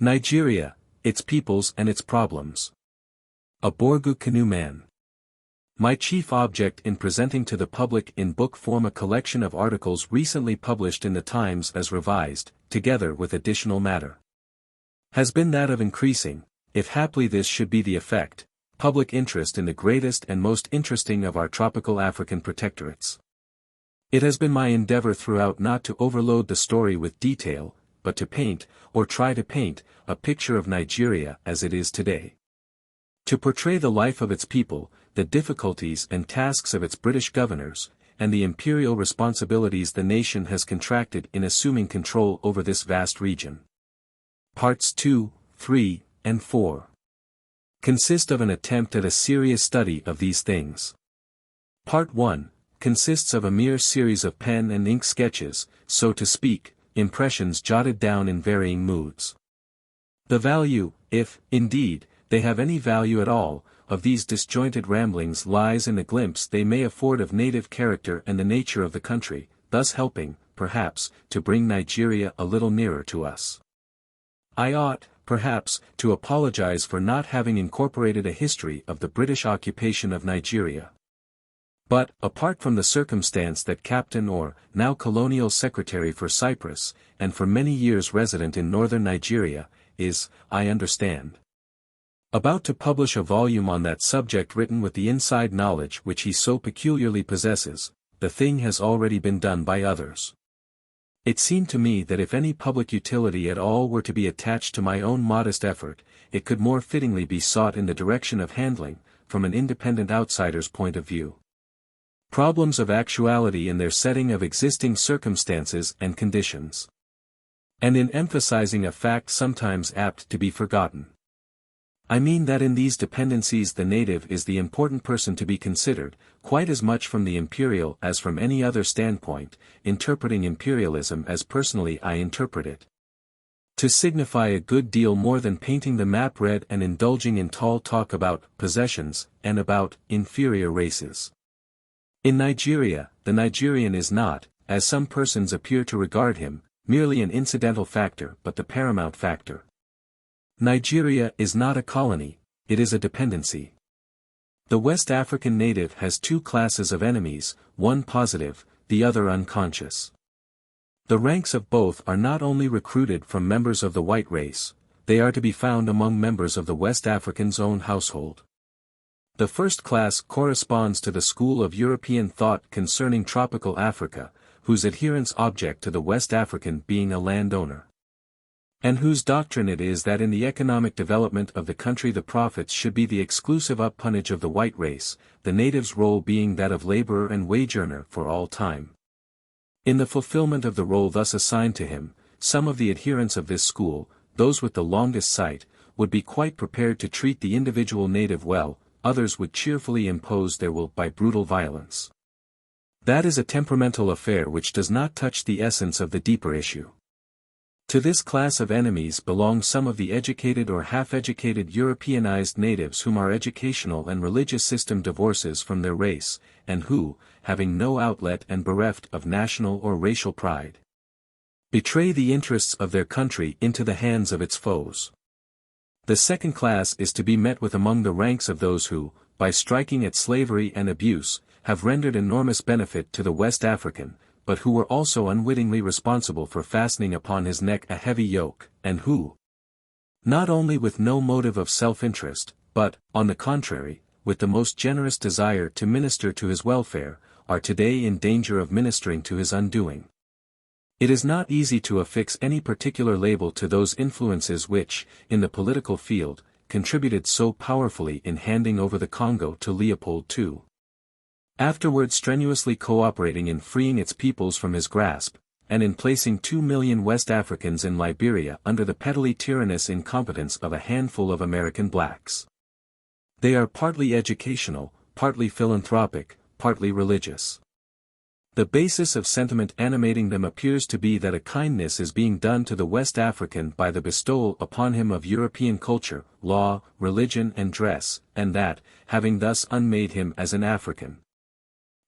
Nigeria, its peoples and its problems. A BORGU CANOE-MAN. My chief object in presenting to the public in book form a collection of articles recently published in the Times as revised, together with additional matter, has been that of increasing, if haply this should be the effect, public interest in the greatest and most interesting of our tropical African protectorates. It has been my endeavor throughout not to overload the story with detail, but to paint, or try to paint, a picture of Nigeria as it is today. To portray the life of its people, the difficulties and tasks of its British governors, and the imperial responsibilities the nation has contracted in assuming control over this vast region. Parts 2, 3, and 4 consist of an attempt at a serious study of these things. Part 1 consists of a mere series of pen and ink sketches, so to speak, impressions jotted down in varying moods. The value, if, indeed, they have any value at all, of these disjointed ramblings lies in the glimpse they may afford of native character and the nature of the country, thus helping, perhaps, to bring Nigeria a little nearer to us. I ought, perhaps, to apologize for not having incorporated a history of the British occupation of Nigeria. But, apart from the circumstance that Captain or, now Colonial Secretary for Cyprus, and for many years resident in northern Nigeria, is, I understand, about to publish a volume on that subject written with the inside knowledge which he so peculiarly possesses, the thing has already been done by others. It seemed to me that if any public utility at all were to be attached to my own modest effort, it could more fittingly be sought in the direction of handling, from an independent outsider's point of view, problems of actuality in their setting of existing circumstances and conditions, and in emphasizing a fact sometimes apt to be forgotten. I mean that in these dependencies the native is the important person to be considered, quite as much from the imperial as from any other standpoint, interpreting imperialism as personally I interpret it to signify a good deal more than painting the map red and indulging in tall talk about possessions, and about inferior races. In Nigeria, the Nigerian is not, as some persons appear to regard him, merely an incidental factor but the paramount factor. Nigeria is not a colony, it is a dependency. The West African native has two classes of enemies, one positive, the other unconscious. The ranks of both are not only recruited from members of the white race, they are to be found among members of the West African's own household. The first class corresponds to the school of European thought concerning tropical Africa, whose adherents object to the West African being a landowner, and whose doctrine it is that in the economic development of the country the profits should be the exclusive appanage of the white race, the native's role being that of laborer and wage earner for all time. In the fulfillment of the role thus assigned to him, some of the adherents of this school, those with the longest sight, would be quite prepared to treat the individual native well, others would cheerfully impose their will by brutal violence. That is a temperamental affair which does not touch the essence of the deeper issue. To this class of enemies belong some of the educated or half-educated Europeanized natives whom our educational and religious system divorces from their race, and who, having no outlet and bereft of national or racial pride, betray the interests of their country into the hands of its foes. The second class is to be met with among the ranks of those who, by striking at slavery and abuse, have rendered enormous benefit to the West African, but who were also unwittingly responsible for fastening upon his neck a heavy yoke, and who, not only with no motive of self-interest, but, on the contrary, with the most generous desire to minister to his welfare, are today in danger of ministering to his undoing. It is not easy to affix any particular label to those influences which, in the political field, contributed so powerfully in handing over the Congo to Leopold II, afterward strenuously cooperating in freeing its peoples from his grasp, and in placing 2 million West Africans in Liberia under the petty tyrannous incompetence of a handful of American blacks. They are partly educational, partly philanthropic, partly religious. The basis of sentiment animating them appears to be that a kindness is being done to the West African by the bestowal upon him of European culture, law, religion and dress, and that, having thus unmade him as an African,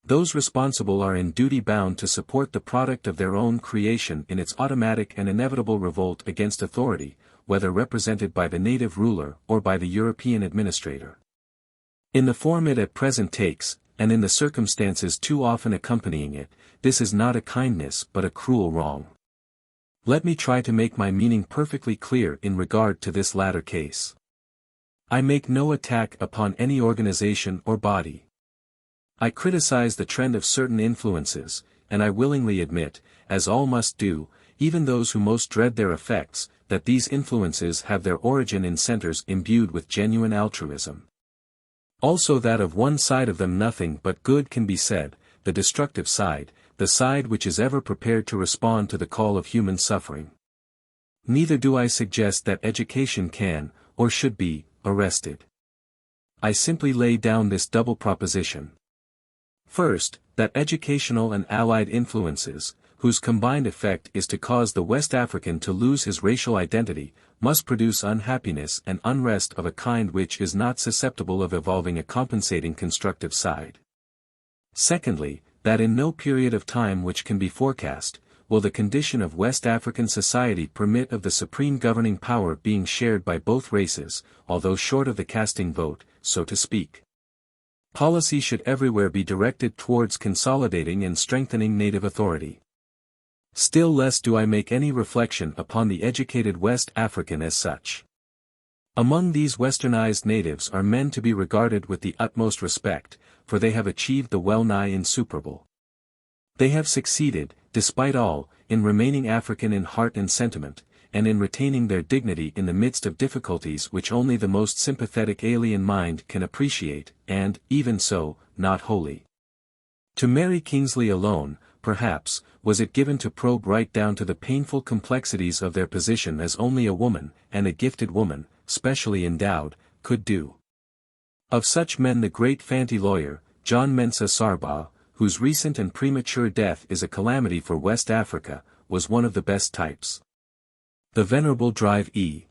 those responsible are in duty bound to support the product of their own creation in its automatic and inevitable revolt against authority, whether represented by the native ruler or by the European administrator. In the form it at present takes, and in the circumstances too often accompanying it, this is not a kindness but a cruel wrong. Let me try to make my meaning perfectly clear in regard to this latter case. I make no attack upon any organization or body. I criticize the trend of certain influences, and I willingly admit, as all must do, even those who most dread their effects, that these influences have their origin in centers imbued with genuine altruism. Also that of one side of them nothing but good can be said, the destructive side, the side which is ever prepared to respond to the call of human suffering. Neither do I suggest that education can, or should be, arrested. I simply lay down this double proposition. First, that educational and allied influences, whose combined effect is to cause the West African to lose his racial identity, must produce unhappiness and unrest of a kind which is not susceptible of evolving a compensating constructive side. Secondly, that in no period of time which can be forecast, will the condition of West African society permit of the supreme governing power being shared by both races, although short of the casting vote, so to speak. Policy should everywhere be directed towards consolidating and strengthening native authority. Still less do I make any reflection upon the educated West African as such. Among these westernized natives are men to be regarded with the utmost respect, for they have achieved the well-nigh insuperable. They have succeeded, despite all, in remaining African in heart and sentiment, and in retaining their dignity in the midst of difficulties which only the most sympathetic alien mind can appreciate, and, even so, not wholly. To Mary Kingsley alone, perhaps, was it given to probe right down to the painful complexities of their position as only a woman, and a gifted woman, specially endowed, could do. Of such men the great Fanti lawyer, John Mensa Sarbaugh, whose recent and premature death is a calamity for West Africa, was one of the best types. The Venerable Drive E.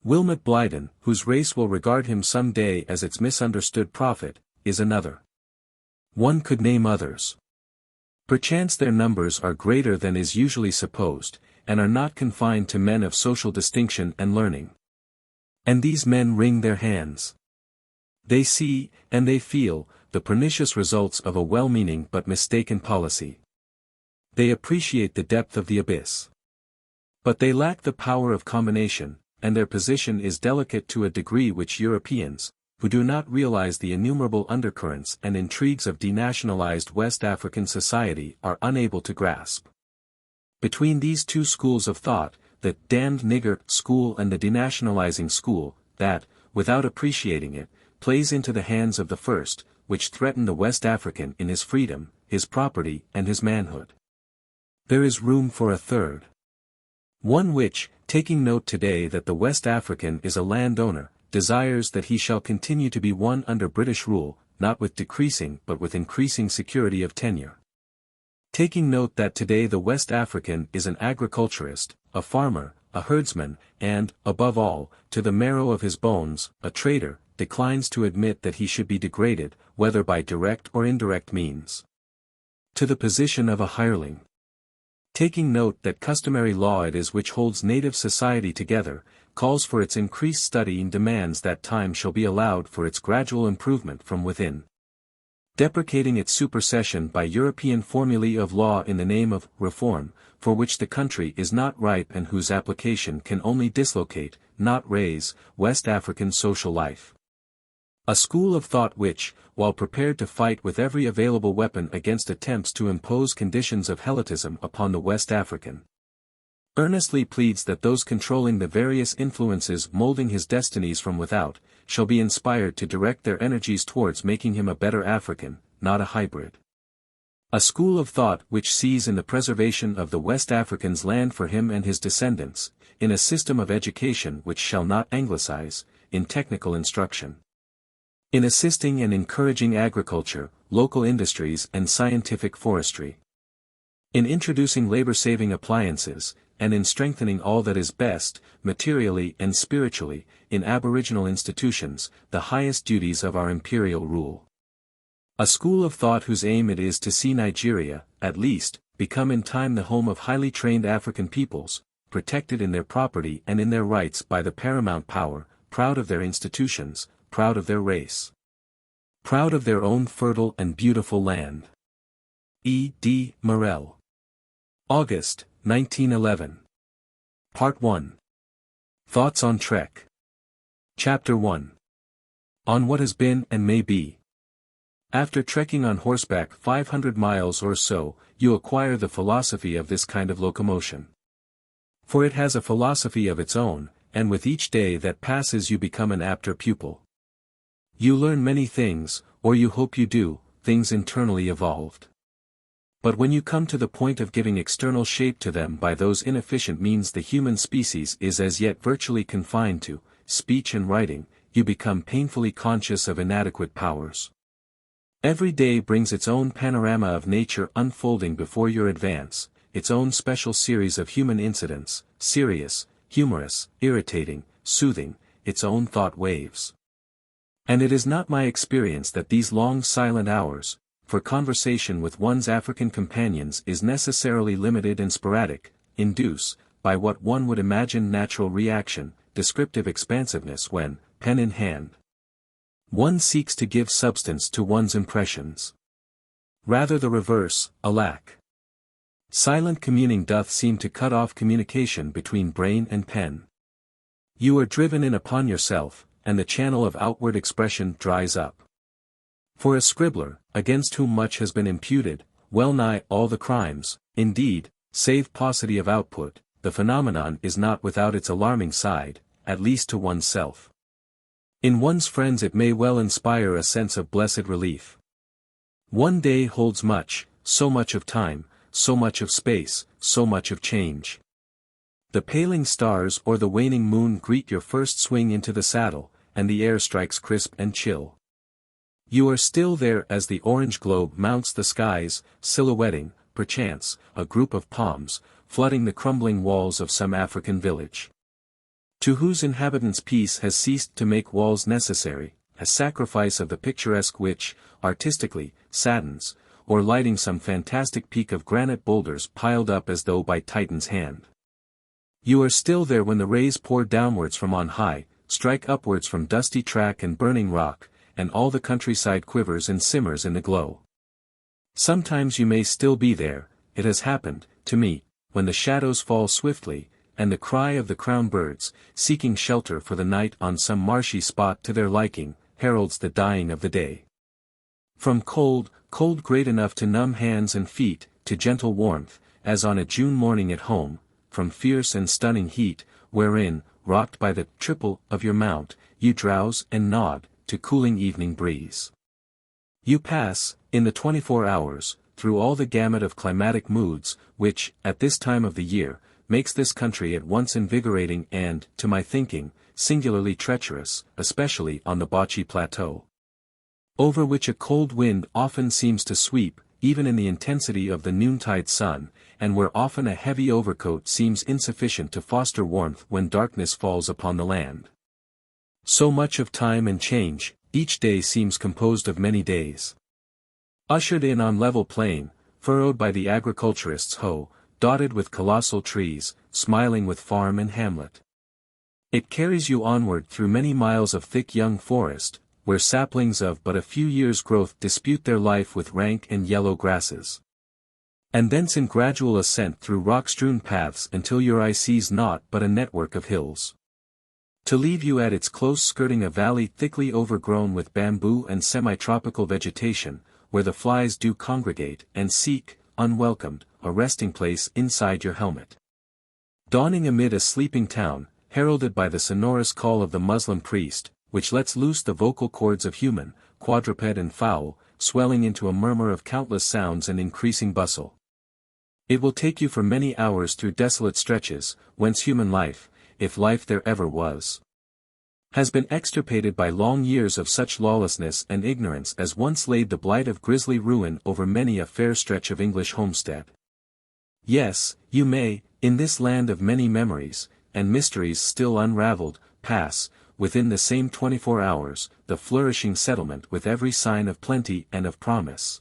Wilmot Blyden, whose race will regard him some day as its misunderstood prophet, is another. One could name others. Perchance their numbers are greater than is usually supposed, and are not confined to men of social distinction and learning. And these men wring their hands. They see, and they feel, the pernicious results of a well-meaning but mistaken policy. They appreciate the depth of the abyss. But they lack the power of combination, and their position is delicate to a degree which Europeans, who do not realize the innumerable undercurrents and intrigues of denationalized West African society, are unable to grasp. Between these two schools of thought, the damned nigger school and the denationalizing school, that, without appreciating it, plays into the hands of the first, which threaten the West African in his freedom, his property and his manhood. There is room for a third. One which, taking note today that the West African is a landowner, desires that he shall continue to be one under British rule, not with decreasing but with increasing security of tenure. Taking note that today the West African is an agriculturist, a farmer, a herdsman, and, above all, to the marrow of his bones, a trader, declines to admit that he should be degraded, whether by direct or indirect means, to the position of a hireling. Taking note that customary law it is which holds native society together, calls for its increased study and demands that time shall be allowed for its gradual improvement from within. Deprecating its supersession by European formulae of law in the name of reform, for which the country is not ripe and whose application can only dislocate, not raise, West African social life. A school of thought which, while prepared to fight with every available weapon against attempts to impose conditions of helotism upon the West African, earnestly pleads that those controlling the various influences molding his destinies from without, shall be inspired to direct their energies towards making him a better African, not a hybrid. A school of thought which sees in the preservation of the West African's land for him and his descendants, in a system of education which shall not anglicize, in technical instruction, in assisting and encouraging agriculture, local industries and scientific forestry, in introducing labor-saving appliances, and in strengthening all that is best, materially and spiritually, in aboriginal institutions, the highest duties of our imperial rule. A school of thought whose aim it is to see Nigeria, at least, become in time the home of highly trained African peoples, protected in their property and in their rights by the paramount power, proud of their institutions, proud of their race. Proud of their own fertile and beautiful land. E. D. Morel. August, 1911. Part 1. Thoughts on Trek. Chapter 1. On what has been and may be. After trekking on horseback 500 miles or so, you acquire the philosophy of this kind of locomotion. For it has a philosophy of its own, and with each day that passes you become an apter pupil. You learn many things, or you hope you do, things internally evolved. But when you come to the point of giving external shape to them by those inefficient means the human species is as yet virtually confined to, speech and writing, you become painfully conscious of inadequate powers. Every day brings its own panorama of nature unfolding before your advance, its own special series of human incidents, serious, humorous, irritating, soothing, its own thought waves. And it is not my experience that these long silent hours, for conversation with one's African companions is necessarily limited and sporadic, induce, by what one would imagine natural reaction, descriptive expansiveness when, pen in hand, one seeks to give substance to one's impressions. Rather the reverse, alack. Silent communing doth seem to cut off communication between brain and pen. You are driven in upon yourself, and the channel of outward expression dries up. For a scribbler, against whom much has been imputed, well nigh all the crimes, indeed, save paucity of output, the phenomenon is not without its alarming side, at least to oneself. In one's friends it may well inspire a sense of blessed relief. One day holds much, so much of time, so much of space, so much of change. The paling stars or the waning moon greet your first swing into the saddle, and the air strikes crisp and chill. You are still there as the orange globe mounts the skies, silhouetting, perchance, a group of palms, flooding the crumbling walls of some African village, to whose inhabitants peace has ceased to make walls necessary, a sacrifice of the picturesque which, artistically, saddens, or lighting some fantastic peak of granite boulders piled up as though by Titan's hand. You are still there when the rays pour downwards from on high, strike upwards from dusty track and burning rock, and all the countryside quivers and simmers in the glow. Sometimes you may still be there, it has happened, to me, when the shadows fall swiftly, and the cry of the crown birds, seeking shelter for the night on some marshy spot to their liking, heralds the dying of the day. From cold great enough to numb hands and feet, to gentle warmth, as on a June morning at home, from fierce and stunning heat, wherein, rocked by the triple of your mount, you drowse and nod, to cooling evening breeze. You pass, in the 24 hours, through all the gamut of climatic moods, which, at this time of the year, makes this country at once invigorating and, to my thinking, singularly treacherous, especially on the Bocce Plateau, over which a cold wind often seems to sweep, even in the intensity of the noontide sun, and where often a heavy overcoat seems insufficient to foster warmth when darkness falls upon the land. So much of time and change, each day seems composed of many days. Ushered in on level plain, furrowed by the agriculturist's hoe, dotted with colossal trees, smiling with farm and hamlet. It carries you onward through many miles of thick young forest, where saplings of but a few years' growth dispute their life with rank and yellow grasses. And thence in gradual ascent through rock-strewn paths until your eye sees naught but a network of hills, to leave you at its close skirting a valley thickly overgrown with bamboo and semi-tropical vegetation, where the flies do congregate and seek, unwelcomed, a resting place inside your helmet. Dawning amid a sleeping town, heralded by the sonorous call of the Muslim priest, which lets loose the vocal cords of human, quadruped and fowl, swelling into a murmur of countless sounds and increasing bustle. It will take you for many hours through desolate stretches, whence human life, if life there ever was, has been extirpated by long years of such lawlessness and ignorance as once laid the blight of grisly ruin over many a fair stretch of English homestead. Yes, you may, in this land of many memories, and mysteries still unraveled, pass, within the same 24 hours, the flourishing settlement with every sign of plenty and of promise.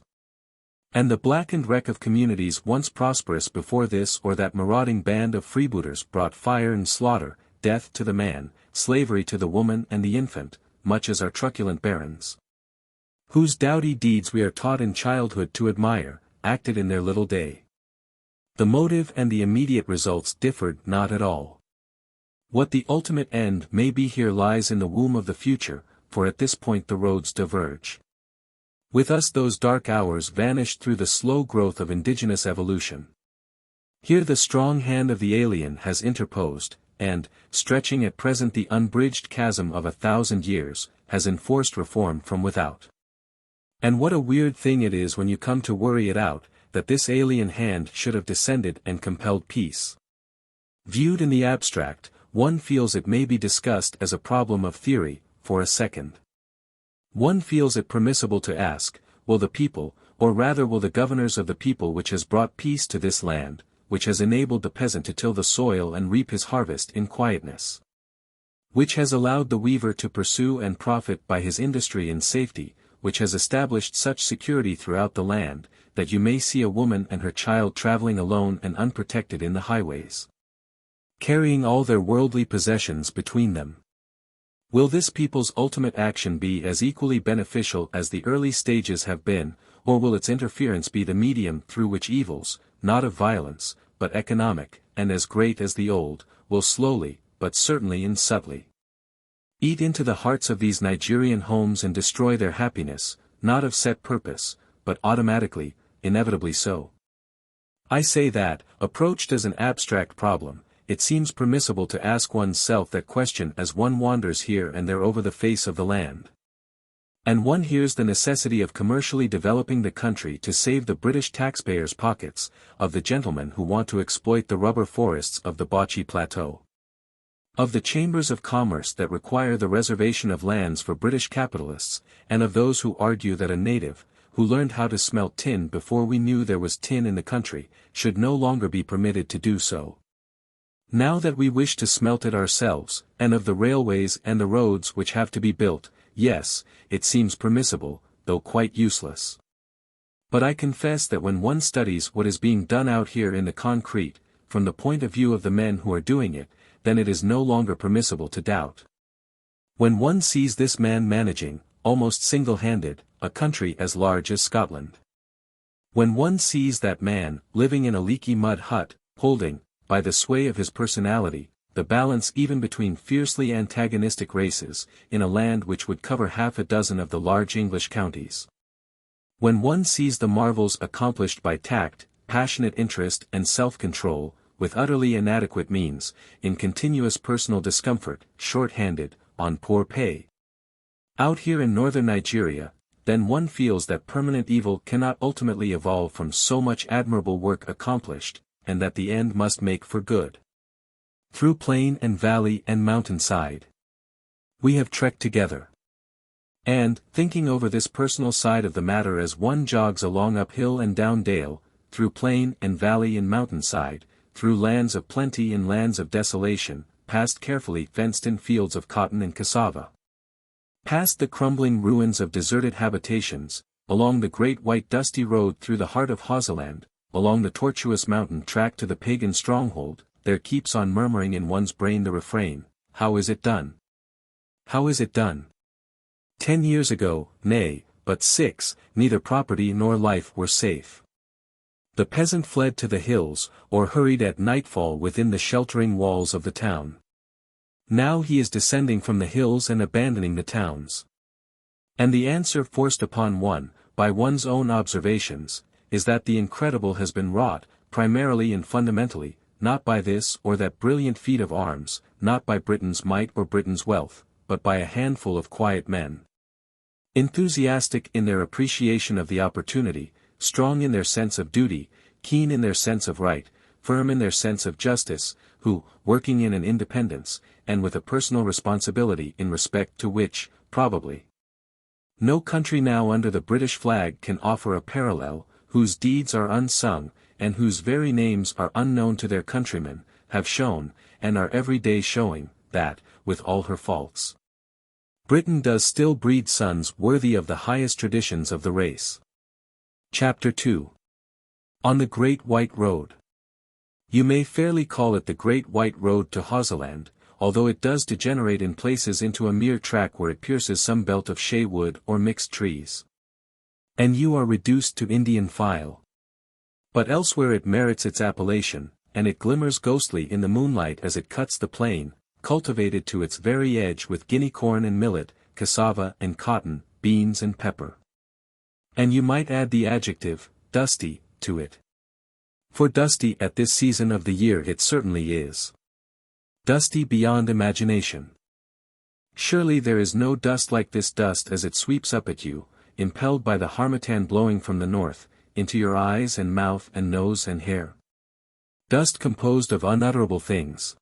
And the blackened wreck of communities once prosperous before this or that marauding band of freebooters brought fire and slaughter, death to the man, slavery to the woman and the infant, much as our truculent barons, whose doughty deeds we are taught in childhood to admire, acted in their little day. The motive and the immediate results differed not at all. What the ultimate end may be here lies in the womb of the future, for at this point the roads diverge. With us those dark hours vanished through the slow growth of indigenous evolution. Here the strong hand of the alien has interposed, and, stretching at present the unbridged chasm of 1,000 years, has enforced reform from without. And what a weird thing it is when you come to worry it out, that this alien hand should have descended and compelled peace. Viewed in the abstract, one feels it may be discussed as a problem of theory, for a second. One feels it permissible to ask, will the people, or rather will the governors of the people which has brought peace to this land, which has enabled the peasant to till the soil and reap his harvest in quietness, which has allowed the weaver to pursue and profit by his industry in safety, which has established such security throughout the land, that you may see a woman and her child traveling alone and unprotected in the highways, carrying all their worldly possessions between them. Will this people's ultimate action be as equally beneficial as the early stages have been, or will its interference be the medium through which evils, not of violence, but economic, and as great as the old, will slowly, but certainly and subtly, eat into the hearts of these Nigerian homes and destroy their happiness, not of set purpose, but automatically, inevitably so? I say that, approached as an abstract problem, it seems permissible to ask oneself that question as one wanders here and there over the face of the land. And one hears the necessity of commercially developing the country to save the British taxpayers' pockets, of the gentlemen who want to exploit the rubber forests of the Bauchi Plateau, of the chambers of commerce that require the reservation of lands for British capitalists, and of those who argue that a native, who learned how to smelt tin before we knew there was tin in the country, should no longer be permitted to do so, now that we wish to smelt it ourselves, and of the railways and the roads which have to be built. Yes, it seems permissible, though quite useless. But I confess that when one studies what is being done out here in the concrete, from the point of view of the men who are doing it, then it is no longer permissible to doubt. When one sees this man managing, almost single-handed, a country as large as Scotland. When one sees that man, living in a leaky mud hut, holding, by the sway of his personality, the balance even between fiercely antagonistic races, in a land which would cover half a dozen of the large English counties. When one sees the marvels accomplished by tact, passionate interest and self-control, with utterly inadequate means, in continuous personal discomfort, short-handed, on poor pay, out here in northern Nigeria, then one feels that permanent evil cannot ultimately evolve from so much admirable work accomplished, and that the end must make for good. Through plain and valley and mountainside, we have trekked together. And, thinking over this personal side of the matter as one jogs along up hill and down dale, through plain and valley and mountainside, through lands of plenty and lands of desolation, past carefully fenced-in fields of cotton and cassava, past the crumbling ruins of deserted habitations, along the great white dusty road through the heart of Hausaland, along the tortuous mountain track to the pagan stronghold, there keeps on murmuring in one's brain the refrain, how is it done? How is it done? 10 years ago, nay, but 6, neither property nor life were safe. The peasant fled to the hills, or hurried at nightfall within the sheltering walls of the town. Now he is descending from the hills and abandoning the towns. And the answer forced upon one, by one's own observations, is that the incredible has been wrought, primarily and fundamentally, not by this or that brilliant feat of arms, not by Britain's might or Britain's wealth, but by a handful of quiet men, enthusiastic in their appreciation of the opportunity, strong in their sense of duty, keen in their sense of right, firm in their sense of justice, who, working in an independence, and with a personal responsibility in respect to which, probably, no country now under the British flag can offer a parallel, whose deeds are unsung, and whose very names are unknown to their countrymen, have shown, and are every day showing, that, with all her faults, Britain does still breed sons worthy of the highest traditions of the race. Chapter 2. On the Great White Road. You may fairly call it the Great White Road to Hausaland, although it does degenerate in places into a mere track where it pierces some belt of shea wood or mixed trees. And you are reduced to Indian file. But elsewhere it merits its appellation, and it glimmers ghostly in the moonlight as it cuts the plain, cultivated to its very edge with guinea corn and millet, cassava and cotton, beans and pepper. And you might add the adjective, dusty, to it. For dusty at this season of the year it certainly is. Dusty beyond imagination. Surely there is no dust like this dust as it sweeps up at you, impelled by the harmattan blowing from the north, into your eyes and mouth and nose and hair. Dust composed of unutterable things.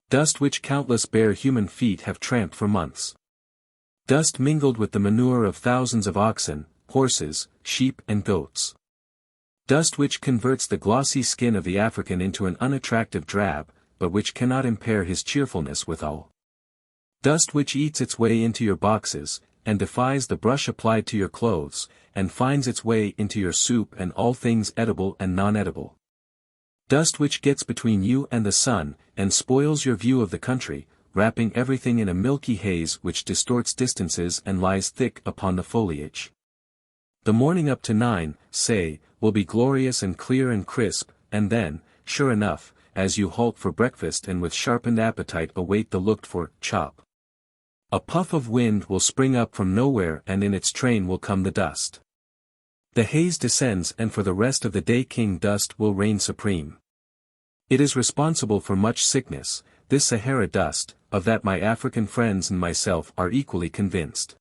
Dust which countless bare human feet have tramped for months. Dust mingled with the manure of thousands of oxen, horses, sheep and goats. Dust which converts the glossy skin of the African into an unattractive drab, but which cannot impair his cheerfulness withal. Dust which eats its way into your boxes, and defies the brush applied to your clothes, and finds its way into your soup and all things edible and non-edible. Dust which gets between you and the sun, and spoils your view of the country, wrapping everything in a milky haze which distorts distances and lies thick upon the foliage. The morning up to 9, say, will be glorious and clear and crisp, and then, sure enough, as you halt for breakfast and with sharpened appetite await the looked-for chop, a puff of wind will spring up from nowhere and in its train will come the dust. The haze descends and for the rest of the day king dust will reign supreme. It is responsible for much sickness, this Sahara dust, of that my African friends and myself are equally convinced.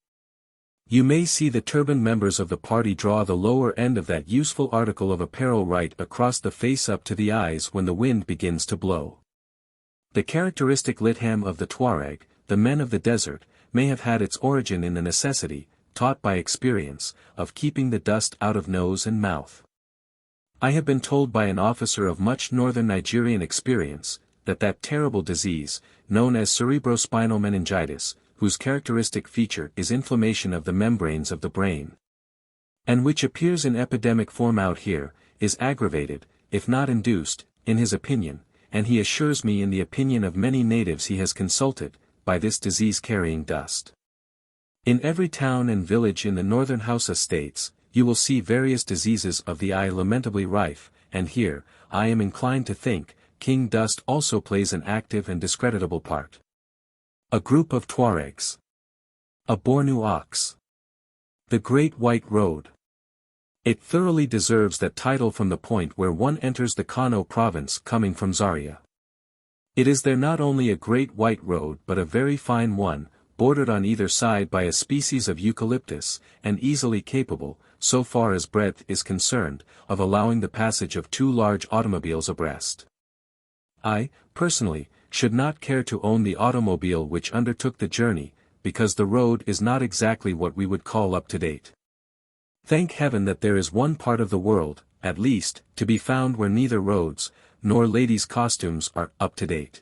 You may see the turbaned members of the party draw the lower end of that useful article of apparel right across the face up to the eyes when the wind begins to blow. The characteristic litham of the Tuareg, the men of the desert, may have had its origin in the necessity, taught by experience, of keeping the dust out of nose and mouth. I have been told by an officer of much northern Nigerian experience, that terrible disease, known as cerebrospinal meningitis, whose characteristic feature is inflammation of the membranes of the brain, and which appears in epidemic form out here, is aggravated, if not induced, in his opinion, and he assures me in the opinion of many natives he has consulted, by this disease-carrying dust. In every town and village in the northern Hausa states, you will see various diseases of the eye lamentably rife, and here, I am inclined to think, king dust also plays an active and discreditable part. A group of Tuaregs. A Bornu ox. The Great White Road. It thoroughly deserves that title from the point where one enters the Kano province coming from Zaria. It is there not only a great white road but a very fine one, bordered on either side by a species of eucalyptus, and easily capable, so far as breadth is concerned, of allowing the passage of 2 large automobiles abreast. I, personally, should not care to own the automobile which undertook the journey, because the road is not exactly what we would call up-to-date. Thank heaven that there is one part of the world, at least, to be found where neither roads, nor ladies' costumes are up-to-date.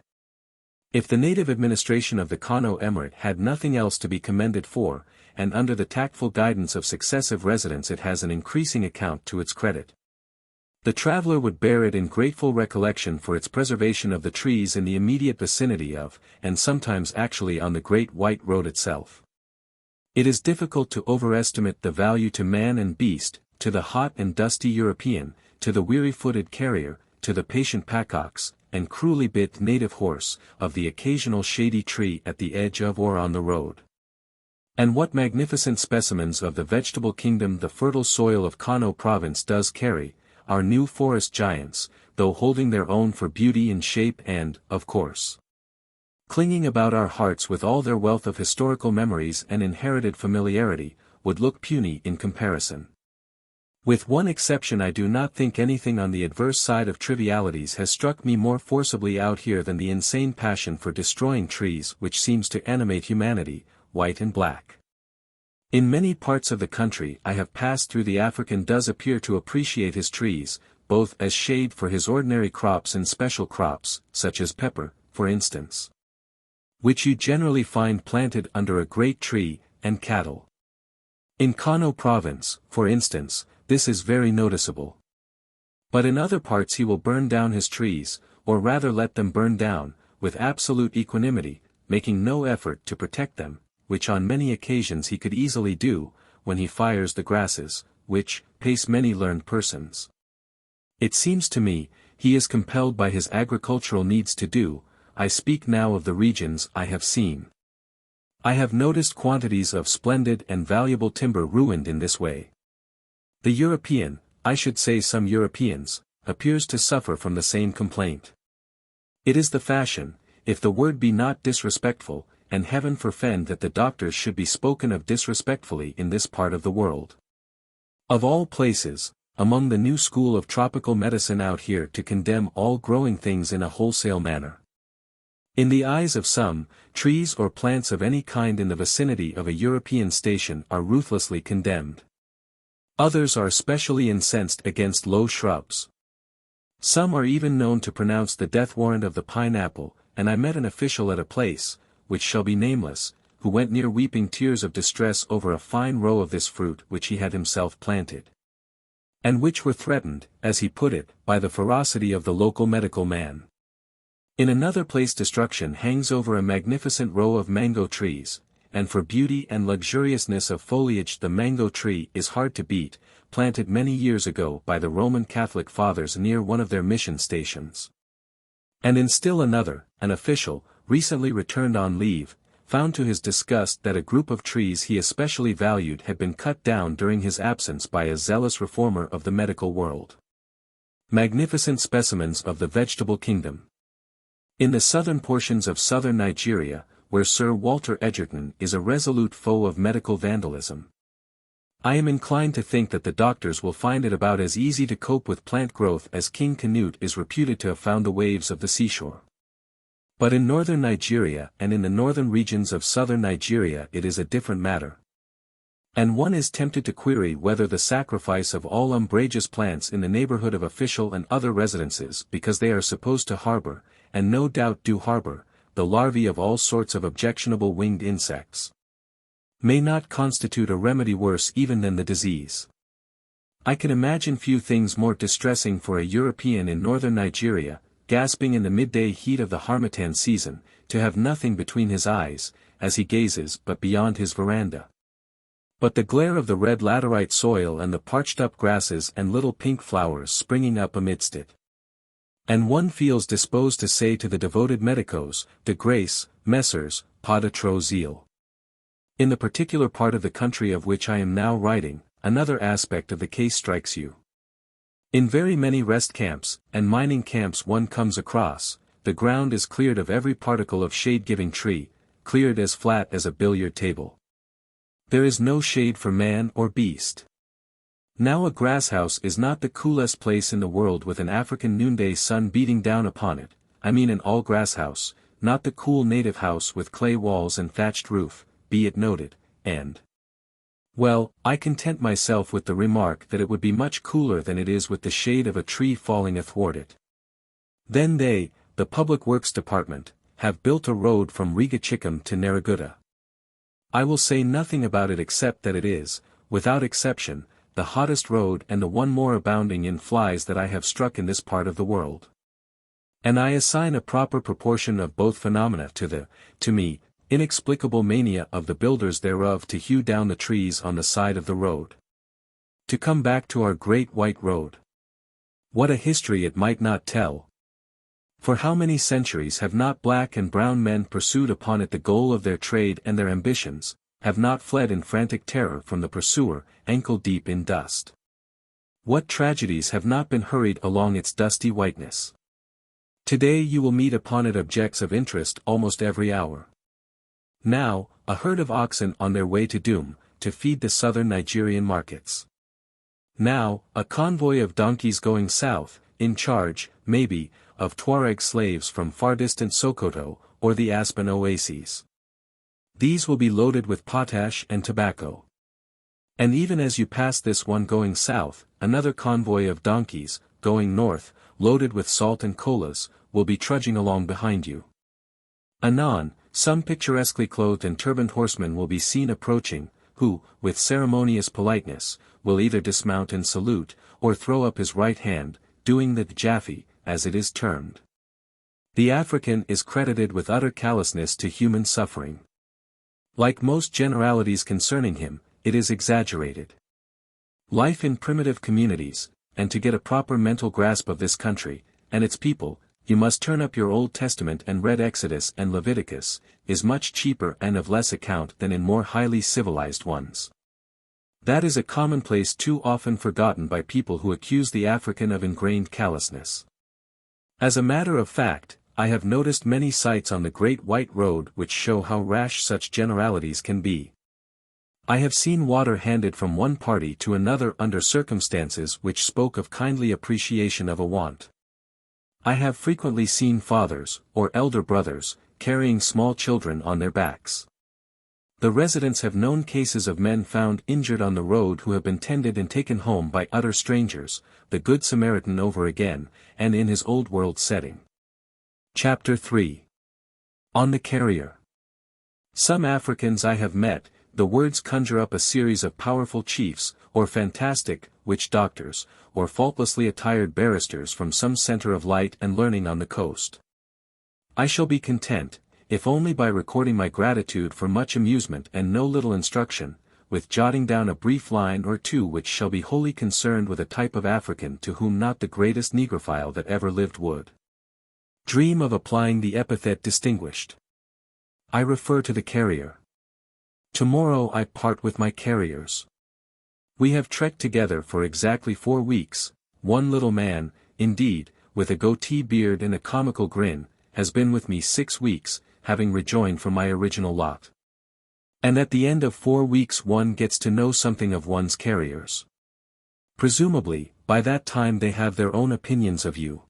If the native administration of the Kano Emirate had nothing else to be commended for, and under the tactful guidance of successive residents it has an increasing account to its credit, the traveler would bear it in grateful recollection for its preservation of the trees in the immediate vicinity of, and sometimes actually on the Great White Road itself. It is difficult to overestimate the value to man and beast, to the hot and dusty European, to the weary-footed carrier, to the patient packox, and cruelly bit native horse, of the occasional shady tree at the edge of or on the road. And what magnificent specimens of the vegetable kingdom the fertile soil of Kano province does carry, our new forest giants, though holding their own for beauty and shape and, of course, clinging about our hearts with all their wealth of historical memories and inherited familiarity, would look puny in comparison. With one exception I do not think anything on the adverse side of trivialities has struck me more forcibly out here than the insane passion for destroying trees which seems to animate humanity, white and black. In many parts of the country I have passed through the African does appear to appreciate his trees, both as shade for his ordinary crops and special crops, such as pepper, for instance, which you generally find planted under a great tree, and cattle. In Kano province, for instance, this is very noticeable. But in other parts he will burn down his trees, or rather let them burn down, with absolute equanimity, making no effort to protect them, which on many occasions he could easily do, when he fires the grasses, which pace many learned persons. It seems to me, he is compelled by his agricultural needs to do. I speak now of the regions I have seen. I have noticed quantities of splendid and valuable timber ruined in this way. The European, I should say some Europeans, appears to suffer from the same complaint. It is the fashion, if the word be not disrespectful, and heaven forfend that the doctors should be spoken of disrespectfully in this part of the world. Of all places, among the new school of tropical medicine out here to condemn all growing things in a wholesale manner. In the eyes of some, trees or plants of any kind in the vicinity of a European station are ruthlessly condemned. Others are specially incensed against low shrubs. Some are even known to pronounce the death warrant of the pineapple, and I met an official at a place, which shall be nameless, who went near weeping tears of distress over a fine row of this fruit which he had himself planted, and which were threatened, as he put it, by the ferocity of the local medical man. In another place destruction hangs over a magnificent row of mango trees, and for beauty and luxuriousness of foliage the mango tree is hard to beat, planted many years ago by the Roman Catholic fathers near one of their mission stations. And in still another, an official, recently returned on leave, found to his disgust that a group of trees he especially valued had been cut down during his absence by a zealous reformer of the medical world. Magnificent specimens of the vegetable kingdom. In the southern portions of southern Nigeria, where Sir Walter Edgerton is a resolute foe of medical vandalism, I am inclined to think that the doctors will find it about as easy to cope with plant growth as King Canute is reputed to have found the waves of the seashore. But in northern Nigeria and in the northern regions of southern Nigeria it is a different matter. And one is tempted to query whether the sacrifice of all umbrageous plants in the neighborhood of official and other residences because they are supposed to harbor, and no doubt do harbor, the larvae of all sorts of objectionable winged insects, may not constitute a remedy worse even than the disease. I can imagine few things more distressing for a European in northern Nigeria, gasping in the midday heat of the harmattan season, to have nothing between his eyes, as he gazes but beyond his veranda, but the glare of the red laterite soil and the parched-up grasses and little pink flowers springing up amidst it. And one feels disposed to say to the devoted medicos, de grace, messrs, pas de trop zèle. In the particular part of the country of which I am now writing, another aspect of the case strikes you. In very many rest camps, and mining camps one comes across, the ground is cleared of every particle of shade-giving tree, cleared as flat as a billiard table. There is no shade for man or beast. Now a grasshouse is not the coolest place in the world with an African noonday sun beating down upon it, I mean an all-grass house, not the cool native house with clay walls and thatched roof, be it noted, and well, I content myself with the remark that it would be much cooler than it is with the shade of a tree falling athwart it. Then they, the Public Works Department, have built a road from Riga Chikum to Narragansett. I will say nothing about it except that it is, without exception, the hottest road and the one more abounding in flies that I have struck in this part of the world. And I assign a proper proportion of both phenomena to the, to me, inexplicable mania of the builders thereof to hew down the trees on the side of the road. To come back to our great white road. What a history it might not tell! For how many centuries have not black and brown men pursued upon it the goal of their trade and their ambitions, have not fled in frantic terror from the pursuer, ankle-deep in dust? What tragedies have not been hurried along its dusty whiteness? Today you will meet upon it objects of interest almost every hour. Now, a herd of oxen on their way to Doom, to feed the southern Nigerian markets. Now, a convoy of donkeys going south, in charge, maybe, of Tuareg slaves from far-distant Sokoto, or the Aspen oases. These will be loaded with potash and tobacco. And even as you pass this one going south, another convoy of donkeys, going north, loaded with salt and colas, will be trudging along behind you. Anon, some picturesquely clothed and turbaned horsemen will be seen approaching, who, with ceremonious politeness, will either dismount and salute, or throw up his right hand, doing the jaffe, as it is termed. The African is credited with utter callousness to human suffering. Like most generalities concerning him, it is exaggerated. Life in primitive communities, and to get a proper mental grasp of this country, and its people, you must turn up your Old Testament and read Exodus and Leviticus, is much cheaper and of less account than in more highly civilized ones. That is a commonplace too often forgotten by people who accuse the African of ingrained callousness. As a matter of fact, I have noticed many sights on the Great White Road which show how rash such generalities can be. I have seen water handed from one party to another under circumstances which spoke of kindly appreciation of a want. I have frequently seen fathers, or elder brothers, carrying small children on their backs. The residents have known cases of men found injured on the road who have been tended and taken home by utter strangers, the Good Samaritan over again, and in his old world setting. Chapter 3. On the Carrier. Some Africans I have met, the words conjure up a series of powerful chiefs, or fantastic, witch doctors, or faultlessly attired barristers from some center of light and learning on the coast. I shall be content, if only by recording my gratitude for much amusement and no little instruction, with jotting down a brief line or two which shall be wholly concerned with a type of African to whom not the greatest negrophile that ever lived would dream of applying the epithet distinguished. I refer to the carrier. Tomorrow I part with my carriers. We have trekked together for exactly 4 weeks. One little man, indeed, with a goatee beard and a comical grin, has been with me 6 weeks, having rejoined from my original lot. And at the end of 4 weeks one gets to know something of one's carriers. Presumably, by that time they have their own opinions of you.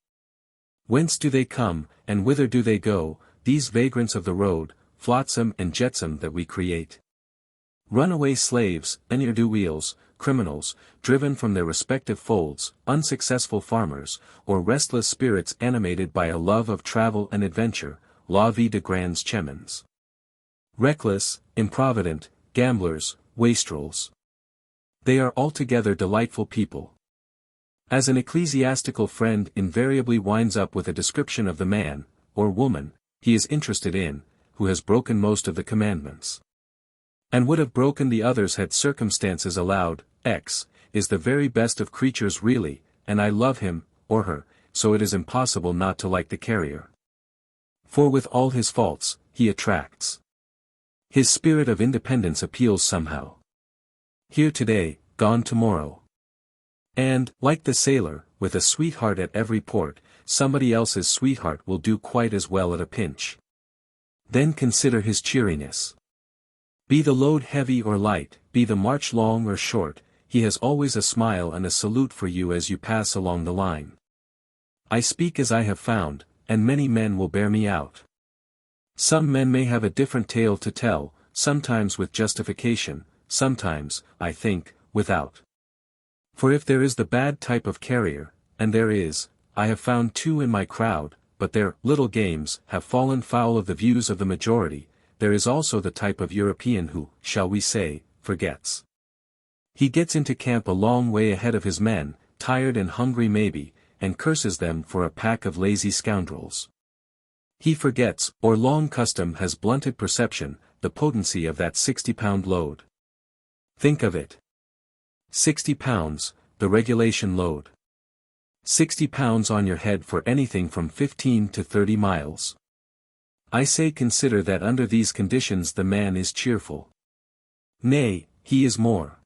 Whence do they come, and whither do they go, these vagrants of the road, flotsam and jetsam that we create? Runaway slaves, ne'er-do-weels, criminals, driven from their respective folds, unsuccessful farmers, or restless spirits animated by a love of travel and adventure, la vie de grands chemins. Reckless, improvident, gamblers, wastrels. They are altogether delightful people. As an ecclesiastical friend invariably winds up with a description of the man, or woman, he is interested in, who has broken most of the commandments, and would have broken the others had circumstances allowed, X, is the very best of creatures really, and I love him, or her, so it is impossible not to like the carrier. For with all his faults, he attracts. His spirit of independence appeals somehow. Here today, gone tomorrow. And, like the sailor, with a sweetheart at every port, somebody else's sweetheart will do quite as well at a pinch. Then consider his cheeriness. Be the load heavy or light, be the march long or short, he has always a smile and a salute for you as you pass along the line. I speak as I have found, and many men will bear me out. Some men may have a different tale to tell, sometimes with justification, sometimes, I think, without. For if there is the bad type of carrier, and there is, I have found 2 in my crowd, but their little games have fallen foul of the views of the majority, there is also the type of European who, shall we say, forgets. He gets into camp a long way ahead of his men, tired and hungry maybe, and curses them for a pack of lazy scoundrels. He forgets, or long custom has blunted perception, the potency of that 60-pound load. Think of it. 60 pounds, the regulation load. 60 pounds on your head for anything from 15 to 30 miles. I say consider that under these conditions the man is cheerful. Nay, he is more.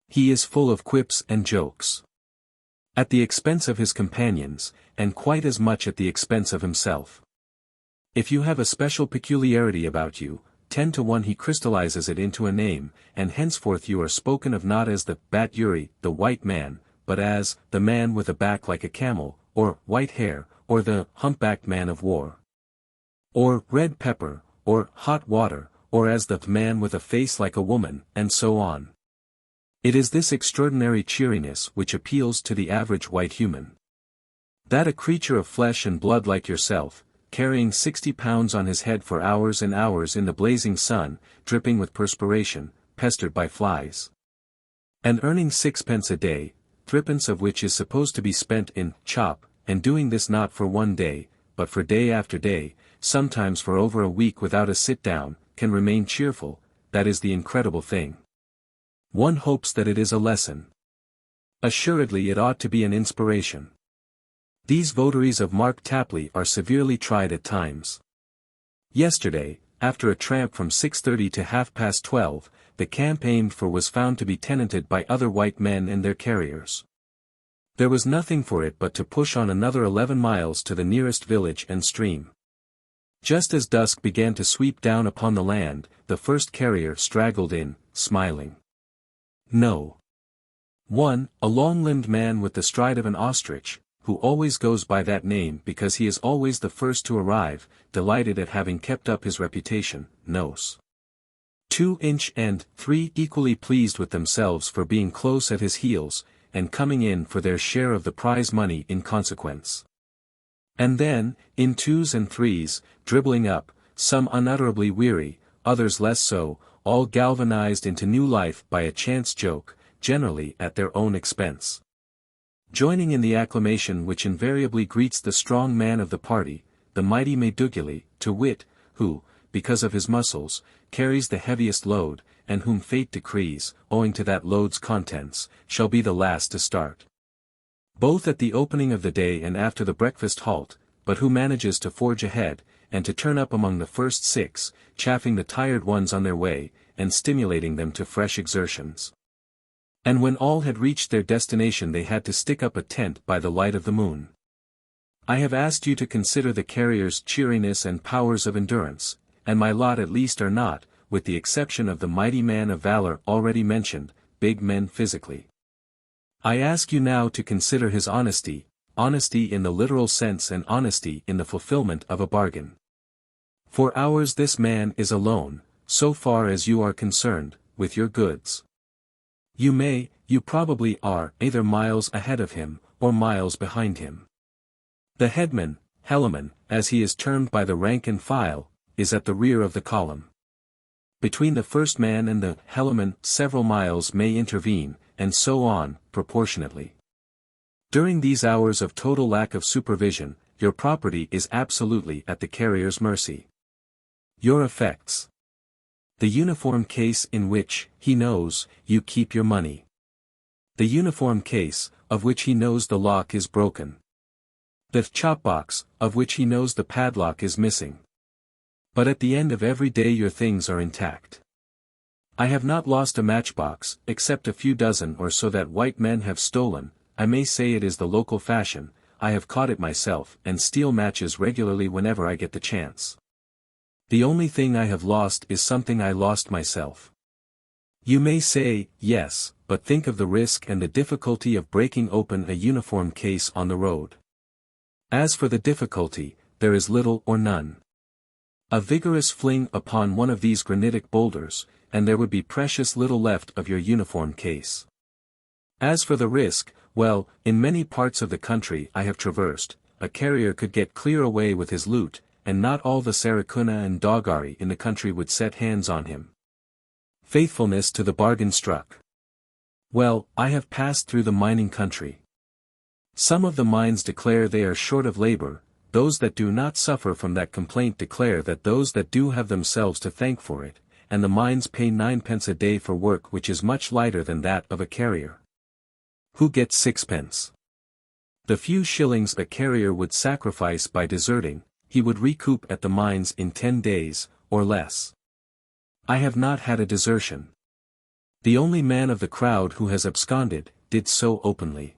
He is full of quips and jokes. At the expense of his companions, and quite as much at the expense of himself. If you have a special peculiarity about you, 10 to 1 he crystallizes it into a name, and henceforth you are spoken of not as the Bat Yuri, the white man, but as the man with a back like a camel, or white hair, or the humpbacked man of war, or red pepper, or hot water, or as the man with a face like a woman, and so on. It is this extraordinary cheeriness which appeals to the average white human. That a creature of flesh and blood like yourself, carrying 60 pounds on his head for hours and hours in the blazing sun, dripping with perspiration, pestered by flies. And earning 6 pence a day, 3 pence of which is supposed to be spent in chop, and doing this not for one day, but for day after day, sometimes for over a week without a sit-down, can remain cheerful, that is the incredible thing. One hopes that it is a lesson. Assuredly it ought to be an inspiration. These votaries of Mark Tapley are severely tried at times. Yesterday, after a tramp from 6:30 to 12:30, the camp aimed for was found to be tenanted by other white men and their carriers. There was nothing for it but to push on another 11 miles to the nearest village and stream. Just as dusk began to sweep down upon the land, the first carrier straggled in, smiling. No. One, a long-limbed man with the stride of an ostrich, who always goes by that name because he is always the first to arrive, delighted at having kept up his reputation, nos. 2-inch and 3 equally pleased with themselves for being close at his heels, and coming in for their share of the prize money in consequence. And then, in 2s and 3s, dribbling up, some unutterably weary, others less so, all galvanized into new life by a chance joke, generally at their own expense. Joining in the acclamation which invariably greets the strong man of the party, the mighty Meduguli, to wit, who, because of his muscles, carries the heaviest load, and whom fate decrees, owing to that load's contents, shall be the last to start. Both at the opening of the day and after the breakfast halt, but who manages to forge ahead, and to turn up among the first 6, chaffing the tired ones on their way, and stimulating them to fresh exertions. And when all had reached their destination they had to stick up a tent by the light of the moon. I have asked you to consider the carrier's cheeriness and powers of endurance, and my lot at least are not, with the exception of the mighty man of valor already mentioned, big men physically. I ask you now to consider his honesty, honesty in the literal sense and honesty in the fulfillment of a bargain. For ours this man is alone, so far as you are concerned, with your goods. You probably are, either miles ahead of him, or miles behind him. The headman, heliman, as he is termed by the rank and file, is at the rear of the column. Between the first man and the heliman several miles may intervene, and so on, proportionately. During these hours of total lack of supervision, your property is absolutely at the carrier's mercy. Your effects. The uniform case in which, he knows, you keep your money. The uniform case, of which he knows the lock is broken. The chop box, of which he knows the padlock is missing. But at the end of every day your things are intact. I have not lost a matchbox, except a few dozen or so that white men have stolen. I may say it is the local fashion, I have caught it myself, and steal matches regularly whenever I get the chance. The only thing I have lost is something I lost myself. You may say, yes, but think of the risk and the difficulty of breaking open a uniform case on the road. As for the difficulty, there is little or none. A vigorous fling upon one of these granitic boulders, and there would be precious little left of your uniform case. As for the risk, well, in many parts of the country I have traversed, a carrier could get clear away with his loot, and not all the Saracuna and Dogari in the country would set hands on him. Faithfulness to the bargain struck. Well, I have passed through the mining country. Some of the mines declare they are short of labor, those that do not suffer from that complaint declare that those that do have themselves to thank for it, and the mines pay 9 pence a day for work which is much lighter than that of a carrier. Who gets 6 pence? The few shillings a carrier would sacrifice by deserting, he would recoup at the mines in 10 days, or less. I have not had a desertion. The only man of the crowd who has absconded, did so openly.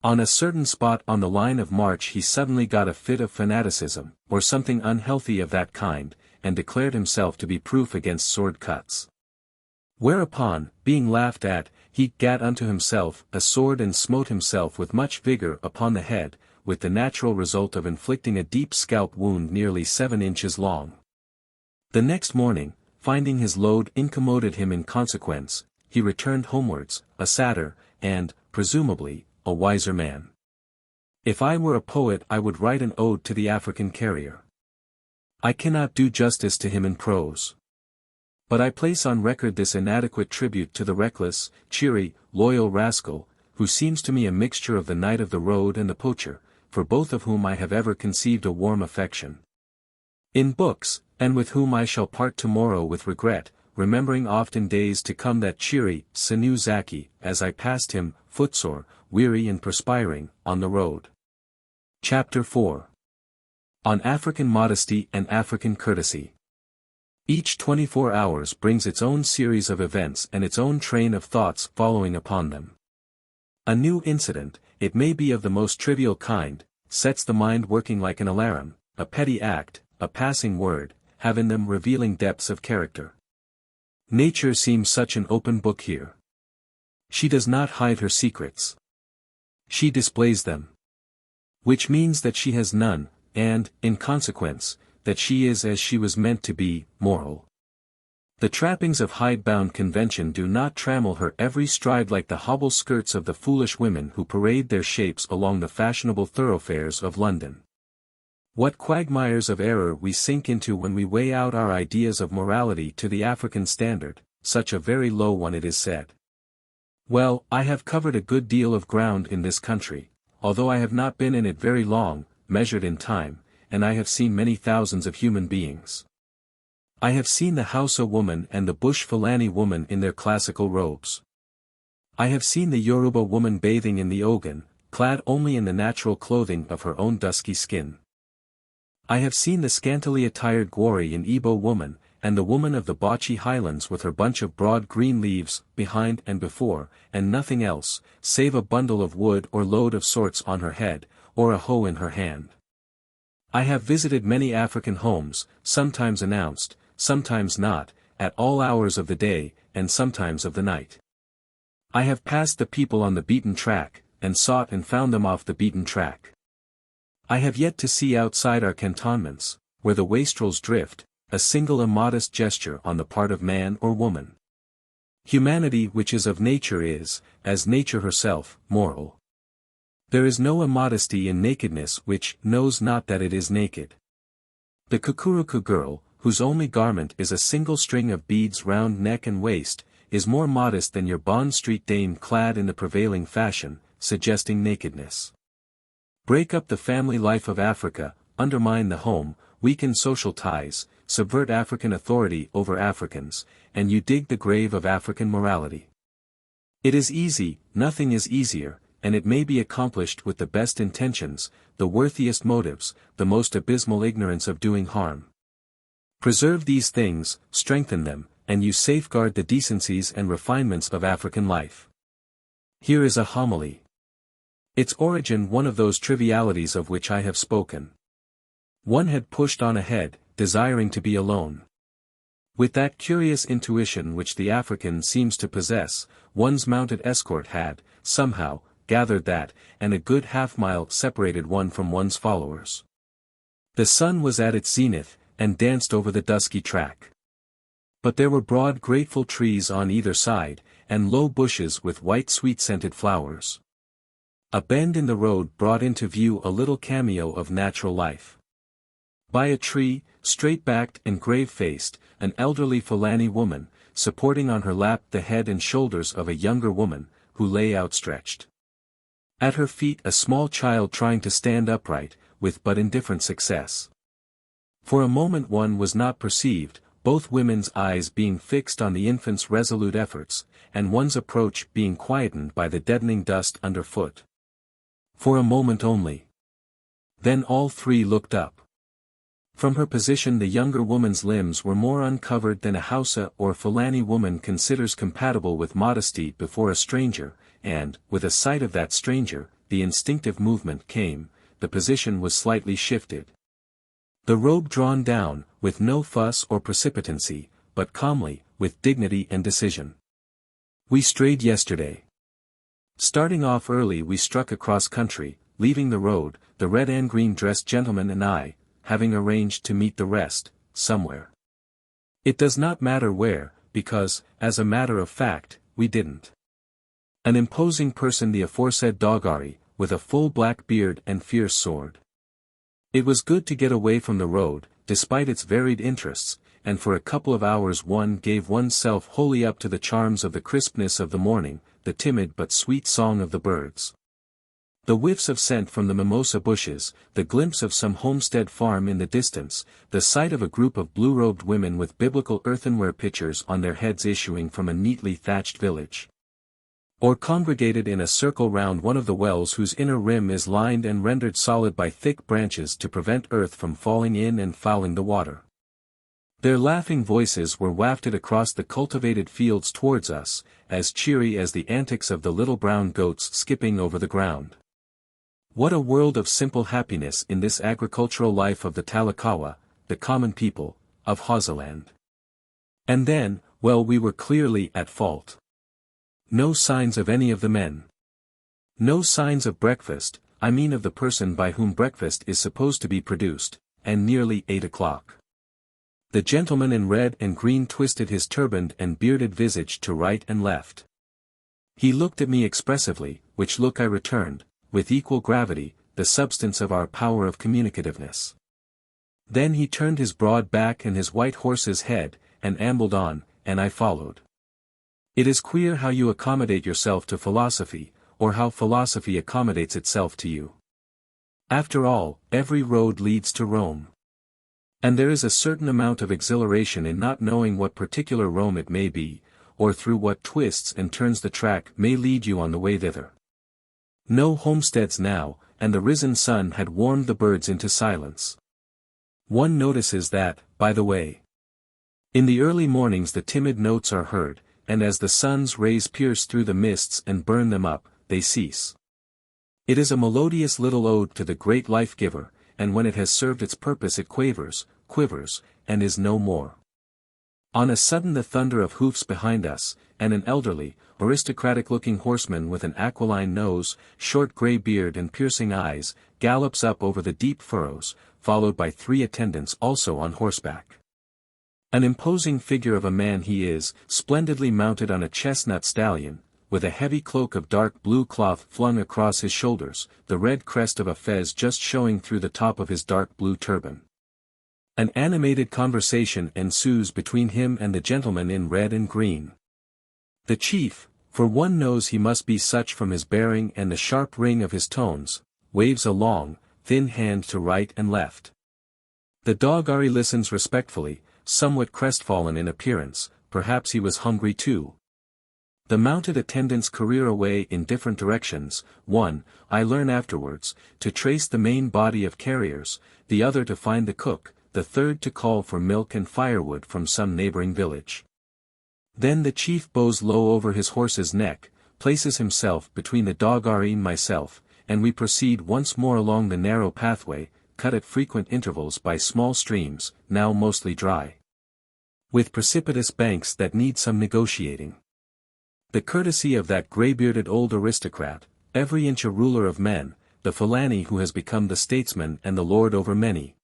On a certain spot on the line of march he suddenly got a fit of fanaticism, or something unhealthy of that kind, and declared himself to be proof against sword cuts. Whereupon, being laughed at, he gat unto himself a sword and smote himself with much vigor upon the head, with the natural result of inflicting a deep scalp wound nearly 7 inches long. The next morning, finding his load incommoded him in consequence, he returned homewards, a sadder, and, presumably, a wiser man. If I were a poet I would write an ode to the African carrier. I cannot do justice to him in prose. But I place on record this inadequate tribute to the reckless, cheery, loyal rascal, who seems to me a mixture of the knight of the road and the poacher, for both of whom I have ever conceived a warm affection. In books, and with whom I shall part tomorrow with regret, remembering oft in days to come that cheery, sinew Zaki, as I passed him, footsore, weary and perspiring, on the road. Chapter 4. On African Modesty and African Courtesy. Each 24 hours brings its own series of events and its own train of thoughts following upon them. A new incident, it may be of the most trivial kind, sets the mind working like an alarum, a petty act, a passing word, have in them revealing depths of character. Nature seems such an open book here. She does not hide her secrets. She displays them. Which means that she has none, and, in consequence, that she is as she was meant to be, moral. The trappings of hidebound convention do not trammel her every stride like the hobble skirts of the foolish women who parade their shapes along the fashionable thoroughfares of London. What quagmires of error we sink into when we weigh out our ideas of morality to the African standard, such a very low one it is said. Well, I have covered a good deal of ground in this country, although I have not been in it very long, measured in time, and I have seen many thousands of human beings. I have seen the Hausa woman and the Bush Fulani woman in their classical robes. I have seen the Yoruba woman bathing in the Ogun, clad only in the natural clothing of her own dusky skin. I have seen the scantily attired Gwari and Igbo woman, and the woman of the Bauchi highlands with her bunch of broad green leaves, behind and before, and nothing else, save a bundle of wood or load of sorts on her head, or a hoe in her hand. I have visited many African homes, sometimes announced, sometimes not, at all hours of the day, and sometimes of the night. I have passed the people on the beaten track, and sought and found them off the beaten track. I have yet to see outside our cantonments, where the wastrels drift, a single immodest gesture on the part of man or woman. Humanity which is of nature is, as nature herself, moral. There is no immodesty in nakedness which knows not that it is naked. The Kukuruku girl, whose only garment is a single string of beads round neck and waist, is more modest than your Bond Street dame clad in the prevailing fashion, suggesting nakedness. Break up the family life of Africa, undermine the home, weaken social ties, subvert African authority over Africans, and you dig the grave of African morality. It is easy, nothing is easier, and it may be accomplished with the best intentions, the worthiest motives, the most abysmal ignorance of doing harm. Preserve these things, strengthen them, and you safeguard the decencies and refinements of African life. Here is a homily. Its origin one of those trivialities of which I have spoken. One had pushed on ahead, desiring to be alone. With that curious intuition which the African seems to possess, one's mounted escort had, somehow, gathered that, and a good half-mile separated one from one's followers. The sun was at its zenith, and danced over the dusky track. But there were broad grateful trees on either side, and low bushes with white sweet-scented flowers. A bend in the road brought into view a little cameo of natural life. By a tree, straight-backed and grave-faced, an elderly Fulani woman, supporting on her lap the head and shoulders of a younger woman, who lay outstretched. At her feet a small child trying to stand upright, with but indifferent success. For a moment one was not perceived, both women's eyes being fixed on the infant's resolute efforts, and one's approach being quietened by the deadening dust underfoot. For a moment only. Then all three looked up. From her position the younger woman's limbs were more uncovered than a Hausa or Fulani woman considers compatible with modesty before a stranger, and, with a sight of that stranger, the instinctive movement came, the position was slightly shifted. The robe drawn down, with no fuss or precipitancy, but calmly, with dignity and decision. We strayed yesterday. Starting off early we struck across country, leaving the road, the red and green dressed gentleman and I, having arranged to meet the rest, somewhere. It does not matter where, because, as a matter of fact, we didn't. An imposing person the aforesaid Dogari, with a full black beard and fierce sword. It was good to get away from the road, despite its varied interests, and for a couple of hours one gave oneself wholly up to the charms of the crispness of the morning, the timid but sweet song of the birds. The whiffs of scent from the mimosa bushes, the glimpse of some homestead farm in the distance, the sight of a group of blue-robed women with biblical earthenware pitchers on their heads issuing from a neatly thatched village, or congregated in a circle round one of the wells whose inner rim is lined and rendered solid by thick branches to prevent earth from falling in and fouling the water. Their laughing voices were wafted across the cultivated fields towards us, as cheery as the antics of the little brown goats skipping over the ground. What a world of simple happiness in this agricultural life of the Talakawa, the common people, of Hausaland. And then, well, we were clearly at fault. No signs of any of the men. No signs of breakfast, I mean of the person by whom breakfast is supposed to be produced, and nearly 8 o'clock. The gentleman in red and green twisted his turbaned and bearded visage to right and left. He looked at me expressively, which look I returned, with equal gravity, the substance of our power of communicativeness. Then he turned his broad back and his white horse's head, and ambled on, and I followed. It is queer how you accommodate yourself to philosophy, or how philosophy accommodates itself to you. After all, every road leads to Rome. And there is a certain amount of exhilaration in not knowing what particular Rome it may be, or through what twists and turns the track may lead you on the way thither. No homesteads now, and the risen sun had warmed the birds into silence. One notices that, by the way. In the early mornings the timid notes are heard, and as the sun's rays pierce through the mists and burn them up, they cease. It is a melodious little ode to the great life-giver, and when it has served its purpose it quavers, quivers, and is no more. On a sudden the thunder of hoofs behind us, and an elderly, aristocratic-looking horseman with an aquiline nose, short grey beard and piercing eyes, gallops up over the deep furrows, followed by 3 attendants also on horseback. An imposing figure of a man he is, splendidly mounted on a chestnut stallion, with a heavy cloak of dark blue cloth flung across his shoulders, the red crest of a fez just showing through the top of his dark blue turban. An animated conversation ensues between him and the gentleman in red and green. The chief, for one knows he must be such from his bearing and the sharp ring of his tones, waves a long, thin hand to right and left. The dogari listens respectfully, somewhat crestfallen in appearance, perhaps he was hungry too. The mounted attendants career away in different directions, one, I learn afterwards, to trace the main body of carriers, the other to find the cook, the third to call for milk and firewood from some neighboring village. Then the chief bows low over his horse's neck, places himself between the dogari and myself, and we proceed once more along the narrow pathway, cut at frequent intervals by small streams, now mostly dry, with precipitous banks that need some negotiating. The courtesy of that grey-bearded old aristocrat, every inch a ruler of men, the Fulani who has become the statesman and the lord over many.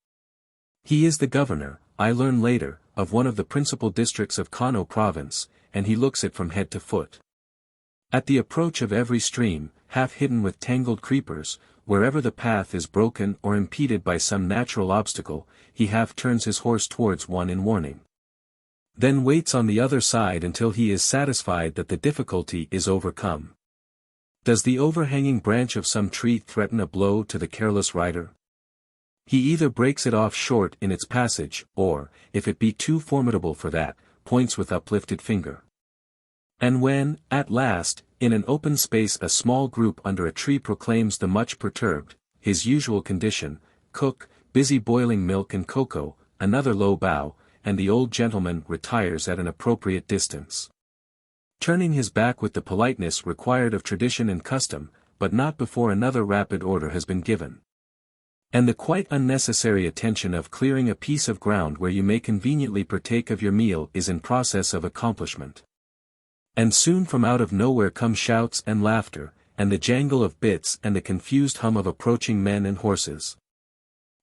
He is the governor, I learn later, of one of the principal districts of Kano province, and he looks it from head to foot. At the approach of every stream, half hidden with tangled creepers, wherever the path is broken or impeded by some natural obstacle, he half turns his horse towards one in warning. Then waits on the other side until he is satisfied that the difficulty is overcome. Does the overhanging branch of some tree threaten a blow to the careless rider? He either breaks it off short in its passage, or, if it be too formidable for that, points with uplifted finger. And when, at last, in an open space a small group under a tree proclaims the much perturbed, his usual condition, cook, busy boiling milk and cocoa, another low bow, and the old gentleman retires at an appropriate distance, turning his back with the politeness required of tradition and custom, but not before another rapid order has been given. And the quite unnecessary attention of clearing a piece of ground where you may conveniently partake of your meal is in process of accomplishment. And soon from out of nowhere come shouts and laughter, and the jangle of bits and the confused hum of approaching men and horses.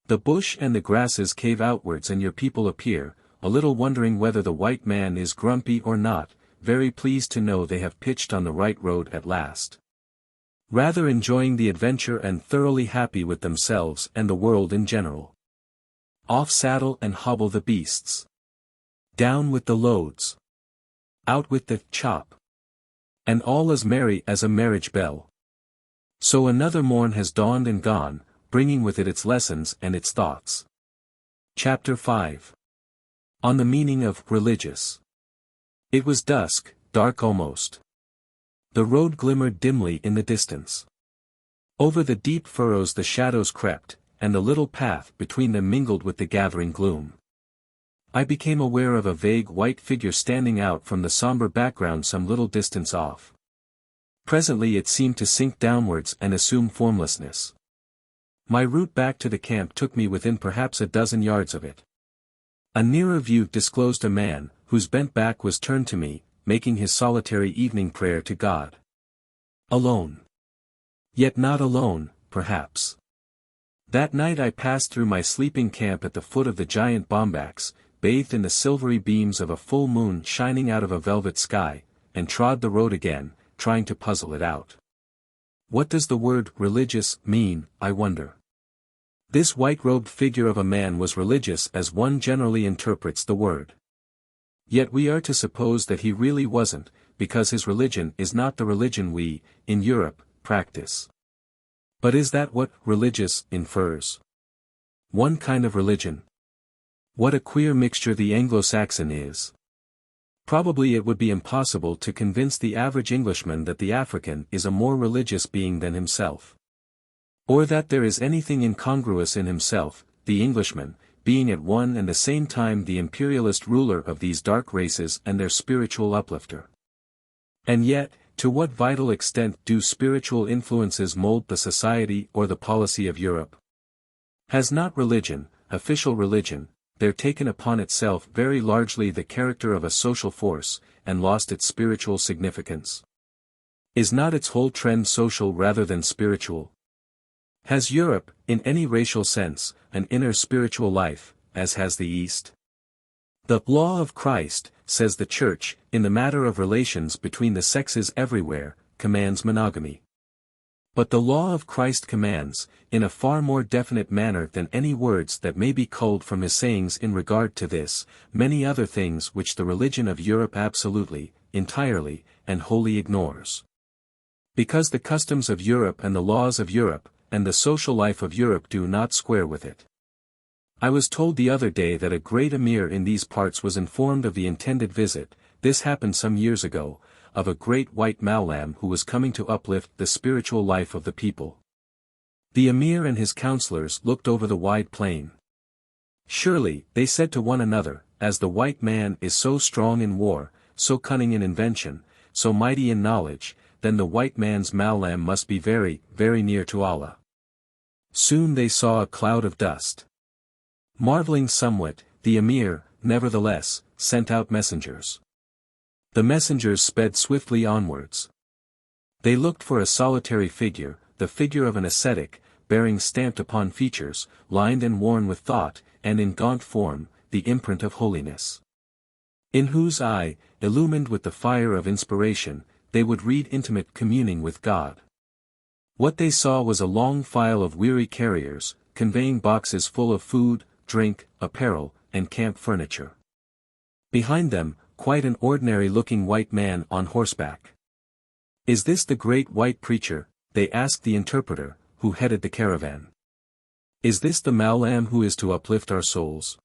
The bush and the grasses cave outwards and your people appear, a little wondering whether the white man is grumpy or not, very pleased to know they have pitched on the right road at last. Rather enjoying the adventure and thoroughly happy with themselves and the world in general. Off saddle and hobble the beasts. Down with the loads. Out with the chop. And all as merry as a marriage bell. So another morn has dawned and gone, bringing with it its lessons and its thoughts. Chapter 5. On the meaning of religious. It was dusk, dark almost. The road glimmered dimly in the distance. Over the deep furrows the shadows crept, and the little path between them mingled with the gathering gloom. I became aware of a vague white figure standing out from the somber background some little distance off. Presently it seemed to sink downwards and assume formlessness. My route back to the camp took me within perhaps a dozen yards of it. A nearer view disclosed a man, whose bent back was turned to me, making his solitary evening prayer to God. Alone. Yet not alone, perhaps. That night I passed through my sleeping camp at the foot of the giant bombax, bathed in the silvery beams of a full moon shining out of a velvet sky, and trod the road again, trying to puzzle it out. What does the word religious mean, I wonder? This white-robed figure of a man was religious as one generally interprets the word. Yet we are to suppose that he really wasn't, because his religion is not the religion we, in Europe, practice. But is that what religious infers? One kind of religion? What a queer mixture the Anglo-Saxon is. Probably it would be impossible to convince the average Englishman that the African is a more religious being than himself. Or that there is anything incongruous in himself, the Englishman, being at one and the same time the imperialist ruler of these dark races and their spiritual uplifter. And yet, to what vital extent do spiritual influences mold the society or the policy of Europe? Has not religion, official religion, there taken upon itself very largely the character of a social force, and lost its spiritual significance? Is not its whole trend social rather than spiritual? Has Europe, in any racial sense, an inner spiritual life, as has the East? The law of Christ, says the Church, in the matter of relations between the sexes everywhere, commands monogamy. But the law of Christ commands, in a far more definite manner than any words that may be culled from his sayings in regard to this, many other things which the religion of Europe absolutely, entirely, and wholly ignores. Because the customs of Europe and the laws of Europe, and the social life of Europe do not square with it. I was told the other day that a great emir in these parts was informed of the intended visit, this happened some years ago, of a great white Maulam who was coming to uplift the spiritual life of the people. The emir and his counselors looked over the wide plain. Surely, they said to one another, as the white man is so strong in war, so cunning in invention, so mighty in knowledge, then the white man's Maulam must be very, very near to Allah. Soon they saw a cloud of dust. Marveling somewhat, the emir, nevertheless, sent out messengers. The messengers sped swiftly onwards. They looked for a solitary figure, the figure of an ascetic, bearing stamped upon features, lined and worn with thought, and in gaunt form, the imprint of holiness. In whose eye, illumined with the fire of inspiration, they would read intimate communing with God. What they saw was a long file of weary carriers, conveying boxes full of food, drink, apparel, and camp furniture. Behind them, quite an ordinary-looking white man on horseback. Is this the great white preacher, they asked the interpreter, who headed the caravan? Is this the Maulam who is to uplift our souls?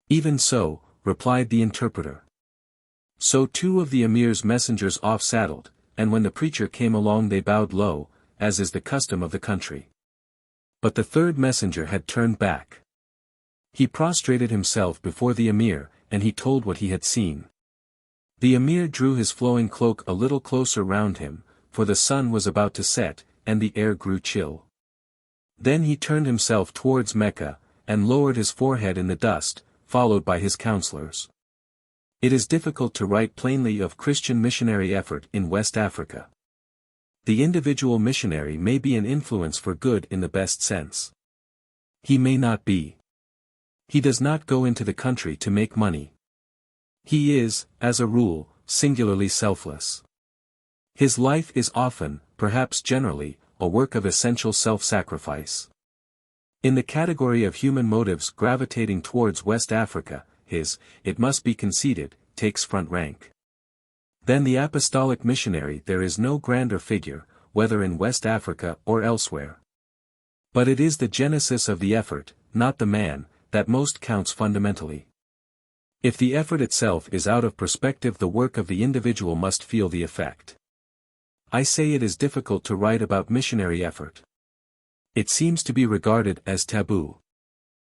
Even so, replied the interpreter. So two of the emir's messengers off-saddled, and when the preacher came along they bowed low, as is the custom of the country. But the third messenger had turned back. He prostrated himself before the emir, and he told what he had seen. The emir drew his flowing cloak a little closer round him, for the sun was about to set, and the air grew chill. Then he turned himself towards Mecca, and lowered his forehead in the dust, followed by his counselors. It is difficult to write plainly of Christian missionary effort in West Africa. The individual missionary may be an influence for good in the best sense. He may not be. He does not go into the country to make money. He is, as a rule, singularly selfless. His life is often, perhaps generally, a work of essential self-sacrifice. In the category of human motives gravitating towards West Africa, his, it must be conceded, takes front rank. Than the apostolic missionary there is no grander figure, whether in West Africa or elsewhere. But it is the genesis of the effort, not the man, that most counts fundamentally. If the effort itself is out of perspective, the work of the individual must feel the effect. I say it is difficult to write about missionary effort. It seems to be regarded as taboo.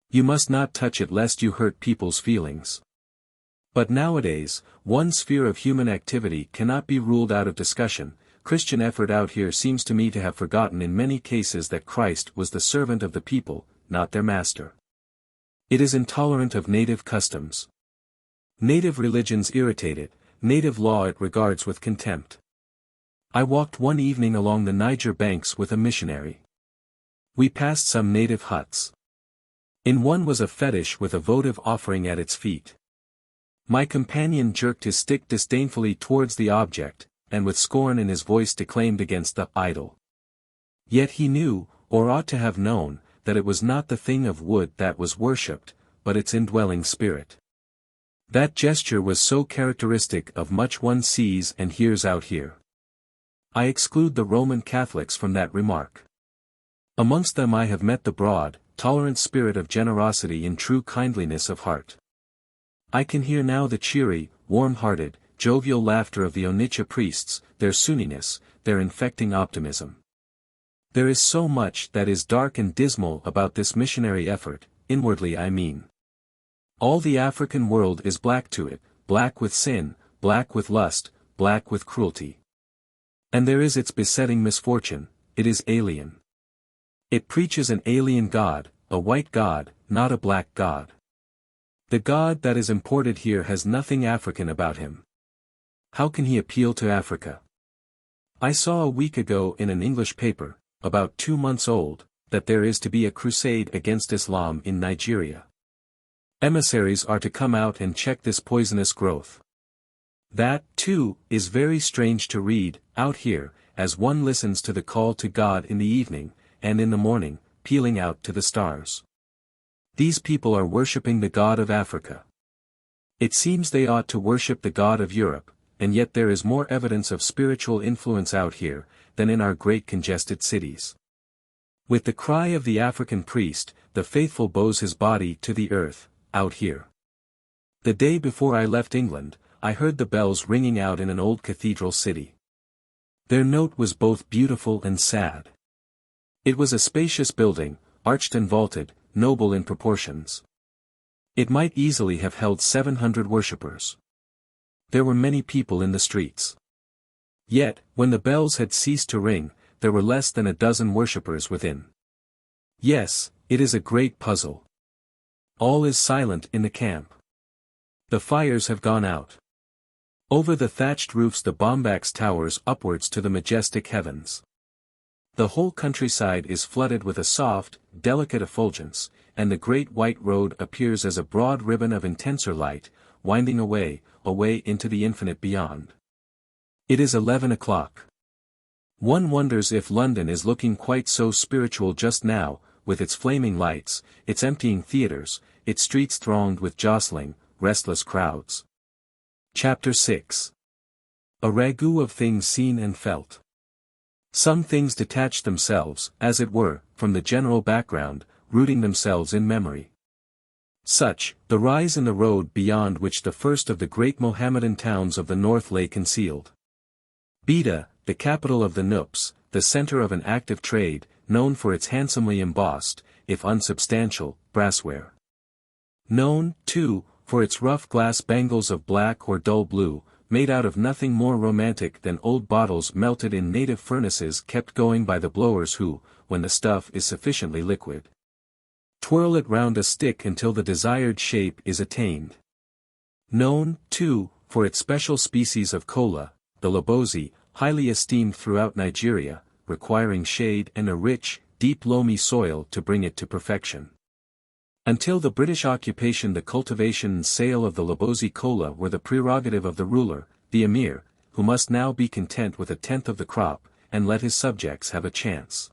You must not touch it lest you hurt people's feelings. But nowadays, one sphere of human activity cannot be ruled out of discussion. Christian effort out here seems to me to have forgotten in many cases that Christ was the servant of the people, not their master. It is intolerant of native customs. Native religions irritate it, native law it regards with contempt. I walked one evening along the Niger banks with a missionary. We passed some native huts. In one was a fetish with a votive offering at its feet. My companion jerked his stick disdainfully towards the object, and with scorn in his voice declaimed against the idol. Yet he knew, or ought to have known, that it was not the thing of wood that was worshipped, but its indwelling spirit. That gesture was so characteristic of much one sees and hears out here. I exclude the Roman Catholics from that remark. Amongst them I have met the broad, tolerant spirit of generosity in true kindliness of heart. I can hear now the cheery, warm-hearted, jovial laughter of the Onitsha priests, their Sunniness, their infecting optimism. There is so much that is dark and dismal about this missionary effort, inwardly I mean. All the African world is black to it, black with sin, black with lust, black with cruelty. And there is its besetting misfortune, it is alien. It preaches an alien God, a white God, not a black God. The God that is imported here has nothing African about him. How can he appeal to Africa? I saw a week ago in an English paper, about 2 months old, that there is to be a crusade against Islam in Nigeria. Emissaries are to come out and check this poisonous growth. That, too, is very strange to read, out here, as one listens to the call to God in the evening, and in the morning, pealing out to the stars. These people are worshipping the God of Africa. It seems they ought to worship the God of Europe, and yet there is more evidence of spiritual influence out here, than in our great congested cities. With the cry of the African priest, the faithful bows his body to the earth, out here. The day before I left England, I heard the bells ringing out in an old cathedral city. Their note was both beautiful and sad. It was a spacious building, arched and vaulted, noble in proportions. It might easily have held 700 worshippers. There were many people in the streets. Yet, when the bells had ceased to ring, there were less than a dozen worshippers within. Yes, it is a great puzzle. All is silent in the camp. The fires have gone out. Over the thatched roofs the bombax towers upwards to the majestic heavens. The whole countryside is flooded with a soft, delicate effulgence, and the great white road appears as a broad ribbon of intenser light, winding away, away into the infinite beyond. It is 11 o'clock. One wonders if London is looking quite so spiritual just now, with its flaming lights, its emptying theatres, its streets thronged with jostling, restless crowds. Chapter 6. A ragout of things seen and felt. Some things detach themselves, as it were, from the general background, rooting themselves in memory. Such, the rise in the road beyond which the first of the great Mohammedan towns of the north lay concealed. Bida, the capital of the Nups, the center of an active trade, known for its handsomely embossed, if unsubstantial, brassware. Known, too, for its rough glass bangles of black or dull blue, made out of nothing more romantic than old bottles melted in native furnaces kept going by the blowers who, when the stuff is sufficiently liquid, twirl it round a stick until the desired shape is attained. Known, too, for its special species of cola, the lobozi, highly esteemed throughout Nigeria, requiring shade and a rich, deep loamy soil to bring it to perfection. Until the British occupation the cultivation and sale of the lobozi cola were the prerogative of the ruler, the emir, who must now be content with 1/10 of the crop, and let his subjects have a chance.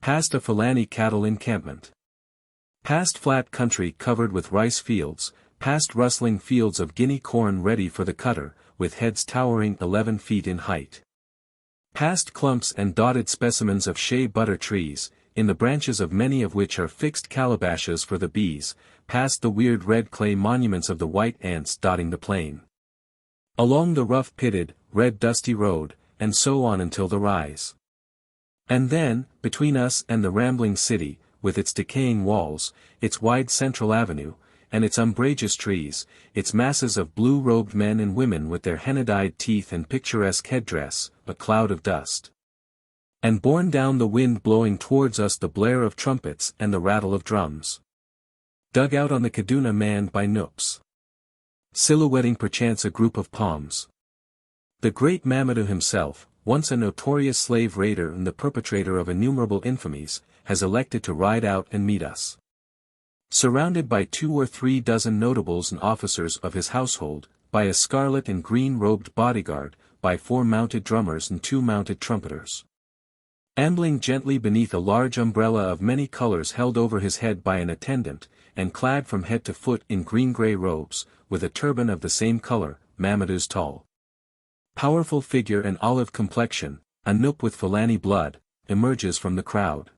Past a Fulani cattle encampment. Past flat country covered with rice fields, past rustling fields of Guinea corn ready for the cutter, with heads towering 11 feet in height. Past clumps and dotted specimens of shea butter trees, in the branches of many of which are fixed calabashes for the bees, past the weird red clay monuments of the white ants dotting the plain. Along the rough pitted, red dusty road, and so on until the rise. And then, between us and the rambling city, with its decaying walls, its wide central avenue, and its umbrageous trees, its masses of blue-robed men and women with their henna-dyed teeth and picturesque headdress, a cloud of dust. And borne down the wind blowing towards us the blare of trumpets and the rattle of drums. Dug out on the Kaduna manned by Noops. Silhouetting perchance a group of palms. The great Mamadou himself, once a notorious slave raider and the perpetrator of innumerable infamies, has elected to ride out and meet us. Surrounded by 2 or 3 dozen notables and officers of his household, by a scarlet and green-robed bodyguard, by 4 mounted drummers and 2 mounted trumpeters. Ambling gently beneath a large umbrella of many colors held over his head by an attendant, and clad from head to foot in green-gray robes, with a turban of the same color, Mamadou's tall, powerful figure and olive complexion, a Noop with Fulani blood, emerges from the crowd.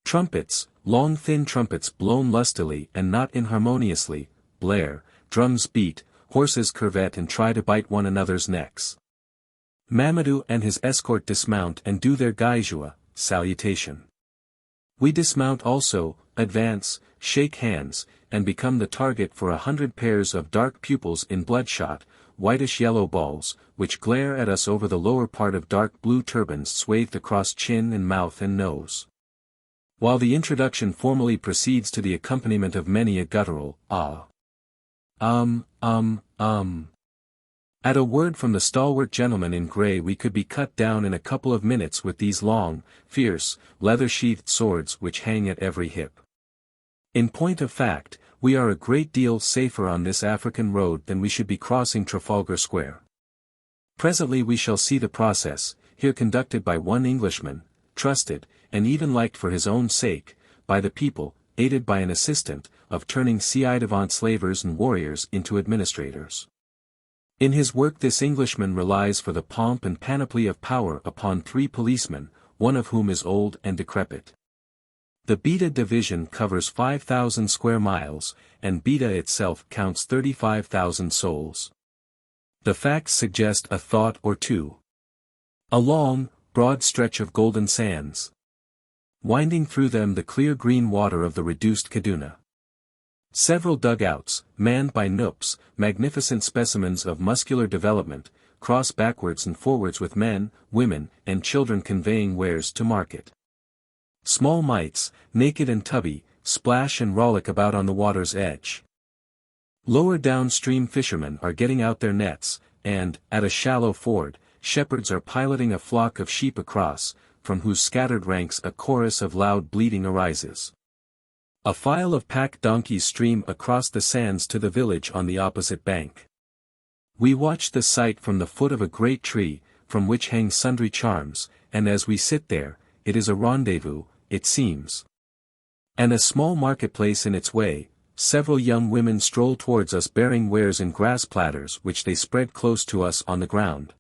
Trumpets, long thin trumpets blown lustily and not inharmoniously, blare, drums beat, horses curvet and try to bite one another's necks. Mamadou and his escort dismount and do their gaijua, salutation. We dismount also, advance, shake hands, and become the target for 100 pairs of dark pupils in bloodshot, whitish-yellow balls, which glare at us over the lower part of dark blue turbans swathed across chin and mouth and nose. While the introduction formally proceeds to the accompaniment of many a guttural, ah. At a word from the stalwart gentleman in grey we could be cut down in a couple of minutes with these long, fierce, leather-sheathed swords which hang at every hip. In point of fact, we are a great deal safer on this African road than we should be crossing Trafalgar Square. Presently we shall see the process, here conducted by one Englishman, trusted, and even liked for his own sake, by the people, aided by an assistant, of turning ci-devant slavers and warriors into administrators. In his work this Englishman relies for the pomp and panoply of power upon 3 policemen, one of whom is old and decrepit. The Beta division covers 5,000 square miles, and Beta itself counts 35,000 souls. The facts suggest a thought or two. A long, broad stretch of golden sands. Winding through them the clear green water of the reduced Kaduna. Several dugouts, manned by Noops, magnificent specimens of muscular development, cross backwards and forwards with men, women, and children conveying wares to market. Small mites, naked and tubby, splash and rollick about on the water's edge. Lower downstream fishermen are getting out their nets, and, at a shallow ford, shepherds are piloting a flock of sheep across, from whose scattered ranks a chorus of loud bleating arises. A file of pack donkeys stream across the sands to the village on the opposite bank. We watch the sight from the foot of a great tree, from which hang sundry charms, and as we sit there, it is a rendezvous, it seems. And a small marketplace in its way, several young women stroll towards us bearing wares in grass platters which they spread close to us on the ground.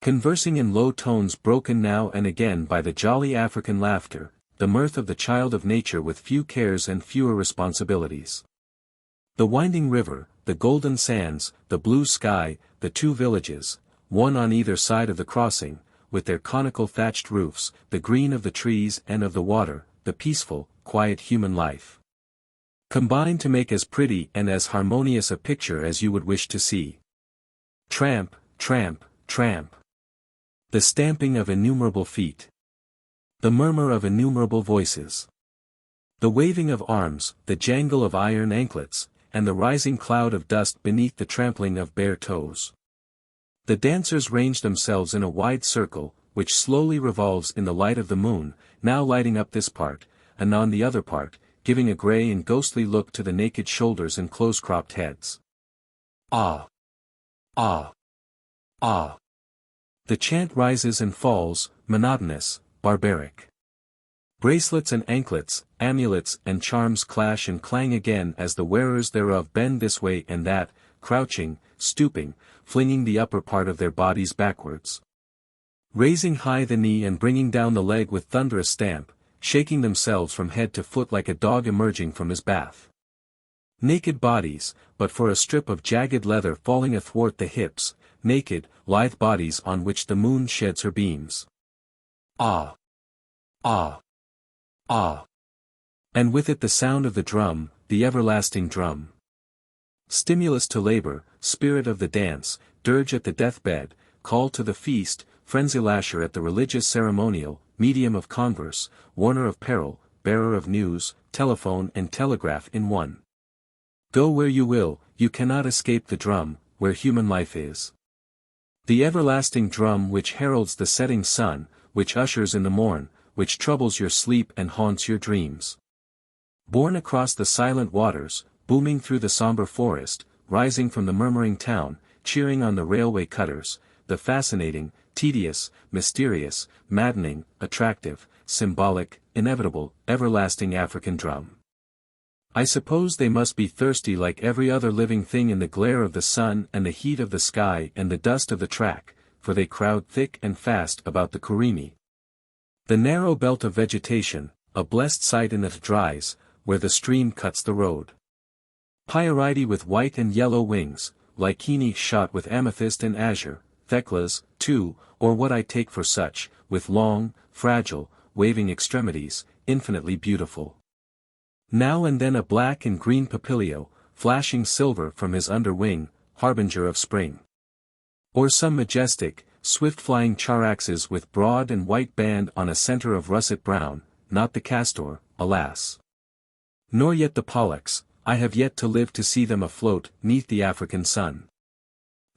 Conversing in low tones broken now and again by the jolly African laughter, the mirth of the child of nature with few cares and fewer responsibilities. The winding river, the golden sands, the blue sky, the 2 villages, one on either side of the crossing, with their conical thatched roofs, the green of the trees and of the water, the peaceful, quiet human life. Combine to make as pretty and as harmonious a picture as you would wish to see. Tramp, tramp, tramp. The stamping of innumerable feet. The murmur of innumerable voices. The waving of arms, the jangle of iron anklets, and the rising cloud of dust beneath the trampling of bare toes. The dancers range themselves in a wide circle, which slowly revolves in the light of the moon, now lighting up this part, anon the other part, giving a grey and ghostly look to the naked shoulders and close-cropped heads. Ah! Ah! Ah! The chant rises and falls, monotonous, barbaric. Bracelets and anklets, amulets and charms clash and clang again as the wearers thereof bend this way and that, crouching, stooping, flinging the upper part of their bodies backwards, raising high the knee and bringing down the leg with thunderous stamp, shaking themselves from head to foot like a dog emerging from his bath. Naked bodies, but for a strip of jagged leather falling athwart the hips, naked, lithe bodies on which the moon sheds her beams. Ah! Ah! Ah! And with it the sound of the drum, the everlasting drum. Stimulus to labor, spirit of the dance, dirge at the deathbed, call to the feast, frenzy lasher at the religious ceremonial, medium of converse, warner of peril, bearer of news, telephone and telegraph in one. Go where you will, you cannot escape the drum, where human life is. The everlasting drum which heralds the setting sun, which ushers in the morn, which troubles your sleep and haunts your dreams. Borne across the silent waters, booming through the somber forest, rising from the murmuring town, cheering on the railway cutters, the fascinating, tedious, mysterious, maddening, attractive, symbolic, inevitable, everlasting African drum. I suppose they must be thirsty like every other living thing in the glare of the sun and the heat of the sky and the dust of the track, for they crowd thick and fast about the kurimi. The narrow belt of vegetation, a blessed sight in that dries, where the stream cuts the road. Pyridae with white and yellow wings, Lycaene shot with amethyst and azure, Theclas, too, or what I take for such, with long, fragile, waving extremities, infinitely beautiful. Now and then a black and green papilio, flashing silver from his under wing, harbinger of spring. Or some majestic, swift-flying charaxes with broad and white band on a center of russet brown, not the castor, alas. Nor yet the pollux, I have yet to live to see them afloat 'neath the African sun.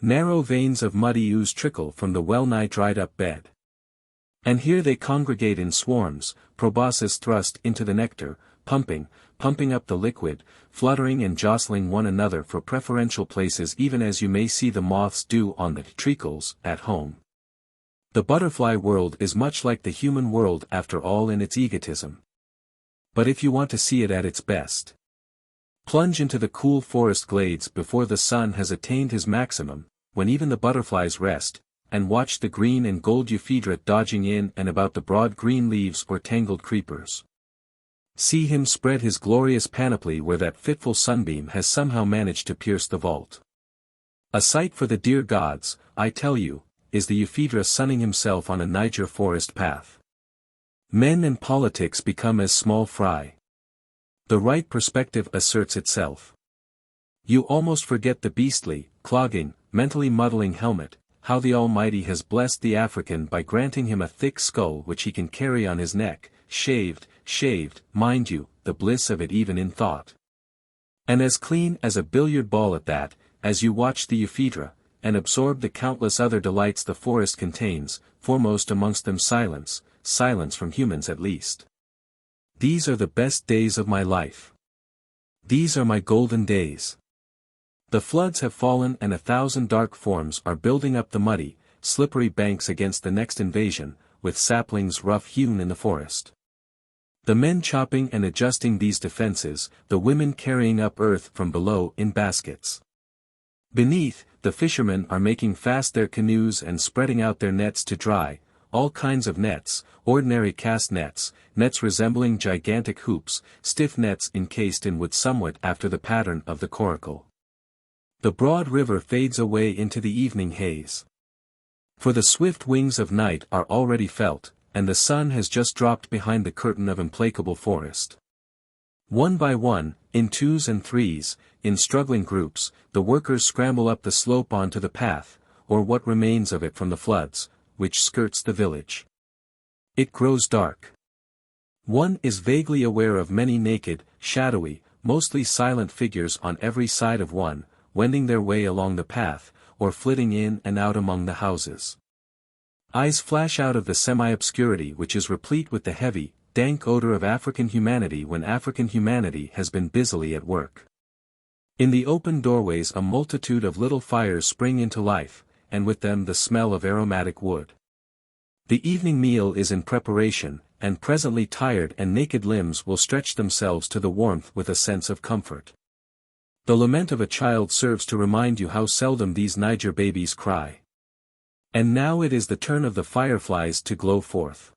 Narrow veins of muddy ooze trickle from the well-nigh dried-up bed. And here they congregate in swarms, proboscis thrust into the nectar, pumping up the liquid, fluttering and jostling one another for preferential places even as you may see the moths do on the treacles at home. The butterfly world is much like the human world after all in its egotism. But if you want to see it at its best, plunge into the cool forest glades before the sun has attained his maximum, when even the butterflies rest, and watch the green and gold ephedra dodging in and about the broad green leaves or tangled creepers. See him spread his glorious panoply where that fitful sunbeam has somehow managed to pierce the vault. A sight for the dear gods, I tell you, is the ephedra sunning himself on a Niger forest path. Men and politics become as small fry. The right perspective asserts itself. You almost forget the beastly, clogging, mentally muddling helmet, how the Almighty has blessed the African by granting him a thick skull which he can carry on his neck, shaved, mind you, the bliss of it even in thought. And as clean as a billiard ball at that, as you watch the ephedra, and absorb the countless other delights the forest contains, foremost amongst them silence from humans at least. These are the best days of my life. These are my golden days. The floods have fallen and 1,000 dark forms are building up the muddy, slippery banks against the next invasion, with saplings rough-hewn in the forest. The men chopping and adjusting these defenses, the women carrying up earth from below in baskets. Beneath, the fishermen are making fast their canoes and spreading out their nets to dry, all kinds of nets, ordinary cast nets, nets resembling gigantic hoops, stiff nets encased in wood somewhat after the pattern of the coracle. The broad river fades away into the evening haze. For the swift wings of night are already felt, and the sun has just dropped behind the curtain of implacable forest. One by one, in twos and threes, in struggling groups, the workers scramble up the slope onto the path, or what remains of it from the floods, which skirts the village. It grows dark. One is vaguely aware of many naked, shadowy, mostly silent figures on every side of one, wending their way along the path, or flitting in and out among the houses. Eyes flash out of the semi-obscurity which is replete with the heavy, dank odor of African humanity when African humanity has been busily at work. In the open doorways a multitude of little fires spring into life, and with them the smell of aromatic wood. The evening meal is in preparation, and presently tired and naked limbs will stretch themselves to the warmth with a sense of comfort. The lament of a child serves to remind you how seldom these Niger babies cry. And now it is the turn of the fireflies to glow forth.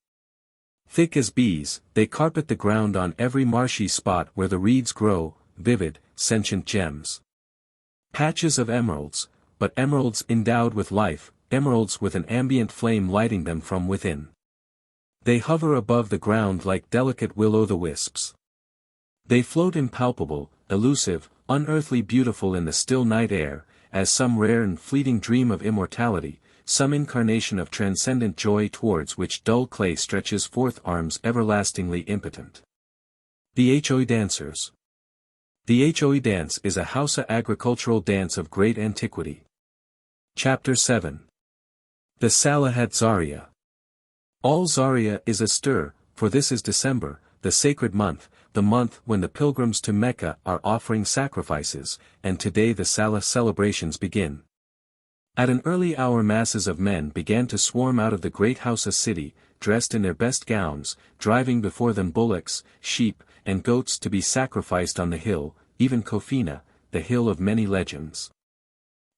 Thick as bees, they carpet the ground on every marshy spot where the reeds grow, vivid, sentient gems. Patches of emeralds, but emeralds endowed with life, emeralds with an ambient flame lighting them from within. They hover above the ground like delicate will-o'-the-wisps. They float impalpable, elusive, unearthly beautiful in the still night air, as some rare and fleeting dream of immortality, some incarnation of transcendent joy towards which dull clay stretches forth arms everlastingly impotent. The XVIII Dancers. The XVIII dance is a Hausa agricultural dance of great antiquity. Chapter 7. The Salahat Zaria. All Zaria is astir, for this is December, the sacred month, the month when the pilgrims to Mecca are offering sacrifices, and today the Salah celebrations begin. At an early hour masses of men began to swarm out of the great Hausa city, dressed in their best gowns, driving before them bullocks, sheep, and goats to be sacrificed on the hill, even Kofina, the hill of many legends.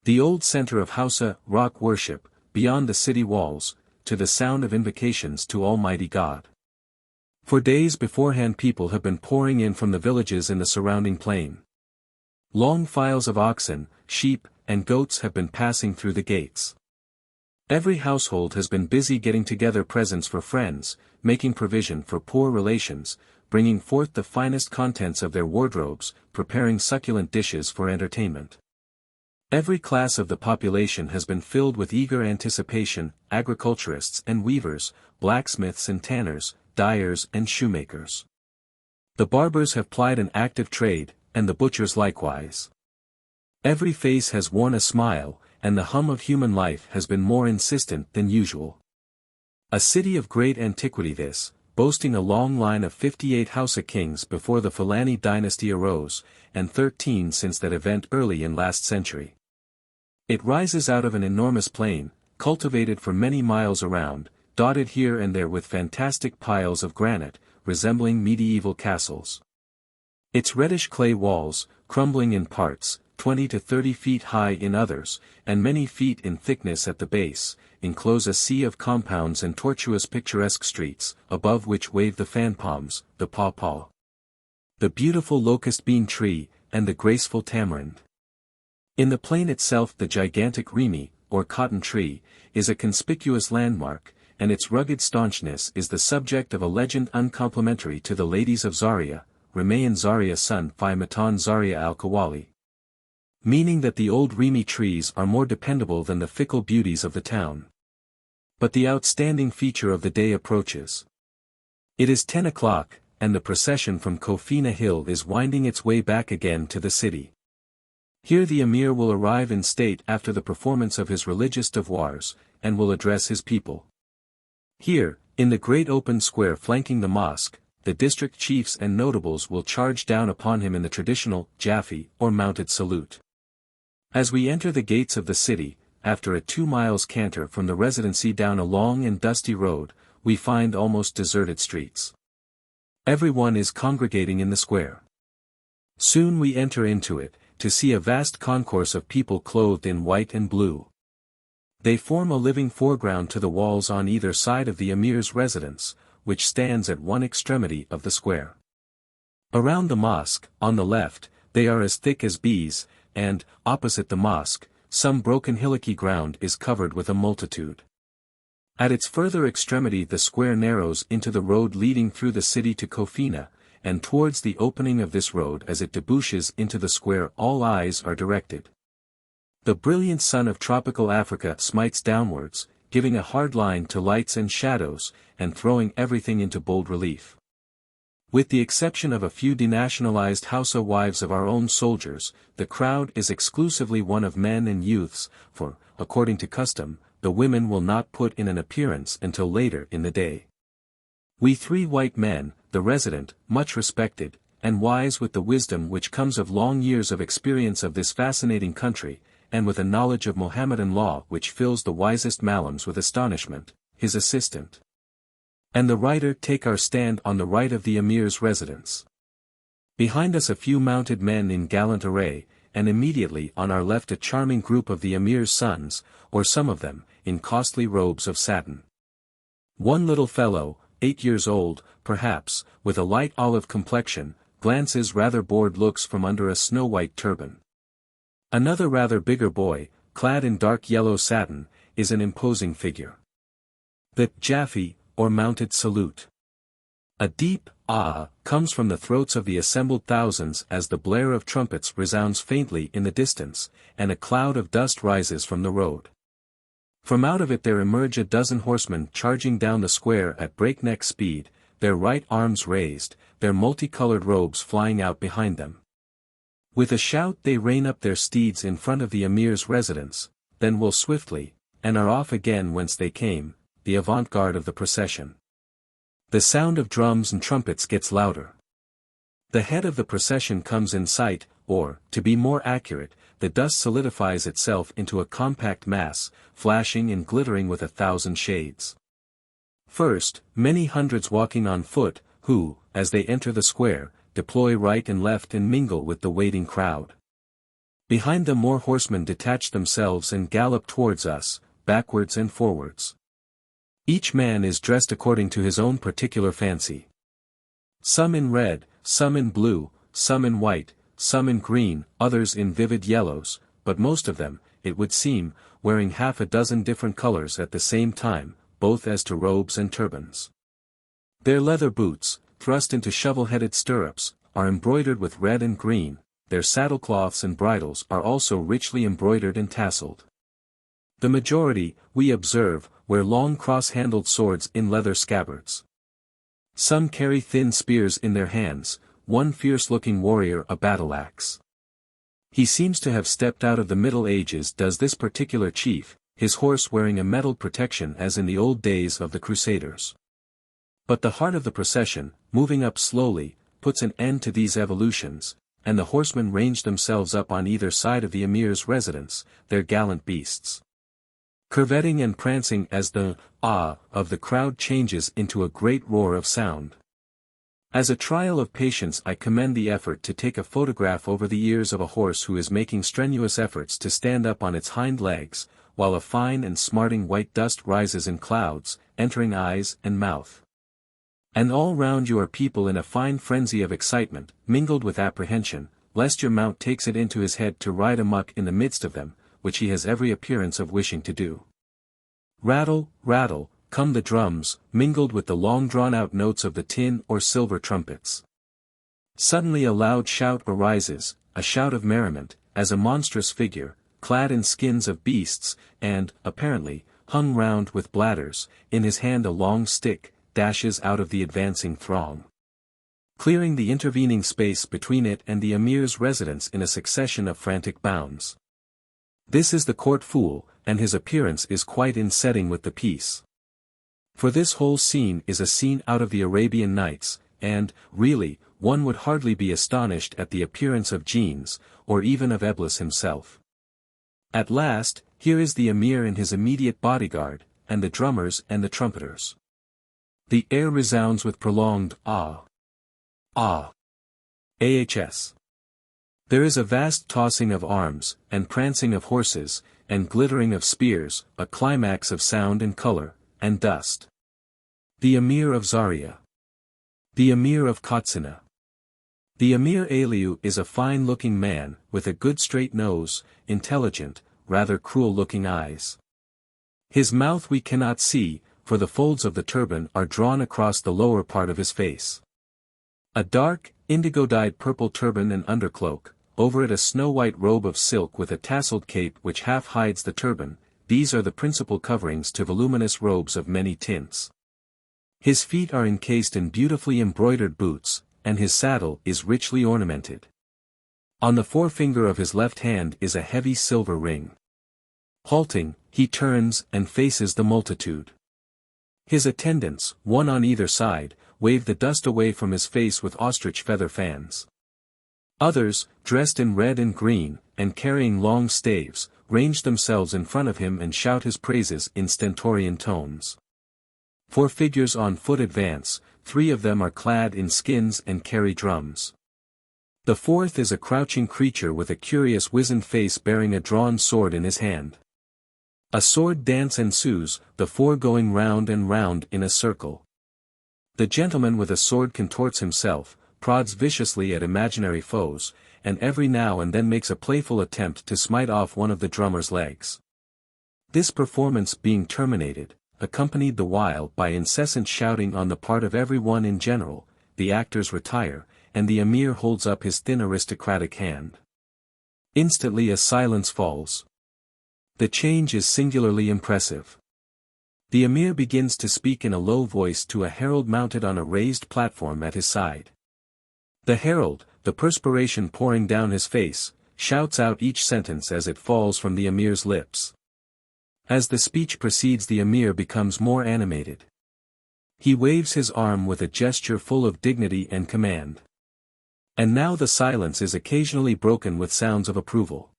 The old center of Hausa rock worship, beyond the city walls, to the sound of invocations to Almighty God. For days beforehand people have been pouring in from the villages in the surrounding plain. Long files of oxen, sheep, and goats have been passing through the gates. Every household has been busy getting together presents for friends, making provision for poor relations, bringing forth the finest contents of their wardrobes, preparing succulent dishes for entertainment. Every class of the population has been filled with eager anticipation, agriculturists and weavers, blacksmiths and tanners, dyers and shoemakers. The barbers have plied an active trade, and the butchers likewise. Every face has worn a smile, and the hum of human life has been more insistent than usual. A city of great antiquity this, boasting a long line of 58 Hausa kings before the Fulani dynasty arose, and 13 since that event early in last century. It rises out of an enormous plain, cultivated for many miles around, dotted here and there with fantastic piles of granite, resembling medieval castles. Its reddish clay walls, crumbling in parts, 20 to 30 feet high in others, and many feet in thickness at the base, enclose a sea of compounds and tortuous picturesque streets, above which wave the fan palms, the pawpaw, the beautiful locust bean tree, and the graceful tamarind. In the plain itself the gigantic rimi, or cotton tree, is a conspicuous landmark, and its rugged staunchness is the subject of a legend uncomplimentary to the ladies of Zaria, Remayan Zaria son Fi Matan Zaria al-Kawali. Meaning that the old rimi trees are more dependable than the fickle beauties of the town. But the outstanding feature of the day approaches. It is 10 o'clock, and the procession from Kofina Hill is winding its way back again to the city. Here the emir will arrive in state after the performance of his religious devoirs, and will address his people. Here, in the great open square flanking the mosque, the district chiefs and notables will charge down upon him in the traditional Jaffi or mounted salute. As we enter the gates of the city, after a 2 miles canter from the residency down a long and dusty road, we find almost deserted streets. Everyone is congregating in the square. Soon we enter into it, to see a vast concourse of people clothed in white and blue. They form a living foreground to the walls on either side of the emir's residence, which stands at one extremity of the square. Around the mosque, on the left, they are as thick as bees, and, opposite the mosque, some broken hillocky ground is covered with a multitude. At its further extremity the square narrows into the road leading through the city to Kofina, and towards the opening of this road as it debouches into the square all eyes are directed. The brilliant sun of tropical Africa smites downwards, giving a hard line to lights and shadows, and throwing everything into bold relief. With the exception of a few denationalized Hausa wives of our own soldiers, the crowd is exclusively one of men and youths, for, according to custom, the women will not put in an appearance until later in the day. We 3 white men, the resident, much respected, and wise with the wisdom which comes of long years of experience of this fascinating country, and with a knowledge of Mohammedan law which fills the wisest malams with astonishment, his assistant. And the writer take our stand on the right of the emir's residence. Behind us a few mounted men in gallant array, and immediately on our left a charming group of the emir's sons, or some of them, in costly robes of satin. One little fellow, 8 years old, perhaps, with a light olive complexion, glances rather bored looks from under a snow-white turban. Another rather bigger boy, clad in dark yellow satin, is an imposing figure. The Jaffe, or mounted salute. A deep ah comes from the throats of the assembled thousands as the blare of trumpets resounds faintly in the distance, and a cloud of dust rises from the road. From out of it there emerge a dozen horsemen charging down the square at breakneck speed, their right arms raised, their multicolored robes flying out behind them. With a shout they rein up their steeds in front of the emir's residence, then will swiftly, and are off again whence they came, the avant-garde of the procession. The sound of drums and trumpets gets louder. The head of the procession comes in sight, or, to be more accurate, the dust solidifies itself into a compact mass, flashing and glittering with 1,000 shades. First, many hundreds walking on foot, who, as they enter the square, deploy right and left and mingle with the waiting crowd. Behind them more horsemen detach themselves and gallop towards us, backwards and forwards. Each man is dressed according to his own particular fancy. Some in red, some in blue, some in white, some in green, others in vivid yellows, but most of them, it would seem, wearing half a dozen different colors at the same time, both as to robes and turbans. Their leather boots, thrust into shovel-headed stirrups, are embroidered with red and green, their saddlecloths and bridles are also richly embroidered and tasseled. The majority, we observe, wear long cross-handled swords in leather scabbards. Some carry thin spears in their hands, one fierce-looking warrior a battle-axe. He seems to have stepped out of the Middle Ages, does this particular chief, his horse wearing a metalled protection as in the old days of the Crusaders. But the heart of the procession, moving up slowly, puts an end to these evolutions, and the horsemen range themselves up on either side of the emir's residence, their gallant beasts. Curvetting and prancing as the ah of the crowd changes into a great roar of sound. As a trial of patience I commend the effort to take a photograph over the ears of a horse who is making strenuous efforts to stand up on its hind legs, while a fine and smarting white dust rises in clouds, entering eyes and mouth. And all round you are people in a fine frenzy of excitement, mingled with apprehension, lest your mount takes it into his head to ride amuck in the midst of them, which he has every appearance of wishing to do. Rattle, rattle, come the drums, mingled with the long-drawn-out notes of the tin or silver trumpets. Suddenly a loud shout arises, a shout of merriment, as a monstrous figure, clad in skins of beasts, and, apparently, hung round with bladders, in his hand a long stick, dashes out of the advancing throng, clearing the intervening space between it and the emir's residence in a succession of frantic bounds. This is the court fool, and his appearance is quite in setting with the piece. For this whole scene is a scene out of the Arabian Nights, and, really, one would hardly be astonished at the appearance of Jeans, or even of Eblis himself. At last, here is the emir and his immediate bodyguard, and the drummers and the trumpeters. The air resounds with prolonged ah, ah, ahs. There is a vast tossing of arms, and prancing of horses, and glittering of spears, a climax of sound and color, and dust. The Emir of Zaria. The Emir of Katsina. The Emir Aliou is a fine-looking man, with a good straight nose, intelligent, rather cruel-looking eyes. His mouth we cannot see, for the folds of the turban are drawn across the lower part of his face. A dark, indigo-dyed purple turban and undercloak, over it a snow-white robe of silk with a tasseled cape which half hides the turban, these are the principal coverings to voluminous robes of many tints. His feet are encased in beautifully embroidered boots, and his saddle is richly ornamented. On the forefinger of his left hand is a heavy silver ring. Halting, he turns and faces the multitude. His attendants, one on either side, wave the dust away from his face with ostrich feather fans. Others, dressed in red and green, and carrying long staves, range themselves in front of him and shout his praises in stentorian tones. 4 figures on foot advance, 3 of them are clad in skins and carry drums. The 4th is a crouching creature with a curious wizened face bearing a drawn sword in his hand. A sword dance ensues, the 4 going round and round in a circle. The gentleman with a sword contorts himself, prods viciously at imaginary foes, and every now and then makes a playful attempt to smite off one of the drummer's legs. This performance being terminated, accompanied the while by incessant shouting on the part of every one in general, the actors retire, and the emir holds up his thin aristocratic hand. Instantly a silence falls. The change is singularly impressive. The emir begins to speak in a low voice to a herald mounted on a raised platform at his side. The herald, the perspiration pouring down his face, shouts out each sentence as it falls from the emir's lips. As the speech proceeds, the emir becomes more animated. He waves his arm with a gesture full of dignity and command. And now the silence is occasionally broken with sounds of approval.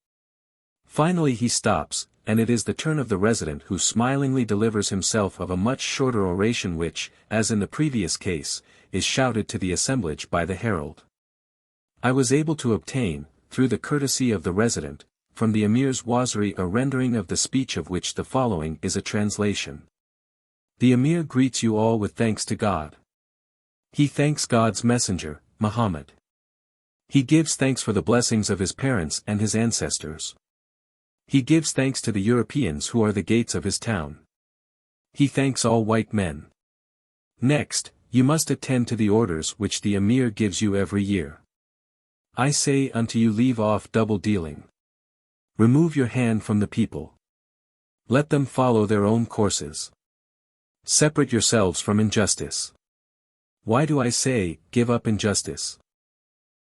Finally he stops, and it is the turn of the resident who smilingly delivers himself of a much shorter oration which, as in the previous case, is shouted to the assemblage by the herald. I was able to obtain, through the courtesy of the resident, from the emir's waziri a rendering of the speech of which the following is a translation. The emir greets you all with thanks to God. He thanks God's messenger, Muhammad. He gives thanks for the blessings of his parents and his ancestors. He gives thanks to the Europeans who are the gates of his town. He thanks all white men. Next, you must attend to the orders which the emir gives you every year. I say unto you, leave off double dealing. Remove your hand from the people. Let them follow their own courses. Separate yourselves from injustice. Why do I say, give up injustice?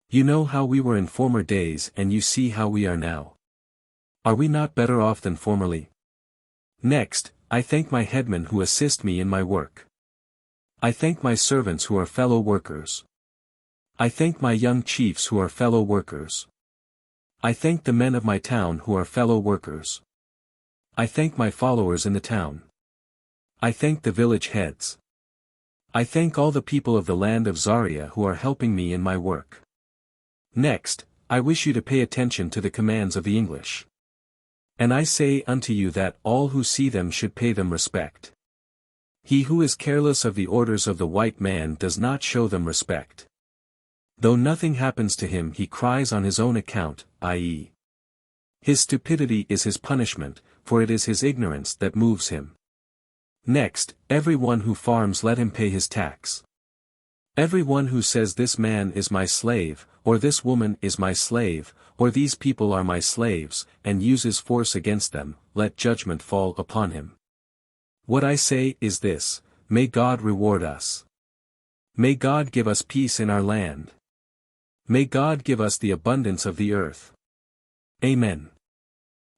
You know how we were in former days and you see how we are now. Are we not better off than formerly? Next, I thank my headmen who assist me in my work. I thank my servants who are fellow workers. I thank my young chiefs who are fellow workers. I thank the men of my town who are fellow workers. I thank my followers in the town. I thank the village heads. I thank all the people of the land of Zaria who are helping me in my work. Next, I wish you to pay attention to the commands of the English. And I say unto you that all who see them should pay them respect. He who is careless of the orders of the white man does not show them respect. Though nothing happens to him, he cries on his own account, i.e., his stupidity is his punishment, for it is his ignorance that moves him. Next, every one who farms let him pay his tax. Every one who says this man is my slave, or this woman is my slave, or these people are my slaves, and uses force against them, let judgment fall upon him. What I say is this, may God reward us. May God give us peace in our land. May God give us the abundance of the earth. Amen.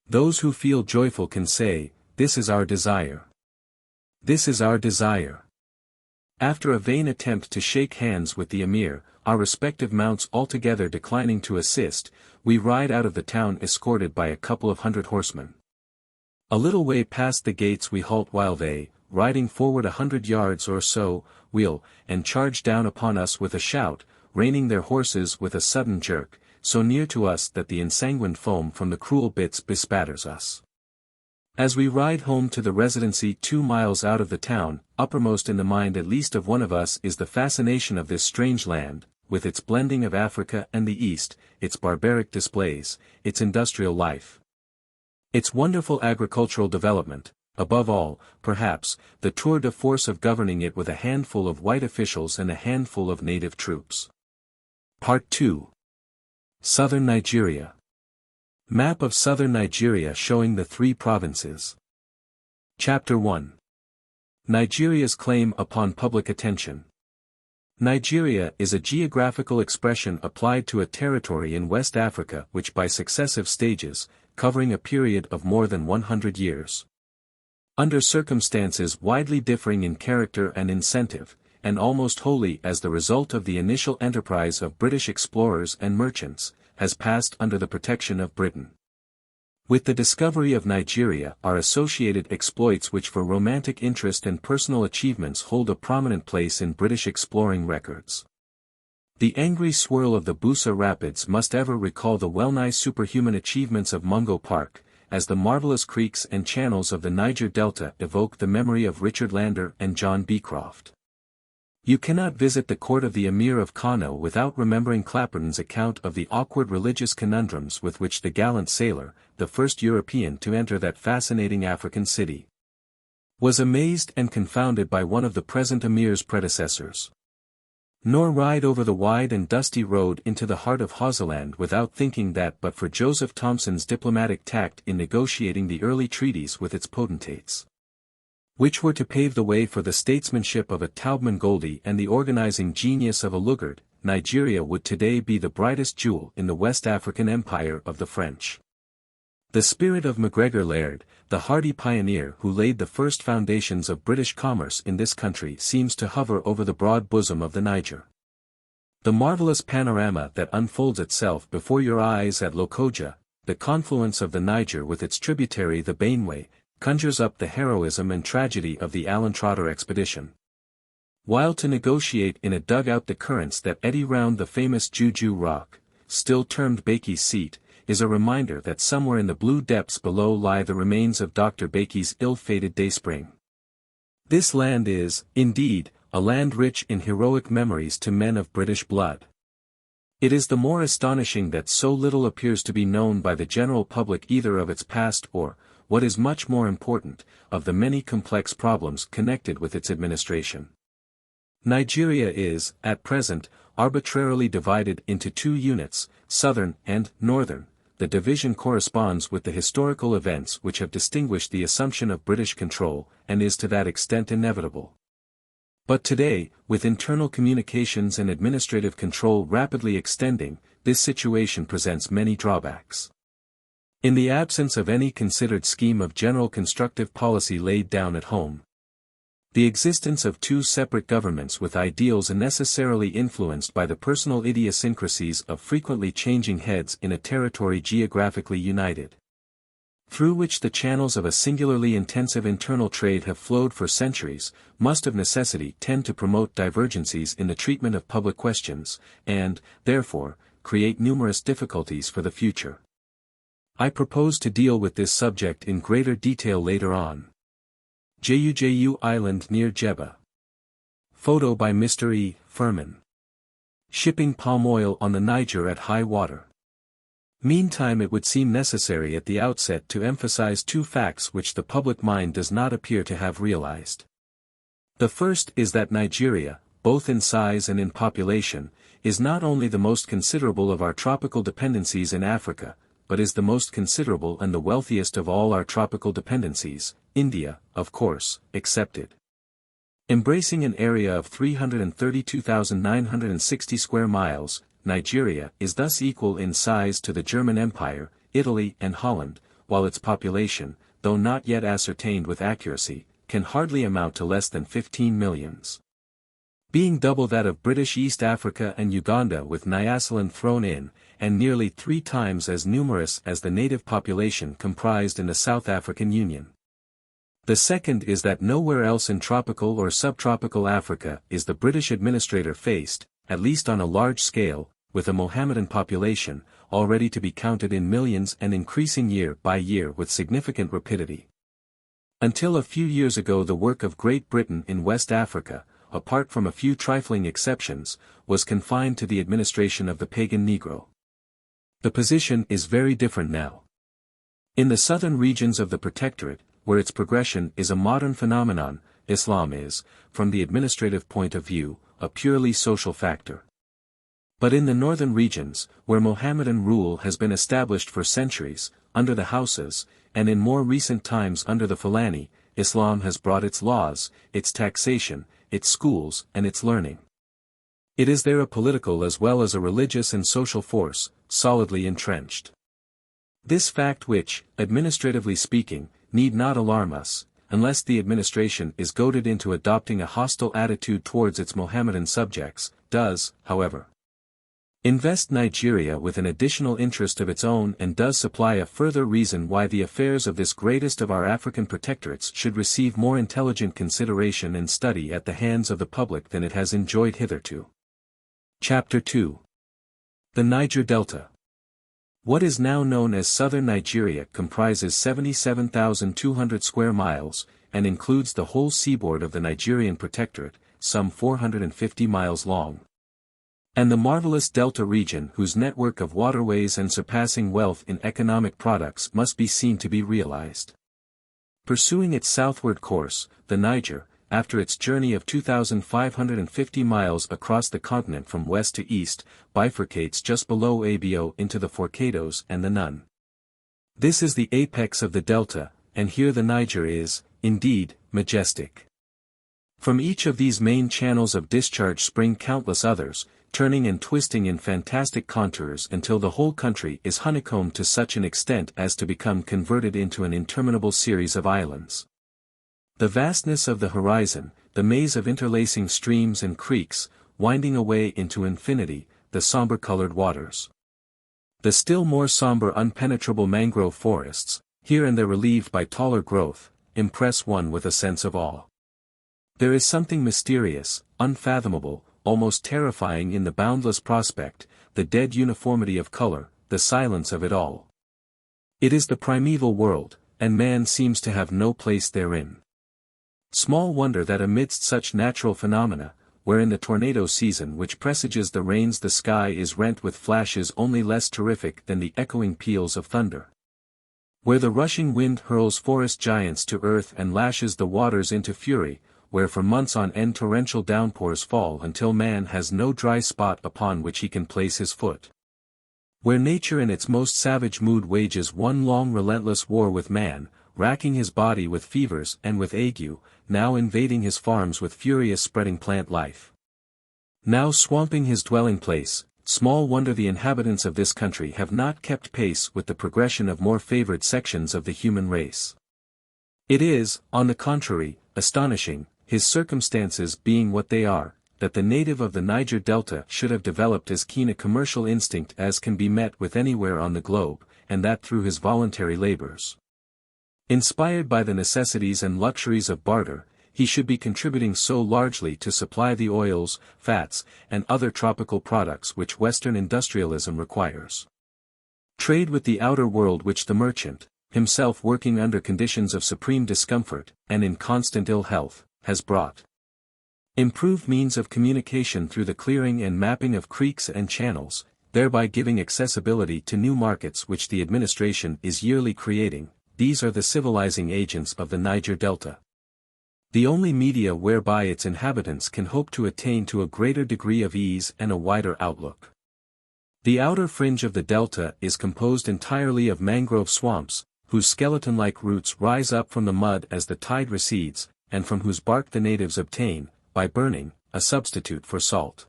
Those who feel joyful can say, this is our desire. This is our desire. After a vain attempt to shake hands with the emir, our respective mounts altogether declining to assist, we ride out of the town escorted by a couple of 100 horsemen. A little way past the gates we halt while they, riding forward 100 yards or so, wheel, and charge down upon us with a shout, reining their horses with a sudden jerk, so near to us that the ensanguined foam from the cruel bits bespatters us. As we ride home to the residency 2 miles out of the town, uppermost in the mind at least of one of us is the fascination of this strange land, with its blending of Africa and the East, its barbaric displays, its industrial life, its wonderful agricultural development, above all, perhaps, the tour de force of governing it with a handful of white officials and a handful of native troops. Part 2. Southern Nigeria. Map of southern Nigeria showing the 3 provinces. Chapter 1. Nigeria's claim upon public attention. Nigeria is a geographical expression applied to a territory in West Africa which by successive stages, covering a period of more than 100 years. Under circumstances widely differing in character and incentive, and almost wholly as the result of the initial enterprise of British explorers and merchants, has passed under the protection of Britain. With the discovery of Nigeria are associated exploits which for romantic interest and personal achievements hold a prominent place in British exploring records. The angry swirl of the Busa Rapids must ever recall the well-nigh superhuman achievements of Mungo Park, as the marvelous creeks and channels of the Niger Delta evoke the memory of Richard Lander and John Beecroft. You cannot visit the court of the Emir of Kano without remembering Clapperton's account of the awkward religious conundrums with which the gallant sailor, the first European to enter that fascinating African city, was amazed and confounded by one of the present Emir's predecessors. Nor ride over the wide and dusty road into the heart of Hausaland without thinking that but for Joseph Thomson's diplomatic tact in negotiating the early treaties with its potentates, which were to pave the way for the statesmanship of a Taubman Goldie and the organizing genius of a Lugard, Nigeria would today be the brightest jewel in the West African Empire of the French. The spirit of MacGregor Laird, the hardy pioneer who laid the first foundations of British commerce in this country, seems to hover over the broad bosom of the Niger. The marvelous panorama that unfolds itself before your eyes at Lokoja, the confluence of the Niger with its tributary the Benue, conjures up the heroism and tragedy of the Alan Trotter expedition. While to negotiate in a dugout the currents that eddy round the famous Juju Rock, still termed Bakey's Seat, is a reminder that somewhere in the blue depths below lie the remains of Dr. Bakey's ill-fated Dayspring. This land is, indeed, a land rich in heroic memories to men of British blood. It is the more astonishing that so little appears to be known by the general public either of its past or, what is much more important, of the many complex problems connected with its administration. Nigeria is, at present, arbitrarily divided into two units, southern and northern. The division corresponds with the historical events which have distinguished the assumption of British control, and is to that extent inevitable. But today, with internal communications and administrative control rapidly extending, this situation presents many drawbacks. In the absence of any considered scheme of general constructive policy laid down at home, the existence of two separate governments with ideals unnecessarily influenced by the personal idiosyncrasies of frequently changing heads in a territory geographically united, through which the channels of a singularly intensive internal trade have flowed for centuries, must of necessity tend to promote divergencies in the treatment of public questions, and, therefore, create numerous difficulties for the future. I propose to deal with this subject in greater detail later on. Juju Island near Jebba. Photo by Mr. E. Furman. Shipping palm oil on the Niger at high water. Meantime, it would seem necessary at the outset to emphasize two facts which the public mind does not appear to have realized. The first is that Nigeria, both in size and in population, is not only the most considerable of our tropical dependencies in Africa, but is the most considerable and the wealthiest of all our tropical dependencies, India, of course, excepted. Embracing an area of 332,960 square miles, Nigeria is thus equal in size to the German Empire, Italy and Holland, while its population, though not yet ascertained with accuracy, can hardly amount to less than 15 millions. Being double that of British East Africa and Uganda with Nyasaland thrown in, and nearly 3 times as numerous as the native population comprised in the South African Union. The second is that nowhere else in tropical or subtropical Africa is the British administrator faced, at least on a large scale, with a Mohammedan population, already to be counted in millions and increasing year by year with significant rapidity. Until a few years ago the work of Great Britain in West Africa, apart from a few trifling exceptions, was confined to the administration of the pagan Negro. The position is very different now. In the southern regions of the Protectorate, where its progression is a modern phenomenon, Islam is, from the administrative point of view, a purely social factor. But in the northern regions, where Mohammedan rule has been established for centuries, under the Hausas, and in more recent times under the Fulani, Islam has brought its laws, its taxation, its schools and its learning. It is there a political as well as a religious and social force, solidly entrenched. This fact which, administratively speaking, need not alarm us, unless the administration is goaded into adopting a hostile attitude towards its Mohammedan subjects, does, however. Invest Nigeria with an additional interest of its own and does supply a further reason why the affairs of this greatest of our African protectorates should receive more intelligent consideration and study at the hands of the public than it has enjoyed hitherto. Chapter 2. The Niger Delta. What is now known as southern Nigeria comprises 77,200 square miles, and includes the whole seaboard of the Nigerian protectorate, some 450 miles long. And the marvelous Delta region whose network of waterways and surpassing wealth in economic products must be seen to be realized. Pursuing its southward course, the Niger, after its journey of 2,550 miles across the continent from west to east, bifurcates just below Abio into the Forcados and the Nun. This is the apex of the delta, and here the Niger is, indeed, majestic. From each of these main channels of discharge spring countless others, turning and twisting in fantastic contours until the whole country is honeycombed to such an extent as to become converted into an interminable series of islands. The vastness of the horizon, the maze of interlacing streams and creeks, winding away into infinity, the somber-colored waters. The still more somber unpenetrable mangrove forests, here and there relieved by taller growth, impress one with a sense of awe. There is something mysterious, unfathomable, almost terrifying in the boundless prospect, the dead uniformity of color, the silence of it all. It is the primeval world, and man seems to have no place therein. Small wonder that amidst such natural phenomena, wherein the tornado season which presages the rains the sky is rent with flashes only less terrific than the echoing peals of thunder. Where the rushing wind hurls forest giants to earth and lashes the waters into fury, where for months on end torrential downpours fall until man has no dry spot upon which he can place his foot. Where nature in its most savage mood wages one long relentless war with man, racking his body with fevers and with ague, now invading his farms with furious spreading plant life. Now swamping his dwelling place, small wonder the inhabitants of this country have not kept pace with the progression of more favored sections of the human race. It is, on the contrary, astonishing, his circumstances being what they are, that the native of the Niger Delta should have developed as keen a commercial instinct as can be met with anywhere on the globe, and that through his voluntary labors. Inspired by the necessities and luxuries of barter, he should be contributing so largely to supply the oils, fats, and other tropical products which Western industrialism requires. Trade with the outer world which the merchant, himself working under conditions of supreme discomfort, and in constant ill health, has brought. Improved means of communication through the clearing and mapping of creeks and channels, thereby giving accessibility to new markets which the administration is yearly creating, these are the civilizing agents of the Niger Delta. The only media whereby its inhabitants can hope to attain to a greater degree of ease and a wider outlook. The outer fringe of the delta is composed entirely of mangrove swamps, whose skeleton-like roots rise up from the mud as the tide recedes, and from whose bark the natives obtain, by burning, a substitute for salt.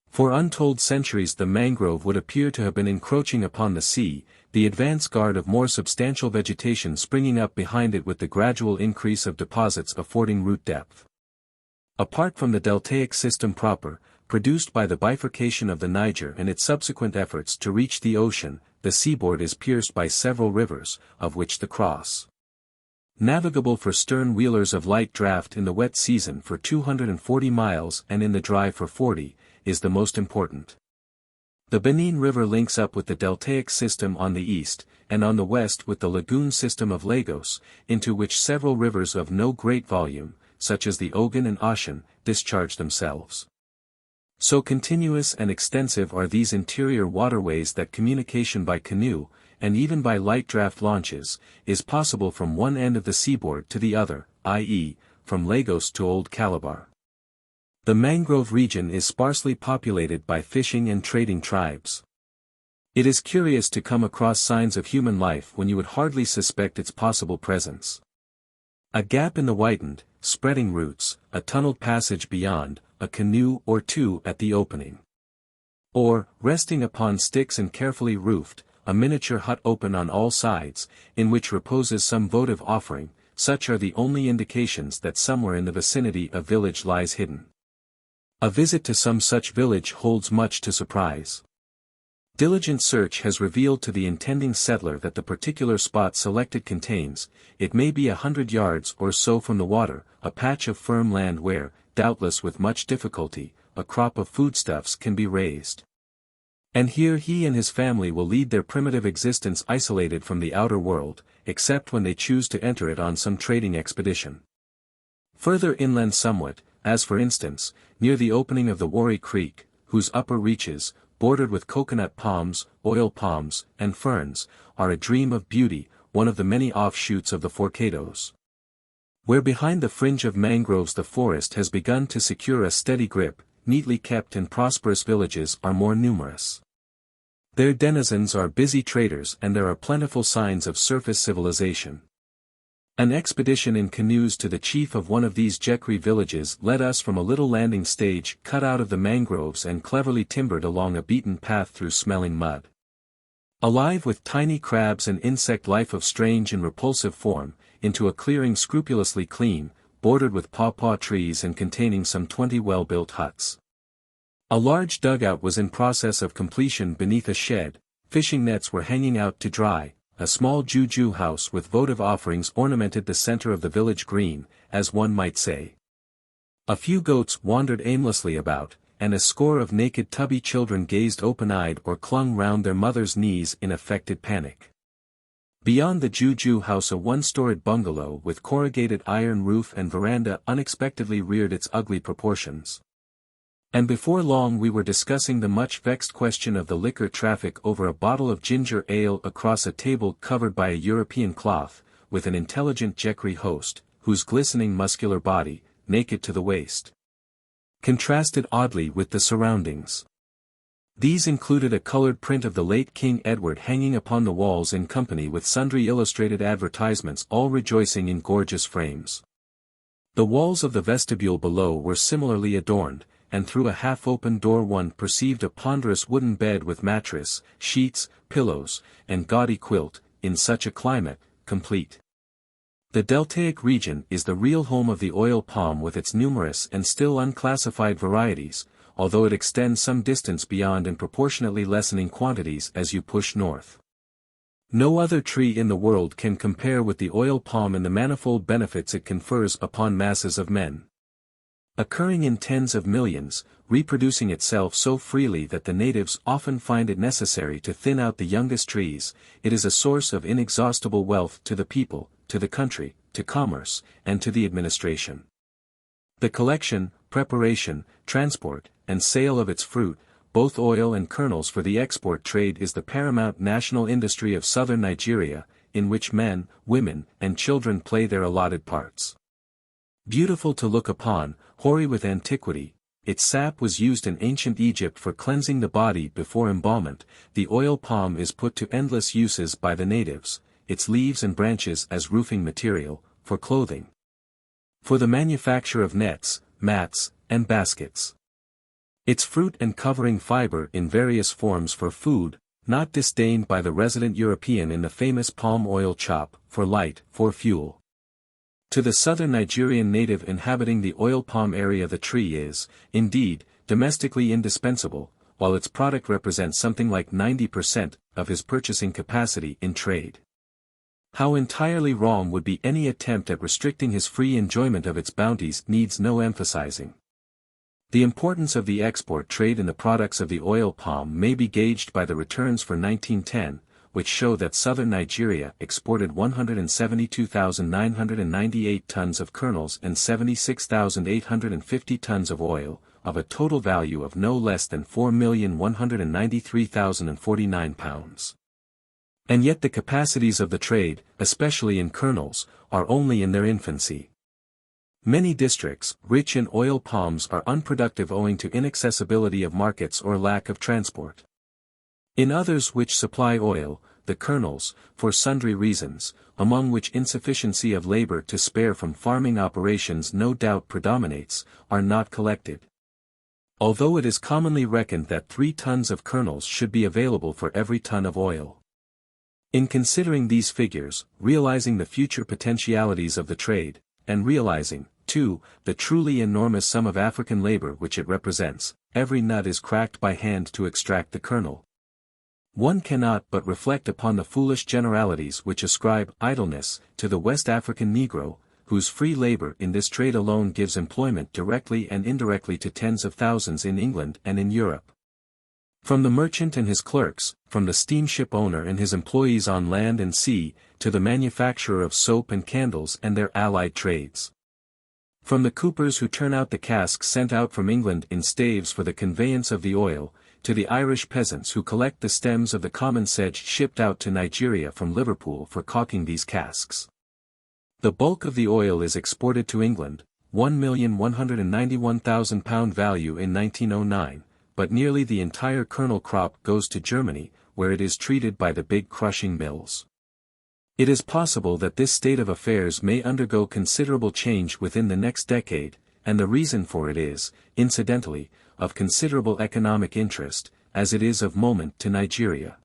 For untold centuries the mangrove would appear to have been encroaching upon the sea, the advance guard of more substantial vegetation springing up behind it with the gradual increase of deposits affording root depth. Apart from the deltaic system proper, produced by the bifurcation of the Niger and its subsequent efforts to reach the ocean, the seaboard is pierced by several rivers, of which the cross, navigable for stern wheelers of light draft in the wet season for 240 miles and in the dry for 40, is the most important. The Benin River links up with the deltaic system on the east, and on the west with the lagoon system of Lagos, into which several rivers of no great volume, such as the Ogun and Ashan, discharge themselves. So continuous and extensive are these interior waterways that communication by canoe, and even by light draft launches, is possible from one end of the seaboard to the other, i.e., from Lagos to Old Calabar. The mangrove region is sparsely populated by fishing and trading tribes. It is curious to come across signs of human life when you would hardly suspect its possible presence. A gap in the whitened, spreading roots, a tunneled passage beyond, a canoe or two at the opening. Or, resting upon sticks and carefully roofed, a miniature hut open on all sides, in which reposes some votive offering, such are the only indications that somewhere in the vicinity a village lies hidden. A visit to some such village holds much to surprise. Diligent search has revealed to the intending settler that the particular spot selected contains, it may be 100 yards or so from the water, a patch of firm land where, doubtless with much difficulty, a crop of foodstuffs can be raised. And here he and his family will lead their primitive existence isolated from the outer world, except when they choose to enter it on some trading expedition. Further inland somewhat, as for instance, near the opening of the Warri Creek, whose upper reaches, bordered with coconut palms, oil palms, and ferns, are a dream of beauty, one of the many offshoots of the Forcados. Where behind the fringe of mangroves the forest has begun to secure a steady grip, neatly kept and prosperous villages are more numerous. Their denizens are busy traders and there are plentiful signs of surface civilization. An expedition in canoes to the chief of one of these Jekri villages led us from a little landing stage cut out of the mangroves and cleverly timbered along a beaten path through smelling mud. Alive with tiny crabs and insect life of strange and repulsive form, into a clearing scrupulously clean, bordered with pawpaw trees and containing some 20 well-built huts. A large dugout was in process of completion beneath a shed, fishing nets were hanging out to dry, a small juju house with votive offerings ornamented the center of the village green, as one might say. A few goats wandered aimlessly about, and a score of naked tubby children gazed open-eyed or clung round their mothers' knees in affected panic. Beyond the juju house a one-storied bungalow with corrugated iron roof and veranda unexpectedly reared its ugly proportions. And before long we were discussing the much vexed question of the liquor traffic over a bottle of ginger ale across a table covered by a European cloth, with an intelligent Jekri host, whose glistening muscular body, naked to the waist, contrasted oddly with the surroundings. These included a colored print of the late King Edward hanging upon the walls in company with sundry illustrated advertisements all rejoicing in gorgeous frames. The walls of the vestibule below were similarly adorned, and through a half-open door one perceived a ponderous wooden bed with mattress, sheets, pillows, and gaudy quilt, in such a climate, complete. The deltaic region is the real home of the oil palm with its numerous and still unclassified varieties, although it extends some distance beyond in proportionately lessening quantities as you push north. No other tree in the world can compare with the oil palm in the manifold benefits it confers upon masses of men. Occurring in tens of millions, reproducing itself so freely that the natives often find it necessary to thin out the youngest trees, it is a source of inexhaustible wealth to the people, to the country, to commerce, and to the administration. The collection, preparation, transport, and sale of its fruit, both oil and kernels for the export trade is the paramount national industry of southern Nigeria, in which men, women, and children play their allotted parts. Beautiful to look upon, hoary with antiquity, its sap was used in ancient Egypt for cleansing the body before embalmment, the oil palm is put to endless uses by the natives, its leaves and branches as roofing material, for clothing, for the manufacture of nets, mats, and baskets. Its fruit and covering fiber in various forms for food, not disdained by the resident European in the famous palm oil chop, for light, for fuel. To the southern Nigerian native inhabiting the oil palm area the tree is, indeed, domestically indispensable, while its product represents something like 90% of his purchasing capacity in trade. How entirely wrong would be any attempt at restricting his free enjoyment of its bounties needs no emphasizing. The importance of the export trade in the products of the oil palm may be gauged by the returns for 1910, which show that southern Nigeria exported 172,998 tons of kernels and 76,850 tons of oil, of a total value of no less than 4,193,049 pounds. And yet the capacities of the trade, especially in kernels, are only in their infancy. Many districts, rich in oil palms, are unproductive owing to inaccessibility of markets or lack of transport. In others which supply oil, the kernels, for sundry reasons, among which insufficiency of labor to spare from farming operations no doubt predominates, are not collected. Although it is commonly reckoned that 3 tons of kernels should be available for every ton of oil. In considering these figures, realizing the future potentialities of the trade, and realizing, 2. The truly enormous sum of African labor which it represents. Every nut is cracked by hand to extract the kernel. One cannot but reflect upon the foolish generalities which ascribe idleness to the West African Negro, whose free labor in this trade alone gives employment directly and indirectly to tens of thousands in England and in Europe. From the merchant and his clerks, from the steamship owner and his employees on land and sea, to the manufacturer of soap and candles and their allied trades. From the coopers who turn out the casks sent out from England in staves for the conveyance of the oil, to the Irish peasants who collect the stems of the common sedge shipped out to Nigeria from Liverpool for caulking these casks. The bulk of the oil is exported to England, £1,191,000 value in 1909, but nearly the entire kernel crop goes to Germany, where it is treated by the big crushing mills. It is possible that this state of affairs may undergo considerable change within the next decade, and the reason for it is, incidentally, of considerable economic interest, as it is of moment to Nigeria.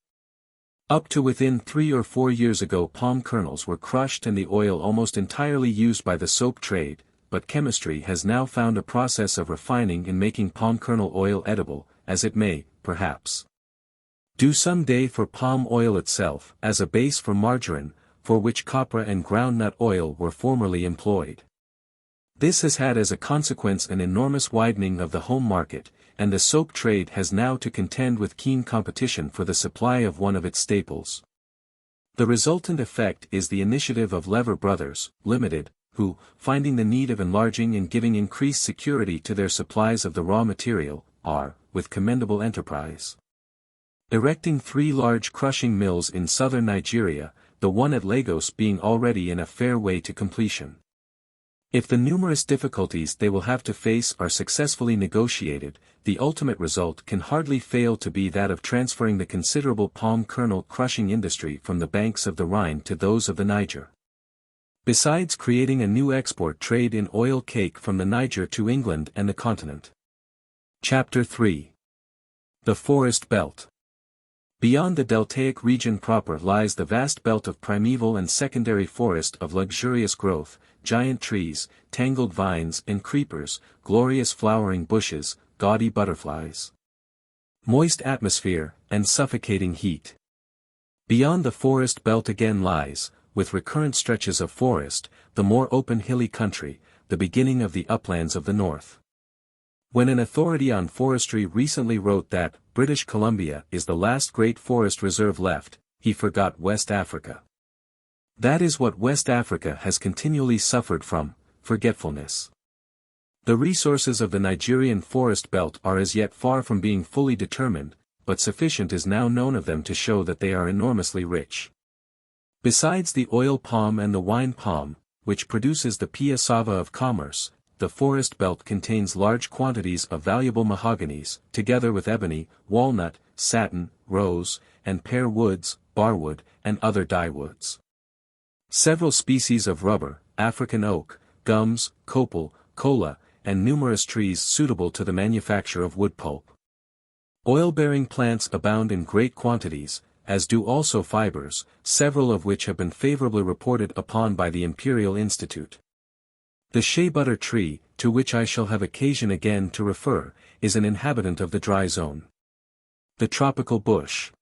Up to within 3 or 4 years ago palm kernels were crushed and the oil almost entirely used by the soap trade, but chemistry has now found a process of refining and making palm kernel oil edible, as it may, perhaps, do some day for palm oil itself, as a base for margarine, for which copra and groundnut oil were formerly employed. This has had as a consequence an enormous widening of the home market, and the soap trade has now to contend with keen competition for the supply of one of its staples. The resultant effect is the initiative of Lever Brothers, Limited, who, finding the need of enlarging and giving increased security to their supplies of the raw material, are, with commendable enterprise, erecting 3 large crushing mills in southern Nigeria, the one at Lagos being already in a fair way to completion. If the numerous difficulties they will have to face are successfully negotiated, the ultimate result can hardly fail to be that of transferring the considerable palm kernel crushing industry from the banks of the Rhine to those of the Niger. Besides creating a new export trade in oil cake from the Niger to England and the continent. Chapter 3. The Forest Belt. Beyond the deltaic region proper lies the vast belt of primeval and secondary forest of luxurious growth, giant trees, tangled vines and creepers, glorious flowering bushes, gaudy butterflies, moist atmosphere, and suffocating heat. Beyond the forest belt again lies, with recurrent stretches of forest, the more open hilly country, the beginning of the uplands of the north. When an authority on forestry recently wrote that British Columbia is the last great forest reserve left, he forgot West Africa. That is what West Africa has continually suffered from, forgetfulness. The resources of the Nigerian forest belt are as yet far from being fully determined, but sufficient is now known of them to show that they are enormously rich. Besides the oil palm and the wine palm, which produces the piassava of commerce, the forest belt contains large quantities of valuable mahoganies, together with ebony, walnut, satin, rose, and pear woods, barwood, and other dyewoods. Several species of rubber, African oak, gums, copal, cola, and numerous trees suitable to the manufacture of wood pulp. Oil-bearing plants abound in great quantities, as do also fibers, several of which have been favorably reported upon by the Imperial Institute. The shea butter tree, to which I shall have occasion again to refer, is an inhabitant of the dry zone. The tropical bush.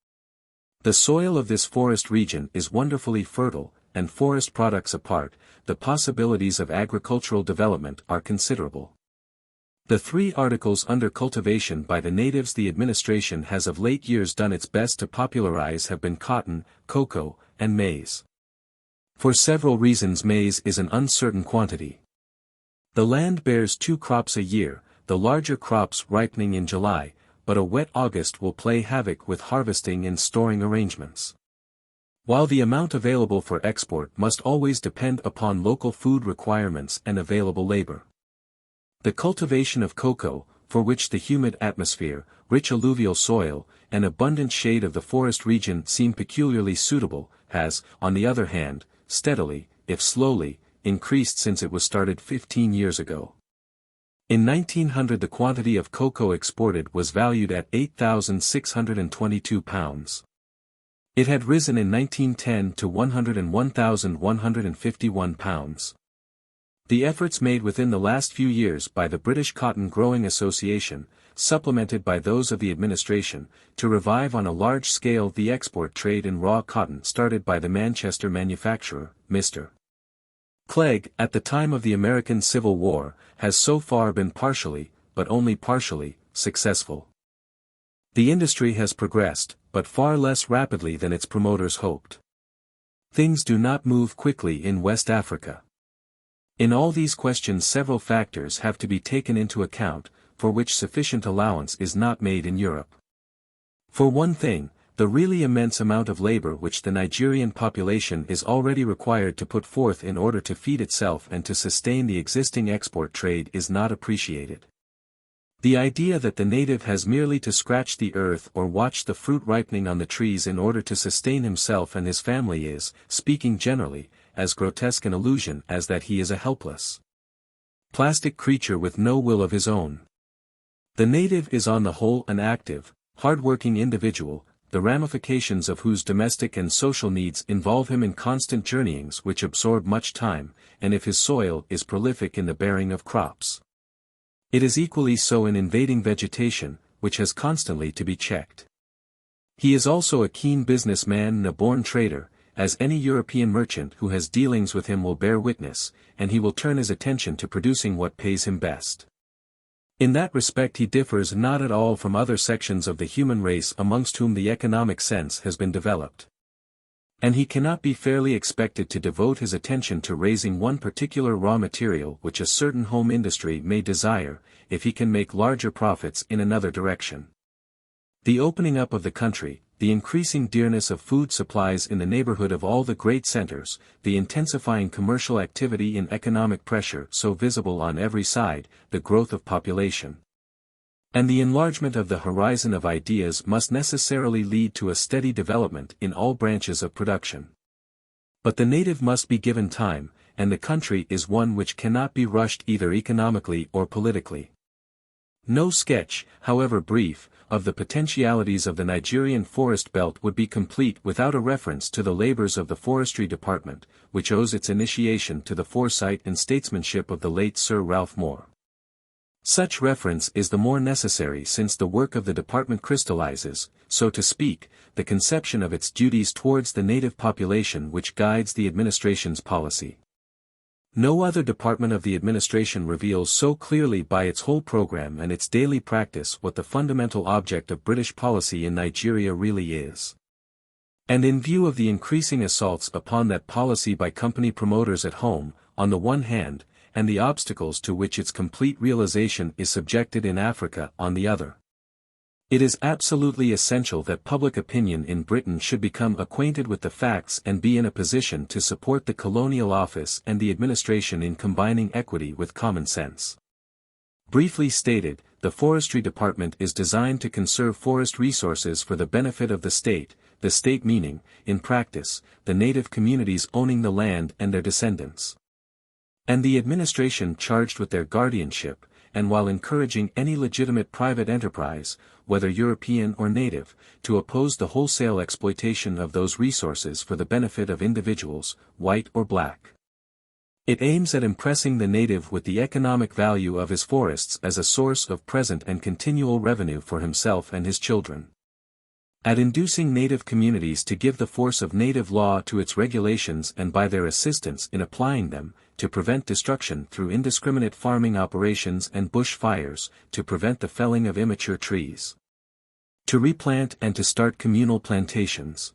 The soil of this forest region is wonderfully fertile, and forest products apart, the possibilities of agricultural development are considerable. The 3 articles under cultivation by the natives the administration has of late years done its best to popularize have been cotton, cocoa, and maize. For several reasons maize is an uncertain quantity. The land bears 2 crops a year, the larger crops ripening in July, but a wet August will play havoc with harvesting and storing arrangements. While the amount available for export must always depend upon local food requirements and available labor. The cultivation of cocoa, for which the humid atmosphere, rich alluvial soil, and abundant shade of the forest region seem peculiarly suitable, has, on the other hand, steadily, if slowly, increased since it was started 15 years ago. In 1900 the quantity of cocoa exported was valued at £8,622. It had risen in 1910 to £101,151. The efforts made within the last few years by the British Cotton Growing Association, supplemented by those of the administration, to revive on a large scale the export trade in raw cotton started by the Manchester manufacturer, Mr. Clegg, at the time of the American Civil War, has so far been partially, but only partially, successful. The industry has progressed, but far less rapidly than its promoters hoped. Things do not move quickly in West Africa. In all these questions several factors have to be taken into account, for which sufficient allowance is not made in Europe. For one thing, the really immense amount of labor which the Nigerian population is already required to put forth in order to feed itself and to sustain the existing export trade is not appreciated. The idea that the native has merely to scratch the earth or watch the fruit ripening on the trees in order to sustain himself and his family is, speaking generally, as grotesque an illusion as that he is a helpless, plastic creature with no will of his own. The native is on the whole an active, hard-working individual, the ramifications of whose domestic and social needs involve him in constant journeyings which absorb much time, and if his soil is prolific in the bearing of crops. It is equally so in invading vegetation, which has constantly to be checked. He is also a keen businessman and a born trader, as any European merchant who has dealings with him will bear witness, and he will turn his attention to producing what pays him best. In that respect he differs not at all from other sections of the human race amongst whom the economic sense has been developed. And he cannot be fairly expected to devote his attention to raising one particular raw material which a certain home industry may desire, if he can make larger profits in another direction. The opening up of the country, the increasing dearness of food supplies in the neighborhood of all the great centers, the intensifying commercial activity and economic pressure so visible on every side, the growth of population, and the enlargement of the horizon of ideas must necessarily lead to a steady development in all branches of production. But the native must be given time, and the country is one which cannot be rushed either economically or politically. No sketch, however brief, of the potentialities of the Nigerian forest belt would be complete without a reference to the labors of the Forestry Department, which owes its initiation to the foresight and statesmanship of the late Sir Ralph Moore. Such reference is the more necessary since the work of the department crystallizes, so to speak, the conception of its duties towards the native population which guides the administration's policy. No other department of the administration reveals so clearly by its whole program and its daily practice what the fundamental object of British policy in Nigeria really is. And in view of the increasing assaults upon that policy by company promoters at home, on the one hand, and the obstacles to which its complete realization is subjected in Africa on the other, it is absolutely essential that public opinion in Britain should become acquainted with the facts and be in a position to support the Colonial Office and the administration in combining equity with common sense. Briefly stated, the Forestry Department is designed to conserve forest resources for the benefit of the state meaning, in practice, the native communities owning the land and their descendants, and the administration charged with their guardianship, and while encouraging any legitimate private enterprise, whether European or native, to oppose the wholesale exploitation of those resources for the benefit of individuals, white or black. It aims at impressing the native with the economic value of his forests as a source of present and continual revenue for himself and his children. At inducing native communities to give the force of native law to its regulations and by their assistance in applying them, to prevent destruction through indiscriminate farming operations and bush fires, to prevent the felling of immature trees, to replant and to start communal plantations.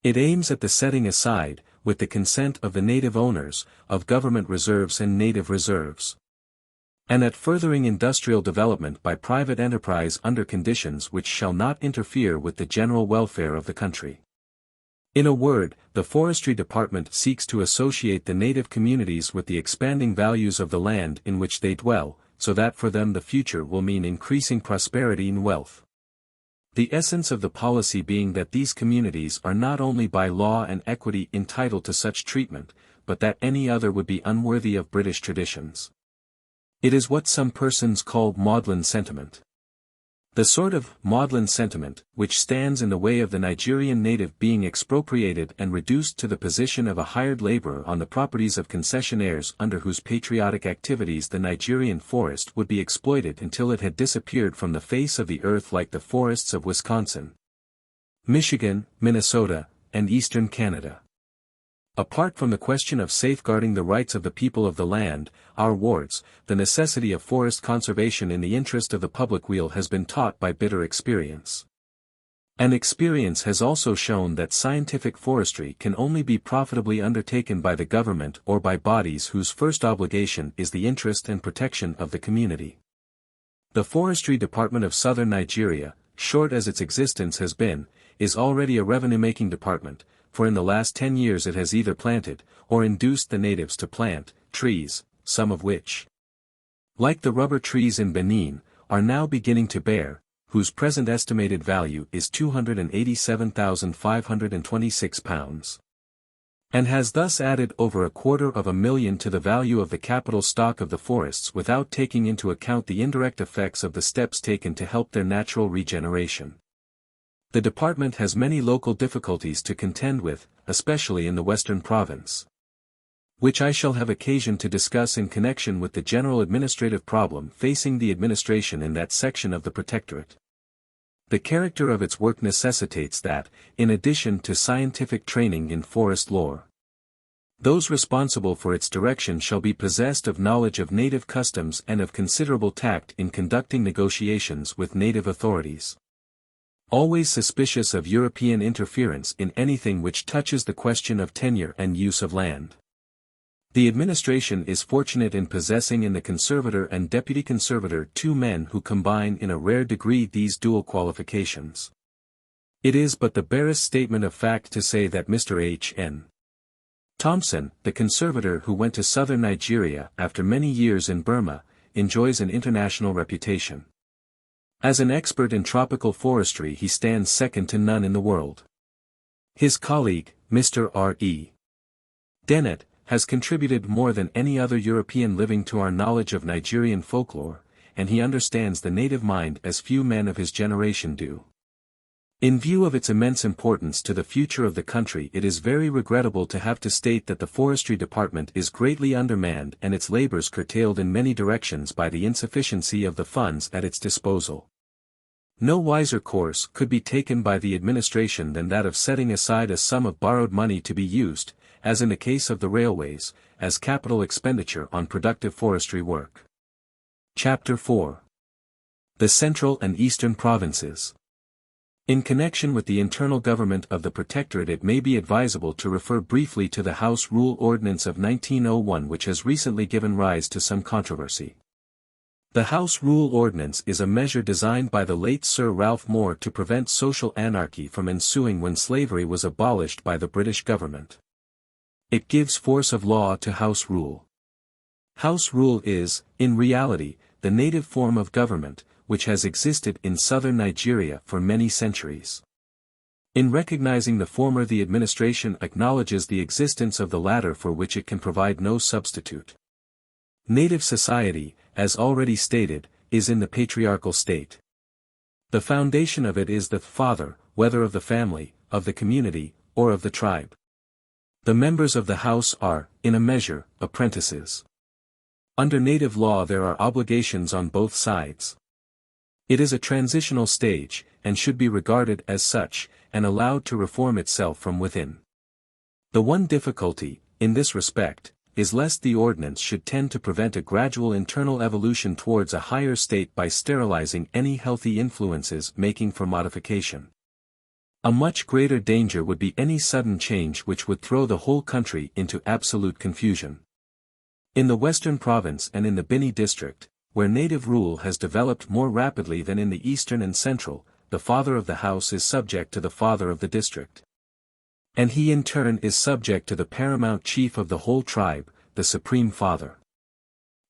It aims at the setting aside, with the consent of the native owners, of government reserves and native reserves, and at furthering industrial development by private enterprise under conditions which shall not interfere with the general welfare of the country. In a word, the Forestry Department seeks to associate the native communities with the expanding values of the land in which they dwell, so that for them the future will mean increasing prosperity and wealth. The essence of the policy being that these communities are not only by law and equity entitled to such treatment, but that any other would be unworthy of British traditions. It is what some persons call maudlin sentiment. The sort of maudlin sentiment, which stands in the way of the Nigerian native being expropriated and reduced to the position of a hired laborer on the properties of concessionaires under whose patriotic activities the Nigerian forest would be exploited until it had disappeared from the face of the earth like the forests of Wisconsin, Michigan, Minnesota, and eastern Canada. Apart from the question of safeguarding the rights of the people of the land, our wards, the necessity of forest conservation in the interest of the public weal has been taught by bitter experience. And experience has also shown that scientific forestry can only be profitably undertaken by the government or by bodies whose first obligation is the interest and protection of the community. The Forestry Department of Southern Nigeria, short as its existence has been, is already a revenue-making department, for in the last 10 years it has either planted, or induced the natives to plant, trees, some of which, like the rubber trees in Benin, are now beginning to bear, whose present estimated value is £287,526. And has thus added over £250,000 to the value of the capital stock of the forests without taking into account the indirect effects of the steps taken to help their natural regeneration. The department has many local difficulties to contend with, especially in the Western Province, which I shall have occasion to discuss in connection with the general administrative problem facing the administration in that section of the Protectorate. The character of its work necessitates that, in addition to scientific training in forest lore, those responsible for its direction shall be possessed of knowledge of native customs and of considerable tact in conducting negotiations with native authorities. Always suspicious of European interference in anything which touches the question of tenure and use of land. The administration is fortunate in possessing in the conservator and deputy conservator two men who combine in a rare degree these dual qualifications. It is but the barest statement of fact to say that Mr. H.N. Thompson, the conservator who went to southern Nigeria after many years in Burma, enjoys an international reputation. As an expert in tropical forestry he stands second to none in the world. His colleague, Mr. R.E. Dennett, has contributed more than any other European living to our knowledge of Nigerian folklore, and he understands the native mind as few men of his generation do. In view of its immense importance to the future of the country, it is very regrettable to have to state that the Forestry Department is greatly undermanned and its labors curtailed in many directions by the insufficiency of the funds at its disposal. No wiser course could be taken by the administration than that of setting aside a sum of borrowed money to be used, as in the case of the railways, as capital expenditure on productive forestry work. Chapter 4. The Central and Eastern Provinces. In connection with the internal government of the Protectorate, it may be advisable to refer briefly to the House Rule Ordinance of 1901, which has recently given rise to some controversy. The House Rule Ordinance is a measure designed by the late Sir Ralph Moore to prevent social anarchy from ensuing when slavery was abolished by the British government. It gives force of law to House Rule. House Rule is, in reality, the native form of government, which has existed in southern Nigeria for many centuries. In recognizing the former, the administration acknowledges the existence of the latter, for which it can provide no substitute. Native society, as already stated, is in the patriarchal state. The foundation of it is the father, whether of the family, of the community, or of the tribe. The members of the house are, in a measure, apprentices. Under native law there are obligations on both sides. It is a transitional stage, and should be regarded as such, and allowed to reform itself from within. The one difficulty, in this respect, is lest the ordinance should tend to prevent a gradual internal evolution towards a higher state by sterilizing any healthy influences making for modification. A much greater danger would be any sudden change which would throw the whole country into absolute confusion. In the Western Province and in the Bini district, where native rule has developed more rapidly than in the Eastern and Central, the father of the house is subject to the father of the district. And he in turn is subject to the paramount chief of the whole tribe, the supreme father.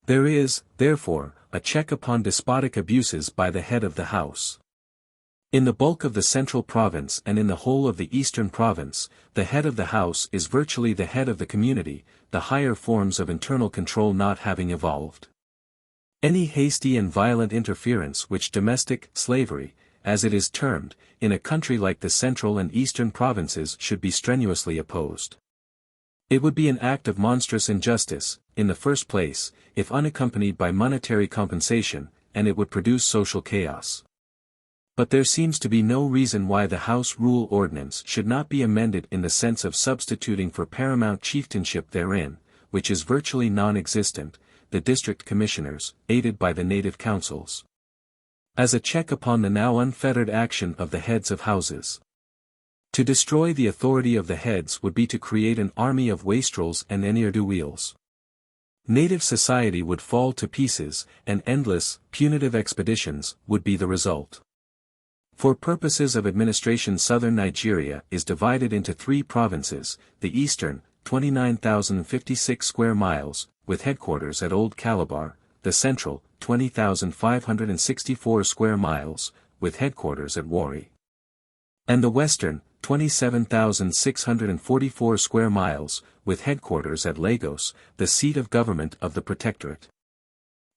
There is, therefore, a check upon despotic abuses by the head of the house. In the bulk of the Central Province and in the whole of the Eastern Province, the head of the house is virtually the head of the community, the higher forms of internal control not having evolved. Any hasty and violent interference which domestic slavery, as it is termed, in a country like the Central and Eastern provinces should be strenuously opposed. It would be an act of monstrous injustice, in the first place, if unaccompanied by monetary compensation, and it would produce social chaos. But there seems to be no reason why the House Rule Ordinance should not be amended in the sense of substituting for paramount chieftainship therein, which is virtually non-existent, the district commissioners, aided by the native councils, as a check upon the now unfettered action of the heads of houses. To destroy the authority of the heads would be to create an army of wastrels and ne'er-do-wells. Native society would fall to pieces, and endless, punitive expeditions would be the result. For purposes of administration, southern Nigeria is divided into 3 provinces, the eastern, 29,056 square miles, with headquarters at Old Calabar, the central, 20,564 square miles, with headquarters at Warri. And the western, 27,644 square miles, with headquarters at Lagos, the seat of government of the Protectorate.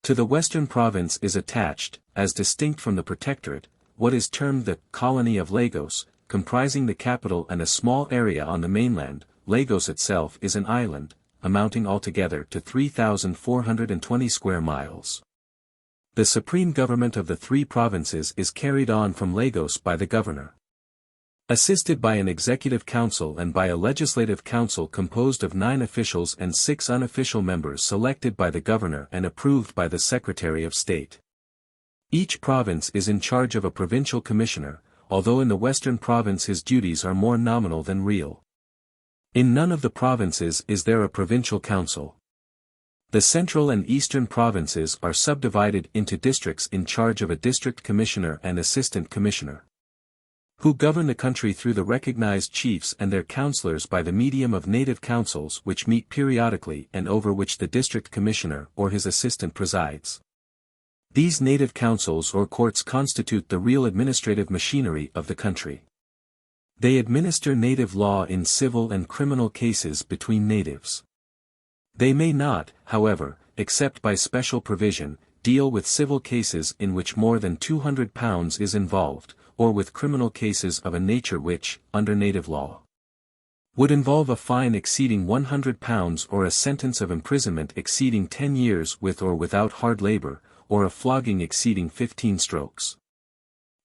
To the western province is attached, as distinct from the Protectorate, what is termed the colony of Lagos, comprising the capital and a small area on the mainland. Lagos itself is an island, amounting altogether to 3,420 square miles. The supreme government of the 3 provinces is carried on from Lagos by the governor, assisted by an executive council and by a legislative council composed of 9 officials and 6 unofficial members selected by the governor and approved by the Secretary of State. Each province is in charge of a provincial commissioner, although in the western province his duties are more nominal than real. In none of the provinces is there a provincial council. The central and eastern provinces are subdivided into districts in charge of a district commissioner and assistant commissioner, who govern the country through the recognized chiefs and their councillors by the medium of native councils which meet periodically and over which the district commissioner or his assistant presides. These native councils or courts constitute the real administrative machinery of the country. They administer native law in civil and criminal cases between natives. They may not, however, except by special provision, deal with civil cases in which more than £200 is involved, or with criminal cases of a nature which, under native law, would involve a fine exceeding £100 or a sentence of imprisonment exceeding 10 years with or without hard labor, or a flogging exceeding 15 strokes.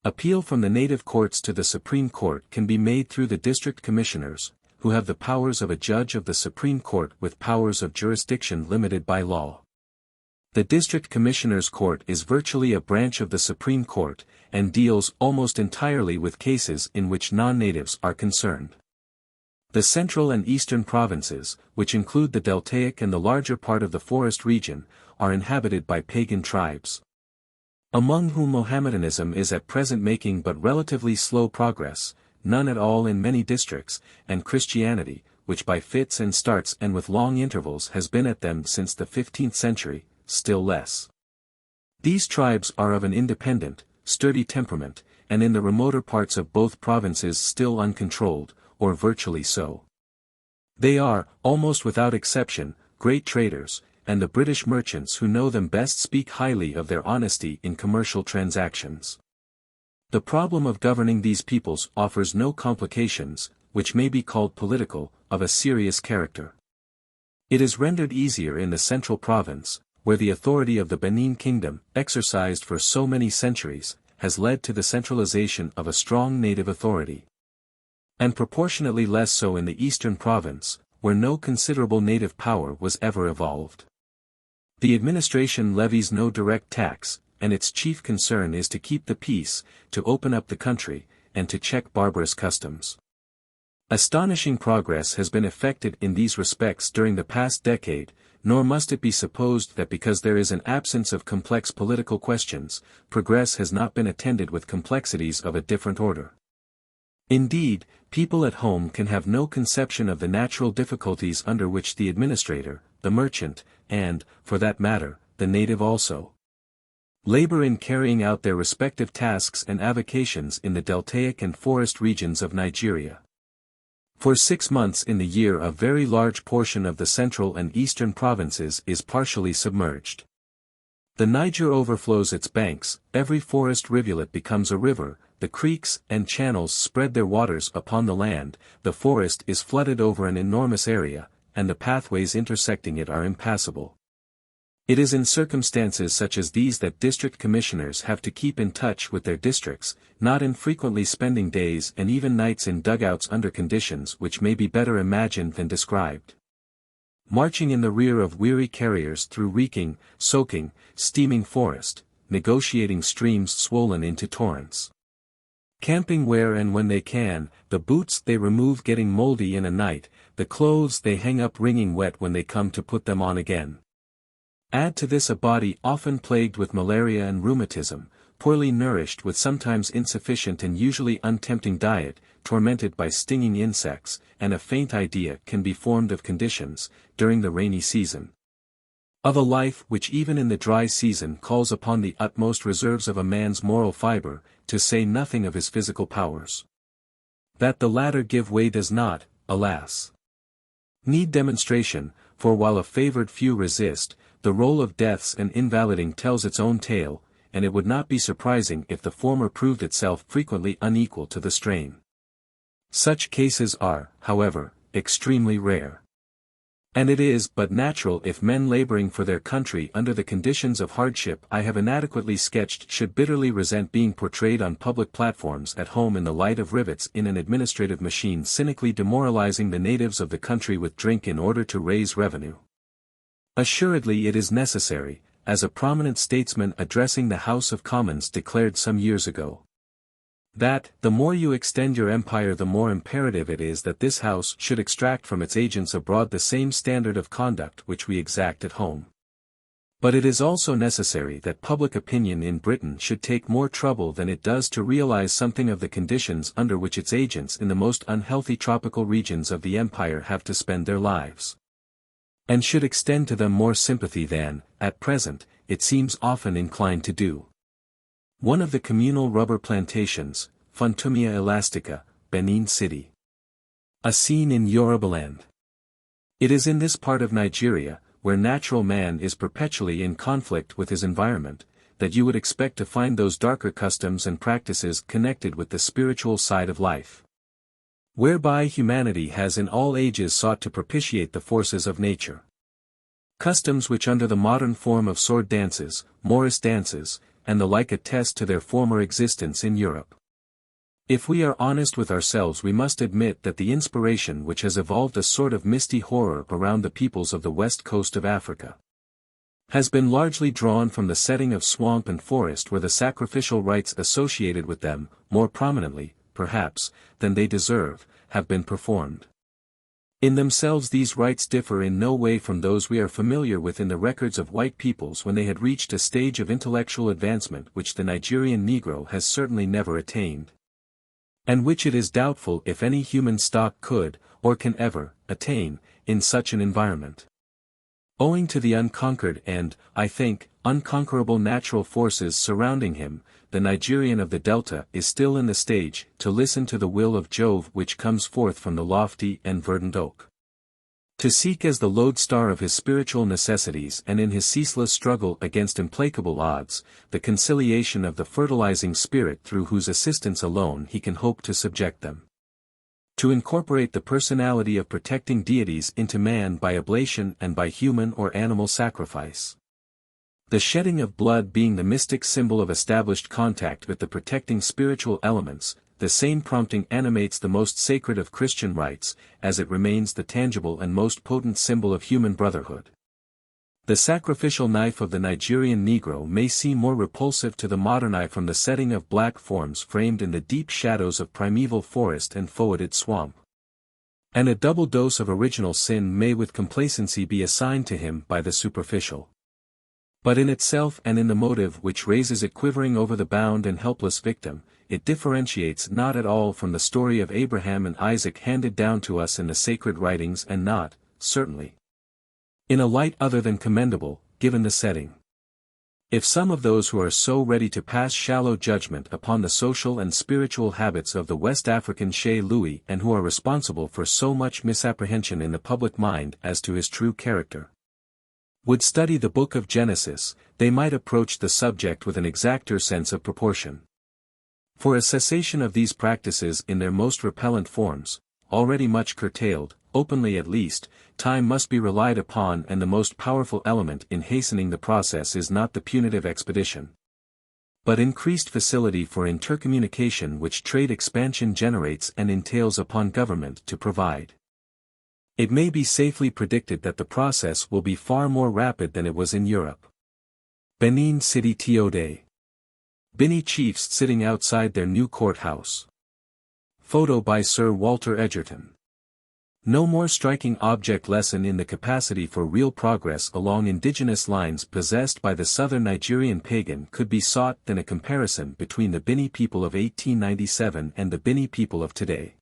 Appeal from the native courts to the Supreme Court can be made through the district commissioners, who have the powers of a judge of the Supreme Court with powers of jurisdiction limited by law. The district commissioners' court is virtually a branch of the Supreme Court, and deals almost entirely with cases in which non-natives are concerned. The central and eastern provinces, which include the deltaic and the larger part of the forest region, are inhabited by pagan tribes, among whom Mohammedanism is at present making but relatively slow progress, none at all in many districts, and Christianity, which by fits and starts and with long intervals has been at them since the 15th century, still less. These tribes are of an independent, sturdy temperament, and in the remoter parts of both provinces still uncontrolled, or virtually so. They are, almost without exception, great traders, and the British merchants who know them best speak highly of their honesty in commercial transactions. The problem of governing these peoples offers no complications, which may be called political, of a serious character. It is rendered easier in the central province, where the authority of the Benin Kingdom, exercised for so many centuries, has led to the centralization of a strong native authority, and proportionately less so in the eastern province, where no considerable native power was ever evolved. The administration levies no direct tax, and its chief concern is to keep the peace, to open up the country, and to check barbarous customs. Astonishing progress has been effected in these respects during the past decade, nor must it be supposed that because there is an absence of complex political questions, progress has not been attended with complexities of a different order. Indeed, people at home can have no conception of the natural difficulties under which the administrator, the merchant, and, for that matter, the native also, labor in carrying out their respective tasks and avocations in the deltaic and forest regions of Nigeria. For 6 months in the year a very large portion of the central and eastern provinces is partially submerged. The Niger overflows its banks, every forest rivulet becomes a river, the creeks and channels spread their waters upon the land, the forest is flooded over an enormous area, and the pathways intersecting it are impassable. It is in circumstances such as these that district commissioners have to keep in touch with their districts, not infrequently spending days and even nights in dugouts under conditions which may be better imagined than described. Marching in the rear of weary carriers through reeking, soaking, steaming forest, negotiating streams swollen into torrents. Camping where and when they can, the boots they remove getting moldy in a night, the clothes they hang up wringing wet when they come to put them on again. Add to this a body often plagued with malaria and rheumatism, poorly nourished with sometimes insufficient and usually untempting diet, tormented by stinging insects, and a faint idea can be formed of conditions, during the rainy season, of a life which even in the dry season calls upon the utmost reserves of a man's moral fiber, to say nothing of his physical powers. That the latter give way does not, alas, need demonstration, for while a favored few resist, the roll of deaths and invaliding tells its own tale, and it would not be surprising if the former proved itself frequently unequal to the strain. Such cases are, however, extremely rare. And it is but natural if men laboring for their country under the conditions of hardship I have inadequately sketched should bitterly resent being portrayed on public platforms at home in the light of rivets in an administrative machine cynically demoralizing the natives of the country with drink in order to raise revenue. Assuredly it is necessary, as a prominent statesman addressing the House of Commons declared some years ago, that, the more you extend your empire the more imperative it is that this House should extract from its agents abroad the same standard of conduct which we exact at home. But it is also necessary that public opinion in Britain should take more trouble than it does to realize something of the conditions under which its agents in the most unhealthy tropical regions of the empire have to spend their lives. And should extend to them more sympathy than, at present, it seems often inclined to do. One of the communal rubber plantations, Funtumia elastica, Benin City. A scene in Yorubaland. It is in this part of Nigeria, where natural man is perpetually in conflict with his environment, that you would expect to find those darker customs and practices connected with the spiritual side of life, whereby humanity has in all ages sought to propitiate the forces of nature. Customs which under the modern form of sword dances, Morris dances, and the like attest to their former existence in Europe. If we are honest with ourselves we must admit that the inspiration which has evolved a sort of misty horror around the peoples of the west coast of Africa has been largely drawn from the setting of swamp and forest where the sacrificial rites associated with them, more prominently, perhaps, than they deserve, have been performed. In themselves these rites differ in no way from those we are familiar with in the records of white peoples when they had reached a stage of intellectual advancement which the Nigerian Negro has certainly never attained, and which it is doubtful if any human stock could, or can ever, attain, in such an environment. Owing to the unconquered and, I think, unconquerable natural forces surrounding him, the Nigerian of the Delta is still in the stage to listen to the will of Jove which comes forth from the lofty and verdant oak. To seek as the lodestar of his spiritual necessities and in his ceaseless struggle against implacable odds, the conciliation of the fertilizing spirit through whose assistance alone he can hope to subject them. To incorporate the personality of protecting deities into man by oblation and by human or animal sacrifice. The shedding of blood being the mystic symbol of established contact with the protecting spiritual elements, the same prompting animates the most sacred of Christian rites, as it remains the tangible and most potent symbol of human brotherhood. The sacrificial knife of the Nigerian Negro may seem more repulsive to the modern eye from the setting of black forms framed in the deep shadows of primeval forest and foetid swamp. And a double dose of original sin may with complacency be assigned to him by the superficial. But in itself and in the motive which raises it quivering over the bound and helpless victim, it differentiates not at all from the story of Abraham and Isaac handed down to us in the sacred writings and not, certainly, in a light other than commendable, given the setting. If some of those who are so ready to pass shallow judgment upon the social and spiritual habits of the West African Chez Louis and who are responsible for so much misapprehension in the public mind as to his true character, would study the book of Genesis, they might approach the subject with an exacter sense of proportion. For a cessation of these practices in their most repellent forms, already much curtailed, openly at least, time must be relied upon, and the most powerful element in hastening the process is not the punitive expedition, but increased facility for intercommunication which trade expansion generates and entails upon government to provide. It may be safely predicted that the process will be far more rapid than it was in Europe. Benin City Tode. Bini chiefs sitting outside their new courthouse. Photo by Sir Walter Egerton. No more striking object lesson in the capacity for real progress along indigenous lines possessed by the southern Nigerian pagan could be sought than a comparison between the Bini people of 1897 and the Bini people of today.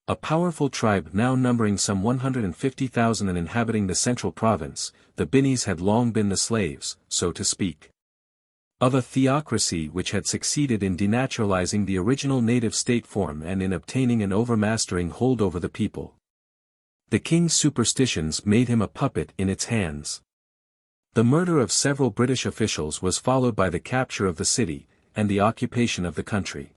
A powerful tribe now numbering some 150,000 and inhabiting the central province, the Binis had long been the slaves, so to speak, of a theocracy which had succeeded in denaturalizing the original native state form and in obtaining an overmastering hold over the people. The king's superstitions made him a puppet in its hands. The murder of several British officials was followed by the capture of the city, and the occupation of the country.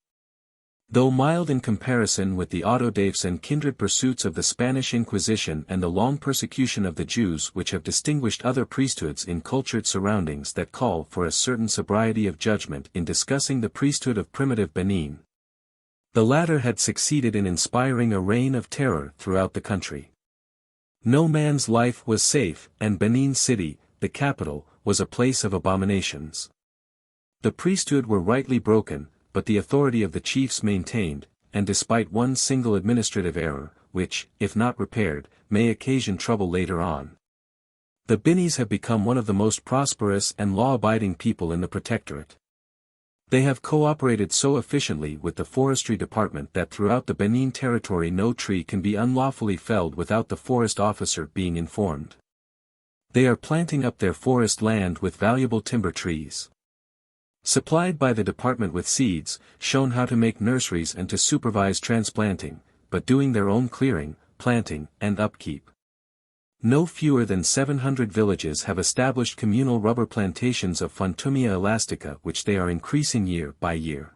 Though mild in comparison with the autodafes and kindred pursuits of the Spanish Inquisition and the long persecution of the Jews which have distinguished other priesthoods in cultured surroundings that call for a certain sobriety of judgment in discussing the priesthood of primitive Benin, the latter had succeeded in inspiring a reign of terror throughout the country. No man's life was safe, and Benin City, the capital, was a place of abominations. The priesthood were rightly broken, but the authority of the chiefs maintained, and despite one single administrative error, which, if not repaired, may occasion trouble later on. The Binis have become one of the most prosperous and law-abiding people in the protectorate. They have cooperated so efficiently with the forestry department that throughout the Benin territory no tree can be unlawfully felled without the forest officer being informed. They are planting up their forest land with valuable timber trees, supplied by the department with seeds, shown how to make nurseries and to supervise transplanting, but doing their own clearing, planting, and upkeep. No fewer than 700 villages have established communal rubber plantations of Fontumia elastica which they are increasing year by year.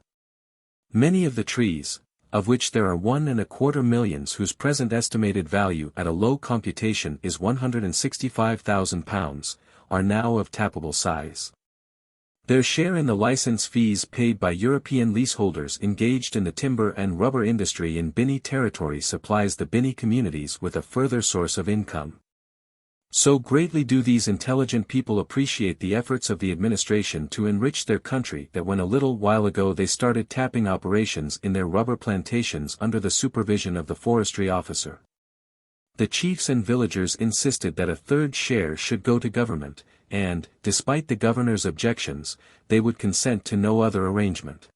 Many of the trees, of which there are 1.25 million whose present estimated value at a low computation is £165,000, are now of tappable size. Their share in the license fees paid by European leaseholders engaged in the timber and rubber industry in Bini territory supplies the Bini communities with a further source of income. So greatly do these intelligent people appreciate the efforts of the administration to enrich their country that when a little while ago they started tapping operations in their rubber plantations under the supervision of the forestry officer, the chiefs and villagers insisted that a third share should go to government, and, despite the governor's objections, they would consent to no other arrangement.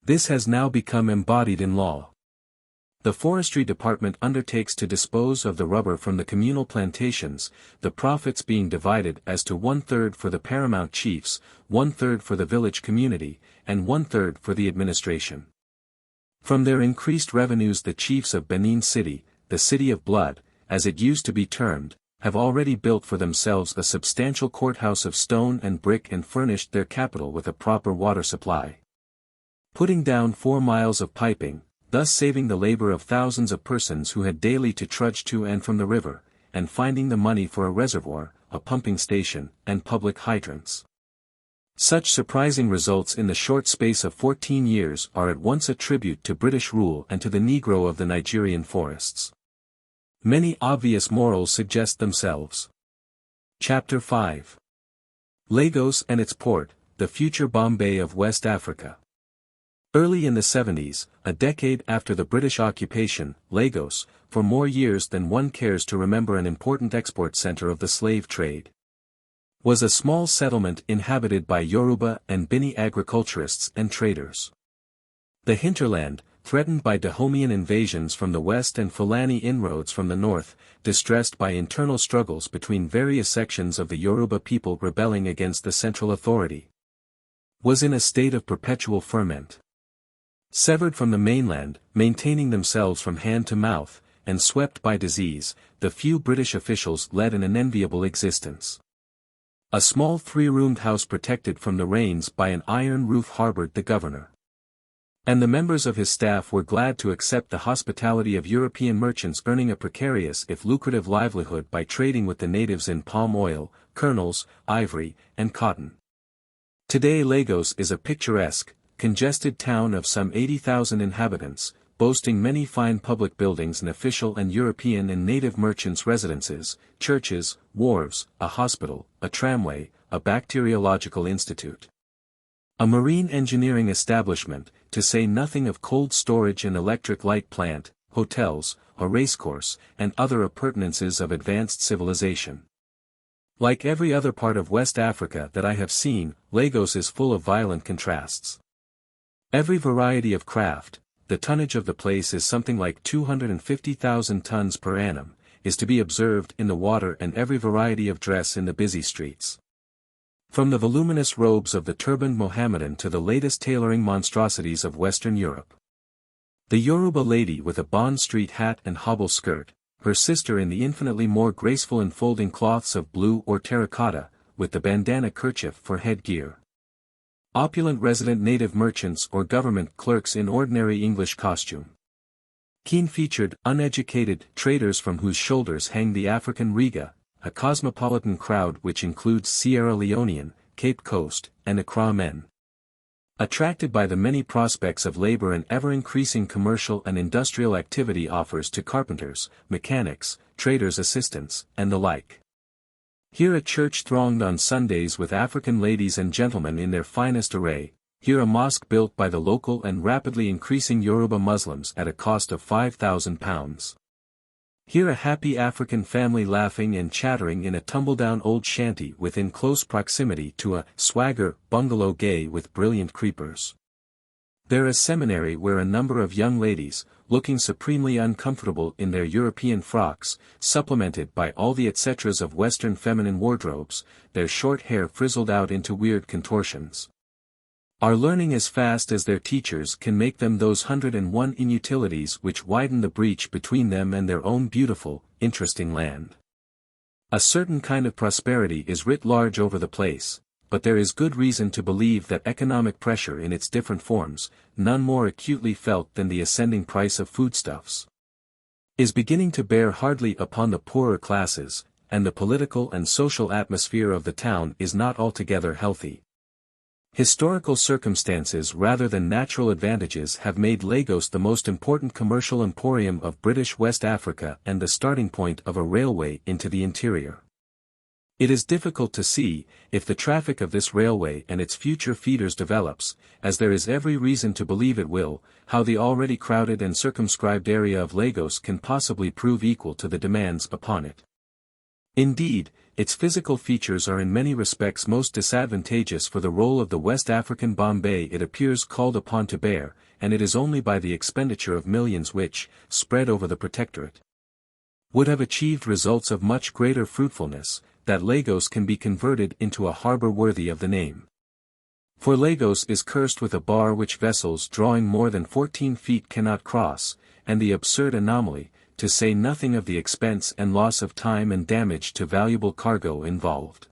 This has now become embodied in law. The forestry department undertakes to dispose of the rubber from the communal plantations, the profits being divided as to 1/3 for the paramount chiefs, 1/3 for the village community, and 1/3 for the administration. From their increased revenues the chiefs of Benin City, the City of Blood, as it used to be termed, have already built for themselves a substantial courthouse of stone and brick and furnished their capital with a proper water supply, putting down 4 miles of piping, thus saving the labor of thousands of persons who had daily to trudge to and from the river, and finding the money for a reservoir, a pumping station, and public hydrants. Such surprising results in the short space of 14 years are at once a tribute to British rule and to the Negro of the Nigerian forests. Many obvious morals suggest themselves. Chapter 5. Lagos and its port, the future Bombay of West Africa. Early in the 70s, a decade after the British occupation, Lagos, for more years than one cares to remember an important export center of the slave trade, was a small settlement inhabited by Yoruba and Bini agriculturists and traders. The hinterland, threatened by Dahomean invasions from the west and Fulani inroads from the north, distressed by internal struggles between various sections of the Yoruba people rebelling against the central authority, was in a state of perpetual ferment. Severed from the mainland, maintaining themselves from hand to mouth, and swept by disease, the few British officials led an unenviable existence. A small three-roomed house protected from the rains by an iron roof harbored the governor. And the members of his staff were glad to accept the hospitality of European merchants earning a precarious if lucrative livelihood by trading with the natives in palm oil, kernels, ivory, and cotton. Today Lagos is a picturesque, congested town of some 80,000 inhabitants, boasting many fine public buildings and official and European and native merchants' residences, churches, wharves, a hospital, a tramway, a bacteriological institute, a marine engineering establishment, to say nothing of cold storage and electric light plant, hotels, a racecourse, and other appurtenances of advanced civilization. Like every other part of West Africa that I have seen, Lagos is full of violent contrasts. Every variety of craft, the tonnage of the place is something like 250,000 tons per annum, is to be observed in the water, and every variety of dress in the busy streets. From the voluminous robes of the turbaned Mohammedan to the latest tailoring monstrosities of Western Europe. The Yoruba lady with a Bond Street hat and hobble skirt, her sister in the infinitely more graceful enfolding cloths of blue or terracotta, with the bandana kerchief for headgear. Opulent resident native merchants or government clerks in ordinary English costume. Keen-featured, uneducated traders from whose shoulders hang the African riga, a cosmopolitan crowd which includes Sierra Leonean, Cape Coast, and Accra men. Attracted by the many prospects of labor and ever-increasing commercial and industrial activity offers to carpenters, mechanics, traders' assistants, and the like. Here a church thronged on Sundays with African ladies and gentlemen in their finest array, here a mosque built by the local and rapidly increasing Yoruba Muslims at a cost of £5,000. Here a happy African family laughing and chattering in a tumble-down old shanty within close proximity to a swagger bungalow gay with brilliant creepers. There a seminary where a number of young ladies, looking supremely uncomfortable in their European frocks, supplemented by all the etceteras of Western feminine wardrobes, their short hair frizzled out into weird contortions, are learning as fast as their teachers can make them those 101 inutilities which widen the breach between them and their own beautiful, interesting land. A certain kind of prosperity is writ large over the place, but there is good reason to believe that economic pressure in its different forms, none more acutely felt than the ascending price of foodstuffs, is beginning to bear hardly upon the poorer classes, and the political and social atmosphere of the town is not altogether healthy. Historical circumstances rather than natural advantages have made Lagos the most important commercial emporium of British West Africa and the starting point of a railway into the interior. It is difficult to see, if the traffic of this railway and its future feeders develops, as there is every reason to believe it will, how the already crowded and circumscribed area of Lagos can possibly prove equal to the demands upon it. Indeed, its physical features are in many respects most disadvantageous for the role of the West African Bombay it appears called upon to bear, and it is only by the expenditure of millions which, spread over the protectorate, would have achieved results of much greater fruitfulness, that Lagos can be converted into a harbour worthy of the name. For Lagos is cursed with a bar which vessels drawing more than 14 feet cannot cross, and the absurd anomaly, to say nothing of the expense and loss of time and damage to valuable cargo involved,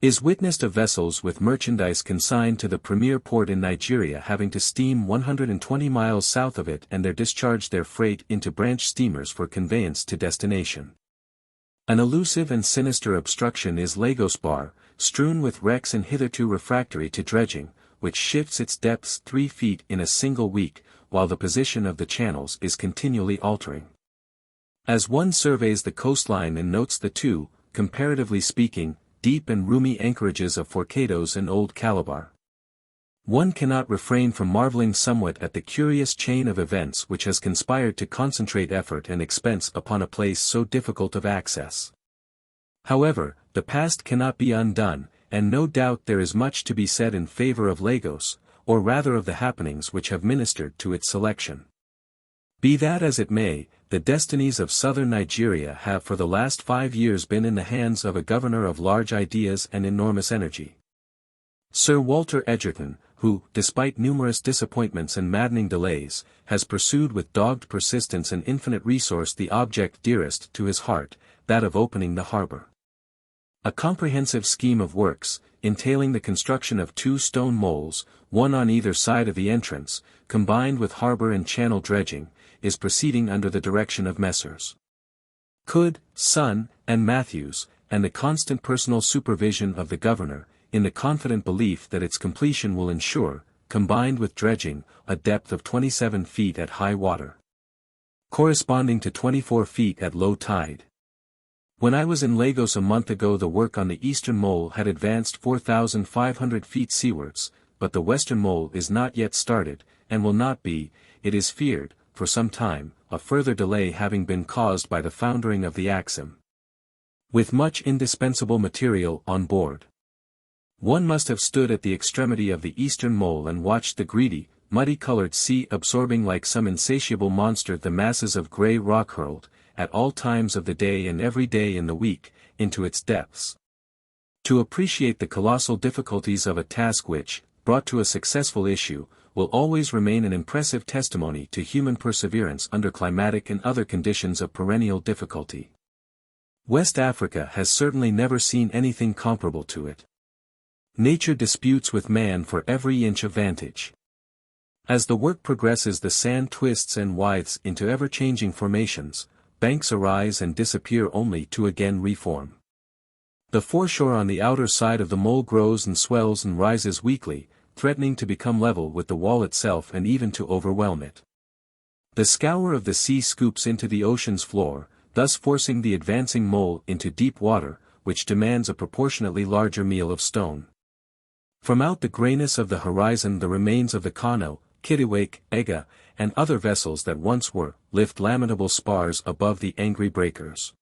is witnessed of vessels with merchandise consigned to the premier port in Nigeria having to steam 120 miles south of it and there discharge their freight into branch steamers for conveyance to destination. An elusive and sinister obstruction is Lagos Bar, strewn with wrecks and hitherto refractory to dredging, which shifts its depths 3 feet in a single week, while the position of the channels is continually altering. As one surveys the coastline and notes the two, comparatively speaking, deep and roomy anchorages of Forcados and Old Calabar, one cannot refrain from marveling somewhat at the curious chain of events which has conspired to concentrate effort and expense upon a place so difficult of access. However, the past cannot be undone, and no doubt there is much to be said in favor of Lagos, or rather of the happenings which have ministered to its selection. Be that as it may, the destinies of southern Nigeria have for the last 5 years been in the hands of a governor of large ideas and enormous energy. Sir Walter Egerton, who, despite numerous disappointments and maddening delays, has pursued with dogged persistence and infinite resource the object dearest to his heart, that of opening the harbor. A comprehensive scheme of works, entailing the construction of 2 stone moles, one on either side of the entrance, combined with harbor and channel dredging, is proceeding under the direction of Messrs. Coode, Son, and Matthews, and the constant personal supervision of the governor, in the confident belief that its completion will ensure, combined with dredging, a depth of 27 feet at high water, corresponding to 24 feet at low tide. When I was in Lagos a month ago, the work on the eastern mole had advanced 4,500 feet seawards, but the western mole is not yet started, and will not be, it is feared, for some time, a further delay having been caused by the foundering of the XVIII. With much indispensable material on board. One must have stood at the extremity of the eastern mole and watched the greedy, muddy-colored sea absorbing like some insatiable monster the masses of grey rock hurled, at all times of the day and every day in the week, into its depths. To appreciate the colossal difficulties of a task which, brought to a successful issue, will always remain an impressive testimony to human perseverance under climatic and other conditions of perennial difficulty. West Africa has certainly never seen anything comparable to it. Nature disputes with man for every inch of vantage. As the work progresses, the sand twists and writhes into ever-changing formations, banks arise and disappear only to again reform. The foreshore on the outer side of the mole grows and swells and rises weakly, threatening to become level with the wall itself and even to overwhelm it. The scour of the sea scoops into the ocean's floor, thus forcing the advancing mole into deep water, which demands a proportionately larger meal of stone. From out the greyness of the horizon the remains of the canoe, kittiwake, Edgar, and other vessels that once were, lift lamentable spars above the angry breakers.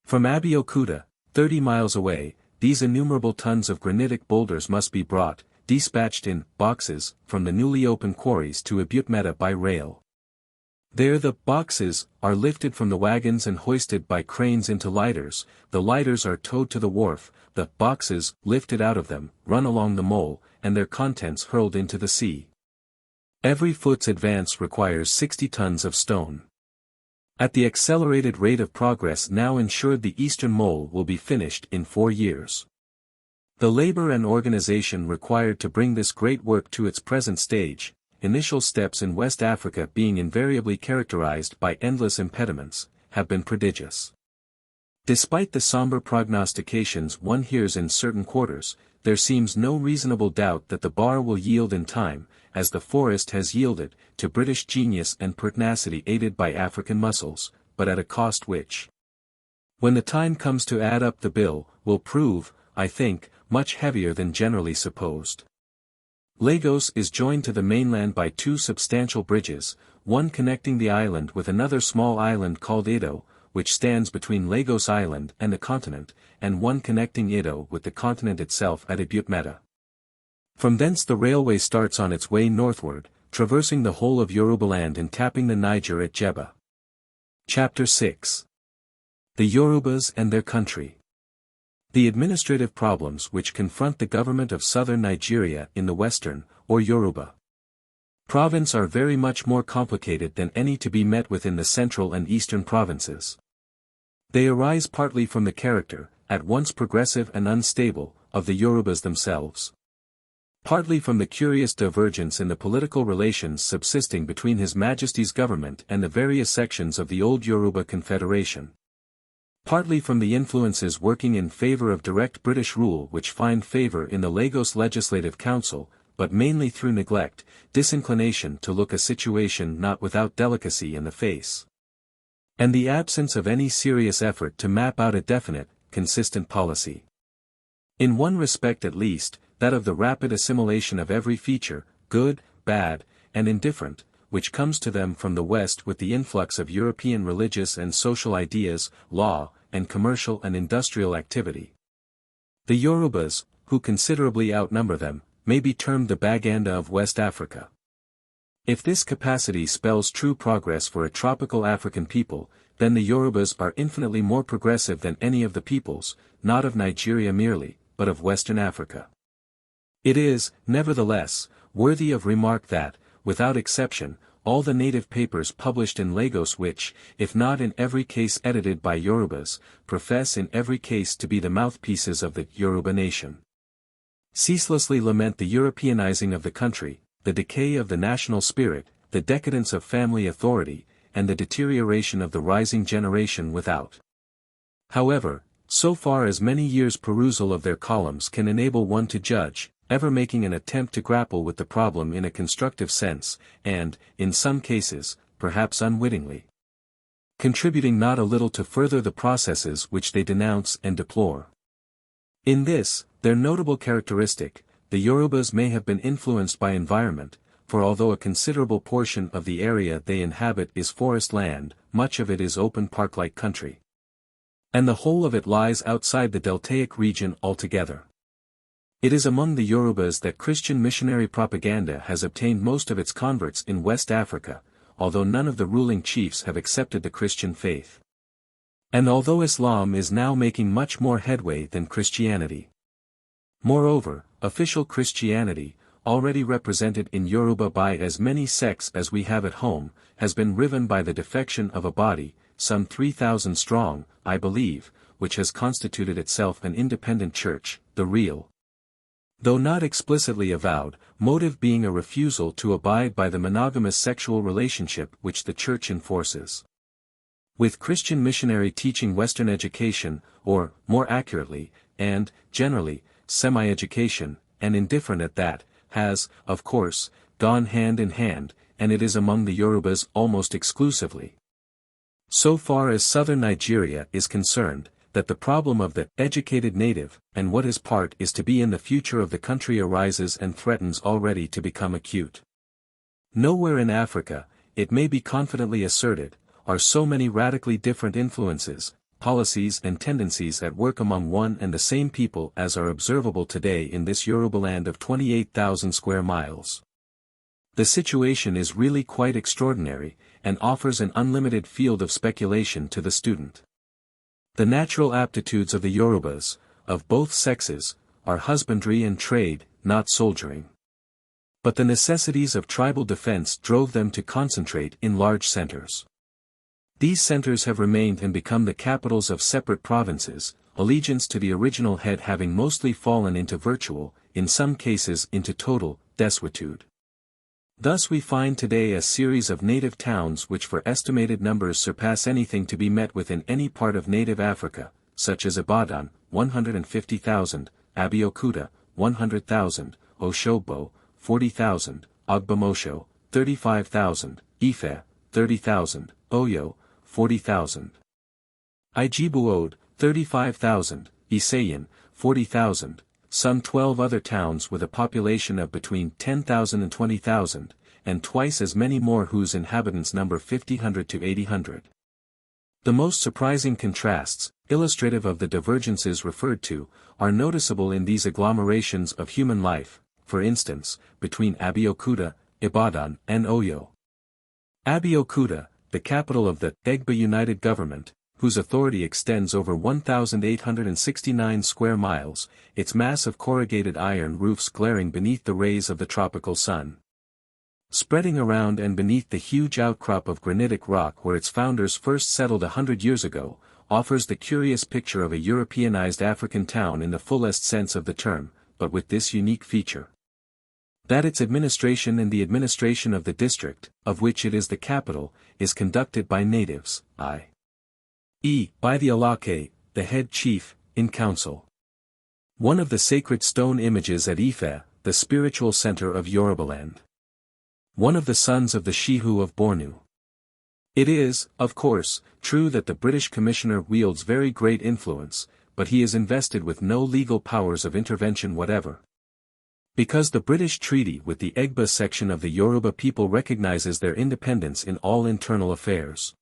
From Abeokuta, 30 miles away, these innumerable tons of granitic boulders must be brought, dispatched in boxes, from the newly opened quarries to Ebute by rail. There the boxes are lifted from the wagons and hoisted by cranes into lighters, the lighters are towed to the wharf, the boxes, lifted out of them, run along the mole, and their contents hurled into the sea. Every foot's advance requires 60 tons of stone. At the accelerated rate of progress now ensured, the eastern mole will be finished in 4 years. The labor and organization required to bring this great work to its present stage, initial steps in West Africa being invariably characterized by endless impediments, have been prodigious. Despite the somber prognostications one hears in certain quarters, there seems no reasonable doubt that the bar will yield in time, as the forest has yielded, to British genius and pertinacity aided by African muscles, but at a cost which, when the time comes to add up the bill, will prove, I think, much heavier than generally supposed. Lagos is joined to the mainland by 2 substantial bridges, one connecting the island with another small island called Edo, which stands between Lagos Island and the continent, and one connecting Edo with the continent itself at Ebute. From thence the railway starts on its way northward, traversing the whole of Yorubaland and tapping the Niger at Jebba. Chapter 6. The Yorubas and their country. The administrative problems which confront the government of southern Nigeria in the western, or Yoruba province are very much more complicated than any to be met with in the central and eastern provinces. They arise partly from the character, at once progressive and unstable, of the Yorubas themselves. Partly from the curious divergence in the political relations subsisting between His Majesty's government and the various sections of the old Yoruba Confederation. Partly from the influences working in favor of direct British rule which find favor in the Lagos Legislative Council, but mainly through neglect, disinclination to look a situation not without delicacy in the face, and the absence of any serious effort to map out a definite, consistent policy. In one respect at least, that of the rapid assimilation of every feature, good, bad, and indifferent, which comes to them from the West with the influx of European religious and social ideas, law, and commercial and industrial activity. The Yorubas, who considerably outnumber them, may be termed the Baganda of West Africa. If this capacity spells true progress for a tropical African people, then the Yorubas are infinitely more progressive than any of the peoples, not of Nigeria merely, but of Western Africa. It is, nevertheless, worthy of remark that, without exception, all the native papers published in Lagos which, if not in every case edited by Yorubas, profess in every case to be the mouthpieces of the Yoruba nation, ceaselessly lament the Europeanizing of the country, the decay of the national spirit, the decadence of family authority, and the deterioration of the rising generation without. However, so far as many years' perusal of their columns can enable one to judge, ever making an attempt to grapple with the problem in a constructive sense, and, in some cases, perhaps unwittingly, contributing not a little to further the processes which they denounce and deplore. In this, their notable characteristic, the Yorubas may have been influenced by environment, for although a considerable portion of the area they inhabit is forest land, much of it is open park-like country, and the whole of it lies outside the deltaic region altogether. It is among the Yorubas that Christian missionary propaganda has obtained most of its converts in West Africa, although none of the ruling chiefs have accepted the Christian faith. And although Islam is now making much more headway than Christianity. Moreover, official Christianity, already represented in Yoruba by as many sects as we have at home, has been riven by the defection of a body, some 3,000 strong, I believe, which has constituted itself an independent church, the real, though not explicitly avowed, motive being a refusal to abide by the monogamous sexual relationship which the Church enforces. With Christian missionary teaching Western education, or, more accurately, and, generally, semi-education, and indifferent at that, has, of course, gone hand in hand, and it is among the Yorubas almost exclusively, so far as southern Nigeria is concerned, that the problem of the educated native, and what his part is to be in the future of the country arises and threatens already to become acute. Nowhere in Africa, it may be confidently asserted, are so many radically different influences, policies and tendencies at work among one and the same people as are observable today in this Yorubaland of 28,000 square miles. The situation is really quite extraordinary, and offers an unlimited field of speculation to the student. The natural aptitudes of the Yorubas, of both sexes, are husbandry and trade, not soldiering. But the necessities of tribal defense drove them to concentrate in large centers. These centers have remained and become the capitals of separate provinces, allegiance to the original head having mostly fallen into virtual, in some cases into total, desuetude. Thus we find today a series of native towns which for estimated numbers surpass anything to be met with in any part of native Africa, such as Ibadan, 150,000, Abeokuta, 100,000, Oshogbo, 40,000, Ogbomosho, 35,000, Ife, 30,000, Oyo, 40,000. Ijebu-Ode, 35,000, Isayin, 40,000, some 12 other towns with a population of between 10,000 and 20,000, and twice as many more whose inhabitants number 50,000 to 80,000. The most surprising contrasts, illustrative of the divergences referred to, are noticeable in these agglomerations of human life, for instance, between Abeokuta, Ibadan, and Oyo. Abeokuta, the capital of the Egba United Government, whose authority extends over 1,869 square miles, its mass of corrugated iron roofs glaring beneath the rays of the tropical sun. Spreading around and beneath the huge outcrop of granitic rock where its founders first settled 100 years ago, offers the curious picture of a Europeanized African town in the fullest sense of the term, but with this unique feature, that its administration and the administration of the district, of which it is the capital, is conducted by natives, i.e., by the Alake, the head chief, in council. One of the sacred stone images at Ife, the spiritual center of Yorubaland. One of the sons of the Shehu of Bornu. It is, of course, true that the British Commissioner wields very great influence, but he is invested with no legal powers of intervention whatever. Because the British treaty with the Egba section of the Yoruba people recognizes their independence in all internal affairs.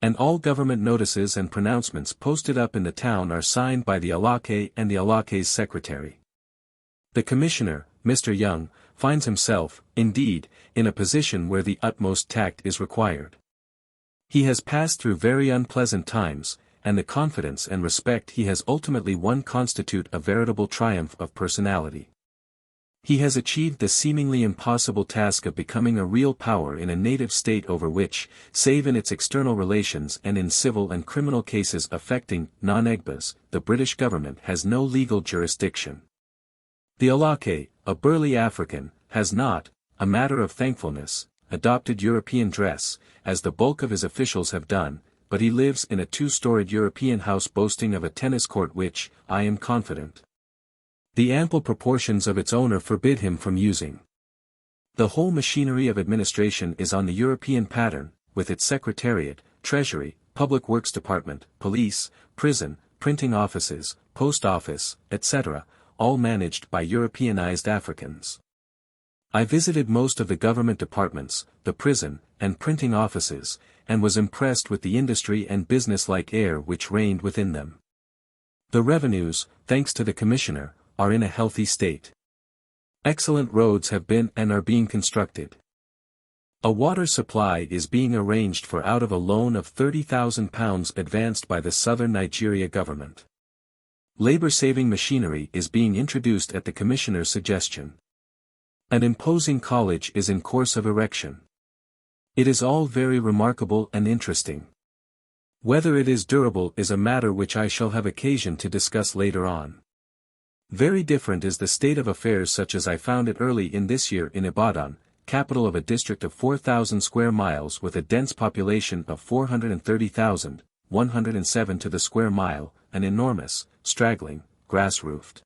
And all government notices and pronouncements posted up in the town are signed by the Alake and the Alake's secretary. The commissioner, Mr. Young, finds himself, indeed, in a position where the utmost tact is required. He has passed through very unpleasant times, and the confidence and respect he has ultimately won constitute a veritable triumph of personality. He has achieved the seemingly impossible task of becoming a real power in a native state over which, save in its external relations and in civil and criminal cases affecting non-Egbas, the British government has no legal jurisdiction. The Alake, a burly African, has not, a matter of thankfulness, adopted European dress, as the bulk of his officials have done, but he lives in a two-storied European house boasting of a tennis court which, I am confident, the ample proportions of its owner forbid him from using. The whole machinery of administration is on the European pattern, with its secretariat, treasury, public works department, police, prison, printing offices, post office, etc., all managed by Europeanized Africans. I visited most of the government departments, the prison, and printing offices, and was impressed with the industry and business-like air which reigned within them. The revenues, thanks to the commissioner, are in a healthy state. Excellent roads have been and are being constructed. A water supply is being arranged for out of a loan of £30,000 advanced by the southern Nigeria government. Labor-saving machinery is being introduced at the commissioner's suggestion. An imposing college is in course of erection. It is all very remarkable and interesting. Whether it is durable is a matter which I shall have occasion to discuss later on. Very different is the state of affairs such as I found it early in this year in Ibadan, capital of a district of 4,000 square miles with a dense population of 430,000, 107 to the square mile, an enormous, straggling, grass-roofed,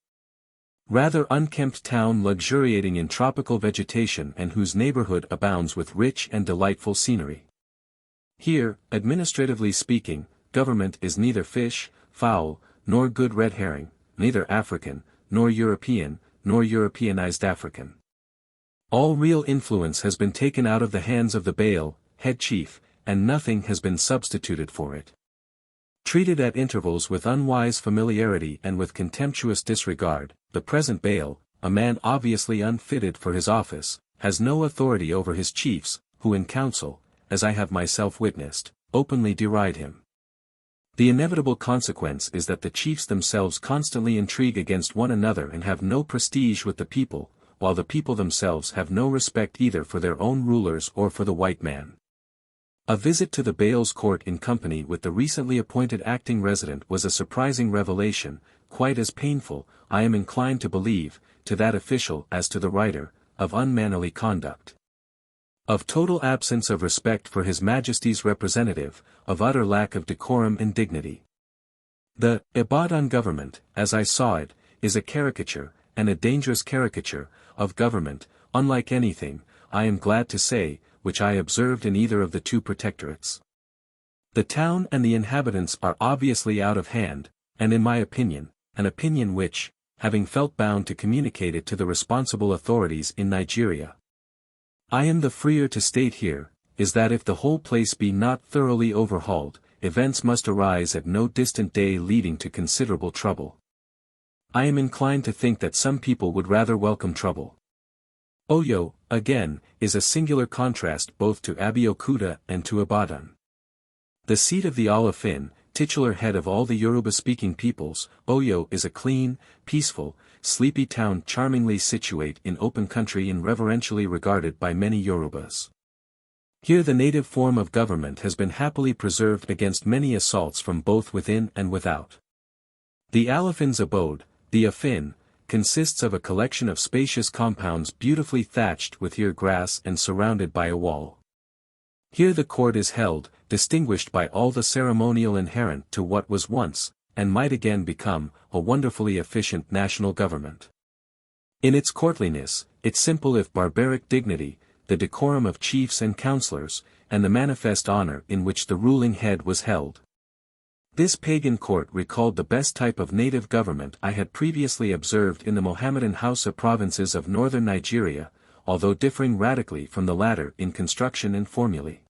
rather unkempt town luxuriating in tropical vegetation and whose neighborhood abounds with rich and delightful scenery. Here, administratively speaking, government is neither fish, fowl, nor good red herring, neither African, nor European, nor Europeanized African. All real influence has been taken out of the hands of the Baal, head chief, and nothing has been substituted for it. Treated at intervals with unwise familiarity and with contemptuous disregard, the present Baal, a man obviously unfitted for his office, has no authority over his chiefs, who in council, as I have myself witnessed, openly deride him. The inevitable consequence is that the chiefs themselves constantly intrigue against one another and have no prestige with the people, while the people themselves have no respect either for their own rulers or for the white man. A visit to the Baal's court in company with the recently appointed acting resident was a surprising revelation, quite as painful, I am inclined to believe, to that official as to the writer, of unmannerly conduct, of total absence of respect for His Majesty's representative, of utter lack of decorum and dignity. The Ibadan government, as I saw it, is a caricature, and a dangerous caricature, of government, unlike anything, I am glad to say, which I observed in either of the two protectorates. The town and the inhabitants are obviously out of hand, and in my opinion, an opinion which, having felt bound to communicate it to the responsible authorities in Nigeria, I am the freer to state here, is that if the whole place be not thoroughly overhauled, events must arise at no distant day leading to considerable trouble. I am inclined to think that some people would rather welcome trouble. Oyo, again, is a singular contrast both to Abeokuta and to Ibadan. The seat of the Olofin, titular head of all the Yoruba-speaking peoples, Oyo is a clean, peaceful, sleepy town charmingly situate in open country and reverentially regarded by many Yorubas. Here the native form of government has been happily preserved against many assaults from both within and without. The Alofin's abode, the Afin, consists of a collection of spacious compounds beautifully thatched with ear grass and surrounded by a wall. Here the court is held, distinguished by all the ceremonial inherent to what was once, and might again become, a wonderfully efficient national government. In its courtliness, its simple if barbaric dignity, the decorum of chiefs and councillors, and the manifest honor in which the ruling head was held. This pagan court recalled the best type of native government I had previously observed in the Mohammedan Hausa provinces of northern Nigeria, although differing radically from the latter in construction and formulae.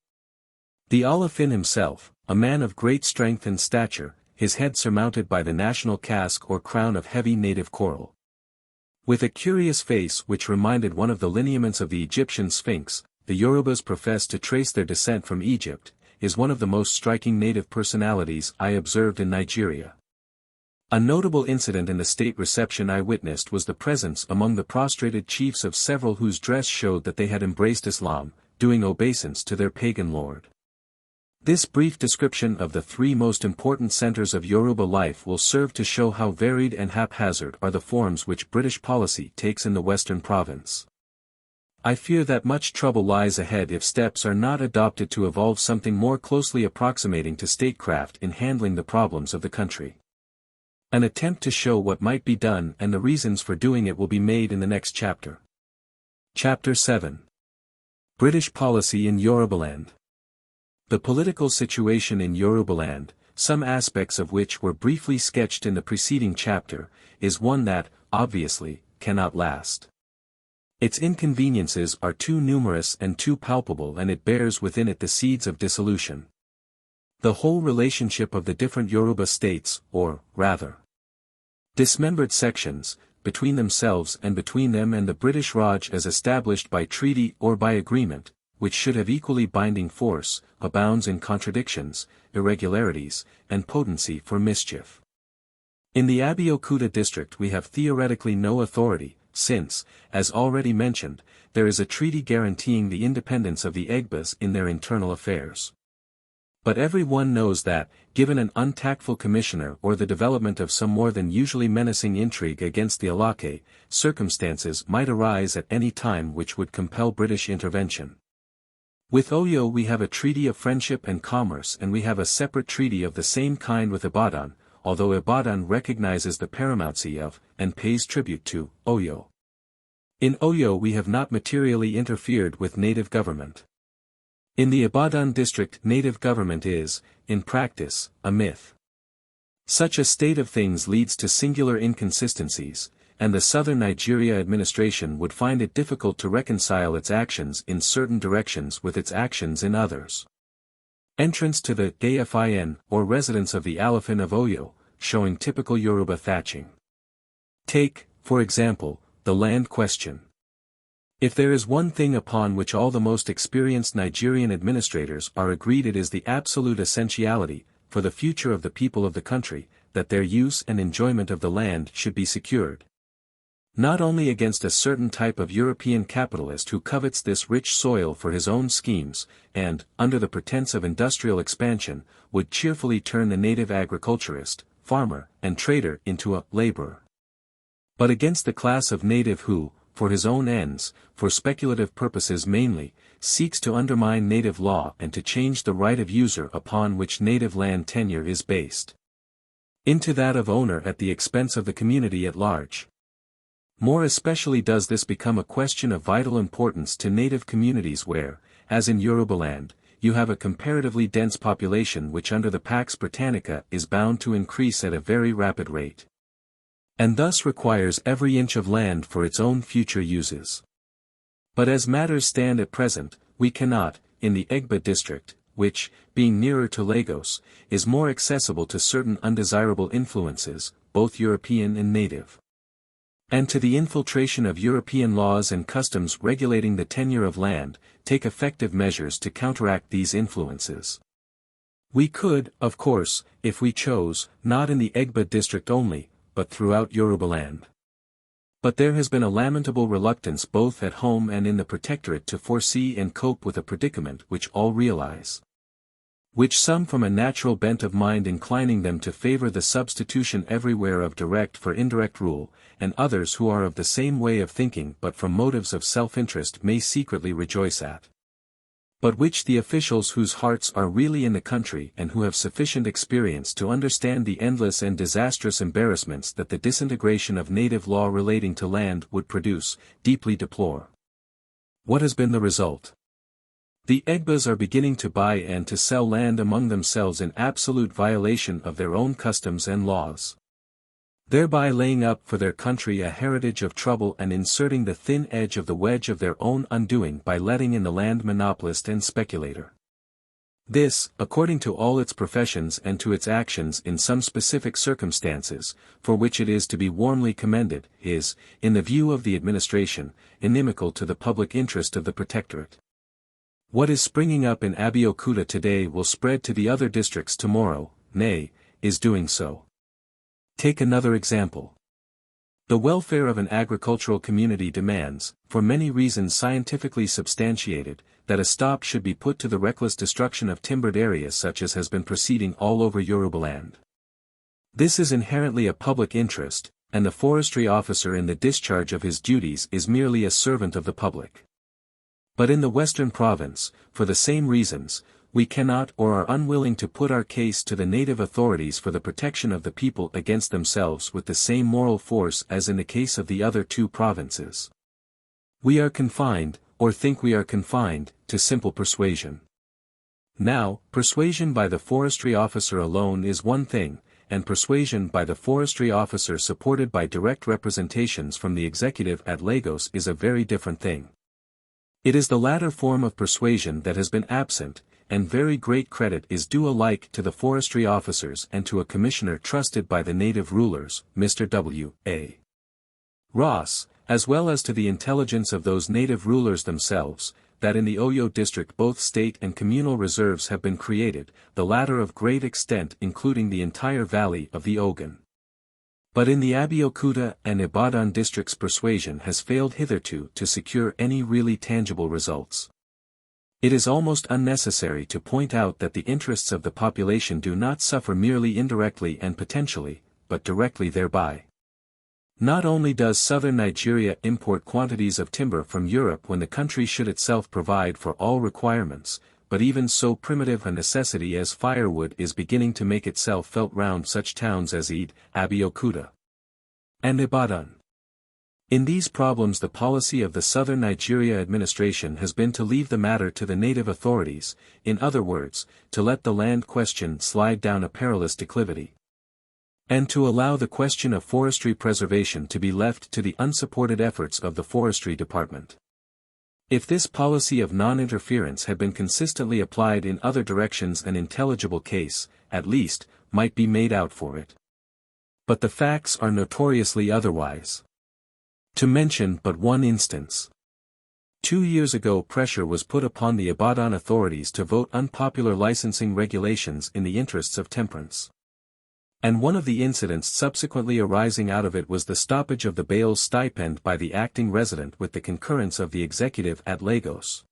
The Olofin himself, a man of great strength and stature, his head surmounted by the national casque or crown of heavy native coral. With a curious face which reminded one of the lineaments of the Egyptian Sphinx, the Yorubas profess to trace their descent from Egypt, is one of the most striking native personalities I observed in Nigeria. A notable incident in the state reception I witnessed was the presence among the prostrated chiefs of several whose dress showed that they had embraced Islam, doing obeisance to their pagan lord. This brief description of the three most important centers of Yoruba life will serve to show how varied and haphazard are the forms which British policy takes in the Western province. I fear that much trouble lies ahead if steps are not adopted to evolve something more closely approximating to statecraft in handling the problems of the country. An attempt to show what might be done and the reasons for doing it will be made in the next chapter. Chapter 7. British Policy in Yorubaland. The political situation in Yorubaland, some aspects of which were briefly sketched in the preceding chapter, is one that, obviously, cannot last. Its inconveniences are too numerous and too palpable, and it bears within it the seeds of dissolution. The whole relationship of the different Yoruba states, or, rather, dismembered sections, between themselves and between them and the British Raj as established by treaty or by agreement, which should have equally binding force, abounds in contradictions, irregularities, and potency for mischief. In the Abeokuta district we have theoretically no authority, since, as already mentioned, there is a treaty guaranteeing the independence of the Egbas in their internal affairs. But every one knows that, given an untactful commissioner or the development of some more than usually menacing intrigue against the Alake, circumstances might arise at any time which would compel British intervention. With Oyo we have a treaty of friendship and commerce, and we have a separate treaty of the same kind with Ibadan, although Ibadan recognizes the paramountcy of, and pays tribute to, Oyo. In Oyo we have not materially interfered with native government. In the Ibadan district native government is, in practice, a myth. Such a state of things leads to singular inconsistencies, and the southern Nigeria administration would find it difficult to reconcile its actions in certain directions with its actions in others. Entrance to the Fin, or residence of the Alafin of Oyo, showing typical Yoruba thatching. Take, for example, the land question. If there is one thing upon which all the most experienced Nigerian administrators are agreed, it is the absolute essentiality, for the future of the people of the country, that their use and enjoyment of the land should be secured. Not only against a certain type of European capitalist who covets this rich soil for his own schemes, and, under the pretense of industrial expansion, would cheerfully turn the native agriculturist, farmer, and trader into a laborer. But against the class of native who, for his own ends, for speculative purposes mainly, seeks to undermine native law and to change the right of user upon which native land tenure is based, into that of owner at the expense of the community at large. More especially does this become a question of vital importance to native communities where, as in Yorubaland, you have a comparatively dense population which under the Pax Britannica is bound to increase at a very rapid rate, and thus requires every inch of land for its own future uses. But as matters stand at present, we cannot, in the Egba district, which, being nearer to Lagos, is more accessible to certain undesirable influences, both European and native, and to the infiltration of European laws and customs regulating the tenure of land, take effective measures to counteract these influences. We could, of course, if we chose, not in the Egba district only, but throughout Yorubaland. But there has been a lamentable reluctance both at home and in the Protectorate to foresee and cope with a predicament which all realize, which some from a natural bent of mind inclining them to favor the substitution everywhere of direct for indirect rule, and others who are of the same way of thinking but from motives of self-interest may secretly rejoice at, but which the officials whose hearts are really in the country and who have sufficient experience to understand the endless and disastrous embarrassments that the disintegration of native law relating to land would produce, deeply deplore. What has been the result? The Egbas are beginning to buy and to sell land among themselves in absolute violation of their own customs and laws, thereby laying up for their country a heritage of trouble and inserting the thin edge of the wedge of their own undoing by letting in the land monopolist and speculator. This, according to all its professions and to its actions in some specific circumstances, for which it is to be warmly commended, is, in the view of the administration, inimical to the public interest of the Protectorate. What is springing up in Abeokuta today will spread to the other districts tomorrow, nay, is doing so. Take another example. The welfare of an agricultural community demands, for many reasons scientifically substantiated, that a stop should be put to the reckless destruction of timbered areas such as has been proceeding all over Yorubaland. This is inherently a public interest, and the forestry officer in the discharge of his duties is merely a servant of the public. But in the Western Province, for the same reasons, we cannot or are unwilling to put our case to the native authorities for the protection of the people against themselves with the same moral force as in the case of the other two provinces. We are confined, or think we are confined, to simple persuasion. Now, persuasion by the forestry officer alone is one thing, and persuasion by the forestry officer supported by direct representations from the executive at Lagos is a very different thing. It is the latter form of persuasion that has been absent, and very great credit is due alike to the forestry officers and to a commissioner trusted by the native rulers, Mr. W. A. Ross, as well as to the intelligence of those native rulers themselves, that in the Oyo district both state and communal reserves have been created, the latter of great extent including the entire valley of the Ogun. But in the Abeokuta and Ibadan districts persuasion has failed hitherto to secure any really tangible results. It is almost unnecessary to point out that the interests of the population do not suffer merely indirectly and potentially, but directly thereby. Not only does southern Nigeria import quantities of timber from Europe when the country should itself provide for all requirements, but even so primitive a necessity as firewood is beginning to make itself felt round such towns as Eid, Abeokuta, and Ibadan. In these problems the policy of the southern Nigeria administration has been to leave the matter to the native authorities, in other words, to let the land question slide down a perilous declivity, and to allow the question of forestry preservation to be left to the unsupported efforts of the forestry department. If this policy of non-interference had been consistently applied in other directions an intelligible case, at least, might be made out for it. But the facts are notoriously otherwise. To mention but one instance. 2 years ago pressure was put upon the Ibadan authorities to vote unpopular licensing regulations in the interests of temperance. And one of the incidents subsequently arising out of it was the stoppage of the bail's stipend by the acting resident with the concurrence of the executive at Lagos.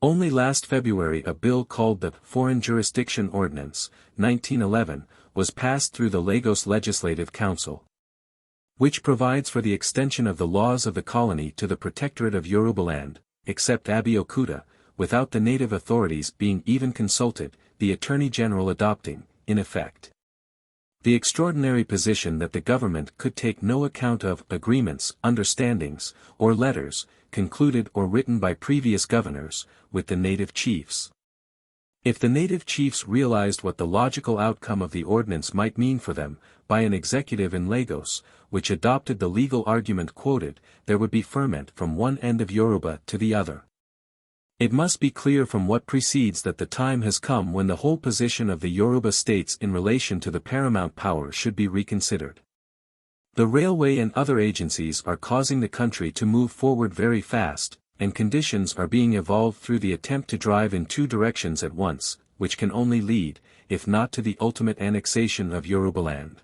Only last February a bill called the Foreign Jurisdiction Ordinance, 1911, was passed through the Lagos Legislative Council, which provides for the extension of the laws of the colony to the protectorate of Yorubaland, except Abeokuta, without the native authorities being even consulted, the Attorney General adopting, in effect, the extraordinary position that the government could take no account of agreements, understandings, or letters, concluded or written by previous governors, with the native chiefs. If the native chiefs realized what the logical outcome of the ordinance might mean for them, by an executive in Lagos, which adopted the legal argument quoted, there would be ferment from one end of Yoruba to the other. It must be clear from what precedes that the time has come when the whole position of the Yoruba states in relation to the paramount power should be reconsidered. The railway and other agencies are causing the country to move forward very fast, and conditions are being evolved through the attempt to drive in two directions at once, which can only lead, if not to the ultimate annexation of Yorubaland,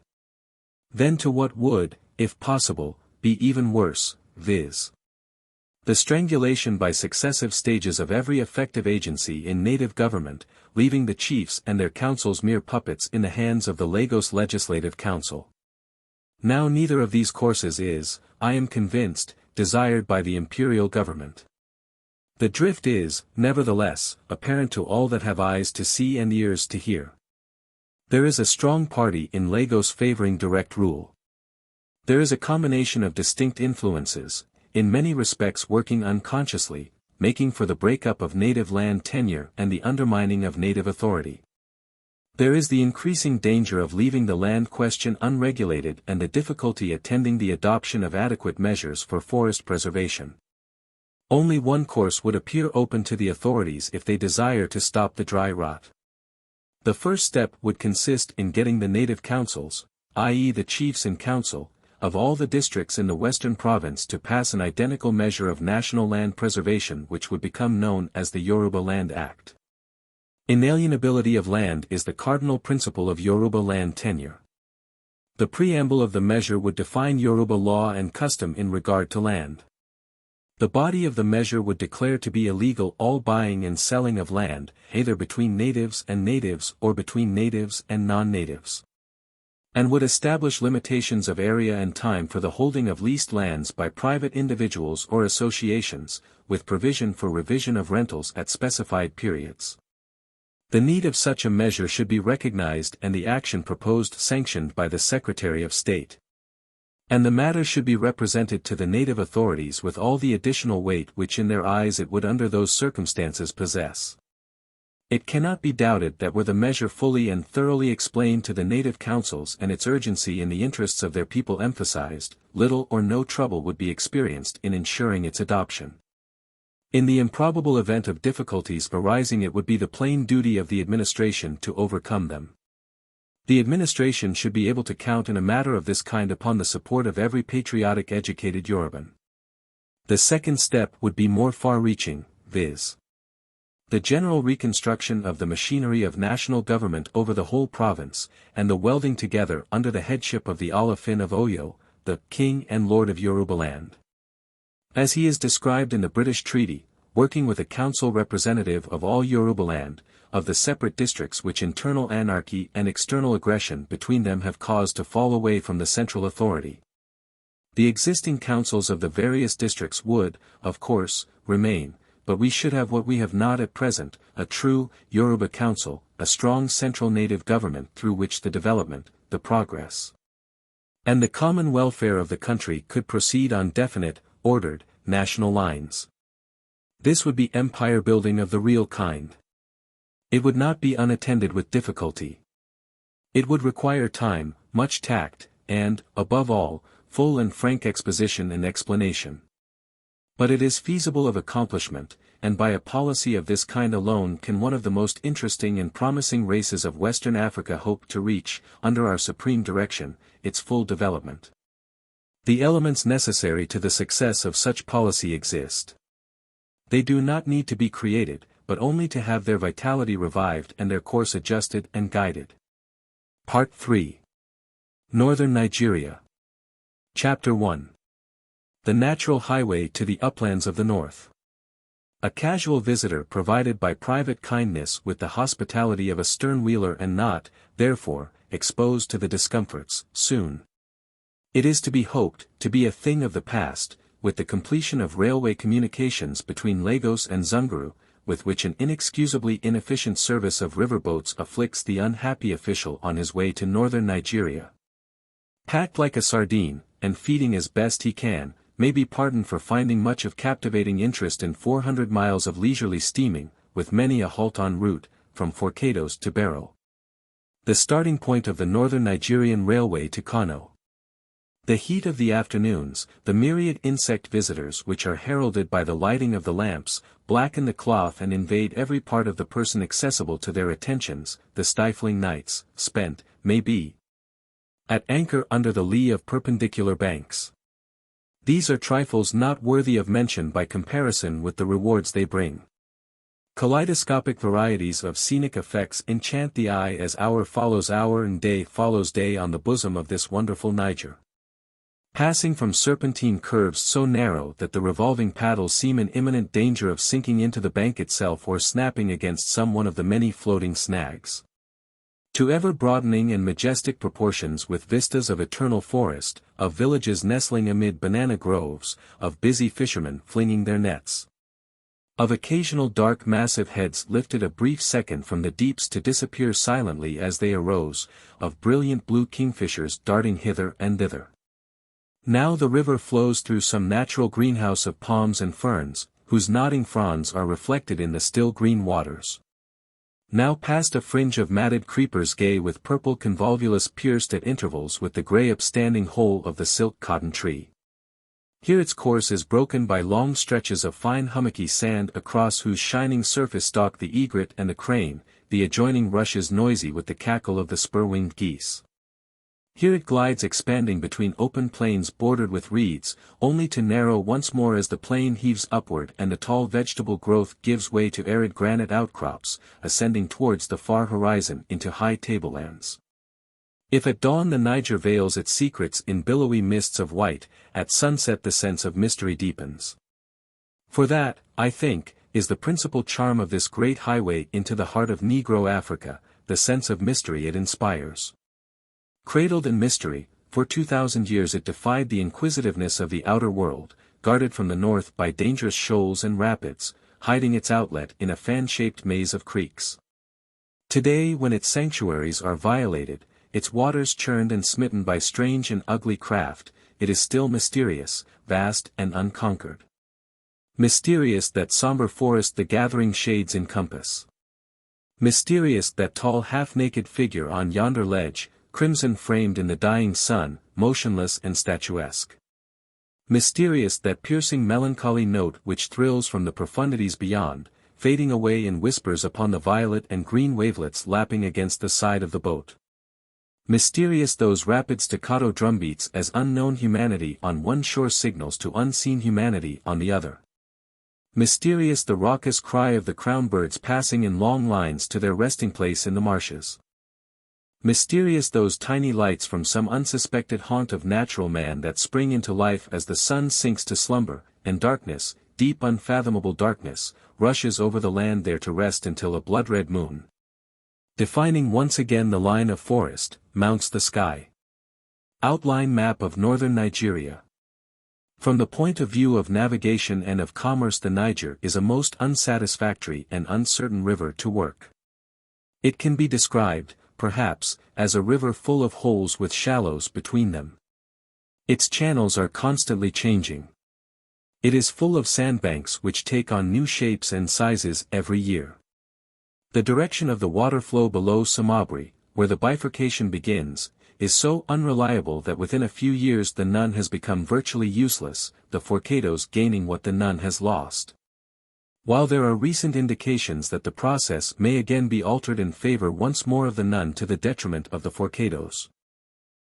then to what would, if possible, be even worse, viz. the strangulation by successive stages of every effective agency in native government, leaving the chiefs and their councils mere puppets in the hands of the Lagos Legislative Council. Now neither of these courses is, I am convinced, desired by the imperial government. The drift is, nevertheless, apparent to all that have eyes to see and ears to hear. There is a strong party in Lagos favoring direct rule. There is a combination of distinct influences, in many respects working unconsciously, making for the breakup of native land tenure and the undermining of native authority. There is the increasing danger of leaving the land question unregulated and the difficulty attending the adoption of adequate measures for forest preservation. Only one course would appear open to the authorities if they desire to stop the dry rot. The first step would consist in getting the native councils, i.e. the chiefs in council, of all the districts in the Western Province to pass an identical measure of national land preservation which would become known as the Yoruba Land Act. Inalienability of land is the cardinal principle of Yoruba land tenure. The preamble of the measure would define Yoruba law and custom in regard to land. The body of the measure would declare to be illegal all buying and selling of land, either between natives and natives or between natives and non-natives. And would establish limitations of area and time for the holding of leased lands by private individuals or associations, with provision for revision of rentals at specified periods. The need of such a measure should be recognized and the action proposed sanctioned by the Secretary of State. And the matter should be represented to the native authorities with all the additional weight which in their eyes it would under those circumstances possess. It cannot be doubted that were the measure fully and thoroughly explained to the native councils and its urgency in the interests of their people emphasized, little or no trouble would be experienced in ensuring its adoption. In the improbable event of difficulties arising, it would be the plain duty of the administration to overcome them. The administration should be able to count in a matter of this kind upon the support of every patriotic educated Yoruban. The second step would be more far-reaching, viz. the general reconstruction of the machinery of national government over the whole province, and the welding together under the headship of the Alafin of Oyo, the King and Lord of Yorubaland. As he is described in the British Treaty, working with a council representative of all Yorubaland, of the separate districts which internal anarchy and external aggression between them have caused to fall away from the central authority. The existing councils of the various districts would, of course, remain, but we should have what we have not at present, a true Yoruba council, a strong central native government through which the development, the progress, and the common welfare of the country could proceed on definite, ordered, national lines. This would be empire building of the real kind. It would not be unattended with difficulty. It would require time, much tact, and, above all, full and frank exposition and explanation. But it is feasible of accomplishment, and by a policy of this kind alone can one of the most interesting and promising races of Western Africa hope to reach, under our supreme direction, its full development. The elements necessary to the success of such policy exist. They do not need to be created, but only to have their vitality revived and their course adjusted and guided. Part 3. Northern Nigeria. Chapter 1. The natural highway to the uplands of the north. A casual visitor provided by private kindness with the hospitality of a stern wheeler and not, therefore, exposed to the discomforts, soon. It is to be hoped, to be a thing of the past, with the completion of railway communications between Lagos and Zunguru, with which an inexcusably inefficient service of riverboats afflicts the unhappy official on his way to northern Nigeria. Packed like a sardine, and feeding as best he can, may be pardoned for finding much of captivating interest in 400 miles of leisurely steaming, with many a halt en route, from Forcados to Barrow. The starting point of the northern Nigerian railway to Kano. The heat of the afternoons, the myriad insect visitors which are heralded by the lighting of the lamps, blacken the cloth and invade every part of the person accessible to their attentions, the stifling nights, spent, may be, at anchor under the lee of perpendicular banks. These are trifles not worthy of mention by comparison with the rewards they bring. Kaleidoscopic varieties of scenic effects enchant the eye as hour follows hour and day follows day on the bosom of this wonderful Niger. Passing from serpentine curves so narrow that the revolving paddles seem in imminent danger of sinking into the bank itself or snapping against some one of the many floating snags. To ever-broadening and majestic proportions with vistas of eternal forest, of villages nestling amid banana groves, of busy fishermen flinging their nets. Of occasional dark massive heads lifted a brief second from the deeps to disappear silently as they arose, of brilliant blue kingfishers darting hither and thither. Now the river flows through some natural greenhouse of palms and ferns, whose nodding fronds are reflected in the still green waters. Now past a fringe of matted creepers gay with purple convolvulus pierced at intervals with the grey upstanding hole of the silk cotton tree. Here its course is broken by long stretches of fine hummocky sand across whose shining surface stalk the egret and the crane, the adjoining rushes noisy with the cackle of the spur-winged geese. Here it glides expanding between open plains bordered with reeds, only to narrow once more as the plain heaves upward and the tall vegetable growth gives way to arid granite outcrops, ascending towards the far horizon into high tablelands. If at dawn the Niger veils its secrets in billowy mists of white, at sunset the sense of mystery deepens. For that, I think, is the principal charm of this great highway into the heart of Negro Africa, the sense of mystery it inspires. Cradled in mystery, for 2,000 years it defied the inquisitiveness of the outer world, guarded from the north by dangerous shoals and rapids, hiding its outlet in a fan-shaped maze of creeks. Today, when its sanctuaries are violated, its waters churned and smitten by strange and ugly craft, it is still mysterious, vast and unconquered. Mysterious that somber forest the gathering shades encompass. Mysterious that tall half-naked figure on yonder ledge, crimson framed in the dying sun, motionless and statuesque. Mysterious that piercing melancholy note which thrills from the profundities beyond, fading away in whispers upon the violet and green wavelets lapping against the side of the boat. Mysterious those rapid staccato drumbeats as unknown humanity on one shore signals to unseen humanity on the other. Mysterious the raucous cry of the crown birds passing in long lines to their resting place in the marshes. Mysterious those tiny lights from some unsuspected haunt of natural man that spring into life as the sun sinks to slumber, and darkness, deep unfathomable darkness, rushes over the land there to rest until a blood-red moon, defining once again the line of forest, mounts the sky. Outline map of northern Nigeria. From the point of view of navigation and of commerce, the Niger is a most unsatisfactory and uncertain river to work. It can be described, perhaps, as a river full of holes with shallows between them. Its channels are constantly changing. It is full of sandbanks which take on new shapes and sizes every year. The direction of the water flow below Samabri, where the bifurcation begins, is so unreliable that within a few years the Nun has become virtually useless, the Forcados gaining what the Nun has lost. While there are recent indications that the process may again be altered in favor once more of the Nun to the detriment of the Forcados.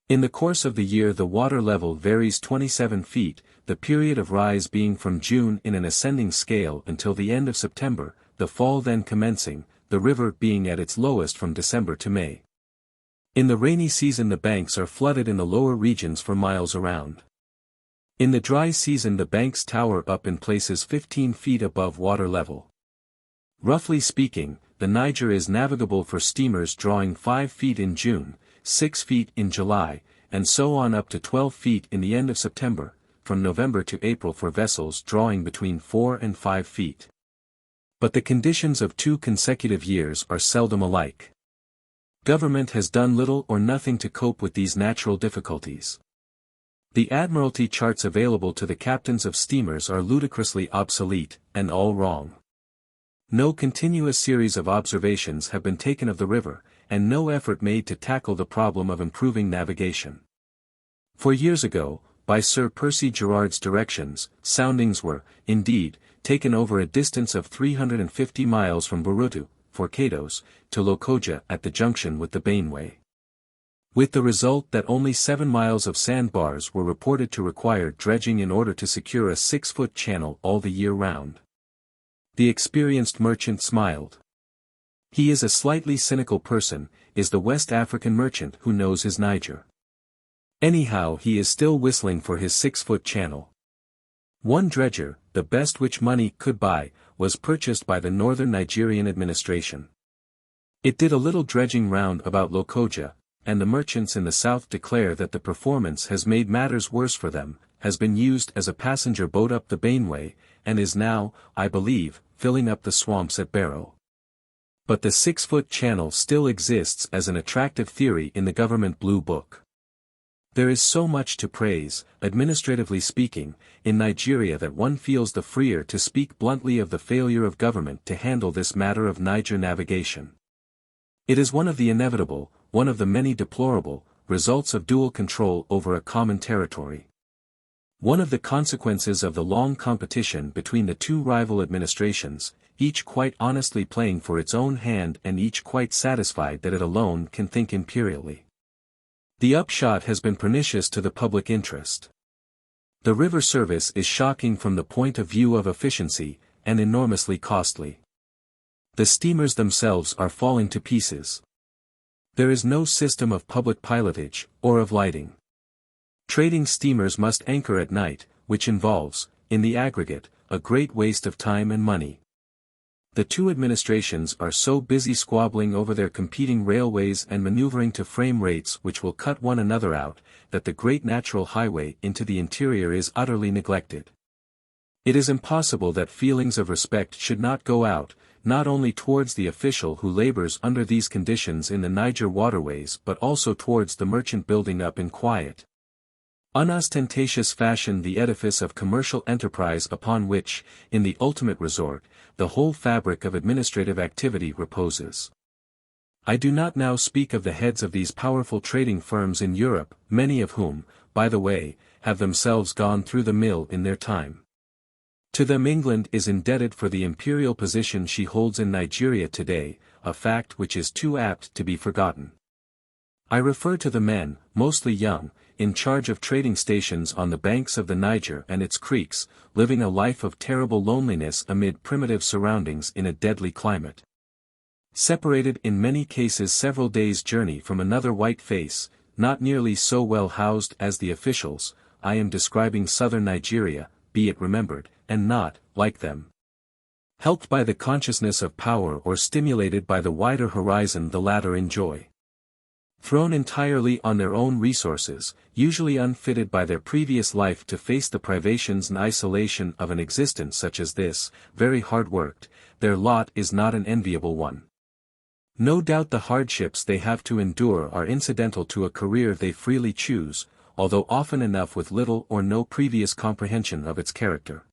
In the course of the year the water level varies 27 feet, the period of rise being from June in an ascending scale until the end of September, the fall then commencing, the river being at its lowest from December to May. In the rainy season the banks are flooded in the lower regions for miles around. In the dry season the banks tower up in places 15 feet above water level. Roughly speaking, the Niger is navigable for steamers drawing 5 feet in June, 6 feet in July, and so on up to 12 feet in the end of September, from November to April for vessels drawing between 4 and 5 feet. But the conditions of 2 consecutive years are seldom alike. Government has done little or nothing to cope with these natural difficulties. The Admiralty charts available to the captains of steamers are ludicrously obsolete, and all wrong. No continuous series of observations have been taken of the river, and no effort made to tackle the problem of improving navigation. For years ago, by Sir Percy Gerard's directions, soundings were, indeed, taken over a distance of 350 miles from Burutu, Forcados, to Lokoja at the junction with the Bainway. With the result that only 7 miles of sandbars were reported to require dredging in order to secure a 6-foot channel all the year round. The experienced merchant smiled. He is a slightly cynical person, is the West African merchant who knows his Niger. Anyhow he is still whistling for his 6-foot channel. One dredger, the best which money could buy, was purchased by the northern Nigerian administration. It did a little dredging round about Lokoja, and the merchants in the south declare that the performance has made matters worse for them, has been used as a passenger boat up the Bainway, and is now, I believe, filling up the swamps at Barrow. But the 6-foot channel still exists as an attractive theory in the government Blue Book. There is so much to praise, administratively speaking, in Nigeria that one feels the freer to speak bluntly of the failure of government to handle this matter of Niger navigation. It is one of the inevitable, one of the many deplorable, results of dual control over a common territory. One of the consequences of the long competition between the 2 rival administrations, each quite honestly playing for its own hand and each quite satisfied that it alone can think imperially. The upshot has been pernicious to the public interest. The river service is shocking from the point of view of efficiency, and enormously costly. The steamers themselves are falling to pieces. There is no system of public pilotage, or of lighting. Trading steamers must anchor at night, which involves, in the aggregate, a great waste of time and money. The two administrations are so busy squabbling over their competing railways and maneuvering to frame rates which will cut one another out, that the great natural highway into the interior is utterly neglected. It is impossible that feelings of respect should not go out, not only towards the official who labors under these conditions in the Niger waterways but also towards the merchant building up in quiet, unostentatious fashion the edifice of commercial enterprise upon which, in the ultimate resort, the whole fabric of administrative activity reposes. I do not now speak of the heads of these powerful trading firms in Europe, many of whom, by the way, have themselves gone through the mill in their time. To them England is indebted for the imperial position she holds in Nigeria today, a fact which is too apt to be forgotten. I refer to the men, mostly young, in charge of trading stations on the banks of the Niger and its creeks, living a life of terrible loneliness amid primitive surroundings in a deadly climate. Separated in many cases several days' journey from another white face, not nearly so well housed as the officials, I am describing southern Nigeria, be it remembered, and not, like them, helped by the consciousness of power or stimulated by the wider horizon the latter enjoy. Thrown entirely on their own resources, usually unfitted by their previous life to face the privations and isolation of an existence such as this, very hard worked, their lot is not an enviable one. No doubt the hardships they have to endure are incidental to a career they freely choose, although often enough with little or no previous comprehension of its character.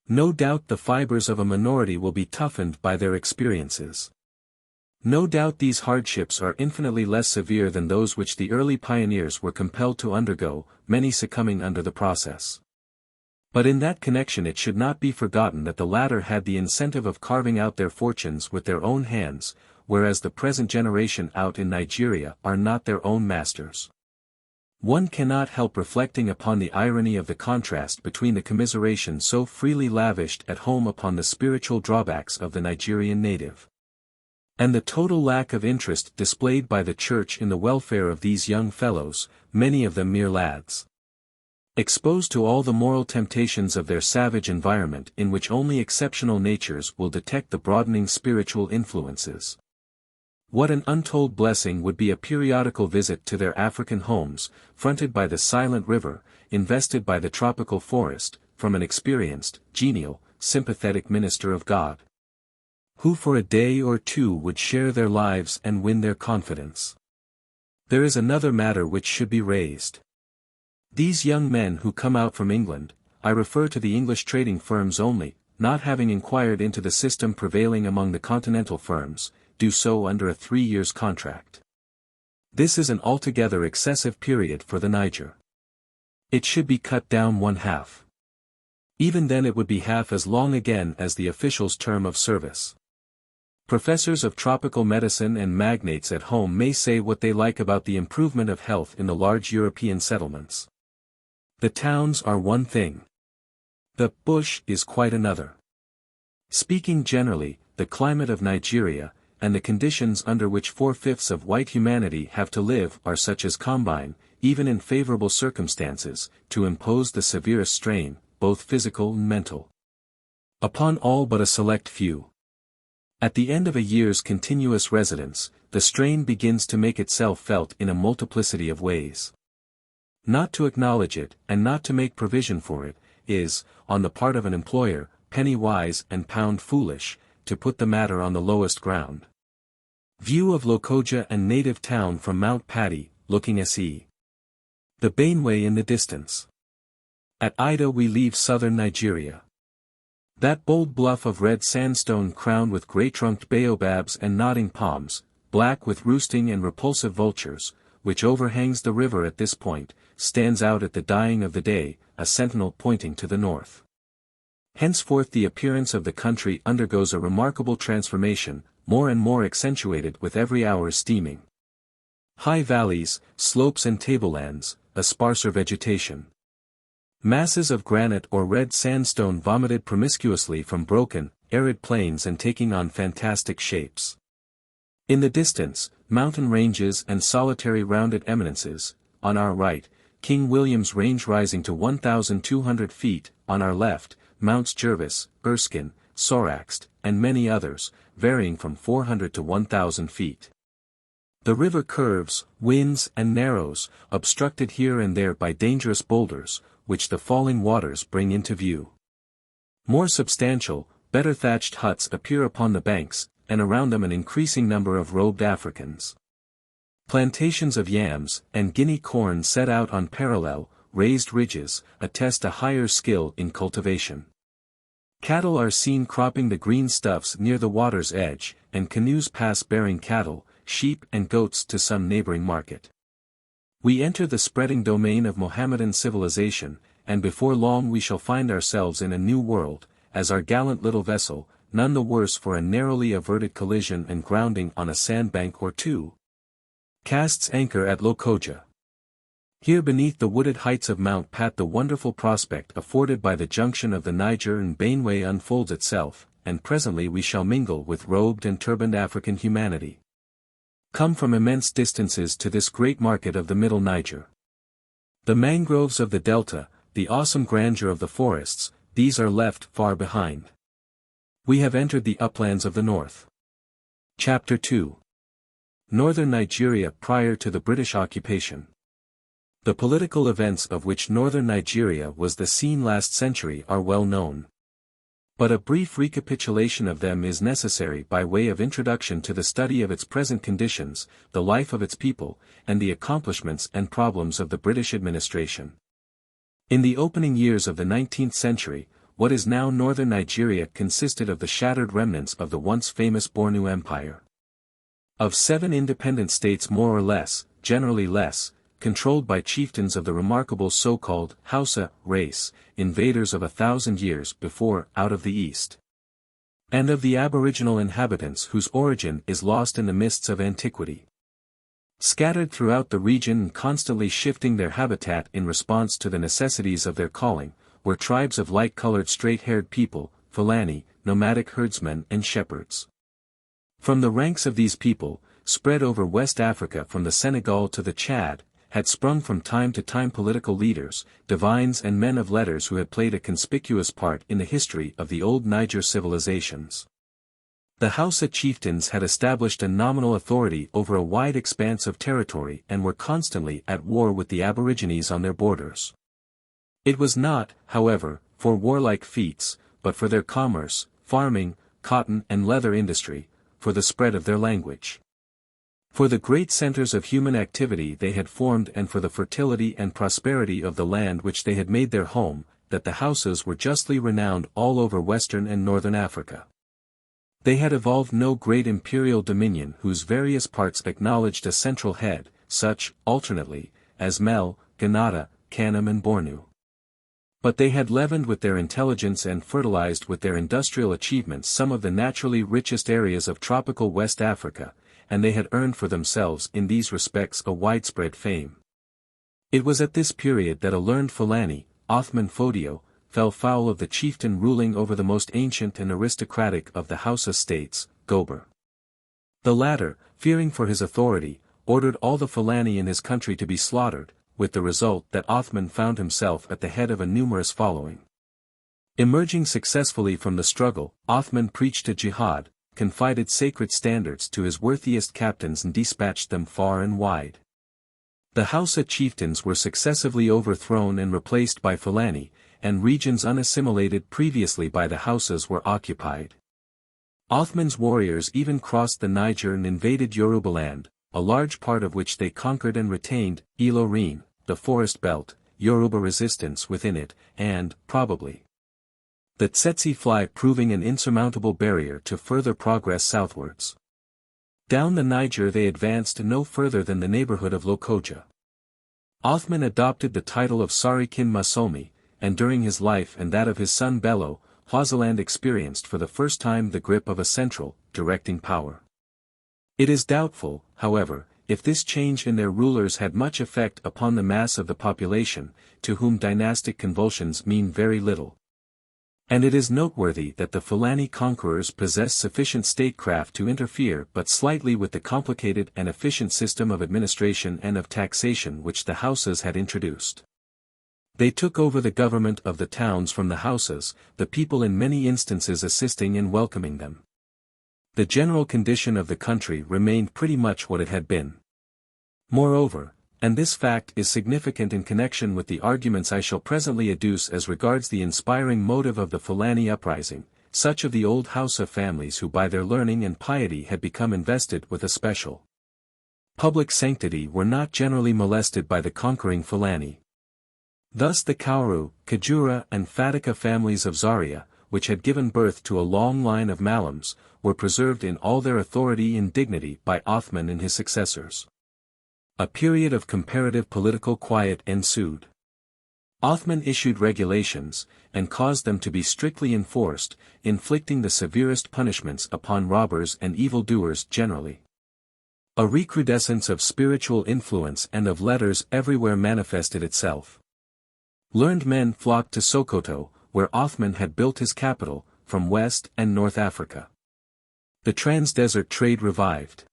No doubt the fibers of a minority will be toughened by their experiences. No doubt these hardships are infinitely less severe than those which the early pioneers were compelled to undergo, many succumbing under the process. But in that connection it should not be forgotten that the latter had the incentive of carving out their fortunes with their own hands, whereas the present generation out in Nigeria are not their own masters. One cannot help reflecting upon the irony of the contrast between the commiseration so freely lavished at home upon the spiritual drawbacks of the Nigerian native, and the total lack of interest displayed by the Church in the welfare of these young fellows, many of them mere lads, exposed to all the moral temptations of their savage environment in which only exceptional natures will detect the broadening spiritual influences. What an untold blessing would be a periodical visit to their African homes, fronted by the silent river, invested by the tropical forest, from an experienced, genial, sympathetic minister of God, who for a day or two would share their lives and win their confidence. There is another matter which should be raised. These young men who come out from England, I refer to the English trading firms only, not having inquired into the system prevailing among the continental firms, do so under a 3 years' contract. This is an altogether excessive period for the Niger. It should be cut down 1/2. Even then it would be half as long again as the official's term of service. Professors of tropical medicine and magnates at home may say what they like about the improvement of health in the large European settlements. The towns are one thing. The bush is quite another. Speaking generally, the climate of Nigeria, and the conditions under which 4/5 of white humanity have to live are such as combine, even in favorable circumstances, to impose the severest strain, both physical and mental, upon all but a select few. At the end of a year's continuous residence, the strain begins to make itself felt in a multiplicity of ways. Not to acknowledge it, and not to make provision for it, is, on the part of an employer, penny wise and pound foolish, to put the matter on the lowest ground. View of Lokoja and native town from Mount Paddy, looking se. The Benue in the distance. At Ida we leave southern Nigeria. That bold bluff of red sandstone crowned with grey-trunked baobabs and nodding palms, black with roosting and repulsive vultures, which overhangs the river at this point, stands out at the dying of the day, a sentinel pointing to the north. Henceforth the appearance of the country undergoes a remarkable transformation, more and more accentuated with every hour's steaming. High valleys, slopes and tablelands, a sparser vegetation. Masses of granite or red sandstone vomited promiscuously from broken, arid plains and taking on fantastic shapes. In the distance, mountain ranges and solitary rounded eminences, on our right, King William's Range rising to 1,200 feet, on our left, Mounts Jervis, Erskine, Soraxed, and many others, varying from 400 to 1,000 feet. The river curves, winds and narrows, obstructed here and there by dangerous boulders, which the falling waters bring into view. More substantial, better thatched huts appear upon the banks, and around them an increasing number of robed Africans. Plantations of yams and Guinea corn set out on parallel, raised ridges, attest a higher skill in cultivation. Cattle are seen cropping the green stuffs near the water's edge, and canoes pass bearing cattle, sheep and goats to some neighboring market. We enter the spreading domain of Mohammedan civilization, and before long we shall find ourselves in a new world, as our gallant little vessel, none the worse for a narrowly averted collision and grounding on a sandbank or two, casts anchor at Lokoja. Here beneath the wooded heights of Mount Pat the wonderful prospect afforded by the junction of the Niger and Benue unfolds itself, and presently we shall mingle with robed and turbaned African humanity, come from immense distances to this great market of the middle Niger. The mangroves of the delta, the awesome grandeur of the forests, these are left far behind. We have entered the uplands of the north. Chapter 2. Northern Nigeria prior to the British occupation. The political events of which northern Nigeria was the scene last century are well known. But a brief recapitulation of them is necessary by way of introduction to the study of its present conditions, the life of its people, and the accomplishments and problems of the British administration. In the opening years of the 19th century, what is now northern Nigeria consisted of the shattered remnants of the once famous Bornu Empire. Of 7 independent states more or less, generally less, controlled by chieftains of the remarkable so-called Hausa race, invaders of 1,000 years before out of the east. And of the aboriginal inhabitants whose origin is lost in the mists of antiquity. Scattered throughout the region and constantly shifting their habitat in response to the necessities of their calling, were tribes of light-colored straight-haired people, Fulani, nomadic herdsmen and shepherds. From the ranks of these people, spread over West Africa from the Senegal to the Chad, had sprung from time to time political leaders, divines and men of letters who had played a conspicuous part in the history of the old Niger civilizations. The Hausa chieftains had established a nominal authority over a wide expanse of territory and were constantly at war with the aborigines on their borders. It was not, however, for warlike feats, but for their commerce, farming, cotton and leather industry, for the spread of their language. For the great centers of human activity they had formed and for the fertility and prosperity of the land which they had made their home, that the Hausas were justly renowned all over western and northern Africa. They had evolved no great imperial dominion whose various parts acknowledged a central head, such, alternately, as Mel, Granada, Kanem and Bornu. But they had leavened with their intelligence and fertilized with their industrial achievements some of the naturally richest areas of tropical West Africa, and they had earned for themselves in these respects a widespread fame. It was at this period that a learned Fulani, Othman Fodio, fell foul of the chieftain ruling over the most ancient and aristocratic of the Hausa states, Gober. The latter, fearing for his authority, ordered all the Fulani in his country to be slaughtered, with the result that Othman found himself at the head of a numerous following. Emerging successfully from the struggle, Othman preached a jihad, confided sacred standards to his worthiest captains and dispatched them far and wide. The Hausa chieftains were successively overthrown and replaced by Fulani, and regions unassimilated previously by the Hausas were occupied. Othman's warriors even crossed the Niger and invaded Yorubaland, a large part of which they conquered and retained, Ilorin, the forest belt, Yoruba resistance within it, and, probably, the tsetse fly proving an insurmountable barrier to further progress southwards. Down the Niger they advanced no further than the neighborhood of Lokoja. Othman adopted the title of Sarikin Masomi, and during his life and that of his son Bello, Hausaland experienced for the first time the grip of a central, directing power. It is doubtful, however, if this change in their rulers had much effect upon the mass of the population, to whom dynastic convulsions mean very little. And it is noteworthy that the Fulani conquerors possessed sufficient statecraft to interfere but slightly with the complicated and efficient system of administration and of taxation which the Hausas had introduced. They took over the government of the towns from the Hausas, the people in many instances assisting and welcoming them. The general condition of the country remained pretty much what it had been. Moreover, and this fact is significant in connection with the arguments I shall presently adduce as regards the inspiring motive of the Fulani uprising, such of the old Hausa families who by their learning and piety had become invested with a special public sanctity were not generally molested by the conquering Fulani. Thus the Kauru, Kajura and Fatika families of Zaria, which had given birth to a long line of Malams, were preserved in all their authority and dignity by Othman and his successors. A period of comparative political quiet ensued. Othman issued regulations, and caused them to be strictly enforced, inflicting the severest punishments upon robbers and evildoers generally. A recrudescence of spiritual influence and of letters everywhere manifested itself. Learned men flocked to Sokoto, where Othman had built his capital, from West and North Africa. The trans-desert trade revived.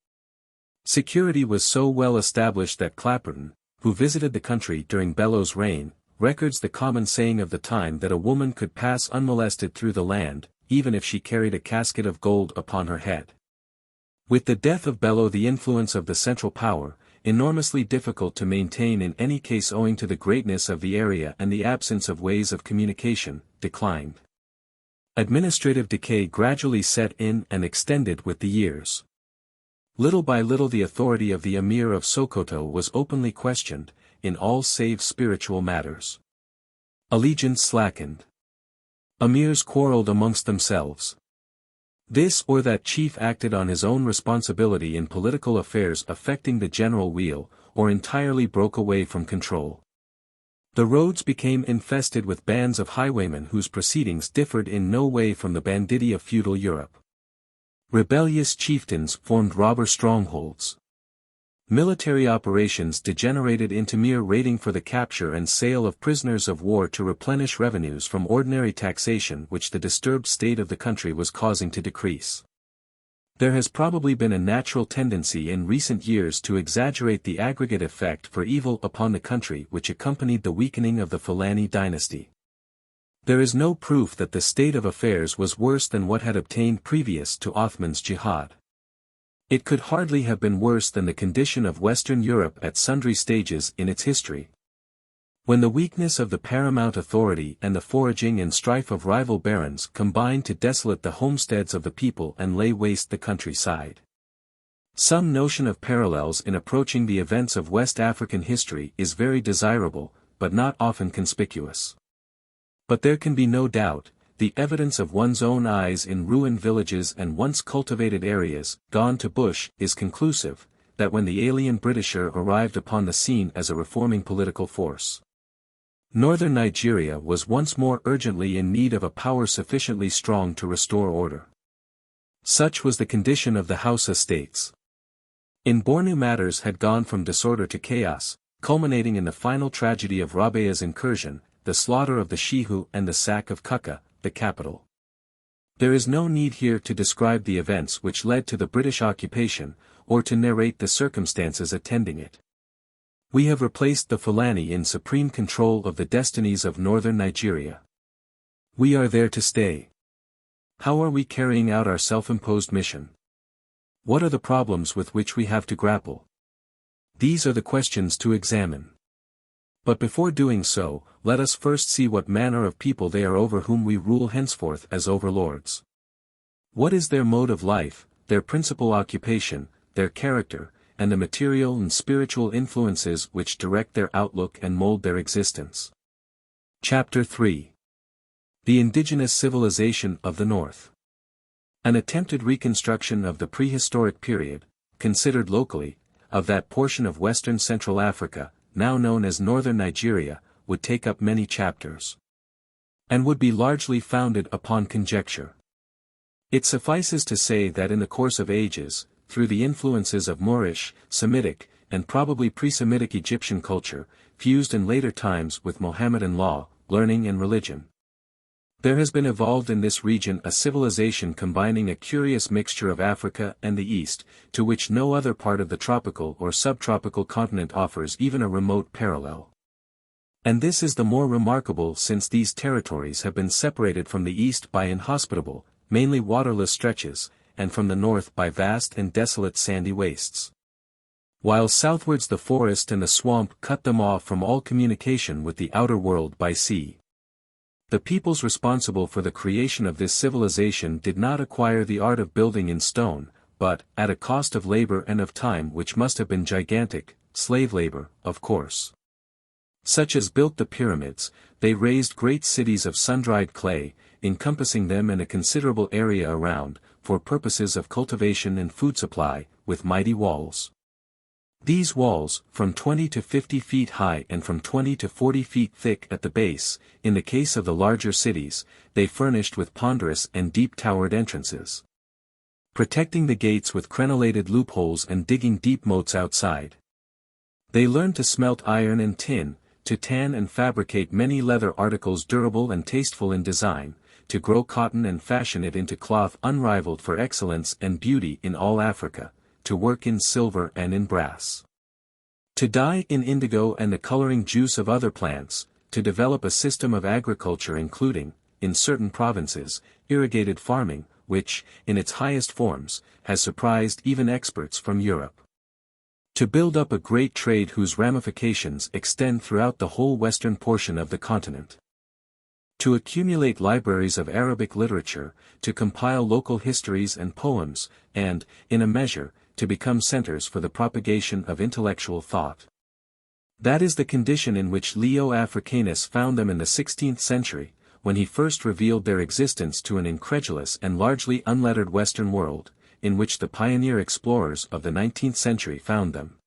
Security was so well established that Clapperton, who visited the country during Bello's reign, records the common saying of the time that a woman could pass unmolested through the land, even if she carried a casket of gold upon her head. With the death of Bello, the influence of the central power, enormously difficult to maintain in any case owing to the greatness of the area and the absence of ways of communication, declined. Administrative decay gradually set in and extended with the years. Little by little the authority of the Emir of Sokoto was openly questioned, in all save spiritual matters. Allegiance slackened. Emirs quarreled amongst themselves. This or that chief acted on his own responsibility in political affairs affecting the general weal, or entirely broke away from control. The roads became infested with bands of highwaymen whose proceedings differed in no way from the banditti of feudal Europe. Rebellious chieftains formed robber strongholds. Military operations degenerated into mere raiding for the capture and sale of prisoners of war to replenish revenues from ordinary taxation which the disturbed state of the country was causing to decrease. There has probably been a natural tendency in recent years to exaggerate the aggregate effect for evil upon the country which accompanied the weakening of the Fulani dynasty. There is no proof that the state of affairs was worse than what had obtained previous to Othman's jihad. It could hardly have been worse than the condition of Western Europe at sundry stages in its history. When the weakness of the paramount authority and the foraging and strife of rival barons combined to desolate the homesteads of the people and lay waste the countryside. Some notion of parallels in approaching the events of West African history is very desirable, but not often conspicuous. But there can be no doubt, the evidence of one's own eyes in ruined villages and once cultivated areas, gone to bush, is conclusive, that when the alien Britisher arrived upon the scene as a reforming political force, northern Nigeria was once more urgently in need of a power sufficiently strong to restore order. Such was the condition of the Hausa states. In Bornu matters had gone from disorder to chaos, culminating in the final tragedy of Rabia's incursion, the slaughter of the Shehu and the sack of Kukka, the capital. There is no need here to describe the events which led to the British occupation, or to narrate the circumstances attending it. We have replaced the Fulani in supreme control of the destinies of northern Nigeria. We are there to stay. How are we carrying out our self-imposed mission? What are the problems with which we have to grapple? These are the questions to examine. But before doing so, let us first see what manner of people they are over whom we rule henceforth as overlords. What is their mode of life, their principal occupation, their character, and the material and spiritual influences which direct their outlook and mold their existence. Chapter 3. The Indigenous Civilization of the North. An attempted reconstruction of the prehistoric period, considered locally, of that portion of western Central Africa, now known as northern Nigeria, would take up many chapters, and would be largely founded upon conjecture. It suffices to say that in the course of ages, through the influences of Moorish, Semitic, and probably pre-Semitic Egyptian culture, fused in later times with Mohammedan law, learning and religion, There has been evolved in this region a civilization combining a curious mixture of Africa and the East, to which no other part of the tropical or subtropical continent offers even a remote parallel. And this is the more remarkable since these territories have been separated from the east by inhospitable, mainly waterless stretches, and from the north by vast and desolate sandy wastes. While southwards the forest and the swamp cut them off from all communication with the outer world by sea. The peoples responsible for the creation of this civilization did not acquire the art of building in stone, but, at a cost of labor and of time which must have been gigantic, slave labor, of course. Such as built the pyramids, they raised great cities of sun-dried clay, encompassing them and a considerable area around, for purposes of cultivation and food supply, with mighty walls. These walls, from 20 to 50 feet high and from 20 to 40 feet thick at the base, in the case of the larger cities, they furnished with ponderous and deep-towered entrances, protecting the gates with crenellated loopholes and digging deep moats outside. They learned to smelt iron and tin, to tan and fabricate many leather articles durable and tasteful in design, to grow cotton and fashion it into cloth unrivaled for excellence and beauty in all Africa, to work in silver and in brass, to dye in indigo and the coloring juice of other plants, to develop a system of agriculture including, in certain provinces, irrigated farming, which, in its highest forms, has surprised even experts from Europe. To build up a great trade whose ramifications extend throughout the whole western portion of the continent. To accumulate libraries of Arabic literature, to compile local histories and poems, and, in a measure, to become centers for the propagation of intellectual thought. That is the condition in which Leo Africanus found them in the 16th century, when he first revealed their existence to an incredulous and largely unlettered Western world, in which the pioneer explorers of the 19th century found them.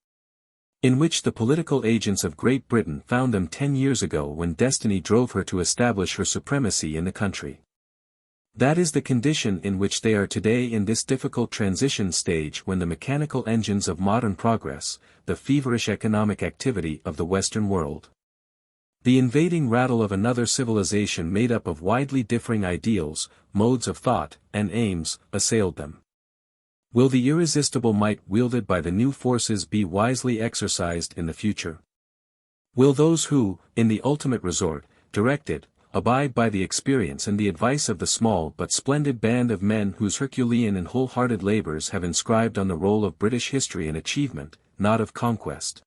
In which the political agents of Great Britain found them 10 years ago when destiny drove her to establish her supremacy in the country. That is the condition in which they are today in this difficult transition stage when the mechanical engines of modern progress, the feverish economic activity of the Western world, the invading rattle of another civilization made up of widely differing ideals, modes of thought, and aims, assailed them. Will the irresistible might wielded by the new forces be wisely exercised in the future? Will those who, in the ultimate resort, direct it, abide by the experience and the advice of the small but splendid band of men whose Herculean and wholehearted labors have inscribed on the roll of British history an achievement, not of conquest,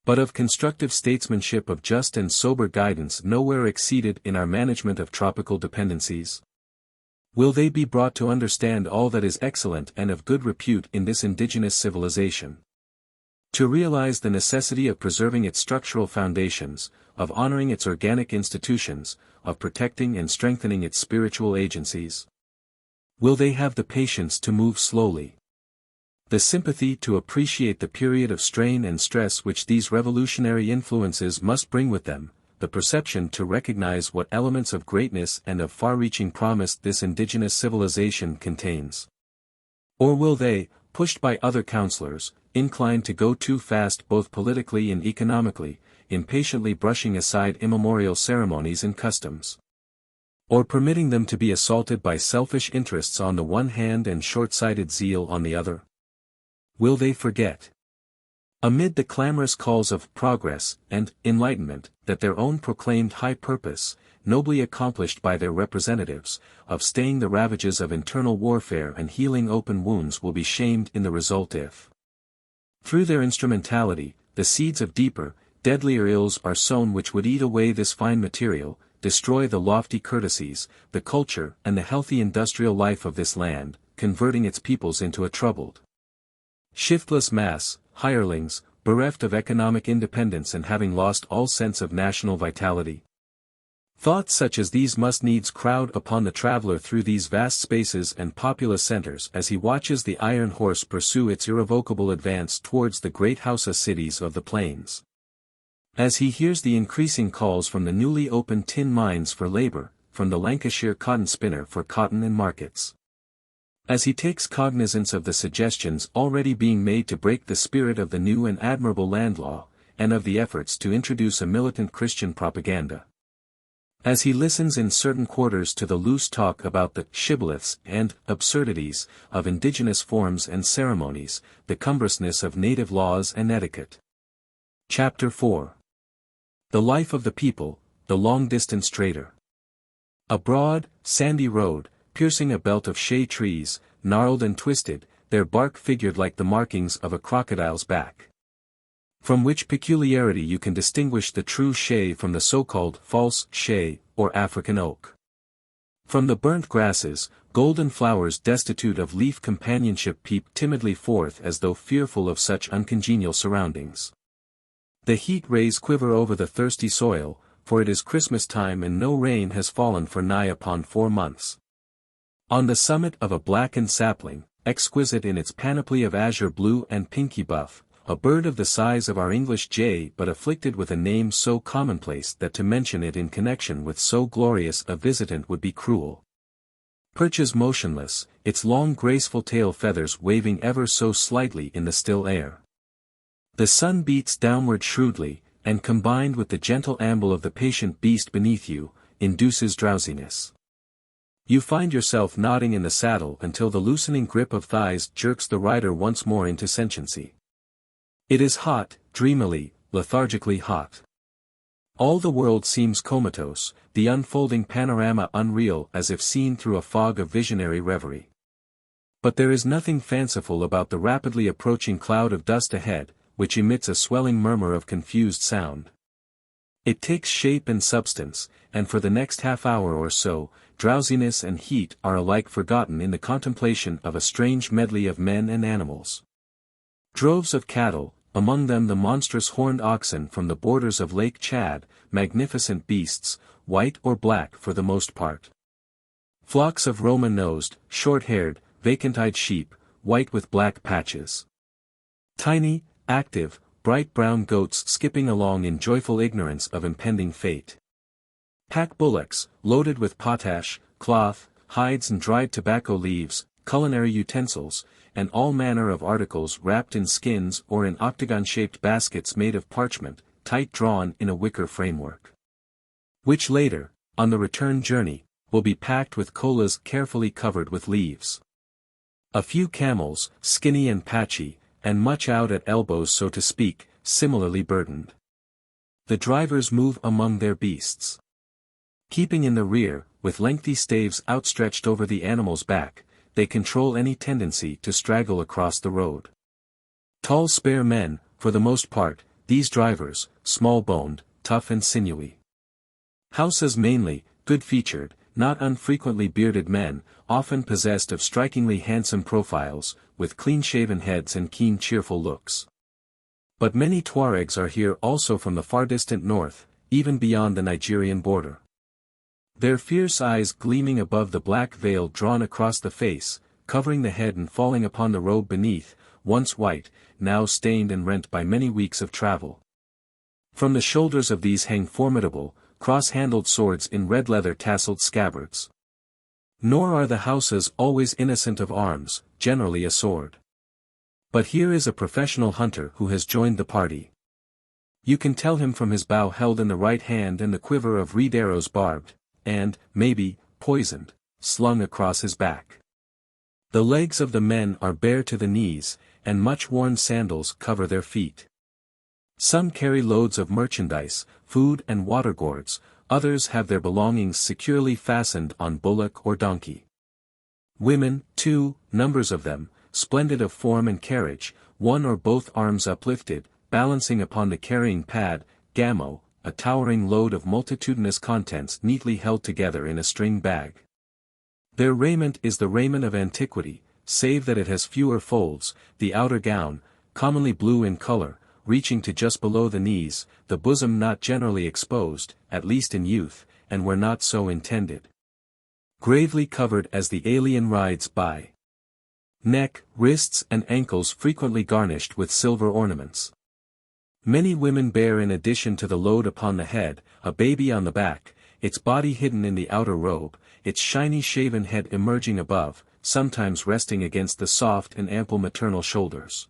but of constructive statesmanship, of just and sober guidance nowhere exceeded in our management of tropical dependencies? Will they be brought to understand all that is excellent and of good repute in this indigenous civilization? To realize the necessity of preserving its structural foundations, of honoring its organic institutions, of protecting and strengthening its spiritual agencies? Will they have the patience to move slowly, the sympathy to appreciate the period of strain and stress which these revolutionary influences must bring with them, the perception to recognize what elements of greatness and of far-reaching promise this indigenous civilization contains? Or will they, pushed by other counselors, inclined to go too fast both politically and economically, impatiently brushing aside immemorial ceremonies and customs, or permitting them to be assaulted by selfish interests on the one hand and short-sighted zeal on the other? Will they forget, amid the clamorous calls of progress and enlightenment, that their own proclaimed high purpose, nobly accomplished by their representatives, of staying the ravages of internal warfare and healing open wounds will be shamed in the result if, through their instrumentality, the seeds of deeper, deadlier ills are sown which would eat away this fine material, destroy the lofty courtesies, the culture and the healthy industrial life of this land, converting its peoples into a troubled, shiftless mass, hirelings, bereft of economic independence and having lost all sense of national vitality? Thoughts such as these must needs crowd upon the traveler through these vast spaces and populous centers as he watches the iron horse pursue its irrevocable advance towards the great Hausa cities of the plains. As he hears the increasing calls from the newly opened tin mines for labor, from the Lancashire cotton spinner for cotton and markets. As he takes cognizance of the suggestions already being made to break the spirit of the new and admirable land law, and of the efforts to introduce a militant Christian propaganda. As he listens in certain quarters to the loose talk about the shibboleths and absurdities of indigenous forms and ceremonies, the cumbrousness of native laws and etiquette. Chapter 4. The Life of the People, the Long-Distance Trader. A broad, sandy road, piercing a belt of shea trees, gnarled and twisted, their bark figured like the markings of a crocodile's back. From which peculiarity you can distinguish the true shea from the so-called false shea, or African oak. From the burnt grasses, golden flowers destitute of leaf companionship peep timidly forth as though fearful of such uncongenial surroundings. The heat rays quiver over the thirsty soil, for it is Christmas time and no rain has fallen for nigh upon 4 months. On the summit of a blackened sapling, exquisite in its panoply of azure blue and pinky buff, a bird of the size of our English jay but afflicted with a name so commonplace that to mention it in connection with so glorious a visitant would be cruel. Perches motionless, its long graceful tail feathers waving ever so slightly in the still air. The sun beats downward shrewdly, and combined with the gentle amble of the patient beast beneath you, induces drowsiness. You find yourself nodding in the saddle until the loosening grip of thighs jerks the rider once more into sentiency. It is hot, dreamily, lethargically hot. All the world seems comatose, the unfolding panorama unreal as if seen through a fog of visionary reverie. But there is nothing fanciful about the rapidly approaching cloud of dust ahead, which emits a swelling murmur of confused sound. It takes shape and substance, and for the next half hour or so, drowsiness and heat are alike forgotten in the contemplation of a strange medley of men and animals. Droves of cattle, among them the monstrous horned oxen from the borders of Lake Chad, magnificent beasts, white or black for the most part. Flocks of Roman-nosed, short-haired, vacant-eyed sheep, white with black patches. Tiny, active, bright brown goats skipping along in joyful ignorance of impending fate. Pack bullocks, loaded with potash, cloth, hides and dried tobacco leaves, culinary utensils, and all manner of articles wrapped in skins or in octagon-shaped baskets made of parchment, tight drawn in a wicker framework. Which later, on the return journey, will be packed with colas carefully covered with leaves. A few camels, skinny and patchy, and much out at elbows so to speak, similarly burdened. The drivers move among their beasts. Keeping in the rear, with lengthy staves outstretched over the animal's back, they control any tendency to straggle across the road. Tall spare men, for the most part, these drivers, small-boned, tough and sinewy. Houses mainly, good-featured, not unfrequently bearded men, often possessed of strikingly handsome profiles, with clean-shaven heads and keen cheerful looks. But many Tuaregs are here also from the far distant north, even beyond the Nigerian border. Their fierce eyes gleaming above the black veil drawn across the face, covering the head and falling upon the robe beneath, once white, now stained and rent by many weeks of travel. From the shoulders of these hang formidable, cross-handled swords in red leather tasseled scabbards. Nor are the Hausas always innocent of arms, generally a sword. But here is a professional hunter who has joined the party. You can tell him from his bow held in the right hand and the quiver of reed arrows barbed, and, maybe, poisoned, slung across his back. The legs of the men are bare to the knees, and much-worn sandals cover their feet. Some carry loads of merchandise, food and water gourds, others have their belongings securely fastened on bullock or donkey. Women, too, numbers of them, splendid of form and carriage, one or both arms uplifted, balancing upon the carrying pad, gammo, a towering load of multitudinous contents neatly held together in a string bag. Their raiment is the raiment of antiquity, save that it has fewer folds, the outer gown, commonly blue in color, reaching to just below the knees, the bosom not generally exposed, at least in youth, and where not so intended. Gravely covered as the alien rides by. Neck, wrists and ankles frequently garnished with silver ornaments. Many women bear in addition to the load upon the head, a baby on the back, its body hidden in the outer robe, its shiny shaven head emerging above, sometimes resting against the soft and ample maternal shoulders.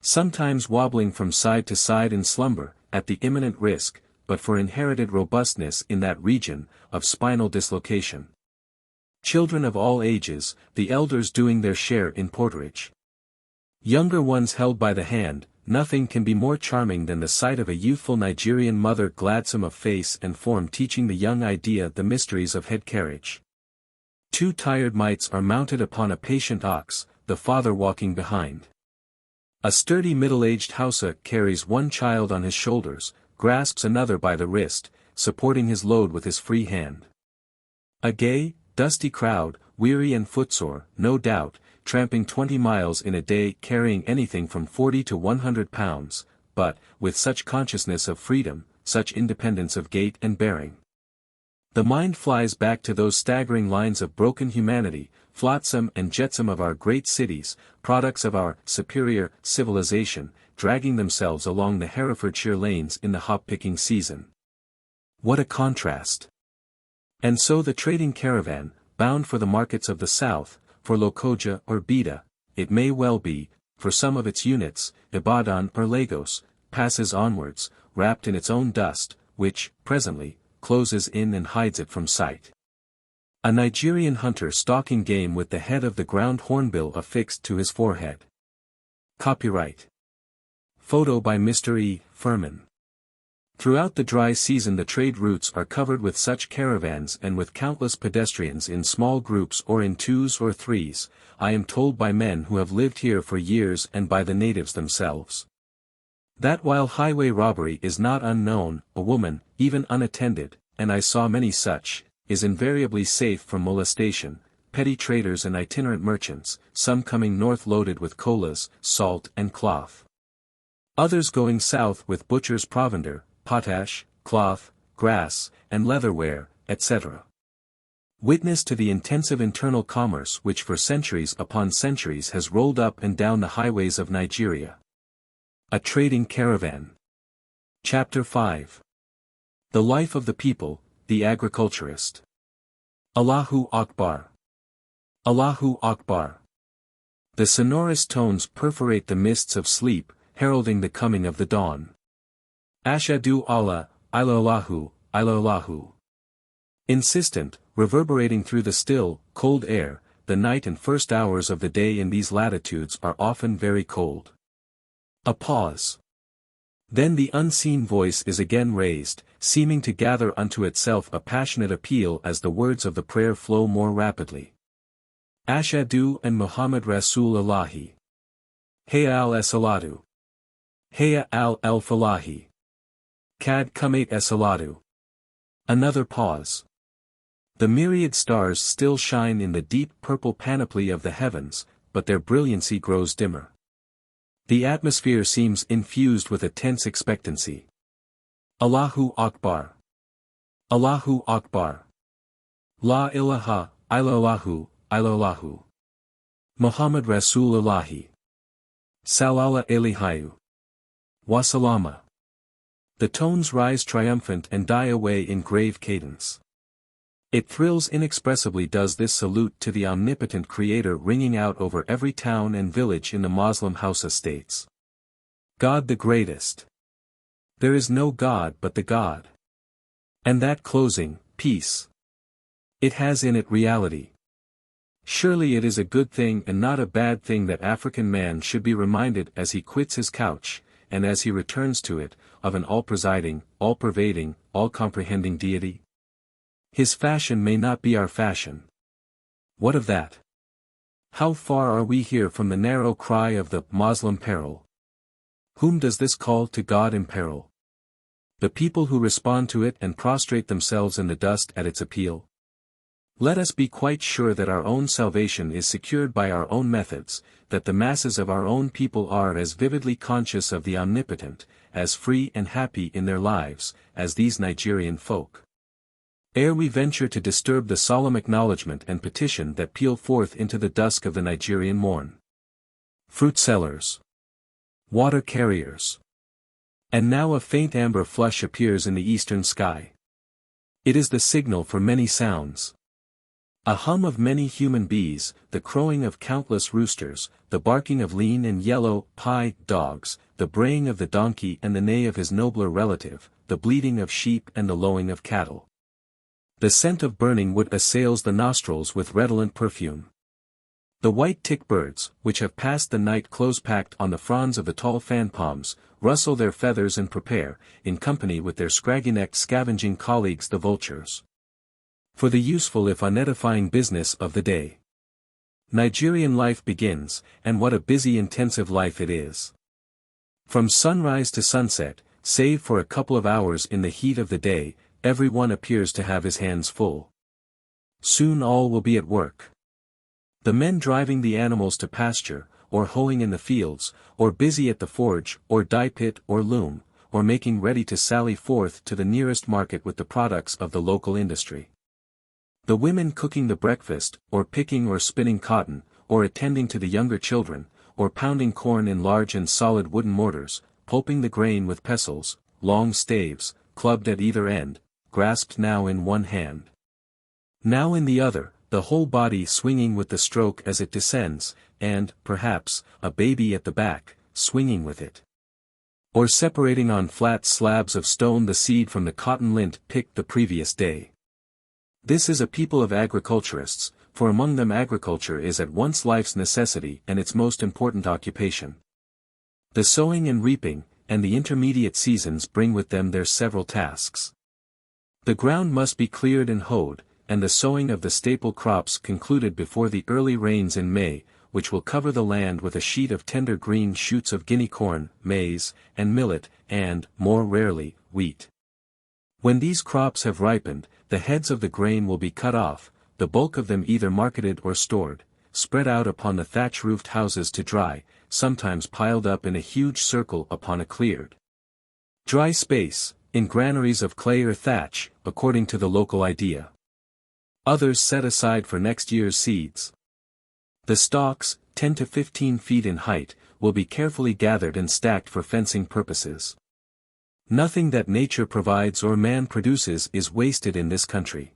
Sometimes wobbling from side to side in slumber, at the imminent risk, but for inherited robustness in that region, of spinal dislocation. Children of all ages, the elders doing their share in porterage. Younger ones held by the hand, nothing can be more charming than the sight of a youthful Nigerian mother gladsome of face and form teaching the young idea the mysteries of head carriage. 2 tired mites are mounted upon a patient ox, the father walking behind. A sturdy middle-aged Hausa carries one child on his shoulders, grasps another by the wrist, supporting his load with his free hand. A gay, dusty crowd, weary and footsore, no doubt, tramping 20 miles in a day carrying anything from 40 to 100 pounds, but, with such consciousness of freedom, such independence of gait and bearing. The mind flies back to those staggering lines of broken humanity, flotsam and jetsam of our great cities, products of our superior civilization, dragging themselves along the Herefordshire lanes in the hop-picking season. What a contrast! And so the trading caravan, bound for the markets of the south, for Lokoja or Bida, it may well be, for some of its units, Ibadan or Lagos, passes onwards, wrapped in its own dust, which, presently, closes in and hides it from sight. A Nigerian hunter stalking game with the head of the ground hornbill affixed to his forehead. Copyright. Photo by Mr. E. Furman. Throughout the dry season the trade routes are covered with such caravans and with countless pedestrians in small groups or in 2s or 3s, I am told by men who have lived here for years and by the natives themselves. That while highway robbery is not unknown, a woman, even unattended, and I saw many such, is invariably safe from molestation, petty traders and itinerant merchants, some coming north loaded with colas, salt and cloth. Others going south with butcher's provender, potash, cloth, grass, and leatherware, etc. Witness to the intensive internal commerce which for centuries upon centuries has rolled up and down the highways of Nigeria. A trading caravan. Chapter 5. The life of the people, the agriculturist. Allahu Akbar. Allahu Akbar. The sonorous tones perforate the mists of sleep, heralding the coming of the dawn. Ashadu Allah, Ilallahu, Ilallahu. Insistent, reverberating through the still, cold air, the night and first hours of the day in these latitudes are often very cold. A pause. Then the unseen voice is again raised, seeming to gather unto itself a passionate appeal as the words of the prayer flow more rapidly. Ashadu and Muhammad Rasul Allahi. Hayya al-Salatu. Hayya al-Falahi. Kad Kamate Salatu. Another pause. The myriad stars still shine in the deep purple panoply of the heavens, but their brilliancy grows dimmer. The atmosphere seems infused with a tense expectancy. Allahu Akbar. Allahu Akbar. La ilaha, illallahu, illallahu. Muhammad Rasulullahi. Sallallahu alayhi wa salama. The tones rise triumphant and die away in grave cadence. It thrills inexpressibly does this salute to the omnipotent Creator ringing out over every town and village in the Moslem Hausa states. God the greatest. There is no God but the God. And that closing, peace. It has in it reality. Surely it is a good thing and not a bad thing that African man should be reminded as he quits his couch, and as he returns to it, of an all-presiding, all-pervading, all-comprehending deity. His fashion may not be our fashion. What of that? How far are we here from the narrow cry of the Moslem peril? Whom does this call to God imperil? The people who respond to it and prostrate themselves in the dust at its appeal? Let us be quite sure that our own salvation is secured by our own methods, that the masses of our own people are as vividly conscious of the Omnipotent, as free and happy in their lives, as these Nigerian folk. Ere we venture to disturb the solemn acknowledgement and petition that peal forth into the dusk of the Nigerian morn. Fruit sellers. Water carriers. And now a faint amber flush appears in the eastern sky. It is the signal for many sounds. A hum of many human bees, the crowing of countless roosters, the barking of lean and yellow, pie, dogs, the braying of the donkey and the neigh of his nobler relative, the bleating of sheep and the lowing of cattle. The scent of burning wood assails the nostrils with redolent perfume. The white tick birds, which have passed the night close-packed on the fronds of the tall fan palms, rustle their feathers and prepare, in company with their scraggy-necked scavenging colleagues the vultures, for the useful if unedifying business of the day. Nigerian life begins, and what a busy intensive life it is. From sunrise to sunset, save for a couple of hours in the heat of the day, everyone appears to have his hands full. Soon all will be at work. The men driving the animals to pasture, or hoeing in the fields, or busy at the forge, or dye pit or loom, or making ready to sally forth to the nearest market with the products of the local industry. The women cooking the breakfast, or picking or spinning cotton, or attending to the younger children, or pounding corn in large and solid wooden mortars, pulping the grain with pestles, long staves, clubbed at either end, grasped now in one hand, now in the other, the whole body swinging with the stroke as it descends, and, perhaps, a baby at the back, swinging with it. Or separating on flat slabs of stone the seed from the cotton lint picked the previous day. This is a people of agriculturists, for among them agriculture is at once life's necessity and its most important occupation. The sowing and reaping, and the intermediate seasons bring with them their several tasks. The ground must be cleared and hoed, and the sowing of the staple crops concluded before the early rains in May, which will cover the land with a sheet of tender green shoots of guinea corn, maize, and millet, and, more rarely, wheat. When these crops have ripened, the heads of the grain will be cut off, the bulk of them either marketed or stored, spread out upon the thatch-roofed houses to dry, sometimes piled up in a huge circle upon a cleared dry space, in granaries of clay or thatch, according to the local idea. Others set aside for next year's seeds. The stalks, 10 to 15 feet in height, will be carefully gathered and stacked for fencing purposes. Nothing that nature provides or man produces is wasted in this country.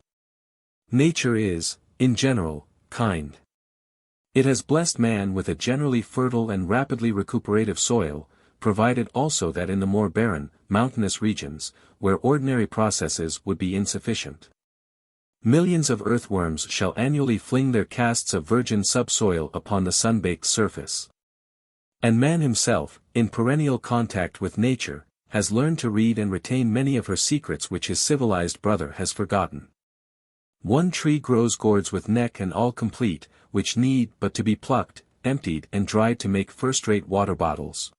Nature is, in general, kind. It has blessed man with a generally fertile and rapidly recuperative soil, provided also that in the more barren, mountainous regions, where ordinary processes would be insufficient, millions of earthworms shall annually fling their casts of virgin subsoil upon the sun-baked surface. And man himself, in perennial contact with nature, has learned to read and retain many of her secrets which his civilized brother has forgotten. One tree grows gourds with neck and all complete, which need but to be plucked, emptied and dried to make first-rate water bottles.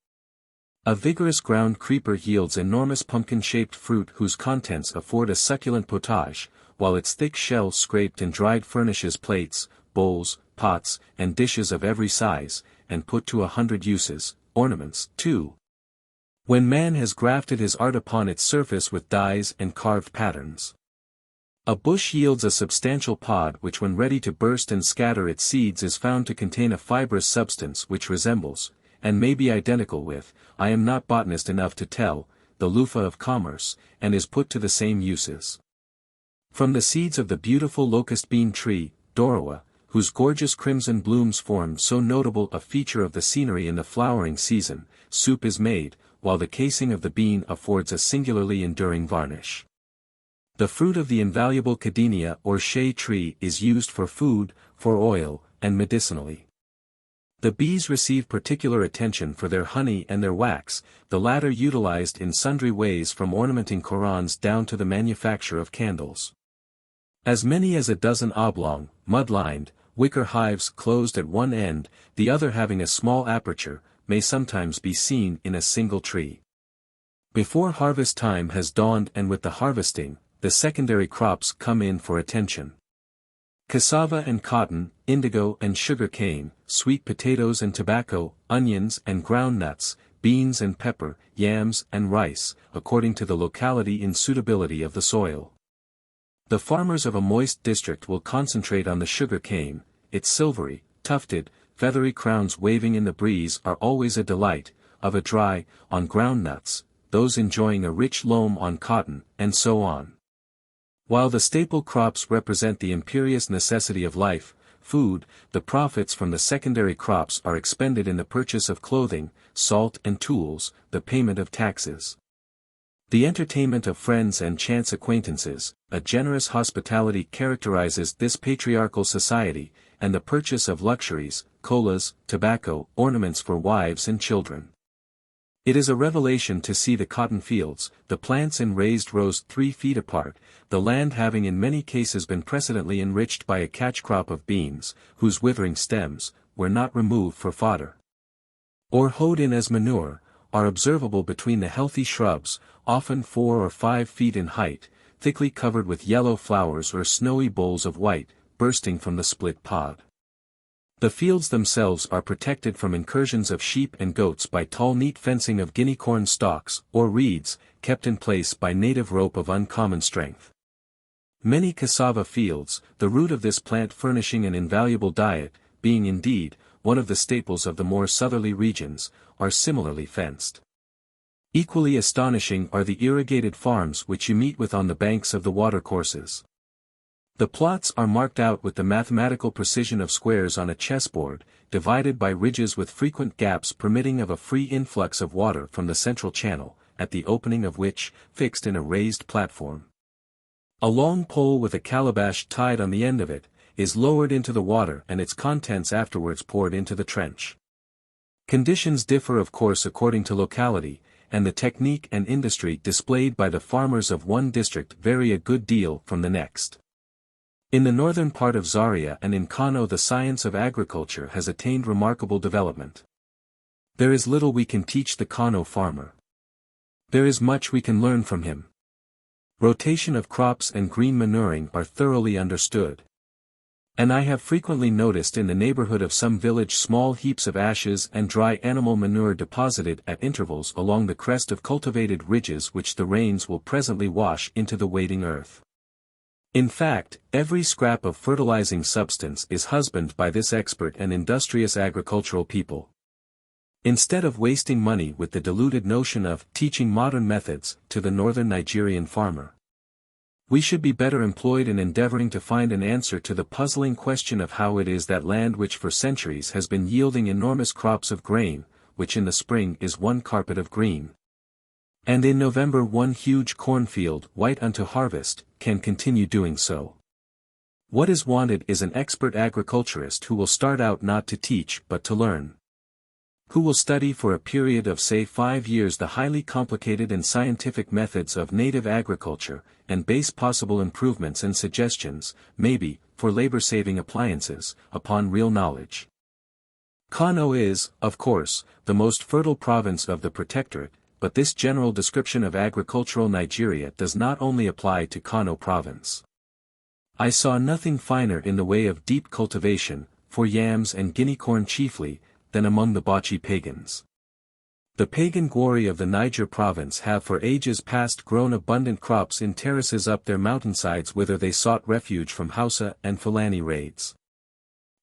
A vigorous ground creeper yields enormous pumpkin-shaped fruit whose contents afford a succulent potage, while its thick shell scraped and dried furnishes plates, bowls, pots, and dishes of every size, and put to 100 uses, ornaments, too, when man has grafted his art upon its surface with dyes and carved patterns. A bush yields a substantial pod which when ready to burst and scatter its seeds is found to contain a fibrous substance which resembles, and may be identical with, I am not botanist enough to tell, the loofah of commerce, and is put to the same uses. From the seeds of the beautiful locust bean tree, Dorowa, whose gorgeous crimson blooms form so notable a feature of the scenery in the flowering season, soup is made, while the casing of the bean affords a singularly enduring varnish. The fruit of the invaluable cadenia or shea tree is used for food, for oil, and medicinally. The bees receive particular attention for their honey and their wax, the latter utilized in sundry ways from ornamenting Korans down to the manufacture of candles. As many as a dozen oblong, mud-lined, wicker hives closed at one end, the other having a small aperture, may sometimes be seen in a single tree. Before harvest time has dawned and with the harvesting, the secondary crops come in for attention. Cassava and cotton, indigo and sugar cane, sweet potatoes and tobacco, onions and ground nuts, beans and pepper, yams and rice, according to the locality and suitability of the soil. The farmers of a moist district will concentrate on the sugar cane, its silvery, tufted, feathery crowns waving in the breeze are always a delight, of a dry, on ground nuts, those enjoying a rich loam on cotton, and so on. While the staple crops represent the imperious necessity of life, food, the profits from the secondary crops are expended in the purchase of clothing, salt and tools, the payment of taxes. The entertainment of friends and chance acquaintances, a generous hospitality characterizes this patriarchal society, and the purchase of luxuries, colas, tobacco, ornaments for wives and children. It is a revelation to see the cotton fields, the plants in raised rows 3 feet apart, the land having in many cases been precedently enriched by a catch crop of beans, whose withering stems, were not removed for fodder, or hoed in as manure, are observable between the healthy shrubs, often 4 or 5 feet in height, thickly covered with yellow flowers or snowy bowls of white, bursting from the split pod. The fields themselves are protected from incursions of sheep and goats by tall neat fencing of guinea corn stalks, or reeds, kept in place by native rope of uncommon strength. Many cassava fields, the root of this plant furnishing an invaluable diet, being indeed, one of the staples of the more southerly regions, are similarly fenced. Equally astonishing are the irrigated farms which you meet with on the banks of the watercourses. The plots are marked out with the mathematical precision of squares on a chessboard, divided by ridges with frequent gaps permitting of a free influx of water from the central channel, at the opening of which, fixed in a raised platform, a long pole with a calabash tied on the end of it, is lowered into the water and its contents afterwards poured into the trench. Conditions differ of course according to locality, and the technique and industry displayed by the farmers of one district vary a good deal from the next. In the northern part of Zaria and in Kano the science of agriculture has attained remarkable development. There is little we can teach the Kano farmer. There is much we can learn from him. Rotation of crops and green manuring are thoroughly understood. And I have frequently noticed in the neighborhood of some village small heaps of ashes and dry animal manure deposited at intervals along the crest of cultivated ridges which the rains will presently wash into the waiting earth. In fact, every scrap of fertilizing substance is husbanded by this expert and industrious agricultural people. Instead of wasting money with the deluded notion of teaching modern methods to the northern Nigerian farmer, we should be better employed in endeavoring to find an answer to the puzzling question of how it is that land which for centuries has been yielding enormous crops of grain, which in the spring is one carpet of green, and in November one huge cornfield white unto harvest, can continue doing so. What is wanted is an expert agriculturist who will start out not to teach but to learn, who will study for a period of say 5 years the highly complicated and scientific methods of native agriculture, and base possible improvements and suggestions, maybe, for labor-saving appliances, upon real knowledge. Kano is, of course, the most fertile province of the Protectorate, but this general description of agricultural Nigeria does not only apply to Kano province. I saw nothing finer in the way of deep cultivation, for yams and guinea corn chiefly, than among the Bachi pagans. The pagan Gwari of the Niger province have for ages past grown abundant crops in terraces up their mountainsides whither they sought refuge from Hausa and Fulani raids.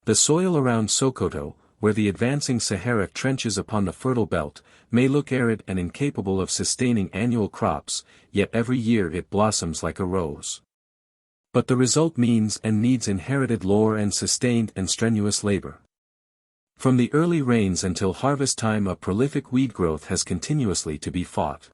The soil around Sokoto, where the advancing Sahara trenches upon the fertile belt, may look arid and incapable of sustaining annual crops, yet every year it blossoms like a rose. But the result means and needs inherited lore and sustained and strenuous labor. From the early rains until harvest time a prolific weed growth has continuously to be fought.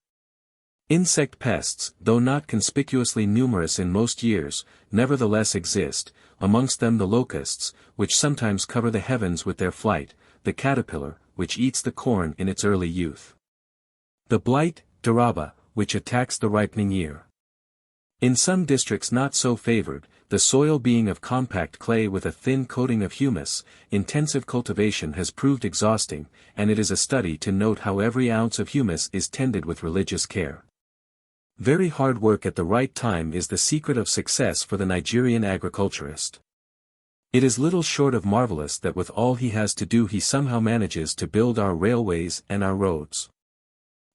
Insect pests, though not conspicuously numerous in most years, nevertheless exist, amongst them the locusts, which sometimes cover the heavens with their flight, the caterpillar, which eats the corn in its early youth, the blight, daraba, which attacks the ripening ear. In some districts not so favored, the soil being of compact clay with a thin coating of humus, intensive cultivation has proved exhausting, and it is a study to note how every ounce of humus is tended with religious care. Very hard work at the right time is the secret of success for the Nigerian agriculturist. It is little short of marvelous that with all he has to do he somehow manages to build our railways and our roads.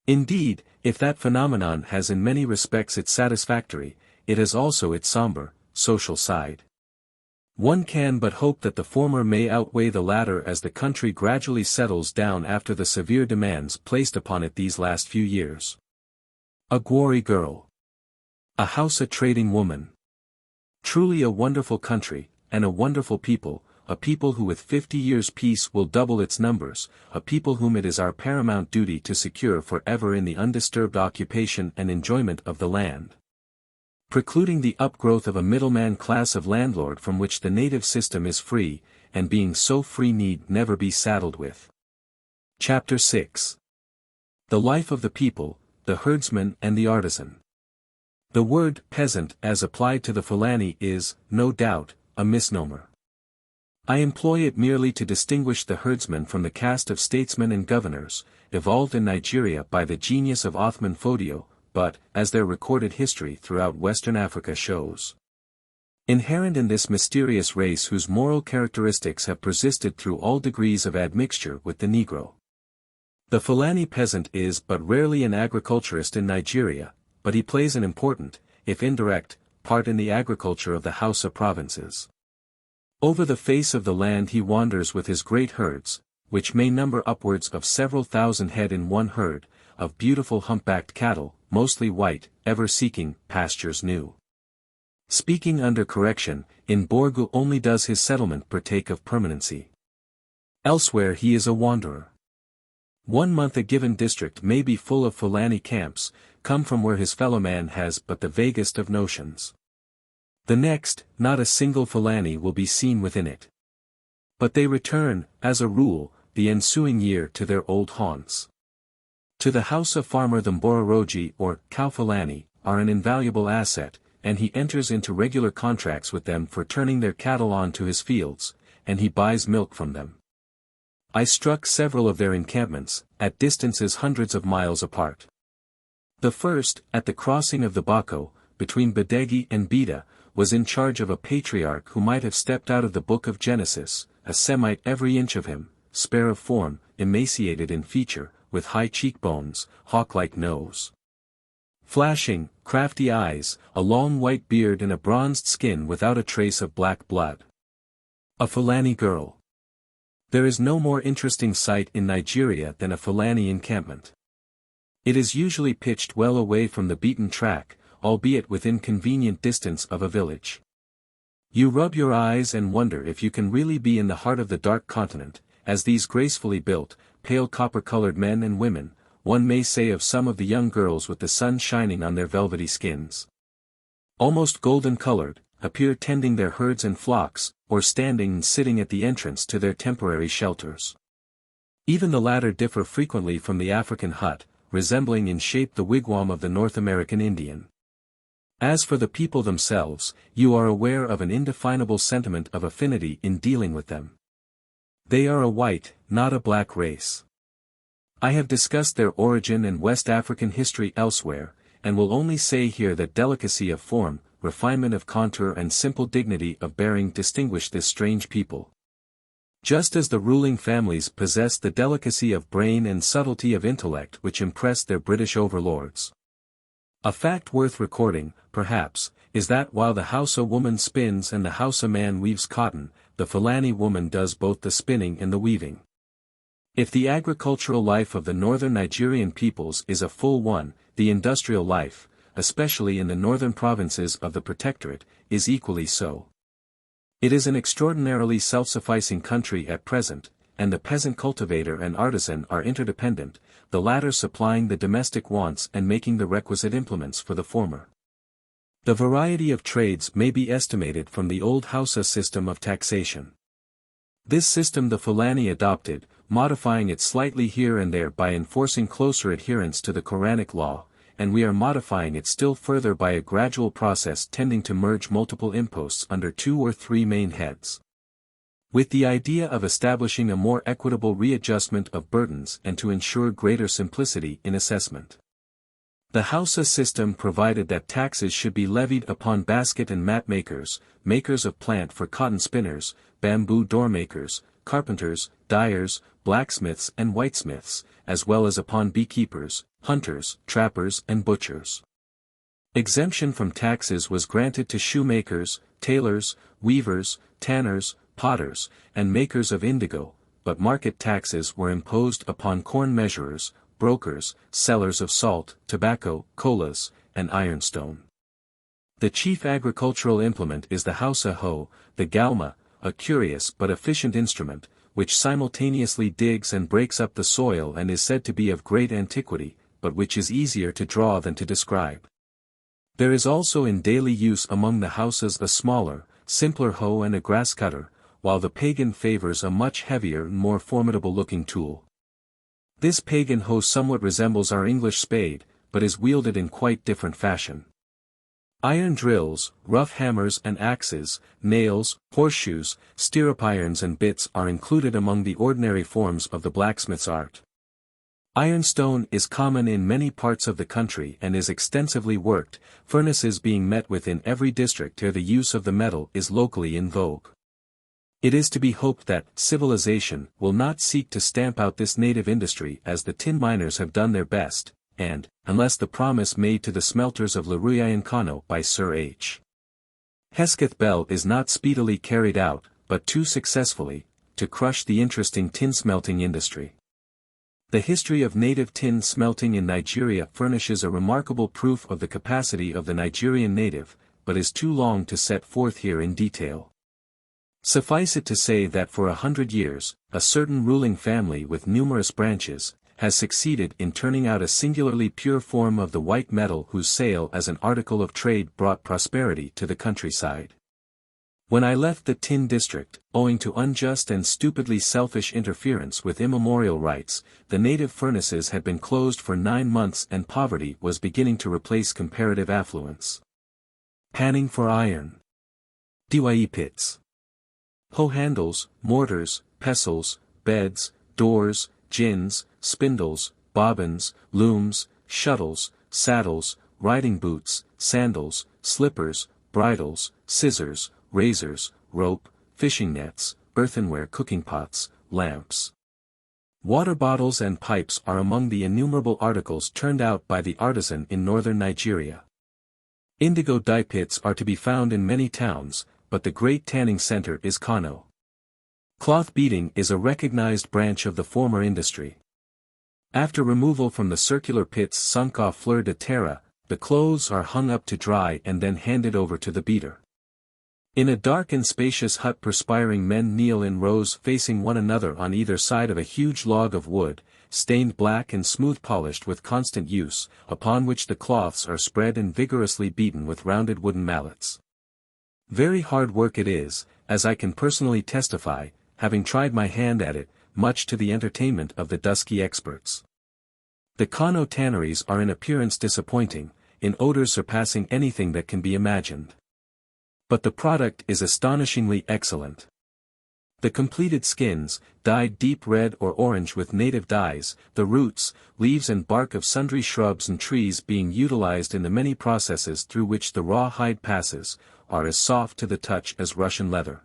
Indeed, if that phenomenon has in many respects its satisfactory, it has also its somber, social side. One can but hope that the former may outweigh the latter as the country gradually settles down after the severe demands placed upon it these last few years. A Gwari girl. A Hausa trading woman. Truly a wonderful country, and a wonderful people, a people who with 50 years' peace will double its numbers, a people whom it is our paramount duty to secure forever in the undisturbed occupation and enjoyment of the land, precluding the upgrowth of a middleman class of landlord from which the native system is free, and being so free need never be saddled with. Chapter 6. The life of the people, the herdsman and the artisan. The word peasant as applied to the Fulani is, no doubt, a misnomer. I employ it merely to distinguish the herdsman from the caste of statesmen and governors, evolved in Nigeria by the genius of Othman Fodio, but, as their recorded history throughout Western Africa shows, inherent in this mysterious race whose moral characteristics have persisted through all degrees of admixture with the Negro. The Fulani peasant is but rarely an agriculturist in Nigeria, but he plays an important, if indirect, part in the agriculture of the Hausa provinces. Over the face of the land he wanders with his great herds, which may number upwards of several thousand head in one herd, of beautiful humpbacked cattle, mostly white, ever seeking pastures new. Speaking under correction, in Borgu only does his settlement partake of permanency. Elsewhere he is a wanderer. 1 month a given district may be full of Fulani camps, come from where his fellow man has but the vaguest of notions. The next, not a single Fulani will be seen within it. But they return, as a rule, the ensuing year to their old haunts. To the Hausa farmer the Mbororoji or cow Fulani are an invaluable asset, and he enters into regular contracts with them for turning their cattle on to his fields, and he buys milk from them. I struck several of their encampments, at distances hundreds of miles apart. The first, at the crossing of the Bako, between Badegi and Bida, was in charge of a patriarch who might have stepped out of the book of Genesis, a Semite every inch of him, spare of form, emaciated in feature, with high cheekbones, hawk-like nose, flashing, crafty eyes, a long white beard and a bronzed skin without a trace of black blood. A Fulani girl. There is no more interesting sight in Nigeria than a Fulani encampment. It is usually pitched well away from the beaten track, albeit within convenient distance of a village. You rub your eyes and wonder if you can really be in the heart of the dark continent, as these gracefully built, pale copper-colored men and women, one may say of some of the young girls with the sun shining on their velvety skins, almost golden-colored, appear tending their herds and flocks, or standing and sitting at the entrance to their temporary shelters. Even the latter differ frequently from the African hut, resembling in shape the wigwam of the North American Indian. As for the people themselves, you are aware of an indefinable sentiment of affinity in dealing with them. They are a white, not a black race. I have discussed their origin and West African history elsewhere, and will only say here that delicacy of form, refinement of contour and simple dignity of bearing distinguish this strange people. Just as the ruling families possessed the delicacy of brain and subtlety of intellect which impressed their British overlords. A fact worth recording, perhaps, is that while the Hausa woman spins and the Hausa man weaves cotton, the Fulani woman does both the spinning and the weaving. If the agricultural life of the northern Nigerian peoples is a full one, the industrial life, especially in the northern provinces of the Protectorate, is equally so. It is an extraordinarily self-sufficing country at present, and the peasant cultivator and artisan are interdependent, the latter supplying the domestic wants and making the requisite implements for the former. The variety of trades may be estimated from the old Hausa system of taxation. This system the Fulani adopted, modifying it slightly here and there by enforcing closer adherence to the Quranic law, and we are modifying it still further by a gradual process tending to merge multiple imposts under 2 or 3 main heads, with the idea of establishing a more equitable readjustment of burdens and to ensure greater simplicity in assessment. The Hausa system provided that taxes should be levied upon basket and mat makers, makers of plant for cotton spinners, bamboo door makers, carpenters, dyers, blacksmiths and whitesmiths, as well as upon beekeepers, hunters, trappers and butchers. Exemption from taxes was granted to shoemakers, tailors, weavers, tanners, potters, and makers of indigo, but market taxes were imposed upon corn measurers, brokers, sellers of salt, tobacco, colas, and ironstone. The chief agricultural implement is the Hausa hoe, the galma, a curious but efficient instrument, which simultaneously digs and breaks up the soil and is said to be of great antiquity, but which is easier to draw than to describe. There is also in daily use among the houses a smaller, simpler hoe and a grass cutter, while the pagan favors a much heavier and more formidable-looking tool. This pagan hoe somewhat resembles our English spade, but is wielded in quite different fashion. Iron drills, rough hammers and axes, nails, horseshoes, stirrup irons and bits are included among the ordinary forms of the blacksmith's art. Ironstone is common in many parts of the country and is extensively worked, furnaces being met with in every district where the use of the metal is locally in vogue. It is to be hoped that civilization will not seek to stamp out this native industry as the tin miners have done their best, and, unless the promise made to the smelters of Le Rouillé-en-Cano by Sir H. Hesketh Bell is not speedily carried out, but too successfully, to crush the interesting tin smelting industry. The history of native tin smelting in Nigeria furnishes a remarkable proof of the capacity of the Nigerian native, but is too long to set forth here in detail. Suffice it to say that for 100 years, a certain ruling family with numerous branches, has succeeded in turning out a singularly pure form of the white metal whose sale as an article of trade brought prosperity to the countryside. When I left the tin district, owing to unjust and stupidly selfish interference with immemorial rights, the native furnaces had been closed for 9 months and poverty was beginning to replace comparative affluence. Panning for iron. Dye pits. Hoe handles, mortars, pestles, beds, doors, gins, spindles, bobbins, looms, shuttles, saddles, riding boots, sandals, slippers, bridles, scissors, razors, rope, fishing nets, earthenware cooking pots, lamps. Water bottles and pipes are among the innumerable articles turned out by the artisan in northern Nigeria. Indigo dye pits are to be found in many towns, but the great tanning center is Kano. Cloth beating is a recognized branch of the former industry. After removal from the circular pits sunk off fleur de terre, the clothes are hung up to dry and then handed over to the beater. In a dark and spacious hut perspiring men kneel in rows facing one another on either side of a huge log of wood, stained black and smooth polished with constant use, upon which the cloths are spread and vigorously beaten with rounded wooden mallets. Very hard work it is, as I can personally testify, having tried my hand at it, much to the entertainment of the dusky experts. The Kano tanneries are in appearance disappointing, in odors surpassing anything that can be imagined. But the product is astonishingly excellent. The completed skins, dyed deep red or orange with native dyes, the roots, leaves and bark of sundry shrubs and trees being utilized in the many processes through which the raw hide passes, are as soft to the touch as Russian leather.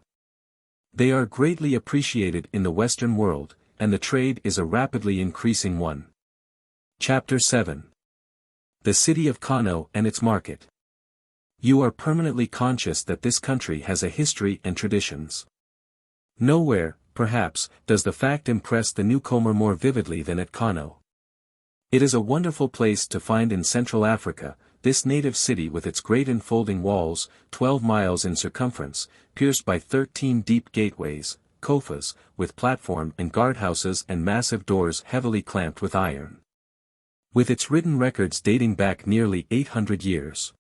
They are greatly appreciated in the Western world, and the trade is a rapidly increasing one. Chapter 7. The City of Kano and its Market. You are permanently conscious that this country has a history and traditions. Nowhere, perhaps, does the fact impress the newcomer more vividly than at Kano. It is a wonderful place to find in Central Africa, this native city with its great enfolding walls, 12 miles in circumference, pierced by 13 deep gateways, kofas, with platform and guardhouses and massive doors heavily clamped with iron. With its written records dating back nearly 800 years.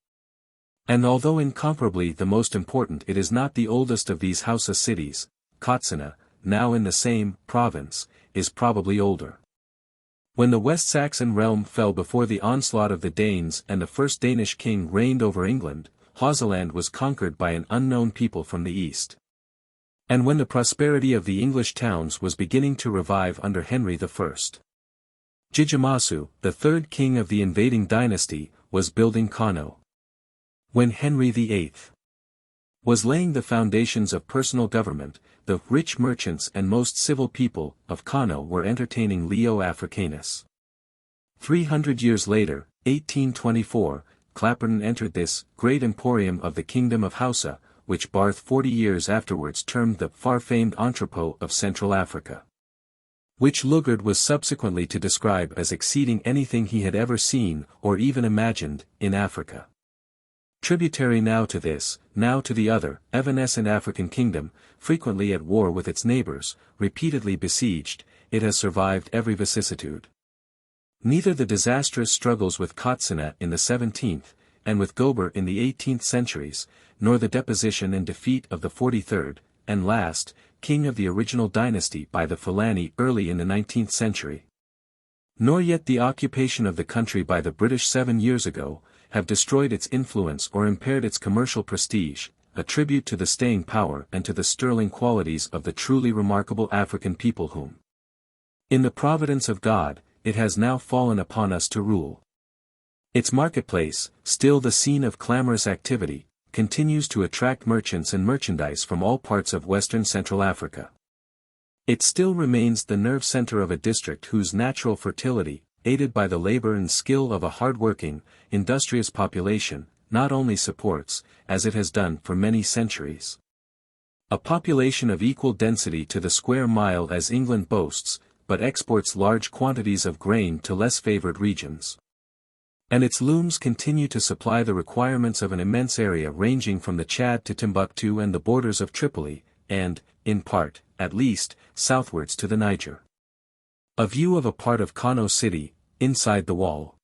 And although incomparably the most important, it is not the oldest of these Hausa cities. Katsina, now in the same province, is probably older. When the West Saxon realm fell before the onslaught of the Danes and the first Danish king reigned over England, Hausaland was conquered by an unknown people from the east. And when the prosperity of the English towns was beginning to revive under Henry I, Jijamasu, the third king of the invading dynasty, was building Kano. When Henry VIII was laying the foundations of personal government, the rich merchants and most civil people of Kano were entertaining Leo Africanus. 300 years later, 1824, Clapperton entered this great emporium of the Kingdom of Hausa, which Barth 40 years afterwards termed the far-famed entrepot of Central Africa. Which Lugard was subsequently to describe as exceeding anything he had ever seen or even imagined in Africa. Tributary now to this, now to the other, evanescent African kingdom, frequently at war with its neighbors, repeatedly besieged, it has survived every vicissitude. Neither the disastrous struggles with Kotsina in the 17th, and with Gober in the 18th centuries, nor the deposition and defeat of the 43rd, and last, king of the original dynasty by the Fulani early in the 19th century, nor yet the occupation of the country by the British 7 years ago, have destroyed its influence or impaired its commercial prestige, a tribute to the staying power and to the sterling qualities of the truly remarkable African people whom, in the providence of God, it has now fallen upon us to rule. Its marketplace, still the scene of clamorous activity, continues to attract merchants and merchandise from all parts of Western Central Africa. It still remains the nerve center of a district whose natural fertility, aided by the labor and skill of a hard-working, industrious population, not only supports, as it has done for many centuries, a population of equal density to the square mile as England boasts, but exports large quantities of grain to less favored regions. And its looms continue to supply the requirements of an immense area ranging from the Chad to Timbuktu and the borders of Tripoli, and, in part, at least, southwards to the Niger. A view of a part of Kano city, inside the wall.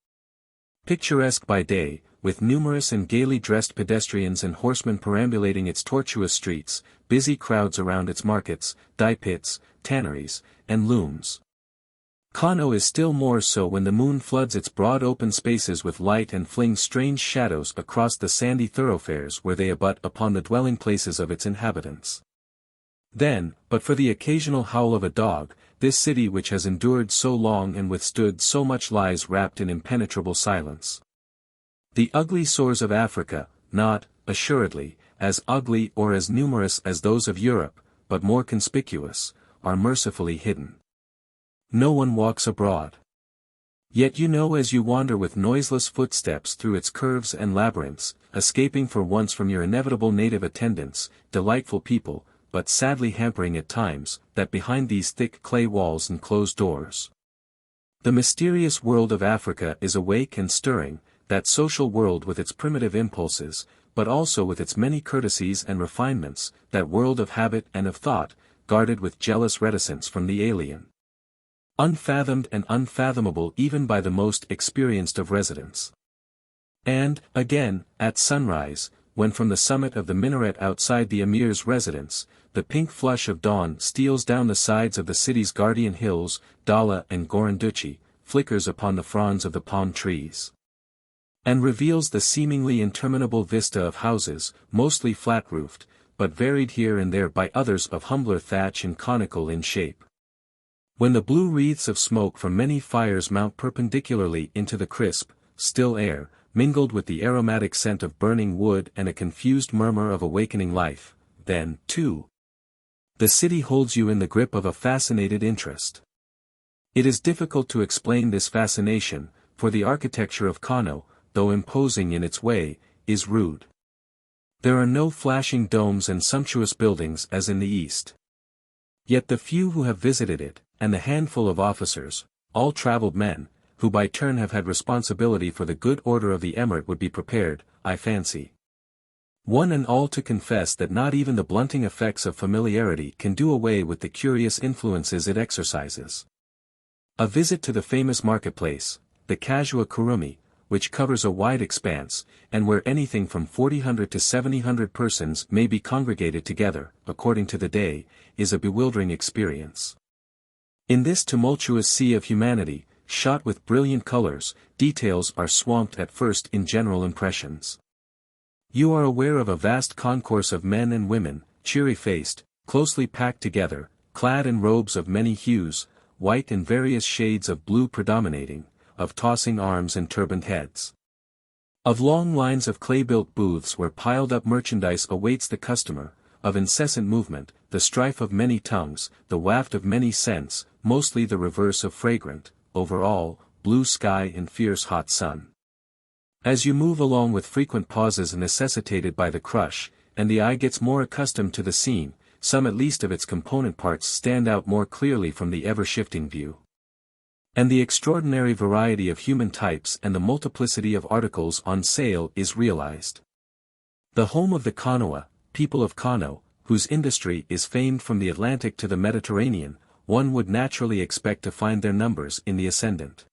Picturesque by day, with numerous and gaily dressed pedestrians and horsemen perambulating its tortuous streets, busy crowds around its markets, dye pits, tanneries, and looms. Kano is still more so when the moon floods its broad open spaces with light and flings strange shadows across the sandy thoroughfares where they abut upon the dwelling places of its inhabitants. Then, but for the occasional howl of a dog, this city which has endured so long and withstood so much lies wrapped in impenetrable silence. The ugly sores of Africa, not, assuredly, as ugly or as numerous as those of Europe, but more conspicuous, are mercifully hidden. No one walks abroad. Yet you know as you wander with noiseless footsteps through its curves and labyrinths, escaping for once from your inevitable native attendants, delightful people, but sadly hampering at times, that behind these thick clay walls and closed doors, the mysterious world of Africa is awake and stirring, that social world with its primitive impulses, but also with its many courtesies and refinements, that world of habit and of thought, guarded with jealous reticence from the alien. Unfathomed and unfathomable even by the most experienced of residents. And, again, at sunrise, when from the summit of the minaret outside the emir's residence, the pink flush of dawn steals down the sides of the city's guardian hills, Dala and Goranduchi, flickers upon the fronds of the palm trees, and reveals the seemingly interminable vista of houses, mostly flat-roofed, but varied here and there by others of humbler thatch and conical in shape. When the blue wreaths of smoke from many fires mount perpendicularly into the crisp, still air, mingled with the aromatic scent of burning wood and a confused murmur of awakening life, then, too, the city holds you in the grip of a fascinated interest. It is difficult to explain this fascination, for the architecture of Kano, though imposing in its way, is rude. There are no flashing domes and sumptuous buildings as in the East. Yet the few who have visited it, and the handful of officers, all travelled men, who by turn have had responsibility for the good order of the emirate would be prepared, I fancy, one and all to confess that not even the blunting effects of familiarity can do away with the curious influences it exercises. A visit to the famous marketplace, the Kajua Kurumi, which covers a wide expanse, and where anything from 400 to 700 persons may be congregated together, according to the day, is a bewildering experience. In this tumultuous sea of humanity, shot with brilliant colors, details are swamped at first in general impressions. You are aware of a vast concourse of men and women, cheery-faced, closely packed together, clad in robes of many hues, white and various shades of blue predominating, of tossing arms and turbaned heads. Of long lines of clay-built booths where piled-up merchandise awaits the customer, of incessant movement, the strife of many tongues, the waft of many scents, mostly the reverse of fragrant, over all, blue sky and fierce hot sun. As you move along with frequent pauses necessitated by the crush, and the eye gets more accustomed to the scene, some at least of its component parts stand out more clearly from the ever-shifting view. And the extraordinary variety of human types and the multiplicity of articles on sale is realized. The home of the Canoe, people of Kano, whose industry is famed from the Atlantic to the Mediterranean, one would naturally expect to find their numbers in the ascendant.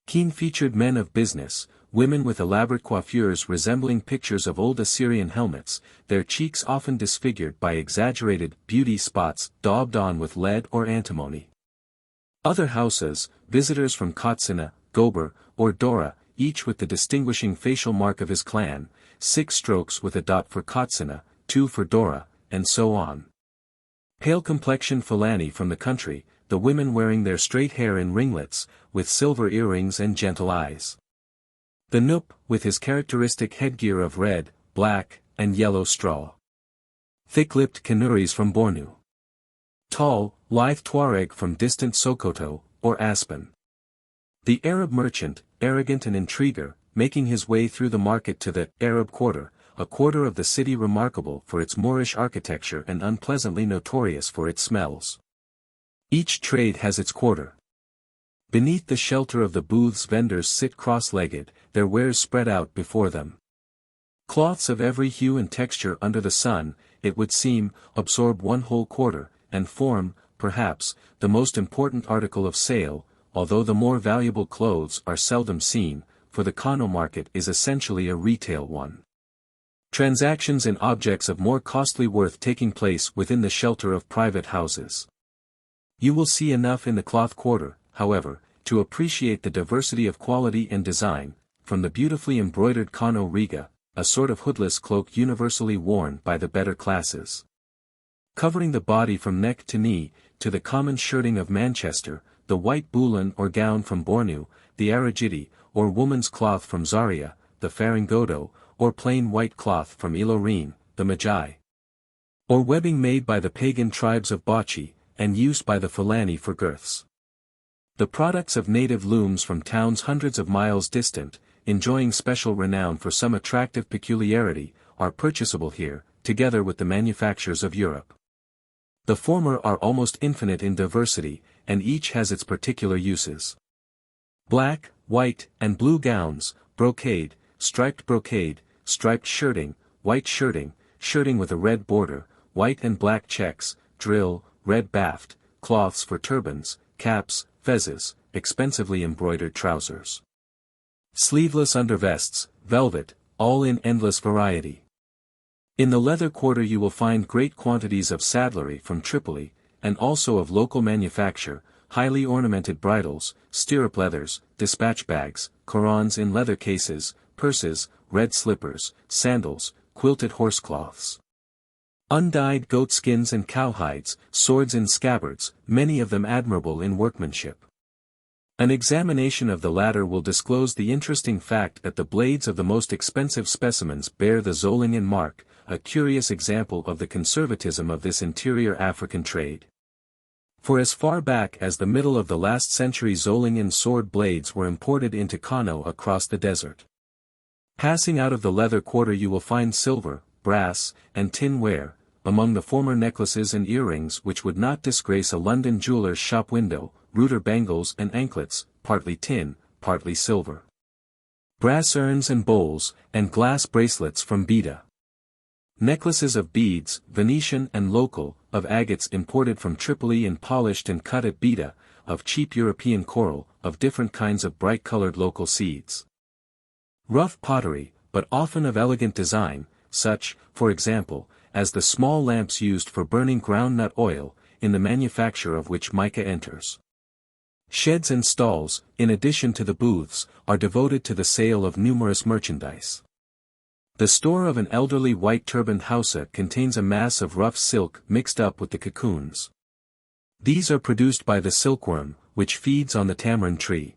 Keen-featured men of business, women with elaborate coiffures resembling pictures of old Assyrian helmets, their cheeks often disfigured by exaggerated beauty spots daubed on with lead or antimony. Other houses, visitors from Katsina, Gober, or Dora, each with the distinguishing facial mark of his clan, 6 strokes with a dot for Katsina, 2 for Dora, and so on. Pale complexion Fulani from the country, the women wearing their straight hair in ringlets, with silver earrings and gentle eyes. The Nup, with his characteristic headgear of red, black, and yellow straw. Thick-lipped Kanuris from Bornu. Tall, lithe Tuareg from distant Sokoto, or Aspen. The Arab merchant, arrogant and intriguer, making his way through the market to the Arab quarter, a quarter of the city remarkable for its Moorish architecture and unpleasantly notorious for its smells. Each trade has its quarter. Beneath the shelter of the booths vendors sit cross-legged, their wares spread out before them. Cloths of every hue and texture under the sun, it would seem, absorb one whole quarter, and form, perhaps, the most important article of sale, although the more valuable clothes are seldom seen, for the Kano market is essentially a retail one. Transactions in objects of more costly worth taking place within the shelter of private houses. You will see enough in the cloth quarter, however, to appreciate the diversity of quality and design, from the beautifully embroidered Kano Riga, a sort of hoodless cloak universally worn by the better classes. Covering the body from neck to knee, to the common shirting of Manchester, the white bulan or gown from Bornu, the Arajiti, or woman's cloth from Zaria, the Faringodo, or plain white cloth from Ilorin, the Magi. Or webbing made by the pagan tribes of Bachi, and used by the Fulani for girths. The products of native looms from towns hundreds of miles distant, enjoying special renown for some attractive peculiarity, are purchasable here, together with the manufactures of Europe. The former are almost infinite in diversity, and each has its particular uses. Black, white, and blue gowns, brocade, striped shirting, white shirting, shirting with a red border, white and black checks, drill, red baft, cloths for turbans, caps, fezzes, expensively embroidered trousers. Sleeveless undervests, velvet, all in endless variety. In the leather quarter you will find great quantities of saddlery from Tripoli, and also of local manufacture, highly ornamented bridles, stirrup leathers, dispatch bags, Korans in leather cases, purses, red slippers, sandals, quilted horsecloths. Undyed goat skins and cowhides, swords in scabbards, many of them admirable in workmanship. An examination of the latter will disclose the interesting fact that the blades of the most expensive specimens bear the Zolingen mark, a curious example of the conservatism of this interior African trade. For as far back as the middle of the last century Zolingen sword blades were imported into Kano across the desert. Passing out of the leather quarter you will find silver, brass, and tin ware, among the former necklaces and earrings which would not disgrace a London jeweller's shop window, router bangles and anklets, partly tin, partly silver. Brass urns and bowls, and glass bracelets from Bida. Necklaces of beads, Venetian and local, of agates imported from Tripoli and polished and cut at Bida, of cheap European coral, of different kinds of bright-colored local seeds. Rough pottery, but often of elegant design, such, for example, as the small lamps used for burning groundnut oil, in the manufacture of which mica enters. Sheds and stalls, in addition to the booths, are devoted to the sale of numerous merchandise. The store of an elderly white-turbaned Hausa contains a mass of rough silk mixed up with the cocoons. These are produced by the silkworm, which feeds on the tamarind tree.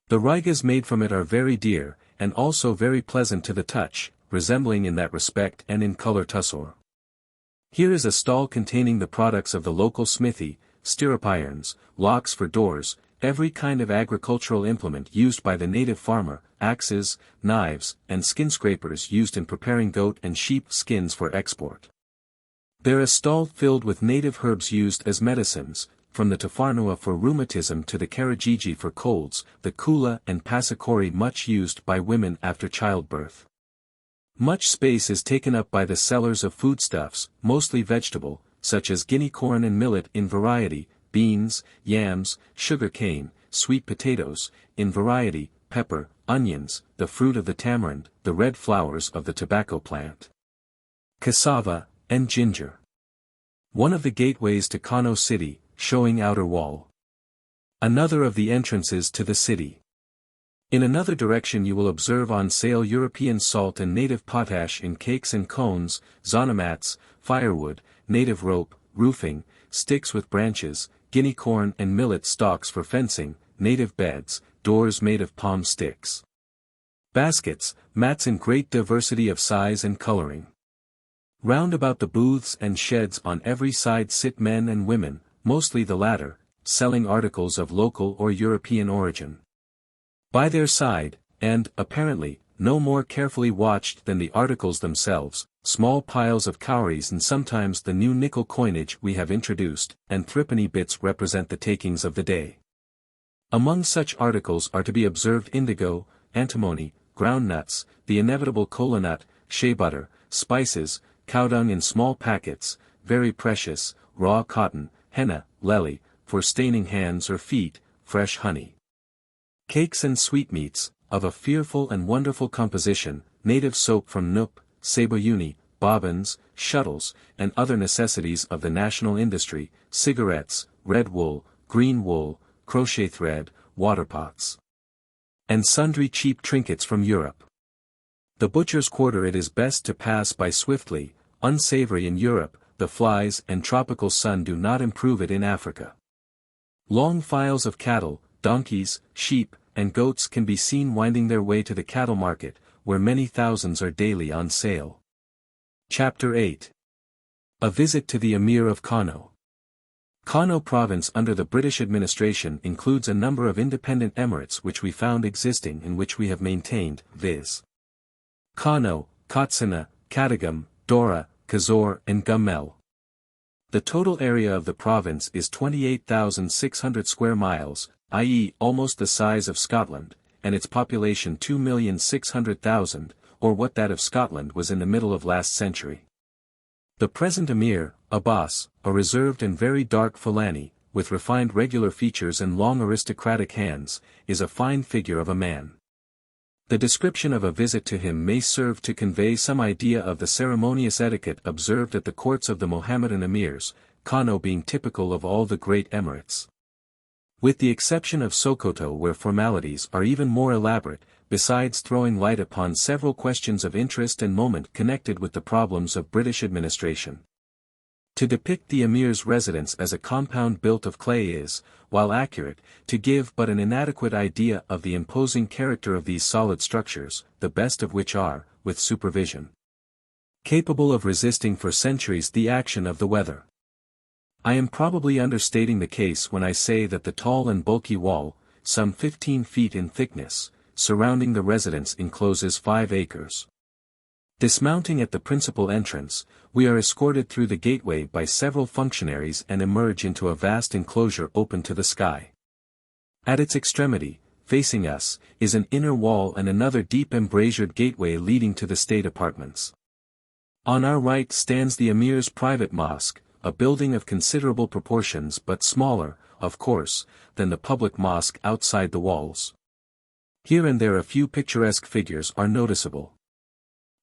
The rigas made from it are very dear, and also very pleasant to the touch, resembling in that respect and in color tussor. Here is a stall containing the products of the local smithy, stirrup irons, locks for doors, every kind of agricultural implement used by the native farmer, axes, knives, and skin scrapers used in preparing goat and sheep skins for export. There is a stall filled with native herbs used as medicines, from the tafarnua for rheumatism to the karajiji for colds, the kula and pasakori much used by women after childbirth. Much space is taken up by the sellers of foodstuffs, mostly vegetable, such as guinea corn and millet in variety, beans, yams, sugar cane, sweet potatoes, in variety, pepper, onions, the fruit of the tamarind, the red flowers of the tobacco plant, cassava, and ginger. One of the gateways to Kano city, showing outer wall. Another of the entrances to the city. In another direction you will observe on sale European salt and native potash in cakes and cones, zonamats, firewood, native rope, roofing, sticks with branches, guinea corn and millet stalks for fencing, native beds, doors made of palm sticks. Baskets, mats in great diversity of size and coloring. Round about the booths and sheds on every side sit men and women, mostly the latter, selling articles of local or European origin. By their side, and, apparently, no more carefully watched than the articles themselves, small piles of cowries and sometimes the new nickel coinage we have introduced, and threepenny bits represent the takings of the day. Among such articles are to be observed indigo, antimony, ground nuts, the inevitable kola nut, shea butter, spices, cow dung in small packets, very precious, raw cotton, henna, lely, for staining hands or feet, fresh honey. Cakes and sweetmeats, of a fearful and wonderful composition, native soap from Nup, Saboyuni, bobbins, shuttles, and other necessities of the national industry, cigarettes, red wool, green wool, crochet thread, waterpots, and sundry cheap trinkets from Europe. The butcher's quarter it is best to pass by swiftly, unsavory in Europe, the flies and tropical sun do not improve it in Africa. Long files of cattle, donkeys, sheep, and goats can be seen winding their way to the cattle market, where many thousands are daily on sale. Chapter 8. A visit to the Emir of Kano. Kano province under the British administration includes a number of independent emirates which we found existing and which we have maintained, viz. Kano, Katsina, Katagum, Dora, Kazor and Gumel. The total area of the province is 28,600 square miles, i.e. almost the size of Scotland, and its population 2,600,000, or what that of Scotland was in the middle of last century. The present Emir, Abbas, a reserved and very dark Fulani, with refined regular features and long aristocratic hands, is a fine figure of a man. The description of a visit to him may serve to convey some idea of the ceremonious etiquette observed at the courts of the Mohammedan emirs, Kano being typical of all the great emirates. With the exception of Sokoto where formalities are even more elaborate, besides throwing light upon several questions of interest and moment connected with the problems of British administration. To depict the emir's residence as a compound built of clay is, while accurate, to give but an inadequate idea of the imposing character of these solid structures, the best of which are, with supervision, capable of resisting for centuries the action of the weather. I am probably understating the case when I say that the tall and bulky wall, some 15 feet in thickness, surrounding the residence encloses 5 acres. Dismounting at the principal entrance, we are escorted through the gateway by several functionaries and emerge into a vast enclosure open to the sky. At its extremity, facing us, is an inner wall and another deep embrasured gateway leading to the state apartments. On our right stands the emir's private mosque, a building of considerable proportions but smaller, of course, than the public mosque outside the walls. Here and there a few picturesque figures are noticeable.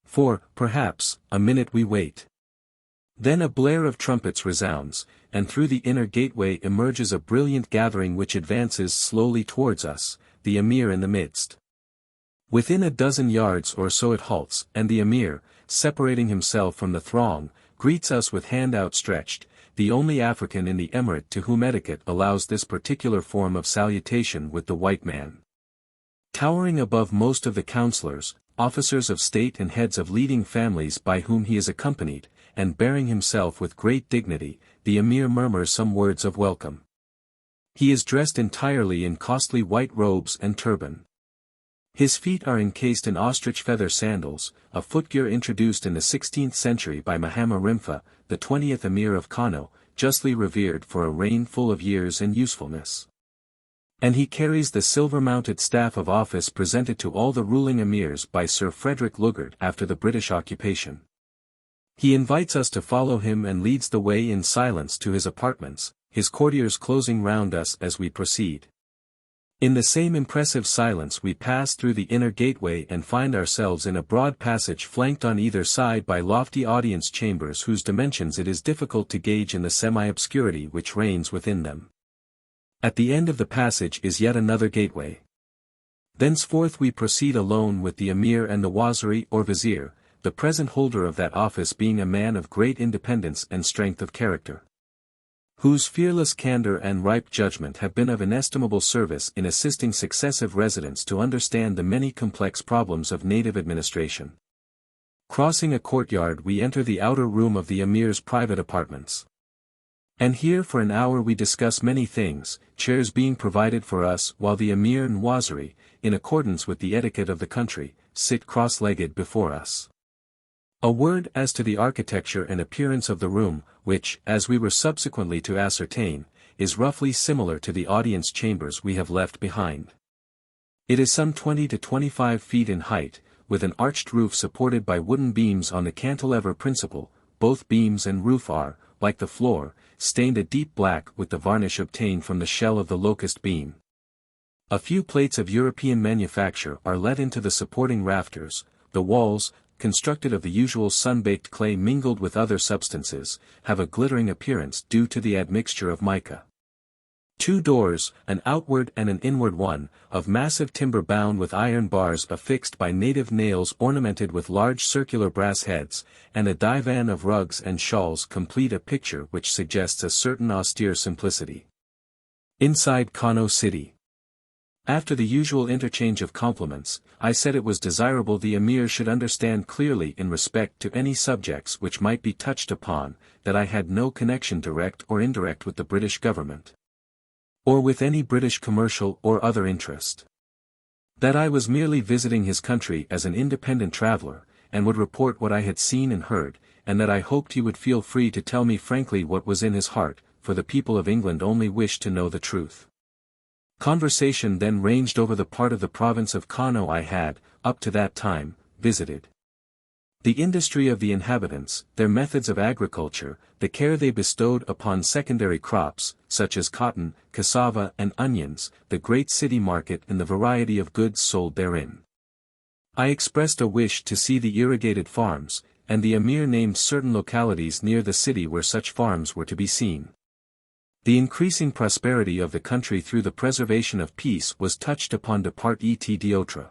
For, perhaps, a minute we wait. Then a blare of trumpets resounds, and through the inner gateway emerges a brilliant gathering which advances slowly towards us, the emir in the midst. Within a dozen yards or so it halts, and the emir, separating himself from the throng, greets us with hand outstretched, the only African in the emirate to whom etiquette allows this particular form of salutation with the white man. Towering above most of the councillors, officers of state and heads of leading families by whom he is accompanied, and bearing himself with great dignity, the emir murmurs some words of welcome. He is dressed entirely in costly white robes and turban. His feet are encased in ostrich feather sandals, a footgear introduced in the 16th century by Mahama Rimfa, the 20th emir of Kano, justly revered for a reign full of years and usefulness. And he carries the silver-mounted staff of office presented to all the ruling emirs by Sir Frederick Lugard after the British occupation. He invites us to follow him and leads the way in silence to his apartments, his courtiers closing round us as we proceed. In the same impressive silence we pass through the inner gateway and find ourselves in a broad passage flanked on either side by lofty audience chambers whose dimensions it is difficult to gauge in the semi-obscurity which reigns within them. At the end of the passage is yet another gateway. Thenceforth we proceed alone with the emir and the waziri or vizier, the present holder of that office being a man of great independence and strength of character, whose fearless candor and ripe judgment have been of inestimable service in assisting successive residents to understand the many complex problems of native administration. Crossing a courtyard we enter the outer room of the emir's private apartments. And here for an hour we discuss many things, chairs being provided for us while the emir and waziri, in accordance with the etiquette of the country, sit cross-legged before us. A word as to the architecture and appearance of the room, which, as we were subsequently to ascertain, is roughly similar to the audience chambers we have left behind. It is some 20 to 25 feet in height, with an arched roof supported by wooden beams on the cantilever principle. Both beams and roof are, like the floor, stained a deep black with the varnish obtained from the shell of the locust bean. A few plates of European manufacture are let into the supporting rafters. The walls, constructed of the usual sun-baked clay mingled with other substances, have a glittering appearance due to the admixture of mica. Two doors, an outward and an inward one, of massive timber bound with iron bars affixed by native nails ornamented with large circular brass heads, and a divan of rugs and shawls complete a picture which suggests a certain austere simplicity. Inside Kano City. After the usual interchange of compliments, I said it was desirable the emir should understand clearly in respect to any subjects which might be touched upon, that I had no connection direct or indirect with the British government, or with any British commercial or other interest. That I was merely visiting his country as an independent traveller, and would report what I had seen and heard, and that I hoped he would feel free to tell me frankly what was in his heart, for the people of England only wished to know the truth. Conversation then ranged over the part of the province of Kano I had, up to that time, visited. The industry of the inhabitants, their methods of agriculture, the care they bestowed upon secondary crops, such as cotton, cassava and onions, the great city market and the variety of goods sold therein. I expressed a wish to see the irrigated farms, and the emir named certain localities near the city where such farms were to be seen. The increasing prosperity of the country through the preservation of peace was touched upon de part et d'autre.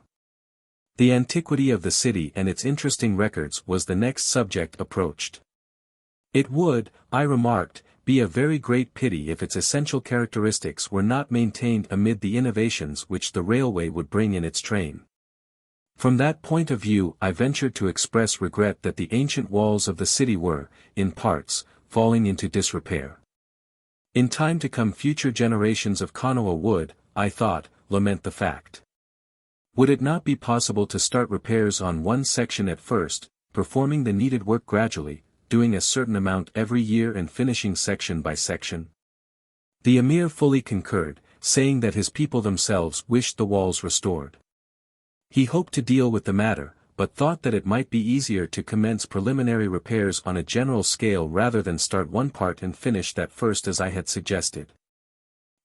The antiquity of the city and its interesting records was the next subject approached. It would, I remarked, be a very great pity if its essential characteristics were not maintained amid the innovations which the railway would bring in its train. From that point of view I ventured to express regret that the ancient walls of the city were, in parts, falling into disrepair. In time to come future generations of Kanoa would, I thought, lament the fact. Would it not be possible to start repairs on one section at first, performing the needed work gradually, doing a certain amount every year and finishing section by section? The emir fully concurred, saying that his people themselves wished the walls restored. He hoped to deal with the matter, but thought that it might be easier to commence preliminary repairs on a general scale rather than start one part and finish that first as I had suggested.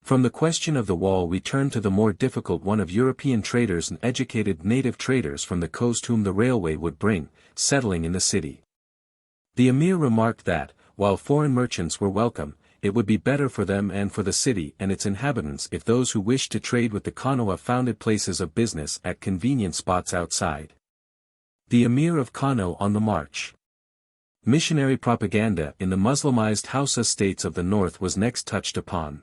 From the question of the wall we turned to the more difficult one of European traders and educated native traders from the coast whom the railway would bring, settling in the city. The emir remarked that, while foreign merchants were welcome, it would be better for them and for the city and its inhabitants if those who wished to trade with the Kanoa founded places of business at convenient spots outside. The Emir of Kano on the march. Missionary propaganda in the Muslimized Hausa states of the north was next touched upon.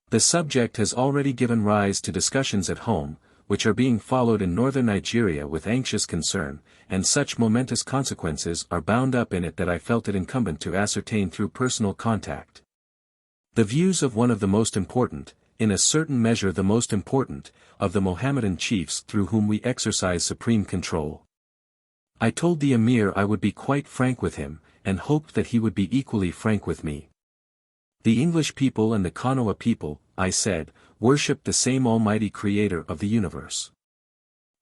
The subject has already given rise to discussions at home, which are being followed in northern Nigeria with anxious concern, and such momentous consequences are bound up in it that I felt it incumbent to ascertain through personal contact the views of one of the most important, in a certain measure the most important, of the Mohammedan chiefs through whom we exercise supreme control. I told the emir I would be quite frank with him, and hoped that he would be equally frank with me. The English people and the Kanoa people, I said, worshipped the same almighty creator of the universe.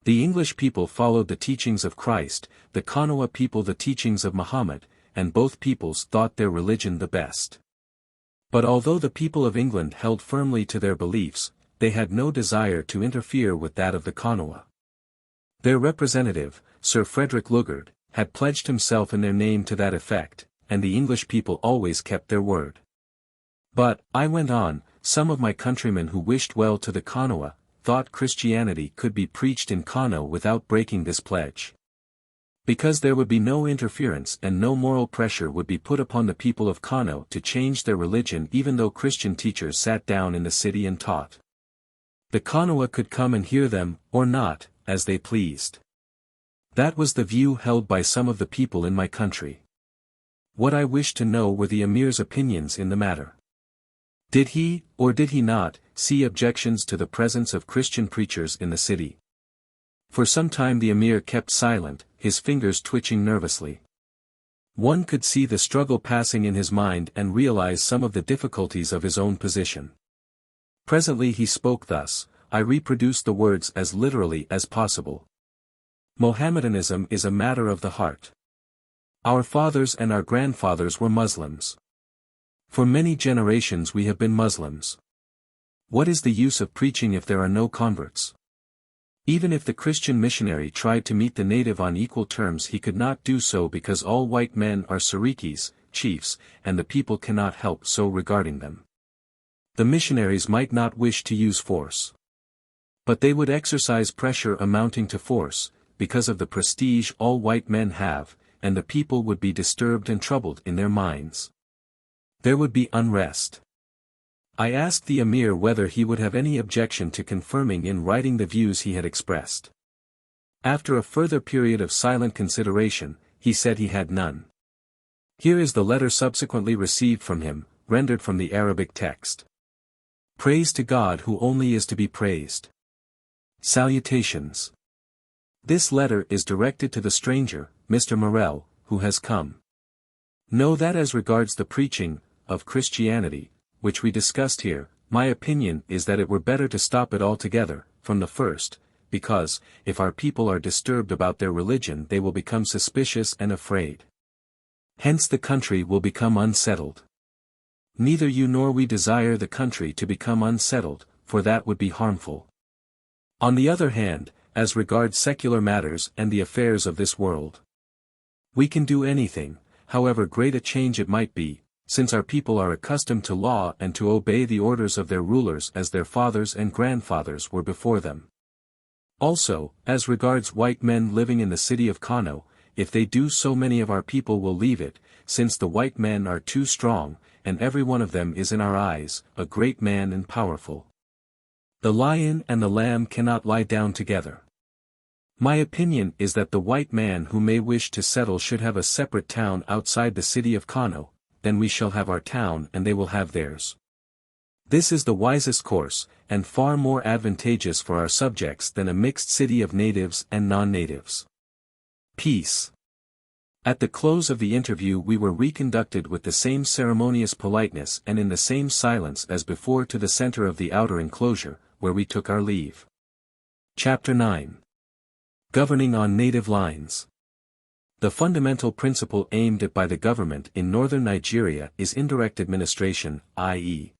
The English people followed the teachings of Christ, the Kanoa people the teachings of Muhammad, and both peoples thought their religion the best. But although the people of England held firmly to their beliefs, they had no desire to interfere with that of the Kanoa. Their representative, Sir Frederick Lugard, had pledged himself in their name to that effect, and the English people always kept their word. But, I went on, some of my countrymen who wished well to the Kanoa, thought Christianity could be preached in Kano without breaking this pledge. Because there would be no interference and no moral pressure would be put upon the people of Kano to change their religion even though Christian teachers sat down in the city and taught. The Kanoa could come and hear them, or not, as they pleased. That was the view held by some of the people in my country. What I wished to know were the Emir's opinions in the matter. Did he, or did he not, see objections to the presence of Christian preachers in the city? For some time the Emir kept silent, his fingers twitching nervously. One could see the struggle passing in his mind and realize some of the difficulties of his own position. Presently he spoke thus, I reproduce the words as literally as possible. Mohammedanism is a matter of the heart. Our fathers and our grandfathers were Muslims. For many generations we have been Muslims. What is the use of preaching if there are no converts? Even if the Christian missionary tried to meet the native on equal terms he could not do so because all white men are sarikis, chiefs, and the people cannot help so regarding them. The missionaries might not wish to use force. But they would exercise pressure amounting to force, because of the prestige all white men have, and the people would be disturbed and troubled in their minds. There would be unrest. I asked the Emir whether he would have any objection to confirming in writing the views he had expressed. After a further period of silent consideration, he said he had none. Here is the letter subsequently received from him, rendered from the Arabic text. Praise to God who only is to be praised. Salutations. This letter is directed to the stranger, Mr. Morel, who has come. Know that as regards the preaching of Christianity, which we discussed here, my opinion is that it were better to stop it altogether, from the first, because, if our people are disturbed about their religion they will become suspicious and afraid. Hence the country will become unsettled. Neither you nor we desire the country to become unsettled, for that would be harmful. On the other hand, as regards secular matters and the affairs of this world, we can do anything, however great a change it might be, since our people are accustomed to law and to obey the orders of their rulers as their fathers and grandfathers were before them. Also, as regards white men living in the city of Kano, if they do so many of our people will leave it, since the white men are too strong, and every one of them is in our eyes, a great man and powerful. The lion and the lamb cannot lie down together. My opinion is that the white man who may wish to settle should have a separate town outside the city of Kano, then we shall have our town and they will have theirs. This is the wisest course, and far more advantageous for our subjects than a mixed city of natives and non-natives. Peace. At the close of the interview we were reconducted with the same ceremonious politeness and in the same silence as before to the center of the outer enclosure, where we took our leave. Chapter 9. Governing on Native Lines. The fundamental principle aimed at by the government in northern Nigeria is indirect administration, i.e.,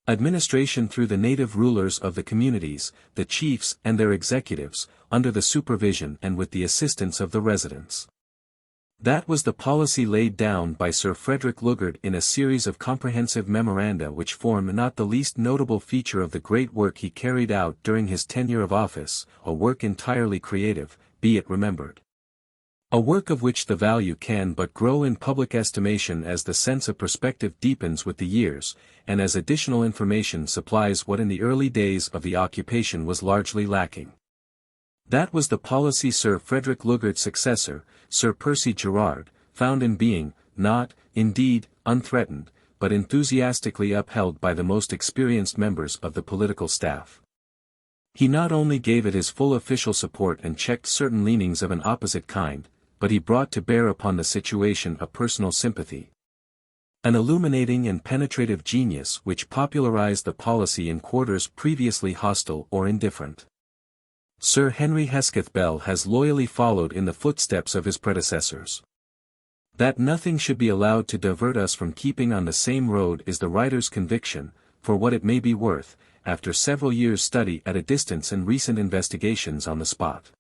administration through the native rulers of the communities, the chiefs and their executives, under the supervision and with the assistance of the residents. That was the policy laid down by Sir Frederick Lugard in a series of comprehensive memoranda which form not the least notable feature of the great work he carried out during his tenure of office, a work entirely creative, be it remembered. A work of which the value can but grow in public estimation as the sense of perspective deepens with the years, and as additional information supplies what in the early days of the occupation was largely lacking. That was the policy Sir Frederick Lugard's successor, Sir Percy Gerard, found in being, not, indeed, unthreatened, but enthusiastically upheld by the most experienced members of the political staff. He not only gave it his full official support and checked certain leanings of an opposite kind, but he brought to bear upon the situation a personal sympathy. An illuminating and penetrative genius which popularized the policy in quarters previously hostile or indifferent. Sir Henry Hesketh Bell has loyally followed in the footsteps of his predecessors. That nothing should be allowed to divert us from keeping on the same road is the writer's conviction, for what it may be worth, after several years' study at a distance and recent investigations on the spot.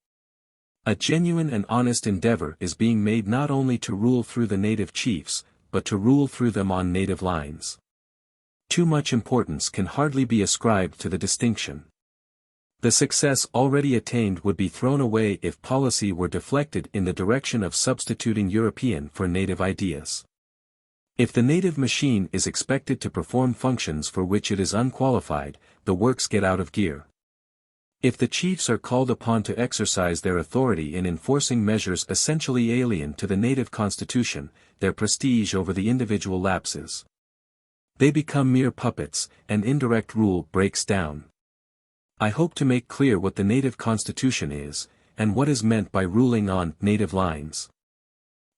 A genuine and honest endeavor is being made not only to rule through the native chiefs, but to rule through them on native lines. Too much importance can hardly be ascribed to the distinction. The success already attained would be thrown away if policy were deflected in the direction of substituting European for native ideas. If the native machine is expected to perform functions for which it is unqualified, the works get out of gear. If the chiefs are called upon to exercise their authority in enforcing measures essentially alien to the native constitution, their prestige over the individual lapses. They become mere puppets, and indirect rule breaks down. I hope to make clear what the native constitution is, and what is meant by ruling on native lines.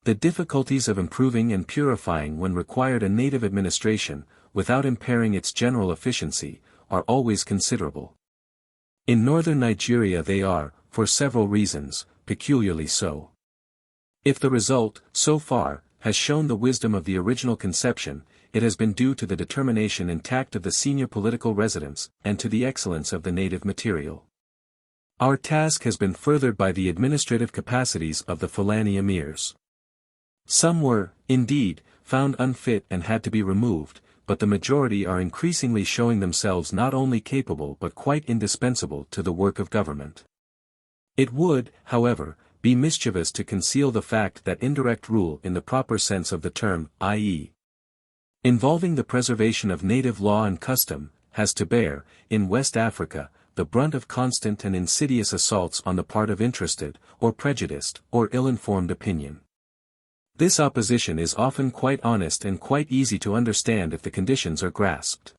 The difficulties of improving and purifying when required a native administration, without impairing its general efficiency, are always considerable. In northern Nigeria they are, for several reasons, peculiarly so. If the result, so far, has shown the wisdom of the original conception, it has been due to the determination and tact of the senior political residents, and to the excellence of the native material. Our task has been furthered by the administrative capacities of the Fulani emirs. Some were, indeed, found unfit and had to be removed, but the majority are increasingly showing themselves not only capable but quite indispensable to the work of government. It would, however, be mischievous to conceal the fact that indirect rule in the proper sense of the term, i.e., involving the preservation of native law and custom, has to bear, in West Africa, the brunt of constant and insidious assaults on the part of interested, or prejudiced, or ill-informed opinion. This opposition is often quite honest and quite easy to understand if the conditions are grasped.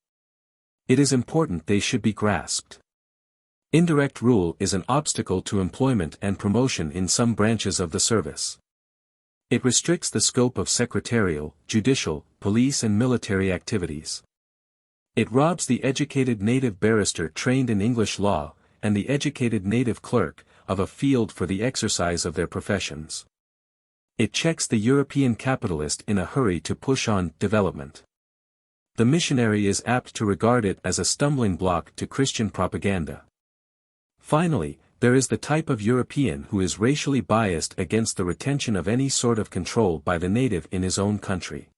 It is important they should be grasped. Indirect rule is an obstacle to employment and promotion in some branches of the service. It restricts the scope of secretarial, judicial, police and military activities. It robs the educated native barrister trained in English law, and the educated native clerk, of a field for the exercise of their professions. It checks the European capitalist in a hurry to push on development. The missionary is apt to regard it as a stumbling block to Christian propaganda. Finally, there is the type of European who is racially biased against the retention of any sort of control by the native in his own country.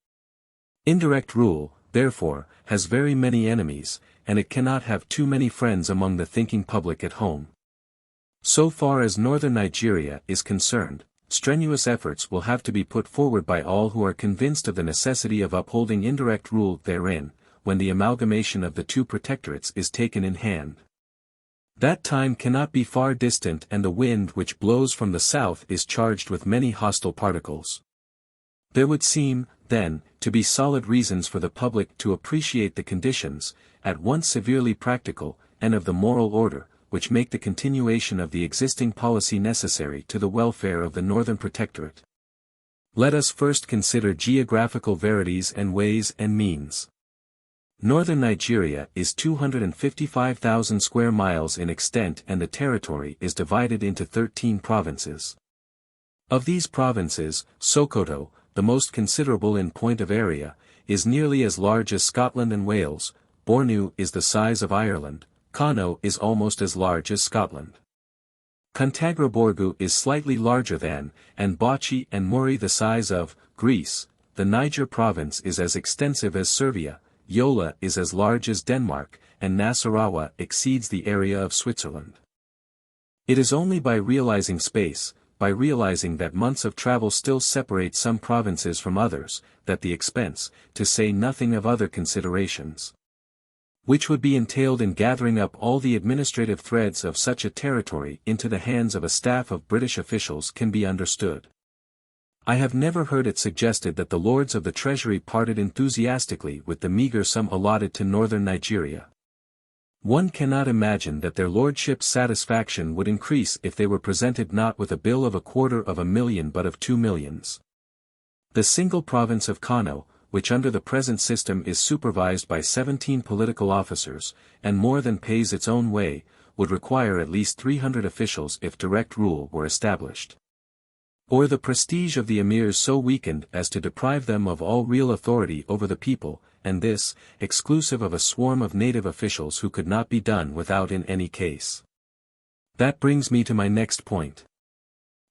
Indirect rule, therefore, has very many enemies, and it cannot have too many friends among the thinking public at home. So far as northern Nigeria is concerned, strenuous efforts will have to be put forward by all who are convinced of the necessity of upholding indirect rule therein, when the amalgamation of the two protectorates is taken in hand. That time cannot be far distant, and the wind which blows from the south is charged with many hostile particles. There would seem, then, to be solid reasons for the public to appreciate the conditions, at once severely practical, and of the moral order, which make the continuation of the existing policy necessary to the welfare of the Northern Protectorate. Let us first consider geographical verities and ways and means. Northern Nigeria is 255,000 square miles in extent, and the territory is divided into 13 provinces. Of these provinces, Sokoto, the most considerable in point of area, is nearly as large as Scotland and Wales. Bornu is the size of Ireland. Kano is almost as large as Scotland. Borgu is slightly larger than, and Bauchi and Muri the size of, Greece. The Niger province is as extensive as Servia, Yola is as large as Denmark, and Nasarawa exceeds the area of Switzerland. It is only by realizing space, by realizing that months of travel still separate some provinces from others, that the expense, to say nothing of other considerations, which would be entailed in gathering up all the administrative threads of such a territory into the hands of a staff of British officials, can be understood. I have never heard it suggested that the Lords of the Treasury parted enthusiastically with the meagre sum allotted to northern Nigeria. One cannot imagine that their lordships' satisfaction would increase if they were presented not with a bill of 250,000 but of 2 millions. The single province of Kano, which under the present system is supervised by 17 political officers, and more than pays its own way, would require at least 300 officials if direct rule were established. Or the prestige of the emirs so weakened as to deprive them of all real authority over the people, and this, exclusive of a swarm of native officials who could not be done without in any case. That brings me to my next point.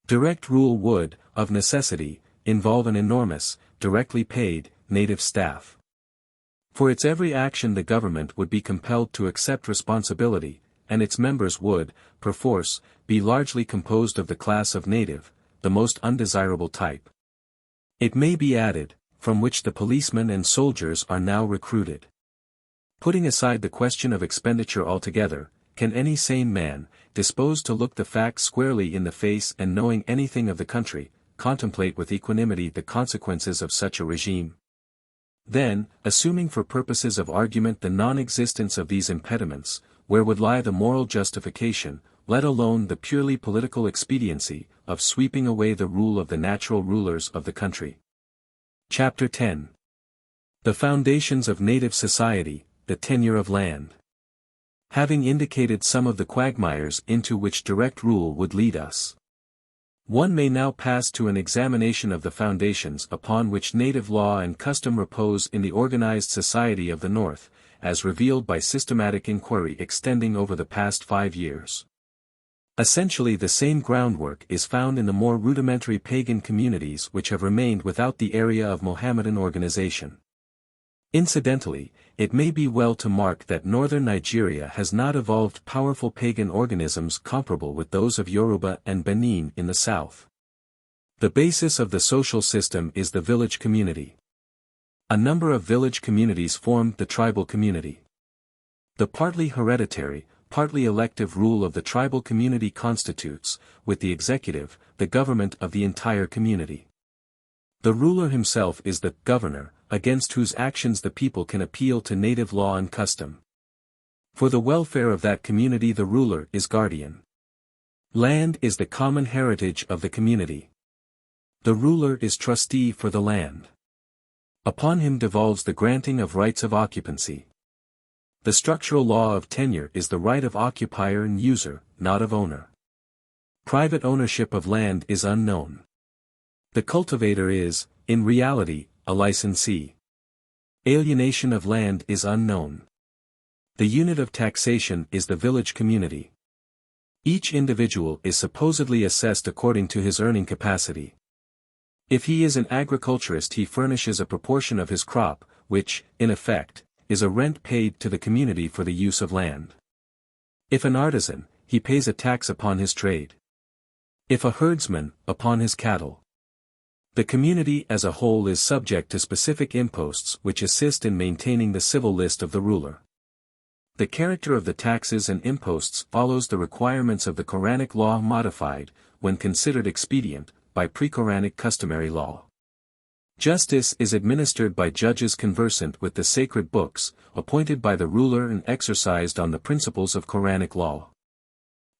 Direct rule would, of necessity, involve an enormous, directly paid, native staff. For its every action the government would be compelled to accept responsibility, and its members would, perforce, be largely composed of the class of native, the most undesirable type. It may be added, from which the policemen and soldiers are now recruited. Putting aside the question of expenditure altogether, can any sane man, disposed to look the facts squarely in the face and knowing anything of the country, contemplate with equanimity the consequences of such a regime? Then, assuming for purposes of argument the non-existence of these impediments, where would lie the moral justification, let alone the purely political expediency, of sweeping away the rule of the natural rulers of the country? Chapter 10. The Foundations of Native Society, the Tenure of Land. Having indicated some of the quagmires into which direct rule would lead us, one may now pass to an examination of the foundations upon which native law and custom repose in the organized society of the North, as revealed by systematic inquiry extending over the past 5 years. Essentially the same groundwork is found in the more rudimentary pagan communities which have remained without the area of Mohammedan organization. Incidentally, it may be well to mark that northern Nigeria has not evolved powerful pagan organisms comparable with those of Yoruba and Benin in the south. The basis of the social system is the village community. A number of village communities formed the tribal community. The partly hereditary, partly elective rule of the tribal community constitutes, with the executive, the government of the entire community. The ruler himself is the governor, against whose actions the people can appeal to native law and custom. For the welfare of that community the ruler is guardian. Land is the common heritage of the community. The ruler is trustee for the land. Upon him devolves the granting of rights of occupancy. The structural law of tenure is the right of occupier and user, not of owner. Private ownership of land is unknown. The cultivator is, in reality, a licensee. Alienation of land is unknown. The unit of taxation is the village community. Each individual is supposedly assessed according to his earning capacity. If he is an agriculturist he furnishes a proportion of his crop, which, in effect, is a rent paid to the community for the use of land. If an artisan, he pays a tax upon his trade. If a herdsman, upon his cattle. The community as a whole is subject to specific imposts which assist in maintaining the civil list of the ruler. The character of the taxes and imposts follows the requirements of the Quranic law modified, when considered expedient, by pre-Quranic customary law. Justice is administered by judges conversant with the sacred books, appointed by the ruler and exercised on the principles of Quranic law.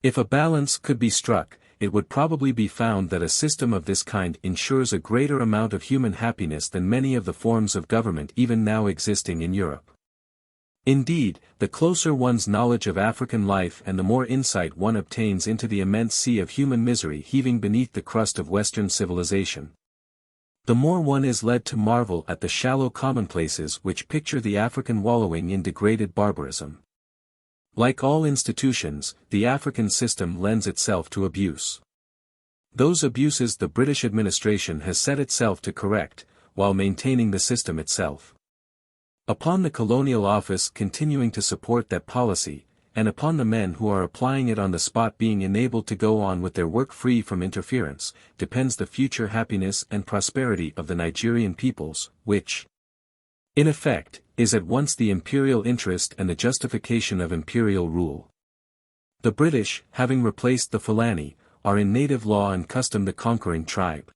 If a balance could be struck, it would probably be found that a system of this kind ensures a greater amount of human happiness than many of the forms of government even now existing in Europe. Indeed, the closer one's knowledge of African life and the more insight one obtains into the immense sea of human misery heaving beneath the crust of Western civilization, the more one is led to marvel at the shallow commonplaces which picture the African wallowing in degraded barbarism. Like all institutions, the African system lends itself to abuse. Those abuses the British administration has set itself to correct, while maintaining the system itself. Upon the Colonial Office continuing to support that policy, and upon the men who are applying it on the spot being enabled to go on with their work free from interference, depends the future happiness and prosperity of the Nigerian peoples, which, in effect, is at once the imperial interest and the justification of imperial rule. The British, having replaced the Fulani, are in native law and custom the conquering tribe.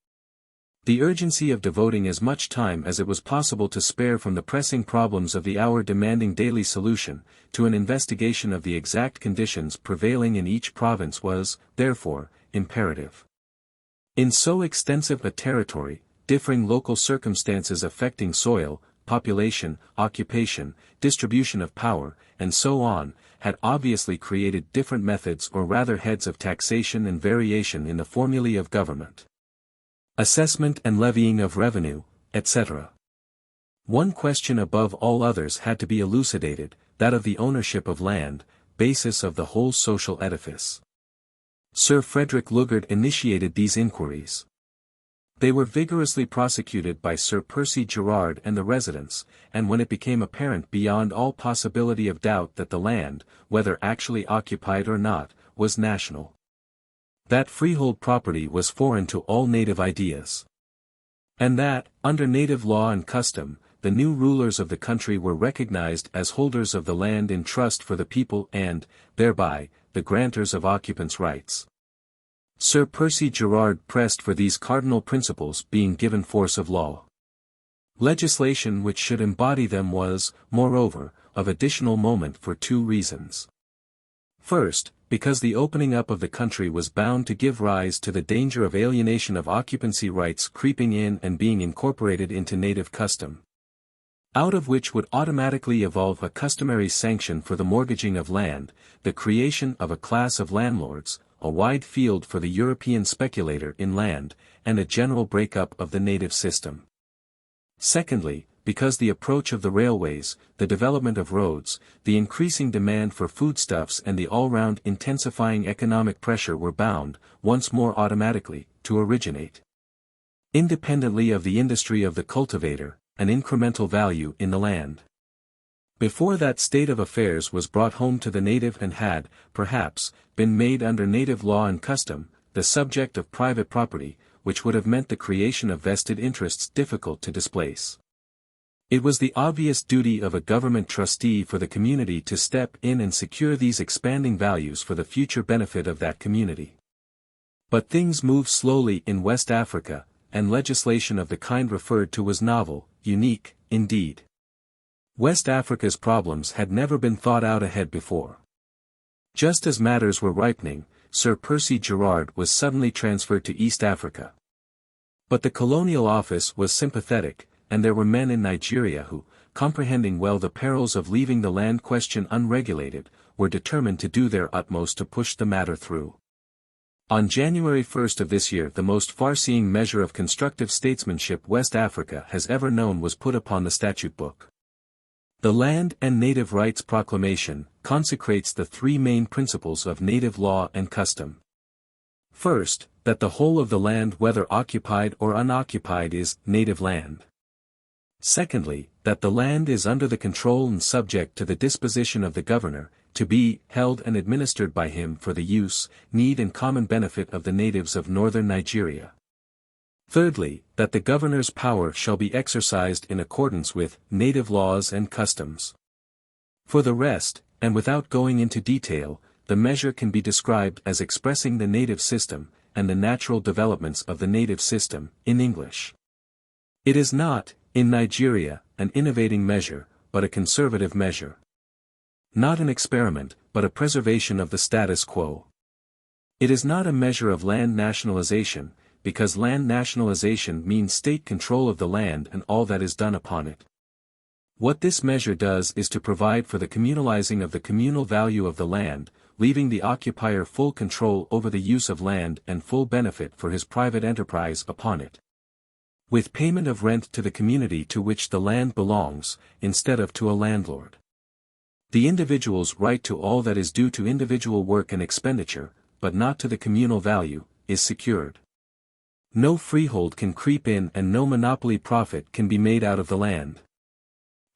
The urgency of devoting as much time as it was possible to spare from the pressing problems of the hour demanding daily solution, to an investigation of the exact conditions prevailing in each province was, therefore, imperative. In so extensive a territory, differing local circumstances affecting soil, population, occupation, distribution of power, and so on, had obviously created different methods or rather heads of taxation and variation in the formulae of government, assessment and levying of revenue, etc. One question above all others had to be elucidated, that of the ownership of land, basis of the whole social edifice. Sir Frederick Lugard initiated these inquiries. They were vigorously prosecuted by Sir Percy Gerard and the residents, and when it became apparent beyond all possibility of doubt that the land, whether actually occupied or not, was national, that freehold property was foreign to all native ideas, and that, under native law and custom, the new rulers of the country were recognized as holders of the land in trust for the people and, thereby, the grantors of occupants' rights. Sir Percy Gerard pressed for these cardinal principles being given force of law. Legislation which should embody them was, moreover, of additional moment for two reasons. First, because the opening up of the country was bound to give rise to the danger of alienation of occupancy rights creeping in and being incorporated into native custom, out of which would automatically evolve a customary sanction for the mortgaging of land, the creation of a class of landlords, a wide field for the European speculator in land, and a general break-up of the native system. Secondly, because the approach of the railways, the development of roads, the increasing demand for foodstuffs and the all-round intensifying economic pressure were bound, once more automatically, to originate, independently of the industry of the cultivator, an incremental value in the land. Before that state of affairs was brought home to the native and had, perhaps, been made under native law and custom, the subject of private property, which would have meant the creation of vested interests difficult to displace. It was the obvious duty of a government trustee for the community to step in and secure these expanding values for the future benefit of that community. But things moved slowly in West Africa, and legislation of the kind referred to was novel, unique, indeed. West Africa's problems had never been thought out ahead before. Just as matters were ripening, Sir Percy Gerard was suddenly transferred to East Africa. But the colonial office was sympathetic, and there were men in Nigeria who, comprehending well the perils of leaving the land question unregulated, were determined to do their utmost to push the matter through. On January 1st of this year the most far-seeing measure of constructive statesmanship West Africa has ever known was put upon the statute book. The Land and Native Rights Proclamation consecrates the three main principles of native law and custom. First, that the whole of the land whether occupied or unoccupied is native land. Secondly, that the land is under the control and subject to the disposition of the governor, to be held and administered by him for the use, need and common benefit of the natives of northern Nigeria. Thirdly, that the governor's power shall be exercised in accordance with native laws and customs. For the rest, and without going into detail, the measure can be described as expressing the native system, and the natural developments of the native system, in English. It is not, in Nigeria, an innovating measure, but a conservative measure. Not an experiment, but a preservation of the status quo. It is not a measure of land nationalization, because land nationalization means state control of the land and all that is done upon it. What this measure does is to provide for the communalizing of the communal value of the land, leaving the occupier full control over the use of land and full benefit for his private enterprise upon it, with payment of rent to the community to which the land belongs, instead of to a landlord. The individual's right to all that is due to individual work and expenditure, but not to the communal value, is secured. No freehold can creep in and no monopoly profit can be made out of the land.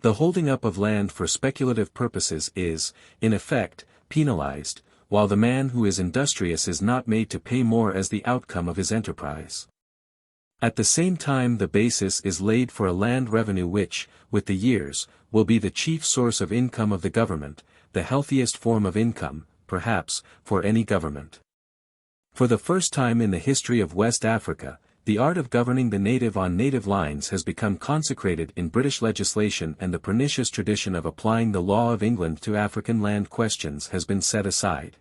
The holding up of land for speculative purposes is, in effect, penalized, while the man who is industrious is not made to pay more as the outcome of his enterprise. At the same time the basis is laid for a land revenue which, with the years, will be the chief source of income of the government, the healthiest form of income, perhaps, for any government. For the first time in the history of West Africa, the art of governing the native on native lines has become consecrated in British legislation, and the pernicious tradition of applying the law of England to African land questions has been set aside.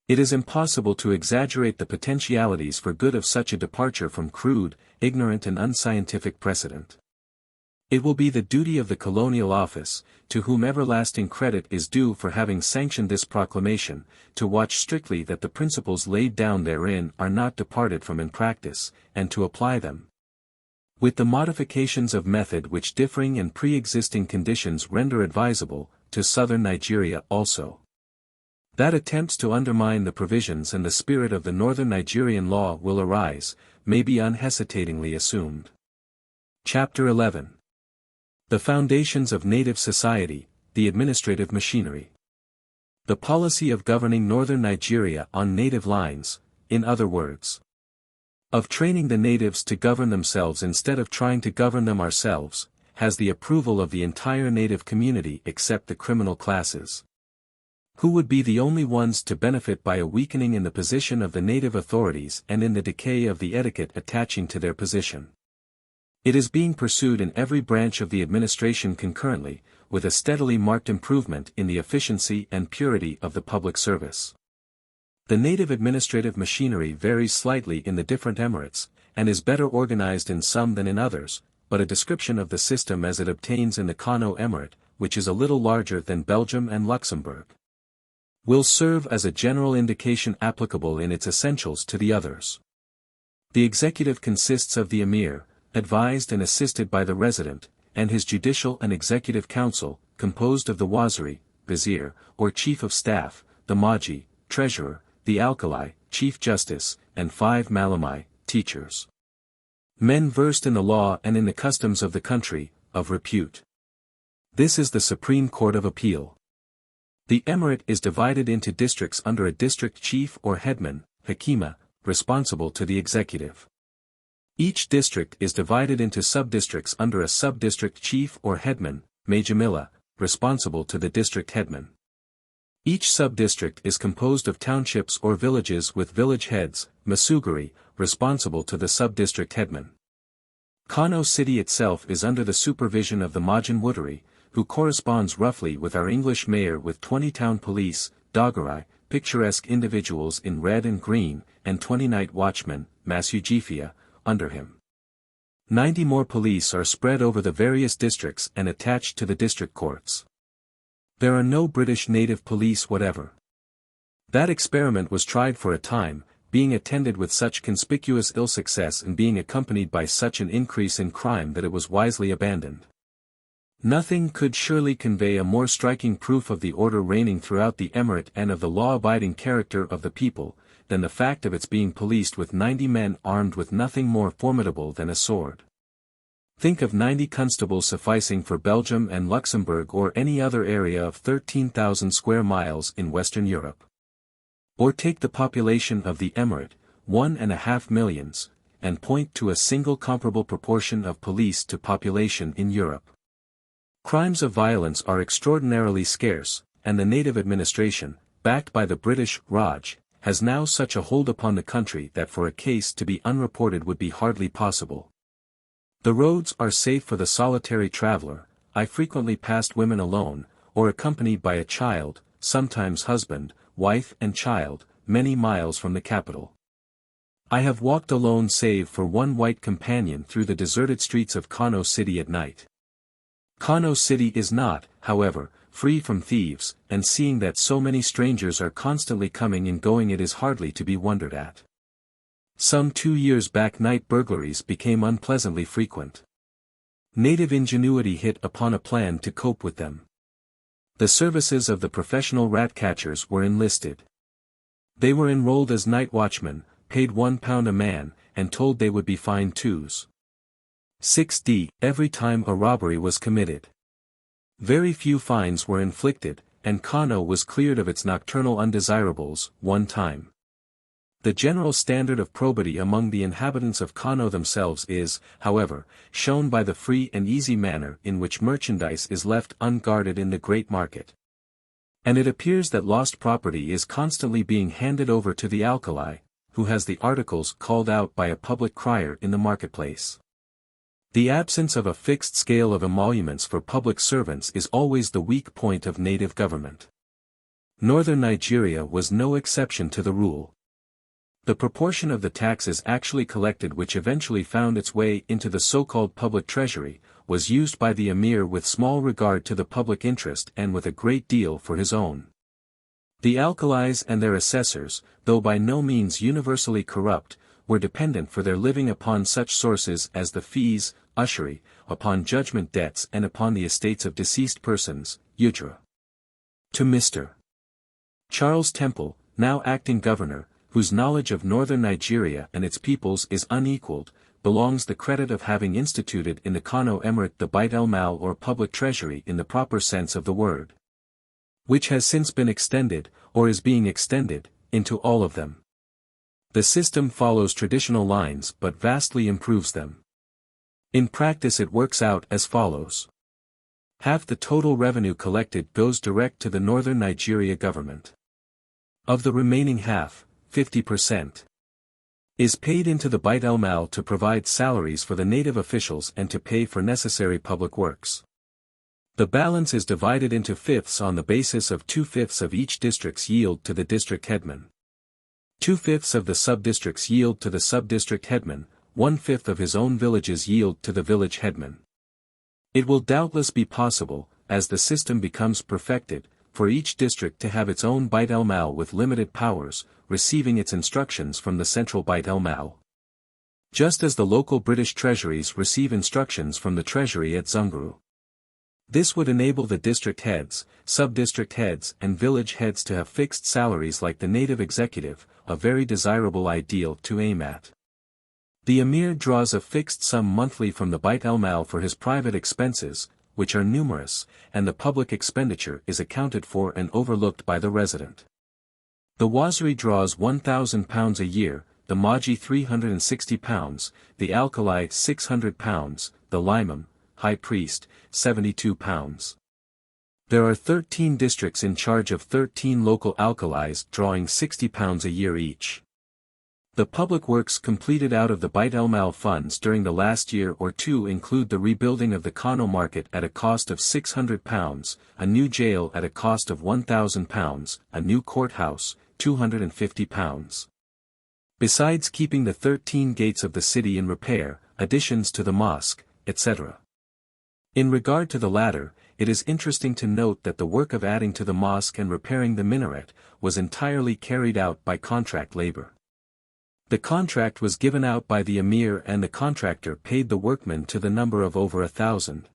It is impossible to exaggerate the potentialities for good of such a departure from crude, ignorant and unscientific precedent. It will be the duty of the Colonial Office, to whom everlasting credit is due for having sanctioned this proclamation, to watch strictly that the principles laid down therein are not departed from in practice, and to apply them, with the modifications of method which differing and pre-existing conditions render advisable, to southern Nigeria also. That attempts to undermine the provisions and the spirit of the northern Nigerian law will arise, may be unhesitatingly assumed. Chapter 11. The Foundations of Native Society, the Administrative Machinery. The policy of governing northern Nigeria on native lines, in other words, of training the natives to govern themselves instead of trying to govern them ourselves, has the approval of the entire native community except the criminal classes, who would be the only ones to benefit by a weakening in the position of the native authorities and in the decay of the etiquette attaching to their position. It is being pursued in every branch of the administration concurrently, with a steadily marked improvement in the efficiency and purity of the public service. The native administrative machinery varies slightly in the different emirates, and is better organized in some than in others, but a description of the system as it obtains in the Kano Emirate, which is a little larger than Belgium and Luxembourg, will serve as a general indication applicable in its essentials to the others. The executive consists of the emir, advised and assisted by the resident, and his judicial and executive council, composed of the waziri, vizier, or chief of staff, the maji, treasurer, the alkali, chief justice, and 5 malamai, teachers. Men versed in the law and in the customs of the country, of repute. This is the Supreme Court of Appeal. The emirate is divided into districts under a district chief or headman, hakima, responsible to the executive. Each district is divided into sub-districts under a sub-district chief or headman, majamila, responsible to the district headman. Each sub-district is composed of townships or villages with village heads, masuguri, responsible to the sub-district headman. Kano city itself is under the supervision of the Majan Wudari, who corresponds roughly with our English mayor with 20 town police, dogarai, picturesque individuals in red and green, and 20 night watchmen, masujifia, under him. 90 more police are spread over the various districts and attached to the district courts. There are no British native police whatever. That experiment was tried for a time, being attended with such conspicuous ill success and being accompanied by such an increase in crime that it was wisely abandoned. Nothing could surely convey a more striking proof of the order reigning throughout the emirate and of the law-abiding character of the people, than the fact of its being policed with 90 men armed with nothing more formidable than a sword. Think of 90 constables sufficing for Belgium and Luxembourg or any other area of 13,000 square miles in Western Europe. Or take the population of the emirate, 1.5 millions, and point to a single comparable proportion of police to population in Europe. Crimes of violence are extraordinarily scarce, and the native administration, backed by the British Raj, has now such a hold upon the country that for a case to be unreported would be hardly possible. The roads are safe for the solitary traveler. I frequently passed women alone, or accompanied by a child, sometimes husband, wife and child, many miles from the capital. I have walked alone save for one white companion through the deserted streets of Kano city at night. Kano city is not, however, free from thieves, and seeing that so many strangers are constantly coming and going it is hardly to be wondered at. Some 2 years back night burglaries became unpleasantly frequent. Native ingenuity hit upon a plan to cope with them. The services of the professional rat-catchers were enlisted. They were enrolled as night watchmen, paid £1 a man, and told they would be fined 2s. every time a robbery was committed. Very few fines were inflicted, and Kano was cleared of its nocturnal undesirables, one time. The general standard of probity among the inhabitants of Kano themselves is, however, shown by the free and easy manner in which merchandise is left unguarded in the great market. And it appears that lost property is constantly being handed over to the alkali, who has the articles called out by a public crier in the marketplace. The absence of a fixed scale of emoluments for public servants is always the weak point of native government. Northern Nigeria was no exception to the rule. The proportion of the taxes actually collected which eventually found its way into the so-called public treasury, was used by the emir with small regard to the public interest and with a great deal for his own. The alkalis and their assessors, though by no means universally corrupt, were dependent for their living upon such sources as the fees, usury, upon judgment debts and upon the estates of deceased persons, ujra. To Mr. Charles Temple, now acting governor, whose knowledge of northern Nigeria and its peoples is unequaled, belongs the credit of having instituted in the Kano Emirate the Bait el-Mal or public treasury in the proper sense of the word, which has since been extended, or is being extended, into all of them. The system follows traditional lines but vastly improves them. In practice it works out as follows. Half the total revenue collected goes direct to the northern Nigeria government. Of the remaining half, 50%, is paid into the Bait el-Mal to provide salaries for the native officials and to pay for necessary public works. The balance is divided into fifths on the basis of 2/5 of each district's yield to the district headman. 2/5 of the sub-districts yield to the sub-district headman, 1/5 of his own villages yield to the village headman. It will doubtless be possible, as the system becomes perfected, for each district to have its own Bait el-Mal with limited powers, receiving its instructions from the central Bait el-Mal. Just as the local British treasuries receive instructions from the treasury at Zunguru. This would enable the district heads, sub-district heads and village heads to have fixed salaries like the native executive, a very desirable ideal to aim at. The emir draws a fixed sum monthly from the Bait el-Mal for his private expenses, which are numerous, and the public expenditure is accounted for and overlooked by the resident. The Waziri draws £1,000 a year, the Maji £360, the Alkali £600, the Limam, High Priest, £72. There are 13 districts in charge of 13 local alkalis drawing £60 a year each. The public works completed out of the Bait el-Mal funds during the last year or two include the rebuilding of the Kano market at a cost of £600, a new jail at a cost of £1,000, a new courthouse, £250. Besides keeping the 13 gates of the city in repair, additions to the mosque, etc. In regard to the latter, it is interesting to note that the work of adding to the mosque and repairing the minaret was entirely carried out by contract labor. The contract was given out by the emir and the contractor paid the workmen to the number of over 1,000.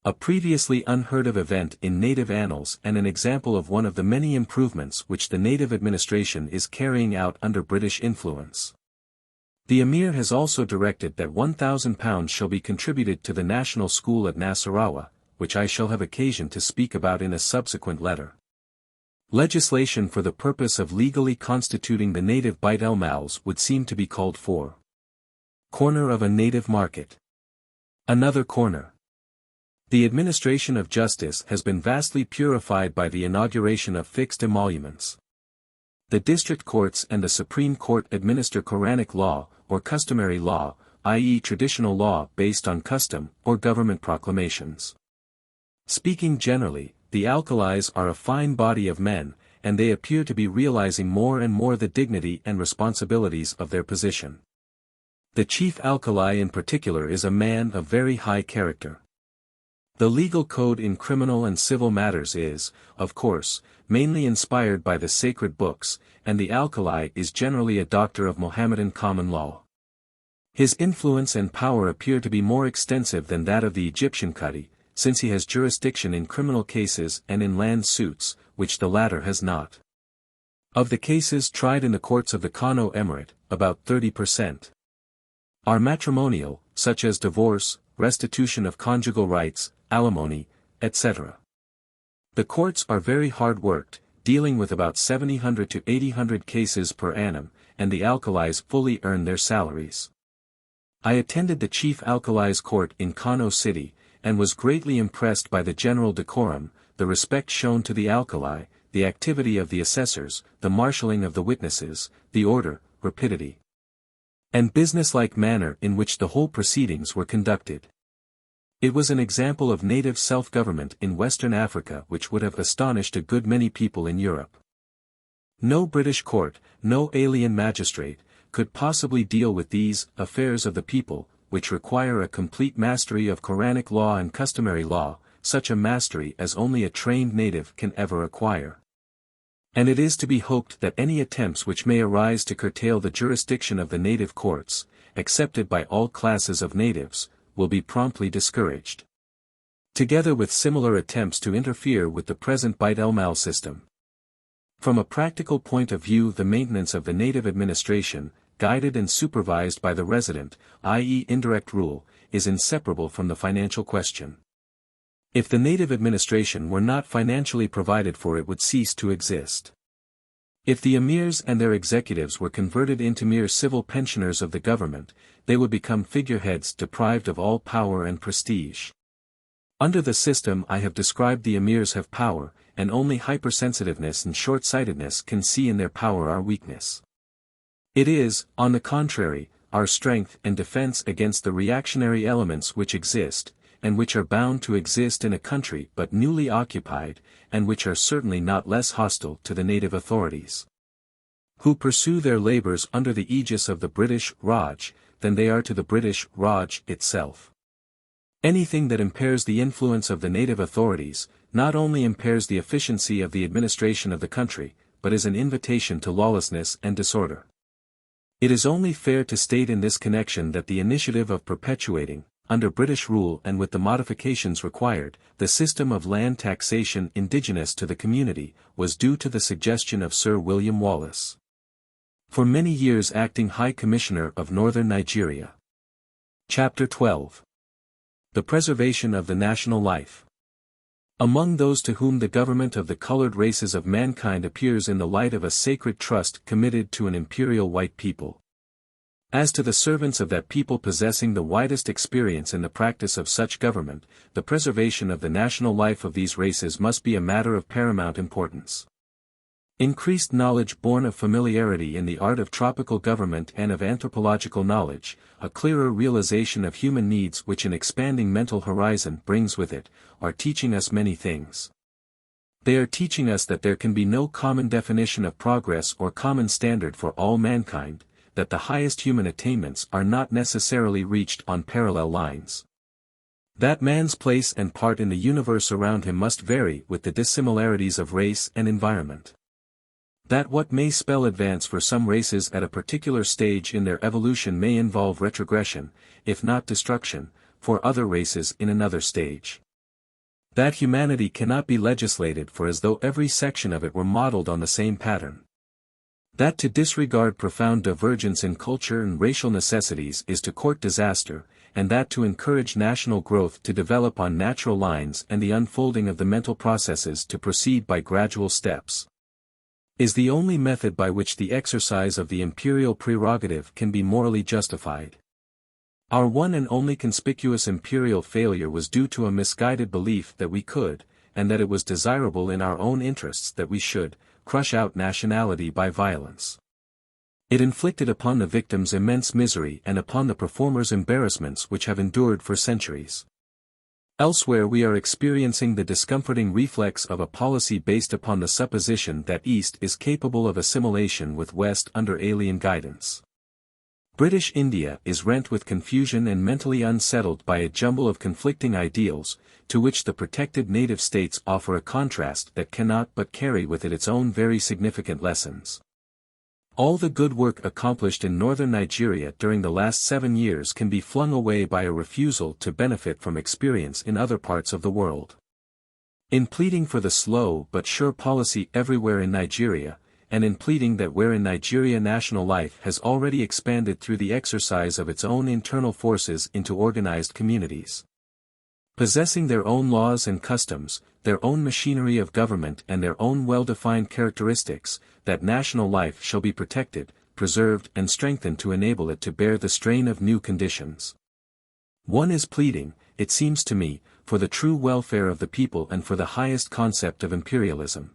A previously unheard of event in native annals and an example of one of the many improvements which the native administration is carrying out under British influence. The emir has also directed that £1,000 shall be contributed to the National School at Nasarawa, which I shall have occasion to speak about in a subsequent letter. Legislation for the purpose of legally constituting the native Bait el-Mals would seem to be called for. Corner of a native market. Another corner. The administration of justice has been vastly purified by the inauguration of fixed emoluments. The district courts and the Supreme Court administer Quranic law, or customary law, i.e. traditional law based on custom or government proclamations. Speaking generally, the alkalis are a fine body of men, and they appear to be realizing more and more the dignity and responsibilities of their position. The chief alkali in particular is a man of very high character. The legal code in criminal and civil matters is, of course, mainly inspired by the sacred books, and the alkali is generally a doctor of Mohammedan common law. His influence and power appear to be more extensive than that of the Egyptian qadi, since he has jurisdiction in criminal cases and in land suits, which the latter has not. Of the cases tried in the courts of the Kano Emirate, about 30% are matrimonial, such as divorce, restitution of conjugal rights, alimony, etc. The courts are very hard-worked, dealing with about 700 to 800 cases per annum, and the alkalis fully earn their salaries. I attended the chief alkali's court in Kano City, and was greatly impressed by the general decorum, the respect shown to the alkali, the activity of the assessors, the marshalling of the witnesses, the order, rapidity, and business-like manner in which the whole proceedings were conducted. It was an example of native self-government in Western Africa which would have astonished a good many people in Europe. No British court, no alien magistrate, could possibly deal with these affairs of the people, which require a complete mastery of Quranic law and customary law, such a mastery as only a trained native can ever acquire. And it is to be hoped that any attempts which may arise to curtail the jurisdiction of the native courts, accepted by all classes of natives, will be promptly discouraged. Together with similar attempts to interfere with the present Bait el-Mal system. From a practical point of view, the maintenance of the native administration, guided and supervised by the resident, i.e. indirect rule, is inseparable from the financial question. If the native administration were not financially provided for, it would cease to exist. If the emirs and their executives were converted into mere civil pensioners of the government, they would become figureheads deprived of all power and prestige. Under the system I have described, the emirs have power, and only hypersensitiveness and short-sightedness can see in their power our weakness. It is, on the contrary, our strength and defense against the reactionary elements which exist, and which are bound to exist in a country but newly occupied, and which are certainly not less hostile to the native authorities, who pursue their labors under the aegis of the British Raj, than they are to the British Raj itself. Anything that impairs the influence of the native authorities, not only impairs the efficiency of the administration of the country, but is an invitation to lawlessness and disorder. It is only fair to state in this connection that the initiative of perpetuating, under British rule and with the modifications required, the system of land taxation indigenous to the community, was due to the suggestion of Sir William Wallace, for many years acting High Commissioner of Northern Nigeria. Chapter 12. The Preservation of the National Life. Among those to whom the government of the colored races of mankind appears in the light of a sacred trust committed to an imperial white people. As to the servants of that people possessing the widest experience in the practice of such government, the preservation of the national life of these races must be a matter of paramount importance. Increased knowledge born of familiarity in the art of tropical government and of anthropological knowledge, a clearer realization of human needs which an expanding mental horizon brings with it, are teaching us many things. They are teaching us that there can be no common definition of progress or common standard for all mankind, that the highest human attainments are not necessarily reached on parallel lines. That man's place and part in the universe around him must vary with the dissimilarities of race and environment. That what may spell advance for some races at a particular stage in their evolution may involve retrogression, if not destruction, for other races in another stage. That humanity cannot be legislated for as though every section of it were modeled on the same pattern. That to disregard profound divergence in culture and racial necessities is to court disaster, and that to encourage national growth to develop on natural lines and the unfolding of the mental processes to proceed by gradual steps, is the only method by which the exercise of the imperial prerogative can be morally justified. Our one and only conspicuous imperial failure was due to a misguided belief that we could, and that it was desirable in our own interests that we should, crush out nationality by violence. It inflicted upon the victims immense misery and upon the performers embarrassments which have endured for centuries. Elsewhere we are experiencing the discomforting reflex of a policy based upon the supposition that East is capable of assimilation with West under alien guidance. British India is rent with confusion and mentally unsettled by a jumble of conflicting ideals, to which the protected native states offer a contrast that cannot but carry with it its own very significant lessons. All the good work accomplished in northern Nigeria during the last 7 years can be flung away by a refusal to benefit from experience in other parts of the world. In pleading for the slow but sure policy everywhere in Nigeria, and in pleading that where in Nigeria national life has already expanded through the exercise of its own internal forces into organized communities, possessing their own laws and customs, their own machinery of government and their own well-defined characteristics, that national life shall be protected, preserved and strengthened to enable it to bear the strain of new conditions. One is pleading, it seems to me, for the true welfare of the people and for the highest concept of imperialism.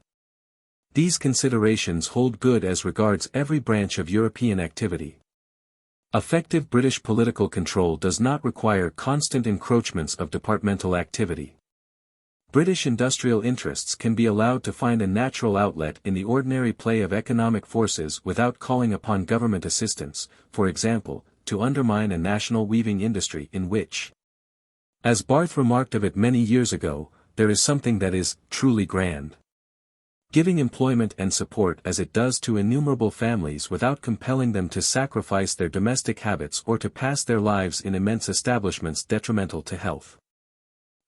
These considerations hold good as regards every branch of European activity. Effective British political control does not require constant encroachments of departmental activity. British industrial interests can be allowed to find a natural outlet in the ordinary play of economic forces without calling upon government assistance, for example, to undermine a national weaving industry in which, as Barth remarked of it many years ago, there is something that is truly grand. Giving employment and support as it does to innumerable families without compelling them to sacrifice their domestic habits or to pass their lives in immense establishments detrimental to health.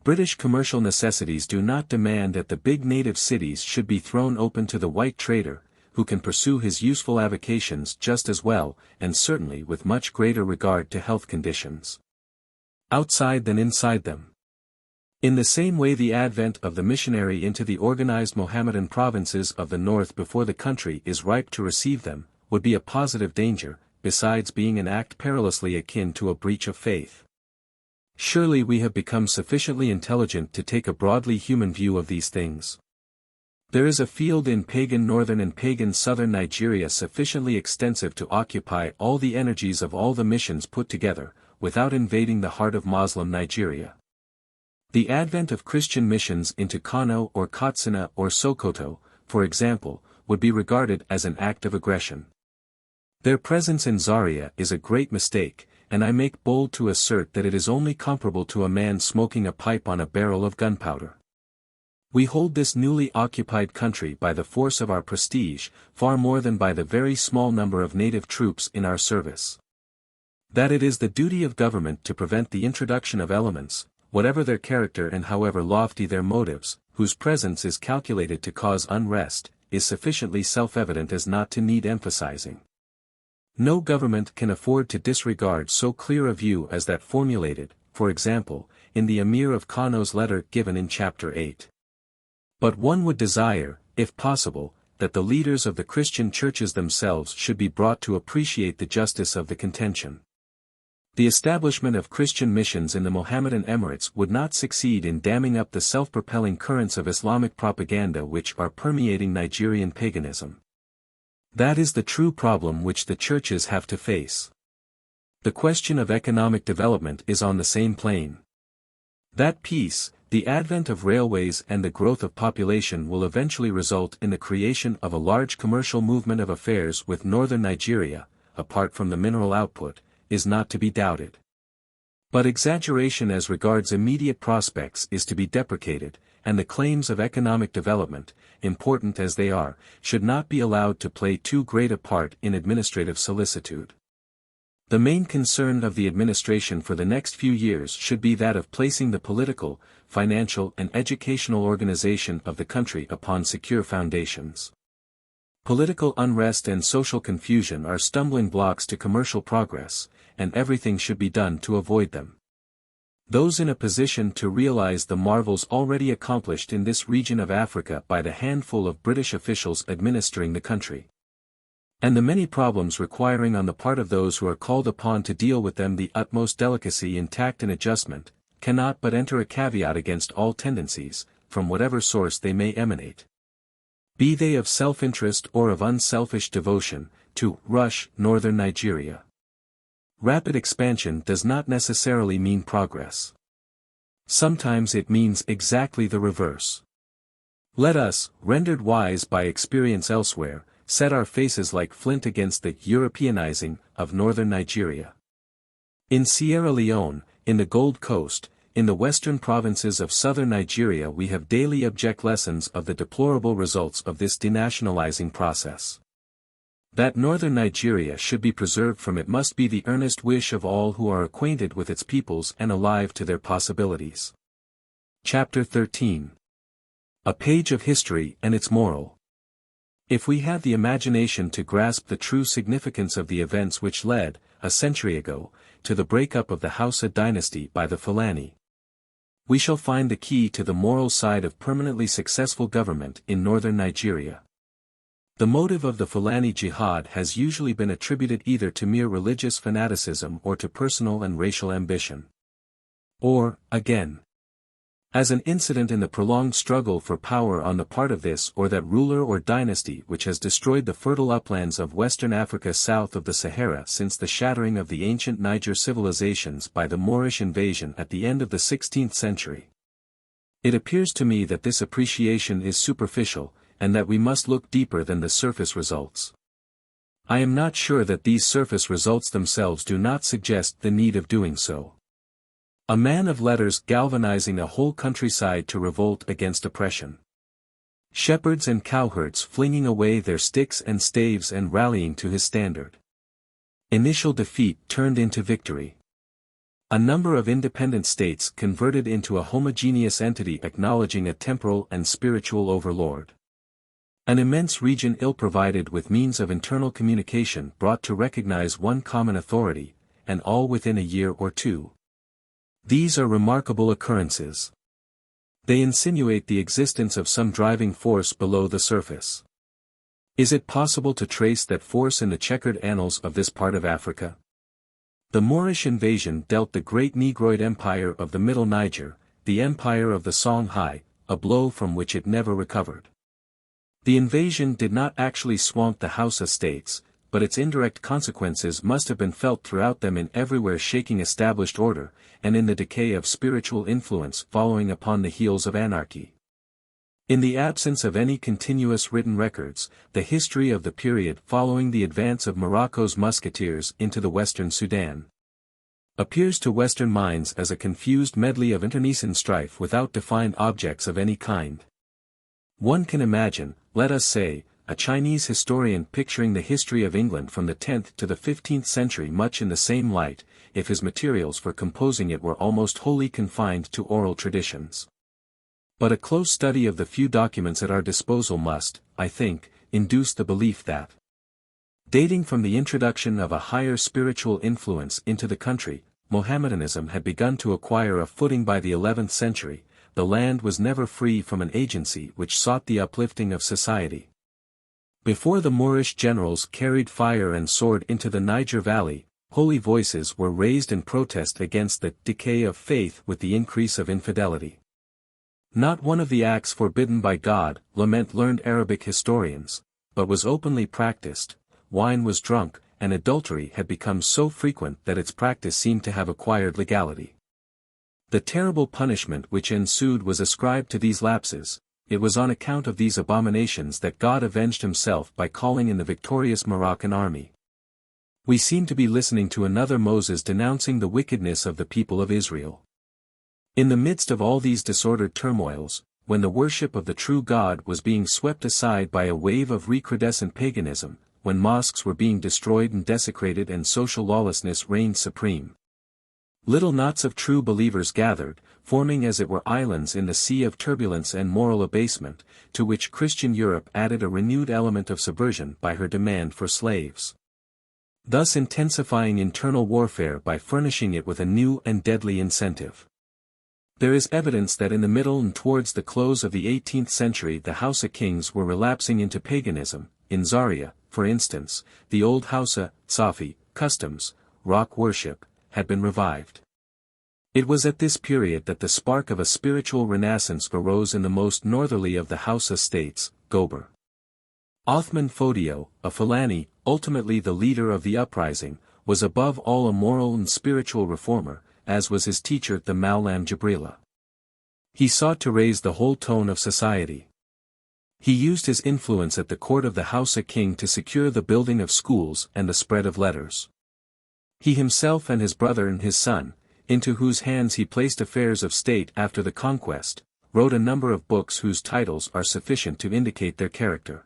British commercial necessities do not demand that the big native cities should be thrown open to the white trader, who can pursue his useful avocations just as well, and certainly with much greater regard to health conditions outside than inside them. In the same way, the advent of the missionary into the organized Mohammedan provinces of the north before the country is ripe to receive them, would be a positive danger, besides being an act perilously akin to a breach of faith. Surely we have become sufficiently intelligent to take a broadly human view of these things. There is a field in pagan northern and pagan southern Nigeria sufficiently extensive to occupy all the energies of all the missions put together, without invading the heart of Moslem Nigeria. The advent of Christian missions into Kano or Katsina or Sokoto, for example, would be regarded as an act of aggression. Their presence in Zaria is a great mistake, and I make bold to assert that it is only comparable to a man smoking a pipe on a barrel of gunpowder. We hold this newly occupied country by the force of our prestige, far more than by the very small number of native troops in our service. That it is the duty of government to prevent the introduction of elements, whatever their character and however lofty their motives, whose presence is calculated to cause unrest, is sufficiently self-evident as not to need emphasizing. No government can afford to disregard so clear a view as that formulated, for example, in the Emir of Kano's letter given in Chapter 8. But one would desire, if possible, that the leaders of the Christian churches themselves should be brought to appreciate the justice of the contention. The establishment of Christian missions in the Mohammedan Emirates would not succeed in damming up the self-propelling currents of Islamic propaganda which are permeating Nigerian paganism. That is the true problem which the churches have to face. The question of economic development is on the same plane. That peace, the advent of railways and the growth of population will eventually result in the creation of a large commercial movement of affairs with northern Nigeria, apart from the mineral output, is not to be doubted. But exaggeration as regards immediate prospects is to be deprecated, and the claims of economic development, important as they are, should not be allowed to play too great a part in administrative solicitude. The main concern of the administration for the next few years should be that of placing the political, financial and educational organization of the country upon secure foundations. Political unrest and social confusion are stumbling blocks to commercial progress, and everything should be done to avoid them. Those in a position to realize the marvels already accomplished in this region of Africa by the handful of British officials administering the country, and the many problems requiring on the part of those who are called upon to deal with them the utmost delicacy in tact and adjustment, cannot but enter a caveat against all tendencies, from whatever source they may emanate, be they of self-interest or of unselfish devotion, to rush northern Nigeria. Rapid expansion does not necessarily mean progress. Sometimes it means exactly the reverse. Let us, rendered wise by experience elsewhere, set our faces like flint against the Europeanizing of northern Nigeria. In Sierra Leone, in the Gold Coast, in the western provinces of southern Nigeria we have daily object lessons of the deplorable results of this denationalizing process. That northern Nigeria should be preserved from it must be the earnest wish of all who are acquainted with its peoples and alive to their possibilities. Chapter 13. A page of history and its moral. If we have the imagination to grasp the true significance of the events which led, a century ago, to the breakup of the Hausa dynasty by the Fulani, we shall find the key to the moral side of permanently successful government in northern Nigeria. The motive of the Fulani jihad has usually been attributed either to mere religious fanaticism or to personal and racial ambition. Or, again, As an incident in the prolonged struggle for power on the part of this or that ruler or dynasty which has destroyed the fertile uplands of Western Africa south of the Sahara since the shattering of the ancient Niger civilizations by the Moorish invasion at the end of the 16th century. It appears to me that this appreciation is superficial, and that we must look deeper than the surface results. I am not sure that these surface results themselves do not suggest the need of doing so. A man of letters galvanizing a whole countryside to revolt against oppression. Shepherds and cowherds flinging away their sticks and staves and rallying to his standard. Initial defeat turned into victory. A number of independent states converted into a homogeneous entity acknowledging a temporal and spiritual overlord. An immense region ill-provided with means of internal communication brought to recognize one common authority, and all within a year or two. These are remarkable occurrences. They insinuate the existence of some driving force below the surface. Is it possible to trace that force in the checkered annals of this part of Africa? The Moorish invasion dealt the great Negroid empire of the Middle Niger, the empire of the Songhai, a blow from which it never recovered. The invasion did not actually swamp the Hausa states, but its indirect consequences must have been felt throughout them in everywhere shaking established order, and in the decay of spiritual influence following upon the heels of anarchy. In the absence of any continuous written records, the history of the period following the advance of Morocco's musketeers into the western Sudan appears to Western minds as a confused medley of internecine strife without defined objects of any kind. One can imagine, let us say, a Chinese historian picturing the history of England from the 10th to the 15th century much in the same light, if his materials for composing it were almost wholly confined to oral traditions. But a close study of the few documents at our disposal must, I think, induce the belief that, dating from the introduction of a higher spiritual influence into the country, Mohammedanism had begun to acquire a footing by the 11th century. The land was never free from an agency which sought the uplifting of society. Before the Moorish generals carried fire and sword into the Niger Valley, holy voices were raised in protest against the decay of faith with the increase of infidelity. Not one of the acts forbidden by God, lament learned Arabic historians, but was openly practiced. Wine was drunk, and adultery had become so frequent that its practice seemed to have acquired legality. The terrible punishment which ensued was ascribed to these lapses. It was on account of these abominations that God avenged himself by calling in the victorious Moroccan army. We seem to be listening to another Moses denouncing the wickedness of the people of Israel. In the midst of all these disordered turmoils, when the worship of the true God was being swept aside by a wave of recrudescent paganism, when mosques were being destroyed and desecrated and social lawlessness reigned supreme, little knots of true believers gathered, forming as it were islands in the sea of turbulence and moral abasement, to which Christian Europe added a renewed element of subversion by her demand for slaves. Thus intensifying internal warfare by furnishing it with a new and deadly incentive. There is evidence that in the middle and towards the close of the 18th century the Hausa kings were relapsing into paganism. In Zaria, for instance, the old Hausa, Safi, customs, rock worship, had been revived. It was at this period that the spark of a spiritual renaissance arose in the most northerly of the Hausa states, Gober. Othman Fodio, a Fulani, ultimately the leader of the uprising, was above all a moral and spiritual reformer, as was his teacher the Maulam Jibrila. He sought to raise the whole tone of society. He used his influence at the court of the Hausa king to secure the building of schools and the spread of letters. He himself and his brother and his son, into whose hands he placed affairs of state after the conquest, wrote a number of books whose titles are sufficient to indicate their character.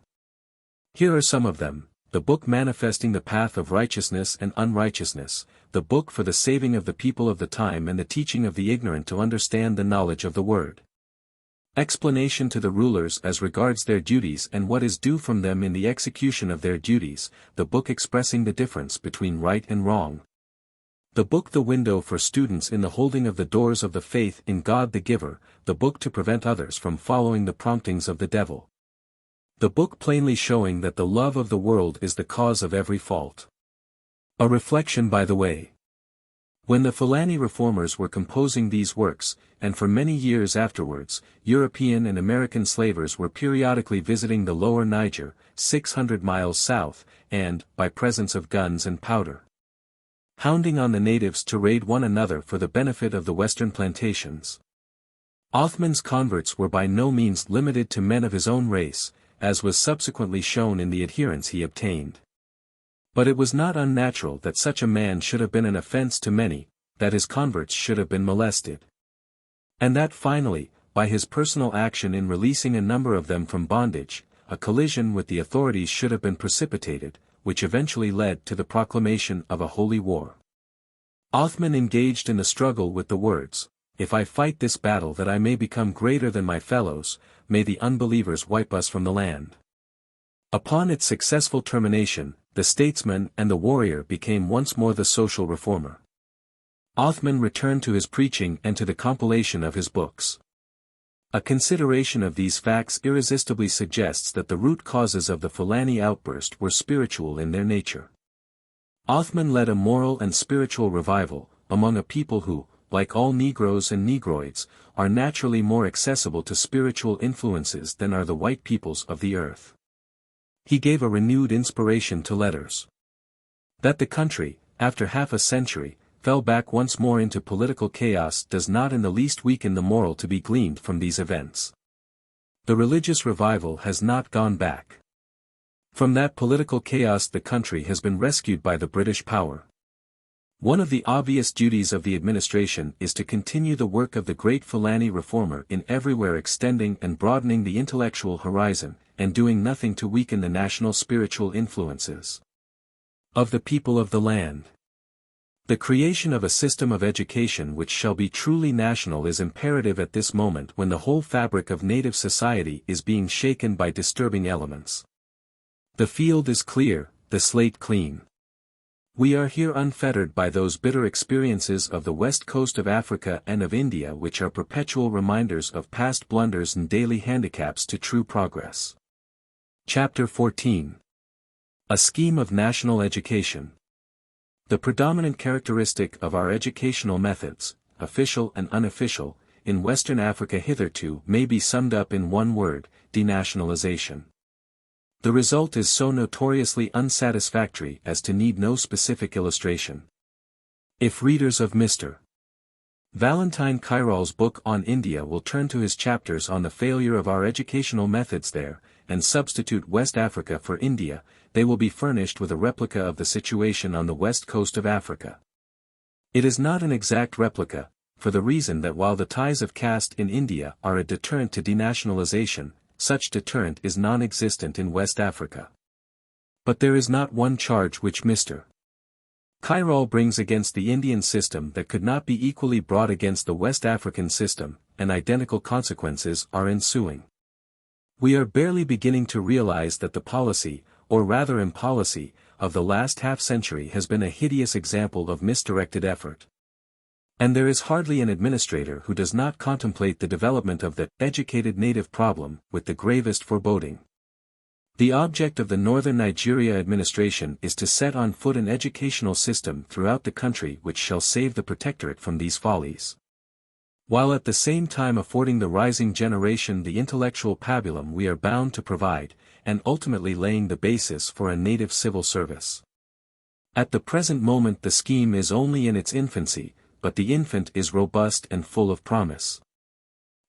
Here are some of them: the book manifesting the path of righteousness and unrighteousness, the book for the saving of the people of the time and the teaching of the ignorant to understand the knowledge of the word. Explanation to the rulers as regards their duties and what is due from them in the execution of their duties, the book expressing the difference between right and wrong. The book the window for students in the holding of the doors of the faith in God the Giver, the book to prevent others from following the promptings of the devil. The book plainly showing that the love of the world is the cause of every fault. A reflection by the way. When the Fulani reformers were composing these works, and for many years afterwards, European and American slavers were periodically visiting the lower Niger, 600 miles south, and, by presence of guns and powder, hounding on the natives to raid one another for the benefit of the western plantations. Othman's converts were by no means limited to men of his own race, as was subsequently shown in the adherents he obtained. But it was not unnatural that such a man should have been an offense to many, that his converts should have been molested. And that finally, by his personal action in releasing a number of them from bondage, a collision with the authorities should have been precipitated, which eventually led to the proclamation of a holy war. Othman engaged in the struggle with the words, "If I fight this battle that I may become greater than my fellows, may the unbelievers wipe us from the land." Upon its successful termination, the statesman and the warrior became once more the social reformer. Othman returned to his preaching and to the compilation of his books. A consideration of these facts irresistibly suggests that the root causes of the Fulani outburst were spiritual in their nature. Othman led a moral and spiritual revival, among a people who, like all Negroes and Negroids, are naturally more accessible to spiritual influences than are the white peoples of the earth. He gave a renewed inspiration to letters. That the country, after half a century, fell back once more into political chaos does not in the least weaken the moral to be gleaned from these events. The religious revival has not gone back. From that political chaos the country has been rescued by the British power. One of the obvious duties of the administration is to continue the work of the great Fulani reformer in everywhere extending and broadening the intellectual horizon, and doing nothing to weaken the national spiritual influences of the people of the land. The creation of a system of education which shall be truly national is imperative at this moment when the whole fabric of native society is being shaken by disturbing elements. The field is clear, the slate clean. We are here unfettered by those bitter experiences of the west coast of Africa and of India which are perpetual reminders of past blunders and daily handicaps to true progress. Chapter 14. A Scheme of National Education. The predominant characteristic of our educational methods, official and unofficial, in Western Africa hitherto may be summed up in one word: denationalization. The result is so notoriously unsatisfactory as to need no specific illustration. If readers of Mr. Valentine Chiral's book on India will turn to his chapters on the failure of our educational methods there, and substitute West Africa for India, they will be furnished with a replica of the situation on the west coast of Africa. It is not an exact replica, for the reason that while the ties of caste in India are a deterrent to denationalization, such deterrent is non-existent in West Africa. But there is not one charge which Mr. Chiral brings against the Indian system that could not be equally brought against the West African system, and identical consequences are ensuing. We are barely beginning to realize that the policy, or rather impolicy, of the last half-century has been a hideous example of misdirected effort. And there is hardly an administrator who does not contemplate the development of the educated native problem with the gravest foreboding. The object of the Northern Nigeria administration is to set on foot an educational system throughout the country which shall save the protectorate from these follies, while at the same time affording the rising generation the intellectual pabulum we are bound to provide, and ultimately laying the basis for a native civil service. At the present moment the scheme is only in its infancy, but the infant is robust and full of promise.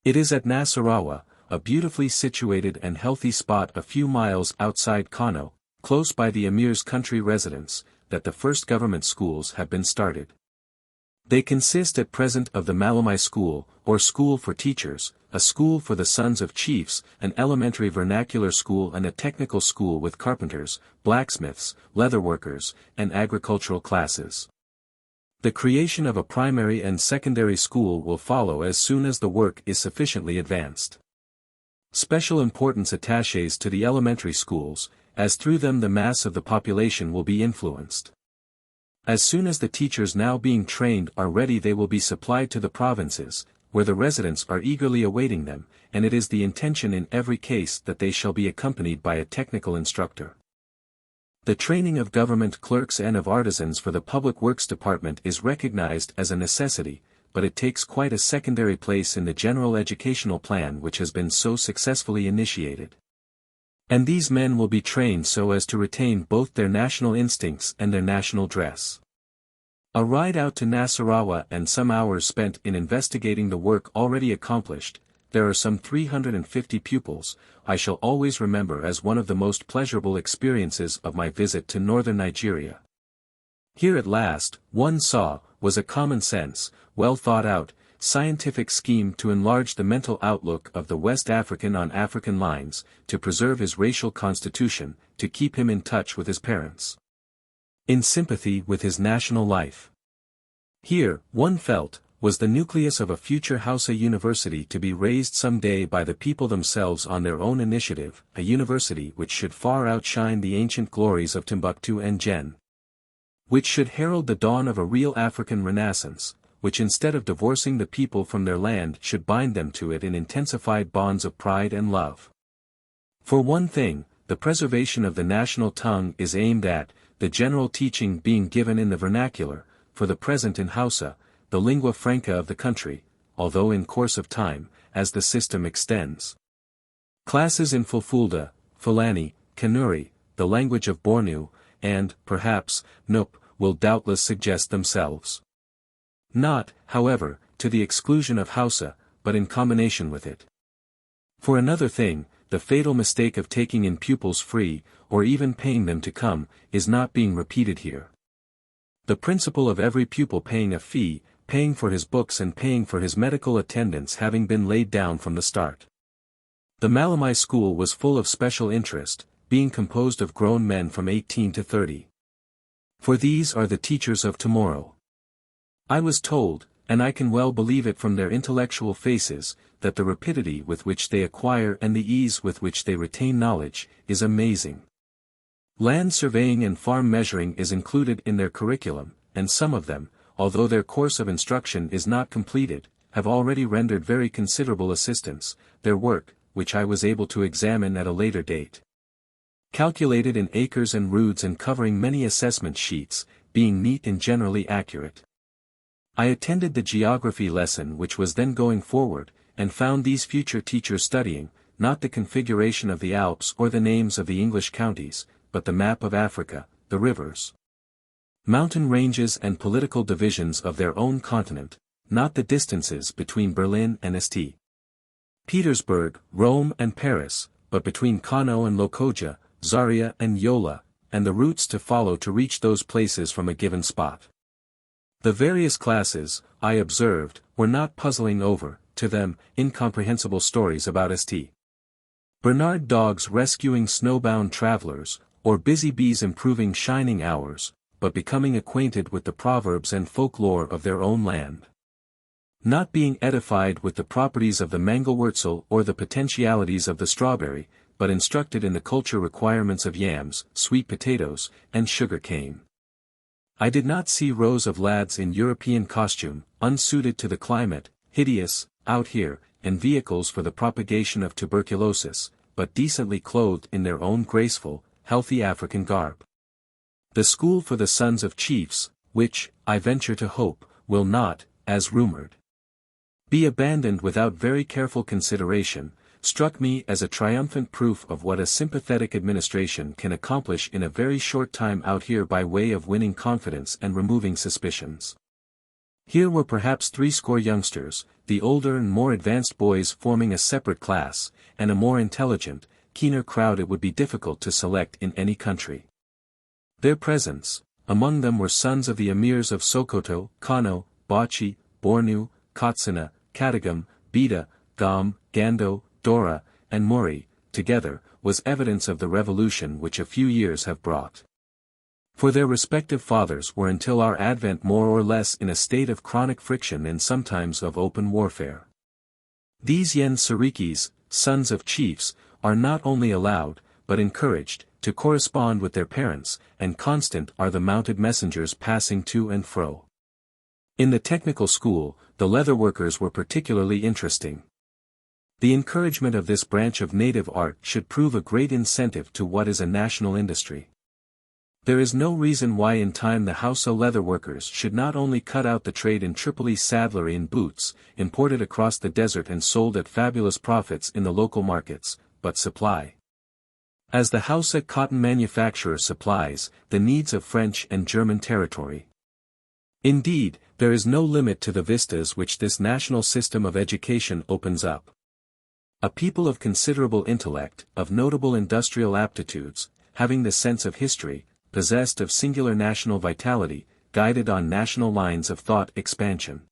It is at Nasarawa, a beautifully situated and healthy spot a few miles outside Kano, close by the Emir's country residence, that the first government schools have been started. They consist at present of the Malamai School, or School for Teachers, a school for the sons of chiefs, an elementary vernacular school and a technical school with carpenters, blacksmiths, leatherworkers, and agricultural classes. The creation of a primary and secondary school will follow as soon as the work is sufficiently advanced. Special importance attaches to the elementary schools, as through them the mass of the population will be influenced. As soon as the teachers now being trained are ready they will be supplied to the provinces, where the residents are eagerly awaiting them, and it is the intention in every case that they shall be accompanied by a technical instructor. The training of government clerks and of artisans for the Public Works Department is recognized as a necessity, but it takes quite a secondary place in the general educational plan which has been so successfully initiated. And these men will be trained so as to retain both their national instincts and their national dress. A ride out to Nasarawa and some hours spent in investigating the work already accomplished, there are some 350 pupils, I shall always remember as one of the most pleasurable experiences of my visit to northern Nigeria. Here at last, one saw, was a common sense, well thought out, scientific scheme to enlarge the mental outlook of the West African on African lines, to preserve his racial constitution, to keep him in touch with his parents, in sympathy with his national life. Here, one felt, was the nucleus of a future Hausa university to be raised some day by the people themselves on their own initiative, a university which should far outshine the ancient glories of Timbuktu and Jen, which should herald the dawn of a real African renaissance, which instead of divorcing the people from their land should bind them to it in intensified bonds of pride and love. For one thing, the preservation of the national tongue is aimed at, the general teaching being given in the vernacular, for the present in Hausa, the lingua franca of the country, although in course of time, as the system extends. Classes in Fulfulde, Fulani, Kanuri, the language of Bornu, and, perhaps, Nup, will doubtless suggest themselves. Not, however, to the exclusion of Hausa, but in combination with it. For another thing, the fatal mistake of taking in pupils free, or even paying them to come, is not being repeated here. The principle of every pupil paying a fee, paying for his books and paying for his medical attendance having been laid down from the start. The Malamai school was full of special interest, being composed of grown men from 18 to 30. For these are the teachers of tomorrow. I was told, and I can well believe it from their intellectual faces, that the rapidity with which they acquire and the ease with which they retain knowledge, is amazing. Land surveying and farm measuring is included in their curriculum, and some of them, although their course of instruction is not completed, have already rendered very considerable assistance, their work, which I was able to examine at a later date, calculated in acres and roods and covering many assessment sheets, being neat and generally accurate. I attended the geography lesson which was then going forward, and found these future teachers studying, not the configuration of the Alps or the names of the English counties, but the map of Africa, the rivers, mountain ranges and political divisions of their own continent, not the distances between Berlin and St. Petersburg, Rome and Paris, but between Kano and Lokoja, Zaria and Yola, and the routes to follow to reach those places from a given spot. The various classes, I observed, were not puzzling over, to them, incomprehensible stories about St. Bernard dogs rescuing snowbound travelers, or busy bees improving shining hours, but becoming acquainted with the proverbs and folklore of their own land. Not being edified with the properties of the mangowurzel or the potentialities of the strawberry, but instructed in the culture requirements of yams, sweet potatoes, and sugar cane. I did not see rows of lads in European costume, unsuited to the climate, hideous, out here, and vehicles for the propagation of tuberculosis, but decently clothed in their own graceful, healthy African garb. The school for the sons of chiefs, which, I venture to hope, will not, as rumored, be abandoned without very careful consideration, struck me as a triumphant proof of what a sympathetic administration can accomplish in a very short time out here by way of winning confidence and removing suspicions. Here were perhaps 80 youngsters, the older and more advanced boys forming a separate class, and a more intelligent, keener crowd it would be difficult to select in any country. Their presence, among them were sons of the emirs of Sokoto, Kano, Bauchi, Bornu, Katsina, Katagum, Bida, Gam, Gando, Dora, and Muri, together, was evidence of the revolution which a few years have brought. For their respective fathers were until our advent more or less in a state of chronic friction and sometimes of open warfare. These Yen Sarikis, sons of chiefs, are not only allowed, but encouraged, to correspond with their parents, and constant are the mounted messengers passing to and fro. In the technical school, the leatherworkers were particularly interesting. The encouragement of this branch of native art should prove a great incentive to what is a national industry. There is no reason why in time the Hausa leatherworkers should not only cut out the trade in Tripoli saddlery and boots, imported across the desert and sold at fabulous profits in the local markets, but supply. As the Hausa cotton manufacturer supplies the needs of French and German territory. Indeed, there is no limit to the vistas which this national system of education opens up. A people of considerable intellect, of notable industrial aptitudes, having the sense of history, possessed of singular national vitality, guided on national lines of thought expansion.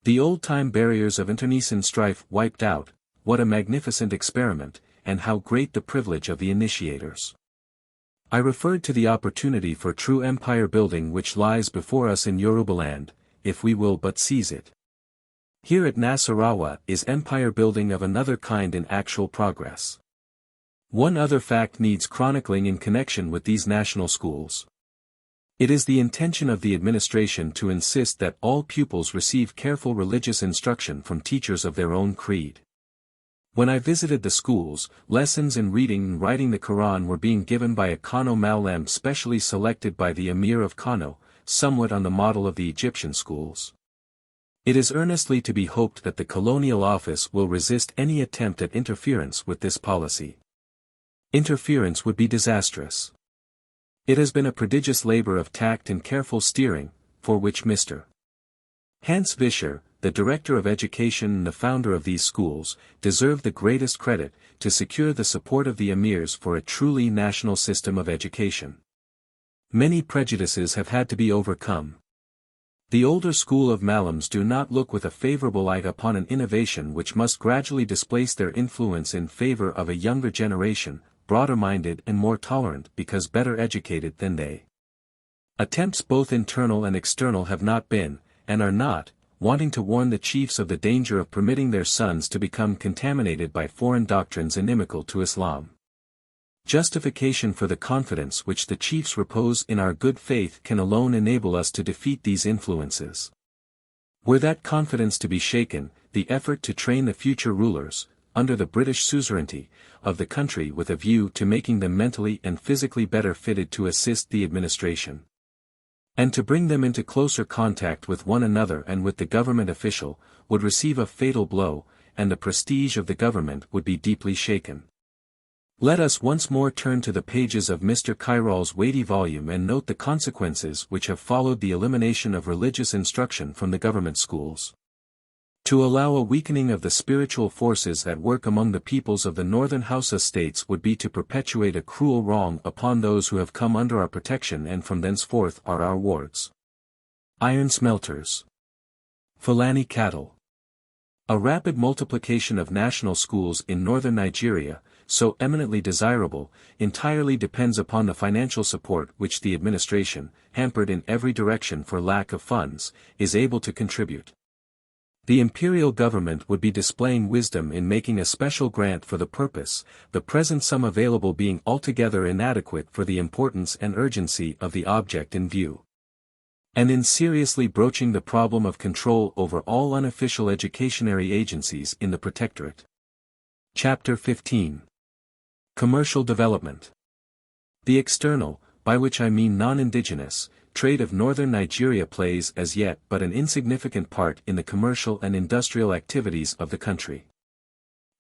The old-time barriers of internecine strife wiped out, what a magnificent experiment, and how great the privilege of the initiators. I referred to the opportunity for true empire building which lies before us in Yorubaland, if we will but seize it. Here at Nasarawa is empire building of another kind in actual progress. One other fact needs chronicling in connection with these national schools. It is the intention of the administration to insist that all pupils receive careful religious instruction from teachers of their own creed. When I visited the schools, lessons in reading and writing the Quran were being given by a Kano specially selected by the Emir of Kano, somewhat on the model of the Egyptian schools. It is earnestly to be hoped that the colonial office will resist any attempt at interference with this policy. Interference would be disastrous. It has been a prodigious labor of tact and careful steering, for which Mr. Hans Vischer, the Director of Education and the founder of these schools, deserve the greatest credit, to secure the support of the emirs for a truly national system of education. Many prejudices have had to be overcome. The older school of Malams do not look with a favorable eye upon an innovation which must gradually displace their influence in favor of a younger generation, broader-minded and more tolerant because better educated than they. Attempts both internal and external have not been, and are not, wanting to warn the chiefs of the danger of permitting their sons to become contaminated by foreign doctrines inimical to Islam. Justification for the confidence which the chiefs repose in our good faith can alone enable us to defeat these influences. Were that confidence to be shaken, the effort to train the future rulers, under the British suzerainty, of the country with a view to making them mentally and physically better fitted to assist the administration, and to bring them into closer contact with one another and with the government official, would receive a fatal blow, and the prestige of the government would be deeply shaken. Let us once more turn to the pages of Mr. Kiral's weighty volume and note the consequences which have followed the elimination of religious instruction from the government schools. To allow a weakening of the spiritual forces at work among the peoples of the northern Hausa states would be to perpetuate a cruel wrong upon those who have come under our protection and from thenceforth are our wards. Iron smelters. Fulani cattle. A rapid multiplication of national schools in northern Nigeria, so eminently desirable, entirely depends upon the financial support which the administration, hampered in every direction for lack of funds, is able to contribute. The imperial government would be displaying wisdom in making a special grant for the purpose, the present sum available being altogether inadequate for the importance and urgency of the object in view. And in seriously broaching the problem of control over all unofficial educationary agencies in the Protectorate. Chapter 15. Commercial Development. The external, by which I mean non-indigenous, trade of northern Nigeria plays as yet but an insignificant part in the commercial and industrial activities of the country.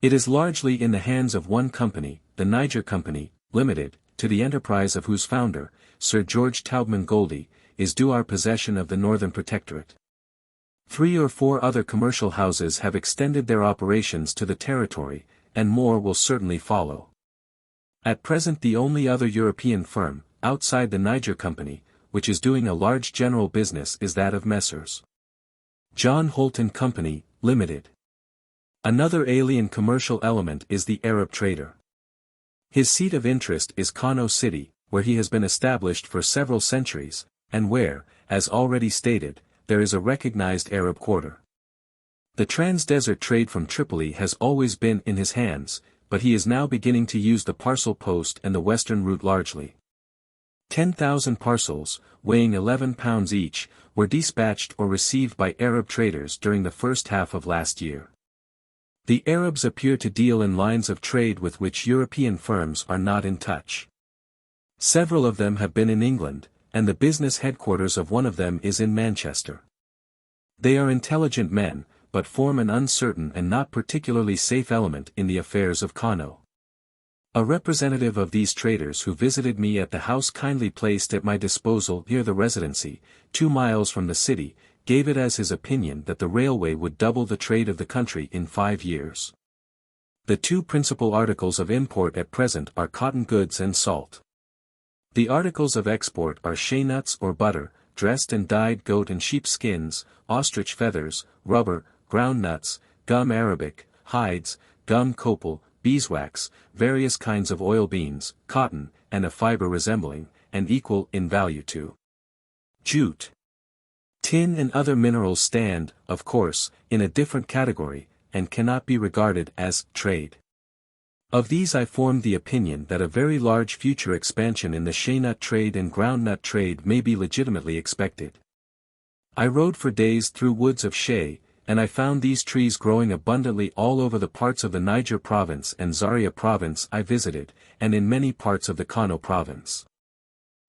It is largely in the hands of one company, the Niger Company, Limited, to the enterprise of whose founder, Sir George Taubman Goldie, is due our possession of the Northern Protectorate. 3 or 4 other commercial houses have extended their operations to the territory, and more will certainly follow. At present the only other European firm, outside the Niger Company, which is doing a large general business is that of Messrs. John Holt and Company, Limited. Another alien commercial element is the Arab trader. His seat of interest is Kano City, where he has been established for several centuries, and where, as already stated, there is a recognized Arab quarter. The trans-desert trade from Tripoli has always been in his hands, but he is now beginning to use the parcel post and the western route largely. 10,000 parcels, weighing 11 pounds each, were dispatched or received by Arab traders during the first half of last year. The Arabs appear to deal in lines of trade with which European firms are not in touch. Several of them have been in England, and the business headquarters of one of them is in Manchester. They are intelligent men, but form an uncertain and not particularly safe element in the affairs of Cano. A representative of these traders who visited me at the house kindly placed at my disposal near the Residency, 2 miles from the city, gave it as his opinion that the railway would double the trade of the country in 5 years. The two principal articles of import at present are cotton goods and salt. The articles of export are shea nuts or butter, dressed and dyed goat and sheep skins, ostrich feathers, rubber, ground nuts, gum arabic, hides, gum copal, beeswax, various kinds of oil beans, cotton, and a fiber resembling, and equal in value to jute. Tin and other minerals stand, of course, in a different category, and cannot be regarded as trade. Of these I formed the opinion that a very large future expansion in the shea nut trade and ground nut trade may be legitimately expected. I rode for days through woods of shea, and I found these trees growing abundantly all over the parts of the Niger province and Zaria province I visited, and in many parts of the Kano province.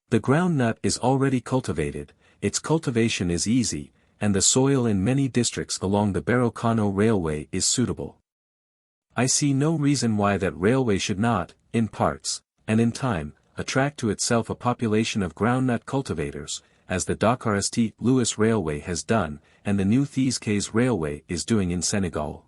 The ground nut is already cultivated, its cultivation is easy, and the soil in many districts along the Barrow-Kano railway is suitable. I see no reason why that railway should not, in parts, and in time, attract to itself a population of groundnut cultivators, as the Dakar-St. Louis Railway has done, and the new Thiès-Cays Railway is doing in Senegal.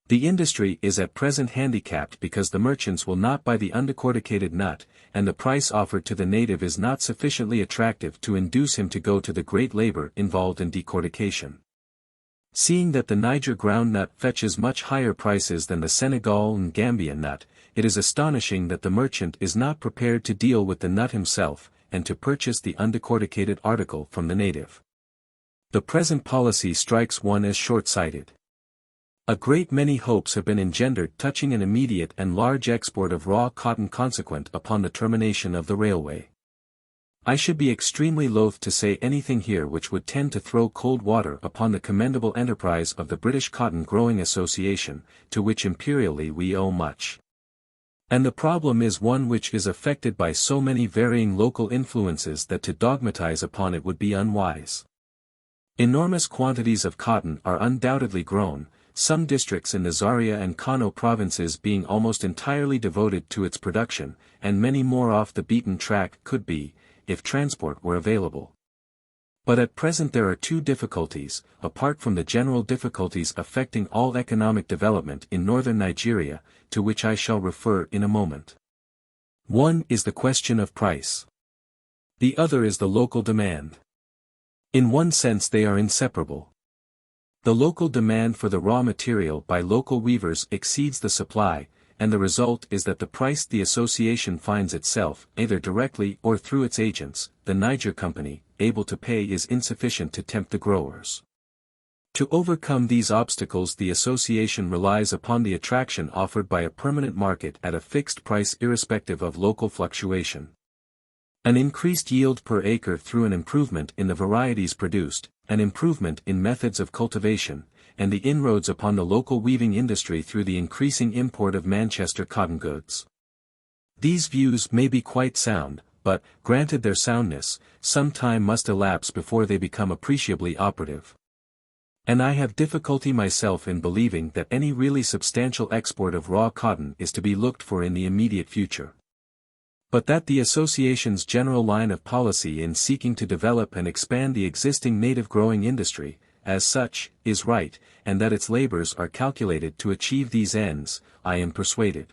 The industry is at present handicapped because the merchants will not buy the undecorticated nut, and the price offered to the native is not sufficiently attractive to induce him to go to the great labor involved in decortication. Seeing that the Niger ground nut fetches much higher prices than the Senegal and Gambia nut, it is astonishing that the merchant is not prepared to deal with the nut himself, and to purchase the undecorticated article from the native. The present policy strikes one as short-sighted. A great many hopes have been engendered touching an immediate and large export of raw cotton consequent upon the termination of the railway. I should be extremely loath to say anything here which would tend to throw cold water upon the commendable enterprise of the British Cotton Growing Association, to which imperially we owe much. And the problem is one which is affected by so many varying local influences that to dogmatize upon it would be unwise. Enormous quantities of cotton are undoubtedly grown, some districts in the Zaria and Kano provinces being almost entirely devoted to its production, and many more off the beaten track could be, if transport were available. But at present there are two difficulties, apart from the general difficulties affecting all economic development in northern Nigeria, to which I shall refer in a moment. One is the question of price. The other is the local demand. In one sense they are inseparable. The local demand for the raw material by local weavers exceeds the supply, and the result is that the price the association finds itself, either directly or through its agents, the Niger Company, able to pay is insufficient to tempt the growers. To overcome these obstacles the association relies upon the attraction offered by a permanent market at a fixed price irrespective of local fluctuation. An increased yield per acre through an improvement in the varieties produced, an improvement in methods of cultivation, and the inroads upon the local weaving industry through the increasing import of Manchester cotton goods. These views may be quite sound, but, granted their soundness, some time must elapse before they become appreciably operative. And I have difficulty myself in believing that any really substantial export of raw cotton is to be looked for in the immediate future. But that the association's general line of policy in seeking to develop and expand the existing native growing industry, as such, is right, and that its labors are calculated to achieve these ends, I am persuaded.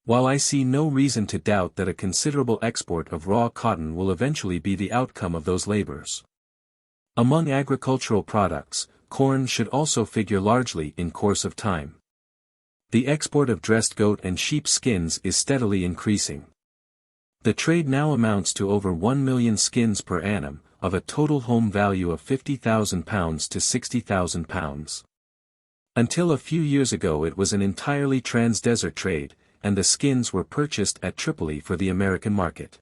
While I see no reason to doubt that a considerable export of raw cotton will eventually be the outcome of those labors. Among agricultural products, corn should also figure largely in course of time. The export of dressed goat and sheep skins is steadily increasing. The trade now amounts to over 1 million skins per annum, of a total home value of £50,000 to £60,000. Until a few years ago it was an entirely trans-desert trade, and the skins were purchased at Tripoli for the American market.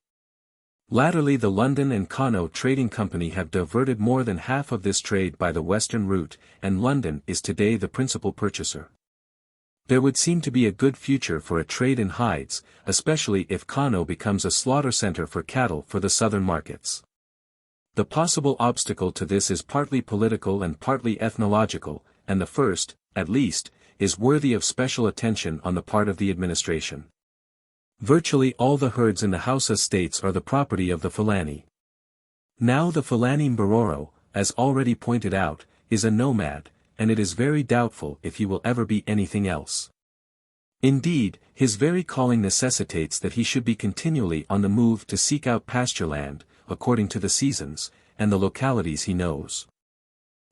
Latterly the London and Kano Trading Company have diverted more than half of this trade by the western route, and London is today the principal purchaser. There would seem to be a good future for a trade in hides, especially if Kano becomes a slaughter center for cattle for the southern markets. The possible obstacle to this is partly political and partly ethnological, and the first, at least, is worthy of special attention on the part of the administration. Virtually all the herds in the Hausa states are the property of the Fulani. Now the Fulani Mbororo, as already pointed out, is a nomad, and it is very doubtful if he will ever be anything else. Indeed, his very calling necessitates that he should be continually on the move to seek out pasture land, according to the seasons, and the localities he knows.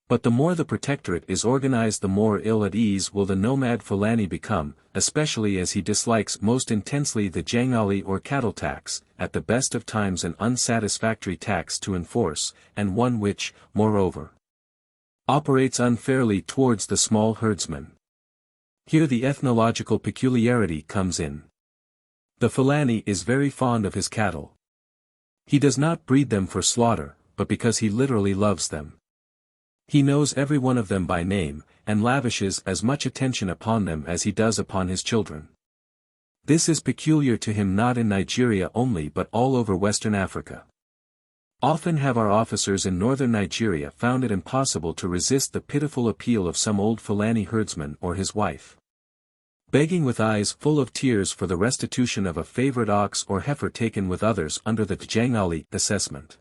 But the more the protectorate is organized, the more ill at ease will the nomad Fulani become, especially as he dislikes most intensely the jangali or cattle tax, at the best of times an unsatisfactory tax to enforce, and one which, moreover, operates unfairly towards the small herdsman. Here the ethnological peculiarity comes in. The Fulani is very fond of his cattle. He does not breed them for slaughter, but because he literally loves them. He knows every one of them by name, and lavishes as much attention upon them as he does upon his children. This is peculiar to him not in Nigeria only but all over Western Africa. Often have our officers in northern Nigeria found it impossible to resist the pitiful appeal of some old Fulani herdsman or his wife, begging with eyes full of tears for the restitution of a favorite ox or heifer taken with others under the Jangali assessment.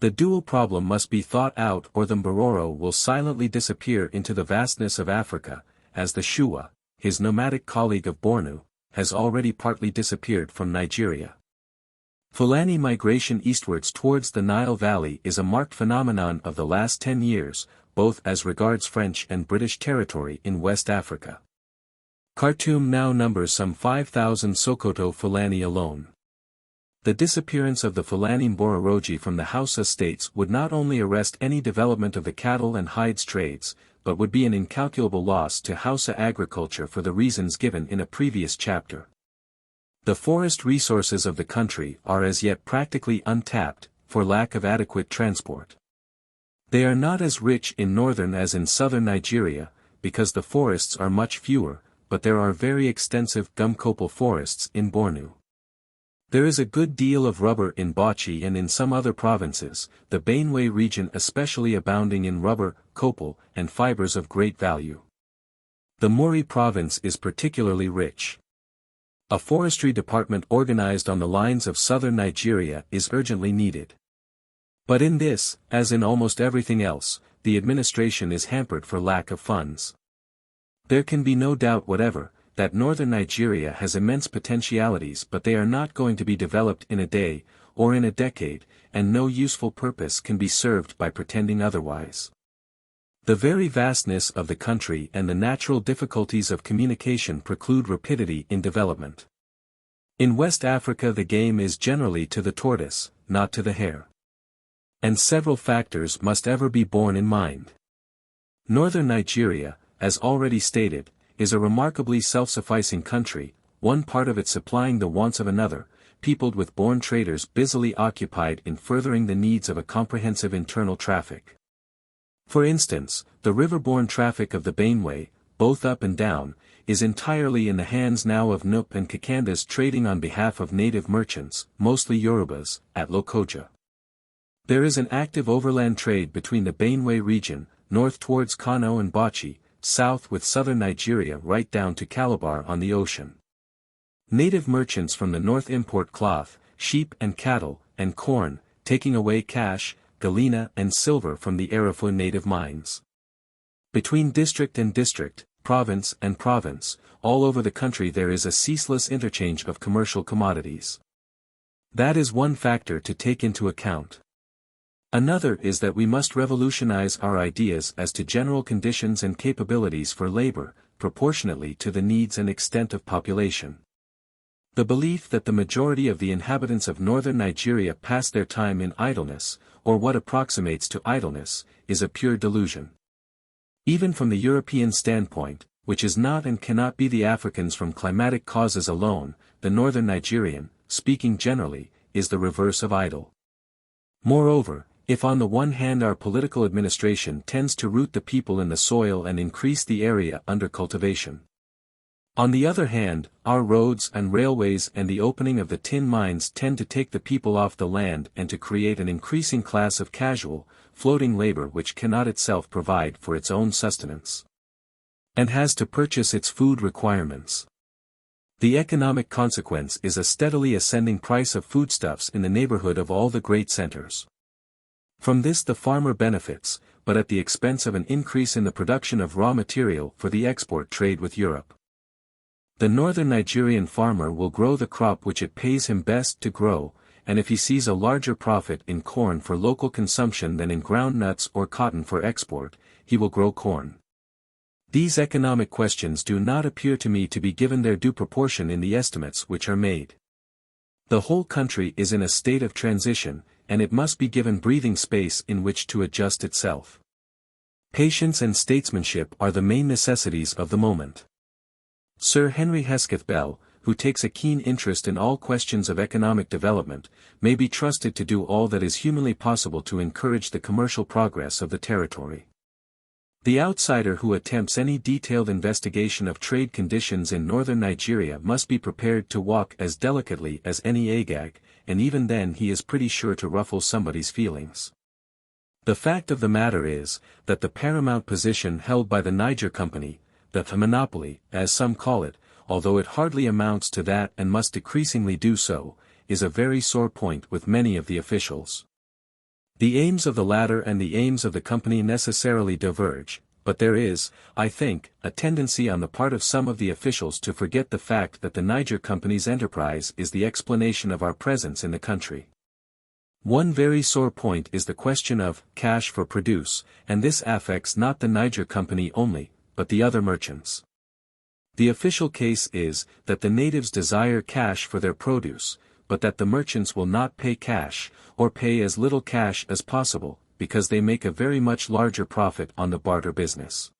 The dual problem must be thought out, or the Mbororo will silently disappear into the vastness of Africa, as the Shuwa, his nomadic colleague of Bornu, has already partly disappeared from Nigeria. Fulani migration eastwards towards the Nile Valley is a marked phenomenon of the last 10 years, both as regards French and British territory in West Africa. Khartoum now numbers some 5,000 Sokoto Fulani alone. The disappearance of the Fulani Mbororoji from the Hausa states would not only arrest any development of the cattle and hides trades, but would be an incalculable loss to Hausa agriculture for the reasons given in a previous chapter. The forest resources of the country are as yet practically untapped, for lack of adequate transport. They are not as rich in northern as in southern Nigeria, because the forests are much fewer, but there are very extensive gum copal forests in Bornu. There is a good deal of rubber in Bauchi and in some other provinces, the Benue region especially abounding in rubber, copal, and fibers of great value. The Muri province is particularly rich. A forestry department organized on the lines of southern Nigeria is urgently needed. But in this, as in almost everything else, the administration is hampered for lack of funds. There can be no doubt whatever that northern Nigeria has immense potentialities, but they are not going to be developed in a day, or in a decade, and no useful purpose can be served by pretending otherwise. The very vastness of the country and the natural difficulties of communication preclude rapidity in development. In West Africa the game is generally to the tortoise, not to the hare. And several factors must ever be borne in mind. Northern Nigeria, as already stated, is a remarkably self-sufficing country, one part of it supplying the wants of another, peopled with born traders busily occupied in furthering the needs of a comprehensive internal traffic. For instance, the river-borne traffic of the Benue, both up and down, is entirely in the hands now of Nupe and Kakandas trading on behalf of native merchants, mostly Yorubas, at Lokoja. There is an active overland trade between the Benue region, north towards Kano and Bauchi, south with southern Nigeria right down to Calabar on the ocean. Native merchants from the north import cloth, sheep and cattle, and corn, taking away cash, galena and silver from the Arafu native mines. Between district and district, province and province, all over the country there is a ceaseless interchange of commercial commodities. That is one factor to take into account. Another is that we must revolutionize our ideas as to general conditions and capabilities for labor, proportionately to the needs and extent of population. The belief that the majority of the inhabitants of northern Nigeria pass their time in idleness, or what approximates to idleness, is a pure delusion. Even from the European standpoint, which is not and cannot be the Africans from climatic causes alone, the northern Nigerian, speaking generally, is the reverse of idle. Moreover, if on the one hand our political administration tends to root the people in the soil and increase the area under cultivation, On the other hand, our roads and railways and the opening of the tin mines tend to take the people off the land and to create an increasing class of casual, floating labor which cannot itself provide for its own sustenance, and has to purchase its food requirements. The economic consequence is a steadily ascending price of foodstuffs in the neighborhood of all the great centers. From this the farmer benefits, but at the expense of an increase in the production of raw material for the export trade with Europe. The northern Nigerian farmer will grow the crop which it pays him best to grow, and if he sees a larger profit in corn for local consumption than in ground nuts or cotton for export, he will grow corn. These economic questions do not appear to me to be given their due proportion in the estimates which are made. The whole country is in a state of transition, and it must be given breathing space in which to adjust itself. Patience and statesmanship are the main necessities of the moment. Sir Henry Hesketh Bell, who takes a keen interest in all questions of economic development, may be trusted to do all that is humanly possible to encourage the commercial progress of the territory. The outsider who attempts any detailed investigation of trade conditions in northern Nigeria must be prepared to walk as delicately as any Agag, and even then he is pretty sure to ruffle somebody's feelings. The fact of the matter is, that the paramount position held by the Niger Company, the monopoly, as some call it, although it hardly amounts to that and must decreasingly do so, is a very sore point with many of the officials. The aims of the latter and the aims of the company necessarily diverge, but there is, I think, a tendency on the part of some of the officials to forget the fact that the Niger Company's enterprise is the explanation of our presence in the country. One very sore point is the question of cash for produce, and this affects not the Niger Company only, but the other merchants. The official case is, that the natives desire cash for their produce, but that the merchants will not pay cash, or pay as little cash as possible, because they make a very much larger profit on the barter business.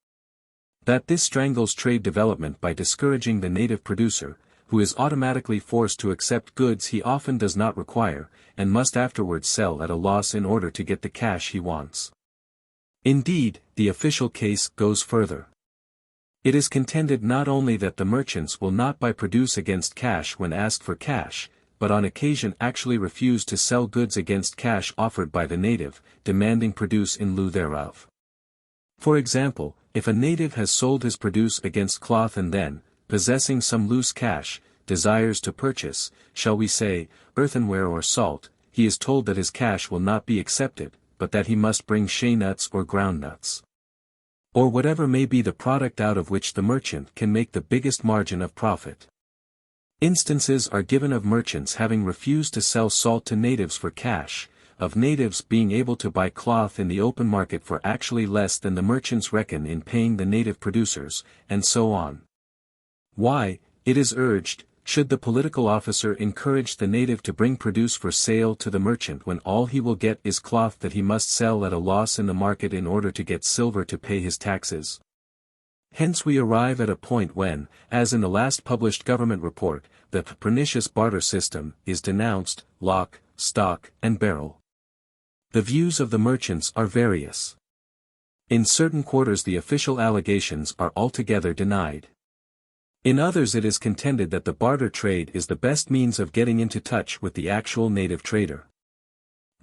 That this strangles trade development by discouraging the native producer, who is automatically forced to accept goods he often does not require, and must afterwards sell at a loss in order to get the cash he wants. Indeed, the official case goes further. It is contended not only that the merchants will not buy produce against cash when asked for cash, but on occasion actually refuse to sell goods against cash offered by the native, demanding produce in lieu thereof. For example, if a native has sold his produce against cloth and then, possessing some loose cash, desires to purchase, shall we say, earthenware or salt, he is told that his cash will not be accepted, but that he must bring shea nuts or ground nuts, or whatever may be the product out of which the merchant can make the biggest margin of profit. Instances are given of merchants having refused to sell salt to natives for cash, of natives being able to buy cloth in the open market for actually less than the merchants reckon in paying the native producers, and so on. Why, it is urged, should the political officer encourage the native to bring produce for sale to the merchant when all he will get is cloth that he must sell at a loss in the market in order to get silver to pay his taxes? Hence we arrive at a point when, as in the last published government report, the pernicious barter system is denounced, lock, stock, and barrel. The views of the merchants are various. In certain quarters the official allegations are altogether denied. In others it is contended that the barter trade is the best means of getting into touch with the actual native trader.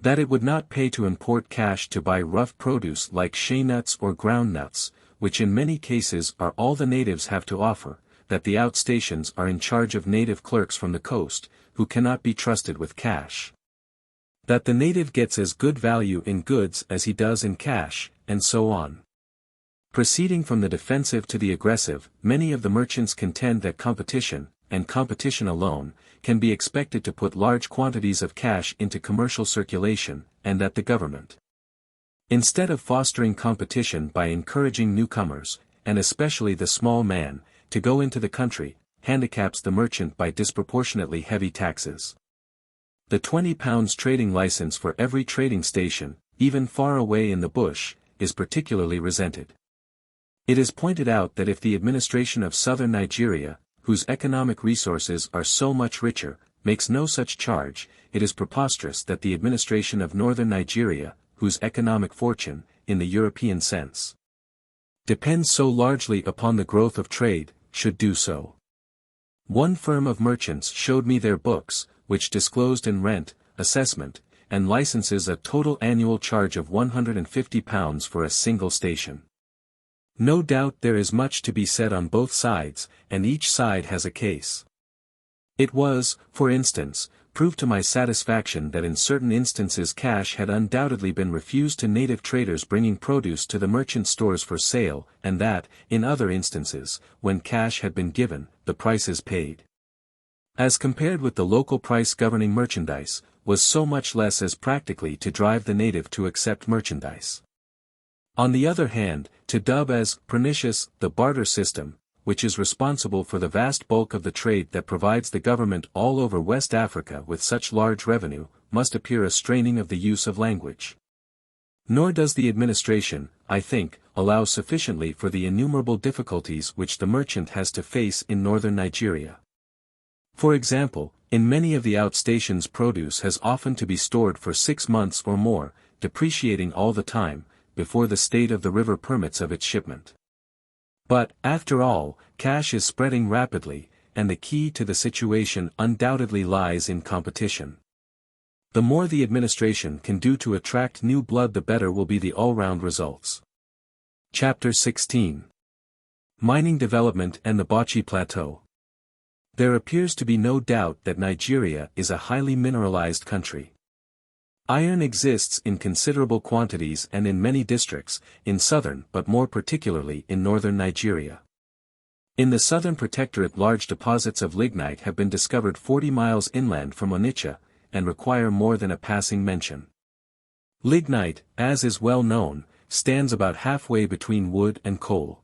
That it would not pay to import cash to buy rough produce like shea nuts or ground nuts, which in many cases are all the natives have to offer, that the outstations are in charge of native clerks from the coast, who cannot be trusted with cash. That the native gets as good value in goods as he does in cash, and so on. Proceeding from the defensive to the aggressive, many of the merchants contend that competition, and competition alone, can be expected to put large quantities of cash into commercial circulation, and that the government, instead of fostering competition by encouraging newcomers, and especially the small man, to go into the country, handicaps the merchant by disproportionately heavy taxes. The £20 trading license for every trading station, even far away in the bush, is particularly resented. It is pointed out that if the administration of southern Nigeria, whose economic resources are so much richer, makes no such charge, it is preposterous that the administration of northern Nigeria, whose economic fortune, in the European sense, depends so largely upon the growth of trade, should do so. One firm of merchants showed me their books, which disclosed in rent, assessment, and licenses a total annual charge of £150 for a single station. No doubt there is much to be said on both sides, and each side has a case. It was, for instance, proved to my satisfaction that in certain instances cash had undoubtedly been refused to native traders bringing produce to the merchant stores for sale, and that, in other instances, when cash had been given, the prices paid, as compared with the local price governing merchandise, was so much less as practically to drive the native to accept merchandise. On the other hand, to dub as pernicious the barter system, which is responsible for the vast bulk of the trade that provides the government all over West Africa with such large revenue, must appear a straining of the use of language. Nor does the administration, I think, allow sufficiently for the innumerable difficulties which the merchant has to face in northern Nigeria. For example, in many of the outstations produce has often to be stored for 6 months or more, depreciating all the time, before the state of the river permits of its shipment. But, after all, cash is spreading rapidly, and the key to the situation undoubtedly lies in competition. The more the administration can do to attract new blood, the better will be the all-round results. Chapter 16. Mining Development and the Bauchi Plateau. There appears to be no doubt that Nigeria is a highly mineralized country. Iron exists in considerable quantities and in many districts, in southern but more particularly in northern Nigeria. In the southern protectorate large deposits of lignite have been discovered 40 miles inland from Onitsha, and require more than a passing mention. Lignite, as is well known, stands about halfway between wood and coal.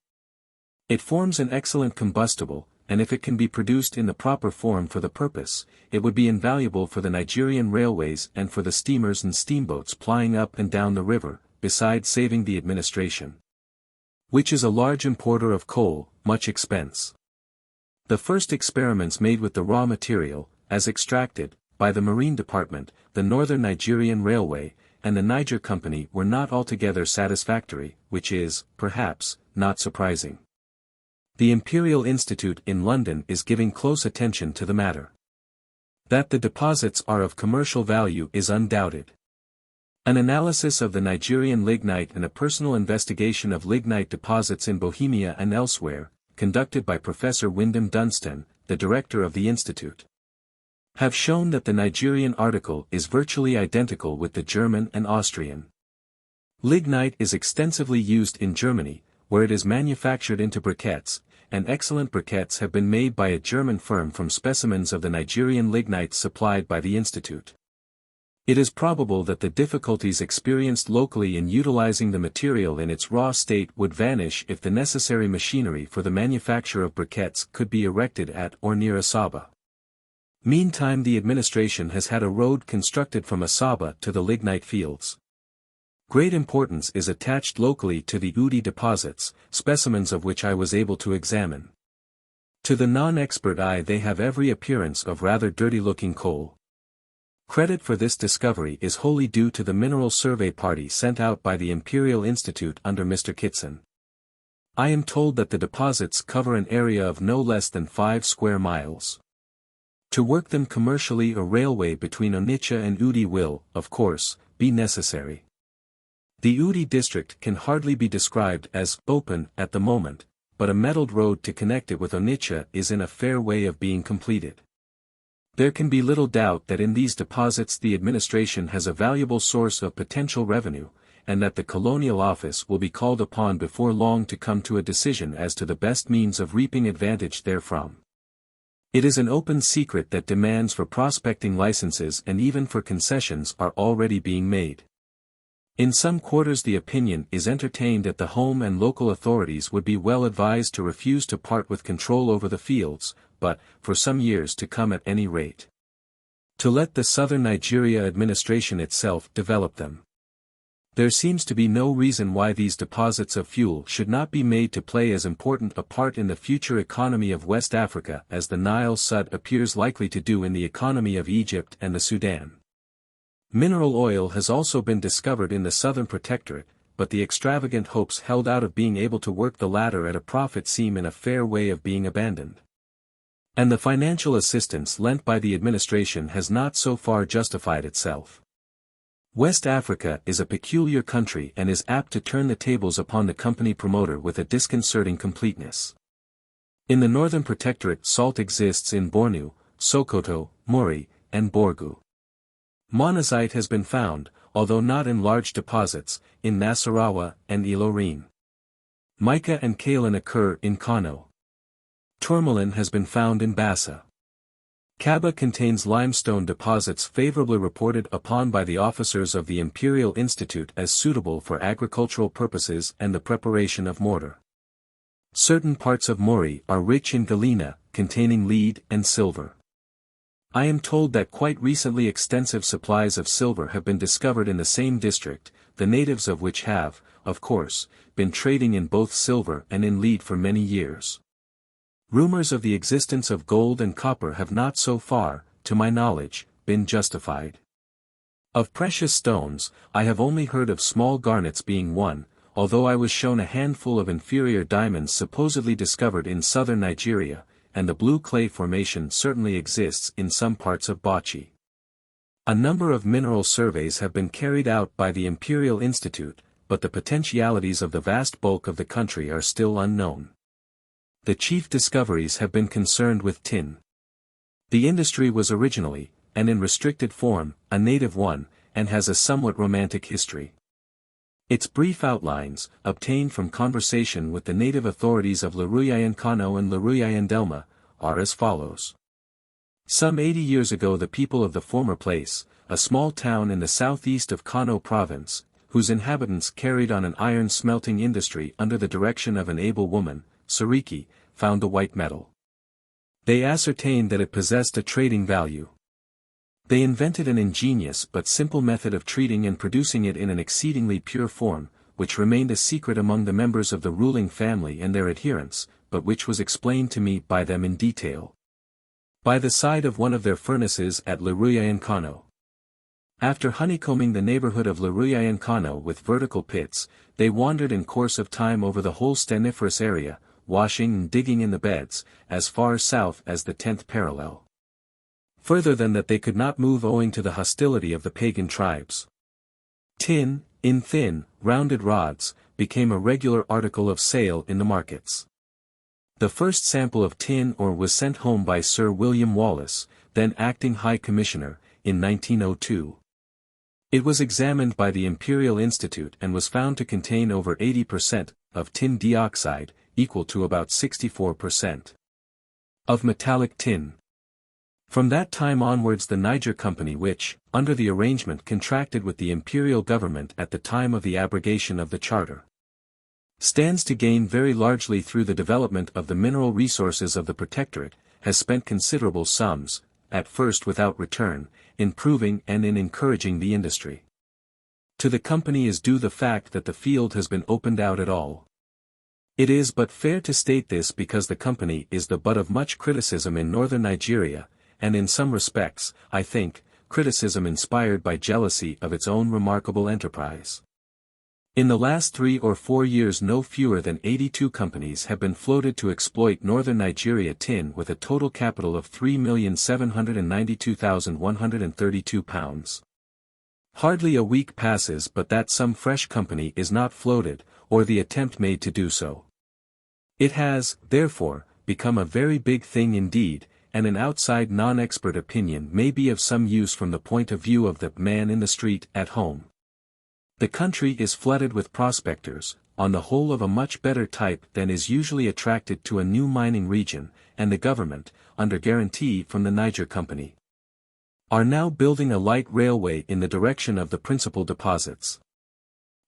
It forms an excellent combustible, and if it can be produced in the proper form for the purpose, it would be invaluable for the Nigerian railways and for the steamers and steamboats plying up and down the river, besides saving the administration, which is a large importer of coal, much expense. The first experiments made with the raw material, as extracted, by the Marine Department, the Northern Nigerian Railway, and the Niger Company were not altogether satisfactory, which is, perhaps, not surprising. The Imperial Institute in London is giving close attention to the matter. That the deposits are of commercial value is undoubted. An analysis of the Nigerian lignite and a personal investigation of lignite deposits in Bohemia and elsewhere, conducted by Professor Wyndham Dunstan, the director of the institute, have shown that the Nigerian article is virtually identical with the German and Austrian. Lignite is extensively used in Germany, where it is manufactured into briquettes, and excellent briquettes have been made by a German firm from specimens of the Nigerian lignite supplied by the institute. It is probable that the difficulties experienced locally in utilizing the material in its raw state would vanish if the necessary machinery for the manufacture of briquettes could be erected at or near Asaba. Meantime, the administration has had a road constructed from Asaba to the lignite fields. Great importance is attached locally to the Udi deposits, specimens of which I was able to examine. To the non-expert eye they have every appearance of rather dirty-looking coal. Credit for this discovery is wholly due to the mineral survey party sent out by the Imperial Institute under Mr. Kitson. I am told that the deposits cover an area of no less than 5 square miles. To work them commercially, a railway between Onitsha and Udi will, of course, be necessary. The Udi district can hardly be described as open at the moment, but a metalled road to connect it with Onitsha is in a fair way of being completed. There can be little doubt that in these deposits the administration has a valuable source of potential revenue, and that the Colonial Office will be called upon before long to come to a decision as to the best means of reaping advantage therefrom. It is an open secret that demands for prospecting licenses and even for concessions are already being made. In some quarters the opinion is entertained that the home and local authorities would be well advised to refuse to part with control over the fields, but, for some years to come at any rate, to let the Southern Nigeria administration itself develop them. There seems to be no reason why these deposits of fuel should not be made to play as important a part in the future economy of West Africa as the Nile Sud appears likely to do in the economy of Egypt and the Sudan. Mineral oil has also been discovered in the Southern Protectorate, but the extravagant hopes held out of being able to work the latter at a profit seem in a fair way of being abandoned. And the financial assistance lent by the administration has not so far justified itself. West Africa is a peculiar country and is apt to turn the tables upon the company promoter with a disconcerting completeness. In the Northern Protectorate salt exists in Bornu, Sokoto, Muri, and Borgu. Monazite has been found, although not in large deposits, in Nasarawa and Ilorin. Mica and kaolin occur in Kano. Tourmaline has been found in Bassa. Kaba contains limestone deposits favorably reported upon by the officers of the Imperial Institute as suitable for agricultural purposes and the preparation of mortar. Certain parts of Muri are rich in galena, containing lead and silver. I am told that quite recently extensive supplies of silver have been discovered in the same district, the natives of which have, of course, been trading in both silver and in lead for many years. Rumors of the existence of gold and copper have not so far, to my knowledge, been justified. Of precious stones, I have only heard of small garnets being one, although I was shown a handful of inferior diamonds supposedly discovered in southern Nigeria, and the blue clay formation certainly exists in some parts of Bauchi. A number of mineral surveys have been carried out by the Imperial Institute, but the potentialities of the vast bulk of the country are still unknown. The chief discoveries have been concerned with tin. The industry was originally, and in restricted form, a native one, and has a somewhat romantic history. Its brief outlines, obtained from conversation with the native authorities of Laruyayan Kano and Laruyayan Delma, are as follows. Some 80 years ago the people of the former place, a small town in the southeast of Kano province, whose inhabitants carried on an iron smelting industry under the direction of an able woman, Sariki, found the white metal. They ascertained that it possessed a trading value. They invented an ingenious but simple method of treating and producing it in an exceedingly pure form, which remained a secret among the members of the ruling family and their adherents, but which was explained to me by them in detail. By the side of one of their furnaces at Laruyayan Kano. After honeycombing the neighborhood of Laruyayan Kano with vertical pits, they wandered in course of time over the whole staniferous area, washing and digging in the beds, as far south as the 10th parallel. Further than that they could not move owing to the hostility of the pagan tribes. Tin, in thin, rounded rods, became a regular article of sale in the markets. The first sample of tin ore was sent home by Sir William Wallace, then acting High Commissioner, in 1902. It was examined by the Imperial Institute and was found to contain over 80% of tin dioxide, equal to about 64% of metallic tin. From that time onwards the Niger Company which, under the arrangement contracted with the imperial government at the time of the abrogation of the charter, stands to gain very largely through the development of the mineral resources of the Protectorate, has spent considerable sums, at first without return, in proving and in encouraging the industry. To the company is due the fact that the field has been opened out at all. It is but fair to state this because the company is the butt of much criticism in northern Nigeria, and in some respects, I think, criticism inspired by jealousy of its own remarkable enterprise. In the last 3 or 4 years no fewer than 82 companies have been floated to exploit northern Nigeria tin with a total capital of £3,792,132. Hardly a week passes but that some fresh company is not floated, or the attempt made to do so. It has, therefore, become a very big thing indeed, and an outside non-expert opinion may be of some use from the point of view of the man in the street at home. The country is flooded with prospectors, on the whole of a much better type than is usually attracted to a new mining region, and the government, under guarantee from the Niger Company, are now building a light railway in the direction of the principal deposits.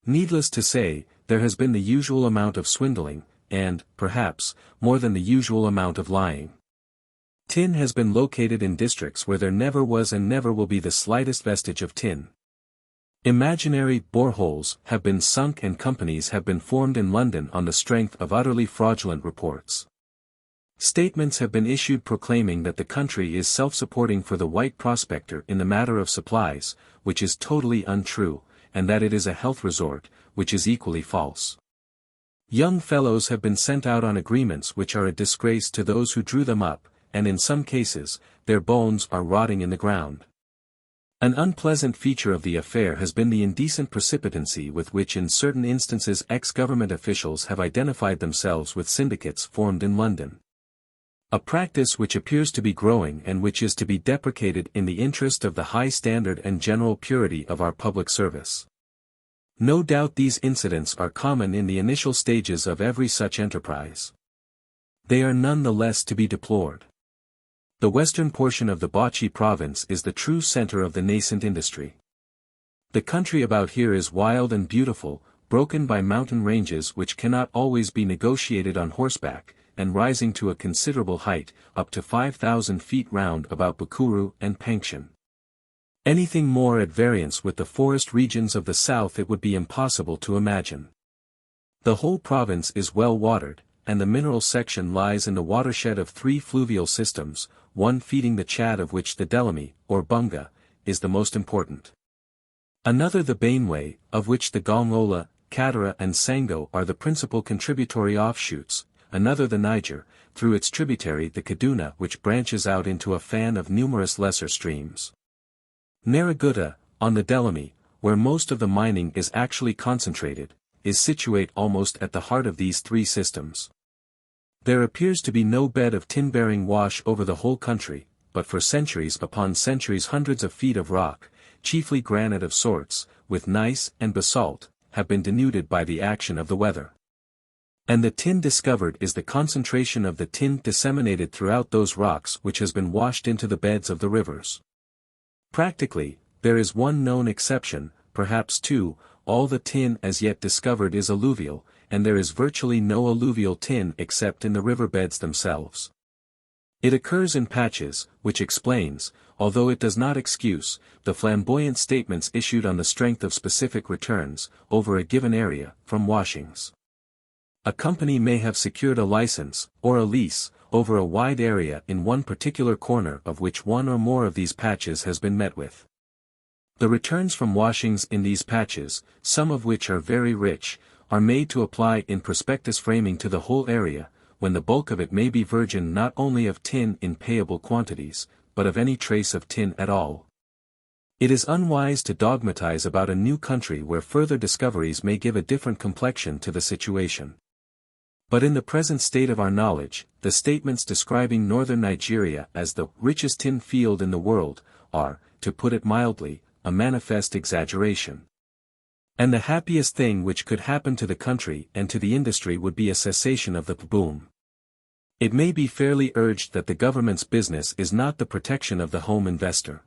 Needless to say, there has been the usual amount of swindling, and, perhaps, more than the usual amount of lying. Tin has been located in districts where there never was and never will be the slightest vestige of tin. Imaginary boreholes have been sunk and companies have been formed in London on the strength of utterly fraudulent reports. Statements have been issued proclaiming that the country is self-supporting for the white prospector in the matter of supplies, which is totally untrue, and that it is a health resort, which is equally false. Young fellows have been sent out on agreements which are a disgrace to those who drew them up, and in some cases, their bones are rotting in the ground. An unpleasant feature of the affair has been the indecent precipitancy with which in certain instances ex-government officials have identified themselves with syndicates formed in London. A practice which appears to be growing and which is to be deprecated in the interest of the high standard and general purity of our public service. No doubt these incidents are common in the initial stages of every such enterprise. They are none the less to be deplored. The western portion of the BORGU province is the true center of the nascent industry. The country about here is wild and beautiful, broken by mountain ranges which cannot always be negotiated on horseback, and rising to a considerable height, up to 5,000 feet round about Bukuru and Pankshan. Anything more at variance with the forest regions of the south it would be impossible to imagine. The whole province is well watered, and the mineral section lies in the watershed of 3 fluvial systems, one feeding the Chad, of which the Delamy, or Bunga, is the most important. Another the Bainway, of which the Gongola, Kadara and Sango are the principal contributory offshoots, another the Niger, through its tributary the Kaduna, which branches out into a fan of numerous lesser streams. Naraguta, on the Delamy, where most of the mining is actually concentrated, is situate almost at the heart of these 3 systems. There appears to be no bed of tin-bearing wash over the whole country, but for centuries upon centuries hundreds of feet of rock, chiefly granite of sorts, with gneiss and basalt, have been denuded by the action of the weather. And the tin discovered is the concentration of the tin disseminated throughout those rocks which has been washed into the beds of the rivers. Practically, there is one known exception, perhaps 2, all the tin as yet discovered is alluvial, and there is virtually no alluvial tin except in the riverbeds themselves. It occurs in patches, which explains, although it does not excuse, the flamboyant statements issued on the strength of specific returns, over a given area, from washings. A company may have secured a license, or a lease, over a wide area in one particular corner of which one or more of these patches has been met with. The returns from washings in these patches, some of which are very rich, are made to apply in prospectus framing to the whole area, when the bulk of it may be virgin not only of tin in payable quantities, but of any trace of tin at all. It is unwise to dogmatize about a new country where further discoveries may give a different complexion to the situation. But in the present state of our knowledge, the statements describing northern Nigeria as the richest tin field in the world, are, to put it mildly, a manifest exaggeration. And the happiest thing which could happen to the country and to the industry would be a cessation of the boom. It may be fairly urged that the government's business is not the protection of the home investor.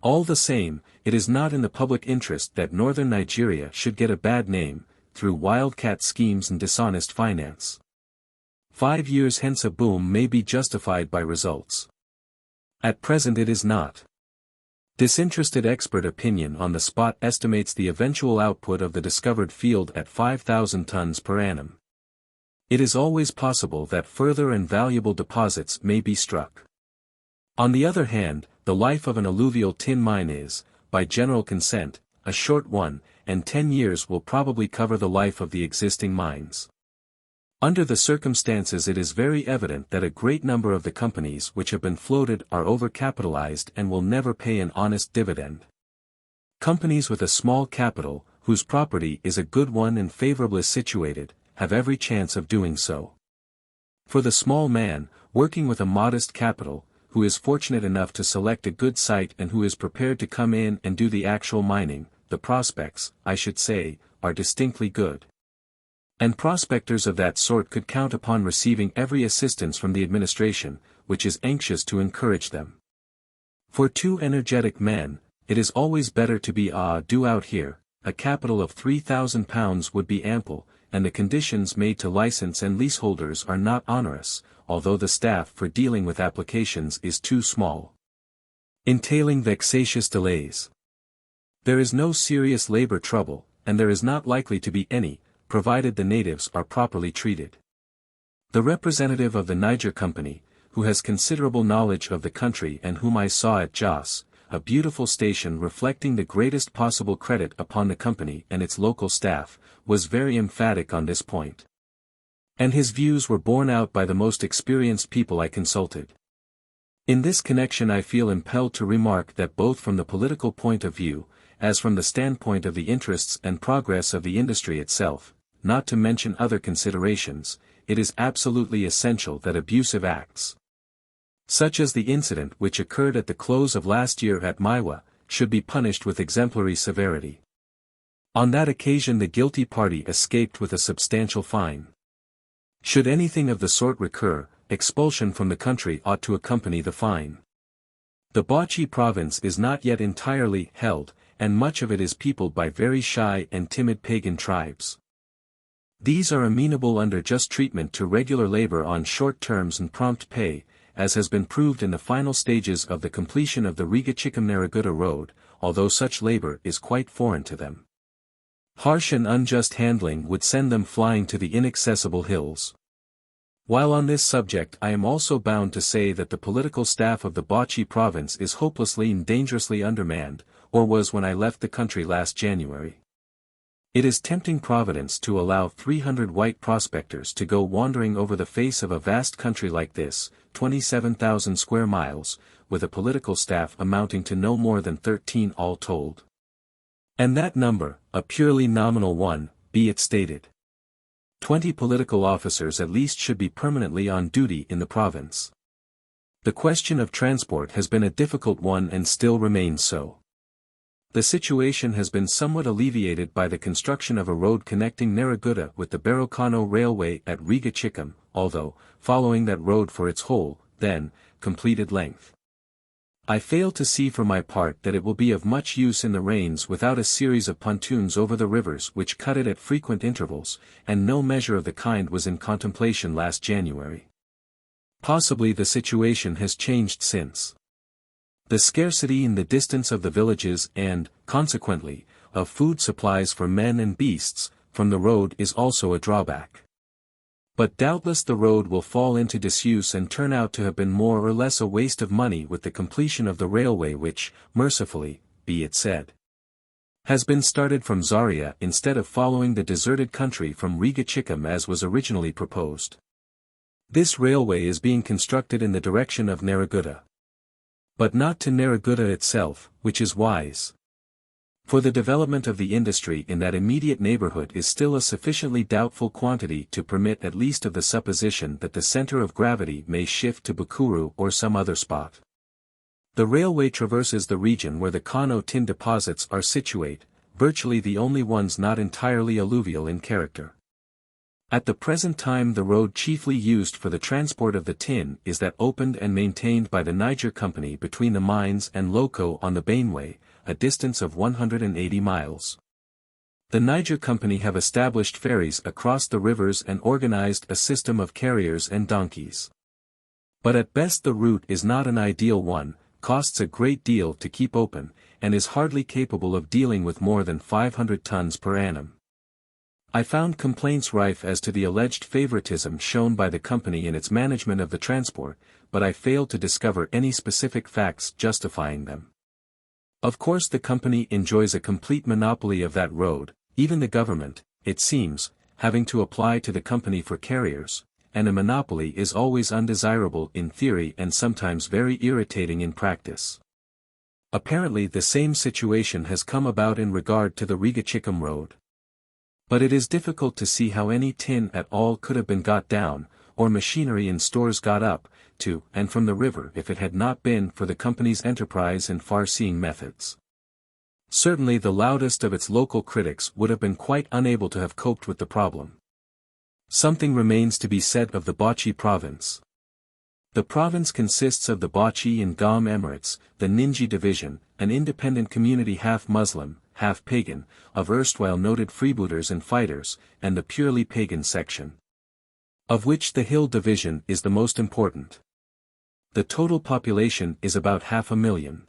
All the same, it is not in the public interest that northern Nigeria should get a bad name, through wildcat schemes and dishonest finance. 5 years hence a boom may be justified by results. At present it is not. Disinterested expert opinion on the spot estimates the eventual output of the discovered field at 5,000 tons per annum. It is always possible that further and valuable deposits may be struck. On the other hand, the life of an alluvial tin mine is, by general consent, a short one, and 10 years will probably cover the life of the existing mines. Under the circumstances it is very evident that a great number of the companies which have been floated are overcapitalized and will never pay an honest dividend. Companies with a small capital, whose property is a good one and favorably situated, have every chance of doing so. For the small man, working with a modest capital, who is fortunate enough to select a good site and who is prepared to come in and do the actual mining, the prospects, I should say, are distinctly good. And prospectors of that sort could count upon receiving every assistance from the administration, which is anxious to encourage them. For 2 energetic men, it is always better to be due out here. A capital of £3,000 would be ample, and the conditions made to license and leaseholders are not onerous, although the staff for dealing with applications is too small, entailing vexatious delays. There is no serious labor trouble, and there is not likely to be any, provided the natives are properly treated. The representative of the Niger Company, who has considerable knowledge of the country and whom I saw at Jos, a beautiful station reflecting the greatest possible credit upon the company and its local staff, was very emphatic on this point. And his views were borne out by the most experienced people I consulted. In this connection I feel impelled to remark that both from the political point of view, as from the standpoint of the interests and progress of the industry itself, not to mention other considerations, it is absolutely essential that abusive acts, such as the incident which occurred at the close of last year at Maiwa, should be punished with exemplary severity. On that occasion the guilty party escaped with a substantial fine. Should anything of the sort recur, expulsion from the country ought to accompany the fine. The Bauchi province is not yet entirely held, and much of it is peopled by very shy and timid pagan tribes. These are amenable under just treatment to regular labor on short terms and prompt pay, as has been proved in the final stages of the completion of the Riga-Chikam-Naragutta road, although such labor is quite foreign to them. Harsh and unjust handling would send them flying to the inaccessible hills. While on this subject I am also bound to say that the political staff of the Bauchi province is hopelessly and dangerously undermanned, or was when I left the country last January. It is tempting Providence to allow 300 white prospectors to go wandering over the face of a vast country like this, 27,000 square miles, with a political staff amounting to no more than 13 all told. And that number, a purely nominal one, be it stated. 20 political officers at least should be permanently on duty in the province. The question of transport has been a difficult one and still remains so. The situation has been somewhat alleviated by the construction of a road connecting Naragutta with the BORGU CANOE railway at Riga-Chikam, although, following that road for its whole, then, completed length, I fail to see for my part that it will be of much use in the rains without a series of pontoons over the rivers which cut it at frequent intervals, and no measure of the kind was in contemplation last January. Possibly the situation has changed since. The scarcity in the distance of the villages and, consequently, of food supplies for men and beasts, from the road is also a drawback. But doubtless the road will fall into disuse and turn out to have been more or less a waste of money with the completion of the railway which, mercifully, be it said, has been started from Zaria instead of following the deserted country from Riga-Chikam as was originally proposed. This railway is being constructed in the direction of Naragutta, but not to Naragutta itself, which is wise. For the development of the industry in that immediate neighborhood is still a sufficiently doubtful quantity to permit at least of the supposition that the center of gravity may shift to Bukuru or some other spot. The railway traverses the region where the Kano tin deposits are situate, virtually the only ones not entirely alluvial in character. At the present time the road chiefly used for the transport of the tin is that opened and maintained by the Niger Company between the mines and Loko on the Bainway, a distance of 180 miles. The Niger Company have established ferries across the rivers and organized a system of carriers and donkeys. But at best the route is not an ideal one, costs a great deal to keep open, and is hardly capable of dealing with more than 500 tons per annum. I found complaints rife as to the alleged favoritism shown by the company in its management of the transport, but I failed to discover any specific facts justifying them. Of course the company enjoys a complete monopoly of that road, even the government, it seems, having to apply to the company for carriers, and a monopoly is always undesirable in theory and sometimes very irritating in practice. Apparently the same situation has come about in regard to the Riga-Chikam road. But it is difficult to see how any tin at all could have been got down, or machinery in stores got up, to and from the river if it had not been for the company's enterprise and far-seeing methods. Certainly the loudest of its local critics would have been quite unable to have coped with the problem. Something remains to be said of the Bauchi province. The province consists of the Bauchi and Gom Emirates, the Ninji division, an independent community half Muslim, half pagan, of erstwhile noted freebooters and fighters, and the purely pagan section, of which the Hill division is the most important. The total population is about 500,000.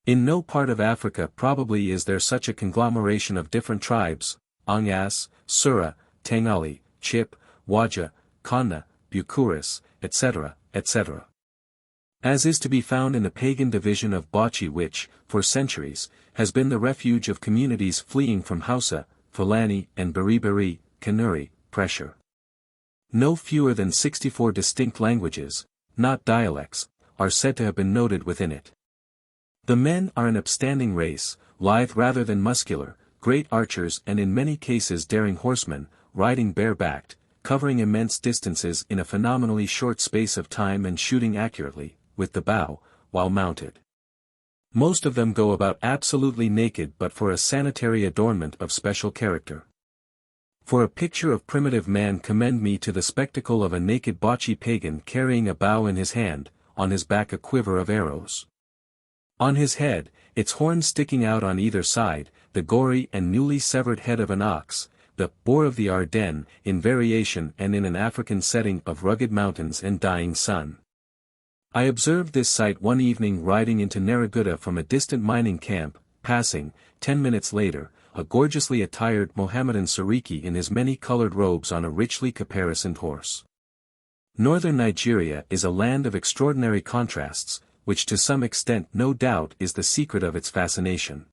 In no part of Africa probably is there such a conglomeration of different tribes, Angas, Sura, Tangali, Chip, Waja, Kanna, Bukuris, etc., etc. as is to be found in the pagan division of Bauchi which, for centuries, has been the refuge of communities fleeing from Hausa, Fulani and Beriberi, Kanuri, pressure. No fewer than 64 distinct languages, not dialects, are said to have been noted within it. The men are an upstanding race, lithe rather than muscular, great archers and in many cases daring horsemen, riding barebacked, covering immense distances in a phenomenally short space of time and shooting accurately, with the bow, while mounted. Most of them go about absolutely naked but for a sanitary adornment of special character. For a picture of primitive man commend me to the spectacle of a naked bocce pagan carrying a bow in his hand, on his back a quiver of arrows. On his head, its horns sticking out on either side, the gory and newly severed head of an ox, the boar of the Ardennes, in variation and in an African setting of rugged mountains and dying sun. I observed this sight one evening riding into Narragansett from a distant mining camp, passing, 10 minutes later, a gorgeously attired Mohammedan Sariki in his many-colored robes on a richly caparisoned horse. Northern Nigeria is a land of extraordinary contrasts, which to some extent no doubt is the secret of its fascination.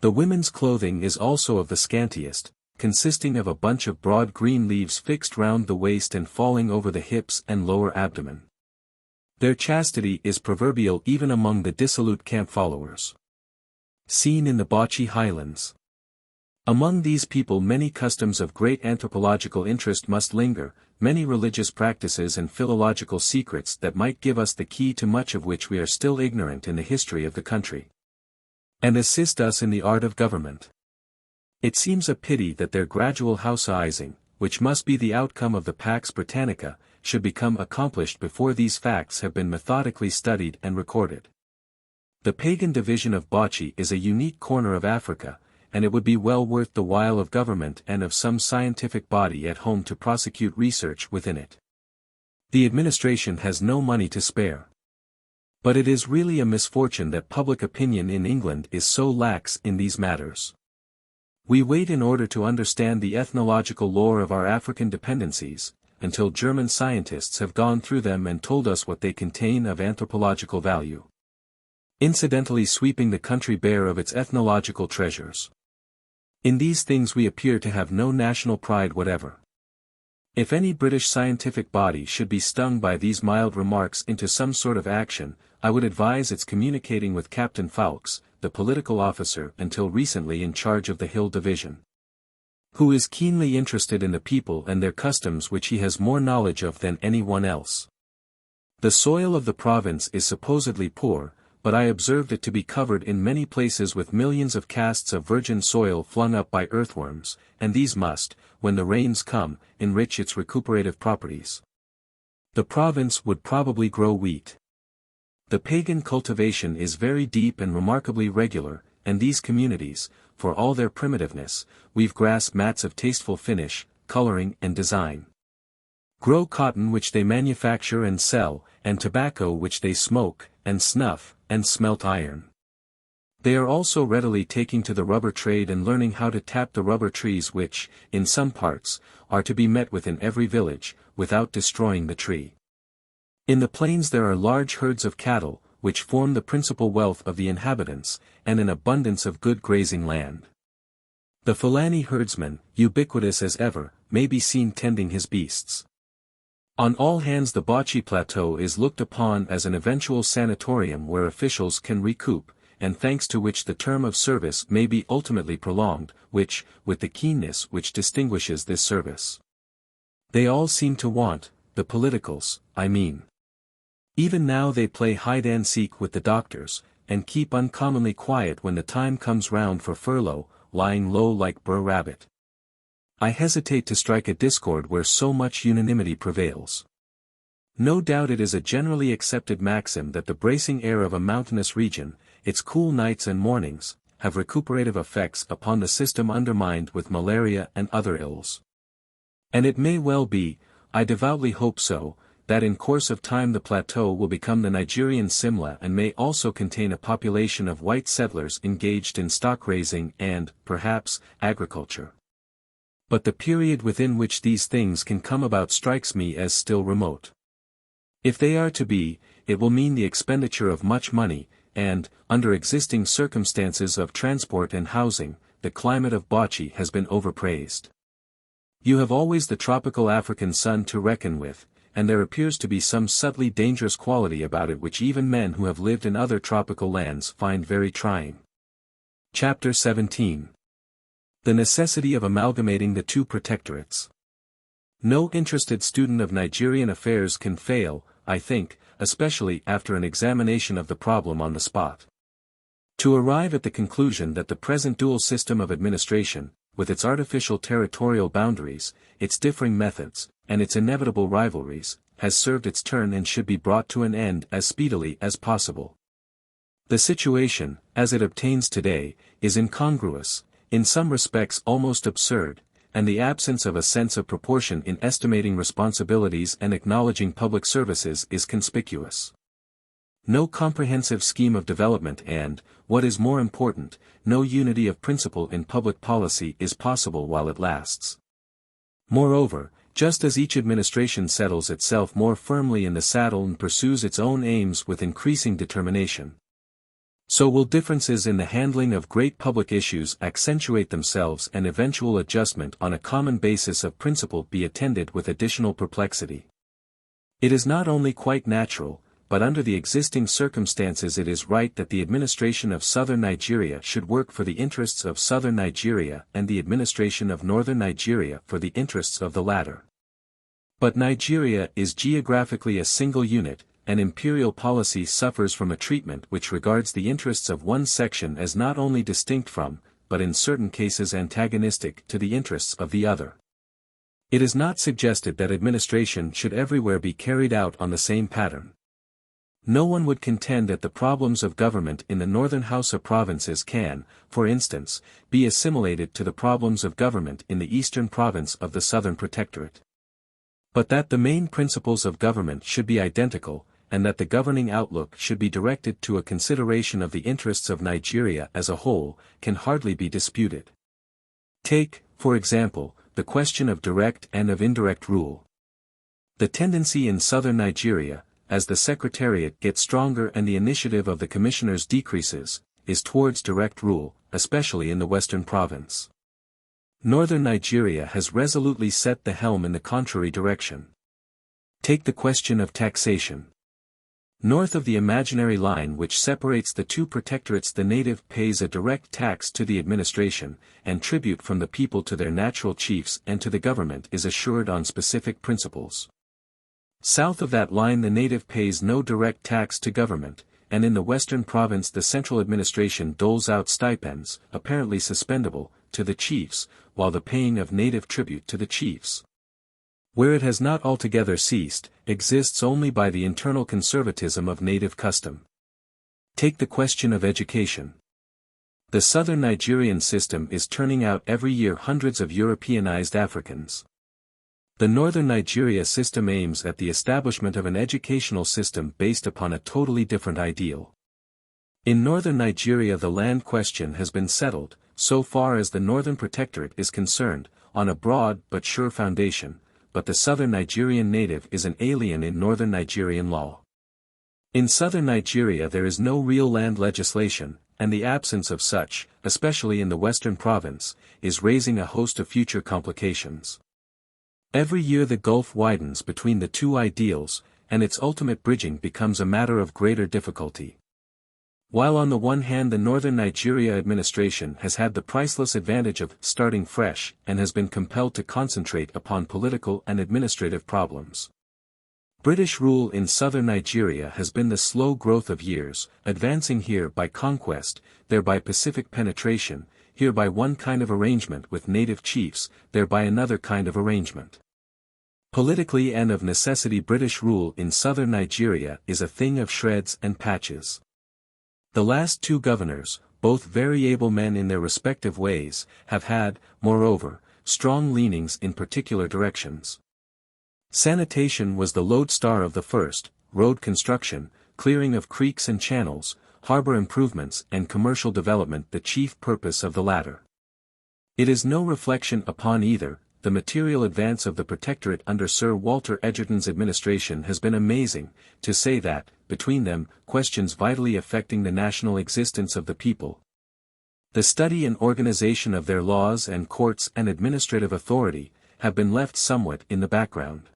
The women's clothing is also of the scantiest, consisting of a bunch of broad green leaves fixed round the waist and falling over the hips and lower abdomen. Their chastity is proverbial even among the dissolute camp followers. Seen in the Bocce Highlands. Among these people many customs of great anthropological interest must linger, many religious practices and philological secrets that might give us the key to much of which we are still ignorant in the history of the country, and assist us in the art of government. It seems a pity that their gradual Hausaizing, which must be the outcome of the Pax Britannica, should become accomplished before these facts have been methodically studied and recorded. The pagan division of Bocce is a unique corner of Africa, and it would be well worth the while of government and of some scientific body at home to prosecute research within it. The administration has no money to spare. But it is really a misfortune that public opinion in England is so lax in these matters. We wait in order to understand the ethnological lore of our African dependencies, until German scientists have gone through them and told us what they contain of anthropological value, incidentally sweeping the country bare of its ethnological treasures. In these things we appear to have no national pride whatever. If any British scientific body should be stung by these mild remarks into some sort of action, I would advise its communicating with Captain Fawkes, the political officer until recently in charge of the Hill Division, who is keenly interested in the people and their customs which he has more knowledge of than anyone else. The soil of the province is supposedly poor, but I observed it to be covered in many places with millions of casts of virgin soil flung up by earthworms, and these must, when the rains come, enrich its recuperative properties. The province would probably grow wheat. The pagan cultivation is very deep and remarkably regular, and these communities, for all their primitiveness, weave grass mats of tasteful finish, coloring and design, grow cotton which they manufacture and sell, and tobacco which they smoke, and snuff, and smelt iron. They are also readily taking to the rubber trade and learning how to tap the rubber trees which, in some parts, are to be met with in every village, without destroying the tree. In the plains there are large herds of cattle, which form the principal wealth of the inhabitants, and an abundance of good grazing land. The Fulani herdsman, ubiquitous as ever, may be seen tending his beasts. On all hands the Bocce Plateau is looked upon as an eventual sanatorium where officials can recoup, and thanks to which the term of service may be ultimately prolonged, which, with the keenness which distinguishes this service, they all seem to want, the politicals, I mean. Even now they play hide-and-seek with the doctors, and keep uncommonly quiet when the time comes round for furlough, lying low like Brer Rabbit. I hesitate to strike a discord where so much unanimity prevails. No doubt it is a generally accepted maxim that the bracing air of a mountainous region, its cool nights and mornings, have recuperative effects upon the system undermined with malaria and other ills. And it may well be, I devoutly hope so, that in course of time the plateau will become the Nigerian Simla and may also contain a population of white settlers engaged in stock raising and, perhaps, agriculture. But the period within which these things can come about strikes me as still remote. If they are to be, it will mean the expenditure of much money, and, under existing circumstances of transport and housing, the climate of Bocce has been overpraised. You have always the tropical African sun to reckon with, and there appears to be some subtly dangerous quality about it which even men who have lived in other tropical lands find very trying. Chapter 17. The necessity of amalgamating the two protectorates. No interested student of Nigerian affairs can fail, I think, especially after an examination of the problem on the spot, to arrive at the conclusion that the present dual system of administration, with its artificial territorial boundaries, its differing methods, and its inevitable rivalries, has served its turn and should be brought to an end as speedily as possible. The situation, as it obtains today, is incongruous, in some respects almost absurd, and the absence of a sense of proportion in estimating responsibilities and acknowledging public services is conspicuous. No comprehensive scheme of development and, what is more important, no unity of principle in public policy is possible while it lasts. Moreover, just as each administration settles itself more firmly in the saddle and pursues its own aims with increasing determination, so will differences in the handling of great public issues accentuate themselves and eventual adjustment on a common basis of principle be attended with additional perplexity. It is not only quite natural, but under the existing circumstances it is right that the administration of southern Nigeria should work for the interests of southern Nigeria and the administration of northern Nigeria for the interests of the latter. But Nigeria is geographically a single unit, and imperial policy suffers from a treatment which regards the interests of one section as not only distinct from, but in certain cases antagonistic to the interests of the other. It is not suggested that administration should everywhere be carried out on the same pattern. No one would contend that the problems of government in the northern Hausa provinces can, for instance, be assimilated to the problems of government in the eastern province of the southern protectorate. But that the main principles of government should be identical, and that the governing outlook should be directed to a consideration of the interests of Nigeria as a whole, can hardly be disputed. Take, for example, the question of direct and of indirect rule. The tendency in southern Nigeria, as the Secretariat gets stronger and the initiative of the commissioners decreases, is towards direct rule, especially in the western province. Northern Nigeria has resolutely set the helm in the contrary direction. Take the question of taxation. North of the imaginary line which separates the two protectorates, the native pays a direct tax to the administration, and tribute from the people to their natural chiefs and to the government is assured on specific principles. South of that line the native pays no direct tax to government, and in the western province the central administration doles out stipends, apparently suspendable, to the chiefs, while the paying of native tribute to the chiefs, where it has not altogether ceased, exists only by the internal conservatism of native custom. Take the question of education. The southern Nigerian system is turning out every year hundreds of Europeanized Africans. The northern Nigeria system aims at the establishment of an educational system based upon a totally different ideal. In northern Nigeria the land question has been settled, so far as the northern protectorate is concerned, on a broad but sure foundation, but the southern Nigerian native is an alien in northern Nigerian law. In southern Nigeria there is no real land legislation, and the absence of such, especially in the western province, is raising a host of future complications. Every year the gulf widens between the two ideals, and its ultimate bridging becomes a matter of greater difficulty. While on the one hand the northern Nigeria administration has had the priceless advantage of starting fresh and has been compelled to concentrate upon political and administrative problems, British rule in southern Nigeria has been the slow growth of years, advancing here by conquest, there by pacific penetration, here by one kind of arrangement with native chiefs, there by another kind of arrangement. Politically and of necessity British rule in southern Nigeria is a thing of shreds and patches. The last two governors, both very able men in their respective ways, have had, moreover, strong leanings in particular directions. Sanitation was the lodestar of the first, road construction, clearing of creeks and channels, harbor improvements and commercial development the chief purpose of the latter. It is no reflection upon either. The material advance of the protectorate under Sir Walter Egerton's administration has been amazing, to say that, between them, questions vitally affecting the national existence of the people, the study and organization of their laws and courts and administrative authority, have been left somewhat in the background.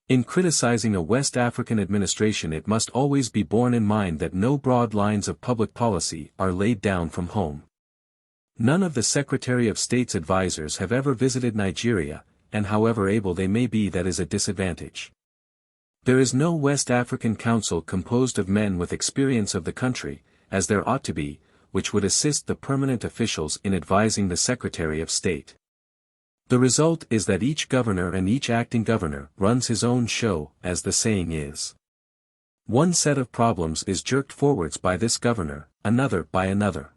In criticizing a West African administration, it must always be borne in mind that no broad lines of public policy are laid down from home. None of the Secretary of State's advisers have ever visited Nigeria, and however able they may be, that is a disadvantage. There is no West African Council composed of men with experience of the country, as there ought to be, which would assist the permanent officials in advising the Secretary of State. The result is that each governor and each acting governor runs his own show, as the saying is. One set of problems is jerked forwards by this governor, another by another.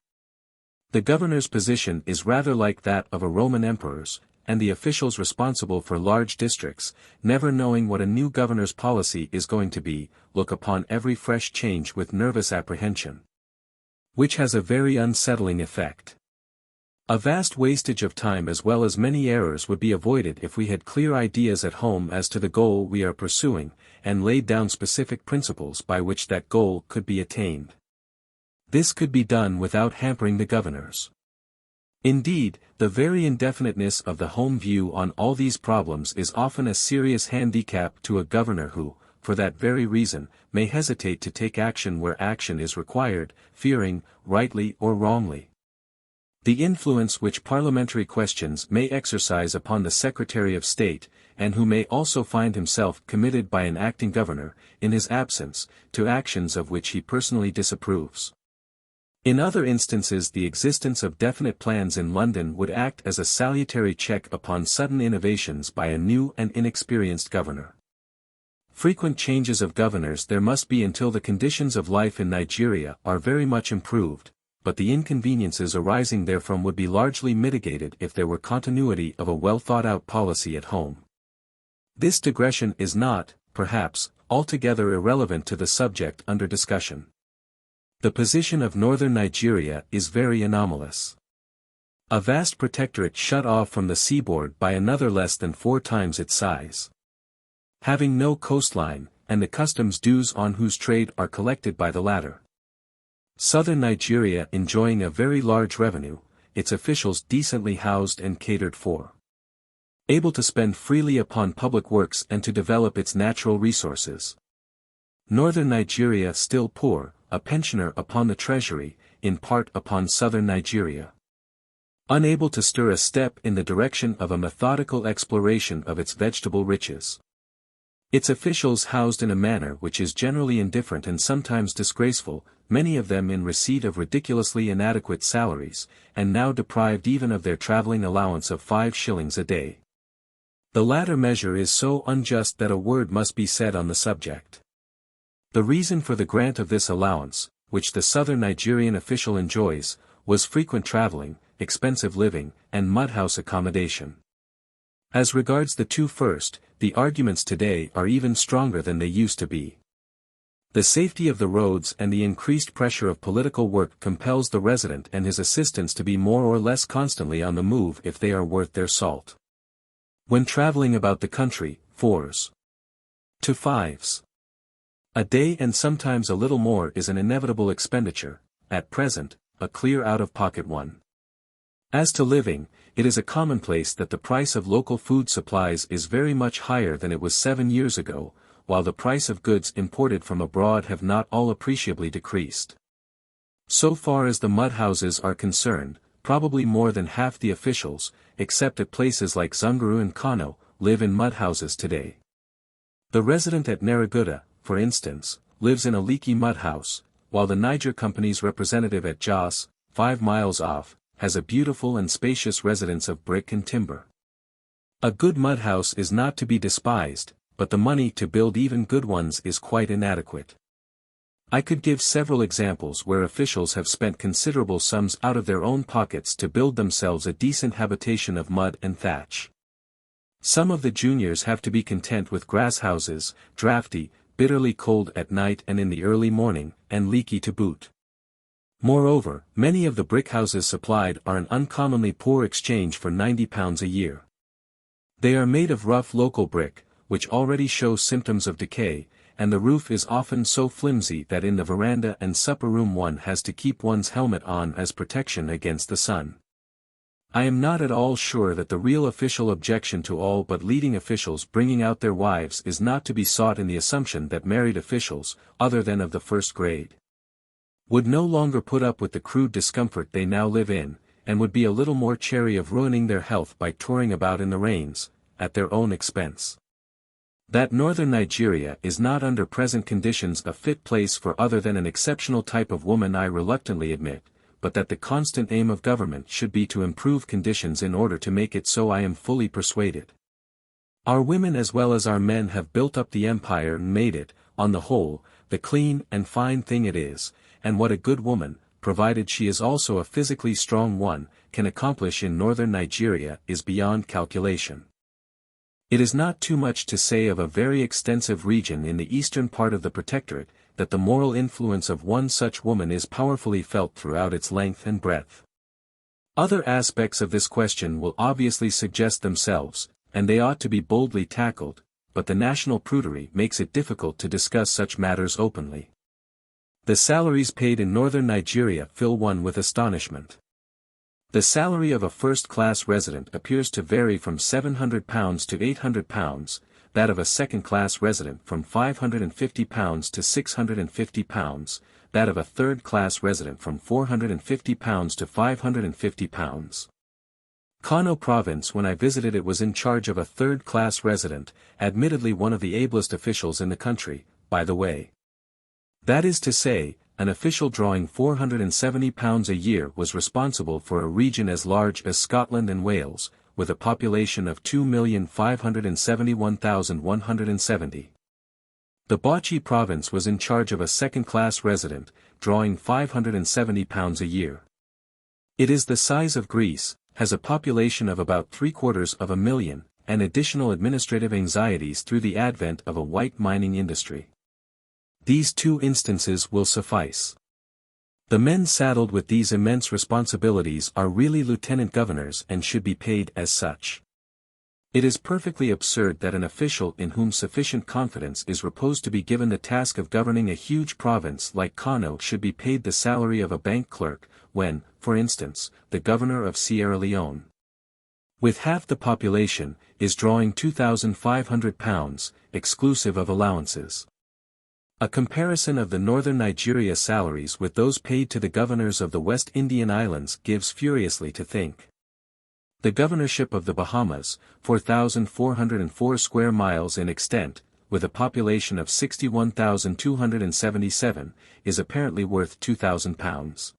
The governor's position is rather like that of a Roman emperor's, and the officials responsible for large districts, never knowing what a new governor's policy is going to be, look upon every fresh change with nervous apprehension, which has a very unsettling effect. A vast wastage of time as well as many errors would be avoided if we had clear ideas at home as to the goal we are pursuing, and laid down specific principles by which that goal could be attained. This could be done without hampering the governors. Indeed, the very indefiniteness of the home view on all these problems is often a serious handicap to a governor who, for that very reason, may hesitate to take action where action is required, fearing, rightly or wrongly, the influence which parliamentary questions may exercise upon the Secretary of State, and who may also find himself committed by an acting governor, in his absence, to actions of which he personally disapproves. In other instances, the existence of definite plans in London would act as a salutary check upon sudden innovations by a new and inexperienced governor. Frequent changes of governors there must be until the conditions of life in Nigeria are very much improved, but the inconveniences arising therefrom would be largely mitigated if there were continuity of a well-thought-out policy at home. This digression is not, perhaps, altogether irrelevant to the subject under discussion. The position of northern Nigeria is very anomalous. A vast protectorate shut off from the seaboard by another less than 4 times its size. Having no coastline, and the customs dues on whose trade are collected by the latter. Southern Nigeria enjoying a very large revenue, its officials decently housed and catered for. Able to spend freely upon public works and to develop its natural resources. Northern Nigeria still poor, a pensioner upon the treasury, in part upon southern Nigeria. Unable to stir a step in the direction of a methodical exploration of its vegetable riches. Its officials housed in a manner which is generally indifferent and sometimes disgraceful, many of them in receipt of ridiculously inadequate salaries, and now deprived even of their travelling allowance of 5 shillings a day. The latter measure is so unjust that a word must be said on the subject. The reason for the grant of this allowance, which the southern Nigerian official enjoys, was frequent travelling, expensive living, and mud-house accommodation. As regards the two first, the arguments today are even stronger than they used to be. The safety of the roads and the increased pressure of political work compels the resident and his assistants to be more or less constantly on the move if they are worth their salt. When traveling about the country, 4s to 5s a day and sometimes a little more is an inevitable expenditure, at present, a clear out-of-pocket one. As to living, it is a commonplace that the price of local food supplies is very much higher than it was 7 years ago, while the price of goods imported from abroad have not all appreciably decreased. So far as the mud-houses are concerned, probably more than half the officials, except at places like Zungeru and Kano, live in mud-houses today. The resident at Nariguda, for instance, lives in a leaky mud-house, while the Niger Company's representative at Jos, 5 miles off, has a beautiful and spacious residence of brick and timber. A good mud-house is not to be despised, but the money to build even good ones is quite inadequate. I could give several examples where officials have spent considerable sums out of their own pockets to build themselves a decent habitation of mud and thatch. Some of the juniors have to be content with grass houses, draughty, bitterly cold at night and in the early morning, and leaky to boot. Moreover, many of the brick houses supplied are an uncommonly poor exchange for £90 a year. They are made of rough local brick, which already shows symptoms of decay, and the roof is often so flimsy that in the veranda and supper room one has to keep one's helmet on as protection against the sun. I am not at all sure that the real official objection to all but leading officials bringing out their wives is not to be sought in the assumption that married officials, other than of the first grade, would no longer put up with the crude discomfort they now live in, and would be a little more chary of ruining their health by touring about in the rains, at their own expense. That northern Nigeria is not under present conditions a fit place for other than an exceptional type of woman I reluctantly admit, but that the constant aim of government should be to improve conditions in order to make it so I am fully persuaded. Our women as well as our men have built up the empire and made it, on the whole, the clean and fine thing it is, and what a good woman, provided she is also a physically strong one, can accomplish in northern Nigeria is beyond calculation. It is not too much to say of a very extensive region in the eastern part of the Protectorate, that the moral influence of one such woman is powerfully felt throughout its length and breadth. Other aspects of this question will obviously suggest themselves, and they ought to be boldly tackled, but the national prudery makes it difficult to discuss such matters openly. The salaries paid in northern Nigeria fill one with astonishment. The salary of a first-class resident appears to vary from £700 to £800, that of a second-class resident from £550 to £650, that of a third-class resident from £450 to £550. Kano province when I visited it was in charge of a third-class resident, admittedly one of the ablest officials in the country, by the way. That is to say, an official drawing £470 a year was responsible for a region as large as Scotland and Wales, with a population of 2,571,170. The Bauchi province was in charge of a second-class resident, drawing £570 a year. It is the size of Greece, has a population of about 750,000, and additional administrative anxieties through the advent of a white mining industry. These two instances will suffice. The men saddled with these immense responsibilities are really lieutenant governors and should be paid as such. It is perfectly absurd that an official in whom sufficient confidence is reposed to be given the task of governing a huge province like Kano should be paid the salary of a bank clerk, when, for instance, the governor of Sierra Leone, with half the population, is drawing £2,500, exclusive of allowances. A comparison of the northern Nigeria salaries with those paid to the governors of the West Indian Islands gives furiously to think. The governorship of the Bahamas, 4,404 square miles in extent, with a population of 61,277, is apparently worth £2,000.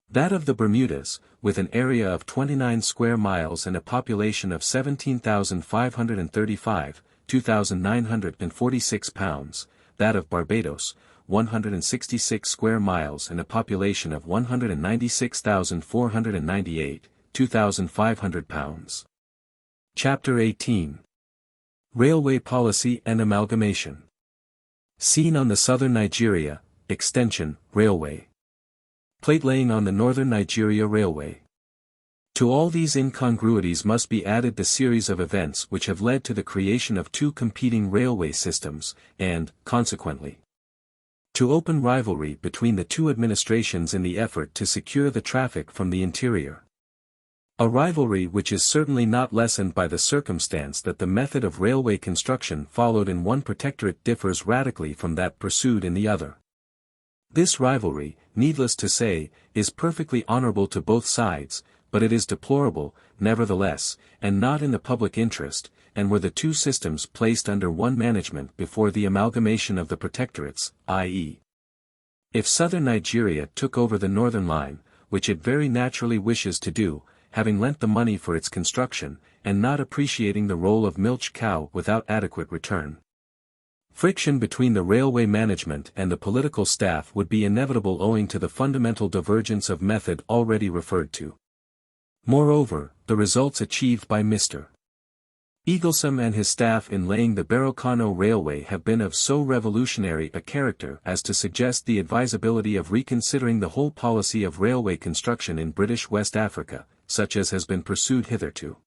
That of the Bermudas, with an area of 29 square miles and a population of 17,535, £2,946, that of Barbados, 166 square miles and a population of 196,498, £2,500. Chapter 18. Railway Policy and Amalgamation. Scene on the Southern Nigeria, Extension, Railway. Plate laying on the Northern Nigeria Railway. To all these incongruities must be added the series of events which have led to the creation of two competing railway systems, and, consequently, to open rivalry between the two administrations in the effort to secure the traffic from the interior. A rivalry which is certainly not lessened by the circumstance that the method of railway construction followed in one protectorate differs radically from that pursued in the other. This rivalry, needless to say, is perfectly honorable to both sides, but it is deplorable, nevertheless, and not in the public interest, and were the two systems placed under one management before the amalgamation of the protectorates, i.e., if southern Nigeria took over the northern line, which it very naturally wishes to do, having lent the money for its construction, and not appreciating the role of milch cow without adequate return. Friction between the railway management and the political staff would be inevitable owing to the fundamental divergence of method already referred to. Moreover, the results achieved by Mr. Eaglesome and his staff in laying the BORGU CANOE Railway have been of so revolutionary a character as to suggest the advisability of reconsidering the whole policy of railway construction in British West Africa, such as has been pursued hitherto.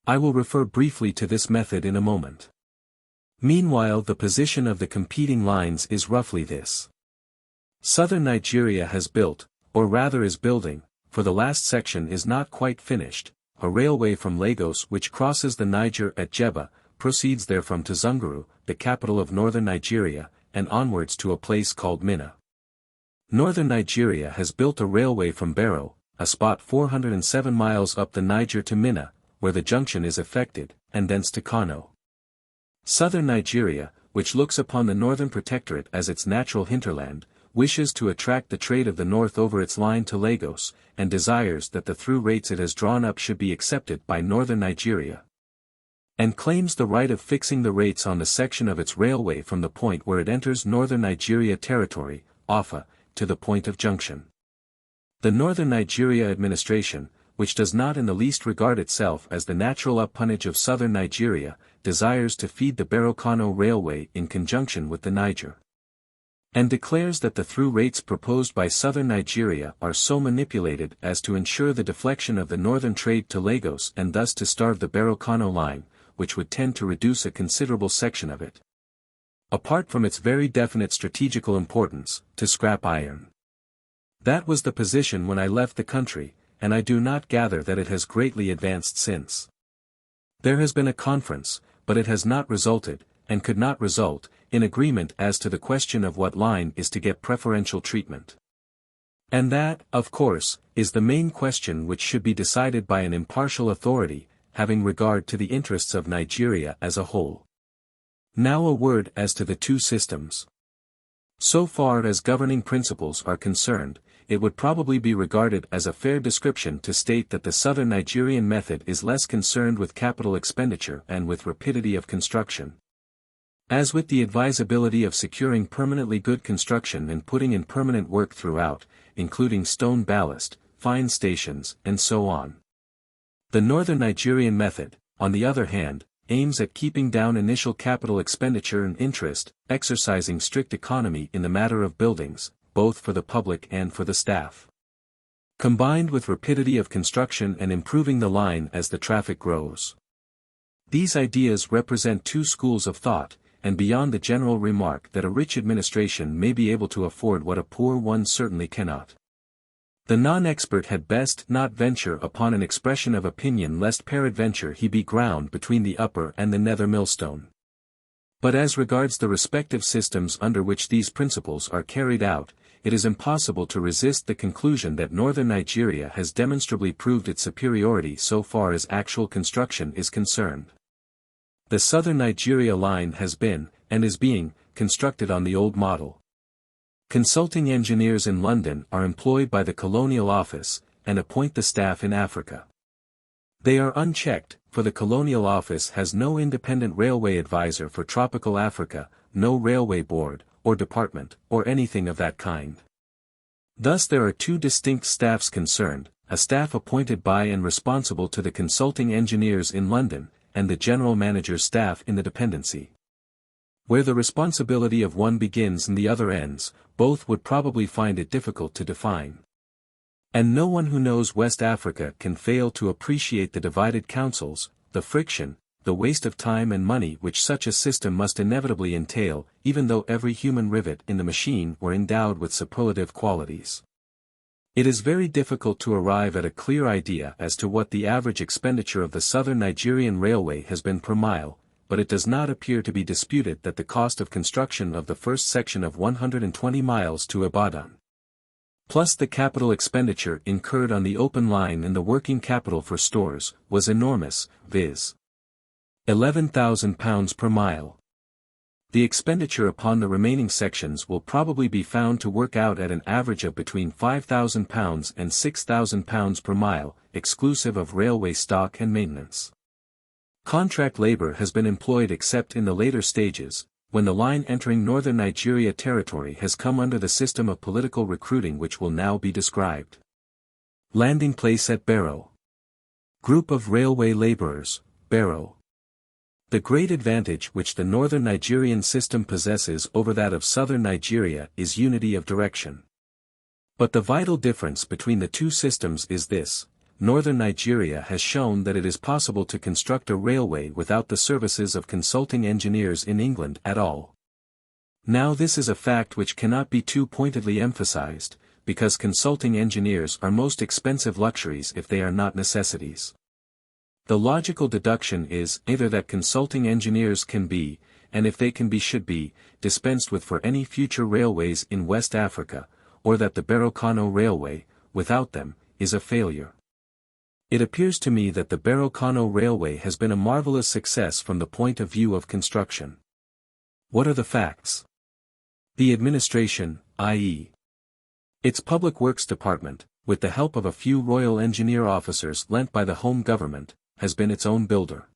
I will refer briefly to this method in a moment. Meanwhile, the position of the competing lines is roughly this. Southern Nigeria has built, or rather is building, for the last section is not quite finished. A railway from Lagos which crosses the Niger at Jebba, proceeds therefrom to Zunguru, the capital of northern Nigeria, and onwards to a place called Minna. Northern Nigeria has built a railway from Barrow, a spot 407 miles up the Niger to Minna, where the junction is effected, and thence to Kano. Southern Nigeria, which looks upon the Northern Protectorate as its natural hinterland, wishes to attract the trade of the north over its line to Lagos, and desires that the through rates it has drawn up should be accepted by Northern Nigeria, and claims the right of fixing the rates on the section of its railway from the point where it enters Northern Nigeria territory, Offa, to the point of junction. The Northern Nigeria administration, which does not in the least regard itself as the natural appanage of Southern Nigeria, desires to feed the Barrow-Kano railway in conjunction with the Niger, and declares that the through rates proposed by Southern Nigeria are so manipulated as to ensure the deflection of the northern trade to Lagos and thus to starve the Barrow-Kano line, which would tend to reduce a considerable section of it, apart from its very definite strategical importance, to scrap iron. That was the position when I left the country, and I do not gather that it has greatly advanced since. There has been a conference, but it has not resulted, and could not result, in agreement as to the question of what line is to get preferential treatment. And that, of course, is the main question which should be decided by an impartial authority, having regard to the interests of Nigeria as a whole. Now a word as to the two systems. So far as governing principles are concerned, it would probably be regarded as a fair description to state that the Southern Nigerian method is less concerned with capital expenditure and with rapidity of construction, as with the advisability of securing permanently good construction and putting in permanent work throughout, including stone ballast, fine stations, and so on. The Northern Nigerian method, on the other hand, aims at keeping down initial capital expenditure and interest, exercising strict economy in the matter of buildings, both for the public and for the staff, combined with rapidity of construction and improving the line as the traffic grows. These ideas represent two schools of thought, and beyond the general remark that a rich administration may be able to afford what a poor one certainly cannot, the non-expert had best not venture upon an expression of opinion lest peradventure he be ground between the upper and the nether millstone. But as regards the respective systems under which these principles are carried out, it is impossible to resist the conclusion that Northern Nigeria has demonstrably proved its superiority so far as actual construction is concerned. The Southern Nigeria line has been, and is being, constructed on the old model. Consulting engineers in London are employed by the Colonial Office, and appoint the staff in Africa. They are unchecked, for the Colonial Office has no independent railway advisor for tropical Africa, no railway board, or department, or anything of that kind. Thus there are two distinct staffs concerned, a staff appointed by and responsible to the consulting engineers in London, and the general manager's staff in the dependency. Where the responsibility of one begins and the other ends, both would probably find it difficult to define. And no one who knows West Africa can fail to appreciate the divided councils, the friction, the waste of time and money which such a system must inevitably entail, even though every human rivet in the machine were endowed with superlative qualities. It is very difficult to arrive at a clear idea as to what the average expenditure of the Southern Nigerian Railway has been per mile, but it does not appear to be disputed that the cost of construction of the first section of 120 miles to Ibadan, plus the capital expenditure incurred on the open line and the working capital for stores, was enormous, viz. £11,000 per mile. The expenditure upon the remaining sections will probably be found to work out at an average of between £5,000 and £6,000 per mile, exclusive of railway stock and maintenance. Contract labor has been employed except in the later stages, when the line entering northern Nigeria territory has come under the system of political recruiting which will now be described. Landing place at Barrow. Group of railway laborers, Barrow. The great advantage which the northern Nigerian system possesses over that of southern Nigeria is unity of direction. But the vital difference between the two systems is this: northern Nigeria has shown that it is possible to construct a railway without the services of consulting engineers in England at all. Now this is a fact which cannot be too pointedly emphasized, because consulting engineers are most expensive luxuries if they are not necessities. The logical deduction is either that consulting engineers can be, and if they can be should be, dispensed with for any future railways in West Africa, or that the BORGU CANOE Railway, without them, is a failure. It appears to me that the BORGU CANOE Railway has been a marvelous success from the point of view of construction. What are the facts? The administration, i.e., its Public Works Department, with the help of a few Royal Engineer officers lent by the Home Government, has been its own builder.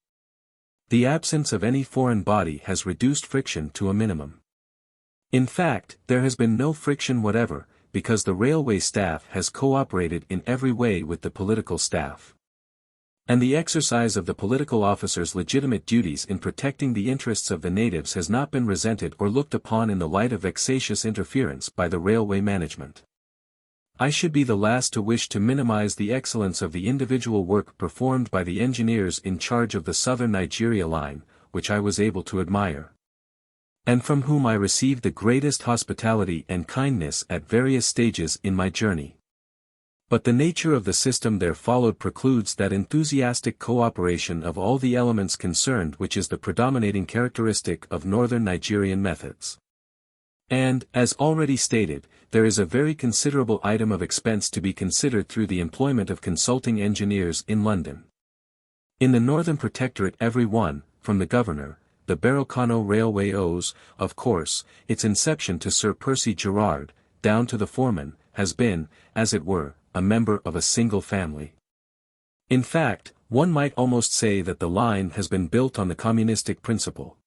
The absence of any foreign body has reduced friction to a minimum. In fact, there has been no friction whatever, because the railway staff has cooperated in every way with the political staff. And the exercise of the political officers' legitimate duties in protecting the interests of the natives has not been resented or looked upon in the light of vexatious interference by the railway management. I should be the last to wish to minimize the excellence of the individual work performed by the engineers in charge of the southern Nigeria line, which I was able to admire, and from whom I received the greatest hospitality and kindness at various stages in my journey. But the nature of the system there followed precludes that enthusiastic cooperation of all the elements concerned which is the predominating characteristic of northern Nigerian methods. And, as already stated, there is a very considerable item of expense to be considered through the employment of consulting engineers in London. In the Northern Protectorate every one, from the Governor, the BORGU CANOE Railway owes, of course, its inception to Sir Percy Gerard, down to the foreman, has been, as it were, a member of a single family. In fact, one might almost say that the line has been built on the communistic principle.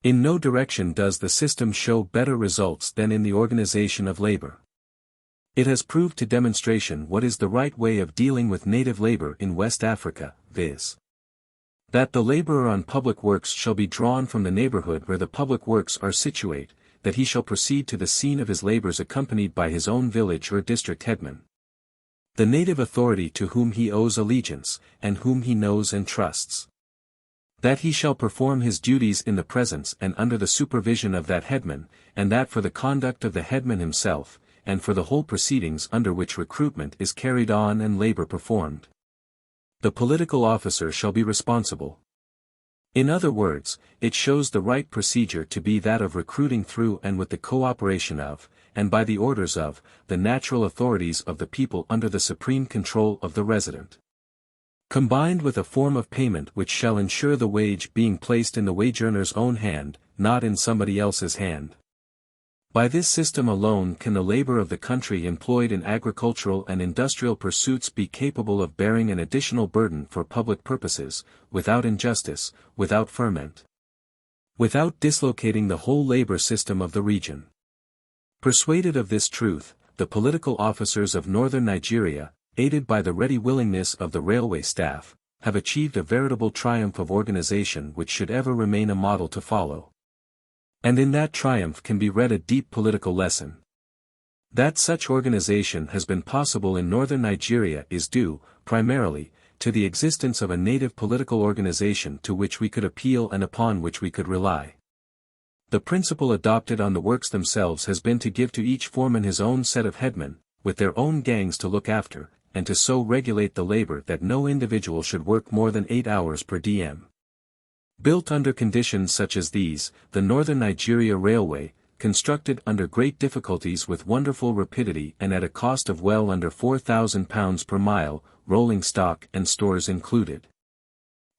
In no direction does the system show better results than in the organization of labor. It has proved to demonstration what is the right way of dealing with native labor in West Africa, viz. that the laborer on public works shall be drawn from the neighborhood where the public works are situate, that he shall proceed to the scene of his labors accompanied by his own village or district headman, the native authority to whom he owes allegiance, and whom he knows and trusts. That he shall perform his duties in the presence and under the supervision of that headman, and that for the conduct of the headman himself, and for the whole proceedings under which recruitment is carried on and labor performed, the political officer shall be responsible. In other words, it shows the right procedure to be that of recruiting through and with the cooperation of, and by the orders of, the natural authorities of the people under the supreme control of the resident, combined with a form of payment which shall ensure the wage being placed in the wage earner's own hand, not in somebody else's hand. By this system alone can the labor of the country employed in agricultural and industrial pursuits be capable of bearing an additional burden for public purposes, without injustice, without ferment, without dislocating the whole labor system of the region. Persuaded of this truth, the political officers of northern Nigeria, aided by the ready willingness of the railway staff, have achieved a veritable triumph of organization which should ever remain a model to follow. And in that triumph can be read a deep political lesson. That such organization has been possible in northern Nigeria is due, primarily, to the existence of a native political organization to which we could appeal and upon which we could rely. The principle adopted on the works themselves has been to give to each foreman his own set of headmen, with their own gangs to look after, and to so regulate the labor that no individual should work more than 8 hours per diem. Built under conditions such as these, the Northern Nigeria Railway, constructed under great difficulties with wonderful rapidity and at a cost of well under £4,000 per mile, rolling stock and stores included,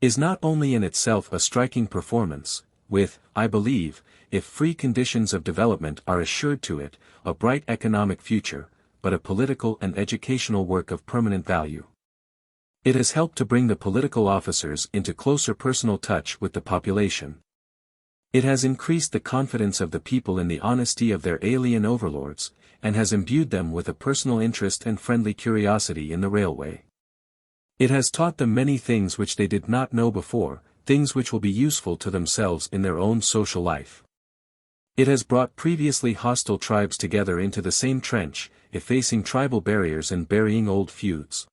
is not only in itself a striking performance, with, I believe, if free conditions of development are assured to it, a bright economic future, but a political and educational work of permanent value. It has helped to bring the political officers into closer personal touch with the population. It has increased the confidence of the people in the honesty of their alien overlords, and has imbued them with a personal interest and friendly curiosity in the railway. It has taught them many things which they did not know before, things which will be useful to themselves in their own social life. It has brought previously hostile tribes together into the same trench, effacing tribal barriers and burying old feuds.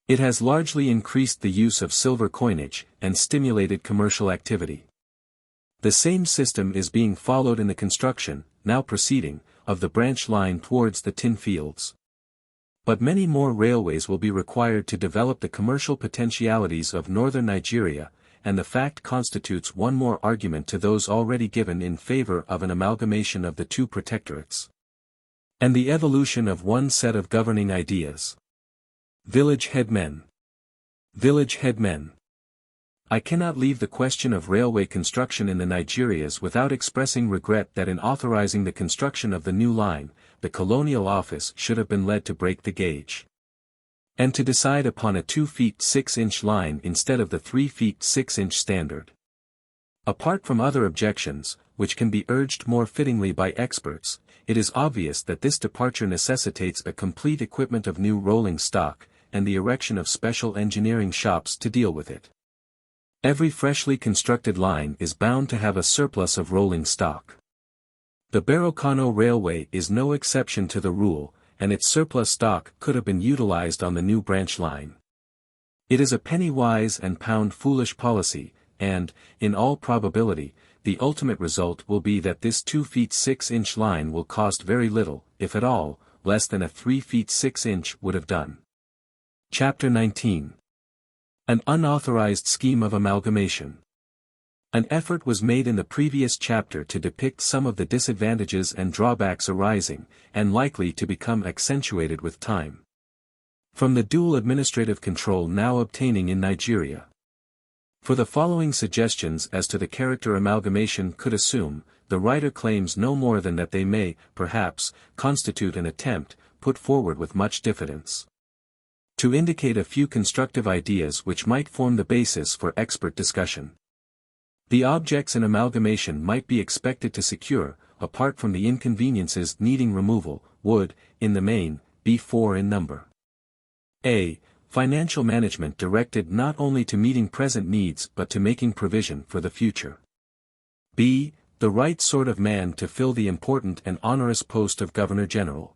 It has largely increased the use of silver coinage, and stimulated commercial activity. The same system is being followed in the construction, now proceeding, of the branch line towards the tin fields. But many more railways will be required to develop the commercial potentialities of northern Nigeria, and the fact constitutes one more argument to those already given in favor of an amalgamation of the two protectorates. And the evolution of one set of governing ideas. Village headmen. Village headmen. I cannot leave the question of railway construction in the Nigerias without expressing regret that in authorizing the construction of the new line, the Colonial Office should have been led to break the gauge. And to decide upon a 2 feet 6 inch line instead of the 3 feet 6 inch standard. Apart from other objections, which can be urged more fittingly by experts, it is obvious that this departure necessitates a complete equipment of new rolling stock, and the erection of special engineering shops to deal with it. Every freshly constructed line is bound to have a surplus of rolling stock. The BORGU CANOE Railway is no exception to the rule, and its surplus stock could have been utilized on the new branch line. It is a penny-wise and pound-foolish policy, and, in all probability, the ultimate result will be that this 2 feet 6 inch line will cost very little, if at all, less than a 3 feet 6 inch would have done. Chapter 19. An unauthorized scheme of amalgamation. An effort was made in the previous chapter to depict some of the disadvantages and drawbacks arising, and likely to become accentuated with time, from the dual administrative control now obtaining in Nigeria. For the following suggestions as to the character amalgamation could assume, the writer claims no more than that they may, perhaps, constitute an attempt, put forward with much diffidence, to indicate a few constructive ideas which might form the basis for expert discussion. The objects an amalgamation might be expected to secure, apart from the inconveniences needing removal, would, in the main, be 4 in number. A. Financial management directed not only to meeting present needs but to making provision for the future. B. The right sort of man to fill the important and onerous post of Governor-General.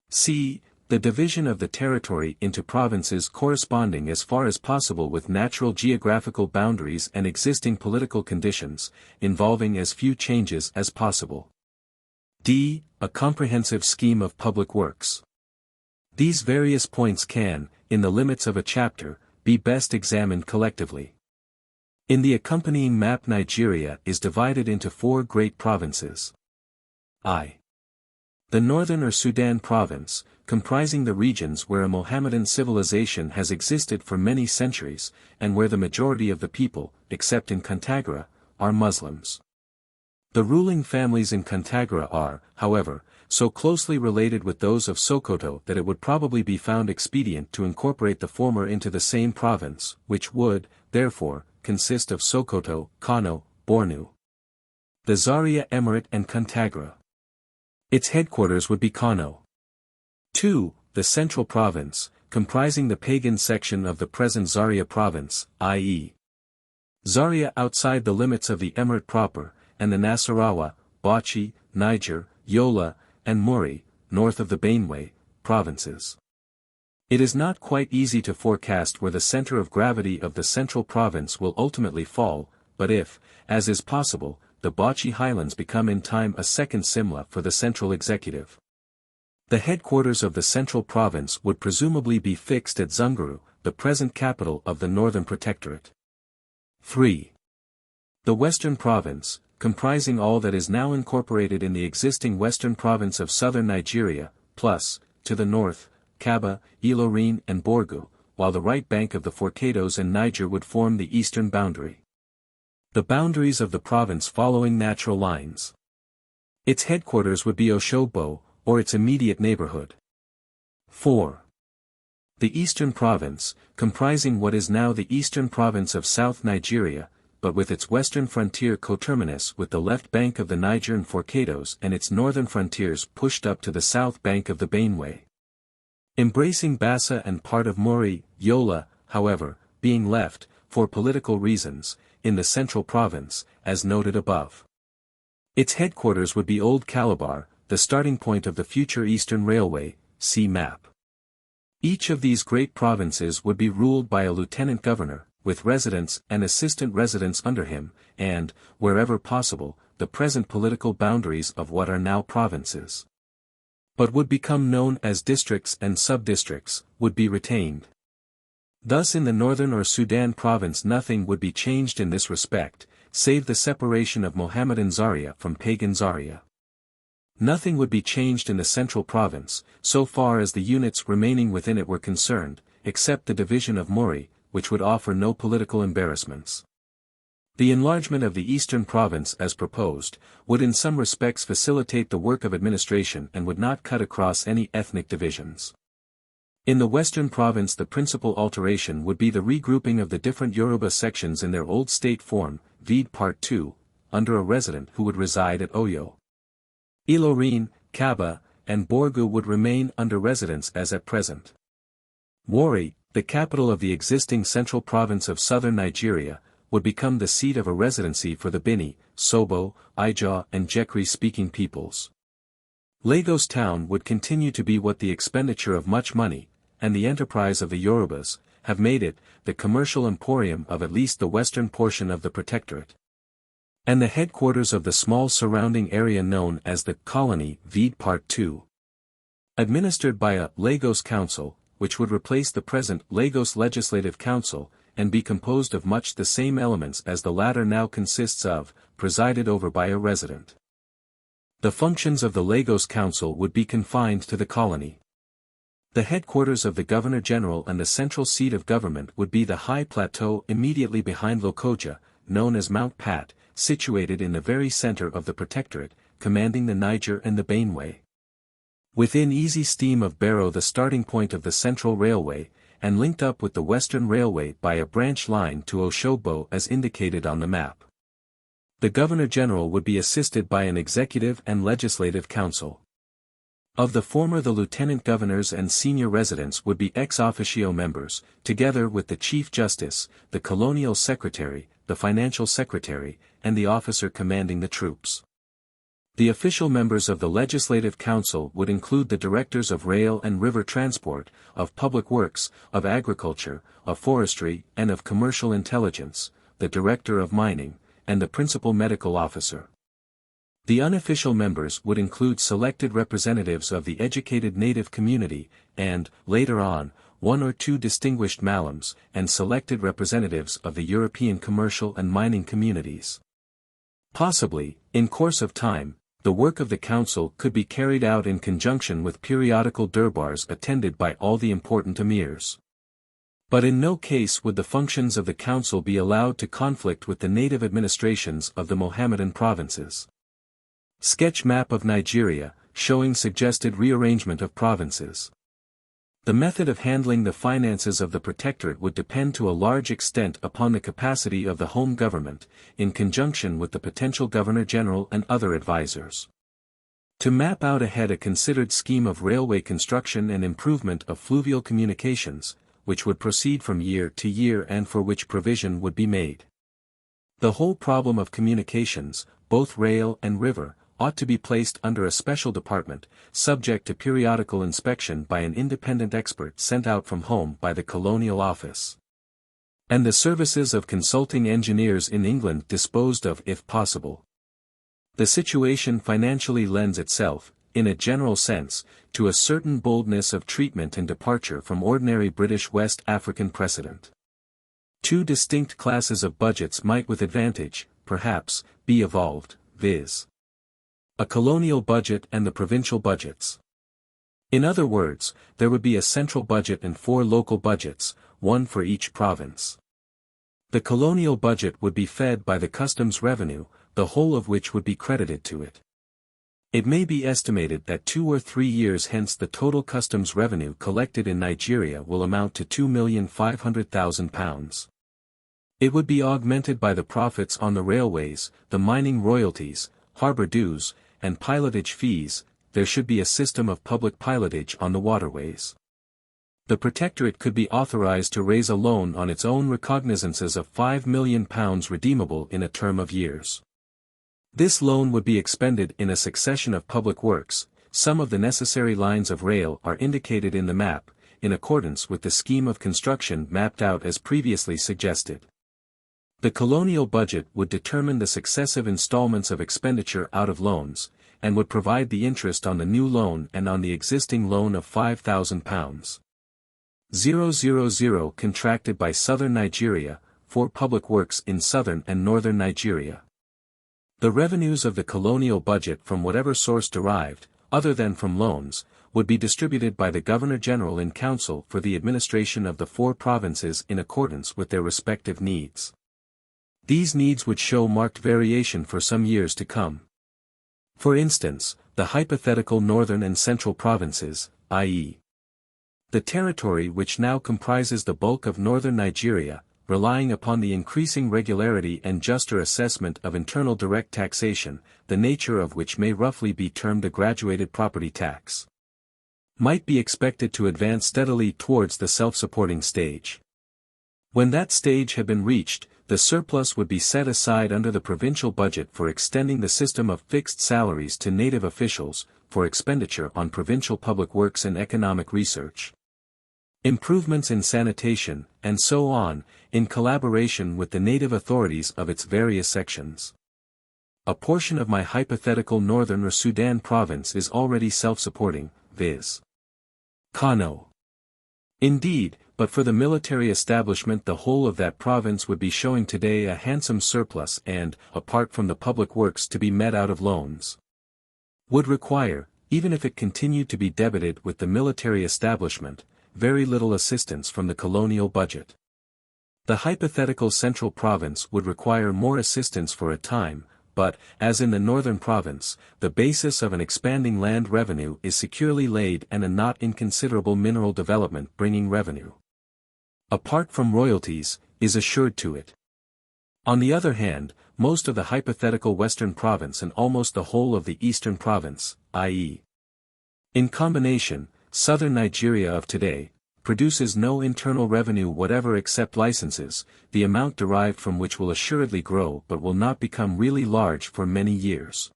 C. The division of the territory into provinces corresponding as far as possible with natural geographical boundaries and existing political conditions, involving as few changes as possible. D. A comprehensive scheme of public works. These various points can, in the limits of a chapter, be best examined collectively. In the accompanying map, Nigeria is divided into 4 great provinces. I. The Northern or Sudan province, comprising the regions where a Mohammedan civilization has existed for many centuries, and where the majority of the people, except in Contagra, are Muslims. The ruling families in Contagra are, however, so closely related with those of Sokoto that it would probably be found expedient to incorporate the former into the same province, which would, therefore, consist of Sokoto, Kano, Bornu, the Zaria Emirate and Contagra. Its headquarters would be Kano. 2. The Central Province, comprising the pagan section of the present Zaria province, i.e. Zaria outside the limits of the emirate proper, and the Nasarawa, Bauchi, Niger, Yola, and Muri, north of the Benue, provinces. It is not quite easy to forecast where the center of gravity of the Central Province will ultimately fall, but if, as is possible, the Bauchi Highlands become in time a second Simla for the central executive, the headquarters of the Central Province would presumably be fixed at Zungeru, the present capital of the Northern Protectorate. 3. The Western Province, comprising all that is now incorporated in the existing Western Province of southern Nigeria, plus, to the north, Kaba, Ilorin and Borgu, while the right bank of the Forcados and Niger would form the eastern boundary. The boundaries of the province following natural lines. Its headquarters would be Oshogbo, or its immediate neighborhood. 4. The Eastern Province, comprising what is now the Eastern Province of South Nigeria, but with its western frontier coterminous with the left bank of the Niger and Forcados and its northern frontiers pushed up to the south bank of the Benue. Embracing Bassa and part of Muri, Yola, however, being left, for political reasons, in the Central Province, as noted above. Its headquarters would be Old Calabar, the starting point of the future Eastern Railway, see map. Each of these great provinces would be ruled by a lieutenant governor, with residents and assistant residents under him, and, wherever possible, the present political boundaries of what are now provinces, but would become known as districts and sub-districts, would be retained. Thus in the northern or Sudan province nothing would be changed in this respect, save the separation of Mohammedan Zaria from pagan Zaria. Nothing would be changed in the central province, so far as the units remaining within it were concerned, except the division of Mori, which would offer no political embarrassments. The enlargement of the eastern province as proposed, would in some respects facilitate the work of administration and would not cut across any ethnic divisions. In the western province the principal alteration would be the regrouping of the different Yoruba sections in their old state form, VIII Part II, under a resident who would reside at Oyo. Ilorin, Kaba, and Borgu would remain under residence as at present. Warri, the capital of the existing central province of southern Nigeria, would become the seat of a residency for the Bini, Sobo, Ijaw and Jekri-speaking peoples. Lagos town would continue to be what the expenditure of much money, and the enterprise of the Yorubas, have made it, the commercial emporium of at least the western portion of the protectorate, and the headquarters of the small surrounding area known as the colony VIII Part II. Administered by a Lagos Council, which would replace the present Lagos Legislative Council, and be composed of much the same elements as the latter now consists of, presided over by a resident. The functions of the Lagos Council would be confined to the colony. The headquarters of the Governor-General and the central seat of government would be the high plateau immediately behind Lokoja, known as Mount Pat, situated in the very center of the protectorate, commanding the Niger and the Benue. Within easy steam of Barrow, the starting point of the Central Railway, and linked up with the Western Railway by a branch line to Oshogbo as indicated on the map. The Governor-General would be assisted by an Executive and Legislative Council. Of the former, the Lieutenant Governors and senior residents would be ex officio members, together with the Chief Justice, the Colonial Secretary, the Financial Secretary, and the officer commanding the troops. The official members of the Legislative Council would include the directors of rail and river transport, of public works, of agriculture, of forestry, and of commercial intelligence, the director of mining, and the principal medical officer. The unofficial members would include selected representatives of the educated native community, and, later on, one or two distinguished malams, and selected representatives of the European commercial and mining communities. Possibly, in course of time, the work of the council could be carried out in conjunction with periodical durbars attended by all the important emirs. But in no case would the functions of the council be allowed to conflict with the native administrations of the Mohammedan provinces. Sketch map of Nigeria, showing suggested rearrangement of provinces. The method of handling the finances of the protectorate would depend to a large extent upon the capacity of the home government, in conjunction with the potential Governor-General and other advisors. To map out ahead a considered scheme of railway construction and improvement of fluvial communications, which would proceed from year to year and for which provision would be made. The whole problem of communications, both rail and river, ought to be placed under a special department, subject to periodical inspection by an independent expert sent out from home by the Colonial Office, and the services of consulting engineers in England disposed of if possible. The situation financially lends itself, in a general sense, to a certain boldness of treatment and departure from ordinary British West African precedent. Two distinct classes of budgets might with advantage, perhaps, be evolved, viz. a colonial budget and the provincial budgets. In other words, there would be a central budget and 4 local budgets, one for each province. The colonial budget would be fed by the customs revenue, the whole of which would be credited to it. It may be estimated that 2 or 3 years hence the total customs revenue collected in Nigeria will amount to £2,500,000. It would be augmented by the profits on the railways, the mining royalties, harbour dues, and pilotage fees. There should be a system of public pilotage on the waterways. The Protectorate could be authorized to raise a loan on its own recognizances of £5 million redeemable in a term of years. This loan would be expended in a succession of public works. Some of the necessary lines of rail are indicated in the map, in accordance with the scheme of construction mapped out as previously suggested. The colonial budget would determine the successive installments of expenditure out of loans, and would provide the interest on the new loan and on the existing loan of £5,000. 000 contracted by southern Nigeria, for public works in southern and northern Nigeria. The revenues of the colonial budget from whatever source derived, other than from loans, would be distributed by the Governor-General in Council for the administration of the 4 provinces in accordance with their respective needs. These needs would show marked variation for some years to come. For instance, the hypothetical northern and central provinces, i.e., the territory which now comprises the bulk of northern Nigeria, relying upon the increasing regularity and juster assessment of internal direct taxation, the nature of which may roughly be termed the graduated property tax, might be expected to advance steadily towards the self-supporting stage. When that stage had been reached, the surplus would be set aside under the provincial budget for extending the system of fixed salaries to native officials, for expenditure on provincial public works and economic research, improvements in sanitation, and so on, in collaboration with the native authorities of its various sections. A portion of my hypothetical northern or Sudan province is already self-supporting, viz. Kano. Indeed, but for the military establishment the whole of that province would be showing today a handsome surplus and, apart from the public works to be met out of loans, would require, even if it continued to be debited with the military establishment, very little assistance from the colonial budget. The hypothetical central province would require more assistance for a time, but, as in the northern province, the basis of an expanding land revenue is securely laid and a not inconsiderable mineral development bringing revenue, apart from royalties, is assured to it. On the other hand, most of the hypothetical western province and almost the whole of the eastern province, i.e., in combination, southern Nigeria of today, produces no internal revenue whatever except licenses, the amount derived from which will assuredly grow but will not become really large for many years.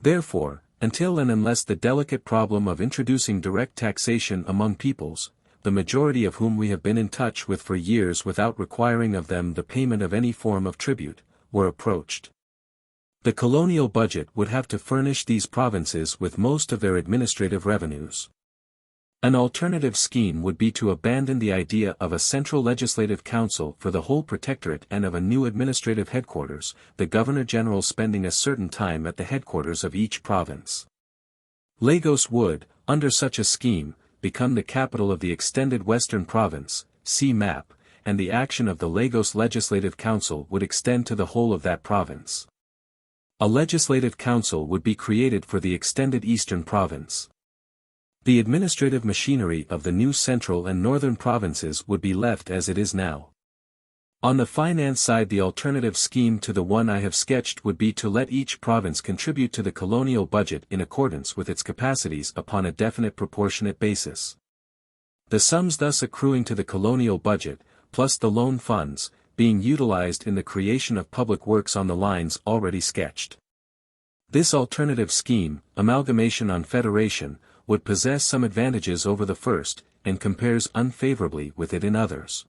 Therefore, until and unless the delicate problem of introducing direct taxation among peoples, the majority of whom we have been in touch with for years without requiring of them the payment of any form of tribute, were approached, the colonial budget would have to furnish these provinces with most of their administrative revenues. An alternative scheme would be to abandon the idea of a central legislative council for the whole protectorate and of a new administrative headquarters, the Governor-General spending a certain time at the headquarters of each province. Lagos would, under such a scheme, become the capital of the extended western province, see map, and the action of the Lagos Legislative Council would extend to the whole of that province. A legislative council would be created for the extended eastern province. The administrative machinery of the new central and northern provinces would be left as it is now. On the finance side, the alternative scheme to the one I have sketched would be to let each province contribute to the colonial budget in accordance with its capacities upon a definite proportionate basis. The sums thus accruing to the colonial budget, plus the loan funds, being utilized in the creation of public works on the lines already sketched. This alternative scheme, amalgamation on federation, would possess some advantages over the first, and compares unfavorably with it in others.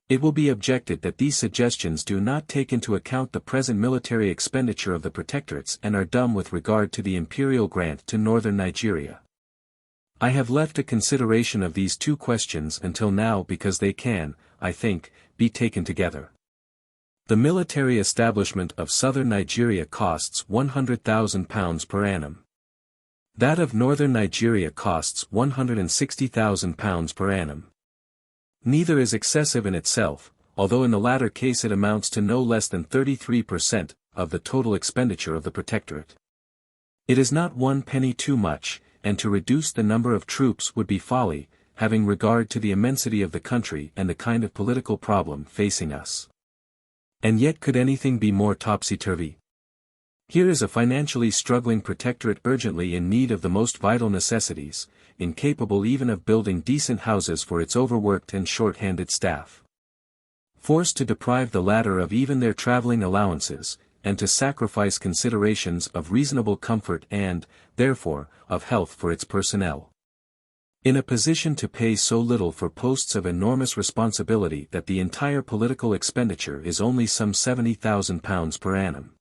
It will be objected that these suggestions do not take into account the present military expenditure of the protectorates and are dumb with regard to the imperial grant to northern Nigeria. I have left a consideration of these two questions until now because they can, I think, be taken together. The military establishment of southern Nigeria costs £100,000 per annum. That of northern Nigeria costs £160,000 per annum. Neither is excessive in itself, although in the latter case it amounts to no less than 33% of the total expenditure of the protectorate. It is not one penny too much, and to reduce the number of troops would be folly, having regard to the immensity of the country and the kind of political problem facing us. And yet could anything be more topsy-turvy? Here is a financially struggling protectorate urgently in need of the most vital necessities, incapable even of building decent houses for its overworked and short-handed staff. Forced to deprive the latter of even their traveling allowances, and to sacrifice considerations of reasonable comfort and, therefore, of health for its personnel. In a position to pay so little for posts of enormous responsibility that the entire political expenditure is only some £70,000 per annum.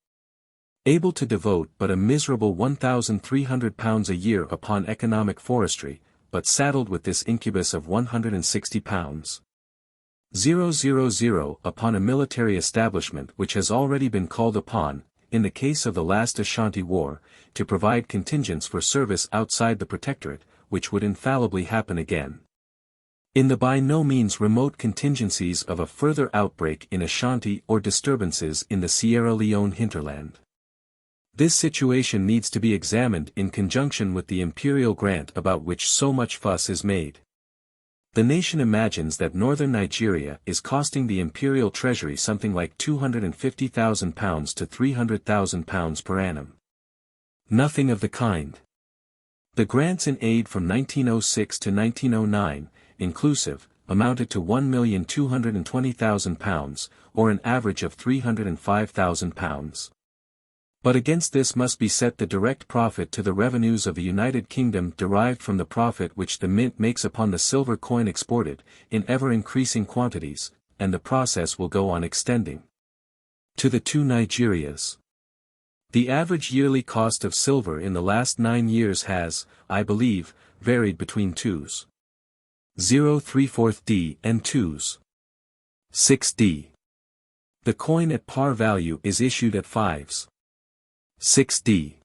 Able to devote but a miserable £1,300 a year upon economic forestry, but saddled with this incubus of £160,000. 000 upon a military establishment which has already been called upon, in the case of the last Ashanti War, to provide contingents for service outside the Protectorate, which would infallibly happen again. In the by no means remote contingencies of a further outbreak in Ashanti or disturbances in the Sierra Leone hinterland. This situation needs to be examined in conjunction with the imperial grant about which so much fuss is made. The nation imagines that northern Nigeria is costing the imperial treasury something like £250,000 to £300,000 per annum. Nothing of the kind. The grants in aid from 1906 to 1909, inclusive, amounted to £1,220,000, or an average of £305,000. But against this must be set the direct profit to the revenues of the United Kingdom derived from the profit which the mint makes upon the silver coin exported, in ever-increasing quantities, and the process will go on extending to the two Nigerias. The average yearly cost of silver in the last 9 years has, I believe, varied between 2s. 0.34d and 2s. 6d. The coin at par value is issued at 5s. 6d.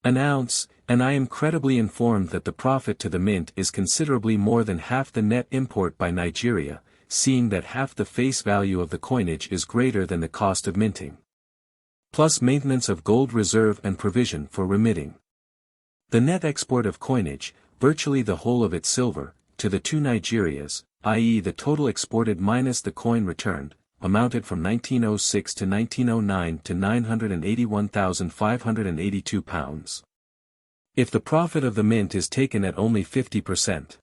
An ounce, and I am credibly informed that the profit to the mint is considerably more than half the net import by Nigeria, seeing that half the face value of the coinage is greater than the cost of minting. Plus maintenance of gold reserve and provision for remitting. The net export of coinage, virtually the whole of its silver, to the two Nigerias, i.e. the total exported minus the coin returned, amounted from 1906 to 1909 to £981,582. If the profit of the mint is taken at only 50%.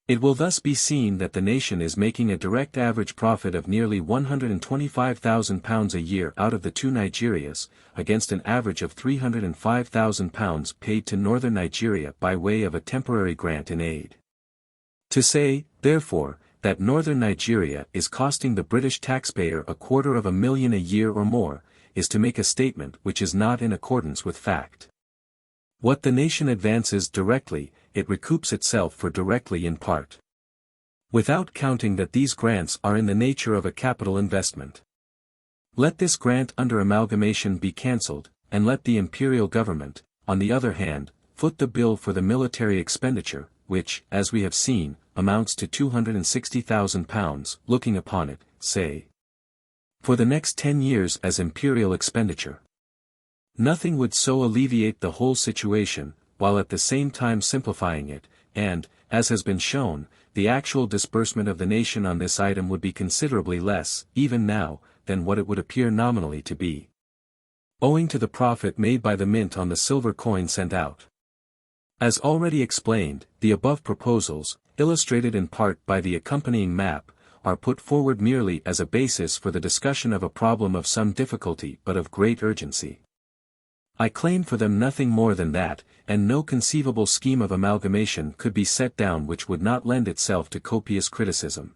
It will thus be seen that the nation is making a direct average profit of nearly £125,000 a year out of the two Nigerias, against an average of £305,000 paid to northern Nigeria by way of a temporary grant in aid. To say, therefore, that northern Nigeria is costing the British taxpayer £250,000 a year or more, is to make a statement which is not in accordance with fact. What the nation advances directly, it recoups itself for directly in part. Without counting that these grants are in the nature of a capital investment. Let this grant under amalgamation be cancelled, and let the imperial government, on the other hand, foot the bill for the military expenditure, which, as we have seen, amounts to £260,000, looking upon it, say, for the next 10 years as imperial expenditure. Nothing would so alleviate the whole situation, while at the same time simplifying it, and, as has been shown, the actual disbursement of the nation on this item would be considerably less, even now, than what it would appear nominally to be. Owing to the profit made by the mint on the silver coin sent out. As already explained, the above proposals, illustrated in part by the accompanying map, are put forward merely as a basis for the discussion of a problem of some difficulty but of great urgency. I claim for them nothing more than that, and no conceivable scheme of amalgamation could be set down which would not lend itself to copious criticism.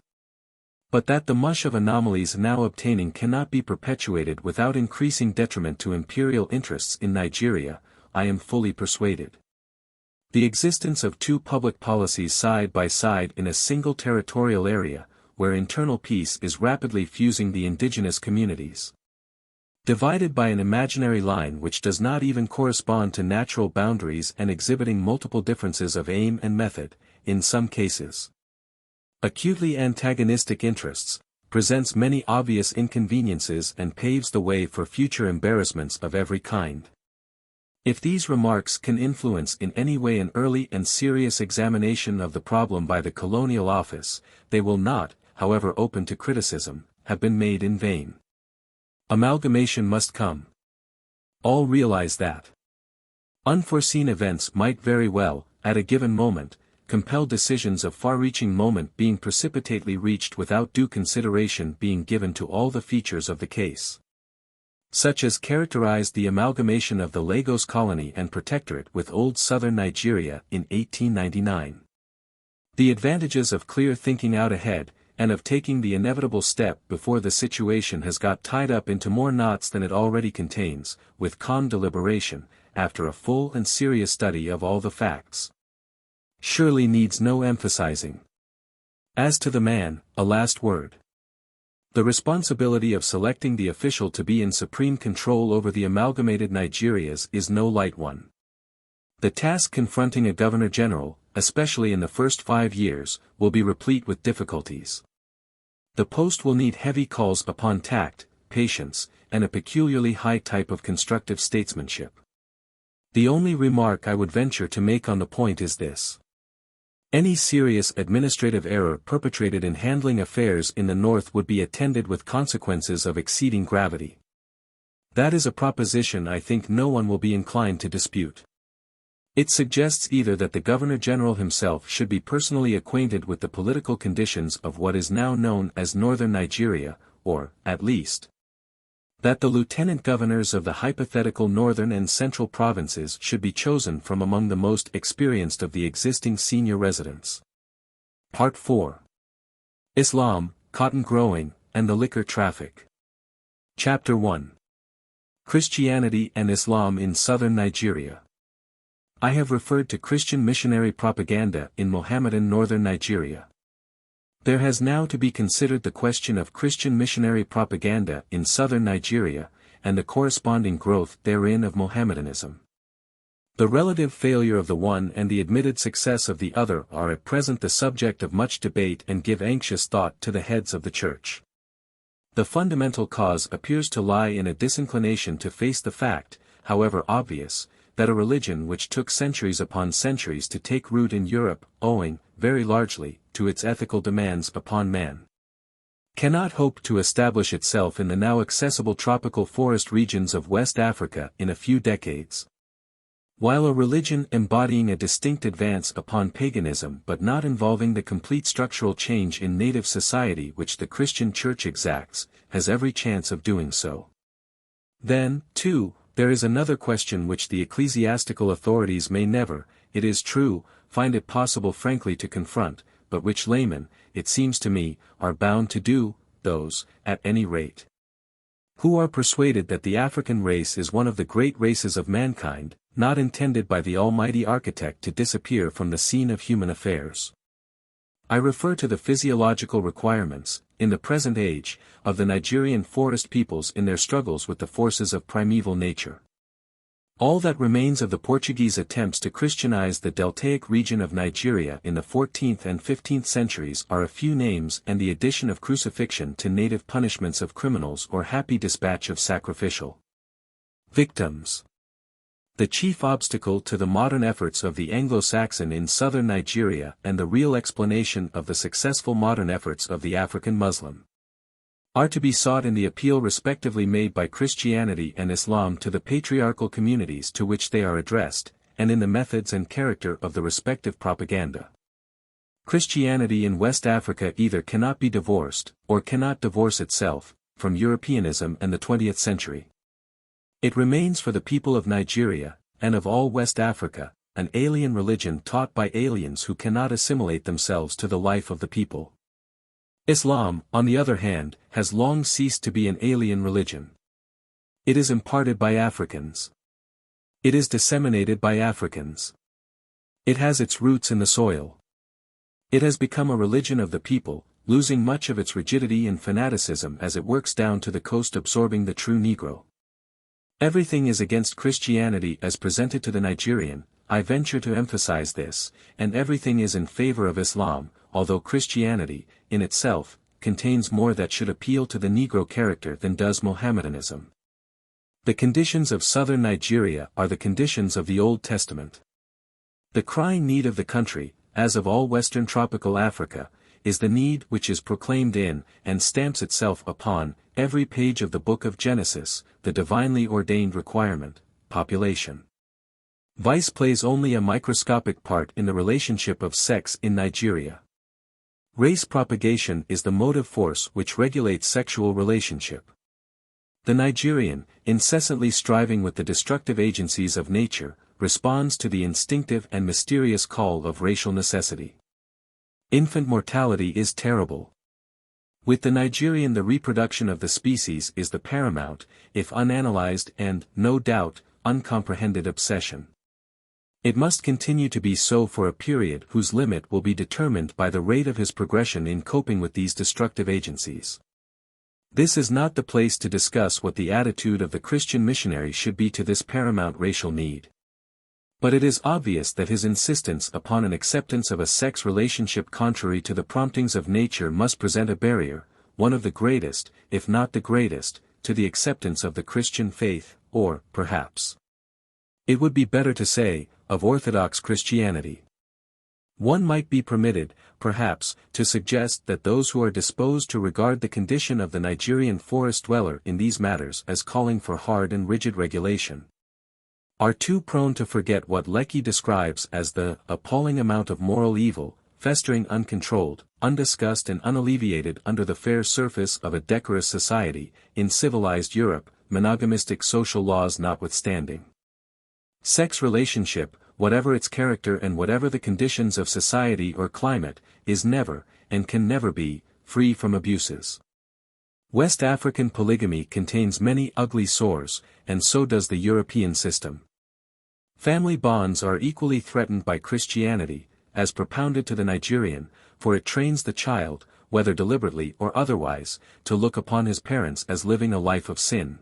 But that the mush of anomalies now obtaining cannot be perpetuated without increasing detriment to imperial interests in Nigeria, I am fully persuaded. The existence of two public policies side by side in a single territorial area, where internal peace is rapidly fusing the indigenous communities. Divided by an imaginary line which does not even correspond to natural boundaries and exhibiting multiple differences of aim and method, in some cases. Acutely antagonistic interests, presents many obvious inconveniences and paves the way for future embarrassments of every kind. If these remarks can influence in any way an early and serious examination of the problem by the Colonial Office, they will not, however open to criticism, have been made in vain. Amalgamation must come. All realize that. Unforeseen events might very well, at a given moment, compel decisions of far-reaching moment being precipitately reached without due consideration being given to all the features of the case. Such as characterized the amalgamation of the Lagos colony and protectorate with old southern Nigeria in 1899. The advantages of clear thinking out ahead, and of taking the inevitable step before the situation has got tied up into more knots than it already contains, with calm deliberation, after a full and serious study of all the facts. Surely needs no emphasizing. As to the man, a last word. The responsibility of selecting the official to be in supreme control over the amalgamated Nigerias is no light one. The task confronting a governor-general, especially in the first 5 years, will be replete with difficulties. The post will need heavy calls upon tact, patience, and a peculiarly high type of constructive statesmanship. The only remark I would venture to make on the point is this. Any serious administrative error perpetrated in handling affairs in the North would be attended with consequences of exceeding gravity. That is a proposition I think no one will be inclined to dispute. It suggests either that the Governor-General himself should be personally acquainted with the political conditions of what is now known as Northern Nigeria, or, at least, that the lieutenant governors of the hypothetical northern and central provinces should be chosen from among the most experienced of the existing senior residents. Part 4. Islam, Cotton Growing, and the Liquor Traffic. Chapter 1. Christianity and Islam in Southern Nigeria. I have referred to Christian missionary propaganda in Mohammedan northern Nigeria. There has now to be considered the question of Christian missionary propaganda in southern Nigeria, and the corresponding growth therein of Mohammedanism. The relative failure of the one and the admitted success of the other are at present the subject of much debate and give anxious thought to the heads of the Church. The fundamental cause appears to lie in a disinclination to face the fact, however obvious, that a religion which took centuries upon centuries to take root in Europe, owing, very largely, to its ethical demands upon man, cannot hope to establish itself in the now accessible tropical forest regions of West Africa in a few decades. While a religion embodying a distinct advance upon paganism but not involving the complete structural change in native society which the Christian Church exacts, has every chance of doing so. Then, too, there is another question which the ecclesiastical authorities may never, it is true, find it possible frankly to confront, but which laymen, it seems to me, are bound to do, those, at any rate, who are persuaded that the African race is one of the great races of mankind, not intended by the Almighty Architect to disappear from the scene of human affairs. I refer to the physiological requirements, in the present age, of the Nigerian forest peoples in their struggles with the forces of primeval nature. All that remains of the Portuguese attempts to Christianize the deltaic region of Nigeria in the 14th and 15th centuries are a few names and the addition of crucifixion to native punishments of criminals or happy dispatch of sacrificial victims. The chief obstacle to the modern efforts of the Anglo-Saxon in southern Nigeria and the real explanation of the successful modern efforts of the African Muslim are to be sought in the appeal respectively made by Christianity and Islam to the patriarchal communities to which they are addressed, and in the methods and character of the respective propaganda. Christianity in West Africa either cannot be divorced, or cannot divorce itself, from Europeanism and the 20th century. It remains for the people of Nigeria, and of all West Africa, an alien religion taught by aliens who cannot assimilate themselves to the life of the people. Islam, on the other hand, has long ceased to be an alien religion. It is imparted by Africans. It is disseminated by Africans. It has its roots in the soil. It has become a religion of the people, losing much of its rigidity and fanaticism as it works down to the coast, absorbing the true Negro. Everything is against Christianity as presented to the Nigerian, I venture to emphasize this, and everything is in favor of Islam, although Christianity, in itself, contains more that should appeal to the Negro character than does Mohammedanism. The conditions of southern Nigeria are the conditions of the Old Testament. The crying need of the country, as of all western tropical Africa, is the need which is proclaimed in, and stamps itself upon, every page of the book of Genesis, the divinely ordained requirement, population. Vice plays only a microscopic part in the relationship of sex in Nigeria. Race propagation is the motive force which regulates sexual relationship. The Nigerian, incessantly striving with the destructive agencies of nature, responds to the instinctive and mysterious call of racial necessity. Infant mortality is terrible. With the Nigerian, the reproduction of the species is the paramount, if unanalyzed and, no doubt, uncomprehended obsession. It must continue to be so for a period whose limit will be determined by the rate of his progression in coping with these destructive agencies. This is not the place to discuss what the attitude of the Christian missionary should be to this paramount racial need. But it is obvious that his insistence upon an acceptance of a sex relationship contrary to the promptings of nature must present a barrier, one of the greatest, if not the greatest, to the acceptance of the Christian faith, or, perhaps, it would be better to say, of Orthodox Christianity. One might be permitted, perhaps, to suggest that those who are disposed to regard the condition of the Nigerian forest dweller in these matters as calling for hard and rigid regulation, are too prone to forget what Lecky describes as the appalling amount of moral evil, festering uncontrolled, undiscussed and unalleviated under the fair surface of a decorous society, in civilized Europe, monogamistic social laws notwithstanding. Sex relationship, whatever its character and whatever the conditions of society or climate, is never, and can never be, free from abuses. West African polygamy contains many ugly sores, and so does the European system. Family bonds are equally threatened by Christianity, as propounded to the Nigerian, for it trains the child, whether deliberately or otherwise, to look upon his parents as living a life of sin,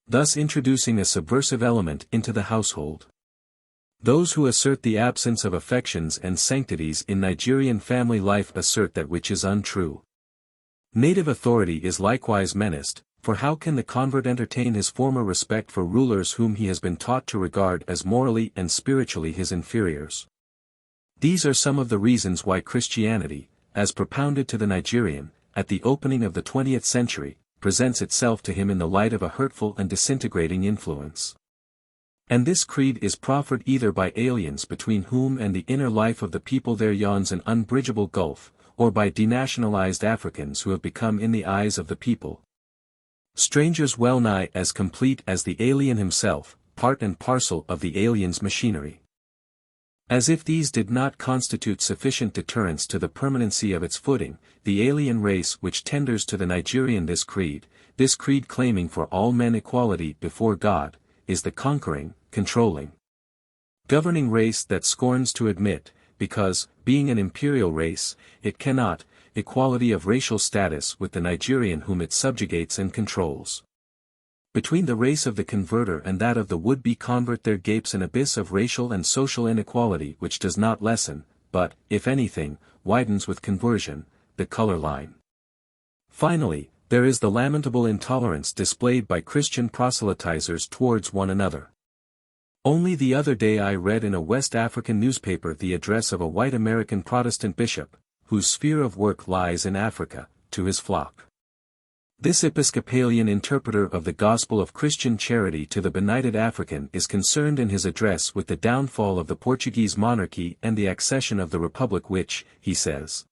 thus introducing a subversive element into the household. Those who assert the absence of affections and sanctities in Nigerian family life assert that which is untrue. Native authority is likewise menaced, for how can the convert entertain his former respect for rulers whom he has been taught to regard as morally and spiritually his inferiors? These are some of the reasons why Christianity, as propounded to the Nigerian, at the opening of the 20th century, presents itself to him in the light of a hurtful and disintegrating influence. And this creed is proffered either by aliens between whom and the inner life of the people there yawns an unbridgeable gulf, or by denationalized Africans who have become in the eyes of the people strangers well nigh as complete as the alien himself, part and parcel of the alien's machinery. As if these did not constitute sufficient deterrence to the permanency of its footing, the alien race which tenders to the Nigerian this creed claiming for all men equality before God, is the conquering, controlling, governing race that scorns to admit, because, being an imperial race, it cannot, equality of racial status with the Nigerian whom it subjugates and controls. Between the race of the converter and that of the would-be convert there gapes an abyss of racial and social inequality which does not lessen, but, if anything, widens with conversion, the color line. Finally, there is the lamentable intolerance displayed by Christian proselytizers towards one another. Only the other day I read in a West African newspaper the address of a white American Protestant bishop, whose sphere of work lies in Africa, to his flock. This Episcopalian interpreter of the gospel of Christian charity to the benighted African is concerned in his address with the downfall of the Portuguese monarchy and the accession of the Republic which, he says,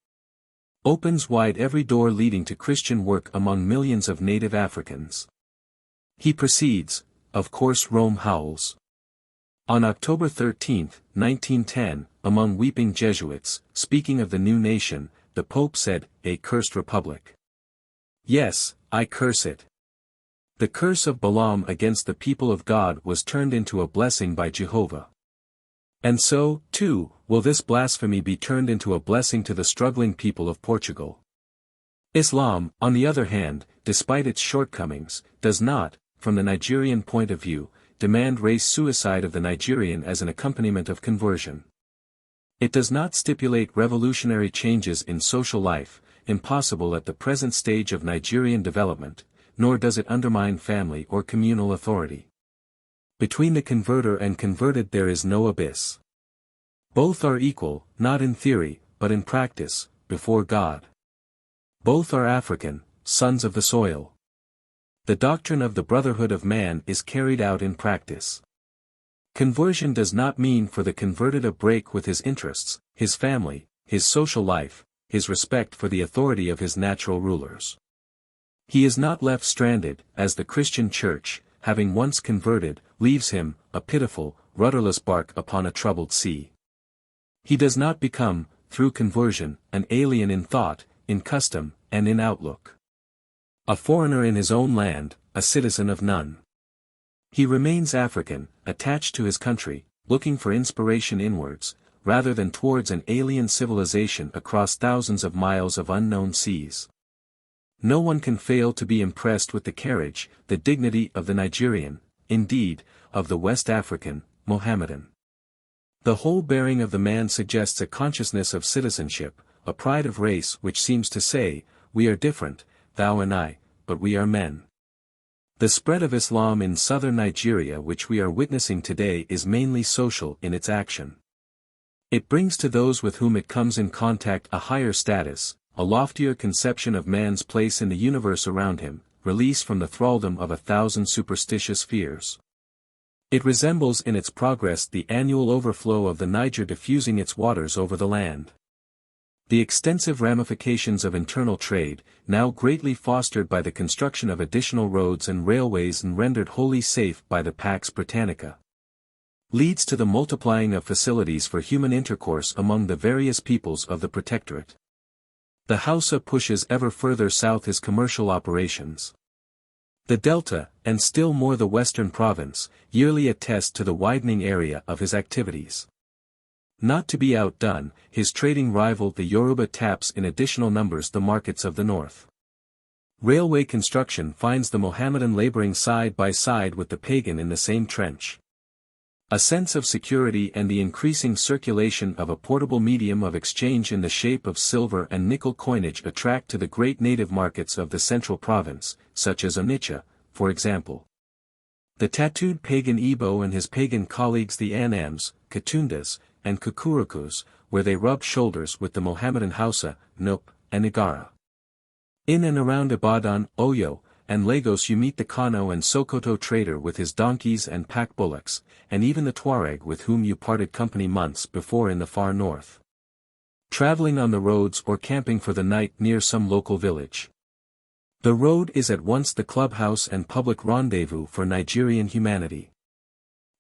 opens wide every door leading to Christian work among millions of native Africans. He proceeds, of course Rome howls. On October 13, 1910, among weeping Jesuits, speaking of the new nation, the Pope said, "A cursed republic." Yes, I curse it. The curse of Balaam against the people of God was turned into a blessing by Jehovah. And so, too, will this blasphemy be turned into a blessing to the struggling people of Portugal. Islam, on the other hand, despite its shortcomings, does not, from the Nigerian point of view, demand race suicide of the Nigerian as an accompaniment of conversion. It does not stipulate revolutionary changes in social life, impossible at the present stage of Nigerian development, nor does it undermine family or communal authority. Between the converter and converted there is no abyss. Both are equal, not in theory, but in practice, before God. Both are African, sons of the soil. The doctrine of the brotherhood of man is carried out in practice. Conversion does not mean for the converted a break with his interests, his family, his social life, his respect for the authority of his natural rulers. He is not left stranded, as the Christian Church, having once converted, leaves him, a pitiful, rudderless bark upon a troubled sea. He does not become, through conversion, an alien in thought, in custom, and in outlook. A foreigner in his own land, a citizen of none. He remains African, attached to his country, looking for inspiration inwards, rather than towards an alien civilization across thousands of miles of unknown seas. No one can fail to be impressed with the carriage, the dignity of the Nigerian, indeed, of the West African, Mohammedan. The whole bearing of the man suggests a consciousness of citizenship, a pride of race which seems to say, we are different, thou and I, but we are men. The spread of Islam in southern Nigeria which we are witnessing today is mainly social in its action. It brings to those with whom it comes in contact a higher status, a loftier conception of man's place in the universe around him, release from the thraldom of 1,000 superstitious fears. It resembles in its progress the annual overflow of the Niger diffusing its waters over the land. The extensive ramifications of internal trade, now greatly fostered by the construction of additional roads and railways and rendered wholly safe by the Pax Britannica, leads to the multiplying of facilities for human intercourse among the various peoples of the Protectorate. The Hausa pushes ever further south his commercial operations. The Delta, and still more the Western Province, yearly attest to the widening area of his activities. Not to be outdone, his trading rival the Yoruba taps in additional numbers the markets of the north. Railway construction finds the Mohammedan laboring side by side with the pagan in the same trench. A sense of security and the increasing circulation of a portable medium of exchange in the shape of silver and nickel coinage attract to the great native markets of the central province, such as Onitsha, for example. The tattooed pagan Igbo and his pagan colleagues the Anams, Katundas, and Kukurukus, where they rub shoulders with the Mohammedan Hausa, Nup, and Igara. In and around Ibadan, Oyo, and Lagos you meet the Kano and Sokoto trader with his donkeys and pack bullocks, and even the Tuareg with whom you parted company months before in the far north. Traveling on the roads or camping for the night near some local village. The road is at once the clubhouse and public rendezvous for Nigerian humanity.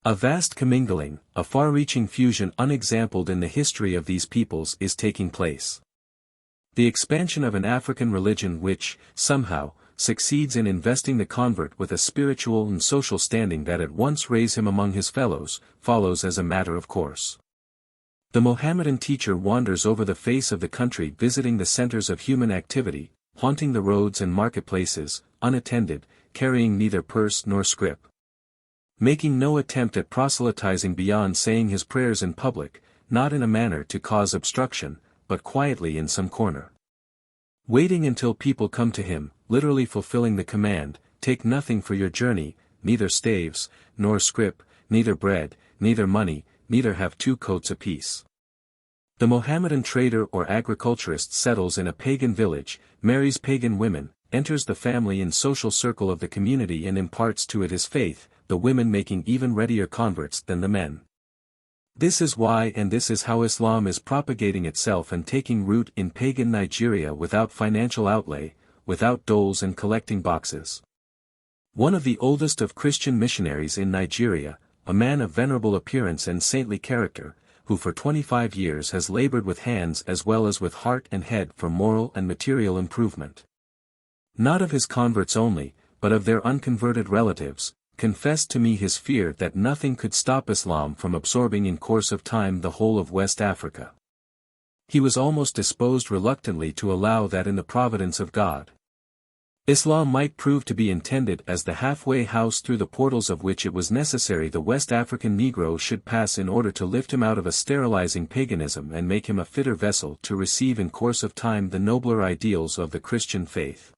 A vast commingling, a far-reaching fusion unexampled in the history of these peoples is taking place. The expansion of an African religion which, somehow, succeeds in investing the convert with a spiritual and social standing that at once raise him among his fellows, follows as a matter of course. The Mohammedan teacher wanders over the face of the country visiting the centers of human activity, haunting the roads and marketplaces, unattended, carrying neither purse nor scrip. Making no attempt at proselytizing beyond saying his prayers in public, not in a manner to cause obstruction, but quietly in some corner. Waiting until people come to him, literally fulfilling the command, take nothing for your journey, neither staves, nor scrip, neither bread, neither money, neither have 2 coats apiece. The Mohammedan trader or agriculturist settles in a pagan village, marries pagan women, enters the family and social circle of the community and imparts to it his faith, the women making even readier converts than the men. This is why and this is how Islam is propagating itself and taking root in pagan Nigeria without financial outlay, without doles and collecting boxes. One of the oldest of Christian missionaries in Nigeria, a man of venerable appearance and saintly character, who for 25 years has labored with hands as well as with heart and head for moral and material improvement. Not of his converts only, but of their unconverted relatives, confessed to me his fear that nothing could stop Islam from absorbing in course of time the whole of West Africa. He was almost disposed reluctantly to allow that in the providence of God, Islam might prove to be intended as the halfway house through the portals of which it was necessary the West African Negro should pass in order to lift him out of a sterilizing paganism and make him a fitter vessel to receive in course of time the nobler ideals of the Christian faith.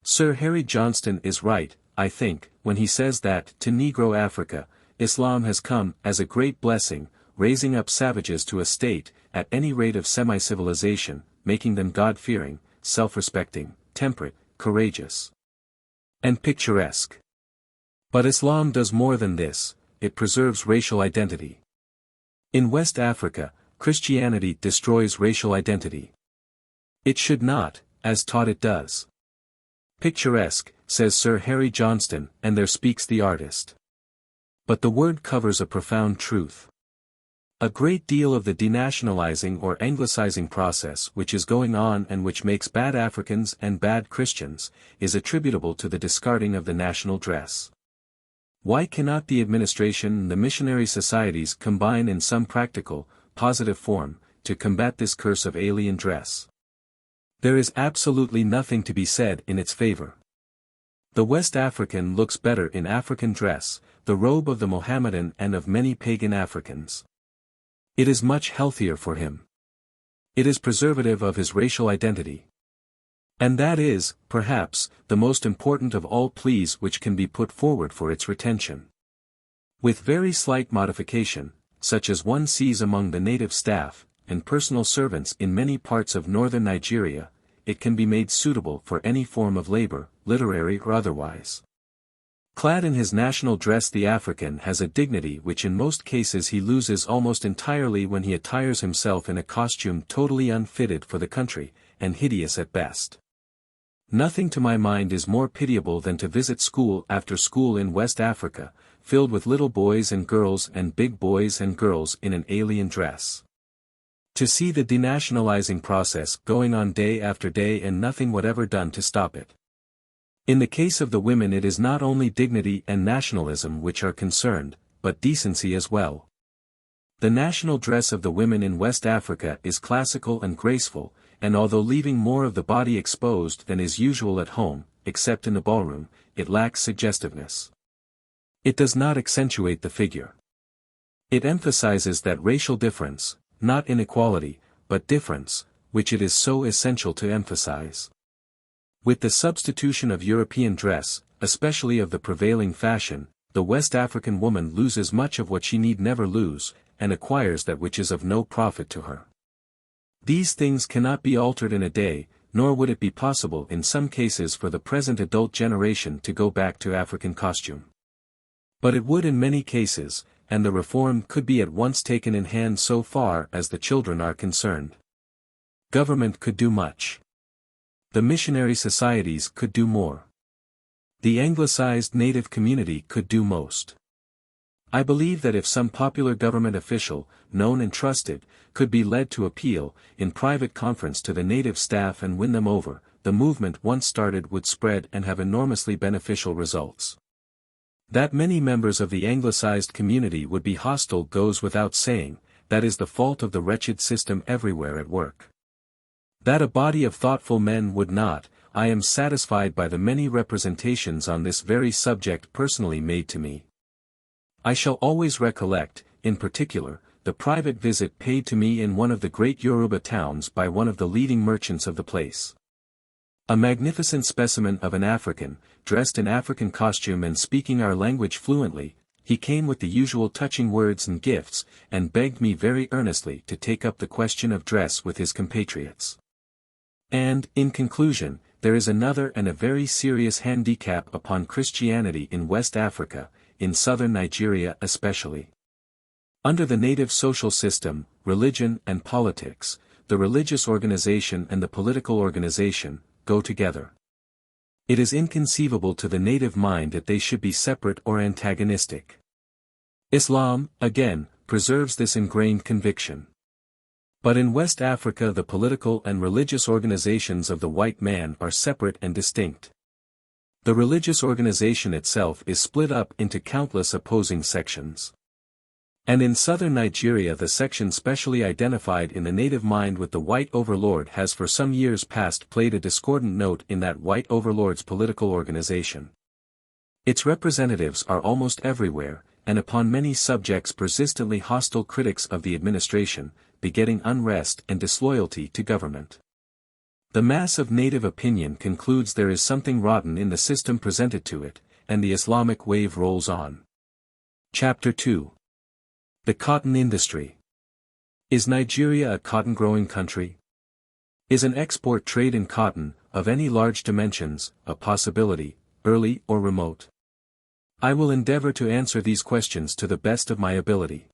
Sir Harry Johnston is right, I think, when he says that, to Negro Africa, Islam has come as a great blessing, raising up savages to a state, at any rate of semi-civilization, making them God-fearing, self-respecting, temperate, courageous, and picturesque. But Islam does more than this, it preserves racial identity. In West Africa, Christianity destroys racial identity. It should not, as taught it does. Picturesque, says Sir Harry Johnston, and there speaks the artist. But the word covers a profound truth. A great deal of the denationalizing or anglicizing process which is going on and which makes bad Africans and bad Christians, is attributable to the discarding of the national dress. Why cannot the administration and the missionary societies combine in some practical, positive form, to combat this curse of alien dress? There is absolutely nothing to be said in its favor. The West African looks better in African dress, the robe of the Mohammedan and of many pagan Africans. It is much healthier for him. It is preservative of his racial identity. And that is, perhaps, the most important of all pleas which can be put forward for its retention. With very slight modification, such as one sees among the native staff, and personal servants in many parts of northern Nigeria, it can be made suitable for any form of labor, literary or otherwise. Clad in his national dress, the African has a dignity which in most cases he loses almost entirely when he attires himself in a costume totally unfitted for the country, and hideous at best. Nothing to my mind is more pitiable than to visit school after school in West Africa, filled with little boys and girls and big boys and girls in an alien dress. To see the denationalizing process going on day after day and nothing whatever done to stop it. In the case of the women it is not only dignity and nationalism which are concerned, but decency as well. The national dress of the women in West Africa is classical and graceful, and although leaving more of the body exposed than is usual at home, except in the ballroom, it lacks suggestiveness. It does not accentuate the figure. It emphasizes that racial difference, not inequality, but difference, which it is so essential to emphasize. With the substitution of European dress, especially of the prevailing fashion, the West African woman loses much of what she need never lose, and acquires that which is of no profit to her. These things cannot be altered in a day, nor would it be possible in some cases for the present adult generation to go back to African costume. But it would in many cases, and the reform could be at once taken in hand so far as the children are concerned. Government could do much. The missionary societies could do more. The anglicized native community could do most. I believe that if some popular government official, known and trusted, could be led to appeal, in private conference to the native staff and win them over, the movement once started would spread and have enormously beneficial results. That many members of the anglicized community would be hostile goes without saying, that is the fault of the wretched system everywhere at work. That a body of thoughtful men would not, I am satisfied by the many representations on this very subject personally made to me. I shall always recollect, in particular, the private visit paid to me in one of the great Yoruba towns by one of the leading merchants of the place. A magnificent specimen of an African, dressed in African costume and speaking our language fluently, he came with the usual touching words and gifts, and begged me very earnestly to take up the question of dress with his compatriots. And, in conclusion, there is another and a very serious handicap upon Christianity in West Africa, in southern Nigeria especially. Under the native social system, religion and politics, the religious organization and the political organization, go together. It is inconceivable to the native mind that they should be separate or antagonistic. Islam, again, preserves this ingrained conviction. But in West Africa the political and religious organizations of the white man are separate and distinct. The religious organization itself is split up into countless opposing sections. And in southern Nigeria the section specially identified in the native mind with the white overlord has for some years past played a discordant note in that white overlord's political organization. Its representatives are almost everywhere, and upon many subjects persistently hostile critics of the administration, begetting unrest and disloyalty to government. The mass of native opinion concludes there is something rotten in the system presented to it, and the Islamic wave rolls on. Chapter 2. The Cotton Industry. Is Nigeria a cotton-growing country? Is an export trade in cotton, of any large dimensions, a possibility, early or remote? I will endeavor to answer these questions to the best of my ability.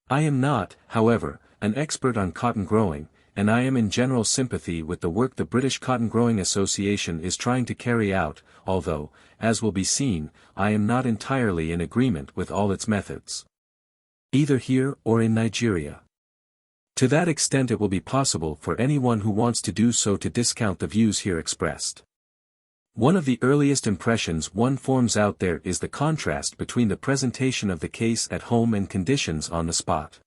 I am not, however, an expert on cotton growing, and I am in general sympathy with the work the British Cotton Growing Association is trying to carry out, although, as will be seen, I am not entirely in agreement with all its methods. either here or in Nigeria. To that extent it will be possible for anyone who wants to do so to discount the views here expressed. One of the earliest impressions one forms out there is the contrast between the presentation of the case at home and conditions on the spot.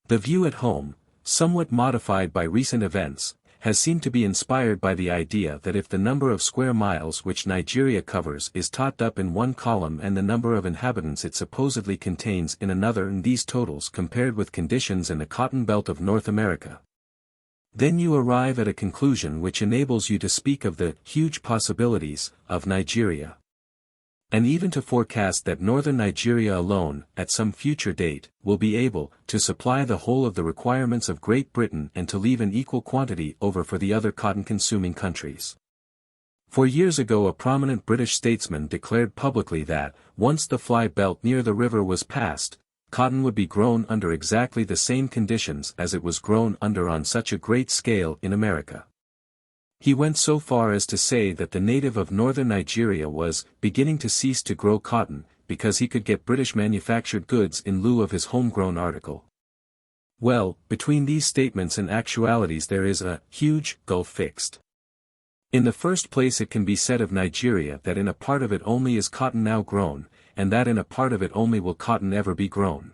The view at home, somewhat modified by recent events, has seemed to be inspired by the idea that if the number of square miles which Nigeria covers is totted up in one column and the number of inhabitants it supposedly contains in another, and these totals compared with conditions in the cotton belt of North America, then you arrive at a conclusion which enables you to speak of the huge possibilities of Nigeria, and even to forecast that northern Nigeria alone, at some future date, will be able to supply the whole of the requirements of Great Britain and to leave an equal quantity over for the other cotton-consuming countries. For years ago a prominent British statesman declared publicly that, once the fly belt near the river was passed, cotton would be grown under exactly the same conditions as it was grown under on such a great scale in America. He went so far as to say that the native of northern Nigeria was beginning to cease to grow cotton, because he could get British manufactured goods in lieu of his homegrown article. Well, between these statements and actualities there is a huge gulf fixed. In the first place it can be said of Nigeria that in a part of it only is cotton now grown, and that in a part of it only will cotton ever be grown.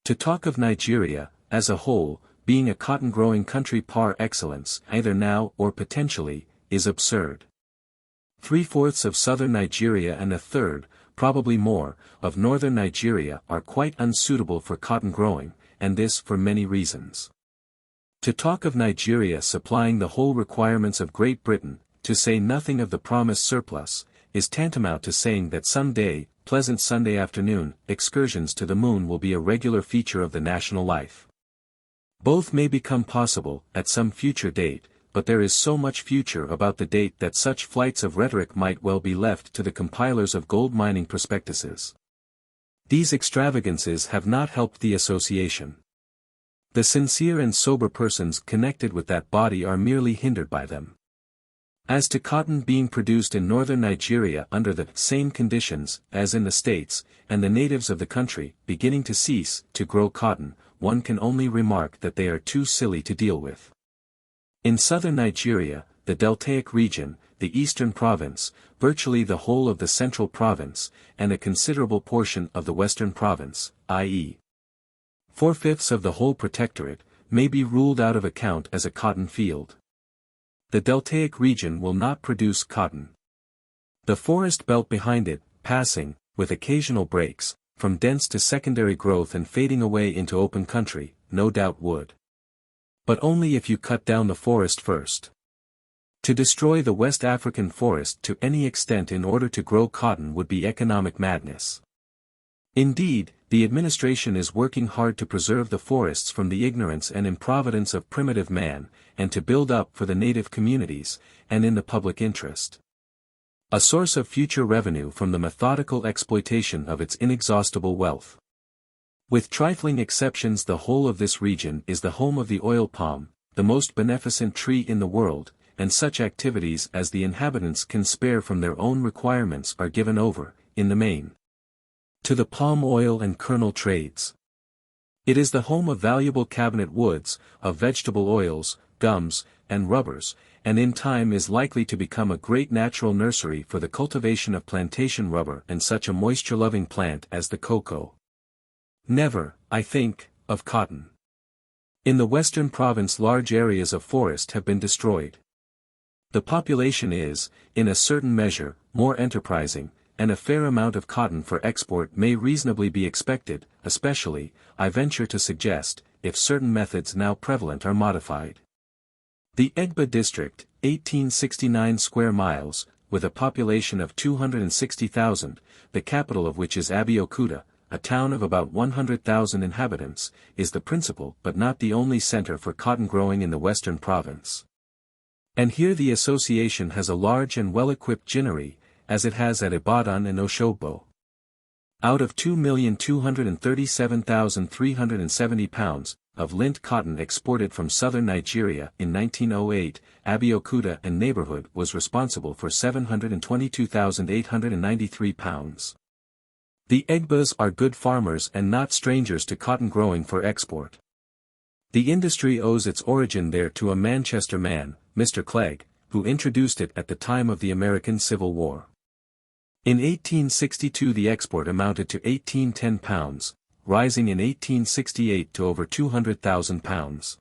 To talk of Nigeria, as a whole, being a cotton-growing country par excellence, either now or potentially, is absurd. 3/4 of southern Nigeria and a third, probably more, of northern Nigeria are quite unsuitable for cotton growing, and this for many reasons. To talk of Nigeria supplying the whole requirements of Great Britain, to say nothing of the promised surplus, is tantamount to saying that some day, pleasant Sunday afternoon, excursions to the moon will be a regular feature of the national life. Both may become possible, at some future date, but there is so much future about the date that such flights of rhetoric might well be left to the compilers of gold mining prospectuses. These extravagances have not helped the association. The sincere and sober persons connected with that body are merely hindered by them. As to cotton being produced in northern Nigeria under the same conditions as in the States, and the natives of the country beginning to cease to grow cotton, one can only remark that they are too silly to deal with. In southern Nigeria, the deltaic region, the eastern province, virtually the whole of the central province, and a considerable portion of the western province, i.e. 4/5 of the whole protectorate, may be ruled out of account as a cotton field. The deltaic region will not produce cotton. The forest belt behind it, passing, with occasional breaks, from dense to secondary growth and fading away into open country, no doubt would. But only if you cut down the forest first. To destroy the West African forest to any extent in order to grow cotton would be economic madness. Indeed, the administration is working hard to preserve the forests from the ignorance and improvidence of primitive man, and to build up for the native communities, and in the public interest, a source of future revenue from the methodical exploitation of its inexhaustible wealth. With trifling exceptions the whole of this region is the home of the oil palm, the most beneficent tree in the world, and such activities as the inhabitants can spare from their own requirements are given over, in the main, to the palm oil and kernel trades. It is the home of valuable cabinet woods, of vegetable oils, gums, and rubbers, and in time is likely to become a great natural nursery for the cultivation of plantation rubber and such a moisture-loving plant as the cocoa. Never, I think, of cotton. In the western province large areas of forest have been destroyed. The population is, in a certain measure, more enterprising, and a fair amount of cotton for export may reasonably be expected, especially, I venture to suggest, if certain methods now prevalent are modified. The Egba district, 1869 square miles, with a population of 260,000, the capital of which is Abeokuta, a town of about 100,000 inhabitants, is the principal but not the only center for cotton growing in the western province. And here the association has a large and well-equipped ginnery, as it has at Ibadan and Oshogbo. Out of 2,237,370 pounds of lint cotton exported from southern Nigeria in 1908, Abeokuta and neighborhood was responsible for 722,893 pounds. The Egbas are good farmers and not strangers to cotton growing for export. The industry owes its origin there to a Manchester man, Mr. Clegg, who introduced it at the time of the American Civil War. In 1862 the export amounted to £1810, rising in 1868 to over £200,000.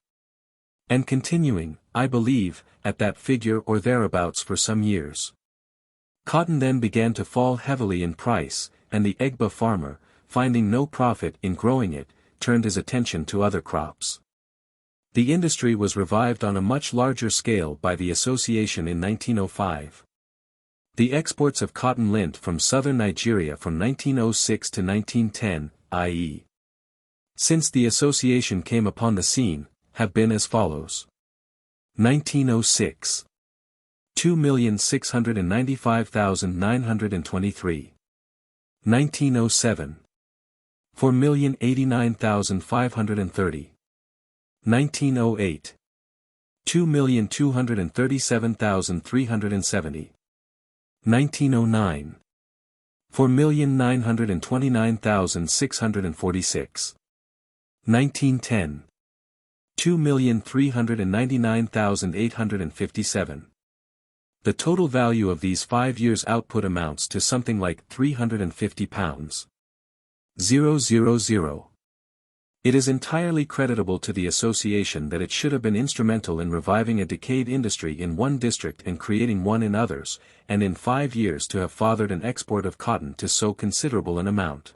And continuing, I believe, at that figure or thereabouts for some years. Cotton then began to fall heavily in price, and the Egba farmer, finding no profit in growing it, turned his attention to other crops. The industry was revived on a much larger scale by the association in 1905. The exports of cotton lint from southern Nigeria from 1906 to 1910, i.e. since the association came upon the scene, have been as follows. 1906. 2,695,923. 1907. 4,089,530. 1908. 2,237,370. 1909. 4,929,646. 1910. 2,399,857. The total value of these 5 years' output amounts to something like £350. 000. It is entirely creditable to the association that it should have been instrumental in reviving a decayed industry in one district and creating one in others, and in 5 years to have fathered an export of cotton to so considerable an amount.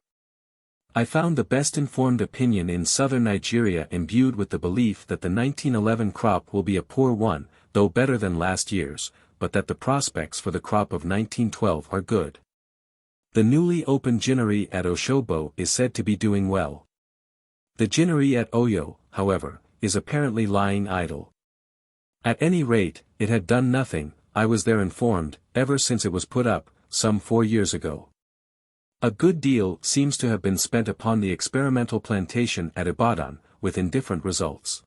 I found the best informed opinion in southern Nigeria imbued with the belief that the 1911 crop will be a poor one, though better than last year's, but that the prospects for the crop of 1912 are good. The newly opened ginnery at Oshobo is said to be doing well. The ginnery at Oyo, however, is apparently lying idle. At any rate, it had done nothing, I was there informed, ever since it was put up, some 4 years ago. A good deal seems to have been spent upon the experimental plantation at Ibadan, with indifferent results.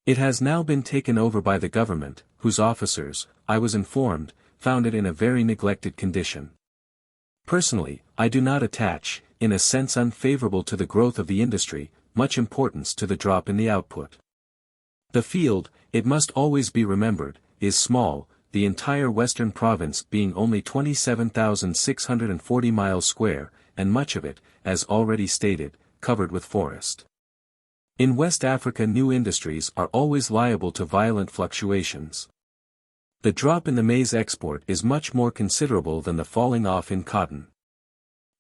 It has now been taken over by the government, whose officers, I was informed, found it in a very neglected condition. Personally, I do not attach, in a sense unfavorable to the growth of the industry, much importance to the drop in the output. The field, it must always be remembered, is small, the entire western province being only 27,640 miles square, and much of it, as already stated, covered with forest. In West Africa new industries are always liable to violent fluctuations. The drop in the maize export is much more considerable than the falling off in cotton.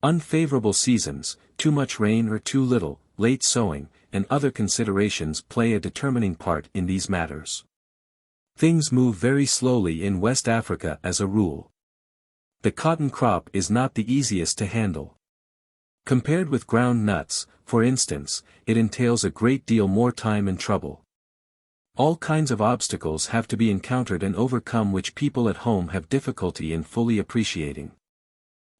Unfavorable seasons, too much rain or too little, late sowing, and other considerations play a determining part in these matters. Things move very slowly in West Africa as a rule. The cotton crop is not the easiest to handle. Compared with ground nuts, for instance, it entails a great deal more time and trouble. All kinds of obstacles have to be encountered and overcome which people at home have difficulty in fully appreciating.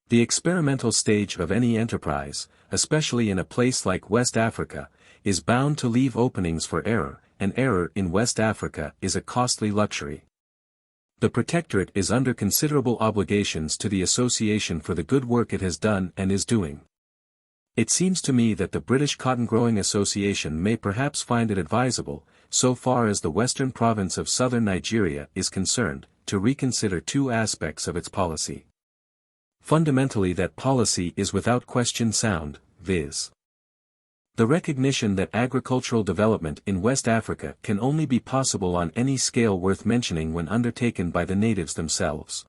The experimental stage of any enterprise, especially in a place like West Africa, is bound to leave openings for error, and error in West Africa is a costly luxury. The Protectorate is under considerable obligations to the Association for the good work it has done and is doing. It seems to me that the British Cotton Growing Association may perhaps find it advisable, so far as the western province of southern Nigeria is concerned, to reconsider two aspects of its policy. Fundamentally that policy is without question sound, viz. the recognition that agricultural development in West Africa can only be possible on any scale worth mentioning when undertaken by the natives themselves.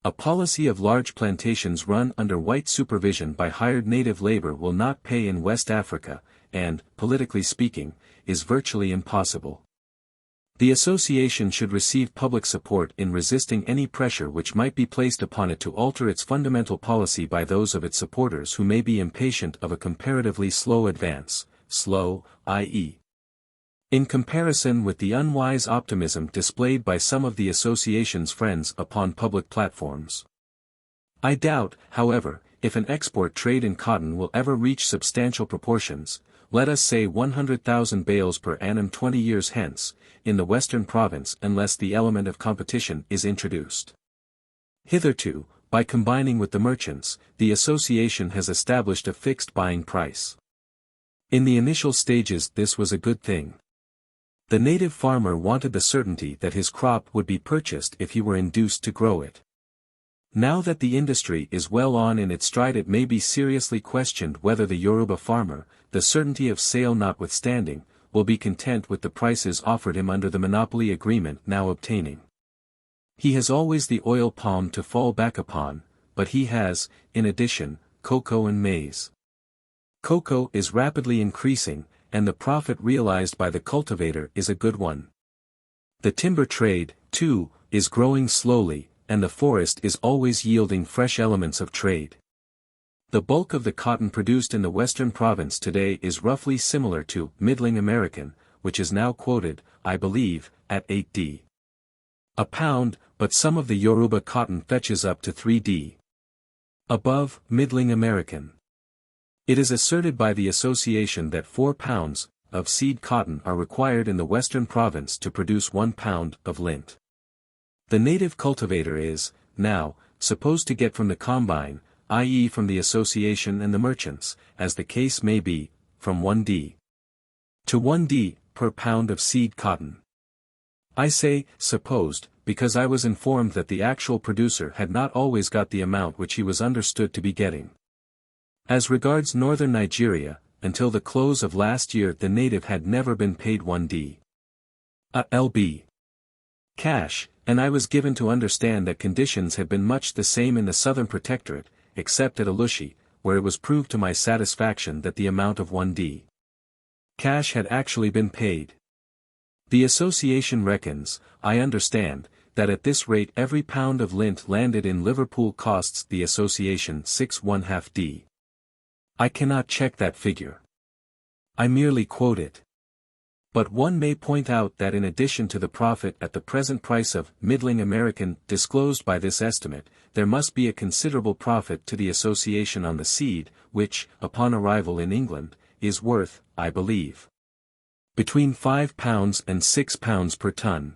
A policy of large plantations run under white supervision by hired native labor will not pay in West Africa, and, politically speaking, is virtually impossible. The association should receive public support in resisting any pressure which might be placed upon it to alter its fundamental policy by those of its supporters who may be impatient of a comparatively slow advance, slow, i.e. in comparison with the unwise optimism displayed by some of the association's friends upon public platforms. I doubt, however, if an export trade in cotton will ever reach substantial proportions, let us say 100,000 bales per annum 20 years hence, in the western province unless the element of competition is introduced. Hitherto, by combining with the merchants, the association has established a fixed buying price. In the initial stages this was a good thing. The native farmer wanted the certainty that his crop would be purchased if he were induced to grow it. Now that the industry is well on in its stride, it may be seriously questioned whether the Yoruba farmer, the certainty of sale notwithstanding, will be content with the prices offered him under the monopoly agreement now obtaining. He has always the oil palm to fall back upon, but he has, in addition, cocoa and maize. Cocoa is rapidly increasing, and the profit realized by the cultivator is a good one. The timber trade, too, is growing slowly, and the forest is always yielding fresh elements of trade. The bulk of the cotton produced in the western province today is roughly similar to middling American, which is now quoted, I believe, at 8d a pound, but some of the Yoruba cotton fetches up to 3d above middling American. It is asserted by the association that 4 pounds of seed cotton are required in the western province to produce 1 pound of lint. The native cultivator is, now, supposed to get from the combine, i.e. from the association and the merchants, as the case may be, from 1d to 1d per pound of seed cotton. I say, supposed, because I was informed that the actual producer had not always got the amount which he was understood to be getting. As regards northern Nigeria, until the close of last year the native had never been paid 1d lb cash, and I was given to understand that conditions had been much the same in the southern protectorate, except at Alushi, where it was proved to my satisfaction that the amount of 1d cash had actually been paid. The association reckons, I understand, that at this rate every pound of lint landed in Liverpool costs the association 6.5d. I cannot check that figure. I merely quote it. But one may point out that in addition to the profit at the present price of middling American disclosed by this estimate, there must be a considerable profit to the association on the seed, which, upon arrival in England, is worth, I believe, between 5 pounds and 6 pounds per ton.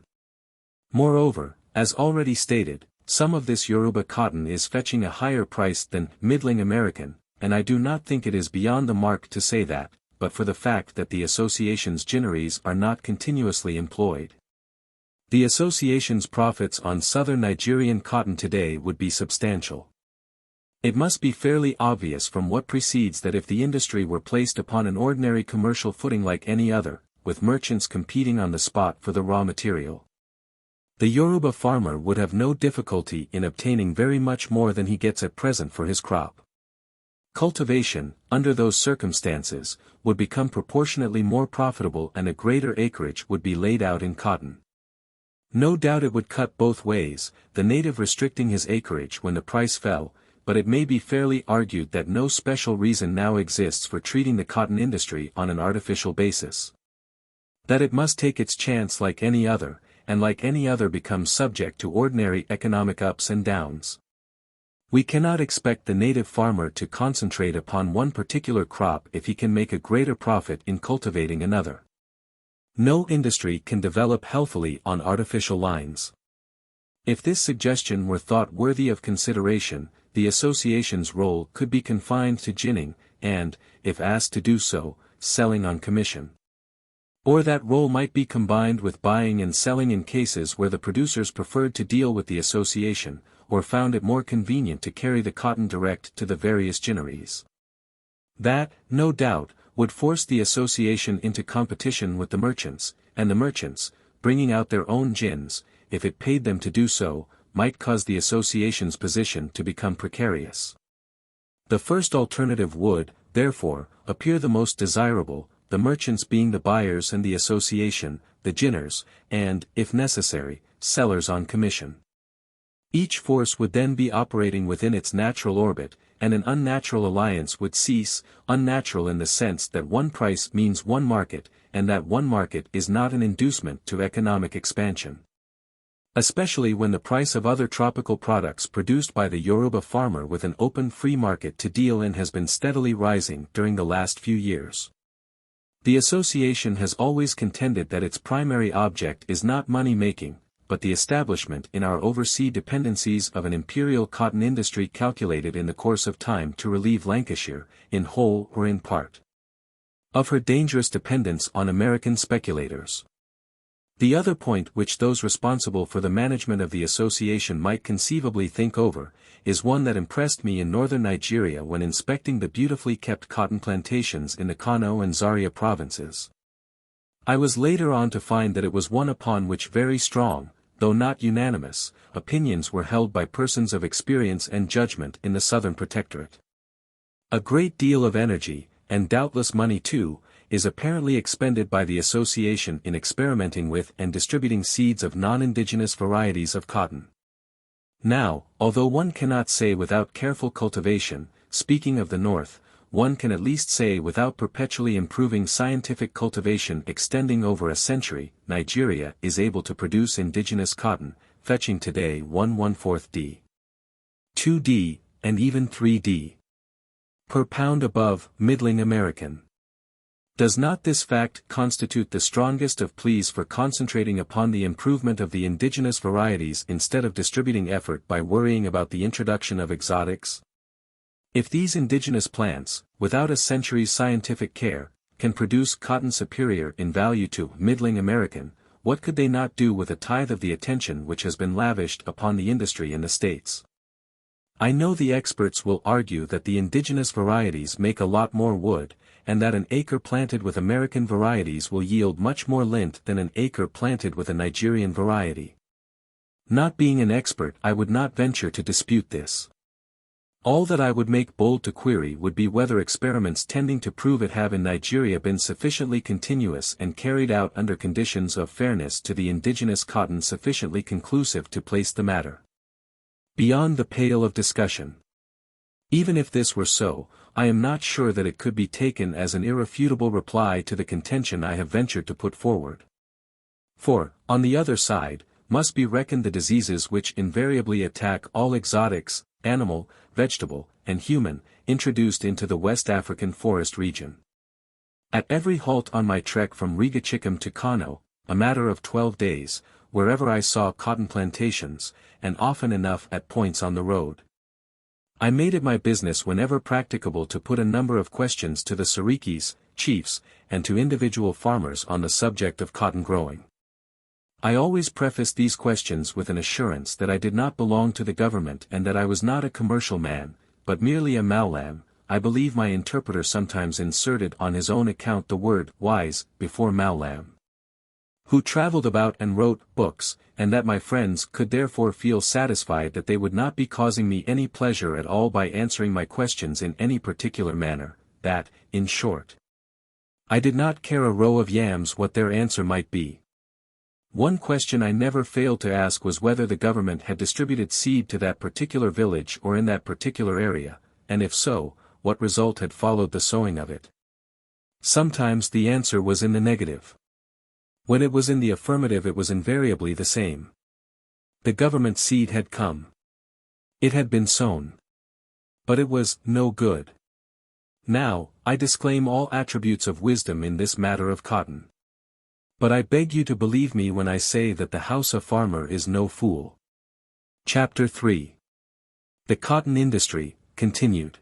Moreover, as already stated, some of this Yoruba cotton is fetching a higher price than middling American, and I do not think it is beyond the mark to say that, but for the fact that the association's ginneries are not continuously employed. The association's profits on southern Nigerian cotton today would be substantial. It must be fairly obvious from what precedes that if the industry were placed upon an ordinary commercial footing like any other, with merchants competing on the spot for the raw material, the Yoruba farmer would have no difficulty in obtaining very much more than he gets at present for his crop. Cultivation, under those circumstances, would become proportionately more profitable and a greater acreage would be laid out in cotton. No doubt it would cut both ways, the native restricting his acreage when the price fell, but it may be fairly argued that no special reason now exists for treating the cotton industry on an artificial basis. That it must take its chance like any other, and like any other become subject to ordinary economic ups and downs. We cannot expect the native farmer to concentrate upon one particular crop if he can make a greater profit in cultivating another. No industry can develop healthily on artificial lines. If this suggestion were thought worthy of consideration, the association's role could be confined to ginning, and, if asked to do so, selling on commission. Or that role might be combined with buying and selling in cases where the producers preferred to deal with the association, or found it more convenient to carry the cotton direct to the various ginneries. That, no doubt, would force the association into competition with the merchants, and the merchants, bringing out their own gins, if it paid them to do so, might cause the association's position to become precarious. The first alternative would, therefore, appear the most desirable, the merchants being the buyers and the association, the ginners, and, if necessary, sellers on commission. Each force would then be operating within its natural orbit, and an unnatural alliance would cease, unnatural in the sense that one price means one market, and that one market is not an inducement to economic expansion. Especially when the price of other tropical products produced by the Yoruba farmer with an open free market to deal in has been steadily rising during the last few years. The association has always contended that its primary object is not money-making, but the establishment in our overseas dependencies of an imperial cotton industry calculated in the course of time to relieve Lancashire, in whole or in part, of her dangerous dependence on American speculators. The other point which those responsible for the management of the association might conceivably think over, is one that impressed me in northern Nigeria when inspecting the beautifully kept cotton plantations in the Kano and Zaria provinces. I was later on to find that it was one upon which very strong, though not unanimous, opinions were held by persons of experience and judgment in the Southern Protectorate. A great deal of energy, and doubtless money too, is apparently expended by the association in experimenting with and distributing seeds of non-indigenous varieties of cotton. Now, although one cannot say without careful cultivation, speaking of the North, one can at least say without perpetually improving scientific cultivation extending over a century, Nigeria is able to produce indigenous cotton, fetching today 1/4 D, 2 D, and even 3 D per pound above middling American. Does not this fact constitute the strongest of pleas for concentrating upon the improvement of the indigenous varieties instead of distributing effort by worrying about the introduction of exotics? If these indigenous plants, without a century's scientific care, can produce cotton superior in value to middling American, what could they not do with a tithe of the attention which has been lavished upon the industry in the States? I know the experts will argue that the indigenous varieties make a lot more wood, and that an acre planted with American varieties will yield much more lint than an acre planted with a Nigerian variety. Not being an expert, I would not venture to dispute this. All that I would make bold to query would be whether experiments tending to prove it have in Nigeria been sufficiently continuous and carried out under conditions of fairness to the indigenous cotton sufficiently conclusive to place the matter beyond the pale of discussion. Even if this were so, I am not sure that it could be taken as an irrefutable reply to the contention I have ventured to put forward. For, on the other side, must be reckoned the diseases which invariably attack all exotics, animal, vegetable, and human, introduced into the West African forest region. At every halt on my trek from Rigachicum to Kano, a matter of 12 days, wherever I saw cotton plantations, and often enough at points on the road, I made it my business whenever practicable to put a number of questions to the Sarikis, chiefs, and to individual farmers on the subject of cotton growing. I always prefaced these questions with an assurance that I did not belong to the government and that I was not a commercial man, but merely a Maulam. I believe my interpreter sometimes inserted on his own account the word wise before Maulam, who traveled about and wrote books, and that my friends could therefore feel satisfied that they would not be causing me any pleasure at all by answering my questions in any particular manner, that, in short, I did not care a row of yams what their answer might be. One question I never failed to ask was whether the government had distributed seed to that particular village or in that particular area, and if so, what result had followed the sowing of it. Sometimes the answer was in the negative. When it was in the affirmative it was invariably the same. The government seed had come. It had been sown. But it was no good. Now, I disclaim all attributes of wisdom in this matter of cotton. But I beg you to believe me when I say that the Hausa farmer is no fool. Chapter 3. The Cotton Industry, continued.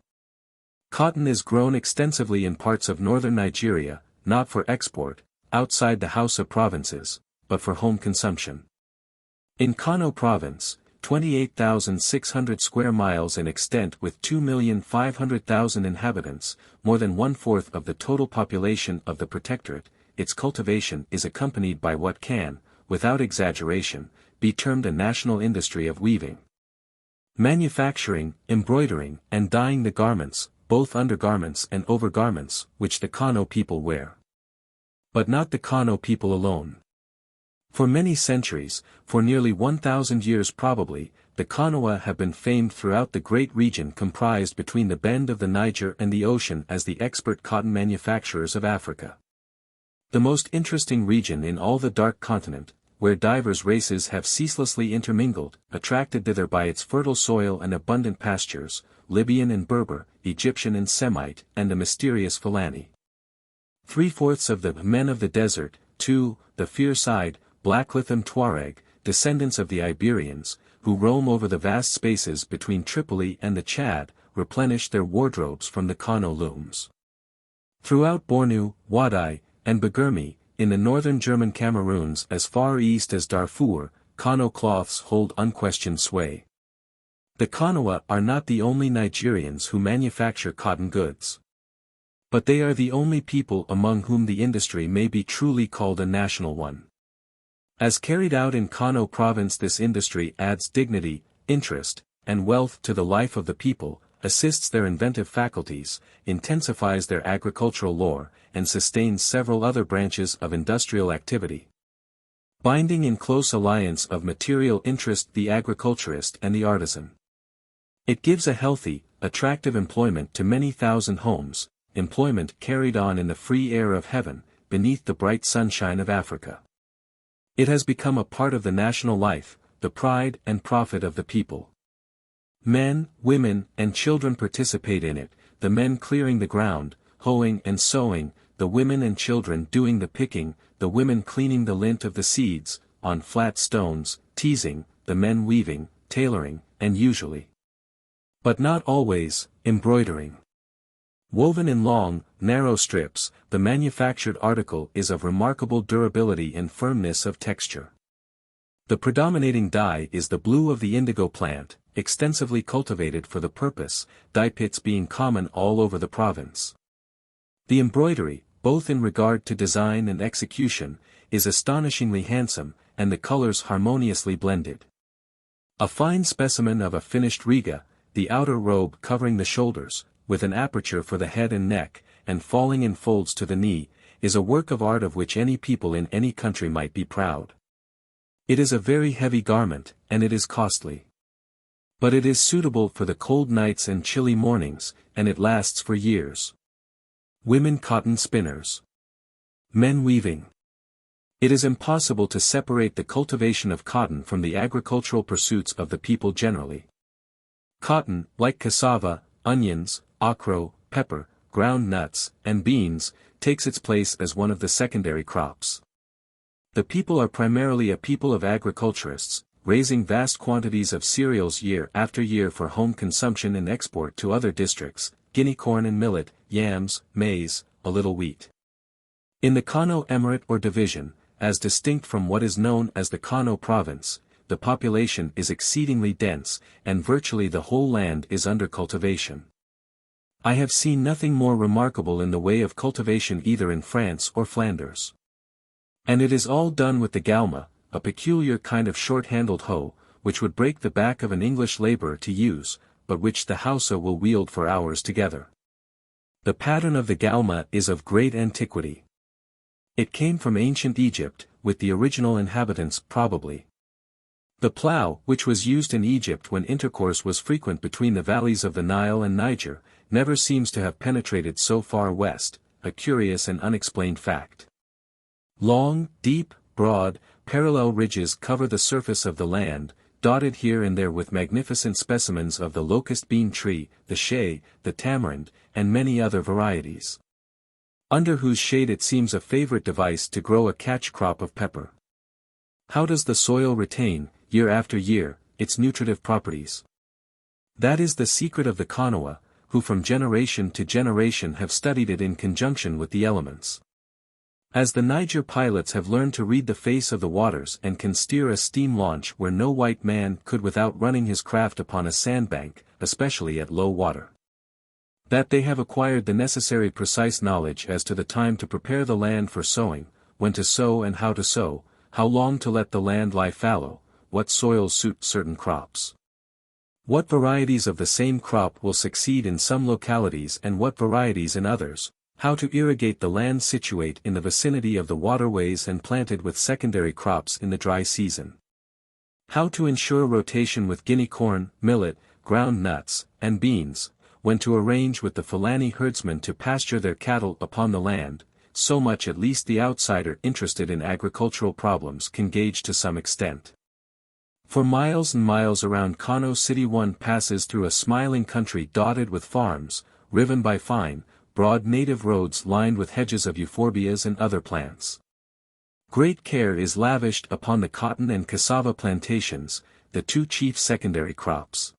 Cotton is grown extensively in parts of northern Nigeria, not for export, outside the Hausa provinces, but for home consumption. In Kano province, 28,600 square miles in extent with 2,500,000 inhabitants, more than 1/4 of the total population of the protectorate, its cultivation is accompanied by what can, without exaggeration, be termed a national industry of weaving, manufacturing, embroidering, and dyeing the garments, both undergarments and overgarments, which the Kano people wear. But not the Kano people alone. For many centuries, for nearly 1,000 years probably, the Kanoa have been famed throughout the great region comprised between the bend of the Niger and the ocean as the expert cotton manufacturers of Africa. The most interesting region in all the dark continent, where divers races have ceaselessly intermingled, attracted thither by its fertile soil and abundant pastures, Libyan and Berber, Egyptian and Semite, and the mysterious Fulani. 3/4 of the men of the desert, too, the fierce-eyed, black-lithed Tuareg, descendants of the Iberians, who roam over the vast spaces between Tripoli and the Chad, replenish their wardrobes from the Kano looms. Throughout Bornu, Wadai, and Bagirmi, in the northern German Cameroons as far east as Darfur, Kano cloths hold unquestioned sway. The Kanoa are not the only Nigerians who manufacture cotton goods. But they are the only people among whom the industry may be truly called a national one. As carried out in Kano province, this industry adds dignity, interest, and wealth to the life of the people, assists their inventive faculties, intensifies their agricultural lore, and sustains several other branches of industrial activity, binding in close alliance of material interest the agriculturist and the artisan. It gives a healthy, attractive employment to many thousand homes, employment carried on in the free air of heaven, beneath the bright sunshine of Africa. It has become a part of the national life, the pride and profit of the people. Men, women, and children participate in it, the men clearing the ground, hoeing and sowing, the women and children doing the picking, the women cleaning the lint of the seeds, on flat stones, teasing, the men weaving, tailoring, and usually, but not always, embroidering. Woven in long, narrow strips, the manufactured article is of remarkable durability and firmness of texture. The predominating dye is the blue of the indigo plant, extensively cultivated for the purpose, dye pits being common all over the province. The embroidery, both in regard to design and execution, is astonishingly handsome, and the colors harmoniously blended. A fine specimen of a finished riga, the outer robe covering the shoulders, with an aperture for the head and neck, and falling in folds to the knee, is a work of art of which any people in any country might be proud. It is a very heavy garment, and it is costly. But it is suitable for the cold nights and chilly mornings, and it lasts for years. Women cotton spinners. Men weaving. It is impossible to separate the cultivation of cotton from the agricultural pursuits of the people generally. Cotton, like cassava, onions, okra, pepper, ground nuts, and beans, takes its place as one of the secondary crops. The people are primarily a people of agriculturists, raising vast quantities of cereals year after year for home consumption and export to other districts, guinea corn and millet, yams, maize, a little wheat. In the Kano Emirate or division, as distinct from what is known as the Kano province, the population is exceedingly dense, and virtually the whole land is under cultivation. I have seen nothing more remarkable in the way of cultivation either in France or Flanders. And it is all done with the galma, a peculiar kind of short-handled hoe, which would break the back of an English laborer to use, but which the Hausa will wield for hours together. The pattern of the galma is of great antiquity. It came from ancient Egypt, with the original inhabitants probably. The plough, which was used in Egypt when intercourse was frequent between the valleys of the Nile and Niger, never seems to have penetrated so far west, a curious and unexplained fact. Long, deep, broad, parallel ridges cover the surface of the land, dotted here and there with magnificent specimens of the locust bean tree, the shea, the tamarind, and many other varieties, under whose shade it seems a favorite device to grow a catch crop of pepper. How does the soil retain, year after year, its nutritive properties? That is the secret of the Kanoa, who from generation to generation have studied it in conjunction with the elements. As the Niger pilots have learned to read the face of the waters and can steer a steam launch where no white man could without running his craft upon a sandbank, especially at low water. That they have acquired the necessary precise knowledge as to the time to prepare the land for sowing, when to sow and how to sow, how long to let the land lie fallow, what soils suit certain crops, what varieties of the same crop will succeed in some localities and what varieties in others, how to irrigate the land situate in the vicinity of the waterways and planted with secondary crops in the dry season, how to ensure rotation with guinea corn, millet, ground nuts, and beans, when to arrange with the Fulani herdsmen to pasture their cattle upon the land. So much at least the outsider interested in agricultural problems can gauge to some extent. For miles and miles around Kano City one passes through a smiling country dotted with farms, riven by fine, broad native roads lined with hedges of euphorbias and other plants. Great care is lavished upon the cotton and cassava plantations, the two chief secondary crops.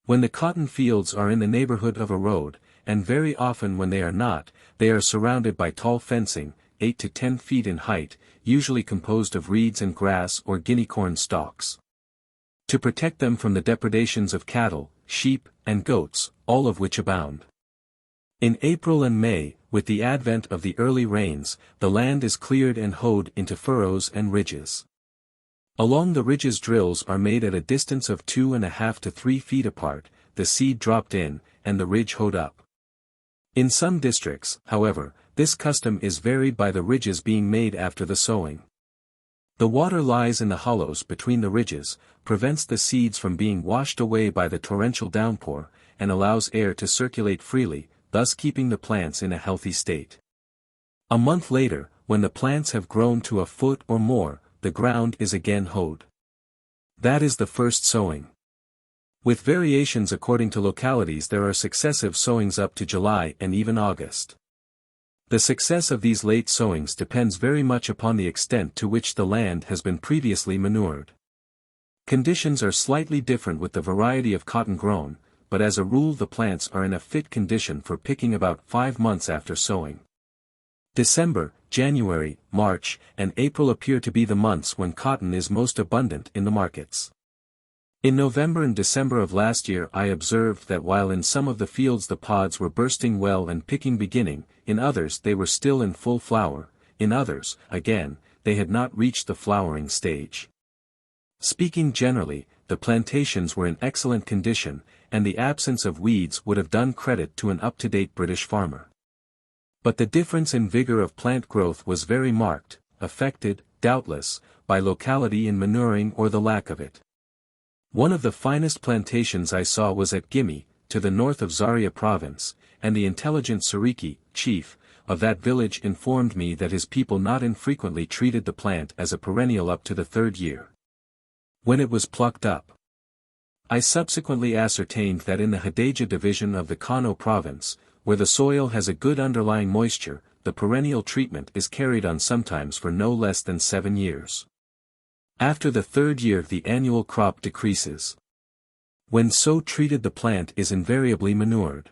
When the cotton fields are in the neighborhood of a road, and very often when they are not, they are surrounded by tall fencing, 8 to 10 feet in height, usually composed of reeds and grass or guinea corn stalks. To protect them from the depredations of cattle, sheep, and goats, all of which abound. In April and May, with the advent of the early rains, the land is cleared and hoed into furrows and ridges. Along the ridges drills are made at a distance of 2.5 to 3 feet apart, the seed dropped in, and the ridge hoed up. In some districts, however, this custom is varied by the ridges being made after the sowing. The water lies in the hollows between the ridges, prevents the seeds from being washed away by the torrential downpour, and allows air to circulate freely, thus keeping the plants in a healthy state. A month later, when the plants have grown to a foot or more, the ground is again hoed. That is the first sowing. With variations according to localities, there are successive sowings up to July and even August. The success of these late sowings depends very much upon the extent to which the land has been previously manured. Conditions are slightly different with the variety of cotton grown, but as a rule the plants are in a fit condition for picking about 5 months after sowing. December, January, March, and April appear to be the months when cotton is most abundant in the markets. In November and December of last year I observed that while in some of the fields the pods were bursting well and picking beginning, in others they were still in full flower, in others, again, they had not reached the flowering stage. Speaking generally, the plantations were in excellent condition, and the absence of weeds would have done credit to an up-to-date British farmer. But the difference in vigor of plant growth was very marked, affected, doubtless, by locality in manuring or the lack of it. One of the finest plantations I saw was at Gimi, to the north of Zaria province, and the intelligent Sariki, chief, of that village informed me that his people not infrequently treated the plant as a perennial up to the 3rd year. When it was plucked up. I subsequently ascertained that in the Hadejia division of the Kano province, where the soil has a good underlying moisture, the perennial treatment is carried on sometimes for no less than 7 years. After the 3rd year the annual crop decreases. When so treated the plant is invariably manured.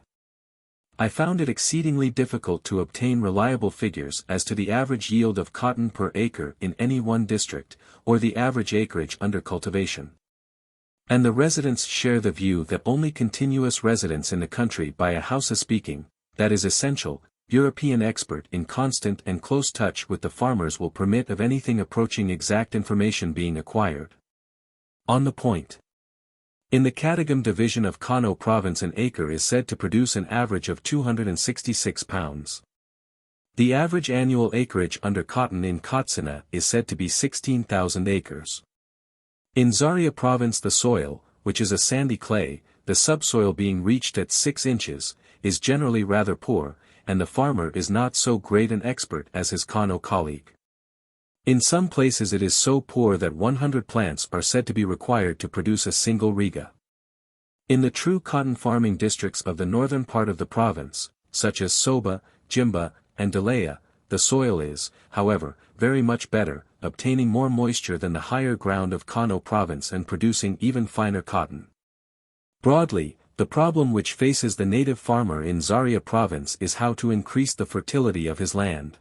I found it exceedingly difficult to obtain reliable figures as to the average yield of cotton per acre in any one district, or the average acreage under cultivation. And the residents share the view that only continuous residence in the country by a Hausa speaking, that is essential, European expert in constant and close touch with the farmers will permit of anything approaching exact information being acquired. On the point. In the Katagam division of Kano province an acre is said to produce an average of 266 pounds. The average annual acreage under cotton in Katsina is said to be 16,000 acres. In Zaria province the soil, which is a sandy clay, the subsoil being reached at 6 inches, is generally rather poor, and the farmer is not so great an expert as his Kano colleague. In some places it is so poor that 100 plants are said to be required to produce a single riga. In the true cotton farming districts of the northern part of the province, such as Soba, Jimba, and Dalea, the soil is, however, very much better, obtaining more moisture than the higher ground of Kano province and producing even finer cotton. Broadly, the problem which faces the native farmer in Zaria province is how to increase the fertility of his land.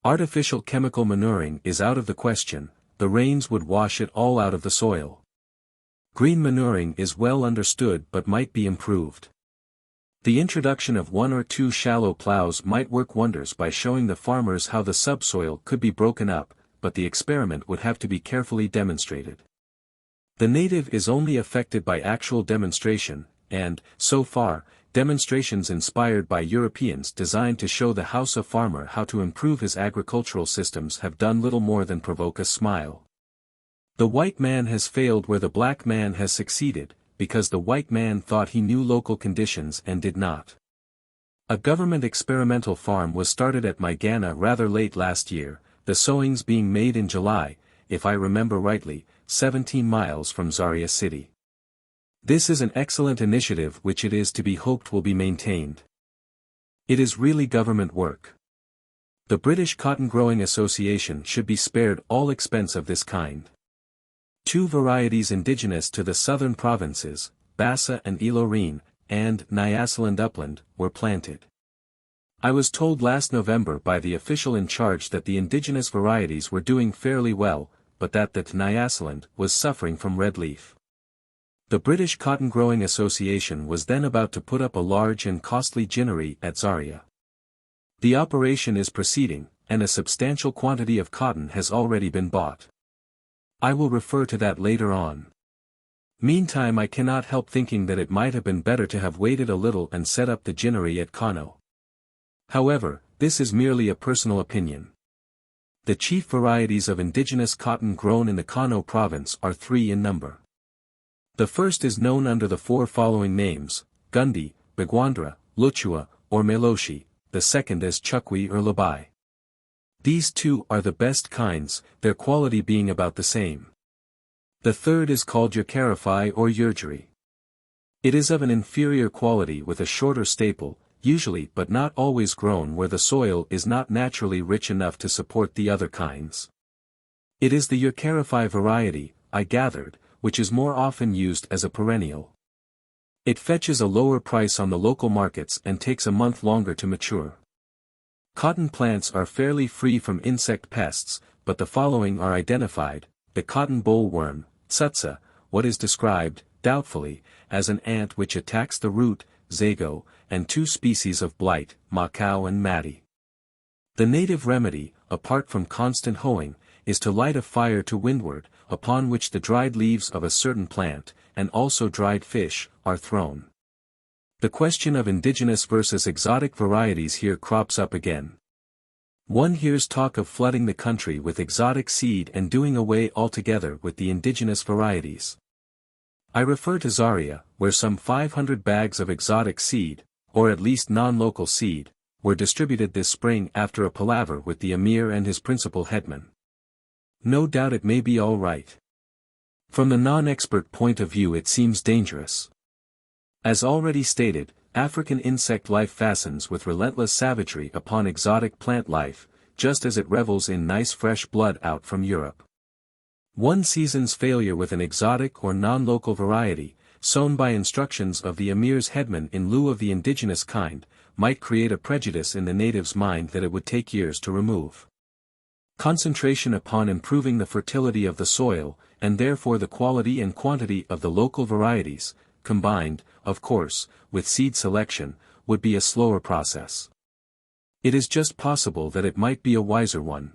Artificial chemical manuring is out of the question, the rains would wash it all out of the soil. Green manuring is well understood but might be improved. The introduction of 1 or 2 shallow plows might work wonders by showing the farmers how the subsoil could be broken up, but the experiment would have to be carefully demonstrated. The native is only affected by actual demonstration, and, so far, demonstrations inspired by Europeans designed to show the Hausa farmer how to improve his agricultural systems have done little more than provoke a smile. The white man has failed where the black man has succeeded, because the white man thought he knew local conditions and did not. A government experimental farm was started at Maigana rather late last year, the sowings being made in July, if I remember rightly, 17 miles from Zaria city. This is an excellent initiative which it is to be hoped will be maintained. It is really government work. The British Cotton Growing Association should be spared all expense of this kind. 2 varieties indigenous to the southern provinces, Bassa and Île-Lorraine, and Nyasaland Upland, were planted. I was told last November by the official in charge that the indigenous varieties were doing fairly well, but that Nyasaland was suffering from red leaf. The British Cotton Growing Association was then about to put up a large and costly ginnery at Zaria. The operation is proceeding, and a substantial quantity of cotton has already been bought. I will refer to that later on. Meantime, I cannot help thinking that it might have been better to have waited a little and set up the ginnery at Kano. However, this is merely a personal opinion. The chief varieties of indigenous cotton grown in the Kano province are 3 in number. The first is known under the 4 following names, Gundi, Bagwandra, Luchua, or Meloshi, the second as Chukwi or Labai. These 2 are the best kinds, their quality being about the same. The third is called Yurkarafi or Yurgiri. It is of an inferior quality with a shorter staple, usually but not always grown where the soil is not naturally rich enough to support the other kinds. It is the Yurkarafi variety, I gathered, which is more often used as a perennial. It fetches a lower price on the local markets and takes a month longer to mature. Cotton plants are fairly free from insect pests, but the following are identified: the cotton bollworm, tsutsa, what is described, doubtfully, as an ant which attacks the root, zago, and 2 species of blight, macao and mati. The native remedy, apart from constant hoeing, is to light a fire to windward, upon which the dried leaves of a certain plant, and also dried fish, are thrown. The question of indigenous versus exotic varieties here crops up again. One hears talk of flooding the country with exotic seed and doing away altogether with the indigenous varieties. I refer to Zaria, where some 500 bags of exotic seed, or at least non-local seed, were distributed this spring after a palaver with the emir and his principal headman. No doubt it may be all right. From the non-expert point of view it seems dangerous. As already stated, African insect life fastens with relentless savagery upon exotic plant life, just as it revels in nice fresh blood out from Europe. One season's failure with an exotic or non-local variety, sown by instructions of the emir's headman in lieu of the indigenous kind, might create a prejudice in the native's mind that it would take years to remove. Concentration upon improving the fertility of the soil, and therefore the quality and quantity of the local varieties, combined, of course, with seed selection, would be a slower process. It is just possible that it might be a wiser one.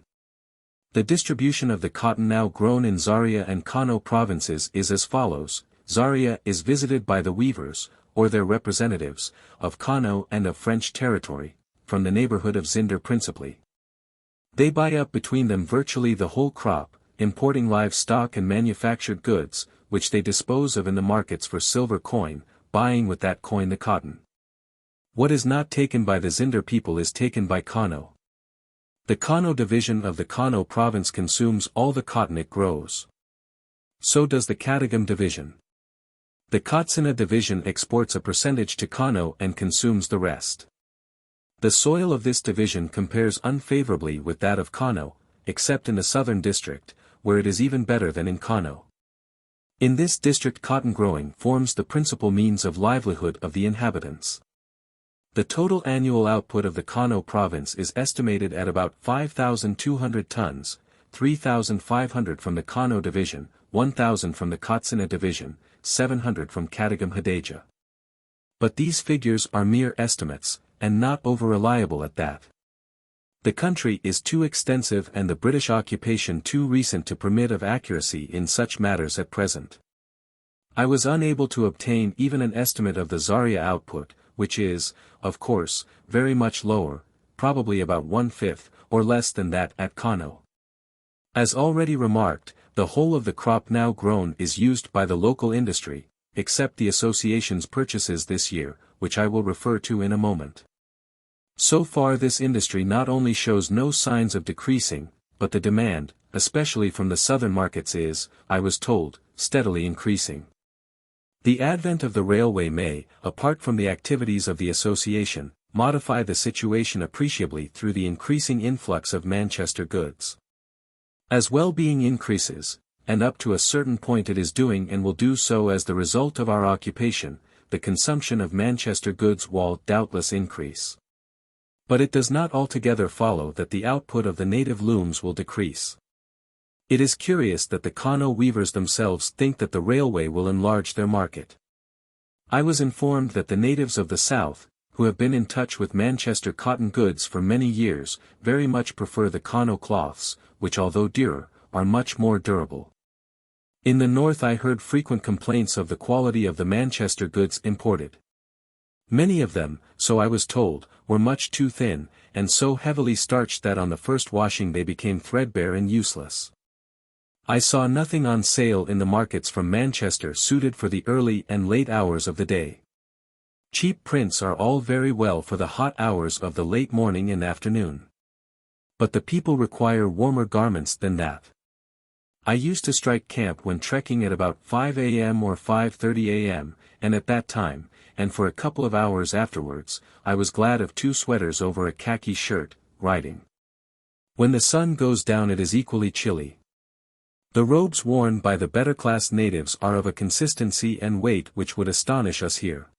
The distribution of the cotton now grown in Zaria and Kano provinces is as follows. Zaria is visited by the weavers, or their representatives, of Kano and of French territory, from the neighborhood of Zinder principally. They buy up between them virtually the whole crop, importing livestock and manufactured goods, which they dispose of in the markets for silver coin, buying with that coin the cotton. What is not taken by the Zinder people is taken by Kano. The Kano division of the Kano province consumes all the cotton it grows. So does the Katagam division. The Katsina division exports a percentage to Kano and consumes the rest. The soil of this division compares unfavorably with that of Kano, except in the southern district, where it is even better than in Kano. In this district cotton growing forms the principal means of livelihood of the inhabitants. The total annual output of the Kano province is estimated at about 5,200 tons, 3,500 from the Kano division, 1,000 from the Katsina division, 700 from Katagam Hadeja. But these figures are mere estimates, and not over-reliable at that. The country is too extensive and the British occupation too recent to permit of accuracy in such matters at present. I was unable to obtain even an estimate of the Zaria output, which is, of course, very much lower, probably about 1/5, or less than that at Kano. As already remarked, the whole of the crop now grown is used by the local industry, except the association's purchases this year, which I will refer to in a moment. So far this industry not only shows no signs of decreasing, but the demand, especially from the southern markets is, I was told, steadily increasing. The advent of the railway may, apart from the activities of the association, modify the situation appreciably through the increasing influx of Manchester goods. As well-being increases, and up to a certain point it is doing and will do so as the result of our occupation, the consumption of Manchester goods will doubtless increase. But it does not altogether follow that the output of the native looms will decrease. It is curious that the Kano weavers themselves think that the railway will enlarge their market. I was informed that the natives of the South, who have been in touch with Manchester cotton goods for many years, very much prefer the Kano cloths, which although dearer, are much more durable. In the North I heard frequent complaints of the quality of the Manchester goods imported. Many of them, so I was told, were much too thin, and so heavily starched that on the first washing they became threadbare and useless. I saw nothing on sale in the markets from Manchester suited for the early and late hours of the day. Cheap prints are all very well for the hot hours of the late morning and afternoon. But the people require warmer garments than that. I used to strike camp when trekking at about 5 a.m. or 5:30 a.m., and at that time, and for a couple of hours afterwards, I was glad of 2 sweaters over a khaki shirt, riding. When the sun goes down it is equally chilly. The robes worn by the better-class natives are of a consistency and weight which would astonish us here.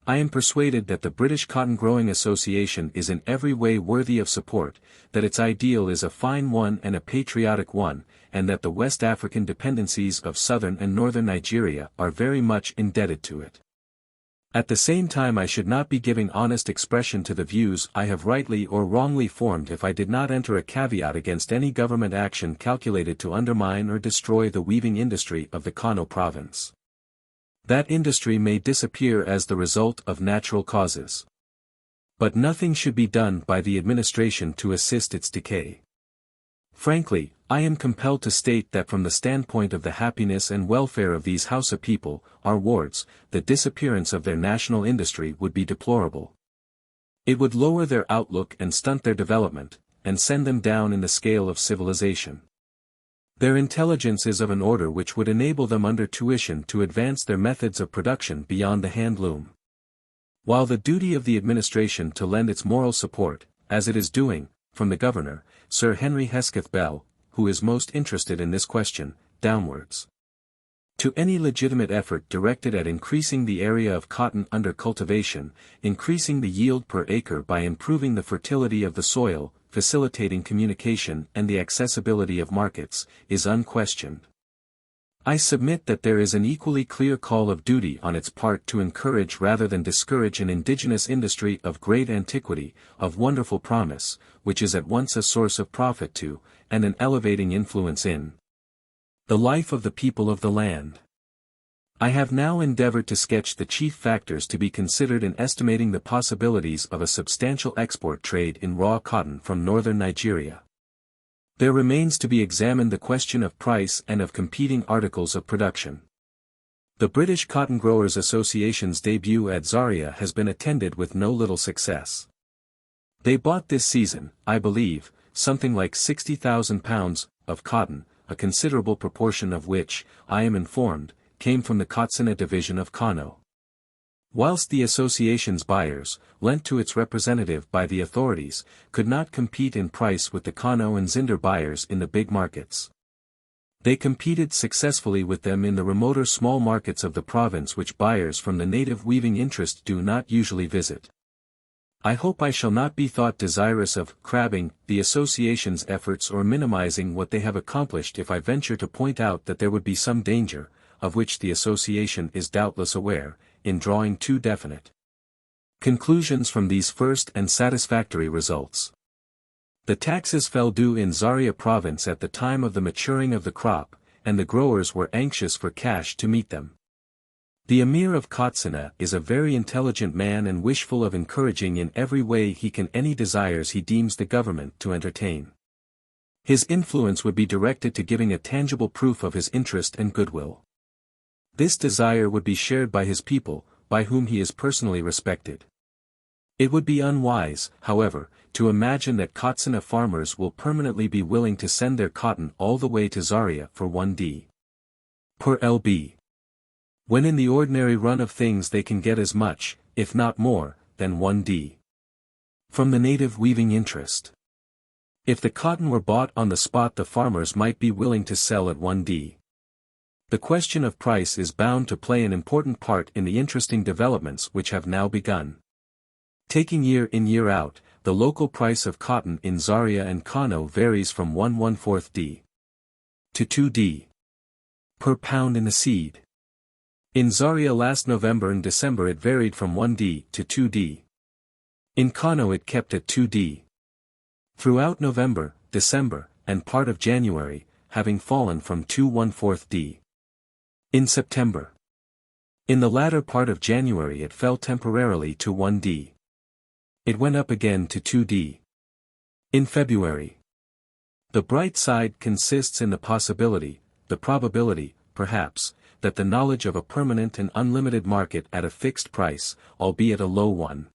I am persuaded that the British Cotton Growing Association is in every way worthy of support, that its ideal is a fine one and a patriotic one, and that the West African dependencies of southern and northern Nigeria are very much indebted to it. At the same time I should not be giving honest expression to the views I have rightly or wrongly formed if I did not enter a caveat against any government action calculated to undermine or destroy the weaving industry of the Kano province. That industry may disappear as the result of natural causes. But nothing should be done by the administration to assist its decay. Frankly, I am compelled to state that from the standpoint of the happiness and welfare of these Hausa people, our wards, the disappearance of their national industry would be deplorable. It would lower their outlook and stunt their development, and send them down in the scale of civilization. Their intelligence is of an order which would enable them under tuition to advance their methods of production beyond the hand loom. While the duty of the administration to lend its moral support, as it is doing, from the Governor, Sir Henry Hesketh Bell, who is most interested in this question, downwards. To any legitimate effort directed at increasing the area of cotton under cultivation, increasing the yield per acre by improving the fertility of the soil, facilitating communication and the accessibility of markets, is unquestioned. I submit that there is an equally clear call of duty on its part to encourage rather than discourage an indigenous industry of great antiquity, of wonderful promise, which is at once a source of profit to, and an elevating influence in, the life of the people of the land. I have now endeavored to sketch the chief factors to be considered in estimating the possibilities of a substantial export trade in raw cotton from northern Nigeria. There remains to be examined the question of price and of competing articles of production. The British Cotton Growers Association's debut at Zaria has been attended with no little success. They bought this season, I believe, something like £60,000 of cotton, a considerable proportion of which, I am informed, came from the Katsina division of Kano. Whilst the association's buyers, lent to its representative by the authorities, could not compete in price with the Kano and Zinder buyers in the big markets. They competed successfully with them in the remoter small markets of the province which buyers from the native weaving interest do not usually visit. I hope I shall not be thought desirous of crabbing the association's efforts or minimizing what they have accomplished if I venture to point out that there would be some danger, of which the association is doubtless aware, in drawing too definite conclusions from these first and satisfactory results. The taxes fell due in Zaria province at the time of the maturing of the crop, and the growers were anxious for cash to meet them. The Emir of Katsina is a very intelligent man and wishful of encouraging in every way he can any desires he deems the government to entertain. His influence would be directed to giving a tangible proof of his interest and goodwill. This desire would be shared by his people, by whom he is personally respected. It would be unwise, however, to imagine that Katsina farmers will permanently be willing to send their cotton all the way to Zaria for 1d per lb. When in the ordinary run of things they can get as much, if not more, than 1d From the native weaving interest. If the cotton were bought on the spot, the farmers might be willing to sell at 1d. The question of price is bound to play an important part in the interesting developments which have now begun. Taking year in year out, the local price of cotton in Zaria and Kano varies from 1/1/4 d to 2d per pound in the seed. In Zaria last November and December it varied from 1d to 2d. In Kano it kept at 2d. Throughout November, December, and part of January, having fallen from 2/1/4 d. In September. In the latter part of January it fell temporarily to 1d. It went up again to 2d. In February. The bright side consists in the possibility, the probability, perhaps, that the knowledge of a permanent and unlimited market at a fixed price, albeit a low one,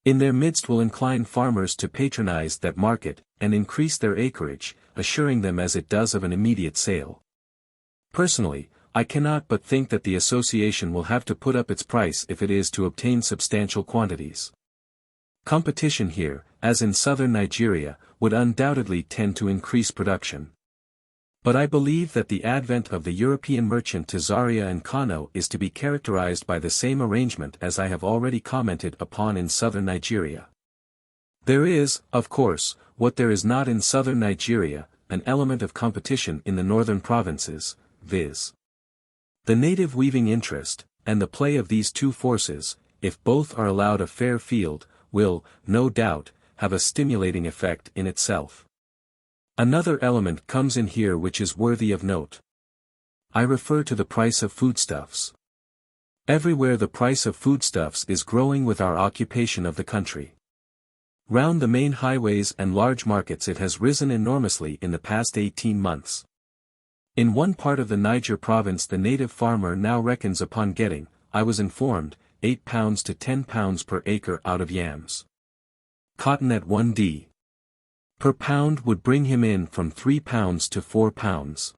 in their midst will incline farmers to patronize that market, and increase their acreage, assuring them as it does of an immediate sale. Personally, I cannot but think that the association will have to put up its price if it is to obtain substantial quantities. Competition here, as in southern Nigeria, would undoubtedly tend to increase production. But I believe that the advent of the European merchant to Zaria and Kano is to be characterized by the same arrangement as I have already commented upon in southern Nigeria. There is, of course, what there is not in southern Nigeria, an element of competition in the northern provinces, viz. the native weaving interest, and the play of these two forces, if both are allowed a fair field, will, no doubt, have a stimulating effect in itself. Another element comes in here which is worthy of note. I refer to the price of foodstuffs. Everywhere the price of foodstuffs is growing with our occupation of the country. Round the main highways and large markets it has risen enormously in the past 18 months. In one part of the Niger province the native farmer now reckons upon getting, I was informed, £8 to £10 per acre out of yams. Cotton at 1d. per pound would bring him in from £3 to £4.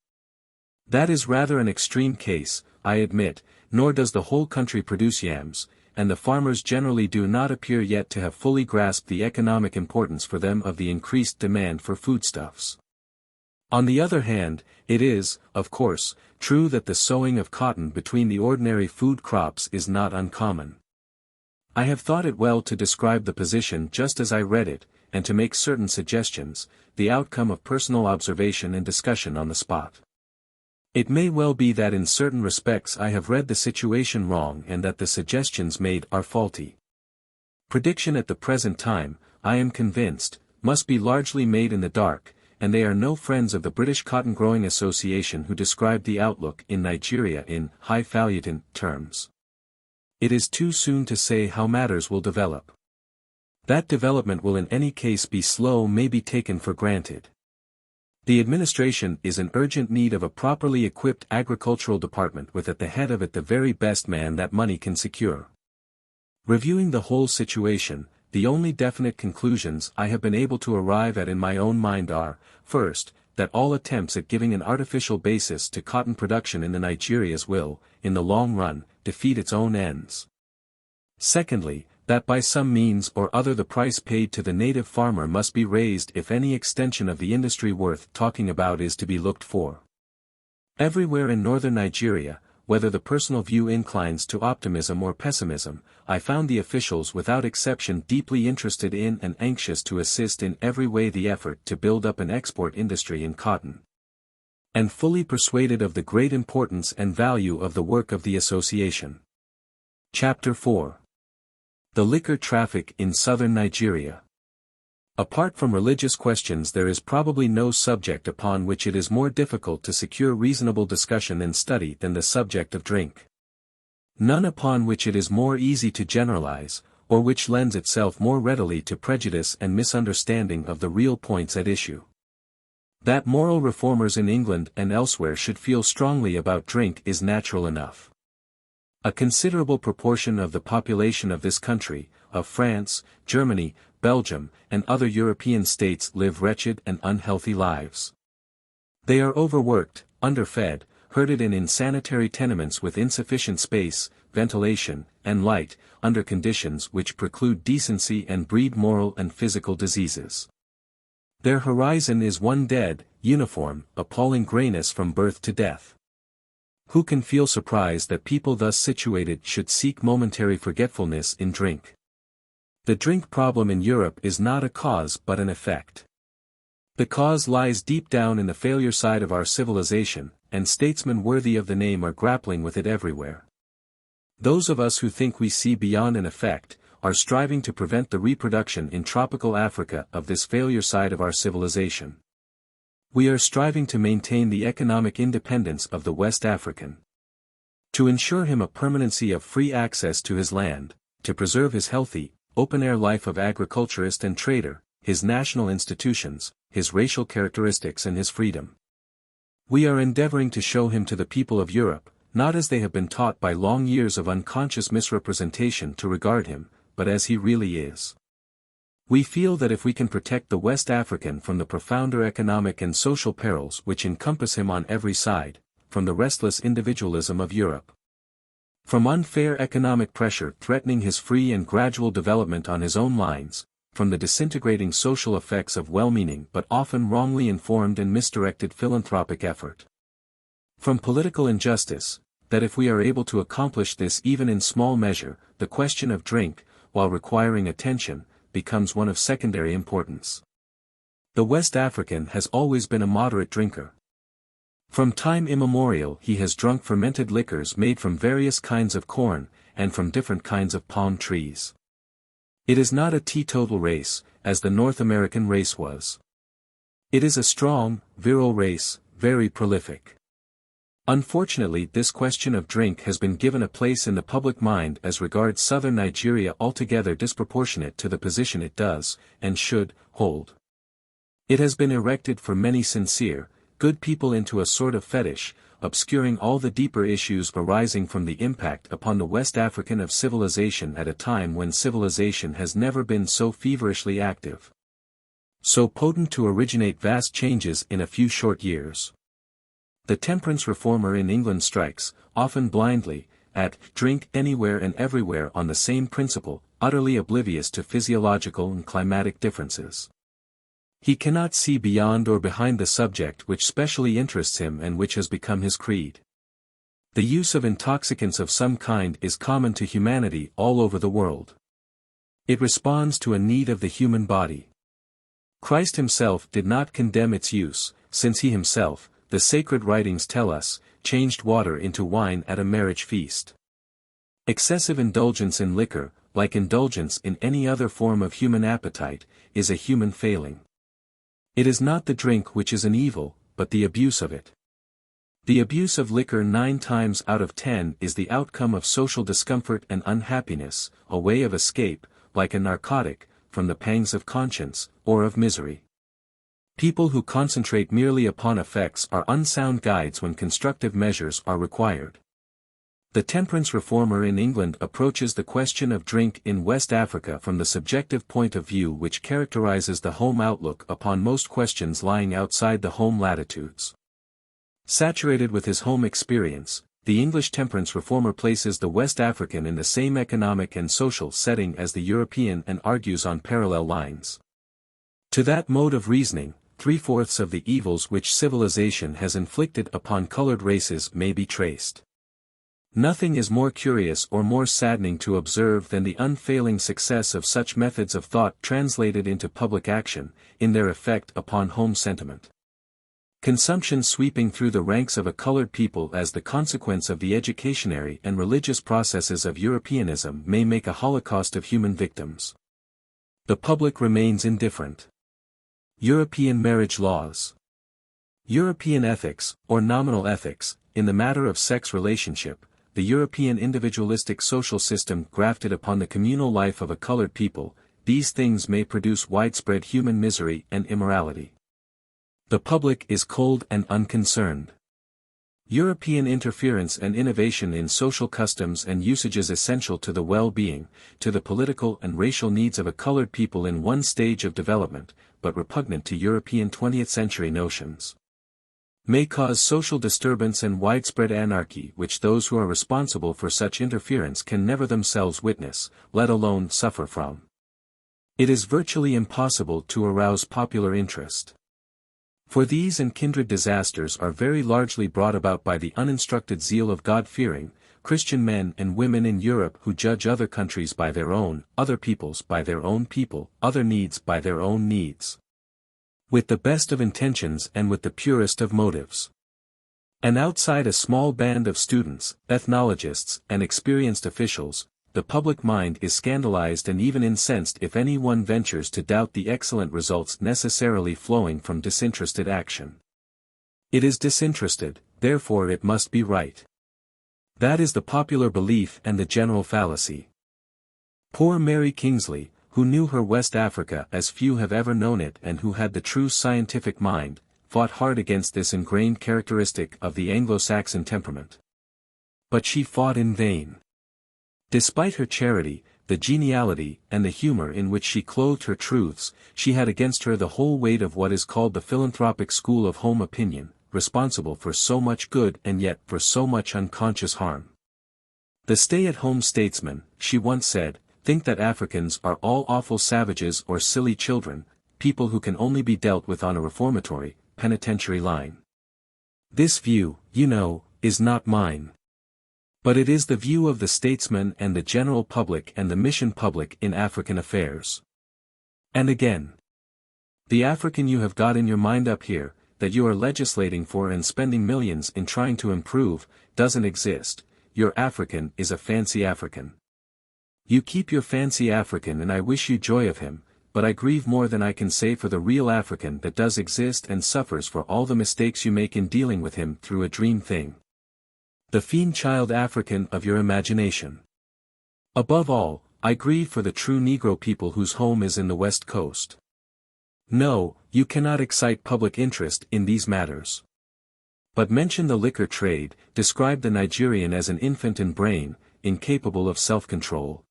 That is rather an extreme case, I admit, nor does the whole country produce yams, and the farmers generally do not appear yet to have fully grasped the economic importance for them of the increased demand for foodstuffs. On the other hand, it is, of course, true that the sowing of cotton between the ordinary food crops is not uncommon. I have thought it well to describe the position just as I read it, and to make certain suggestions, the outcome of personal observation and discussion on the spot. It may well be that in certain respects I have read the situation wrong and that the suggestions made are faulty. Prediction at the present time, I am convinced, must be largely made in the dark, and they are no friends of the British Cotton Growing Association who described the outlook in Nigeria in highfalutin terms. It is too soon to say how matters will develop. That development will in any case be slow may be taken for granted. The administration is in urgent need of a properly equipped agricultural department with at the head of it the very best man that money can secure. Reviewing the whole situation, the only definite conclusions I have been able to arrive at in my own mind are, first, that all attempts at giving an artificial basis to cotton production in the Nigerias will, in the long run, defeat its own ends. Secondly, that by some means or other the price paid to the native farmer must be raised if any extension of the industry worth talking about is to be looked for. Everywhere in northern Nigeria, whether the personal view inclines to optimism or pessimism, I found the officials without exception deeply interested in and anxious to assist in every way the effort to build up an export industry in cotton, and fully persuaded of the great importance and value of the work of the association. Chapter 4. The liquor traffic in southern Nigeria. Apart from religious questions there is probably no subject upon which it is more difficult to secure reasonable discussion and study than the subject of drink. None upon which it is more easy to generalize, or which lends itself more readily to prejudice and misunderstanding of the real points at issue. That moral reformers in England and elsewhere should feel strongly about drink is natural enough. A considerable proportion of the population of this country, of France, Germany, Belgium, and other European states live wretched and unhealthy lives. They are overworked, underfed, herded in insanitary tenements with insufficient space, ventilation, and light, under conditions which preclude decency and breed moral and physical diseases. Their horizon is one dead, uniform, appalling grayness from birth to death. Who can feel surprised that people thus situated should seek momentary forgetfulness in drink? The drink problem in Europe is not a cause but an effect. The cause lies deep down in the failure side of our civilization, and statesmen worthy of the name are grappling with it everywhere. Those of us who think we see beyond an effect, are striving to prevent the reproduction in tropical Africa of this failure side of our civilization. We are striving to maintain the economic independence of the West African. To ensure him a permanency of free access to his land, to preserve his healthy, open-air life of agriculturist and trader, his national institutions, his racial characteristics and his freedom. We are endeavoring to show him to the people of Europe, not as they have been taught by long years of unconscious misrepresentation to regard him, but as he really is. We feel that if we can protect the West African from the profounder economic and social perils which encompass him on every side, from the restless individualism of Europe, from unfair economic pressure threatening his free and gradual development on his own lines, from the disintegrating social effects of well-meaning but often wrongly informed and misdirected philanthropic effort, from political injustice, that if we are able to accomplish this even in small measure, the question of drink, while requiring attention, becomes one of secondary importance. The West African has always been a moderate drinker. From time immemorial he has drunk fermented liquors made from various kinds of corn, and from different kinds of palm trees. It is not a teetotal race, as the North American race was. It is a strong, virile race, very prolific. Unfortunately, this question of drink has been given a place in the public mind as regards southern Nigeria altogether disproportionate to the position it does, and should, hold. It has been erected for many sincere, good people into a sort of fetish, obscuring all the deeper issues arising from the impact upon the West African of civilization at a time when civilization has never been so feverishly active, so potent to originate vast changes in a few short years. The temperance reformer in England strikes, often blindly, at drink anywhere and everywhere on the same principle, utterly oblivious to physiological and climatic differences. He cannot see beyond or behind the subject which specially interests him and which has become his creed. The use of intoxicants of some kind is common to humanity all over the world. It responds to a need of the human body. Christ himself did not condemn its use, since he himself, the sacred writings tell us, changed water into wine at a marriage feast. Excessive indulgence in liquor, like indulgence in any other form of human appetite, is a human failing. It is not the drink which is an evil, but the abuse of it. The abuse of liquor 9 times out of 10 is the outcome of social discomfort and unhappiness, a way of escape, like a narcotic, from the pangs of conscience, or of misery. People who concentrate merely upon effects are unsound guides when constructive measures are required. The temperance reformer in England approaches the question of drink in West Africa from the subjective point of view which characterizes the home outlook upon most questions lying outside the home latitudes. Saturated with his home experience, the English temperance reformer places the West African in the same economic and social setting as the European and argues on parallel lines. To that mode of reasoning, 3/4 of the evils which civilization has inflicted upon colored races may be traced. Nothing is more curious or more saddening to observe than the unfailing success of such methods of thought translated into public action, in their effect upon home sentiment. Consumption sweeping through the ranks of a colored people as the consequence of the educationary and religious processes of Europeanism may make a holocaust of human victims. The public remains indifferent. European marriage laws. European ethics, or nominal ethics, in the matter of sex relationship, the European individualistic social system grafted upon the communal life of a colored people, these things may produce widespread human misery and immorality. The public is cold and unconcerned. European interference and innovation in social customs and usages essential to the well-being, to the political and racial needs of a colored people in one stage of development, but repugnant to European 20th century notions. may cause social disturbance and widespread anarchy which those who are responsible for such interference can never themselves witness, let alone suffer from. It is virtually impossible to arouse popular interest. For these and kindred disasters are very largely brought about by the uninstructed zeal of God-fearing, Christian men and women in Europe who judge other countries by their own, other peoples by their own people, other needs by their own needs. With the best of intentions and with the purest of motives. And outside a small band of students, ethnologists, and experienced officials, the public mind is scandalized and even incensed if any one ventures to doubt the excellent results necessarily flowing from disinterested action. It is disinterested, therefore it must be right. That is the popular belief and the general fallacy. Poor Mary Kingsley, who knew her West Africa as few have ever known it and who had the true scientific mind, fought hard against this ingrained characteristic of the Anglo-Saxon temperament. But she fought in vain. Despite her charity, the geniality, and the humor in which she clothed her truths, she had against her the whole weight of what is called the philanthropic school of home opinion, responsible for so much good and yet for so much unconscious harm. The stay-at-home statesman, she once said, think that Africans are all awful savages or silly children, people who can only be dealt with on a reformatory, penitentiary line. This view, you know, is not mine. But it is the view of the statesman and the general public and the mission public in African affairs. And again, the African you have got in your mind up here, that you are legislating for and spending millions in trying to improve, doesn't exist. Your African is a fancy African. You keep your fancy African and I wish you joy of him, but I grieve more than I can say for the real African that does exist and suffers for all the mistakes you make in dealing with him through a dream thing. The fiend child African of your imagination. Above all, I grieve for the true Negro people whose home is in the West Coast. No, you cannot excite public interest in these matters. But mention the liquor trade, describe the Nigerian as an infant in brain, incapable of self-control.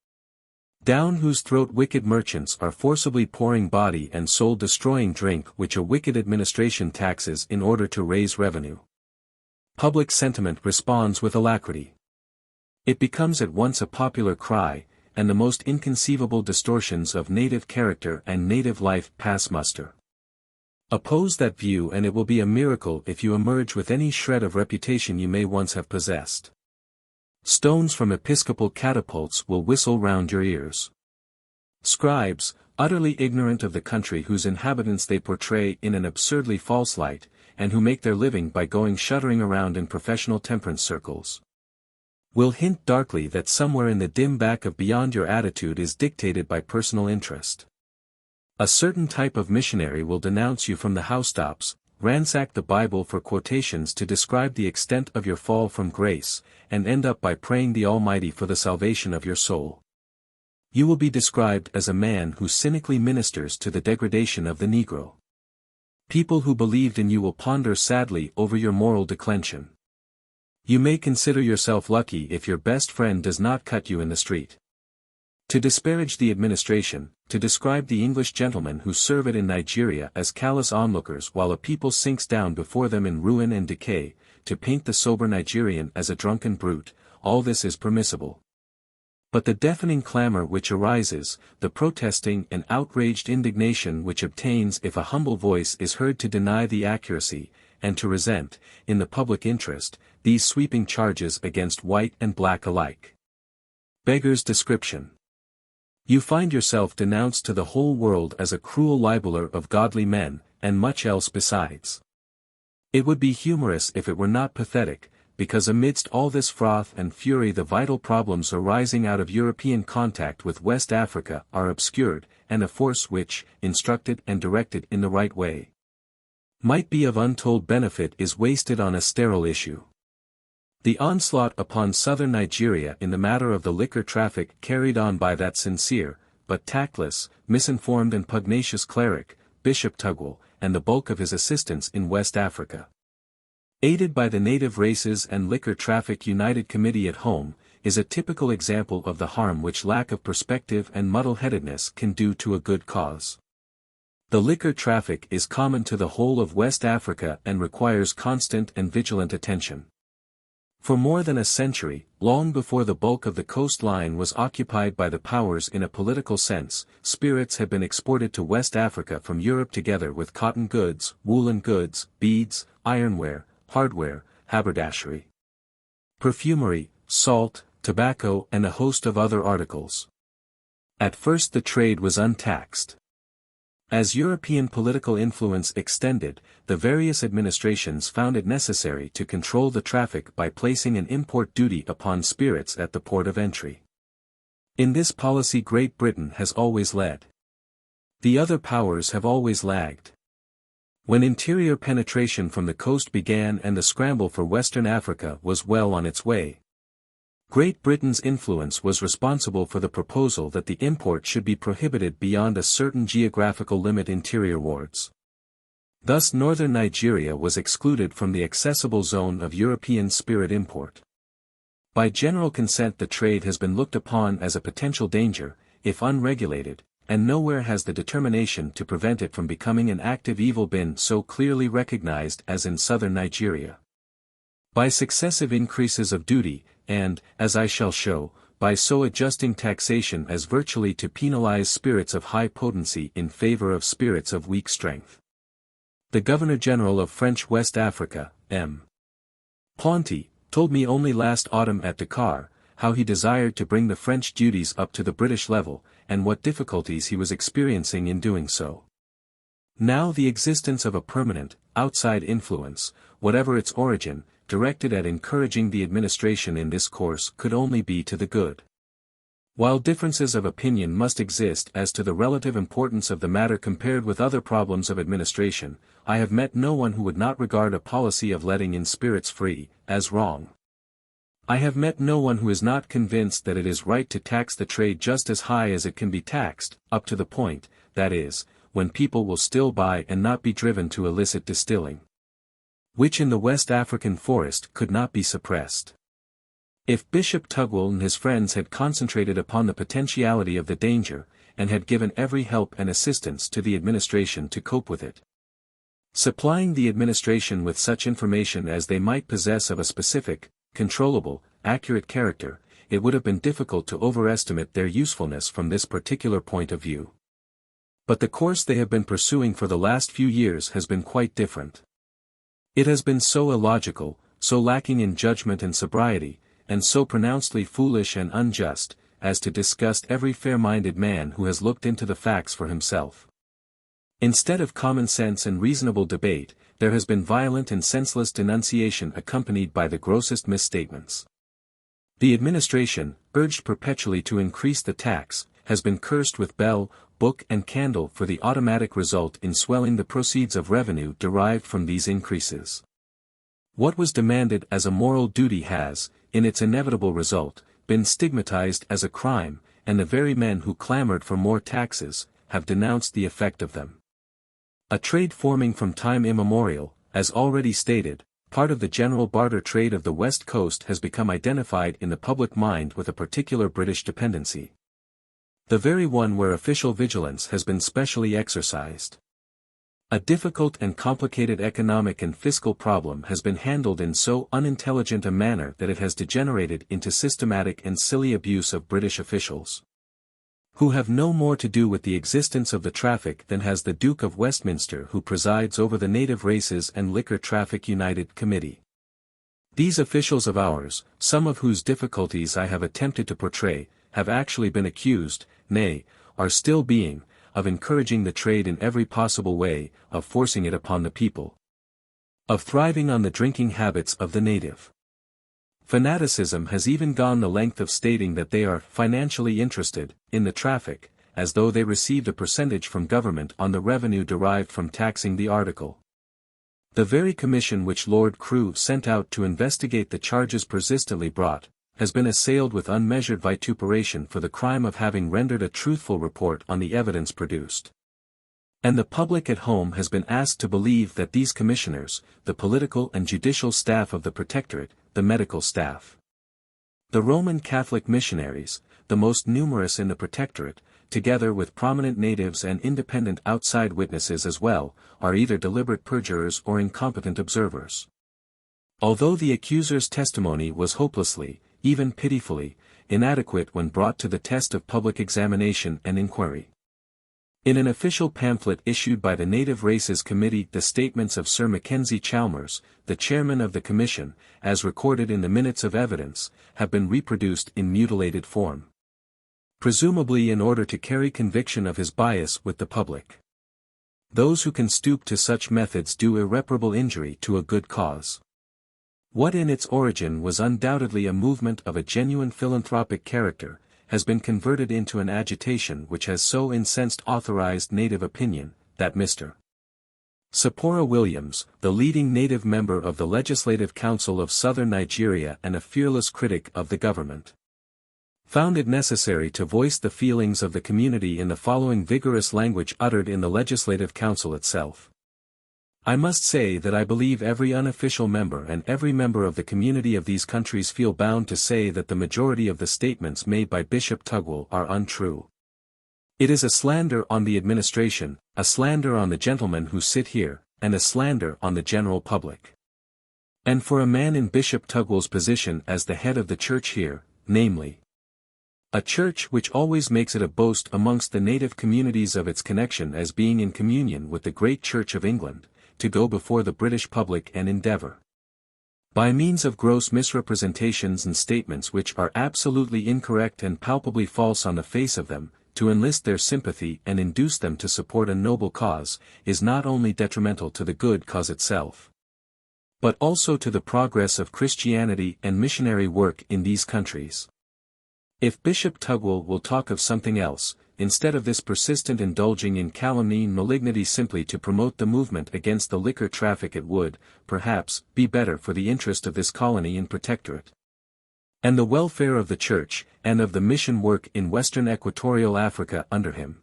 Down whose throat wicked merchants are forcibly pouring body and soul-destroying drink which a wicked administration taxes in order to raise revenue. Public sentiment responds with alacrity. It becomes at once a popular cry, and the most inconceivable distortions of native character and native life pass muster. Oppose that view and it will be a miracle if you emerge with any shred of reputation you may once have possessed. Stones from episcopal catapults will whistle round your ears. Scribes, utterly ignorant of the country whose inhabitants they portray in an absurdly false light, and who make their living by going shuddering around in professional temperance circles, will hint darkly that somewhere in the dim back of beyond your attitude is dictated by personal interest. A certain type of missionary will denounce you from the housetops, ransack the Bible for quotations to describe the extent of your fall from grace, and end up by praying the Almighty for the salvation of your soul. You will be described as a man who cynically ministers to the degradation of the Negro. People who believed in you will ponder sadly over your moral declension. You may consider yourself lucky if your best friend does not cut you in the street. To disparage the administration, to describe the English gentlemen who serve it in Nigeria as callous onlookers while a people sinks down before them in ruin and decay, to paint the sober Nigerian as a drunken brute, all this is permissible. But the deafening clamor which arises, the protesting and outraged indignation which obtains if a humble voice is heard to deny the accuracy, and to resent, in the public interest, these sweeping charges against white and black alike, beggars description. You find yourself denounced to the whole world as a cruel libeller of godly men, and much else besides. It would be humorous if it were not pathetic, because amidst all this froth and fury the vital problems arising out of European contact with West Africa are obscured, and a force which, instructed and directed in the right way, might be of untold benefit is wasted on a sterile issue. The onslaught upon southern Nigeria in the matter of the liquor traffic carried on by that sincere, but tactless, misinformed and pugnacious cleric, Bishop Tugwell, and the bulk of his assistants in West Africa, aided by the native races and liquor traffic united committee at home, is a typical example of the harm which lack of perspective and muddle-headedness can do to a good cause. The liquor traffic is common to the whole of West Africa and requires constant and vigilant attention. For more than a century, long before the bulk of the coastline was occupied by the powers in a political sense, spirits had been exported to West Africa from Europe together with cotton goods, woolen goods, beads, ironware, hardware, haberdashery, perfumery, salt, tobacco and a host of other articles. At first the trade was untaxed. As European political influence extended, the various administrations found it necessary to control the traffic by placing an import duty upon spirits at the port of entry. In this policy Great Britain has always led. The other powers have always lagged. When interior penetration from the coast began and the scramble for Western Africa was well on its way, Great Britain's influence was responsible for the proposal that the import should be prohibited beyond a certain geographical limit interior wards. Thus northern Nigeria was excluded from the accessible zone of European spirit import. By general consent the trade has been looked upon as a potential danger, if unregulated, and nowhere has the determination to prevent it from becoming an active evil been so clearly recognized as in southern Nigeria. By successive increases of duty, and, as I shall show, by so adjusting taxation as virtually to penalize spirits of high potency in favor of spirits of weak strength. The Governor-General of French West Africa, M. Ponty, told me only last autumn at Dakar, how he desired to bring the French duties up to the British level, and what difficulties he was experiencing in doing so. Now the existence of a permanent, outside influence, whatever its origin, directed at encouraging the administration in this course could only be to the good. While differences of opinion must exist as to the relative importance of the matter compared with other problems of administration, I have met no one who would not regard a policy of letting in spirits free, as wrong. I have met no one who is not convinced that it is right to tax the trade just as high as it can be taxed, up to the point, that is, when people will still buy and not be driven to illicit distilling, which in the West African forest could not be suppressed. If Bishop Tugwell and his friends had concentrated upon the potentiality of the danger, and had given every help and assistance to the administration to cope with it, supplying the administration with such information as they might possess of a specific, controllable, accurate character, it would have been difficult to overestimate their usefulness from this particular point of view. But the course they have been pursuing for the last few years has been quite different. It has been so illogical, so lacking in judgment and sobriety, and so pronouncedly foolish and unjust, as to disgust every fair-minded man who has looked into the facts for himself. Instead of common sense and reasonable debate, there has been violent and senseless denunciation accompanied by the grossest misstatements. The administration, urged perpetually to increase the tax, has been cursed with bell, book and candle for the automatic result in swelling the proceeds of revenue derived from these increases. What was demanded as a moral duty has, in its inevitable result, been stigmatized as a crime, and the very men who clamored for more taxes, have denounced the effect of them. A trade forming from time immemorial, as already stated, part of the general barter trade of the West Coast has become identified in the public mind with a particular British dependency. The very one where official vigilance has been specially exercised. A difficult and complicated economic and fiscal problem has been handled in so unintelligent a manner that it has degenerated into systematic and silly abuse of British officials, who have no more to do with the existence of the traffic than has the Duke of Westminster who presides over the Native Races and Liquor Traffic United Committee. These officials of ours, some of whose difficulties I have attempted to portray, have actually been accused, nay, are still being, of encouraging the trade in every possible way, of forcing it upon the people, of thriving on the drinking habits of the native. Fanaticism has even gone the length of stating that they are financially interested in the traffic, as though they received a percentage from government on the revenue derived from taxing the article. The very commission which Lord Crewe sent out to investigate the charges persistently brought, has been assailed with unmeasured vituperation for the crime of having rendered a truthful report on the evidence produced. And the public at home has been asked to believe that these commissioners, the political and judicial staff of the Protectorate, the medical staff, the Roman Catholic missionaries, the most numerous in the Protectorate, together with prominent natives and independent outside witnesses as well, are either deliberate perjurers or incompetent observers. Although the accuser's testimony was hopelessly, even pitifully, inadequate when brought to the test of public examination and inquiry. In an official pamphlet issued by the Native Races Committee, the statements of Sir Mackenzie Chalmers, the chairman of the commission, as recorded in the minutes of evidence, have been reproduced in mutilated form. Presumably in order to carry conviction of his bias with the public. Those who can stoop to such methods do irreparable injury to a good cause. What in its origin was undoubtedly a movement of a genuine philanthropic character, has been converted into an agitation which has so incensed authorized native opinion, that Mr. Sapora Williams, the leading native member of the Legislative Council of Southern Nigeria and a fearless critic of the government, found it necessary to voice the feelings of the community in the following vigorous language uttered in the Legislative Council itself. I must say that I believe every unofficial member and every member of the community of these countries feel bound to say that the majority of the statements made by Bishop Tugwell are untrue. It is a slander on the administration, a slander on the gentlemen who sit here, and a slander on the general public. And for a man in Bishop Tugwell's position as the head of the church here, namely, a church which always makes it a boast amongst the native communities of its connection as being in communion with the great Church of England, to go before the British public and endeavour, by means of gross misrepresentations and statements which are absolutely incorrect and palpably false on the face of them, to enlist their sympathy and induce them to support a noble cause, is not only detrimental to the good cause itself, but also to the progress of Christianity and missionary work in these countries. If Bishop Tugwell will talk of something else, instead of this persistent indulging in calumny and malignity simply to promote the movement against the liquor traffic, it would, perhaps, be better for the interest of this colony and protectorate, and the welfare of the Church, and of the mission work in Western Equatorial Africa under him.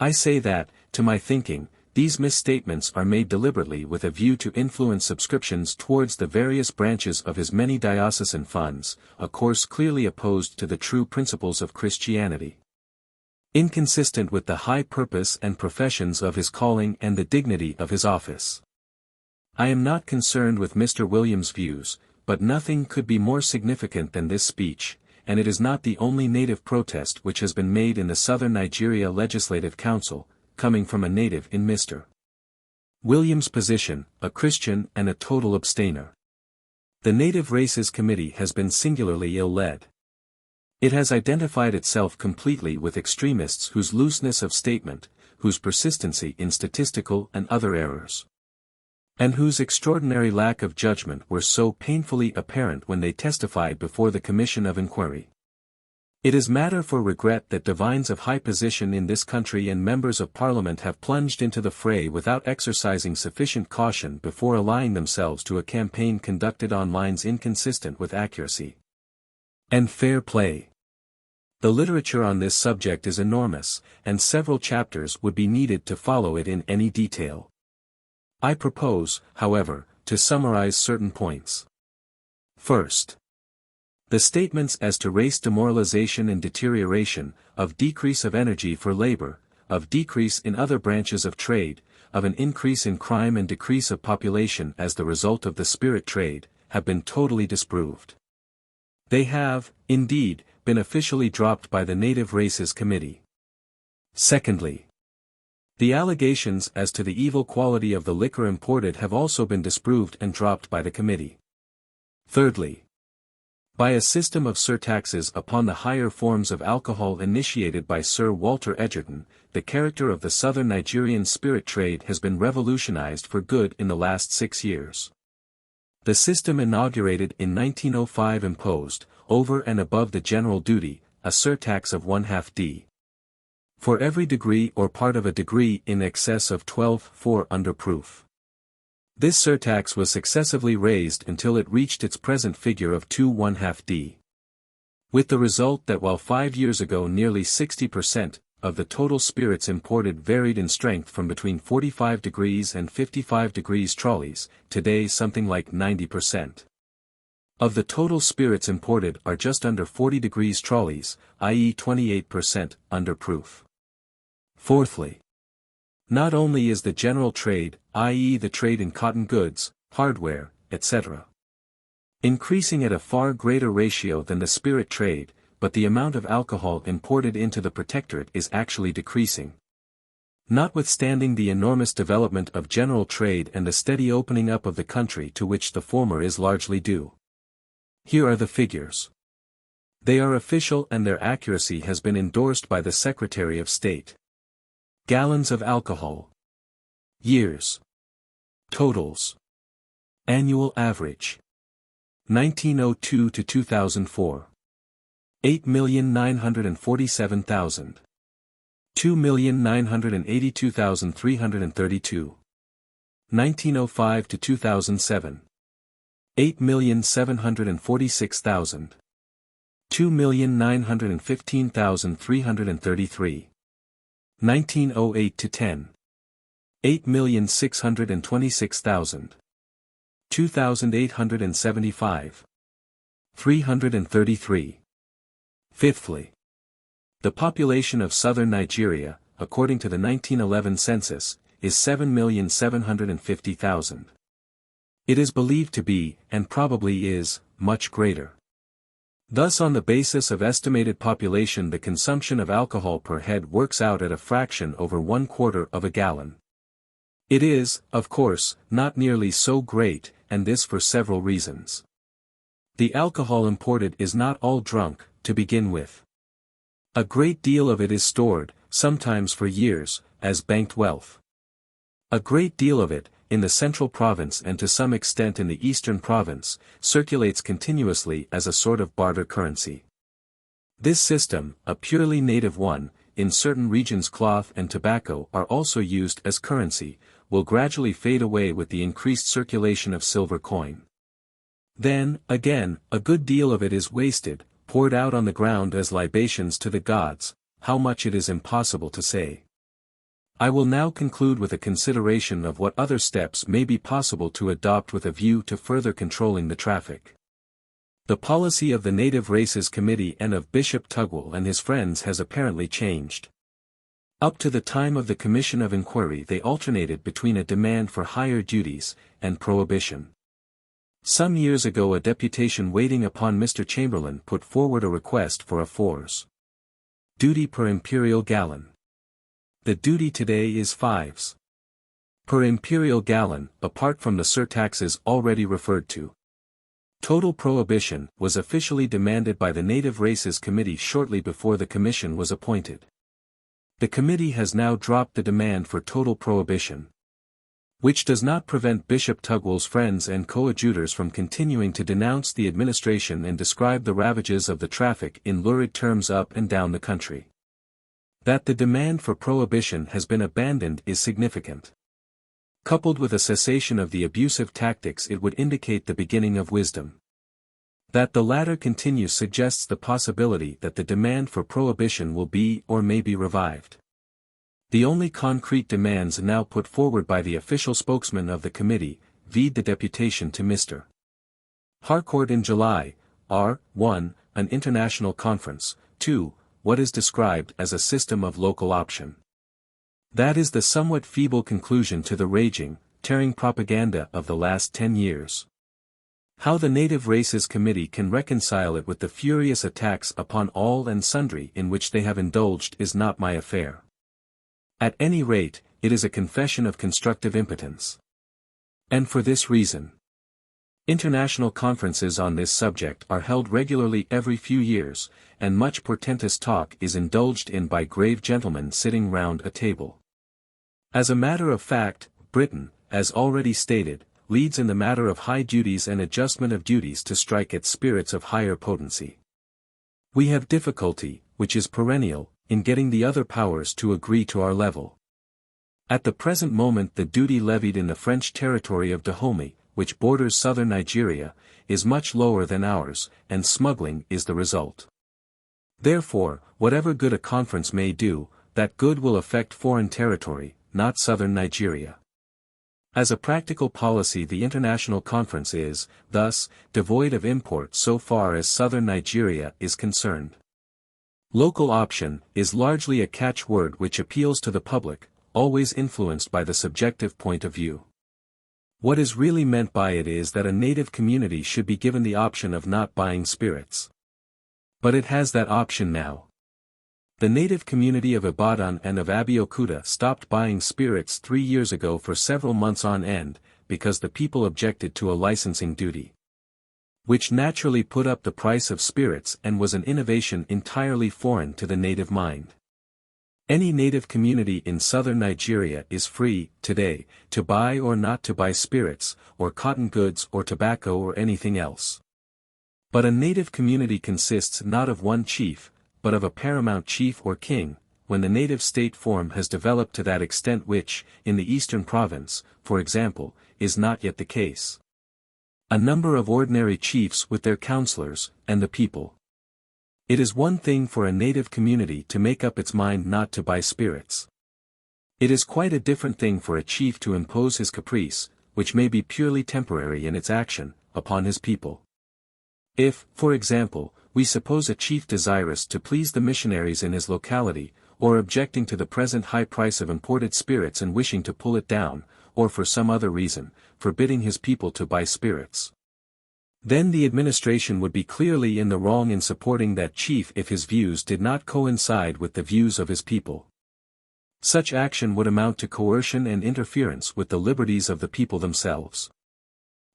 I say that, to my thinking, these misstatements are made deliberately with a view to influence subscriptions towards the various branches of his many diocesan funds, a course clearly opposed to the true principles of Christianity, inconsistent with the high purpose and professions of his calling and the dignity of his office. I am not concerned with Mr. Williams' views, but nothing could be more significant than this speech, and it is not the only native protest which has been made in the Southern Nigeria Legislative Council, coming from a native in Mr. Williams' position, a Christian and a total abstainer. The Native Races Committee has been singularly ill-led. It has identified itself completely with extremists whose looseness of statement, whose persistency in statistical and other errors, and whose extraordinary lack of judgment were so painfully apparent when they testified before the Commission of Inquiry. It is matter for regret that divines of high position in this country and members of Parliament have plunged into the fray without exercising sufficient caution before allying themselves to a campaign conducted on lines inconsistent with accuracy and fair play. The literature on this subject is enormous, and several chapters would be needed to follow it in any detail. I propose, however, to summarize certain points. First, the statements as to race demoralization and deterioration, of decrease of energy for labor, of decrease in other branches of trade, of an increase in crime and decrease of population as the result of the spirit trade, have been totally disproved. They have, indeed, been officially dropped by the Native Races Committee. Secondly, the allegations as to the evil quality of the liquor imported have also been disproved and dropped by the committee. Thirdly, by a system of surtaxes upon the higher forms of alcohol initiated by Sir Walter Edgerton, the character of the southern Nigerian spirit trade has been revolutionized for good in the last 6 years. The system inaugurated in 1905 imposed, over and above the general duty, a surtax of 1/2 d. for every degree or part of a degree in excess of 12/4 under proof. This surtax was successively raised until it reached its present figure of 2/1/2 d. With the result that while 5 years ago nearly 60% of the total spirits imported varied in strength from between 45 degrees and 55 degrees trolleys, today something like 90%. Of the total spirits imported are just under 40 degrees trolleys, i.e. 28% under proof. Fourthly, not only is the general trade, i.e. the trade in cotton goods, hardware, etc., increasing at a far greater ratio than the spirit trade, but the amount of alcohol imported into the protectorate is actually decreasing. Notwithstanding the enormous development of general trade and the steady opening up of the country to which the former is largely due. Here are the figures. They are official and their accuracy has been endorsed by the Secretary of State. Gallons of alcohol. Years. Totals. Annual average. 1902 to 2004. 8,947,000. 2,982,332. 1905 to 2007. 8,746,000. 2,915,333. 1908 to 10. 8,626,000. 2,875. 333. Fifthly, the population of southern Nigeria, according to the 1911 census, is 7,750,000. It is believed to be, and probably is, much greater. Thus on the basis of estimated population the consumption of alcohol per head works out at a fraction over 1/4 of a gallon. It is, of course, not nearly so great, and this for several reasons. The alcohol imported is not all drunk, to begin with. A great deal of it is stored, sometimes for years, as banked wealth. A great deal of it, in the central province and to some extent in the eastern province, circulates continuously as a sort of barter currency. This system, a purely native one, in certain regions cloth and tobacco are also used as currency, will gradually fade away with the increased circulation of silver coin. Then, again, a good deal of it is wasted, poured out on the ground as libations to the gods, how much it is impossible to say. I will now conclude with a consideration of what other steps may be possible to adopt with a view to further controlling the traffic. The policy of the Native Races Committee and of Bishop Tugwell and his friends has apparently changed. Up to the time of the Commission of Inquiry they alternated between a demand for higher duties, and prohibition. Some years ago a deputation waiting upon Mr. Chamberlain put forward a request for a 4s. Duty per imperial gallon. The duty today is 5s. Per imperial gallon, apart from the surtaxes already referred to. Total prohibition was officially demanded by the Native Races Committee shortly before the commission was appointed. The committee has now dropped the demand for total prohibition, which does not prevent Bishop Tugwell's friends and coadjutors from continuing to denounce the administration and describe the ravages of the traffic in lurid terms up and down the country. That the demand for prohibition has been abandoned is significant. Coupled with a cessation of the abusive tactics it would indicate the beginning of wisdom. That the latter continues suggests the possibility that the demand for prohibition will be or may be revived. The only concrete demands now put forward by the official spokesman of the committee, vide the deputation to Mr. Harcourt in July, are, 1. An international conference, 2. What is described as a system of local option. That is the somewhat feeble conclusion to the raging, tearing propaganda of the last 10 years. How the Native Races Committee can reconcile it with the furious attacks upon all and sundry in which they have indulged is not my affair. At any rate, it is a confession of constructive impotence. And for this reason. International conferences on this subject are held regularly every few years, and much portentous talk is indulged in by grave gentlemen sitting round a table. As a matter of fact, Britain, as already stated, leads in the matter of high duties and adjustment of duties to strike at spirits of higher potency. We have difficulty, which is perennial, in getting the other powers to agree to our level. At the present moment the duty levied in the French territory of Dahomey, which borders southern Nigeria, is much lower than ours, and smuggling is the result. Therefore, whatever good a conference may do, that good will affect foreign territory, not southern Nigeria. As a practical policy, the international conference is, thus, devoid of import so far as southern Nigeria is concerned. Local option is largely a catchword which appeals to the public, always influenced by the subjective point of view. What is really meant by it is that a native community should be given the option of not buying spirits. But it has that option now. The native community of Ibadan and of Abeokuta stopped buying spirits 3 years ago for several months on end, because the people objected to a licensing duty, which naturally put up the price of spirits and was an innovation entirely foreign to the native mind. Any native community in southern Nigeria is free, today, to buy or not to buy spirits, or cotton goods or tobacco or anything else. But a native community consists not of one chief, but of a paramount chief or king, when the native state form has developed to that extent which, in the eastern province, for example, is not yet the case. A number of ordinary chiefs with their councillors, and the people. It is one thing for a native community to make up its mind not to buy spirits. It is quite a different thing for a chief to impose his caprice, which may be purely temporary in its action, upon his people. If, for example, we suppose a chief desirous to please the missionaries in his locality, or objecting to the present high price of imported spirits and wishing to pull it down, or for some other reason, forbidding his people to buy spirits, then the administration would be clearly in the wrong in supporting that chief if his views did not coincide with the views of his people. Such action would amount to coercion and interference with the liberties of the people themselves.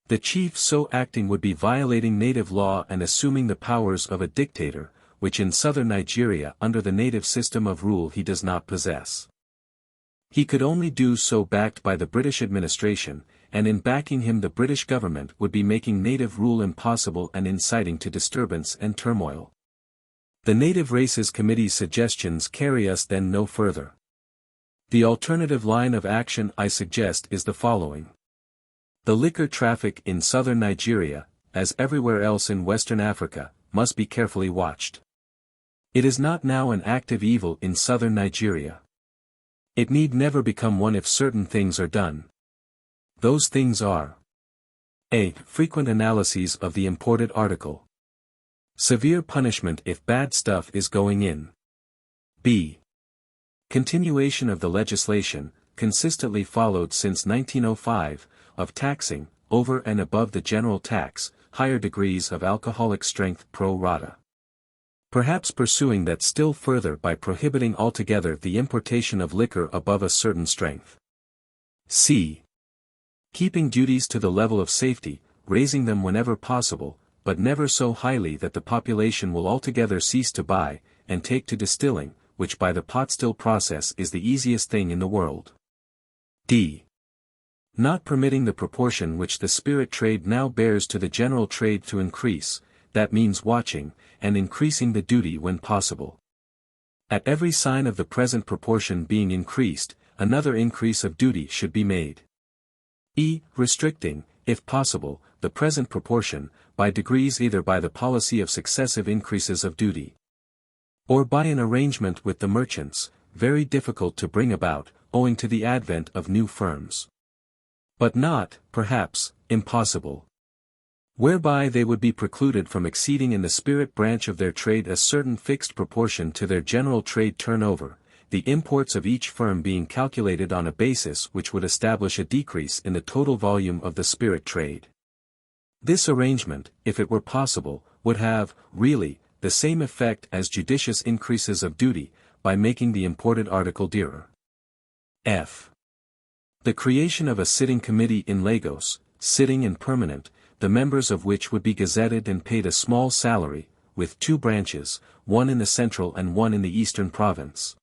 The chief so acting would be violating native law and assuming the powers of a dictator, which in southern Nigeria under the native system of rule he does not possess. He could only do so backed by the British administration, and in backing him the British government would be making native rule impossible and inciting to disturbance and turmoil. The Native Races Committee's suggestions carry us then no further. The alternative line of action I suggest is the following. The liquor traffic in southern Nigeria, as everywhere else in Western Africa, must be carefully watched. It is not now an active evil in southern Nigeria. It need never become one if certain things are done. Those things are: A. Frequent analyses of the imported article. Severe punishment if bad stuff is going in. B. Continuation of the legislation, consistently followed since 1905, of taxing, over and above the general tax, higher degrees of alcoholic strength pro rata. Perhaps pursuing that still further by prohibiting altogether the importation of liquor above a certain strength. C. Keeping duties to the level of safety, raising them whenever possible, but never so highly that the population will altogether cease to buy, and take to distilling, which by the pot still process is the easiest thing in the world. D. Not permitting the proportion which the spirit trade now bears to the general trade to increase, that means watching, and increasing the duty when possible. At every sign of the present proportion being increased, another increase of duty should be made. E. Restricting, if possible, the present proportion, by degrees either by the policy of successive increases of duty, or by an arrangement with the merchants, very difficult to bring about, owing to the advent of new firms. But not, perhaps, impossible. Whereby they would be precluded from exceeding in the spirit branch of their trade a certain fixed proportion to their general trade turnover, the imports of each firm being calculated on a basis which would establish a decrease in the total volume of the spirit trade. This arrangement, if it were possible, would have, really, the same effect as judicious increases of duty, by making the imported article dearer. F. The creation of a sitting committee in Lagos, sitting and permanent, the members of which would be gazetted and paid a small salary, with 2 branches, one in the central and one in the eastern province.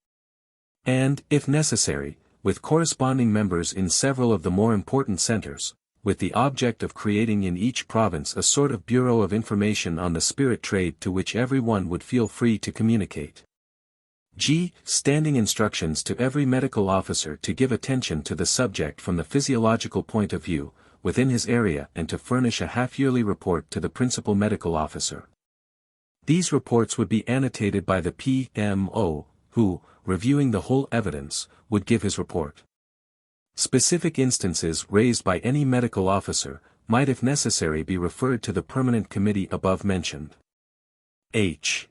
And, if necessary, with corresponding members in several of the more important centers, with the object of creating in each province a sort of bureau of information on the spirit trade to which every one would feel free to communicate. G. Standing instructions to every medical officer to give attention to the subject from the physiological point of view, within his area and to furnish a half-yearly report to the principal medical officer. These reports would be annotated by the PMO, who, reviewing the whole evidence, would give his report. Specific instances raised by any medical officer, might if necessary be referred to the permanent committee above mentioned. H.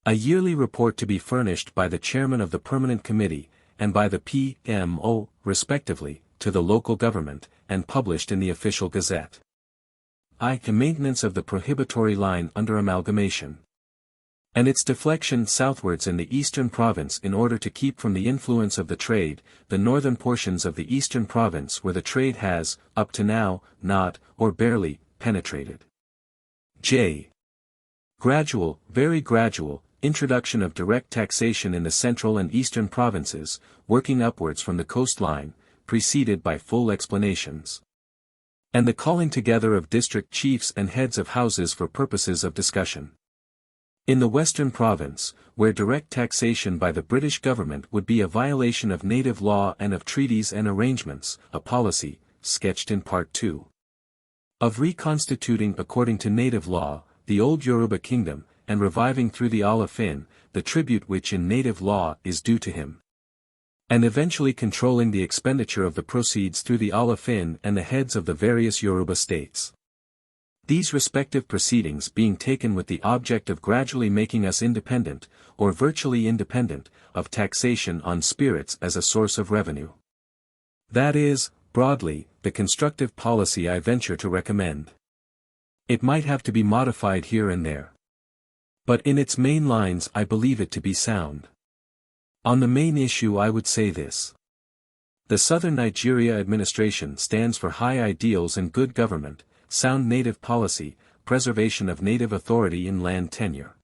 A yearly report to be furnished by the chairman of the permanent committee, and by the PMO, respectively, to the local government, and published in the official gazette. I. The maintenance of the prohibitory line under amalgamation, and its deflection southwards in the eastern province in order to keep from the influence of the trade, the northern portions of the eastern province where the trade has, up to now, not, or barely, penetrated. J. Gradual, very gradual, introduction of direct taxation in the central and eastern provinces, working upwards from the coastline, preceded by full explanations. And the calling together of district chiefs and heads of houses for purposes of discussion. In the Western Province, where direct taxation by the British government would be a violation of native law and of treaties and arrangements, a policy, sketched in Part 2. Of reconstituting according to native law, the old Yoruba kingdom, and reviving through the Alafin, the tribute which in native law is due to him. And eventually controlling the expenditure of the proceeds through the Alafin and the heads of the various Yoruba states. These respective proceedings being taken with the object of gradually making us independent, or virtually independent, of taxation on spirits as a source of revenue. That is, broadly, the constructive policy I venture to recommend. It might have to be modified here and there. But in its main lines I believe it to be sound. On the main issue I would say this. The Southern Nigeria administration stands for high ideals and good government, sound native policy, preservation of native authority in land tenure.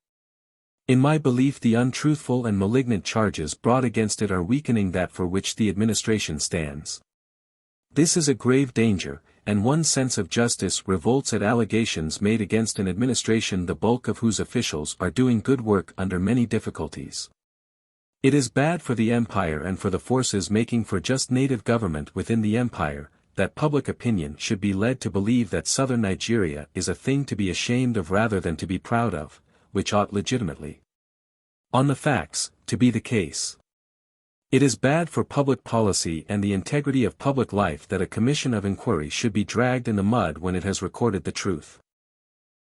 In my belief the untruthful and malignant charges brought against it are weakening that for which the administration stands. This is a grave danger, and one's sense of justice revolts at allegations made against an administration the bulk of whose officials are doing good work under many difficulties. It is bad for the empire and for the forces making for just native government within the empire, that public opinion should be led to believe that southern Nigeria is a thing to be ashamed of rather than to be proud of, which ought legitimately, on the facts, to be the case. It is bad for public policy and the integrity of public life that a commission of inquiry should be dragged in the mud when it has recorded the truth.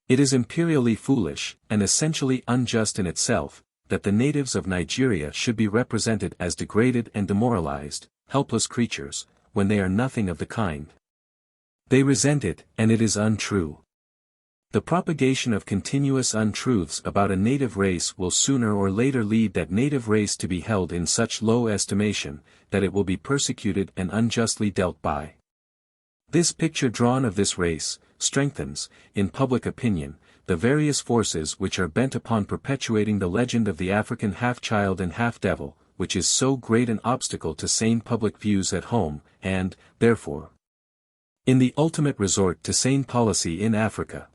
It is imperially foolish, and essentially unjust in itself, that the natives of Nigeria should be represented as degraded and demoralized, helpless creatures, when they are nothing of the kind. They resent it, and it is untrue. The propagation of continuous untruths about a native race will sooner or later lead that native race to be held in such low estimation, that it will be persecuted and unjustly dealt by. This picture drawn of this race, strengthens, in public opinion, the various forces which are bent upon perpetuating the legend of the African half-child and half-devil, which is so great an obstacle to sane public views at home, and, therefore, in the ultimate resort to sane policy in Africa.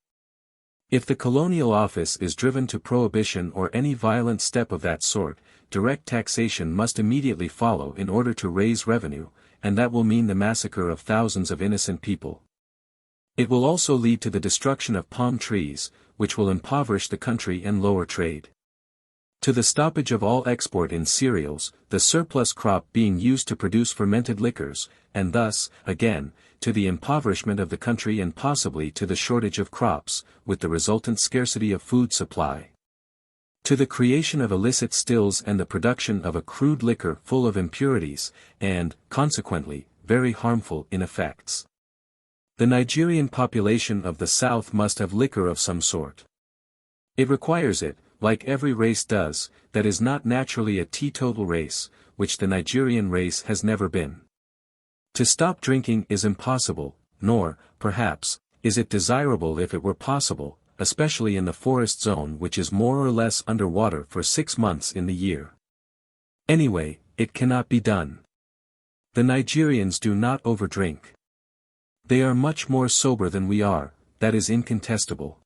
If the colonial office is driven to prohibition or any violent step of that sort, direct taxation must immediately follow in order to raise revenue, and that will mean the massacre of thousands of innocent people. It will also lead to the destruction of palm trees, which will impoverish the country and lower trade. To the stoppage of all export in cereals, the surplus crop being used to produce fermented liquors, and thus, again, to the impoverishment of the country and possibly to the shortage of crops, with the resultant scarcity of food supply. To the creation of illicit stills and the production of a crude liquor full of impurities, and, consequently, very harmful in effects. The Nigerian population of the South must have liquor of some sort. It requires it, like every race does, that is not naturally a teetotal race, which the Nigerian race has never been. To stop drinking is impossible, nor, perhaps, is it desirable if it were possible, especially in the forest zone which is more or less under water for 6 months in the year. Anyway, it cannot be done. The Nigerians do not overdrink. They are much more sober than we are, that is incontestable.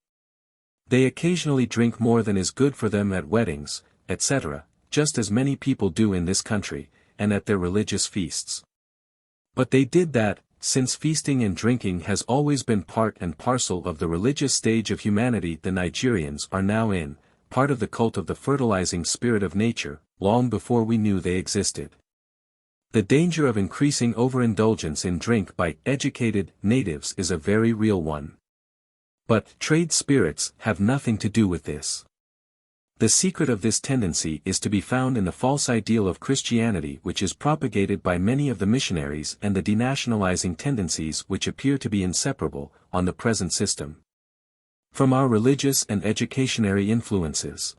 They occasionally drink more than is good for them at weddings, etc., just as many people do in this country, and at their religious feasts. But they did that, since feasting and drinking has always been part and parcel of the religious stage of humanity the Nigerians are now in, part of the cult of the fertilizing spirit of nature, long before we knew they existed. The danger of increasing overindulgence in drink by educated natives is a very real one. But trade spirits have nothing to do with this. The secret of this tendency is to be found in the false ideal of Christianity which is propagated by many of the missionaries and the denationalizing tendencies which appear to be inseparable, on the present system, from our religious and educationary influences.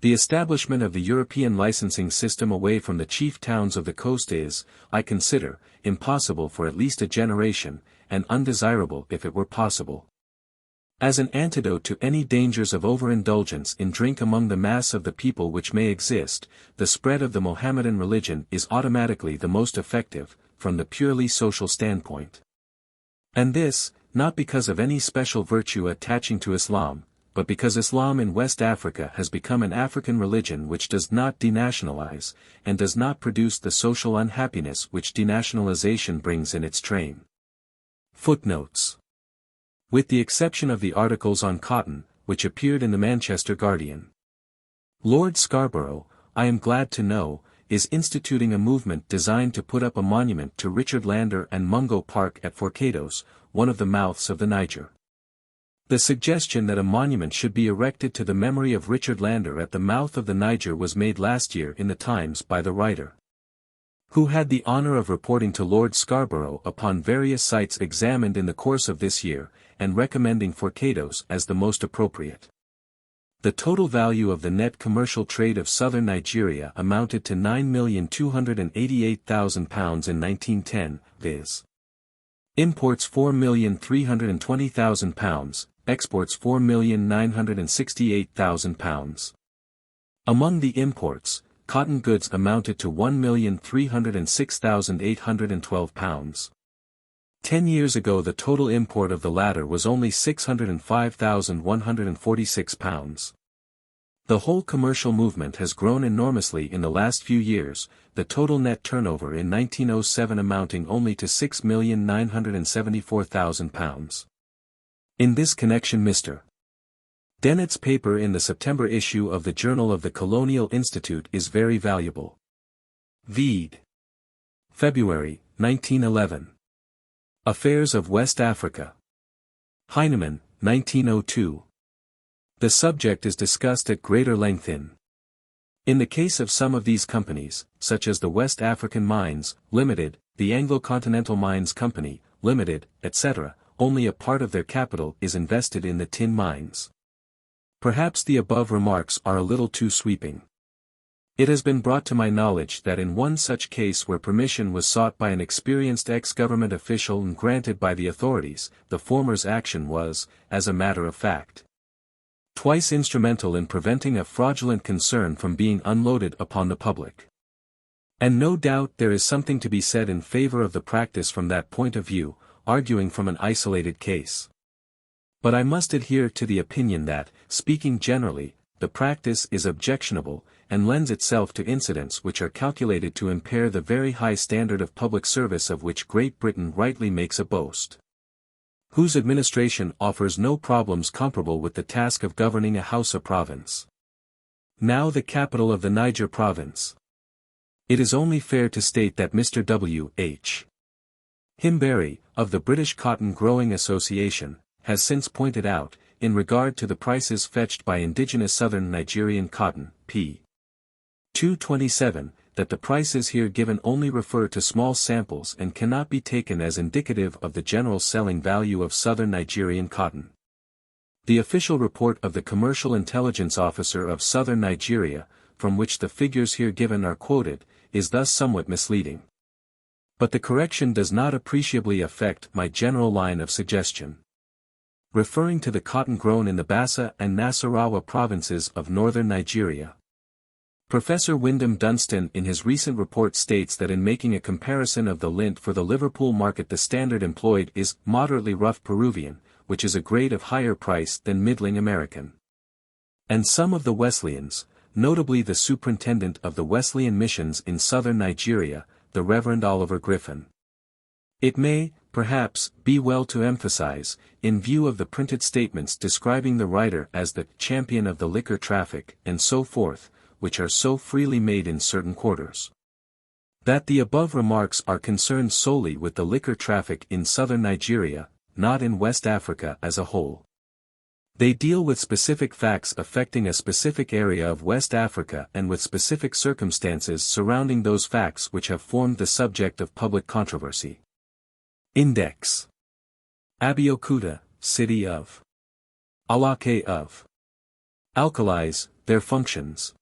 The establishment of the European licensing system away from the chief towns of the coast is, I consider, impossible for at least a generation, and undesirable if it were possible. As an antidote to any dangers of overindulgence in drink among the mass of the people which may exist, the spread of the Mohammedan religion is automatically the most effective, from the purely social standpoint. And this, not because of any special virtue attaching to Islam, but because Islam in West Africa has become an African religion which does not denationalize, and does not produce the social unhappiness which denationalization brings in its train. Footnotes. With the exception of the articles on cotton, which appeared in the Manchester Guardian. Lord Scarborough, I am glad to know, is instituting a movement designed to put up a monument to Richard Lander and Mungo Park at Forcados, one of the mouths of the Niger. The suggestion that a monument should be erected to the memory of Richard Lander at the mouth of the Niger was made last year in the Times by the writer, who had the honor of reporting to Lord Scarborough upon various sites examined in the course of this year, and recommending Forcados as the most appropriate. The total value of the net commercial trade of southern Nigeria amounted to £9,288,000 in 1910, viz. Imports £4,320,000, exports £4,968,000. Among the imports, cotton goods amounted to £1,306,812. 10 years ago the total import of the latter was only £605,146. The whole commercial movement has grown enormously in the last few years, the total net turnover in 1907 amounting only to £6,974,000. In this connection Mr. Dennett's paper in the September issue of the Journal of the Colonial Institute is very valuable. VIII. February, 1911. Affairs of West Africa. Heinemann, 1902. The subject is discussed at greater length in the case of some of these companies, such as the West African Mines, Limited, the Anglo-Continental Mines Company, Limited, etc., only a part of their capital is invested in the tin mines. Perhaps the above remarks are a little too sweeping. It has been brought to my knowledge that in one such case where permission was sought by an experienced ex-government official and granted by the authorities, the former's action was, as a matter of fact, twice instrumental in preventing a fraudulent concern from being unloaded upon the public. And no doubt there is something to be said in favor of the practice from that point of view, arguing from an isolated case. But I must adhere to the opinion that, speaking generally, the practice is objectionable, and lends itself to incidents which are calculated to impair the very high standard of public service of which Great Britain rightly makes a boast, whose administration offers no problems comparable with the task of governing a Hausa province. Now the capital of the Niger province. It is only fair to state that Mr. W. H. Himberry, of the British Cotton Growing Association, has since pointed out, in regard to the prices fetched by indigenous southern Nigerian cotton, p. 227, that the prices here given only refer to small samples and cannot be taken as indicative of the general selling value of southern Nigerian cotton. The official report of the Commercial Intelligence Officer of southern Nigeria, from which the figures here given are quoted, is thus somewhat misleading. But the correction does not appreciably affect my general line of suggestion. Referring to the cotton grown in the Bassa and Nasarawa provinces of northern Nigeria, Professor Wyndham Dunstan in his recent report states that in making a comparison of the lint for the Liverpool market the standard employed is moderately rough Peruvian, which is a grade of higher price than middling American. And some of the Wesleyans, notably the superintendent of the Wesleyan missions in southern Nigeria, the Reverend Oliver Griffin. It may, perhaps, be well to emphasize, in view of the printed statements describing the writer as the champion of the liquor traffic and so forth, which are so freely made in certain quarters, That the above remarks are concerned solely with the liquor traffic in southern Nigeria, not in West Africa as a whole. They deal with specific facts affecting a specific area of West Africa and with specific circumstances surrounding those facts which have formed the subject of public controversy. Index. Abeokuta, City of. Alake of. Alkalis, their functions.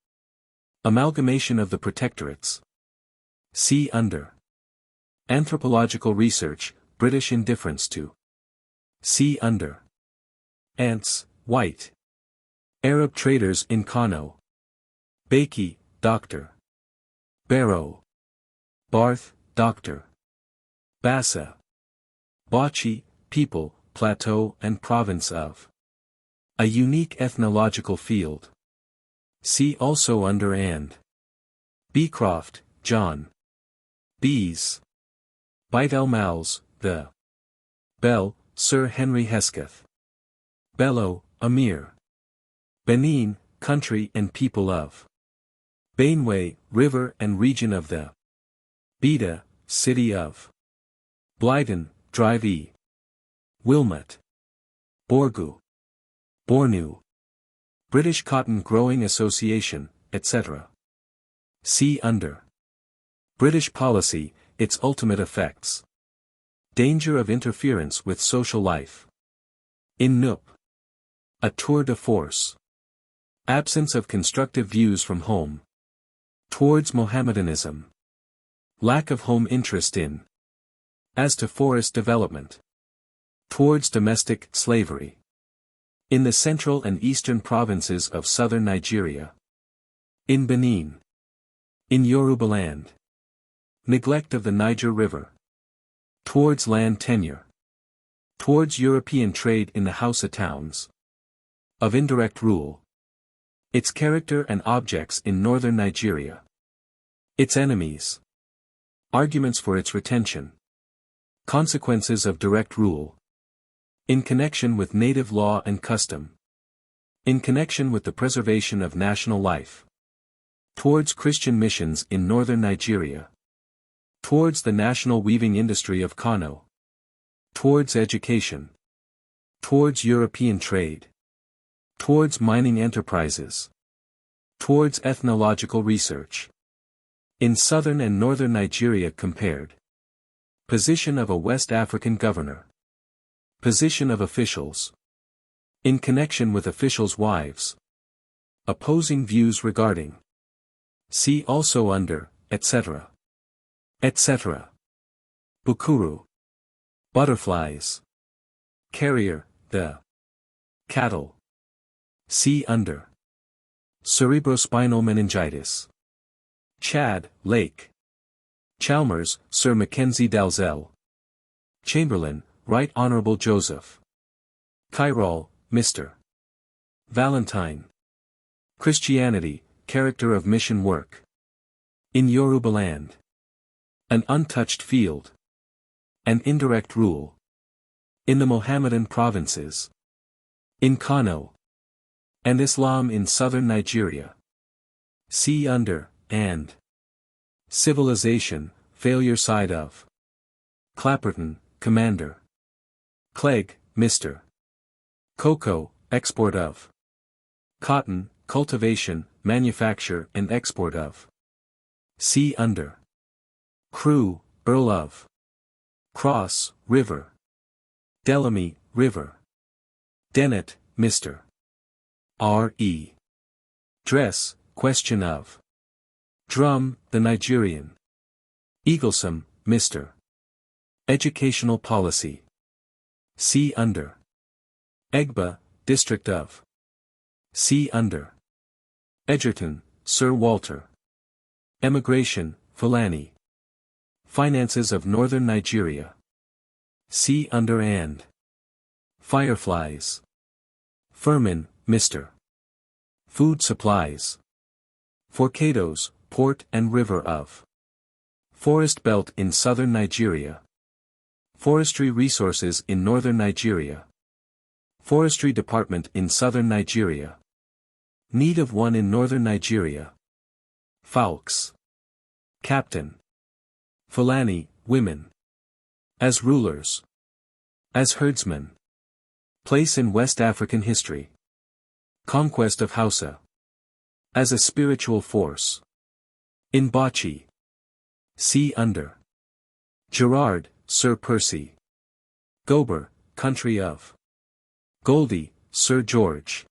Amalgamation of the protectorates. See under. Anthropological research, British indifference to. See under. Ants, white. Arab traders in Kano. Baki, doctor. Barrow. Barth, doctor. Bassa. Bachi, people, plateau and province of. A unique ethnological field. See also under and. Beecroft, John. Bees. Beit-el-Mals, the. Bell, Sir Henry Hesketh. Bello, Amir. Benin, country and people of. Benue, river and region of the. Bida, city of. Blyden, drive e. Wilmot. Borgu. Bornu. British Cotton Growing Association, etc. See under. British policy, its ultimate effects. Danger of interference with social life. In Nup. A tour de force. Absence of constructive views from home. Towards Mohammedanism. Lack of home interest in. As to forest development. Towards domestic slavery. In the central and eastern provinces of southern Nigeria. In Benin. In Yorubaland. Neglect of the Niger River. Towards land tenure. Towards European trade in the Hausa towns. Of indirect rule. Its character and objects in northern Nigeria. Its enemies. Arguments for its retention. Consequences of direct rule. In connection with native law and custom. In connection with the preservation of national life. Towards Christian missions in northern Nigeria. Towards the national weaving industry of Kano. Towards education. Towards European trade. Towards mining enterprises. Towards ethnological research. In southern and northern Nigeria compared. Position of a West African governor. Position of officials. In connection with officials' wives. Opposing views regarding. See also under, etc. Etc. Bukuru. Butterflies. Carrier, the. Cattle. See under. Cerebrospinal meningitis. Chad, Lake. Chalmers, Sir Mackenzie Dalzell. Chamberlain, Right Honourable Joseph. Kyrol, Mr. Valentine. Christianity, character of mission work. In Yorubaland. An untouched field. An indirect rule. In the Mohammedan provinces. In Kano. And Islam in southern Nigeria. See under, and. Civilization, failure side of. Clapperton, commander. Clegg, Mr. Cocoa, export of. Cotton, cultivation, manufacture and export of. See under. Crew, Earl of. Cross, river. Delamy, river. Dennett, Mr. R.E. Dress, question of. Drum, the Nigerian. Eaglesome, Mr. Educational policy. See under. Egba, district of. See under. Edgerton, Sir Walter. Emigration, Fulani. Finances of northern Nigeria. See under and. Fireflies. Furman, Mr. Food supplies. Forcados, port and river of. Forest belt in southern Nigeria. Forestry resources in northern Nigeria. Forestry department in southern Nigeria. Need of one in northern Nigeria. Fawkes. Captain. Fulani, women. As rulers. As herdsmen. Place in West African history. Conquest of Hausa. As a spiritual force. In Bauchi. See under. Gerard, Sir Percy. Gober, country of. Goldie, Sir George.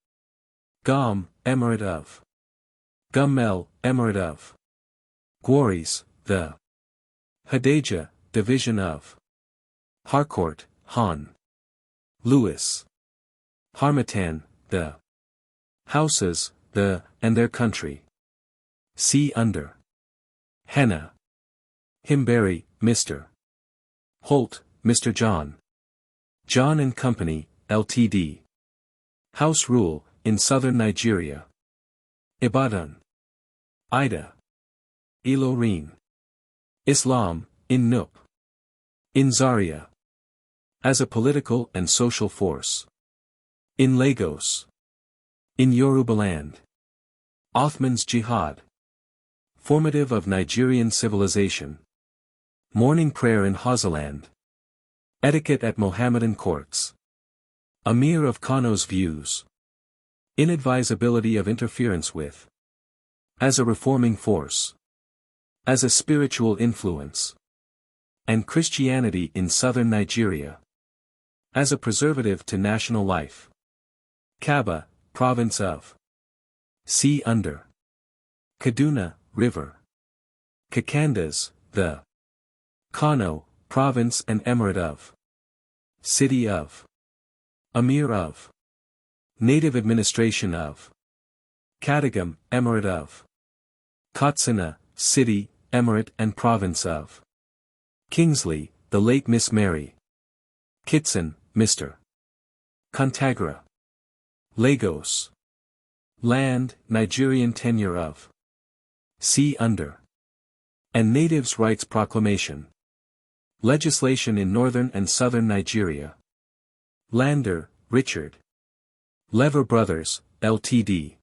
Gom, emirate of. Gummel, emirate of. Gwaris, the. Hadeja, division of. Harcourt, Han. Lewis. Harmattan, the. Houses, the, and their country. See under. Henna. Himberry, Mr. Holt, Mr. John. John and Company, Ltd. House rule, in southern Nigeria. Ibadan. Ida. Ilorin. Islam, in Nup. In Zaria. As a political and social force. In Lagos. In Yorubaland. Othman's Jihad. Formative of Nigerian civilization. Morning prayer in Hausaland. Etiquette at Mohammedan courts. Amir of Kano's views. Inadvisability of interference with. As a reforming force. As a spiritual influence. And Christianity in southern Nigeria. As a preservative to national life. Kaba, province of. See under. Kaduna, river. Kakandas, the. Kano, province and emirate of. City of. Amir of. Native administration of. Katagum, emirate of. Katsina, city, emirate and province of. Kingsley, the late Miss Mary. Kitson, Mr. Contagra. Lagos. Land, Nigerian tenure of. See under. And Natives' Rights Proclamation. Legislation in northern and southern Nigeria. Lander, Richard. Lever Brothers, Ltd.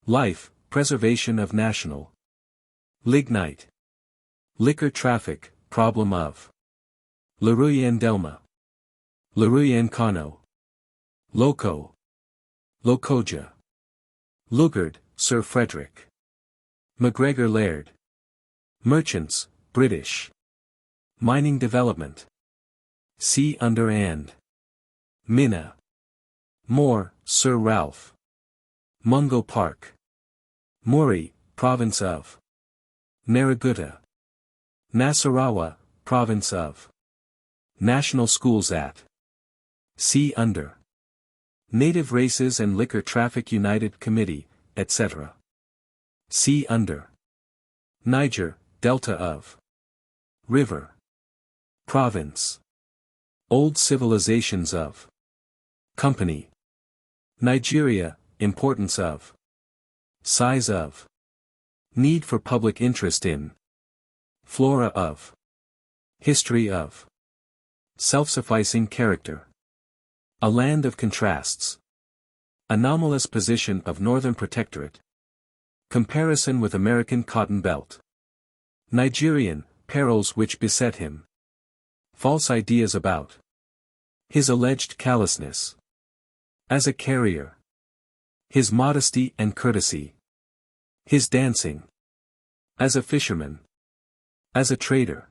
Life, preservation of national. Lignite. Liquor traffic, problem of. Leruyen Delma. Leruyen Kano. Loco. Lokoja. Lugard, Sir Frederick. MacGregor Laird. Merchants, British. Mining development. See under and. Minna. Moore, Sir Ralph. Mungo Park. Muri, province of. Narragansett. Nasarawa, province of. National schools at. See under. Native Races and Liquor Traffic United Committee, etc. See under. Niger, delta of. River. Province. Old civilizations of. Company. Nigeria, importance of. Size of. Need for public interest in. Flora of. History of. Self-sufficing character. A land of contrasts. Anomalous position of Northern Protectorate. Comparison with American Cotton Belt. Nigerian, perils which beset him. False ideas about. His alleged callousness. As a carrier. His modesty and courtesy. His dancing. As a fisherman. As a trader.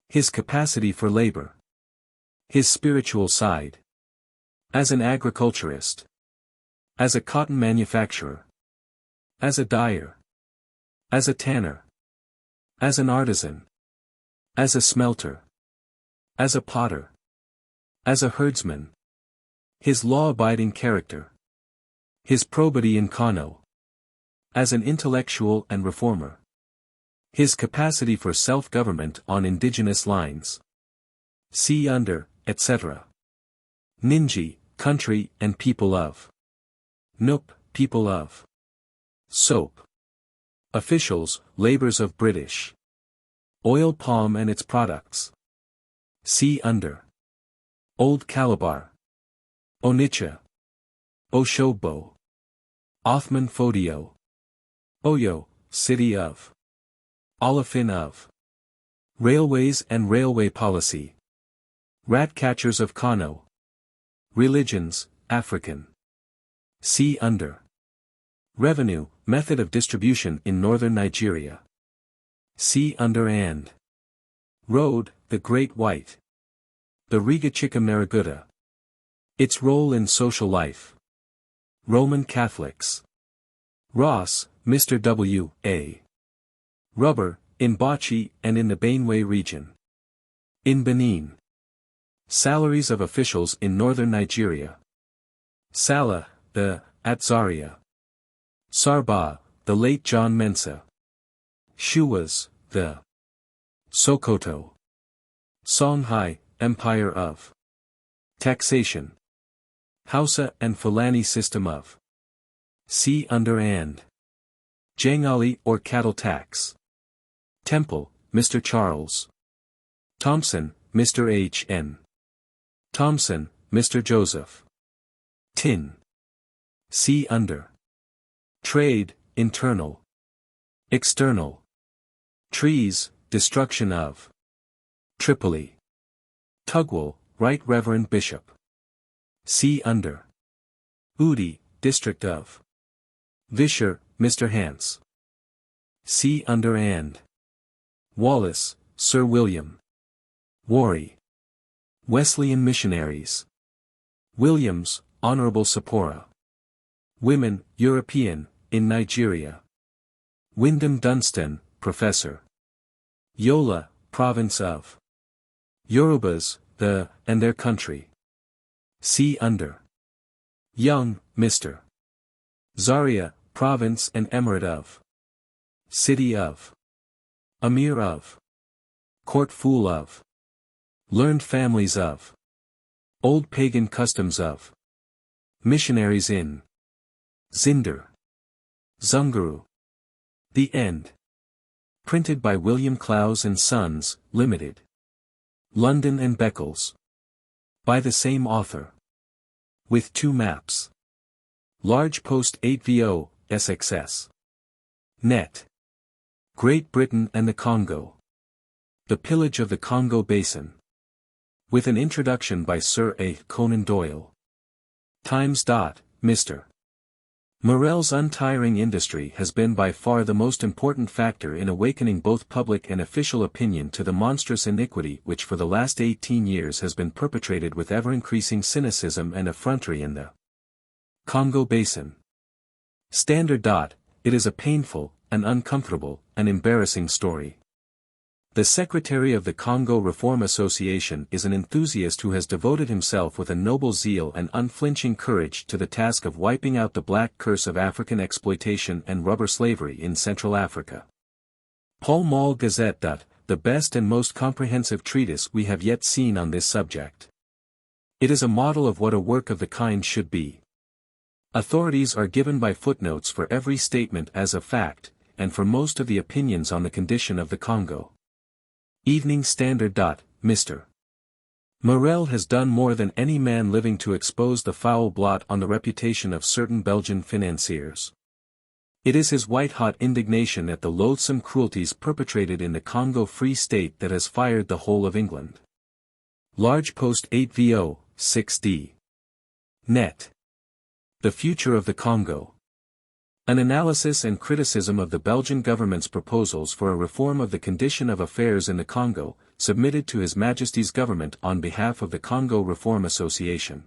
His capacity for labor. His spiritual side. As an agriculturist. As a cotton manufacturer. As a dyer. As a tanner. As an artisan. As a smelter. As a potter. As a herdsman. His law-abiding character. His probity in Kano. As an intellectual and reformer. His capacity for self-government on indigenous lines. See under, etc. Ninji, country and people of. Nup, people of. Soap. Officials, labors of British. Oil palm and its products. See under. Old Calabar. Onitsha. Oshogbo. Othman Fodio. Oyo, city of. Olefin of. Railways and railway policy. Rat-catchers of Kano. Religions, African. See under. Revenue, method of distribution in northern Nigeria. See under and. Road, the Great White. The Riga Chickamauga. Its role in social life. Roman Catholics. Ross, Mr. W. A. Rubber, in Bauchi and in the Benue region. In Benin. Salaries of officials in northern Nigeria. Salah, the, at Zaria. Sarba, the late John Mensa. Shuwas, the. Sokoto. Songhai, Empire of. Taxation. Hausa and Fulani system of. See under and. Jangali or cattle tax. Temple, Mr. Charles. Thompson, Mr. H. N. Thompson, Mr. Joseph. Tin. See under. Trade, internal. External. Trees, destruction of. Tripoli. Tugwell, Right Reverend Bishop. See under. Udi, District of. Vischer, Mr. Hance. See under and. Wallace, Sir William. Warry. Wesleyan missionaries. Williams, Honorable Sapora. Women, European, in Nigeria. Wyndham Dunstan, Professor. Yola, Province of. Yorubas, the, and their country. See under. Young, Mr. Zaria, Province and Emirate of. City of. Amir of. Court fool of. Learned families of. Old pagan customs of. Missionaries in. Zinder. Zunguru. The End. Printed by William Clowes and Sons, Limited. London and Beccles. By the same author. With 2 maps. Large Post 8VO, SXS. Net. Great Britain and the Congo. The Pillage of the Congo Basin. With an introduction by Sir A. Conan Doyle. Times. Mr. Morel's untiring industry has been by far the most important factor in awakening both public and official opinion to the monstrous iniquity which for the last 18 years has been perpetrated with ever-increasing cynicism and effrontery in the Congo Basin. Standard. It is a painful, an uncomfortable, an embarrassing story. The Secretary of the Congo Reform Association is an enthusiast who has devoted himself with a noble zeal and unflinching courage to the task of wiping out the black curse of African exploitation and rubber slavery in Central Africa. Pall Mall Gazette. The best and most comprehensive treatise we have yet seen on this subject. It is a model of what a work of the kind should be. Authorities are given by footnotes for every statement as a fact, and for most of the opinions on the condition of the Congo. Evening Standard. Mr. Morel has done more than any man living to expose the foul blot on the reputation of certain Belgian financiers. It is his white-hot indignation at the loathsome cruelties perpetrated in the Congo Free State that has fired the whole of England. Large Post 8VO, 6D. Net. The Future of the Congo. An analysis and criticism of the Belgian government's proposals for a reform of the condition of affairs in the Congo, submitted to His Majesty's government on behalf of the Congo Reform Association.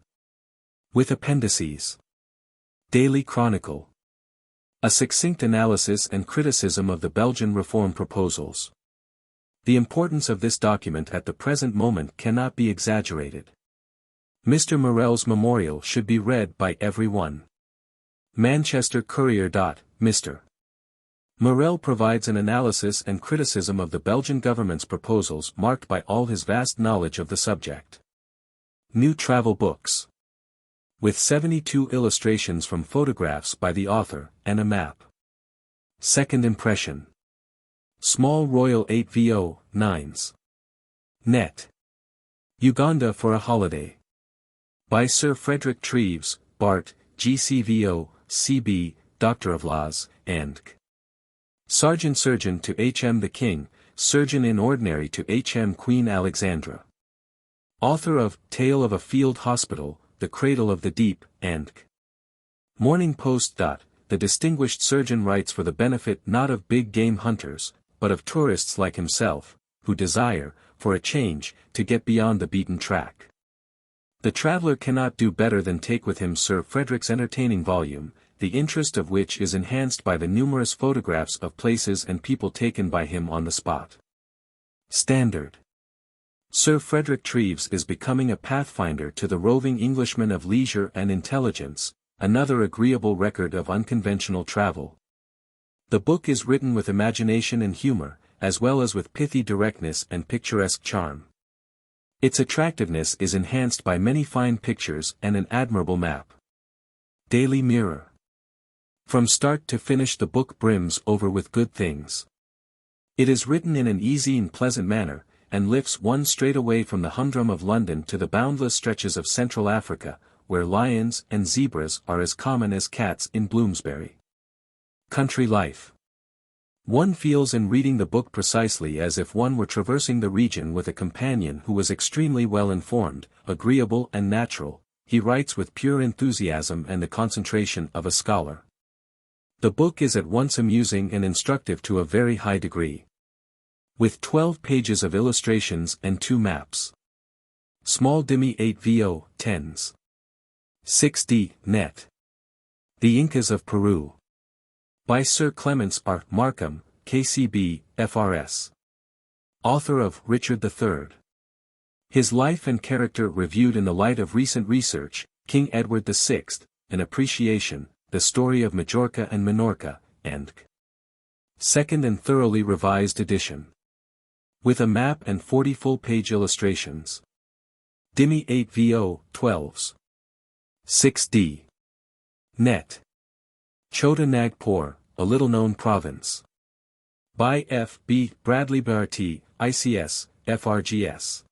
With appendices. Daily Chronicle. A succinct analysis and criticism of the Belgian reform proposals. The importance of this document at the present moment cannot be exaggerated. Mr. Morel's memorial should be read by everyone. Manchester Courier. Mr. Morel provides an analysis and criticism of the Belgian government's proposals marked by all his vast knowledge of the subject. New Travel Books. With 72 illustrations from photographs by the author, and a map. Second Impression. Small Royal 8VO, 9s. Net. Uganda for a Holiday. By Sir Frederick Treves, Bart., GCVO, CB, Doctor of Laws, and Sergeant Surgeon to H.M. the King, Surgeon in Ordinary to H.M. Queen Alexandra. Author of Tale of a Field Hospital, The Cradle of the Deep, and Morning Post. The distinguished surgeon writes for the benefit not of big game hunters, but of tourists like himself, who desire, for a change, to get beyond the beaten track. The traveler cannot do better than take with him Sir Frederick's entertaining volume, the interest of which is enhanced by the numerous photographs of places and people taken by him on the spot. Standard. Sir Frederick Treves is becoming a pathfinder to the roving Englishman of leisure and intelligence, another agreeable record of unconventional travel. The book is written with imagination and humor, as well as with pithy directness and picturesque charm. Its attractiveness is enhanced by many fine pictures and an admirable map. Daily Mirror. From start to finish the book brims over with good things. It is written in an easy and pleasant manner, and lifts one straight away from the humdrum of London to the boundless stretches of Central Africa, where lions and zebras are as common as cats in Bloomsbury. Country life. One feels in reading the book precisely as if one were traversing the region with a companion who was extremely well informed, agreeable and natural. He writes with pure enthusiasm and the concentration of a scholar. The book is at once amusing and instructive to a very high degree. With 12 pages of illustrations and 2 maps. Small Dimi 8 VO, 10s. 6d, net. The Incas of Peru. By Sir Clements R. Markham, KCB, FRS. Author of Richard III. His life and character reviewed in the light of recent research, King Edward VI, An Appreciation, The Story of Majorca and Minorca, and second and thoroughly revised edition. With a map and 40 full-page illustrations. Dimi 8 VO, 12s. 6d. Net. Chota Nagpur, a little-known province. By F. B. Bradley Bharti, ICS, FRGS.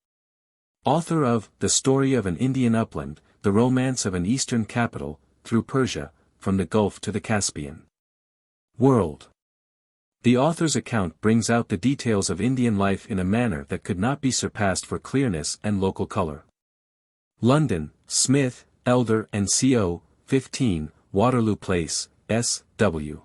Author of The Story of an Indian Upland, The Romance of an Eastern Capital, Through Persia, From the Gulf to the Caspian. World. The author's account brings out the details of Indian life in a manner that could not be surpassed for clearness and local color. London, Smith, Elder and Co., 15, Waterloo Place, S.W.